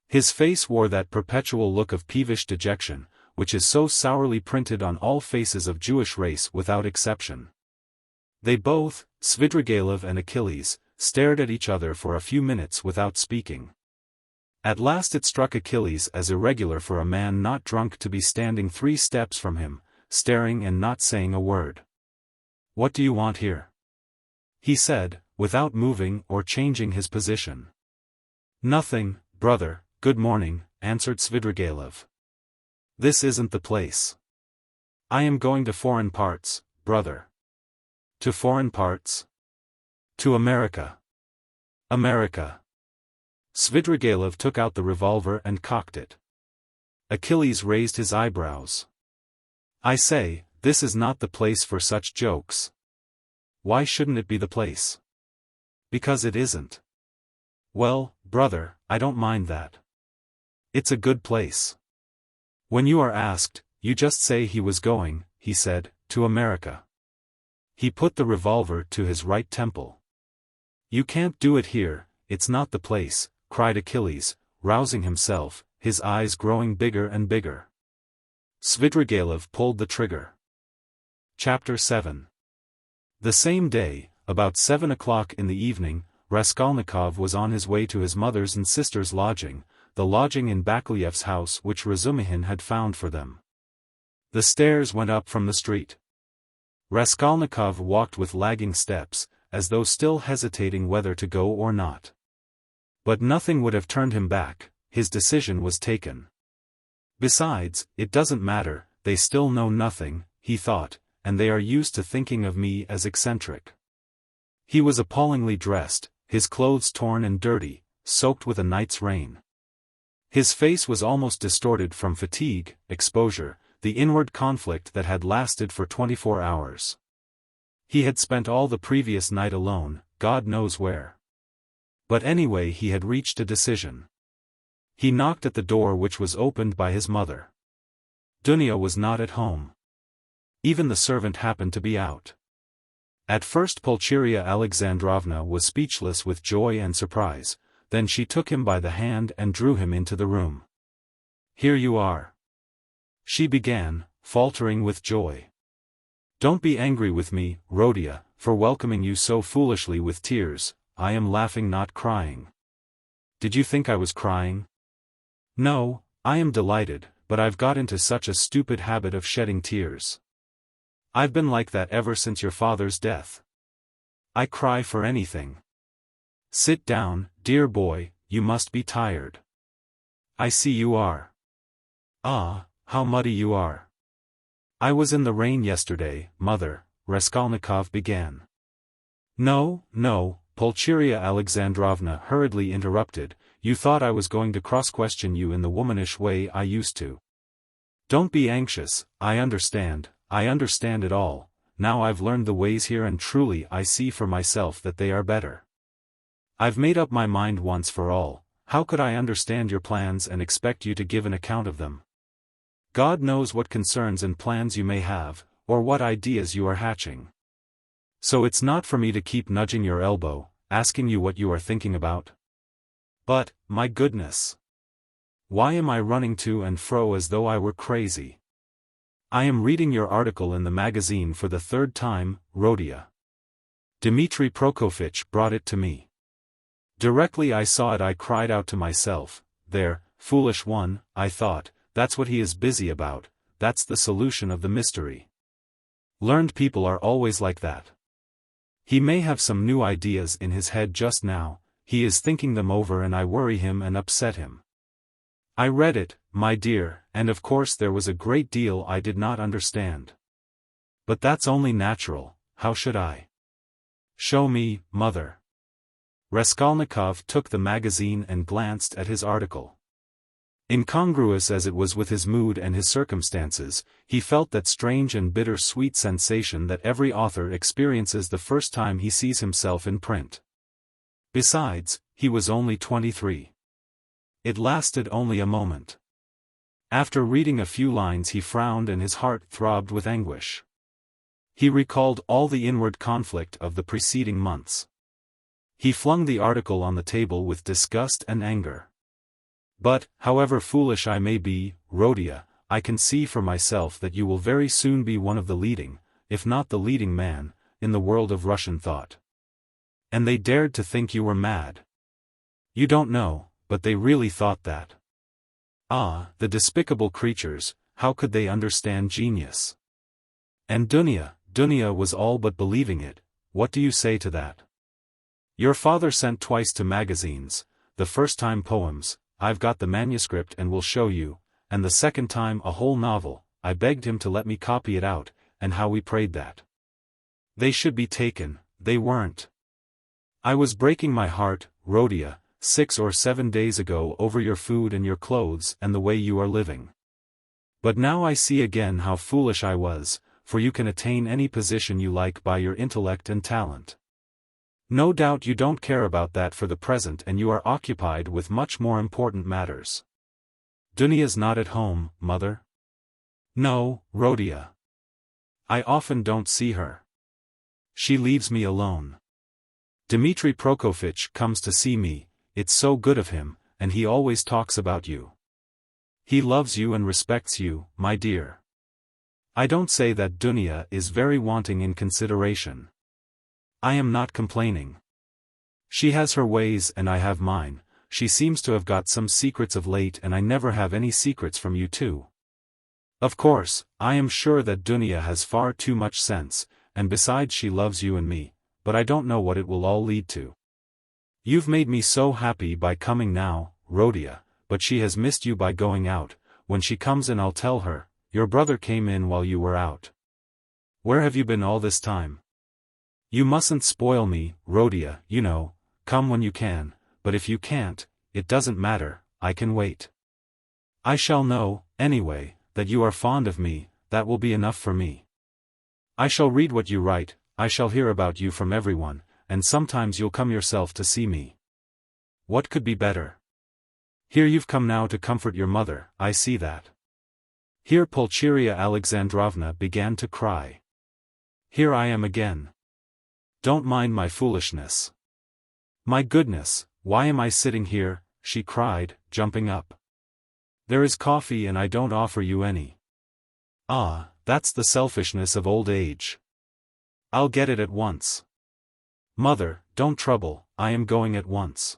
His face wore that perpetual look of peevish dejection, which is so sourly printed on all faces of Jewish race without exception. They both, Svidrigaïlov and Achilles, stared at each other for a few minutes without speaking. At last it struck Achilles as irregular for a man not drunk to be standing 3 steps from him, staring and not saying a word. What do you want here? He said, without moving or changing his position. Nothing, brother, good morning, answered Svidrigaïlov. This isn't the place. I am going to foreign parts, brother. To foreign parts? To America. America. Svidrigaïlov took out the revolver and cocked it. Achilles raised his eyebrows. I say, this is not the place for such jokes. Why shouldn't it be the place? Because it isn't. Well, brother, I don't mind that. It's a good place. When you are asked, you just say he was going, he said, to America. He put the revolver to his right temple. You can't do it here, it's not the place, cried Achilles, rousing himself, his eyes growing bigger and bigger. Svidrigaïlov pulled the trigger. Chapter 7. The same day, about 7 o'clock in the evening, Raskolnikov was on his way to his mother's and sister's lodging, the lodging in Bakleyev's house which Razumihin had found for them. The stairs went up from the street. Raskolnikov walked with lagging steps, as though still hesitating whether to go or not. But nothing would have turned him back, his decision was taken. Besides, it doesn't matter, they still know nothing, he thought, and they are used to thinking of me as eccentric. He was appallingly dressed, his clothes torn and dirty, soaked with a night's rain. His face was almost distorted from fatigue, exposure, the inward conflict that had lasted for 24 hours. He had spent all the previous night alone, God knows where. But anyway he had reached a decision. He knocked at the door which was opened by his mother. Dunya was not at home. Even the servant happened to be out. At first Pulcheria Alexandrovna was speechless with joy and surprise, then she took him by the hand and drew him into the room. "Here you are," she began, faltering with joy. "Don't be angry with me, Rhodia, for welcoming you so foolishly with tears. I am laughing, not crying." "Did you think I was crying?" "No, I am delighted, but I've got into such a stupid habit of shedding tears. I've been like that ever since your father's death. I cry for anything. Sit down, dear boy, you must be tired. I see you are. Ah, how muddy you are." "I was in the rain yesterday, mother," Raskolnikov began. "No, no," Pulcheria Alexandrovna hurriedly interrupted, "you thought I was going to cross-question you in the womanish way I used to. Don't be anxious, I understand it all, now I've learned the ways here and truly I see for myself that they are better. I've made up my mind once for all, how could I understand your plans and expect you to give an account of them? God knows what concerns and plans you may have, or what ideas you are hatching. So it's not for me to keep nudging your elbow, asking you what you are thinking about. But, my goodness! Why am I running to and fro as though I were crazy? I am reading your article in the magazine for the third time, Rhodia. Dmitri Prokofitch brought it to me. Directly I saw it I cried out to myself, there, foolish one, I thought, that's what he is busy about, that's the solution of the mystery. Learned people are always like that. He may have some new ideas in his head just now, he is thinking them over and I worry him and upset him. I read it, my dear, and of course there was a great deal I did not understand. But that's only natural, how should I? Show me, mother." Raskolnikov took the magazine and glanced at his article. Incongruous as it was with his mood and his circumstances, he felt that strange and bitter-sweet sensation that every author experiences the first time he sees himself in print. Besides, he was only 23. It lasted only a moment. After reading a few lines he frowned and his heart throbbed with anguish. He recalled all the inward conflict of the preceding months. He flung the article on the table with disgust and anger. "But, however foolish I may be, Rhodia, I can see for myself that you will very soon be one of the leading, if not the leading man, in the world of Russian thought. And they dared to think you were mad. You don't know, but they really thought that. Ah, the despicable creatures, how could they understand genius? And Dunya was all but believing it, what do you say to that? Your father sent twice to magazines, the first time poems, I've got the manuscript and will show you, and the second time a whole novel, I begged him to let me copy it out, and how we prayed that they should be taken, they weren't. I was breaking my heart, Rhodia, 6 or 7 days ago over your food and your clothes and the way you are living. But now I see again how foolish I was, for you can attain any position you like by your intellect and talent. No doubt you don't care about that for the present and you are occupied with much more important matters. Dunya's not at home, mother? No, Rhodia. I often don't see her. She leaves me alone. Dmitri Prokofitch comes to see me, it's so good of him, and he always talks about you. He loves you and respects you, my dear. I don't say that Dunya is very wanting in consideration. I am not complaining. She has her ways and I have mine, she seems to have got some secrets of late and I never have any secrets from you too. Of course, I am sure that Dunya has far too much sense, and besides she loves you and me, but I don't know what it will all lead to. You've made me so happy by coming now, Rhodia, but she has missed you by going out. When she comes in I'll tell her, your brother came in while you were out. Where have you been all this time? You mustn't spoil me, Rhodia, you know, come when you can, but if you can't, it doesn't matter, I can wait. I shall know, anyway, that you are fond of me, that will be enough for me. I shall read what you write, I shall hear about you from everyone, and sometimes you'll come yourself to see me. What could be better? Here you've come now to comfort your mother, I see that. Here Pulcheria Alexandrovna began to cry. Here I am again. Don't mind my foolishness. My goodness, why am I sitting here, she cried, jumping up. There is coffee and I don't offer you any. Ah, that's the selfishness of old age. I'll get it at once. Mother, don't trouble, I am going at once.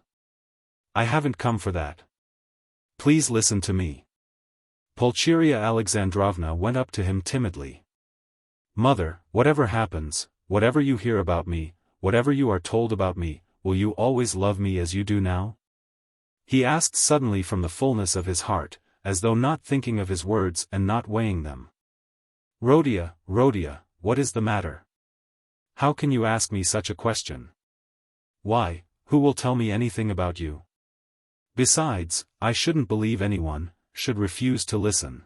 I haven't come for that. Please listen to me. Pulcheria Alexandrovna went up to him timidly. Mother, whatever happens, whatever you hear about me, whatever you are told about me, will you always love me as you do now? He asked suddenly from the fullness of his heart, as though not thinking of his words and not weighing them. Rhodia, Rhodia, what is the matter? How can you ask me such a question? Why, who will tell me anything about you? Besides, I shouldn't believe anyone, should refuse to listen.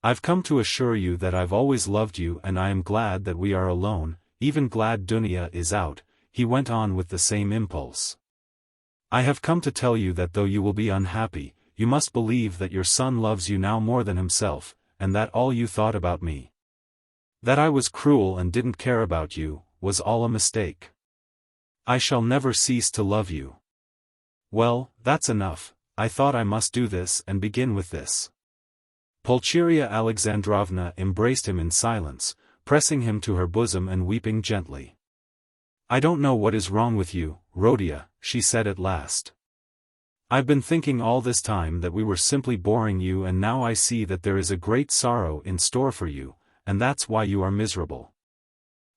I've come to assure you that I've always loved you and I am glad that we are alone, even glad Dunya is out, he went on with the same impulse. I have come to tell you that though you will be unhappy, you must believe that your son loves you now more than himself, and that all you thought about me, that I was cruel and didn't care about you, was all a mistake. I shall never cease to love you. Well, that's enough, I thought I must do this and begin with this. Pulcheria Alexandrovna embraced him in silence, pressing him to her bosom and weeping gently. I don't know what is wrong with you, Rhodia, she said at last. I've been thinking all this time that we were simply boring you and now I see that there is a great sorrow in store for you, and that's why you are miserable.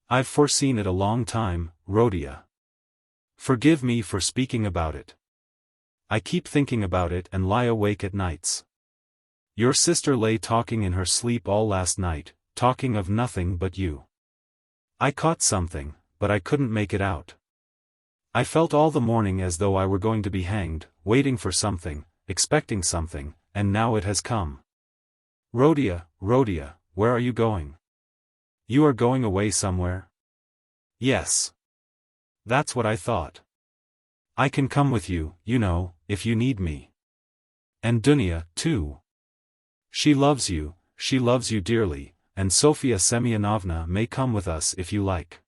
I've foreseen it a long time, Rhodia. Forgive me for speaking about it. I keep thinking about it and lie awake at nights. Your sister lay talking in her sleep all last night, talking of nothing but you. I caught something, but I couldn't make it out. I felt all the morning as though I were going to be hanged, waiting for something, expecting something, and now it has come. Rhodia, Rhodia, where are you going? You are going away somewhere? Yes. That's what I thought. I can come with you, you know, if you need me. And Dunya, too. She loves you dearly, and Sofia Semyonovna may come with us if you like.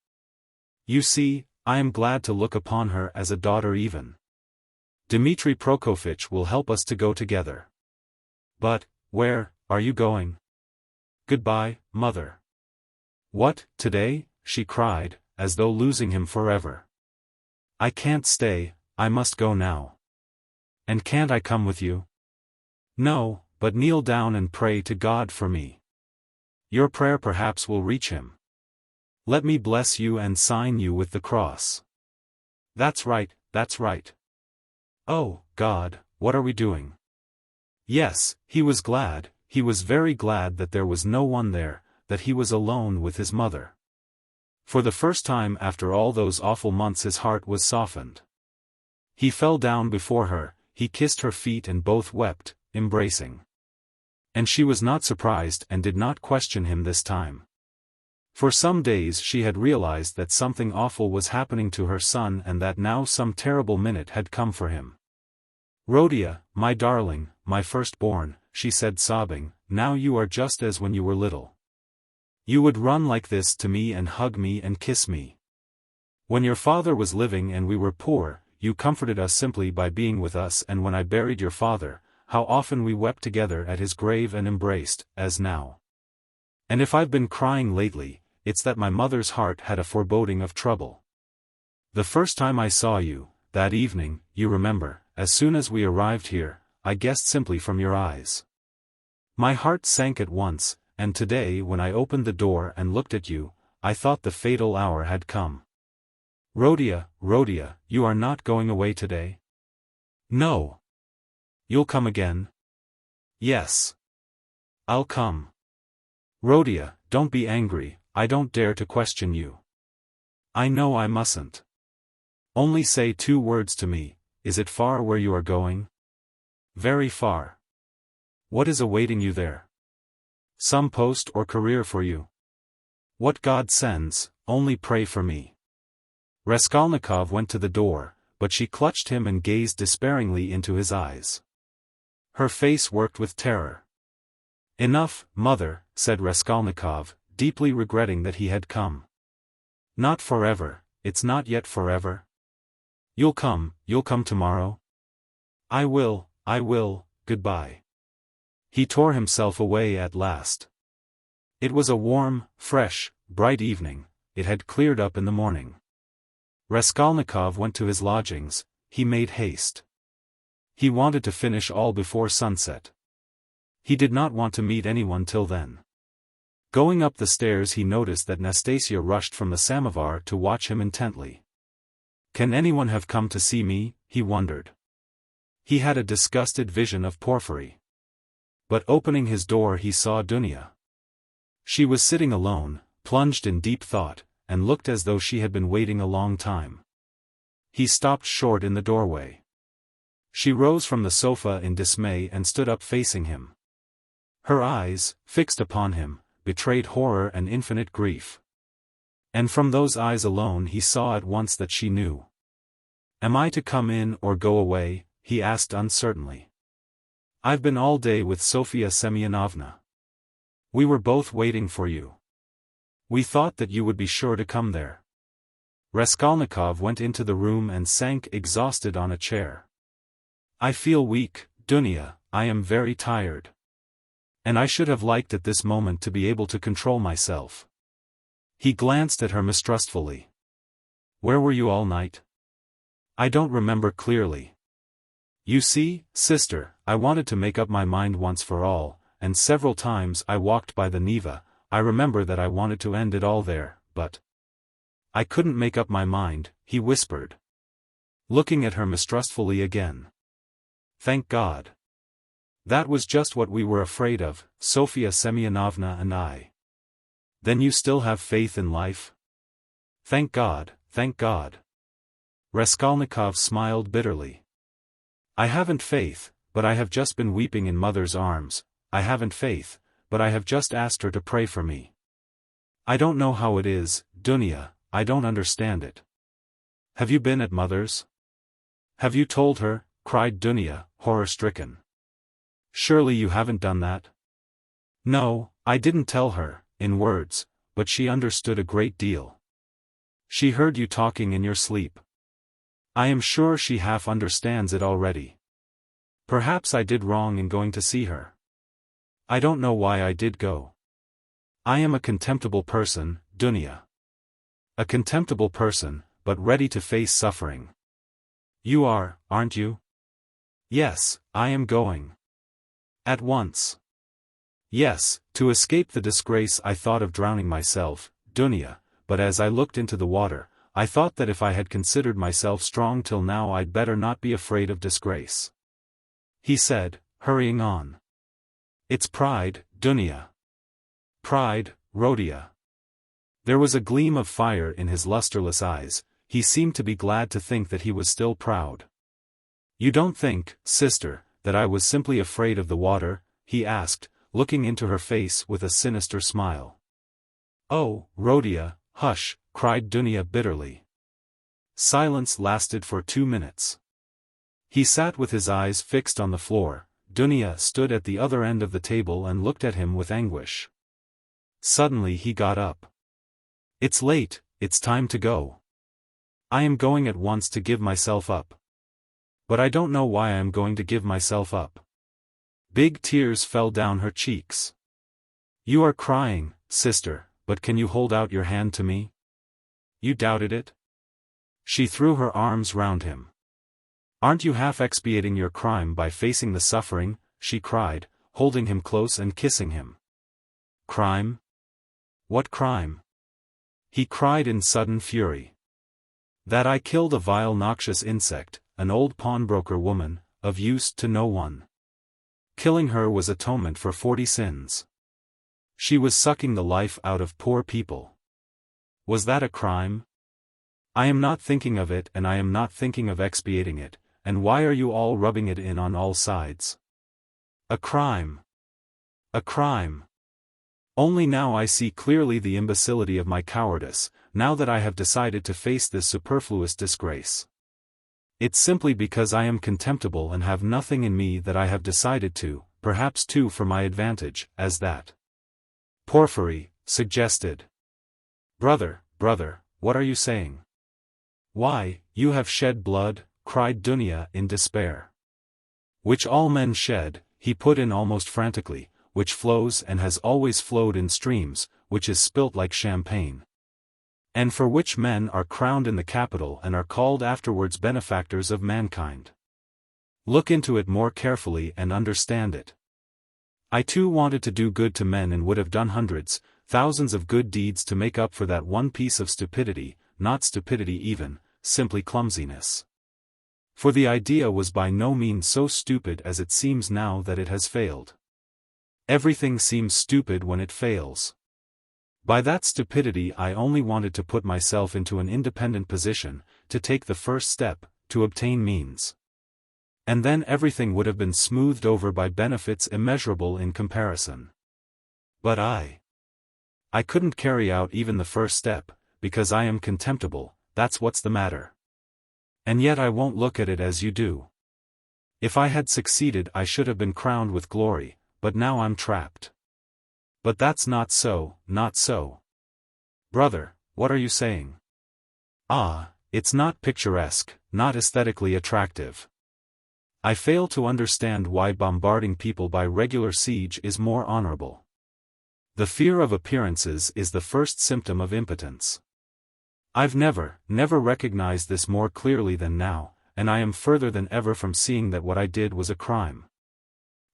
You see, I am glad to look upon her as a daughter even. Dmitri Prokofitch will help us to go together. But, where are you going? Goodbye, mother. What, today? She cried, as though losing him forever. I can't stay, I must go now. And can't I come with you? No, but kneel down and pray to God for me. Your prayer perhaps will reach him. Let me bless you and sign you with the cross. That's right, that's right. Oh, God, what are we doing? Yes, he was glad, he was very glad that there was no one there, that he was alone with his mother. For the first time after all those awful months his heart was softened. He fell down before her, he kissed her feet and both wept, embracing. And she was not surprised and did not question him this time. For some days she had realized that something awful was happening to her son and that now some terrible minute had come for him. Rhodia, my darling, my firstborn, she said sobbing, now you are just as when you were little. You would run like this to me and hug me and kiss me. When your father was living and we were poor, you comforted us simply by being with us, and when I buried your father, how often we wept together at his grave and embraced, as now. And if I've been crying lately, it's that my mother's heart had a foreboding of trouble. The first time I saw you, that evening, you remember, as soon as we arrived here, I guessed simply from your eyes. My heart sank at once, and today when I opened the door and looked at you, I thought the fatal hour had come. Rodia, you are not going away today? No. You'll come again? Yes. I'll come. Rodia, don't be angry, I don't dare to question you. I know I mustn't. Only say 2 words to me. Is it far where you are going? Very far. What is awaiting you there? Some post or career for you? What God sends, only pray for me. Raskolnikov went to the door, but she clutched him and gazed despairingly into his eyes. Her face worked with terror. Enough, mother, said Raskolnikov, deeply regretting that he had come. Not forever, it's not yet forever. You'll come tomorrow? I will, goodbye. He tore himself away at last. It was a warm, fresh, bright evening, it had cleared up in the morning. Raskolnikov went to his lodgings, he made haste. He wanted to finish all before sunset. He did not want to meet anyone till then. Going up the stairs he noticed that Nastasia rushed from the samovar to watch him intently. Can anyone have come to see me, he wondered. He had a disgusted vision of Porfiry. But opening his door he saw Dunya. She was sitting alone, plunged in deep thought, and looked as though she had been waiting a long time. He stopped short in the doorway. She rose from the sofa in dismay and stood up facing him. Her eyes, fixed upon him, betrayed horror and infinite grief. And from those eyes alone he saw at once that she knew. Am I to come in or go away? He asked uncertainly. I've been all day with Sofya Semyonovna. We were both waiting for you. We thought that you would be sure to come there. Raskolnikov went into the room and sank exhausted on a chair. I feel weak, Dunya, I am very tired. And I should have liked at this moment to be able to control myself. He glanced at her mistrustfully. Where were you all night? I don't remember clearly. You see, sister, I wanted to make up my mind once for all, and several times I walked by the Neva. I remember that I wanted to end it all there, but I couldn't make up my mind, he whispered, looking at her mistrustfully again. Thank God. That was just what we were afraid of, Sofya Semyonovna and I. Then you still have faith in life? Thank God, thank God. Raskolnikov smiled bitterly. I haven't faith, but I have just been weeping in mother's arms. I haven't faith, but I have just asked her to pray for me. I don't know how it is, Dunya, I don't understand it. Have you been at mother's? Have you told her? Cried Dunya, horror-stricken. Surely you haven't done that? No, I didn't tell her, in words, but she understood a great deal. She heard you talking in your sleep. I am sure she half understands it already. Perhaps I did wrong in going to see her. I don't know why I did go. I am a contemptible person, Dunya. A contemptible person, but ready to face suffering. You are, aren't you? Yes, I am going. At once. Yes, to escape the disgrace I thought of drowning myself, Dunya, but as I looked into the water, I thought that if I had considered myself strong till now I'd better not be afraid of disgrace. He said, hurrying on. It's pride, Dunya. Pride, Rodia. There was a gleam of fire in his lusterless eyes, he seemed to be glad to think that he was still proud. You don't think, sister, that I was simply afraid of the water? He asked, looking into her face with a sinister smile. Oh, Rodia, hush, cried Dunya bitterly. Silence lasted for 2 minutes. He sat with his eyes fixed on the floor. Dunya stood at the other end of the table and looked at him with anguish. Suddenly he got up. It's late, it's time to go. I am going at once to give myself up. But I don't know why I am going to give myself up. Big tears fell down her cheeks. You are crying, sister, but can you hold out your hand to me? You doubted it? She threw her arms round him. Aren't you half expiating your crime by facing the suffering? She cried, holding him close and kissing him. Crime? What crime? He cried in sudden fury. That I killed a vile noxious insect, an old pawnbroker woman, of use to no one. Killing her was atonement for 40 sins. She was sucking the life out of poor people. Was that a crime? I am not thinking of it, and I am not thinking of expiating it, and why are you all rubbing it in on all sides? A crime. A crime. Only now I see clearly the imbecility of my cowardice, now that I have decided to face this superfluous disgrace. It's simply because I am contemptible and have nothing in me that I have decided to, perhaps too for my advantage, as that. Porfiry suggested. Brother, what are you saying? Why, you have shed blood, cried Dunya in despair. Which all men shed, he put in almost frantically, which flows and has always flowed in streams, which is spilt like champagne. And for which men are crowned in the capital and are called afterwards benefactors of mankind. Look into it more carefully and understand it. I too wanted to do good to men and would have done hundreds, thousands of good deeds to make up for that one piece of stupidity, not stupidity even, simply clumsiness. For the idea was by no means so stupid as it seems now that it has failed. Everything seems stupid when it fails. By that stupidity I only wanted to put myself into an independent position, to take the first step, to obtain means. And then everything would have been smoothed over by benefits immeasurable in comparison. But I couldn't carry out even the first step, because I am contemptible, that's what's the matter. And yet I won't look at it as you do. If I had succeeded I should have been crowned with glory, but now I'm trapped. But that's not so, not so. Brother, what are you saying? It's not picturesque, not aesthetically attractive. I fail to understand why bombarding people by regular siege is more honorable. The fear of appearances is the first symptom of impotence. I've never recognized this more clearly than now, and I am further than ever from seeing that what I did was a crime.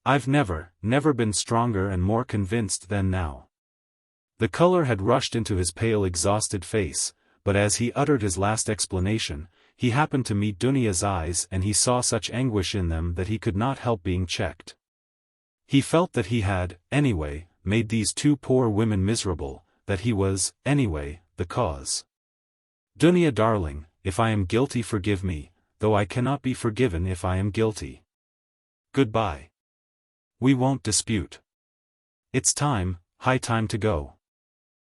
I've never been stronger and more convinced than now. The color had rushed into his pale exhausted face, but as he uttered his last explanation, he happened to meet Dunya's eyes and he saw such anguish in them that he could not help being checked. He felt that he had, anyway, made these two poor women miserable, that he was, anyway, the cause. Dunya darling, if I am guilty forgive me, though I cannot be forgiven if I am guilty. Goodbye. We won't dispute. It's time, high time to go.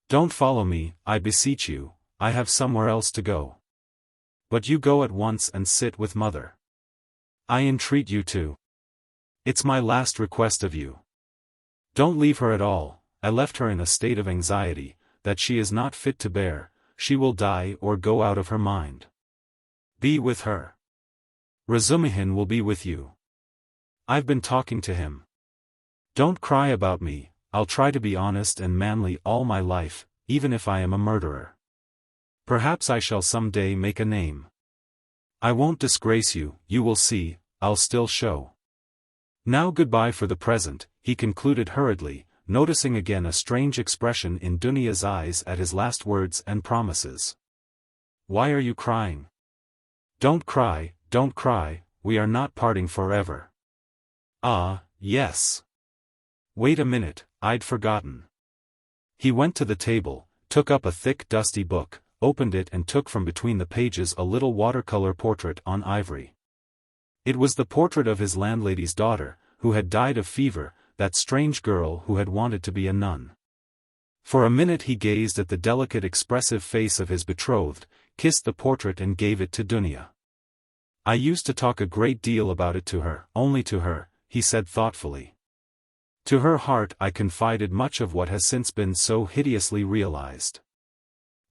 Don't follow me, I beseech you, I have somewhere else to go. But you go at once and sit with mother. I entreat you to. It's my last request of you. Don't leave her at all, I left her in a state of anxiety, that she is not fit to bear, she will die or go out of her mind. Be with her. Razumihin will be with you. I've been talking to him. Don't cry about me, I'll try to be honest and manly all my life, even if I am a murderer. Perhaps I shall some day make a name. I won't disgrace you, you will see, I'll still show. Now goodbye for the present, he concluded hurriedly, noticing again a strange expression in Dunya's eyes at his last words and promises. Why are you crying? Don't cry, we are not parting forever. Yes. Wait a minute, I'd forgotten. He went to the table, took up a thick dusty book, opened it and took from between the pages a little watercolor portrait on ivory. It was the portrait of his landlady's daughter, who had died of fever, that strange girl who had wanted to be a nun. For a minute he gazed at the delicate expressive face of his betrothed, kissed the portrait and gave it to Dunya. I used to talk a great deal about it to her, only to her, he said thoughtfully. To her heart I confided much of what has since been so hideously realized.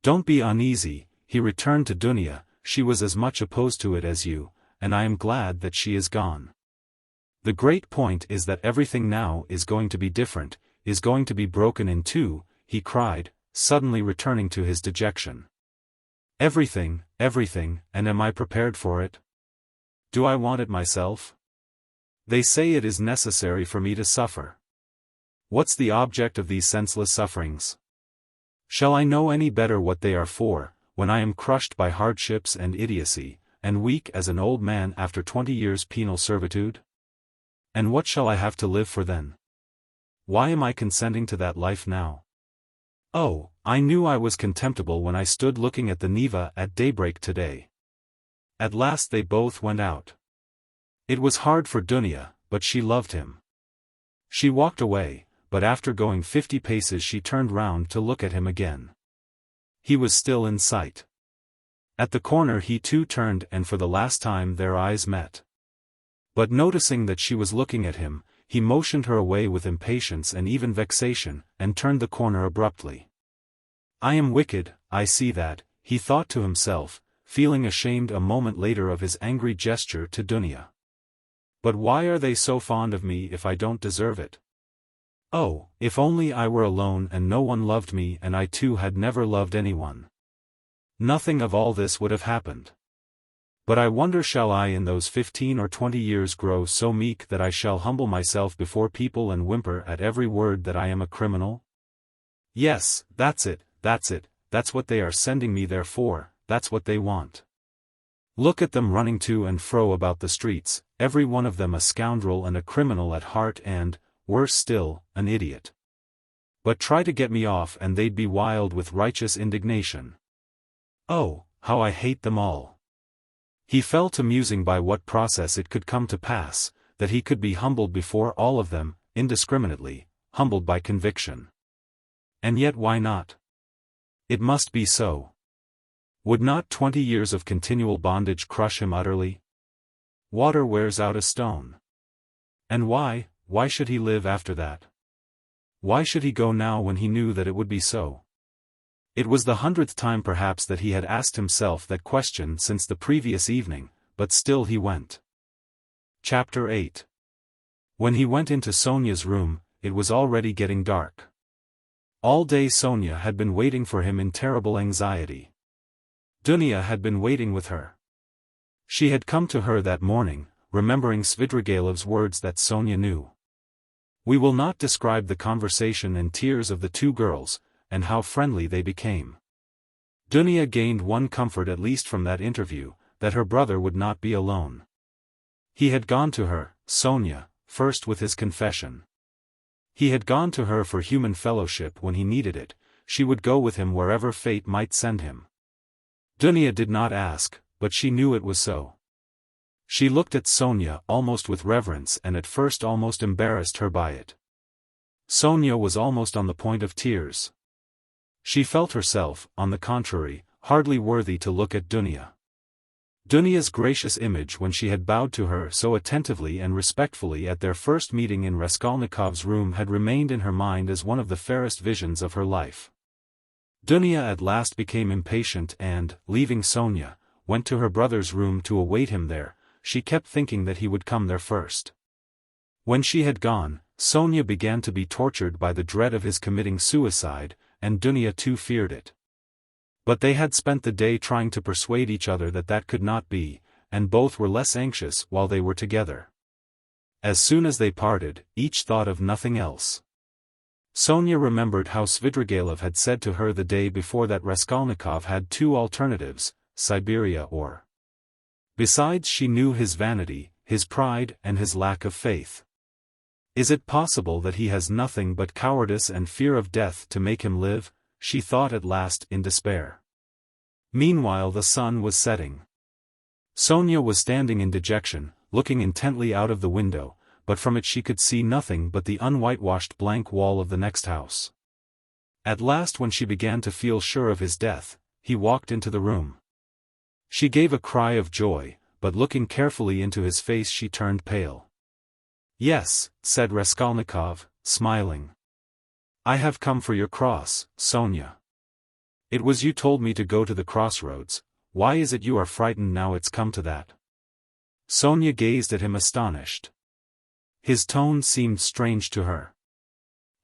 Don't be uneasy, he returned to Dunya, she was as much opposed to it as you, and I am glad that she is gone. The great point is that everything now is going to be different, is going to be broken in two, he cried, suddenly returning to his dejection. Everything, and am I prepared for it? Do I want it myself? They say it is necessary for me to suffer. What's the object of these senseless sufferings? Shall I know any better what they are for, when I am crushed by hardships and idiocy, and weak as an old man after 20 years penal servitude? And what shall I have to live for then? Why am I consenting to that life now? Oh, I knew I was contemptible when I stood looking at the Neva at daybreak today. At last they both went out. It was hard for Dunya, but she loved him. She walked away, but after going 50 paces she turned round to look at him again. He was still in sight. At the corner he too turned, and for the last time their eyes met. But noticing that she was looking at him, he motioned her away with impatience and even vexation, and turned the corner abruptly. I am wicked, I see that, he thought to himself, feeling ashamed a moment later of his angry gesture to Dunya. But why are they so fond of me if I don't deserve it? Oh, if only I were alone and no one loved me and I too had never loved anyone. Nothing of all this would have happened. But I wonder, shall I in those 15 or 20 years grow so meek that I shall humble myself before people and whimper at every word that I am a criminal? Yes, that's it, that's what they are sending me there for, that's what they want. Look at them running to and fro about the streets, every one of them a scoundrel and a criminal at heart and, worse still, an idiot. But try to get me off and they'd be wild with righteous indignation. Oh, how I hate them all. He fell to musing by what process it could come to pass, that he could be humbled before all of them, indiscriminately, humbled by conviction. And yet why not? It must be so. Would not 20 years of continual bondage crush him utterly? Water wears out a stone. And why should he live after that? Why should he go now when he knew that it would be so? It was the 100th time perhaps that he had asked himself that question since the previous evening, but still he went. Chapter 8. When he went into Sonya's room, it was already getting dark. All day Sonya had been waiting for him in terrible anxiety. Dunya had been waiting with her. She had come to her that morning, remembering Svidrigaïlov's words that Sonya knew. We will not describe the conversation and tears of the two girls, and how friendly they became. Dunya gained one comfort at least from that interview, that her brother would not be alone. He had gone to her, Sonya, first with his confession. He had gone to her for human fellowship when he needed it, she would go with him wherever fate might send him. Dunya did not ask, but she knew it was so. She looked at Sonya almost with reverence and at first almost embarrassed her by it. Sonya was almost on the point of tears. She felt herself, on the contrary, hardly worthy to look at Dunya. Dunya's gracious image when she had bowed to her so attentively and respectfully at their first meeting in Raskolnikov's room had remained in her mind as one of the fairest visions of her life. Dunya at last became impatient and, leaving Sonya, went to her brother's room to await him there. She kept thinking that he would come there first. When she had gone, Sonya began to be tortured by the dread of his committing suicide, and Dunya too feared it. But they had spent the day trying to persuade each other that that could not be, and both were less anxious while they were together. As soon as they parted, each thought of nothing else. Sonya remembered how Svidrigaïlov had said to her the day before that Raskolnikov had two alternatives, Siberia or. Besides, she knew his vanity, his pride and his lack of faith. Is it possible that he has nothing but cowardice and fear of death to make him live? She thought at last in despair. Meanwhile the sun was setting. Sonya was standing in dejection, looking intently out of the window, but from it she could see nothing but the unwhitewashed blank wall of the next house. At last, when she began to feel sure of his death, he walked into the room. She gave a cry of joy, but looking carefully into his face she turned pale. "Yes," said Raskolnikov, smiling. "I have come for your cross, Sonya. It was you told me to go to the crossroads. Why is it you are frightened now it's come to that?" Sonya gazed at him astonished. His tone seemed strange to her.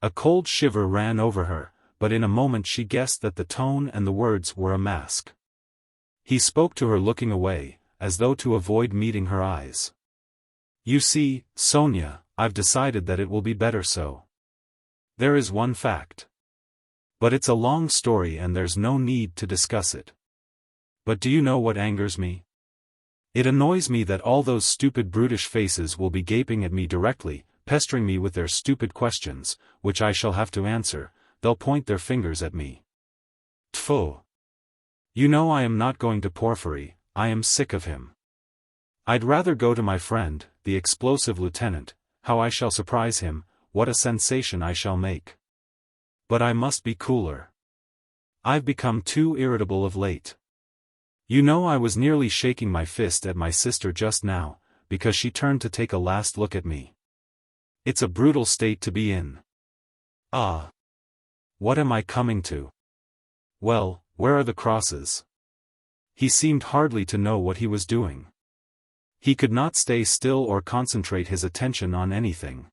A cold shiver ran over her, but in a moment she guessed that the tone and the words were a mask. He spoke to her looking away, as though to avoid meeting her eyes. "You see, Sonya, I've decided that it will be better so. There is one fact. But it's a long story and there's no need to discuss it. But do you know what angers me? It annoys me that all those stupid brutish faces will be gaping at me directly, pestering me with their stupid questions, which I shall have to answer. They'll point their fingers at me. Tfu! You know I am not going to Porfiry, I am sick of him. I'd rather go to my friend, the explosive lieutenant. How I shall surprise him, what a sensation I shall make. But I must be cooler. I've become too irritable of late. You know I was nearly shaking my fist at my sister just now, because she turned to take a last look at me. It's a brutal state to be in. Ah! What am I coming to? Well, where are the crosses? He seemed hardly to know what he was doing. He could not stay still or concentrate his attention on anything.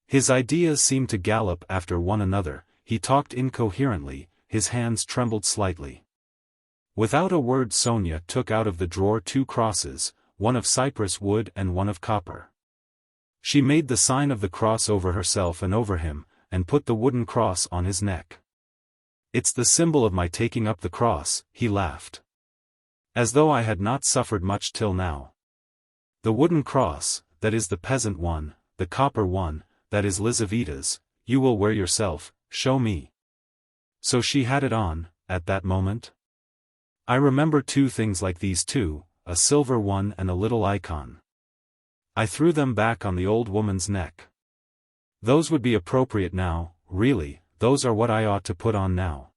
His ideas seemed to gallop after one another, he talked incoherently, his hands trembled slightly. Without a word Sonya took out of the drawer 2 crosses, one of cypress wood and one of copper. She made the sign of the cross over herself and over him, and put the wooden cross on his neck. It's the symbol of my taking up the cross, he laughed. As though I had not suffered much till now. The wooden cross, that is the peasant one, the copper one, that is Lizaveta's, you will wear yourself, show me. So she had it on, at that moment? I remember 2 things like these too, a silver one and a little icon. I threw them back on the old woman's neck. Those would be appropriate now, really, those are what I ought to put on now.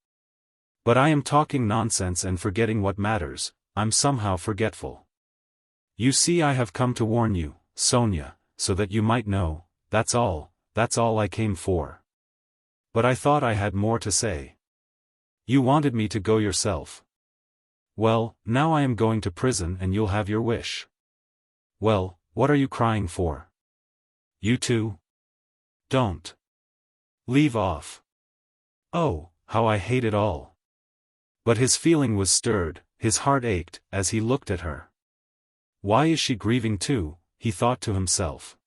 But I am talking nonsense and forgetting what matters, I'm somehow forgetful. You see I have come to warn you, Sonya, so that you might know, that's all I came for. But I thought I had more to say. You wanted me to go yourself. Well, now I am going to prison and you'll have your wish. Well, what are you crying for? You too? Don't. Leave off. Oh, how I hate it all. But his feeling was stirred, his heart ached, as he looked at her. Why is she grieving too, he thought to himself.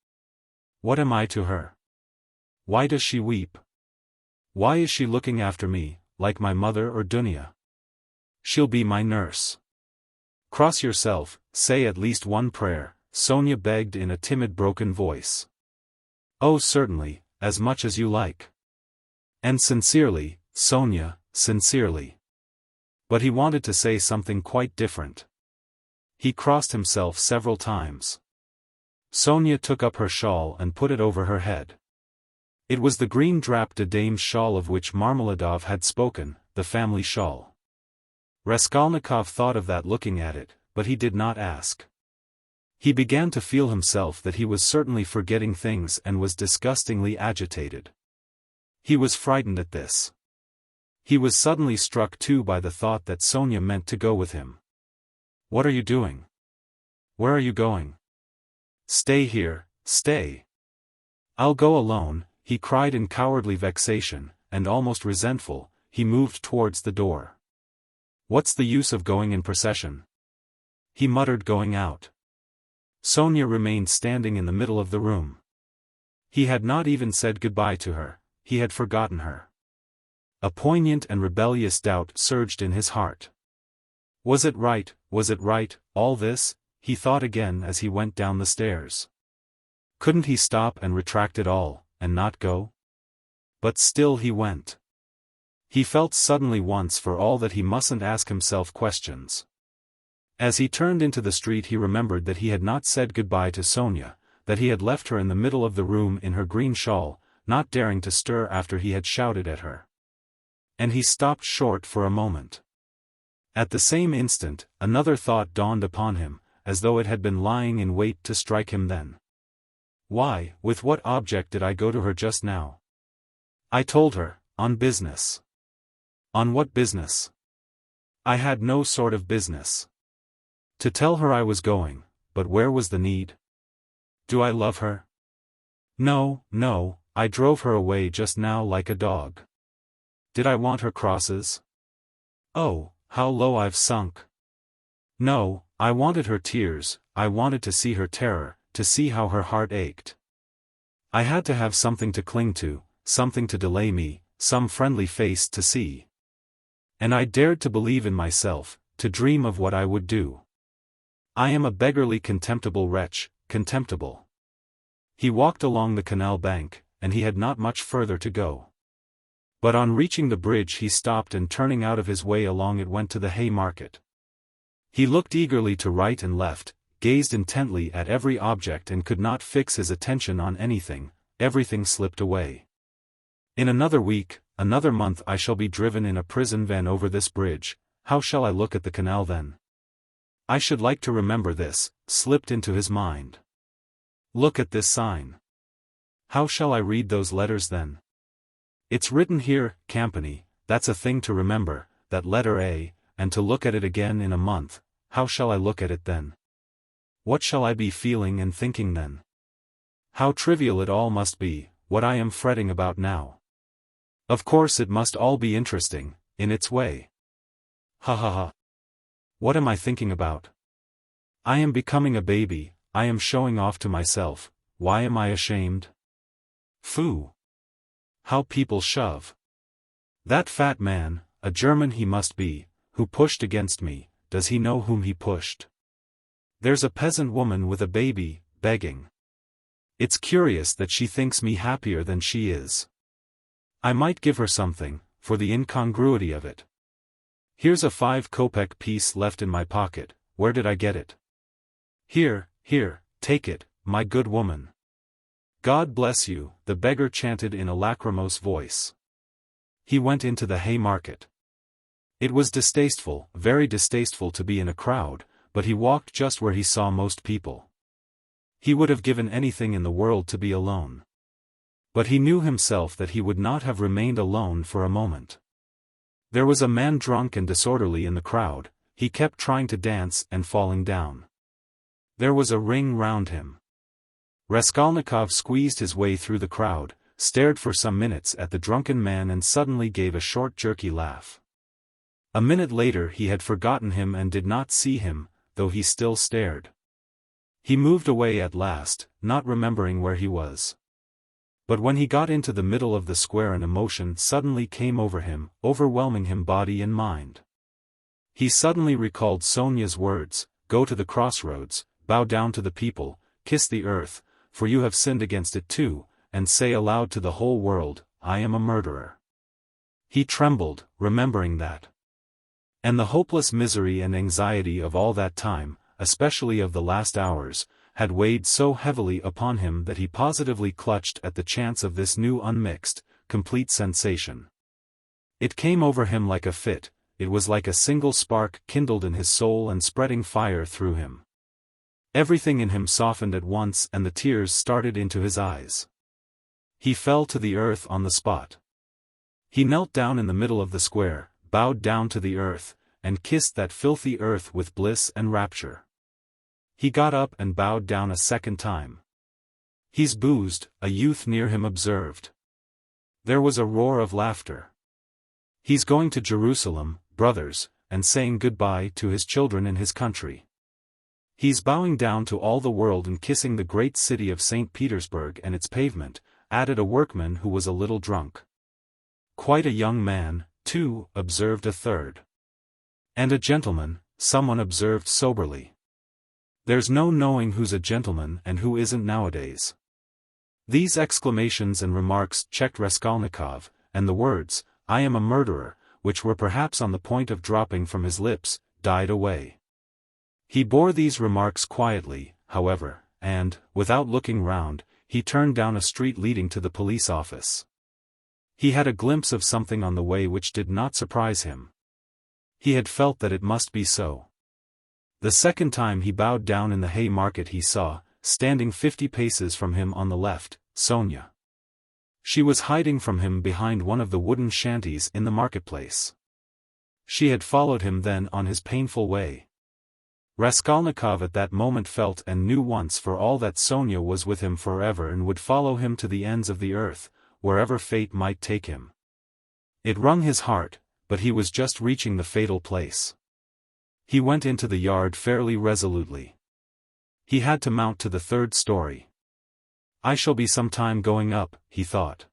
What am I to her? Why does she weep? Why is she looking after me, like my mother or Dunya? She'll be my nurse. Cross yourself, say at least one prayer, Sonya begged in a timid broken voice. Oh certainly, as much as you like. And sincerely, Sonya, sincerely. But he wanted to say something quite different. He crossed himself several times. Sonya took up her shawl and put it over her head. It was the green drap de dame's shawl of which Marmeladov had spoken, the family shawl. Raskolnikov thought of that looking at it, but he did not ask. He began to feel himself that he was certainly forgetting things and was disgustingly agitated. He was frightened at this. He was suddenly struck too by the thought that Sonya meant to go with him. What are you doing? Where are you going? Stay here, stay. I'll go alone, he cried in cowardly vexation, and almost resentful, he moved towards the door. What's the use of going in procession? He muttered going out. Sonya remained standing in the middle of the room. He had not even said goodbye to her, he had forgotten her. A poignant and rebellious doubt surged in his heart. Was it right, all this? He thought again as he went down the stairs. Couldn't he stop and retract it all, and not go? But still he went. He felt suddenly once for all that he mustn't ask himself questions. As he turned into the street he remembered that he had not said goodbye to Sonya, that he had left her in the middle of the room in her green shawl, not daring to stir after he had shouted at her. And he stopped short for a moment. At the same instant, another thought dawned upon him, as though it had been lying in wait to strike him then. Why, with what object did I go to her just now? I told her, on business. On what business? I had no sort of business. To tell her I was going, but where was the need? Do I love her? No, I drove her away just now like a dog. Did I want her crosses? Oh, how low I've sunk. No, I wanted her tears, I wanted to see her terror, to see how her heart ached. I had to have something to cling to, something to delay me, some friendly face to see. And I dared to believe in myself, to dream of what I would do. I am a beggarly contemptible wretch, contemptible. He walked along the canal bank, and he had not much further to go. But on reaching the bridge he stopped and turning out of his way along it went to the Haymarket. He looked eagerly to right and left, gazed intently at every object and could not fix his attention on anything, everything slipped away. In another week, another month I shall be driven in a prison van over this bridge, how shall I look at the canal then? I should like to remember this, slipped into his mind. Look at this sign. How shall I read those letters then? It's written here, Campany, that's a thing to remember, that letter A, and to look at it again in a month, how shall I look at it then? What shall I be feeling and thinking then? How trivial it all must be, what I am fretting about now. Of course it must all be interesting, in its way. Ha ha ha. What am I thinking about? I am becoming a baby, I am showing off to myself, why am I ashamed? Phoo! How people shove. That fat man, a German he must be, who pushed against me, does he know whom he pushed? There's a peasant woman with a baby, begging. It's curious that she thinks me happier than she is. I might give her something, for the incongruity of it. Here's a 5-kopeck piece left in my pocket, where did I get it? Here, take it, my good woman. God bless you, the beggar chanted in a lachrymose voice. He went into the Haymarket. It was distasteful, very distasteful to be in a crowd, but he walked just where he saw most people. He would have given anything in the world to be alone. But he knew himself that he would not have remained alone for a moment. There was a man drunk and disorderly in the crowd, he kept trying to dance and falling down. There was a ring round him. Raskolnikov squeezed his way through the crowd, stared for some minutes at the drunken man and suddenly gave a short jerky laugh. A minute later he had forgotten him and did not see him, though he still stared. He moved away at last, not remembering where he was. But when he got into the middle of the square an emotion suddenly came over him, overwhelming him body and mind. He suddenly recalled Sonya's words, go to the crossroads, bow down to the people, kiss the earth, for you have sinned against it too, and say aloud to the whole world, I am a murderer. He trembled, remembering that. And the hopeless misery and anxiety of all that time, especially of the last hours, had weighed so heavily upon him that he positively clutched at the chance of this new unmixed, complete sensation. It came over him like a fit, it was like a single spark kindled in his soul and spreading fire through him. Everything in him softened at once and the tears started into his eyes. He fell to the earth on the spot. He knelt down in the middle of the square, bowed down to the earth, and kissed that filthy earth with bliss and rapture. He got up and bowed down a second time. He's boozed, a youth near him observed. There was a roar of laughter. He's going to Jerusalem, brothers, and saying goodbye to his children in his country. He's bowing down to all the world and kissing the great city of St. Petersburg and its pavement, added a workman who was a little drunk. Quite a young man, too, observed a third. And a gentleman, someone observed soberly. There's no knowing who's a gentleman and who isn't nowadays. These exclamations and remarks checked Raskolnikov, and the words, I am a murderer, which were perhaps on the point of dropping from his lips, died away. He bore these remarks quietly, however, and, without looking round, he turned down a street leading to the police office. He had a glimpse of something on the way which did not surprise him. He had felt that it must be so. The second time he bowed down in the Haymarket he saw, standing 50 paces from him on the left, Sonya. She was hiding from him behind one of the wooden shanties in the marketplace. She had followed him then on his painful way. Raskolnikov at that moment felt and knew once for all that Sonya was with him forever and would follow him to the ends of the earth, wherever fate might take him. It wrung his heart, but he was just reaching the fatal place. He went into the yard fairly resolutely. He had to mount to the third story. I shall be some time going up, he thought.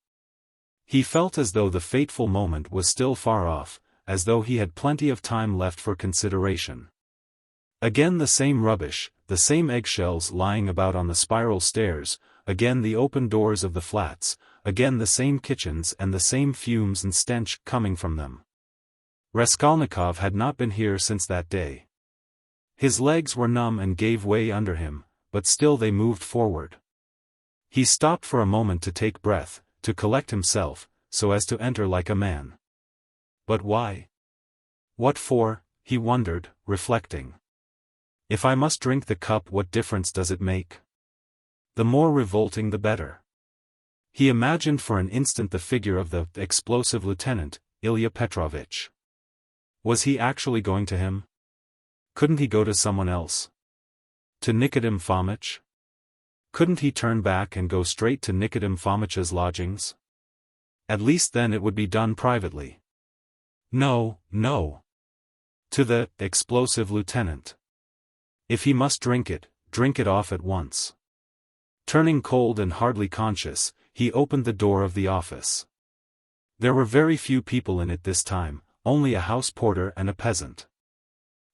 He felt as though the fateful moment was still far off, as though he had plenty of time left for consideration. Again the same rubbish, the same eggshells lying about on the spiral stairs, again the open doors of the flats, again the same kitchens and the same fumes and stench coming from them. Raskolnikov had not been here since that day. His legs were numb and gave way under him, but still they moved forward. He stopped for a moment to take breath, to collect himself, so as to enter like a man. But why? What for, he wondered, reflecting. If I must drink the cup, what difference does it make? The more revolting the better. He imagined for an instant the figure of the explosive lieutenant, Ilya Petrovitch. Was he actually going to him? Couldn't he go to someone else? To Nikodym Fomitch? Couldn't he turn back and go straight to Nikodym Fomitch's lodgings? At least then it would be done privately. No, no. To the explosive lieutenant. If he must drink it off at once. Turning cold and hardly conscious, he opened the door of the office. There were very few people in it this time, only a house porter and a peasant.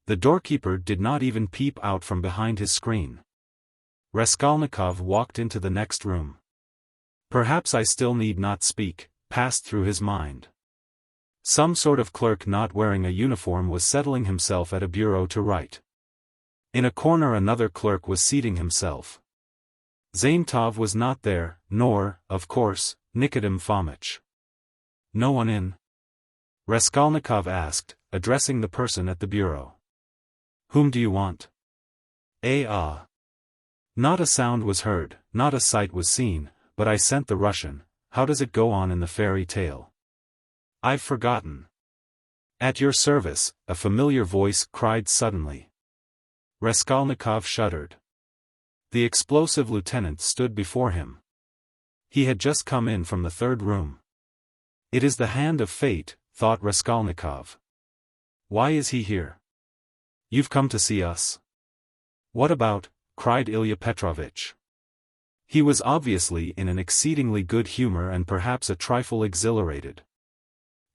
The doorkeeper did not even peep out from behind his screen. Raskolnikov walked into the next room. Perhaps I still need not speak, passed through his mind. Some sort of clerk not wearing a uniform was settling himself at a bureau to write. In a corner another clerk was seating himself. Zaintov was not there, nor, of course, Nikodym Fomitch. No one in? Raskolnikov asked, addressing the person at the bureau. Whom do you want? Not a sound was heard, not a sight was seen, but I sent the Russian. How does it go on in the fairy tale? I've forgotten. At your service, a familiar voice cried suddenly. Raskolnikov shuddered. The explosive lieutenant stood before him. He had just come in from the third room. It is the hand of fate, thought Raskolnikov. Why is he here? You've come to see us? What about? Cried Ilya Petrovitch. He was obviously in an exceedingly good humor and perhaps a trifle exhilarated.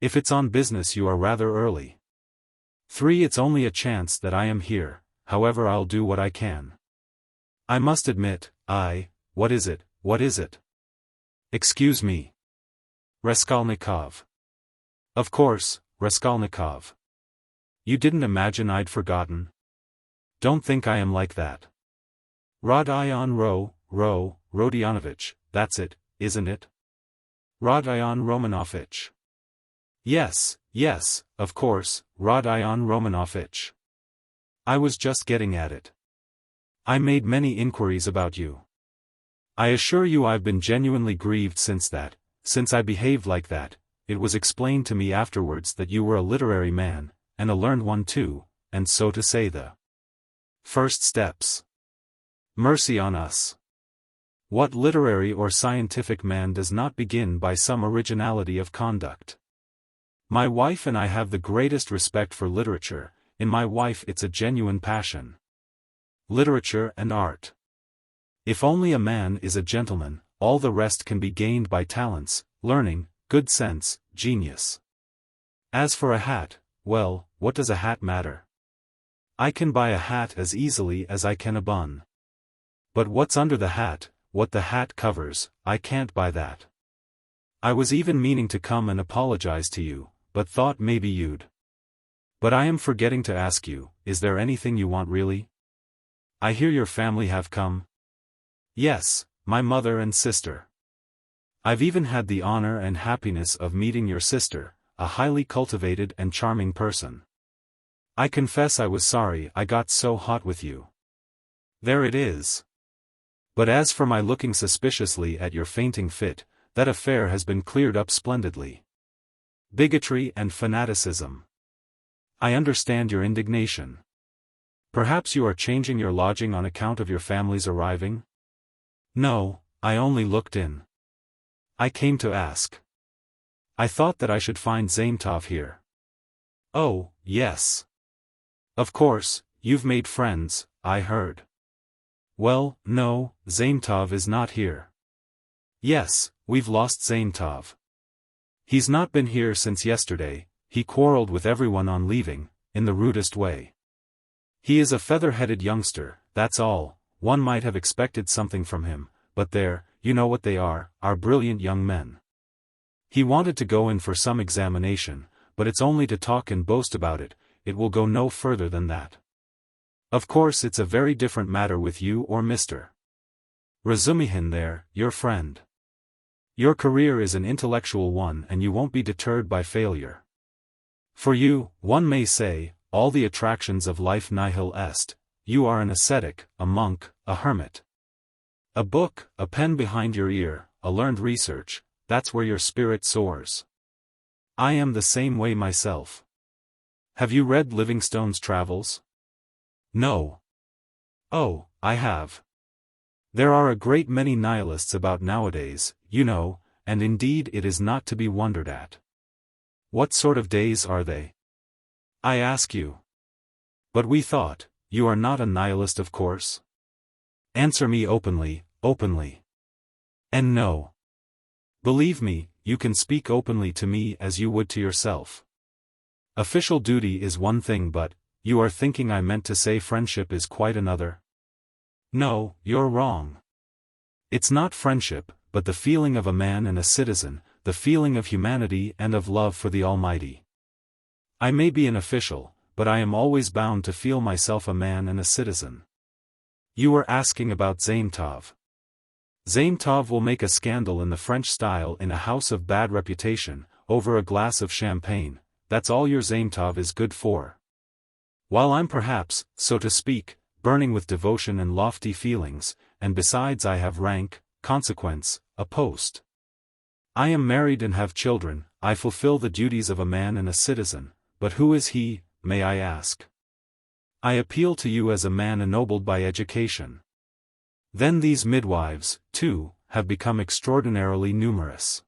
If it's on business you are rather early. 3 It's only a chance that I am here, however I'll do what I can. I must admit, what is it? Excuse me. Raskolnikov. Of course, Raskolnikov. You didn't imagine I'd forgotten? Don't think I am like that. Rodion Rodionovich, that's it, isn't it? Rodion Romanovich. Yes, of course, Rodion Romanovich. I was just getting at it. I made many inquiries about you. I assure you I've been genuinely grieved since I behaved like that. It was explained to me afterwards that you were a literary man, and a learned one too, and so to say the first steps. Mercy on us. What literary or scientific man does not begin by some originality of conduct? My wife and I have the greatest respect for literature. In my wife it's a genuine passion. Literature and art. If only a man is a gentleman, all the rest can be gained by talents, learning, good sense, genius. As for a hat, well, what does a hat matter? I can buy a hat as easily as I can a bun. But what's under the hat, what the hat covers, I can't buy that. I was even meaning to come and apologize to you, but thought maybe you'd. But I am forgetting to ask you, is there anything you want really? I hear your family have come. Yes, my mother and sister. I've even had the honor and happiness of meeting your sister, a highly cultivated and charming person. I confess I was sorry I got so hot with you. There it is. But as for my looking suspiciously at your fainting fit, that affair has been cleared up splendidly. Bigotry and fanaticism. I understand your indignation. Perhaps you are changing your lodging on account of your family's arriving? No, I only looked in. I came to ask. I thought that I should find Zaintov here. Oh, yes. Of course, you've made friends, I heard. Well, no, Zaintov is not here. Yes, we've lost Zaintov. He's not been here since yesterday, he quarreled with everyone on leaving, in the rudest way. He is a feather-headed youngster, that's all. One might have expected something from him, but there, you know what they are brilliant young men. He wanted to go in for some examination, but it's only to talk and boast about it, it will go no further than that. Of course it's a very different matter with you or Mr. Razumihin there, your friend. Your career is an intellectual one and you won't be deterred by failure. For you, one may say, all the attractions of life nihil est, you are an ascetic, a monk, a hermit. A book, a pen behind your ear, a learned research, that's where your spirit soars. I am the same way myself. Have you read Livingstone's Travels? No. Oh, I have. There are a great many nihilists about nowadays, you know, and indeed it is not to be wondered at. What sort of days are they? I ask you. But we thought, you are not a nihilist of course? Answer me openly, openly. And no. Believe me, you can speak openly to me as you would to yourself. Official duty is one thing but, you are thinking I meant to say friendship is quite another? No, you're wrong. It's not friendship, but the feeling of a man and a citizen, the feeling of humanity and of love for the Almighty. I may be an official, but I am always bound to feel myself a man and a citizen. You were asking about Zaimtov. Zaimtov will make a scandal in the French style in a house of bad reputation, over a glass of champagne, that's all your Zaimtov is good for. While I'm perhaps, so to speak, burning with devotion and lofty feelings, and besides I have rank, consequence, a post. I am married and have children, I fulfill the duties of a man and a citizen, but who is he, may I ask? I appeal to you as a man ennobled by education. Then these midwives, too, have become extraordinarily numerous.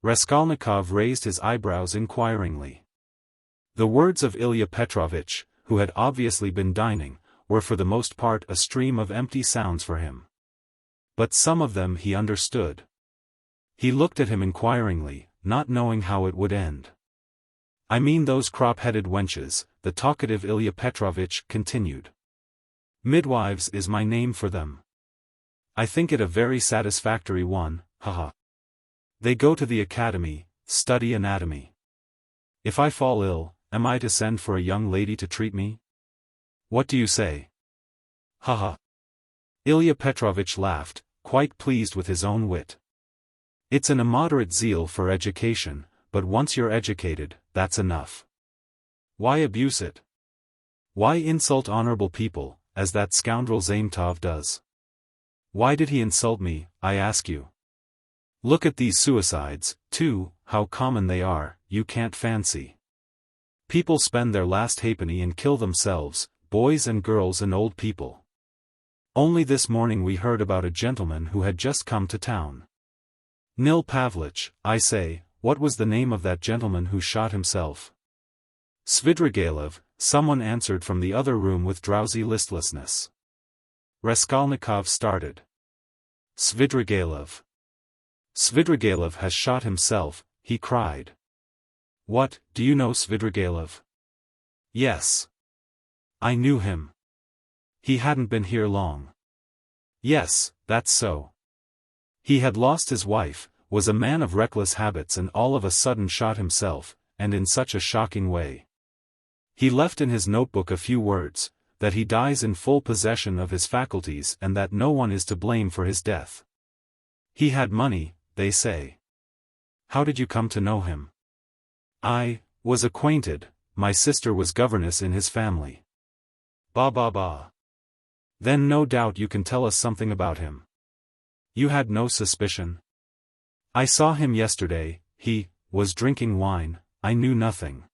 Raskolnikov raised his eyebrows inquiringly. The words of Ilya Petrovitch, who had obviously been dining, were for the most part a stream of empty sounds for him. But some of them he understood. He looked at him inquiringly, not knowing how it would end. I mean those crop-headed wenches, the talkative Ilya Petrovitch continued. Midwives is my name for them. I think it a very satisfactory one, haha. They go to the academy, study anatomy. If I fall ill, am I to send for a young lady to treat me? What do you say? Haha. Ilya Petrovitch laughed, quite pleased with his own wit. It's an immoderate zeal for education, but once you're educated, that's enough. Why abuse it? Why insult honorable people, as that scoundrel Zaimtov does? Why did he insult me, I ask you? Look at these suicides, too, how common they are, you can't fancy. People spend their last halfpenny and kill themselves, boys and girls and old people. Only this morning we heard about a gentleman who had just come to town. Nil Pavlich, I say, what was the name of that gentleman who shot himself? Svidrigailov, someone answered from the other room with drowsy listlessness. Raskolnikov started. Svidrigailov. Svidrigailov has shot himself, he cried. What, do you know Svidrigailov? Yes. I knew him. He hadn't been here long. Yes, that's so. He had lost his wife, was a man of reckless habits and all of a sudden shot himself, and in such a shocking way. He left in his notebook a few words, that he dies in full possession of his faculties and that no one is to blame for his death. He had money, they say. How did you come to know him? I was acquainted, my sister was governess in his family. Bah. Then no doubt you can tell us something about him. You had no suspicion? I saw him yesterday, he was drinking wine, I knew nothing.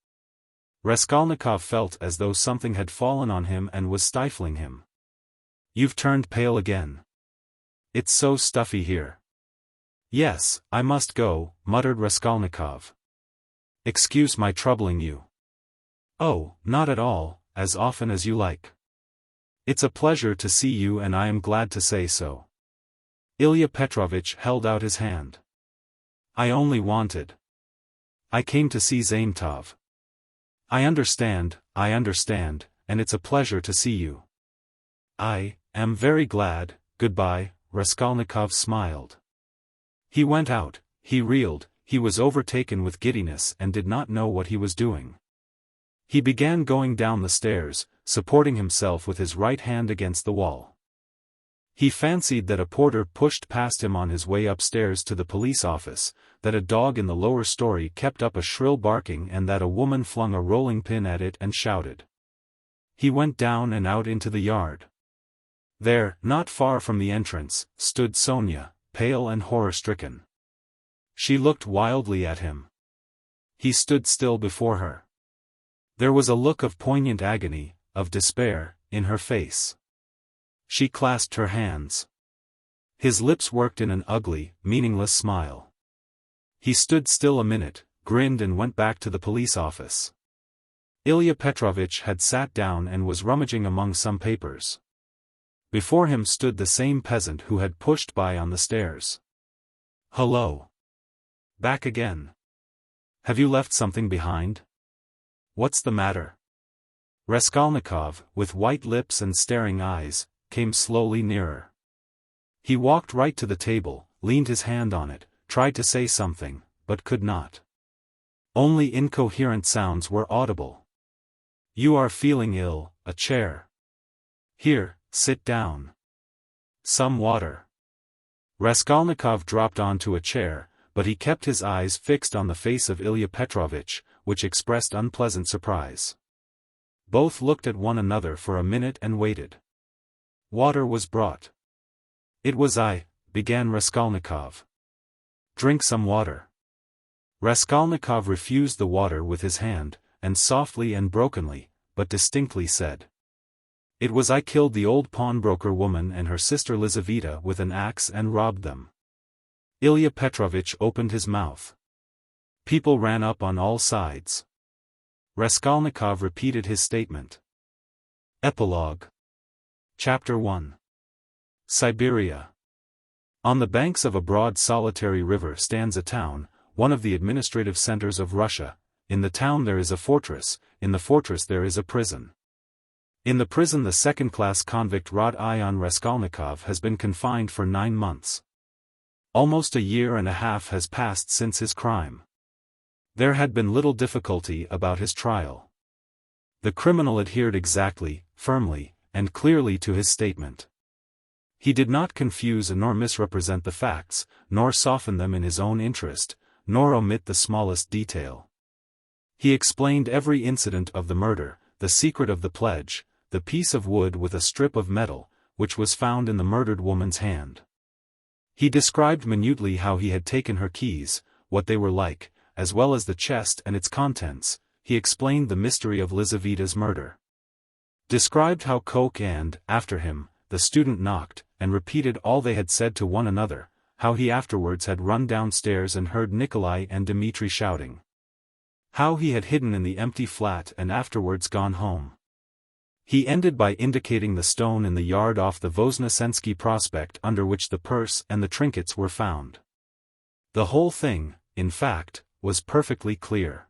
Raskolnikov felt as though something had fallen on him and was stifling him. You've turned pale again. It's so stuffy here. Yes, I must go, muttered Raskolnikov. Excuse my troubling you. Oh, not at all, as often as you like. It's a pleasure to see you and I am glad to say so. Ilya Petrovitch held out his hand. I only wanted. I came to see Zaintov. I understand, and it's a pleasure to see you. I am very glad, goodbye, Raskolnikov smiled. He went out, he reeled, he was overtaken with giddiness and did not know what he was doing. He began going down the stairs, supporting himself with his right hand against the wall. He fancied that a porter pushed past him on his way upstairs to the police office, that a dog in the lower story kept up a shrill barking and that a woman flung a rolling pin at it and shouted. He went down and out into the yard. There, not far from the entrance, stood Sonya, pale and horror-stricken. She looked wildly at him. He stood still before her. There was a look of poignant agony, of despair, in her face. She clasped her hands. His lips worked in an ugly, meaningless smile. He stood still a minute, grinned and went back to the police office. Ilya Petrovitch had sat down and was rummaging among some papers. Before him stood the same peasant who had pushed by on the stairs. "Hello. Back again. Have you left something behind? What's the matter?" Raskolnikov, with white lips and staring eyes, came slowly nearer. He walked right to the table, leaned his hand on it, tried to say something, but could not. Only incoherent sounds were audible. "You are feeling ill, a chair. Here, sit down. Some water." Raskolnikov dropped onto a chair, but he kept his eyes fixed on the face of Ilya Petrovitch, which expressed unpleasant surprise. Both looked at one another for a minute and waited. Water was brought. "It was I," began Raskolnikov. "Drink some water." Raskolnikov refused the water with his hand, and softly and brokenly, but distinctly said, "It was I killed the old pawnbroker woman and her sister Lizaveta with an axe and robbed them." Ilya Petrovitch opened his mouth. People ran up on all sides. Raskolnikov repeated his statement. Epilogue. Chapter 1. Siberia. On the banks of a broad solitary river stands a town, one of the administrative centers of Russia. In the town there is a fortress, in the fortress there is a prison. In the prison the second-class convict Rodion Raskolnikov has been confined for 9 months. Almost a year and a half has passed since his crime. There had been little difficulty about his trial. The criminal adhered exactly, firmly, and clearly to his statement. He did not confuse nor misrepresent the facts, nor soften them in his own interest, nor omit the smallest detail. He explained every incident of the murder, the secret of the pledge, the piece of wood with a strip of metal, which was found in the murdered woman's hand. He described minutely how he had taken her keys, what they were like, as well as the chest and its contents. He explained the mystery of Lizaveta's murder. Described how Koch and, after him, the student knocked, and repeated all they had said to one another, how he afterwards had run downstairs and heard Nikolai and Dmitri shouting. How he had hidden in the empty flat and afterwards gone home. He ended by indicating the stone in the yard off the Voznesensky Prospect under which the purse and the trinkets were found. The whole thing, in fact, was perfectly clear.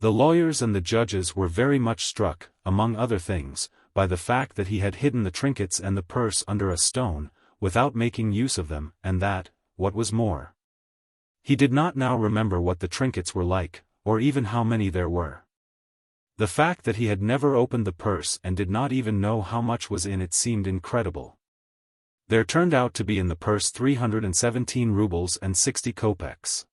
The lawyers and the judges were very much struck, among other things, by the fact that he had hidden the trinkets and the purse under a stone, without making use of them, and that, what was more, he did not now remember what the trinkets were like, or even how many there were. The fact that he had never opened the purse and did not even know how much was in it seemed incredible. There turned out to be in the purse 317 rubles and 60 kopecks.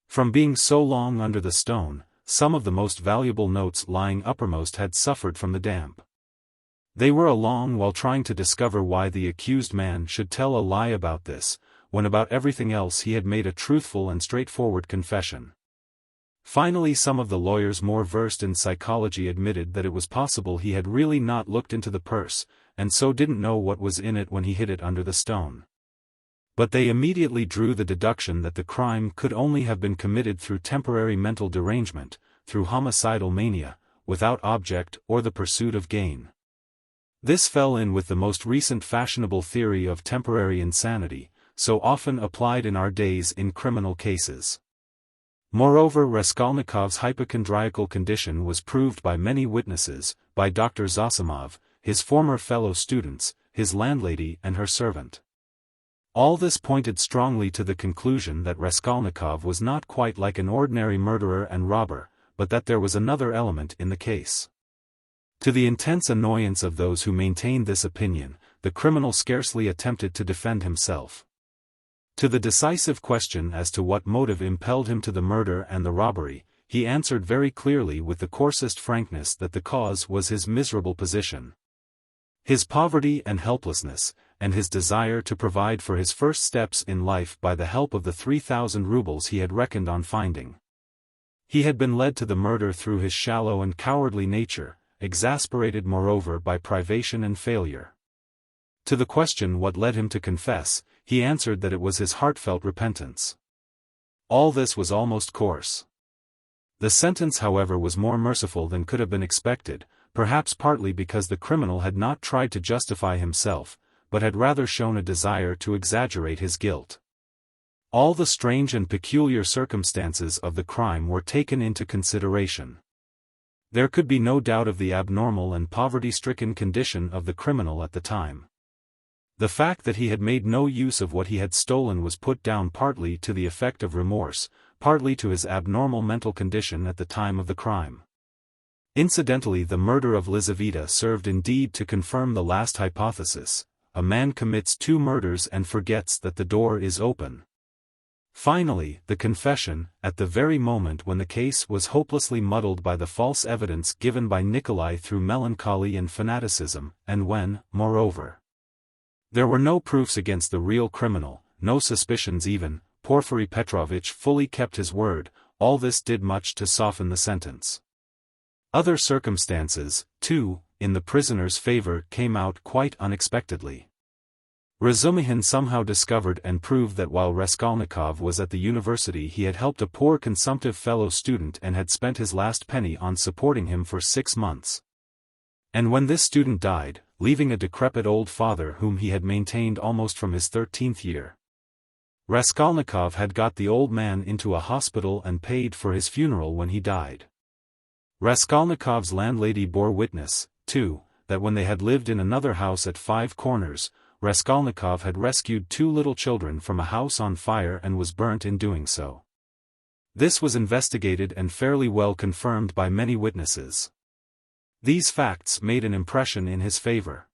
From being so long under the stone, some of the most valuable notes lying uppermost had suffered from the damp. They were along while trying to discover why the accused man should tell a lie about this, when about everything else he had made a truthful and straightforward confession. Finally some of the lawyers more versed in psychology admitted that it was possible he had really not looked into the purse, and so didn't know what was in it when he hid it under the stone. But they immediately drew the deduction that the crime could only have been committed through temporary mental derangement, through homicidal mania, without object or the pursuit of gain. This fell in with the most recent fashionable theory of temporary insanity, so often applied in our days in criminal cases. Moreover, Raskolnikov's hypochondriacal condition was proved by many witnesses, by Dr. Zosimov, his former fellow students, his landlady and her servant. All this pointed strongly to the conclusion that Raskolnikov was not quite like an ordinary murderer and robber, but that there was another element in the case. To the intense annoyance of those who maintained this opinion, the criminal scarcely attempted to defend himself. To the decisive question as to what motive impelled him to the murder and the robbery, he answered very clearly with the coarsest frankness that the cause was his miserable position. His poverty and helplessness, and his desire to provide for his first steps in life by the help of the 3,000 rubles he had reckoned on finding. He had been led to the murder through his shallow and cowardly nature, exasperated moreover by privation and failure. To the question what led him to confess, he answered that it was his heartfelt repentance. All this was almost coarse. The sentence, however, was more merciful than could have been expected, perhaps partly because the criminal had not tried to justify himself, but had rather shown a desire to exaggerate his guilt. All the strange and peculiar circumstances of the crime were taken into consideration. There could be no doubt of the abnormal and poverty-stricken condition of the criminal at the time. The fact that he had made no use of what he had stolen was put down partly to the effect of remorse, partly to his abnormal mental condition at the time of the crime. Incidentally, the murder of Lizaveta served indeed to confirm the last hypothesis: a man commits 2 murders and forgets that the door is open. Finally, the confession, at the very moment when the case was hopelessly muddled by the false evidence given by Nikolai through melancholy and fanaticism, and when, moreover, there were no proofs against the real criminal, no suspicions even, Porfiry Petrovitch fully kept his word. All this did much to soften the sentence. Other circumstances, too, in the prisoner's favor came out quite unexpectedly. Razumihin somehow discovered and proved that while Raskolnikov was at the university he had helped a poor consumptive fellow student and had spent his last penny on supporting him for 6 months. And when this student died, leaving a decrepit old father whom he had maintained almost from his 13th year, Raskolnikov had got the old man into a hospital and paid for his funeral when he died. Raskolnikov's landlady bore witness, too, that when they had lived in another house at 5 Corners, Raskolnikov had rescued 2 little children from a house on fire and was burnt in doing so. This was investigated and fairly well confirmed by many witnesses. These facts made an impression in his favor.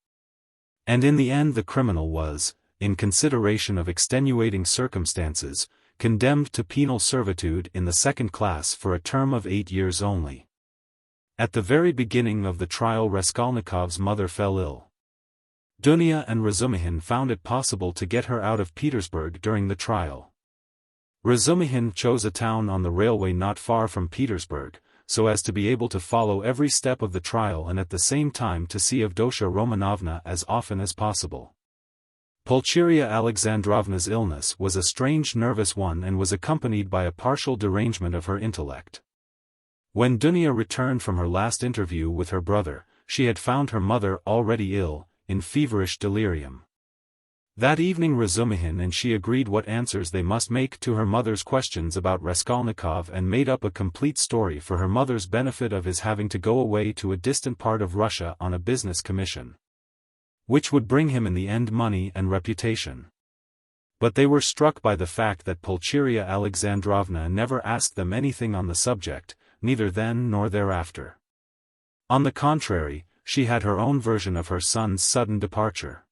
And in the end the criminal was, in consideration of extenuating circumstances, condemned to penal servitude in the 2nd class for a term of 8 years only. At the very beginning of the trial Raskolnikov's mother fell ill. Dunya and Razumihin found it possible to get her out of Petersburg during the trial. Razumihin chose a town on the railway not far from Petersburg, so as to be able to follow every step of the trial and at the same time to see Avdotya Romanovna as often as possible. Pulcheria Alexandrovna's illness was a strange nervous one and was accompanied by a partial derangement of her intellect. When Dunya returned from her last interview with her brother, she had found her mother already ill, in feverish delirium. That evening Razumihin and she agreed what answers they must make to her mother's questions about Raskolnikov and made up a complete story for her mother's benefit of his having to go away to a distant part of Russia on a business commission, which would bring him in the end money and reputation. But they were struck by the fact that Pulcheria Alexandrovna never asked them anything on the subject, neither then nor thereafter. On the contrary, she had her own version of her son's sudden departure.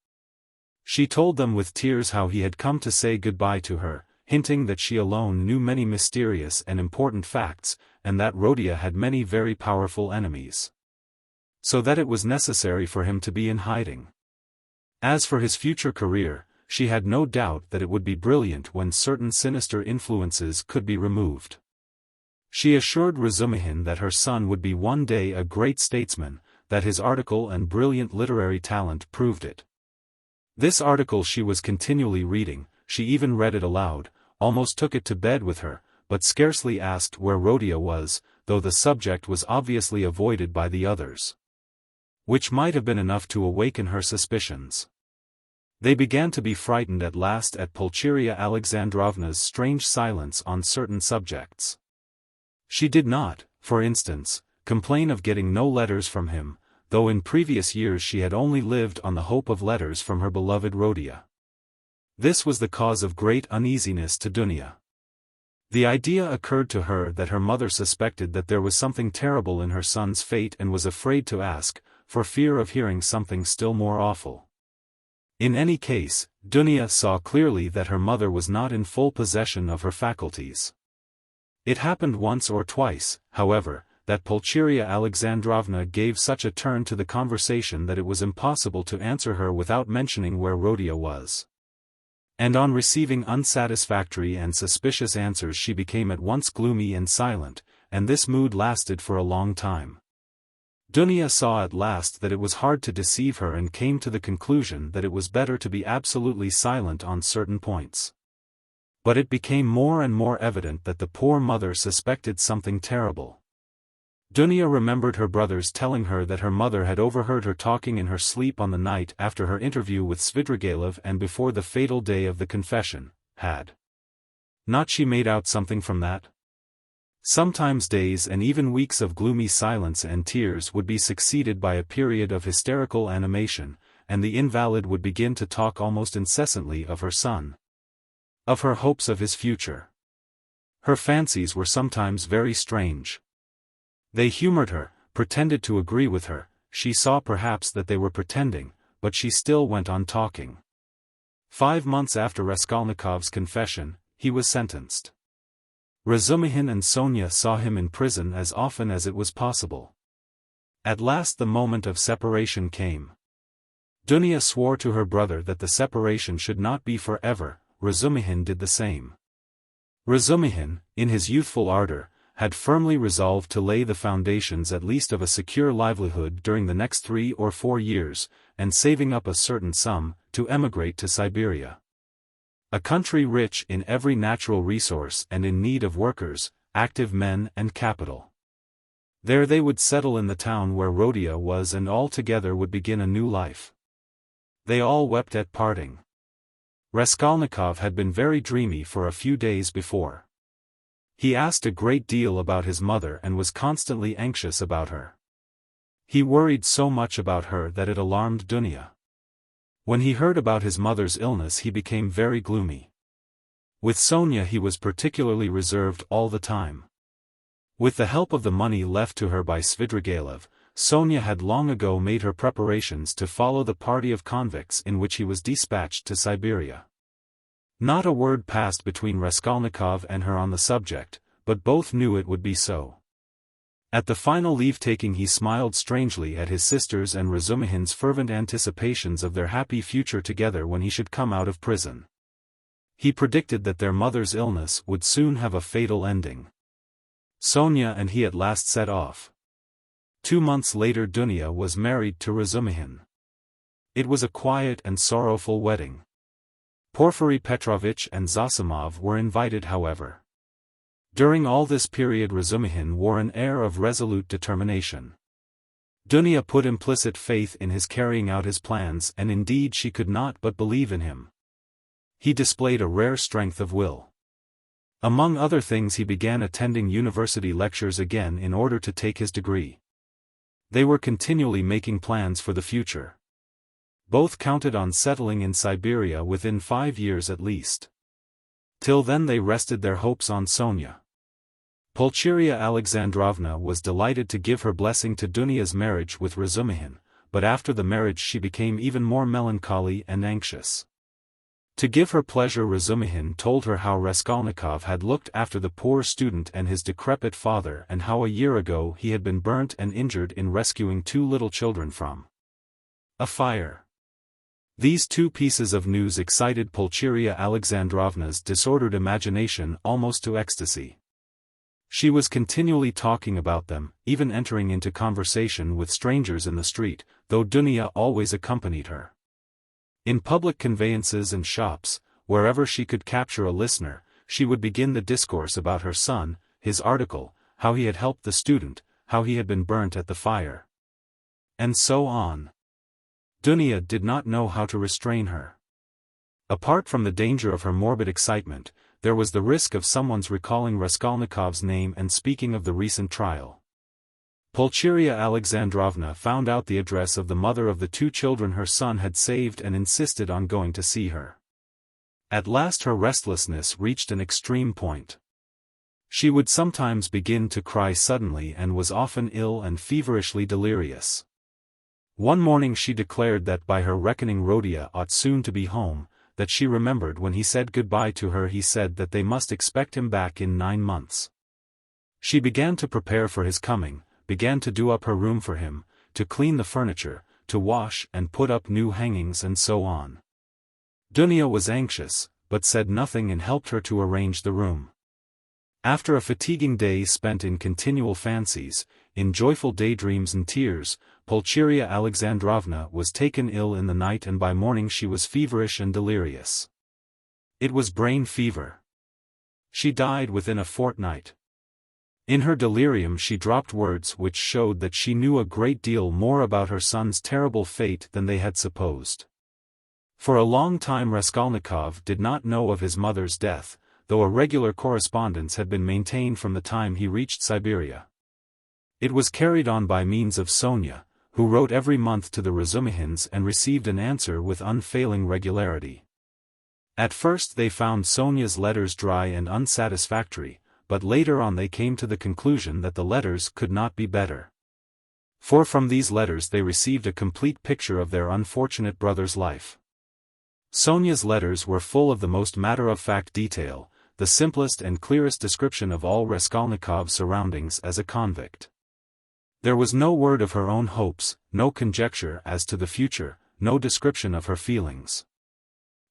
She told them with tears how he had come to say goodbye to her, hinting that she alone knew many mysterious and important facts, and that Rodion had many very powerful enemies, so that it was necessary for him to be in hiding. As for his future career, she had no doubt that it would be brilliant when certain sinister influences could be removed. She assured Razumihin that her son would be one day a great statesman, that his article and brilliant literary talent proved it. This article she was continually reading, she even read it aloud, almost took it to bed with her, but scarcely asked where Rodion was, though the subject was obviously avoided by the others, which might have been enough to awaken her suspicions. They began to be frightened at last at Pulcheria Alexandrovna's strange silence on certain subjects. She did not, for instance, complain of getting no letters from him, though in previous years she had only lived on the hope of letters from her beloved Rodia. This was the cause of great uneasiness to Dunya. The idea occurred to her that her mother suspected that there was something terrible in her son's fate and was afraid to ask, for fear of hearing something still more awful. In any case, Dunya saw clearly that her mother was not in full possession of her faculties. It happened once or twice, however, that Pulcheria Alexandrovna gave such a turn to the conversation that it was impossible to answer her without mentioning where Rodia was. And on receiving unsatisfactory and suspicious answers she became at once gloomy and silent, and this mood lasted for a long time. Dunya saw at last that it was hard to deceive her and came to the conclusion that it was better to be absolutely silent on certain points. But it became more and more evident that the poor mother suspected something terrible. Dunya remembered her brothers telling her that her mother had overheard her talking in her sleep on the night after her interview with Svidrigailov and before the fatal day of the confession. Had not she made out something from that? Sometimes days and even weeks of gloomy silence and tears would be succeeded by a period of hysterical animation, and the invalid would begin to talk almost incessantly of her son, of her hopes of his future. Her fancies were sometimes very strange. They humored her, pretended to agree with her, she saw perhaps that they were pretending, but she still went on talking. 5 months after Raskolnikov's confession, he was sentenced. Razumihin and Sonya saw him in prison as often as it was possible. At last the moment of separation came. Dunya swore to her brother that the separation should not be forever. Razumihin did the same. Razumihin, in his youthful ardor, had firmly resolved to lay the foundations at least of a secure livelihood during the next 3 or 4 years, and saving up a certain sum, to emigrate to Siberia. A country rich in every natural resource and in need of workers, active men and capital. There they would settle in the town where Rodia was and all together would begin a new life. They all wept at parting. Raskolnikov had been very dreamy for a few days before. He asked a great deal about his mother and was constantly anxious about her. He worried so much about her that it alarmed Dunya. When he heard about his mother's illness he became very gloomy. With Sonya he was particularly reserved all the time. With the help of the money left to her by Svidrigailov, Sonya had long ago made her preparations to follow the party of convicts in which he was dispatched to Siberia. Not a word passed between Raskolnikov and her on the subject, but both knew it would be so. At the final leave-taking he smiled strangely at his sisters and Razumihin's fervent anticipations of their happy future together when he should come out of prison. He predicted that their mother's illness would soon have a fatal ending. Sonya and he at last set off. 2 months later Dunya was married to Razumihin. It was a quiet and sorrowful wedding. Porfiry Petrovitch and Zosimov were invited however. During all this period Razumihin wore an air of resolute determination. Dunya put implicit faith in his carrying out his plans and indeed she could not but believe in him. He displayed a rare strength of will. Among other things he began attending university lectures again in order to take his degree. They were continually making plans for the future. Both counted on settling in Siberia within 5 years at least. Till then they rested their hopes on Sonya. Pulcheria Alexandrovna was delighted to give her blessing to Dunya's marriage with Razumihin, but after the marriage she became even more melancholy and anxious. To give her pleasure Razumihin told her how Raskolnikov had looked after the poor student and his decrepit father and how a year ago he had been burnt and injured in rescuing 2 little children from a fire. These 2 pieces of news excited Pulcheria Alexandrovna's disordered imagination almost to ecstasy. She was continually talking about them, even entering into conversation with strangers in the street, though Dunya always accompanied her. In public conveyances and shops, wherever she could capture a listener, she would begin the discourse about her son, his article, how he had helped the student, how he had been burnt at the fire. And so on. Dunya did not know how to restrain her. Apart from the danger of her morbid excitement, there was the risk of someone's recalling Raskolnikov's name and speaking of the recent trial. Pulcheria Alexandrovna found out the address of the mother of the 2 children her son had saved and insisted on going to see her. At last her restlessness reached an extreme point. She would sometimes begin to cry suddenly and was often ill and feverishly delirious. One morning she declared that by her reckoning Rodion ought soon to be home, that she remembered when he said goodbye to her he said that they must expect him back in 9 months. She began to prepare for his coming, began to do up her room for him, to clean the furniture, to wash and put up new hangings and so on. Dunya was anxious, but said nothing and helped her to arrange the room. After a fatiguing day spent in continual fancies, in joyful daydreams and tears, Pulcheria Alexandrovna was taken ill in the night and by morning she was feverish and delirious. It was brain fever. She died within a fortnight. In her delirium she dropped words which showed that she knew a great deal more about her son's terrible fate than they had supposed. For a long time Raskolnikov did not know of his mother's death, though a regular correspondence had been maintained from the time he reached Siberia. It was carried on by means of Sonya, who wrote every month to the Razumihins and received an answer with unfailing regularity. At first they found Sonya's letters dry and unsatisfactory, but later on they came to the conclusion that the letters could not be better. For from these letters they received a complete picture of their unfortunate brother's life. Sonya's letters were full of the most matter-of-fact detail, the simplest and clearest description of all Raskolnikov's surroundings as a convict. There was no word of her own hopes, no conjecture as to the future, no description of her feelings.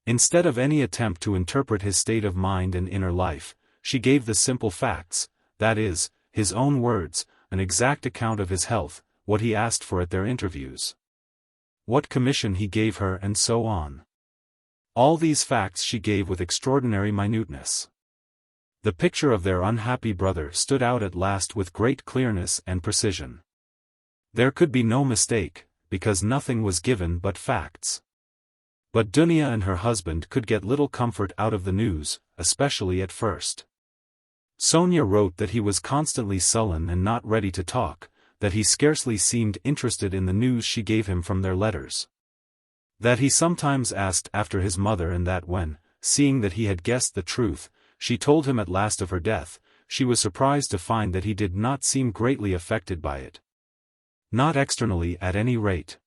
Instead of any attempt to interpret his state of mind and inner life, she gave the simple facts, that is, his own words, an exact account of his health, what he asked for at their interviews, what commission he gave her and so on. All these facts she gave with extraordinary minuteness. The picture of their unhappy brother stood out at last with great clearness and precision. There could be no mistake, because nothing was given but facts. But Dunya and her husband could get little comfort out of the news, especially at first. Sonya wrote that he was constantly sullen and not ready to talk, that he scarcely seemed interested in the news she gave him from their letters. That he sometimes asked after his mother and that when, seeing that he had guessed the truth, she told him at last of her death, she was surprised to find that he did not seem greatly affected by it. Not externally at any rate.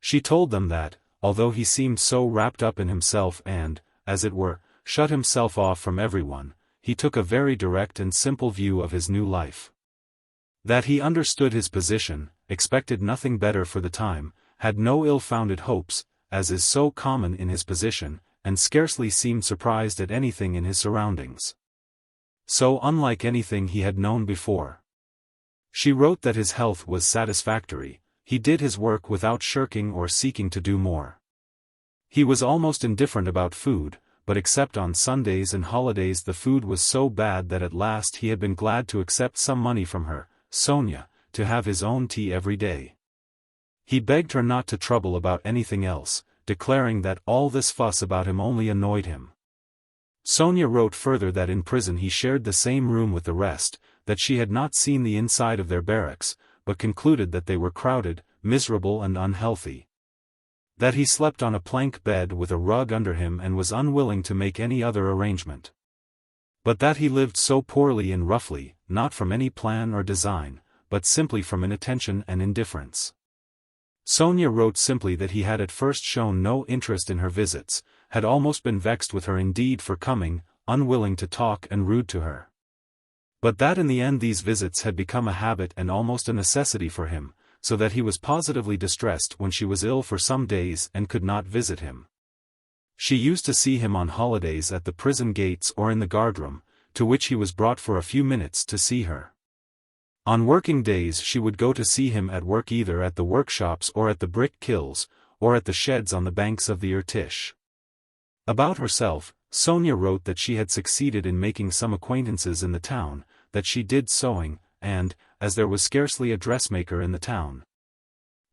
She told them that, although he seemed so wrapped up in himself and, as it were, shut himself off from everyone, he took a very direct and simple view of his new life. That he understood his position, expected nothing better for the time, had no ill-founded hopes, as is so common in his position, and scarcely seemed surprised at anything in his surroundings. So unlike anything he had known before. She wrote that his health was satisfactory, he did his work without shirking or seeking to do more. He was almost indifferent about food, but except on Sundays and holidays the food was so bad that at last he had been glad to accept some money from her, Sonya, to have his own tea every day. He begged her not to trouble about anything else, declaring that all this fuss about him only annoyed him. Sonya wrote further that in prison he shared the same room with the rest, that she had not seen the inside of their barracks, but concluded that they were crowded, miserable and unhealthy. That he slept on a plank bed with a rug under him and was unwilling to make any other arrangement. But that he lived so poorly and roughly, not from any plan or design, but simply from inattention and indifference. Sonya wrote simply that he had at first shown no interest in her visits, had almost been vexed with her indeed for coming, unwilling to talk and rude to her. But that in the end these visits had become a habit and almost a necessity for him, so that he was positively distressed when she was ill for some days and could not visit him. She used to see him on holidays at the prison gates or in the guardroom, to which he was brought for a few minutes to see her. On working days she would go to see him at work either at the workshops or at the brick kilns, or at the sheds on the banks of the Irtish. About herself, Sonya wrote that she had succeeded in making some acquaintances in the town, that she did sewing, and, as there was scarcely a dressmaker in the town,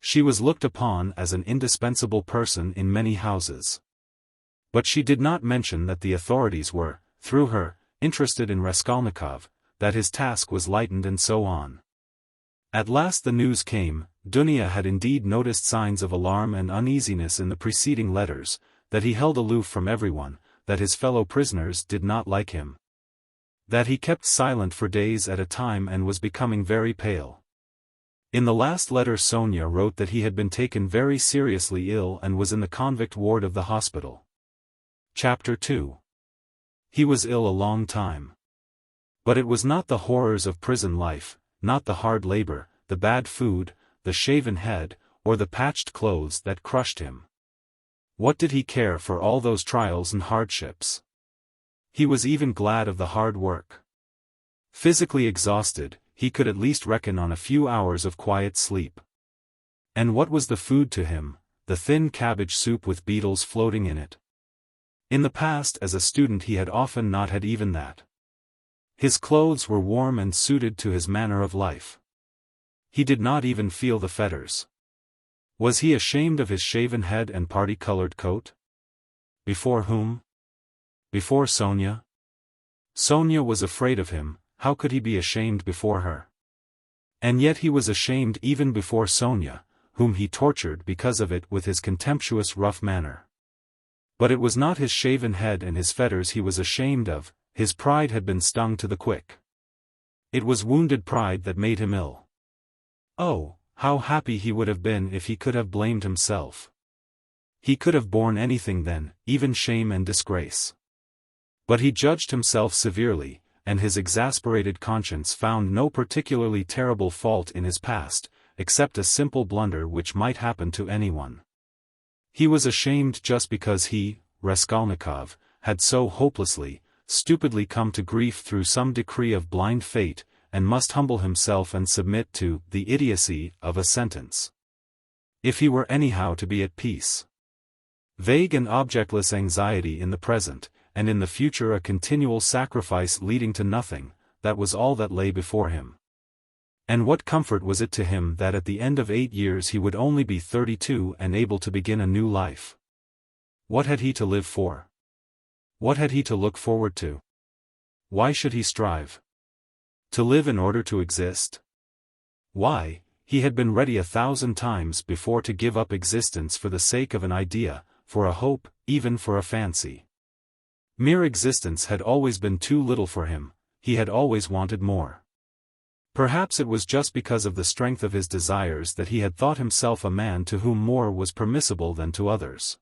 she was looked upon as an indispensable person in many houses. But she did not mention that the authorities were, through her, interested in Raskolnikov, that his task was lightened and so on. At last the news came. Dunya had indeed noticed signs of alarm and uneasiness in the preceding letters, that he held aloof from everyone, that his fellow prisoners did not like him. That he kept silent for days at a time and was becoming very pale. In the last letter Sonya wrote that he had been taken very seriously ill and was in the convict ward of the hospital. Chapter 2. He was ill a long time. But it was not the horrors of prison life, not the hard labor, the bad food, the shaven head, or the patched clothes that crushed him. What did he care for all those trials and hardships? He was even glad of the hard work. Physically exhausted, he could at least reckon on a few hours of quiet sleep. And what was the food to him? The thin cabbage soup with beetles floating in it. In the past as a student he had often not had even that. His clothes were warm and suited to his manner of life. He did not even feel the fetters. Was he ashamed of his shaven head and party-colored coat? Before whom? Before Sonya? Sonya was afraid of him, how could he be ashamed before her? And yet he was ashamed even before Sonya, whom he tortured because of it with his contemptuous rough manner. But it was not his shaven head and his fetters he was ashamed of, his pride had been stung to the quick. It was wounded pride that made him ill. Oh, how happy he would have been if he could have blamed himself. He could have borne anything then, even shame and disgrace. But he judged himself severely, and his exasperated conscience found no particularly terrible fault in his past, except a simple blunder which might happen to anyone. He was ashamed just because he, Raskolnikov, had so hopelessly, stupidly come to grief through some decree of blind fate, and must humble himself and submit to the idiocy of a sentence. If he were anyhow to be at peace. Vague and objectless anxiety in the present, and in the future a continual sacrifice leading to nothing, that was all that lay before him. And what comfort was it to him that at the end of 8 years he would only be 32 and able to begin a new life? What had he to live for? What had he to look forward to? Why should he strive? To live in order to exist? Why, he had been ready 1,000 times before to give up existence for the sake of an idea, for a hope, even for a fancy. Mere existence had always been too little for him, he had always wanted more. Perhaps it was just because of the strength of his desires that he had thought himself a man to whom more was permissible than to others.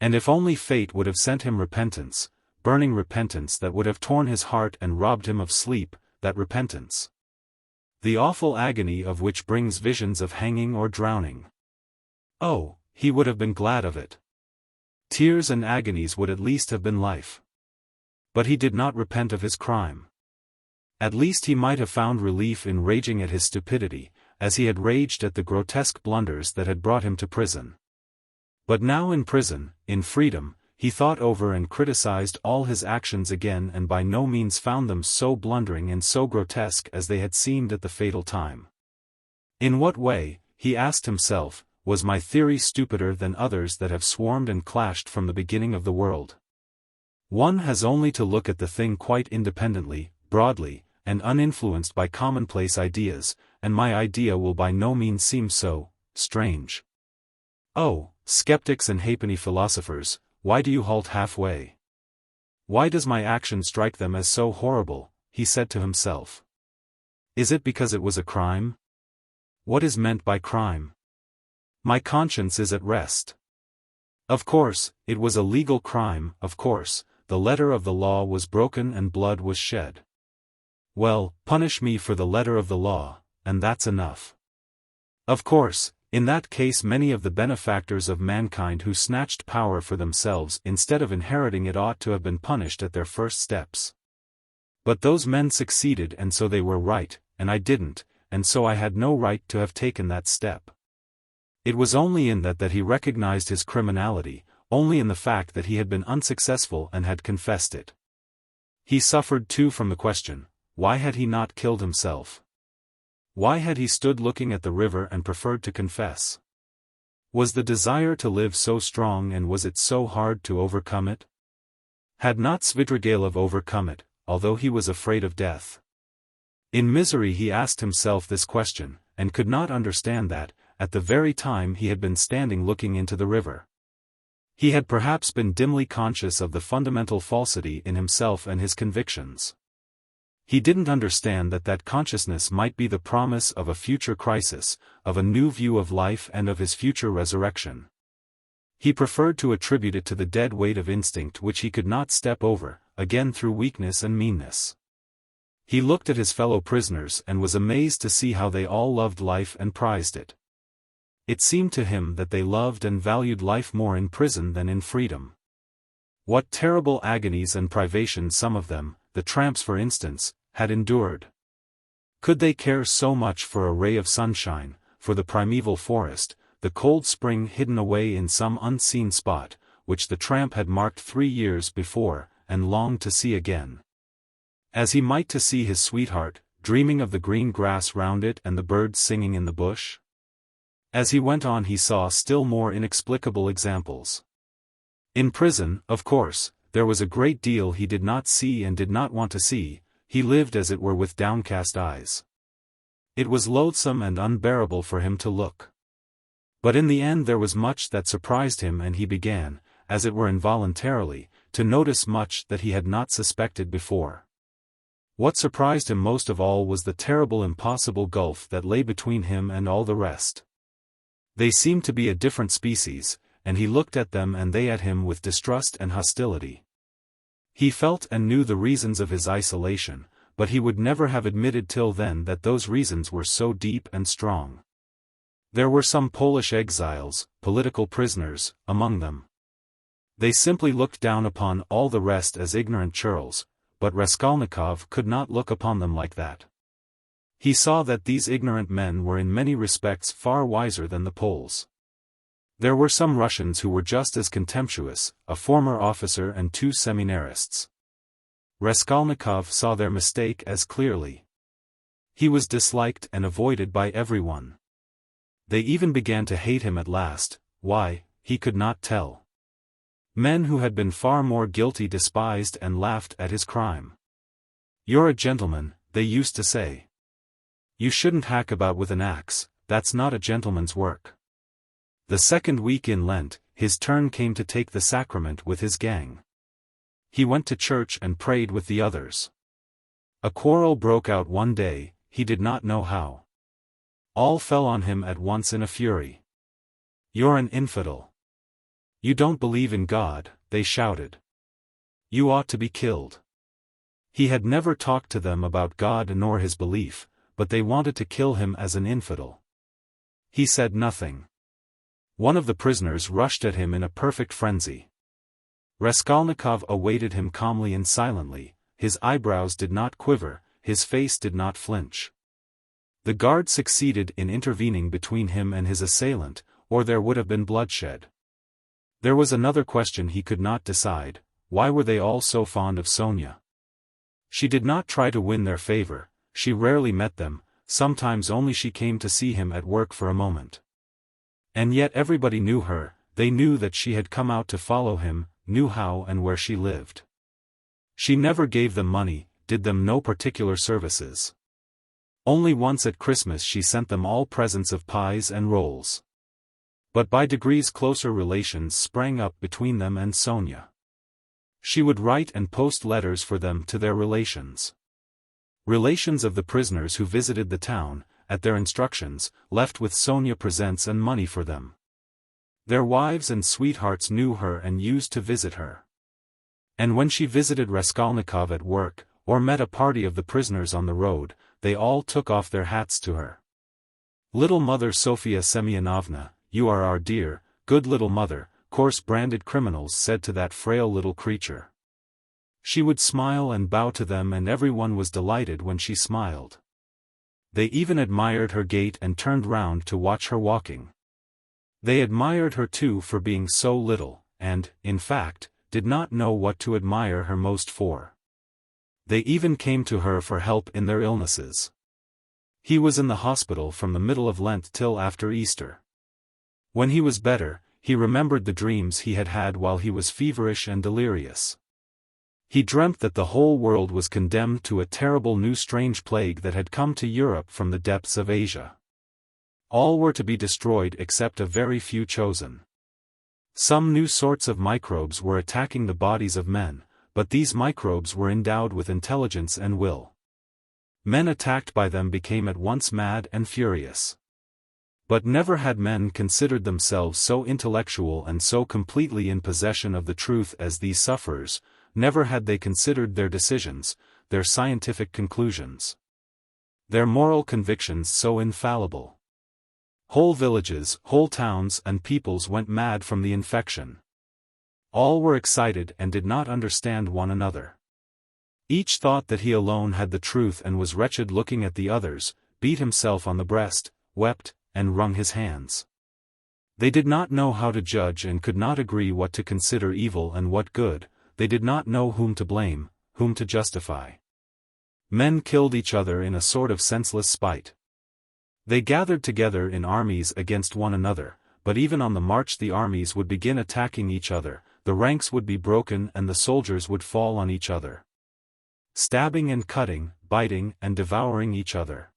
And if only fate would have sent him repentance, burning repentance that would have torn his heart and robbed him of sleep, that repentance. The awful agony of which brings visions of hanging or drowning. Oh, he would have been glad of it. Tears and agonies would at least have been life. But he did not repent of his crime. At least he might have found relief in raging at his stupidity, as he had raged at the grotesque blunders that had brought him to prison. But now in prison, in freedom, he thought over and criticized all his actions again and by no means found them so blundering and so grotesque as they had seemed at the fatal time. In what way, he asked himself, was my theory stupider than others that have swarmed and clashed from the beginning of the world? One has only to look at the thing quite independently, broadly, and uninfluenced by commonplace ideas, and my idea will by no means seem so strange. Oh, skeptics and halfpenny philosophers, why do you halt halfway? Why does my action strike them as so horrible? He said to himself. Is it because it was a crime? What is meant by crime? My conscience is at rest. Of course, it was a legal crime, of course, the letter of the law was broken and blood was shed. Well, punish me for the letter of the law, and that's enough. Of course, in that case many of the benefactors of mankind who snatched power for themselves instead of inheriting it ought to have been punished at their first steps. But those men succeeded and so they were right, and I didn't, and so I had no right to have taken that step. It was only in that he recognized his criminality, only in the fact that he had been unsuccessful and had confessed it. He suffered too from the question, why had he not killed himself? Why had he stood looking at the river and preferred to confess? Was the desire to live so strong and was it so hard to overcome it? Had not Svidrigailov overcome it, although he was afraid of death? In misery he asked himself this question, and could not understand that, at the very time he had been standing looking into the river. He had perhaps been dimly conscious of the fundamental falsity in himself and his convictions. He didn't understand that that consciousness might be the promise of a future crisis, of a new view of life and of his future resurrection. He preferred to attribute it to the dead weight of instinct which he could not step over, again through weakness and meanness. He looked at his fellow prisoners and was amazed to see how they all loved life and prized it. It seemed to him that they loved and valued life more in prison than in freedom. What terrible agonies and privations some of them, the tramps for instance, had endured. Could they care so much for a ray of sunshine, for the primeval forest, the cold spring hidden away in some unseen spot, which the tramp had marked 3 years before, and longed to see again? As he might to see his sweetheart, dreaming of the green grass round it and the birds singing in the bush? As he went on he saw still more inexplicable examples. In prison, of course, there was a great deal he did not see and did not want to see. He lived as it were with downcast eyes. It was loathsome and unbearable for him to look. But in the end there was much that surprised him, and he began, as it were involuntarily, to notice much that he had not suspected before. What surprised him most of all was the terrible impossible gulf that lay between him and all the rest. They seemed to be a different species, and he looked at them and they at him with distrust and hostility. He felt and knew the reasons of his isolation, but he would never have admitted till then that those reasons were so deep and strong. There were some Polish exiles, political prisoners, among them. They simply looked down upon all the rest as ignorant churls, but Raskolnikov could not look upon them like that. He saw that these ignorant men were in many respects far wiser than the Poles. There were some Russians who were just as contemptuous, a former officer and 2 seminarists. Raskolnikov saw their mistake as clearly. He was disliked and avoided by everyone. They even began to hate him at last. Why, he could not tell. Men who had been far more guilty despised and laughed at his crime. "You're a gentleman," they used to say. "You shouldn't hack about with an axe, that's not a gentleman's work." The second week in Lent, his turn came to take the sacrament with his gang. He went to church and prayed with the others. A quarrel broke out one day, he did not know how. All fell on him at once in a fury. "You're an infidel. You don't believe in God," they shouted. "You ought to be killed." He had never talked to them about God nor his belief, but they wanted to kill him as an infidel. He said nothing. One of the prisoners rushed at him in a perfect frenzy. Raskolnikov awaited him calmly and silently. His eyebrows did not quiver, his face did not flinch. The guard succeeded in intervening between him and his assailant, or there would have been bloodshed. There was another question he could not decide: why were they all so fond of Sonya? She did not try to win their favor, she rarely met them, sometimes only she came to see him at work for a moment. And yet everybody knew her, they knew that she had come out to follow him, knew how and where she lived. She never gave them money, did them no particular services. Only once at Christmas she sent them all presents of pies and rolls. But by degrees closer relations sprang up between them and Sonya. She would write and post letters for them to their relations. Relations of the prisoners who visited the town, at their instructions, left with Sonya presents and money for them. Their wives and sweethearts knew her and used to visit her. And when she visited Raskolnikov at work, or met a party of the prisoners on the road, they all took off their hats to her. "Little Mother Sofia Semyonovna, you are our dear, good little mother," coarse branded criminals said to that frail little creature. She would smile and bow to them, and everyone was delighted when she smiled. They even admired her gait and turned round to watch her walking. They admired her too for being so little, and, in fact, did not know what to admire her most for. They even came to her for help in their illnesses. He was in the hospital from the middle of Lent till after Easter. When he was better, he remembered the dreams he had had while he was feverish and delirious. He dreamt that the whole world was condemned to a terrible new strange plague that had come to Europe from the depths of Asia. All were to be destroyed except a very few chosen. Some new sorts of microbes were attacking the bodies of men, but these microbes were endowed with intelligence and will. Men attacked by them became at once mad and furious. But never had men considered themselves so intellectual and so completely in possession of the truth as these sufferers. Never had they considered their decisions, their scientific conclusions, their moral convictions so infallible. Whole villages, whole towns and peoples went mad from the infection. All were excited and did not understand one another. Each thought that he alone had the truth and was wretched looking at the others, beat himself on the breast, wept, and wrung his hands. They did not know how to judge and could not agree what to consider evil and what good. They did not know whom to blame, whom to justify. Men killed each other in a sort of senseless spite. They gathered together in armies against one another, but even on the march the armies would begin attacking each other, the ranks would be broken and the soldiers would fall on each other, stabbing and cutting, biting and devouring each other.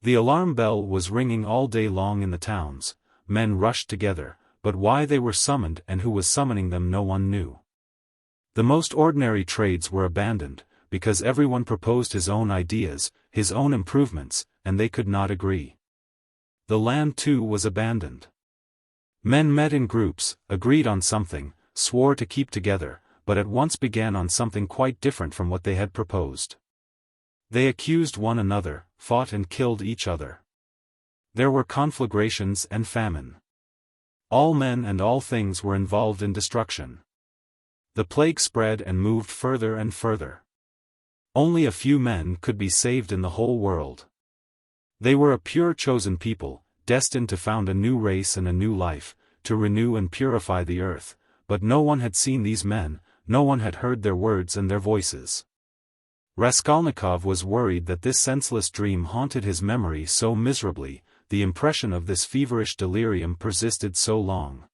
The alarm bell was ringing all day long in the towns. Men rushed together, but why they were summoned and who was summoning them no one knew. The most ordinary trades were abandoned, because everyone proposed his own ideas, his own improvements, and they could not agree. The land too was abandoned. Men met in groups, agreed on something, swore to keep together, but at once began on something quite different from what they had proposed. They accused one another, fought and killed each other. There were conflagrations and famine. All men and all things were involved in destruction. The plague spread and moved further and further. Only a few men could be saved in the whole world. They were a pure chosen people, destined to found a new race and a new life, to renew and purify the earth, but no one had seen these men, no one had heard their words and their voices. Raskolnikov was worried that this senseless dream haunted his memory so miserably, the impression of this feverish delirium persisted so long.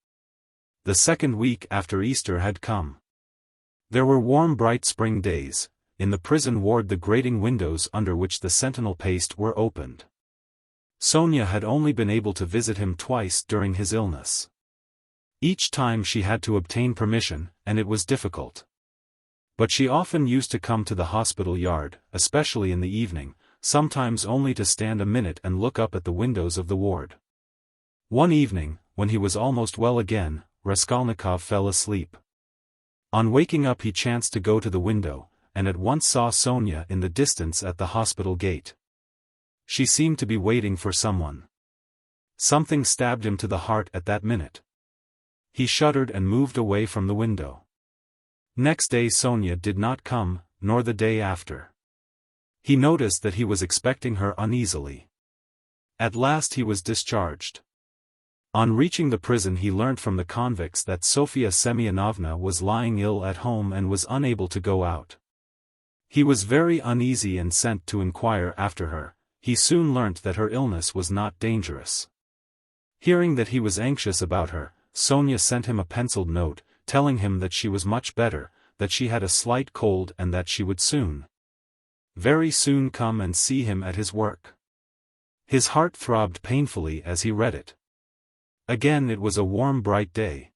The second week after Easter had come. There were warm bright spring days. In the prison ward the grating windows under which the sentinel paced were opened. Sonya had only been able to visit him twice during his illness. Each time she had to obtain permission, and it was difficult. But she often used to come to the hospital yard, especially in the evening, sometimes only to stand a minute and look up at the windows of the ward. One evening, when he was almost well again, Raskolnikov fell asleep. On waking up he chanced to go to the window, and at once saw Sonya in the distance at the hospital gate. She seemed to be waiting for someone. Something stabbed him to the heart at that minute. He shuddered and moved away from the window. Next day Sonya did not come, nor the day after. He noticed that he was expecting her uneasily. At last he was discharged. On reaching the prison he learnt from the convicts that Sofya Semyonovna was lying ill at home and was unable to go out. He was very uneasy and sent to inquire after her. He soon learnt that her illness was not dangerous. Hearing that he was anxious about her, Sonya sent him a penciled note, telling him that she was much better, that she had a slight cold and that she would soon, very soon come and see him at his work. His heart throbbed painfully as he read it. Again it was a warm bright day.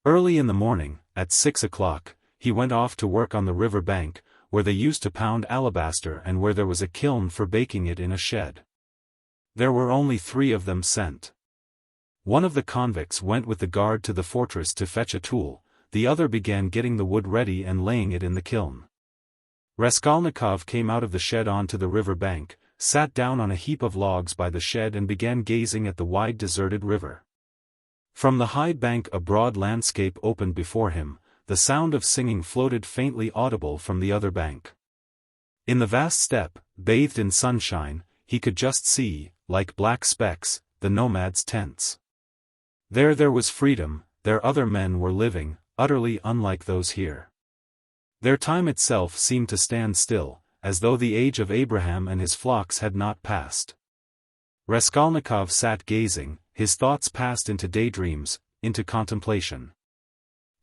Early in the morning, at 6 o'clock, he went off to work on the river bank, where they used to pound alabaster and where there was a kiln for baking it in a shed. There were only 3 of them sent. One of the convicts went with the guard to the fortress to fetch a tool, the other began getting the wood ready and laying it in the kiln. Raskolnikov came out of the shed onto the river bank, sat down on a heap of logs by the shed and began gazing at the wide deserted river. From the high bank a broad landscape opened before him, the sound of singing floated faintly audible from the other bank. In the vast steppe, bathed in sunshine, he could just see, like black specks, the nomads' tents. There was freedom, there other men were living, utterly unlike those here. Their time itself seemed to stand still, as though the age of Abraham and his flocks had not passed. Raskolnikov sat gazing, his thoughts passed into daydreams, into contemplation.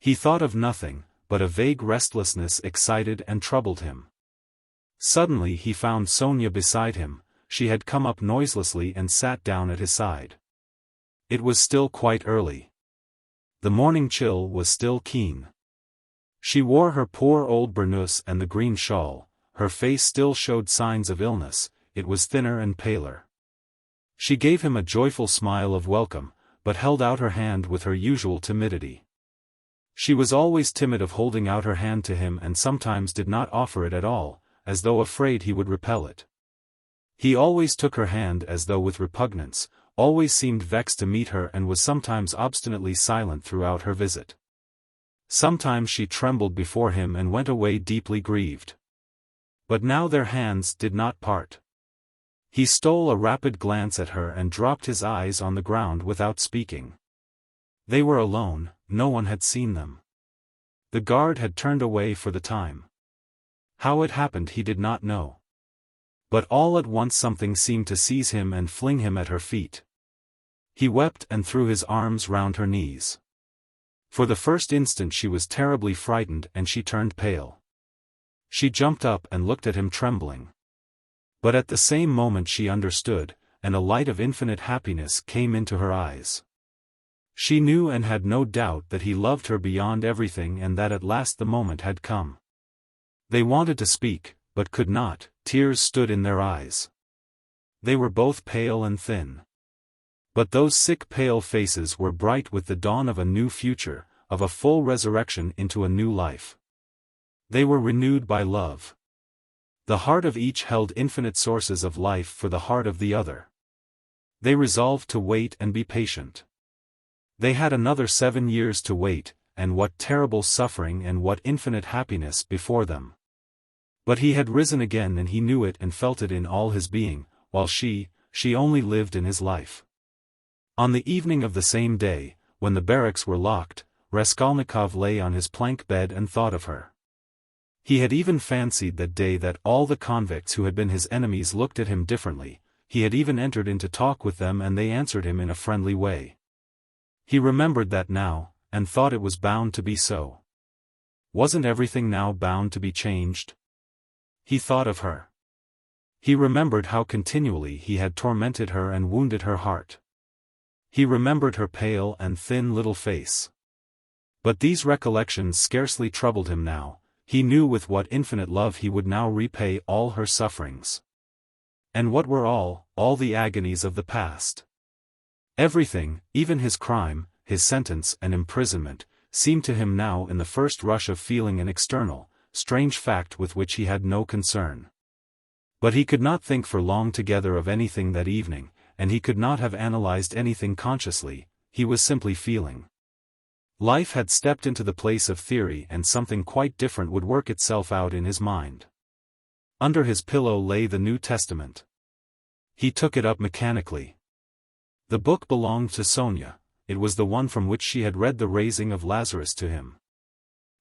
He thought of nothing, but a vague restlessness excited and troubled him. Suddenly he found Sonya beside him. She had come up noiselessly and sat down at his side. It was still quite early. The morning chill was still keen. She wore her poor old burnous and the green shawl. Her face still showed signs of illness, it was thinner and paler. She gave him a joyful smile of welcome, but held out her hand with her usual timidity. She was always timid of holding out her hand to him and sometimes did not offer it at all, as though afraid he would repel it. He always took her hand as though with repugnance, always seemed vexed to meet her and was sometimes obstinately silent throughout her visit. Sometimes she trembled before him and went away deeply grieved. But now their hands did not part. He stole a rapid glance at her and dropped his eyes on the ground without speaking. They were alone, no one had seen them. The guard had turned away for the time. How it happened he did not know. But all at once something seemed to seize him and fling him at her feet. He wept and threw his arms round her knees. For the first instant she was terribly frightened and she turned pale. She jumped up and looked at him trembling. But at the same moment she understood, and a light of infinite happiness came into her eyes. She knew and had no doubt that he loved her beyond everything and that at last the moment had come. They wanted to speak, but could not, tears stood in their eyes. They were both pale and thin. But those sick pale faces were bright with the dawn of a new future, of a full resurrection into a new life. They were renewed by love. The heart of each held infinite sources of life for the heart of the other. They resolved to wait and be patient. They had another 7 years to wait, and what terrible suffering and what infinite happiness before them. But he had risen again and he knew it and felt it in all his being, while she only lived in his life. On the evening of the same day, when the barracks were locked, Raskolnikov lay on his plank bed and thought of her. He had even fancied that day that all the convicts who had been his enemies looked at him differently, he had even entered into talk with them and they answered him in a friendly way. He remembered that now, and thought it was bound to be so. Wasn't everything now bound to be changed? He thought of her. He remembered how continually he had tormented her and wounded her heart. He remembered her pale and thin little face. But these recollections scarcely troubled him now. He knew with what infinite love he would now repay all her sufferings. And what were all the agonies of the past? Everything, even his crime, his sentence and imprisonment, seemed to him now in the first rush of feeling an external, strange fact with which he had no concern. But he could not think for long together of anything that evening, and he could not have analyzed anything consciously, he was simply feeling. Life had stepped into the place of theory and something quite different would work itself out in his mind. Under his pillow lay the New Testament. He took it up mechanically. The book belonged to Sonya, it was the one from which she had read the raising of Lazarus to him.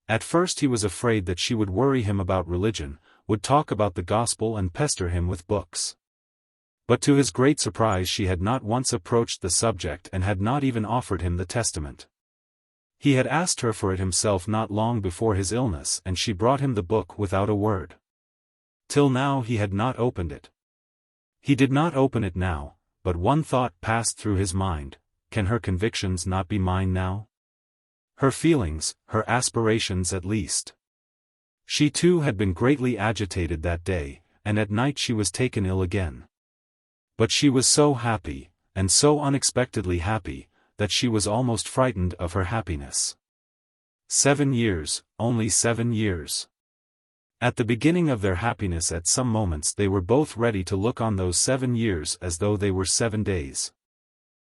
At first he was afraid that she would worry him about religion, would talk about the gospel and pester him with books. But to his great surprise she had not once approached the subject and had not even offered him the testament. He had asked her for it himself not long before his illness and she brought him the book without a word. Till now he had not opened it. He did not open it now, but one thought passed through his mind, can her convictions not be mine now? Her feelings, her aspirations at least. She too had been greatly agitated that day, and at night she was taken ill again. But she was so happy, and so unexpectedly happy, that she was almost frightened of her happiness. 7 years, only 7 years. At the beginning of their happiness at some moments they were both ready to look on those 7 years as though they were 7 days.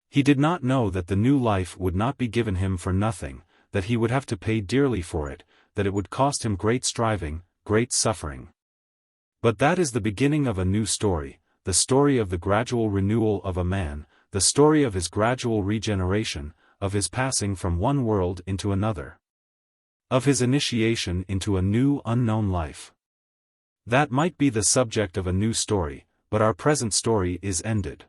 He did not know that the new life would not be given him for nothing, that he would have to pay dearly for it, that it would cost him great striving, great suffering. But that is the beginning of a new story, the story of the gradual renewal of a man, the story of his gradual regeneration, of his passing from one world into another. Of his initiation into a new unknown life. That might be the subject of a new story, but our present story is ended.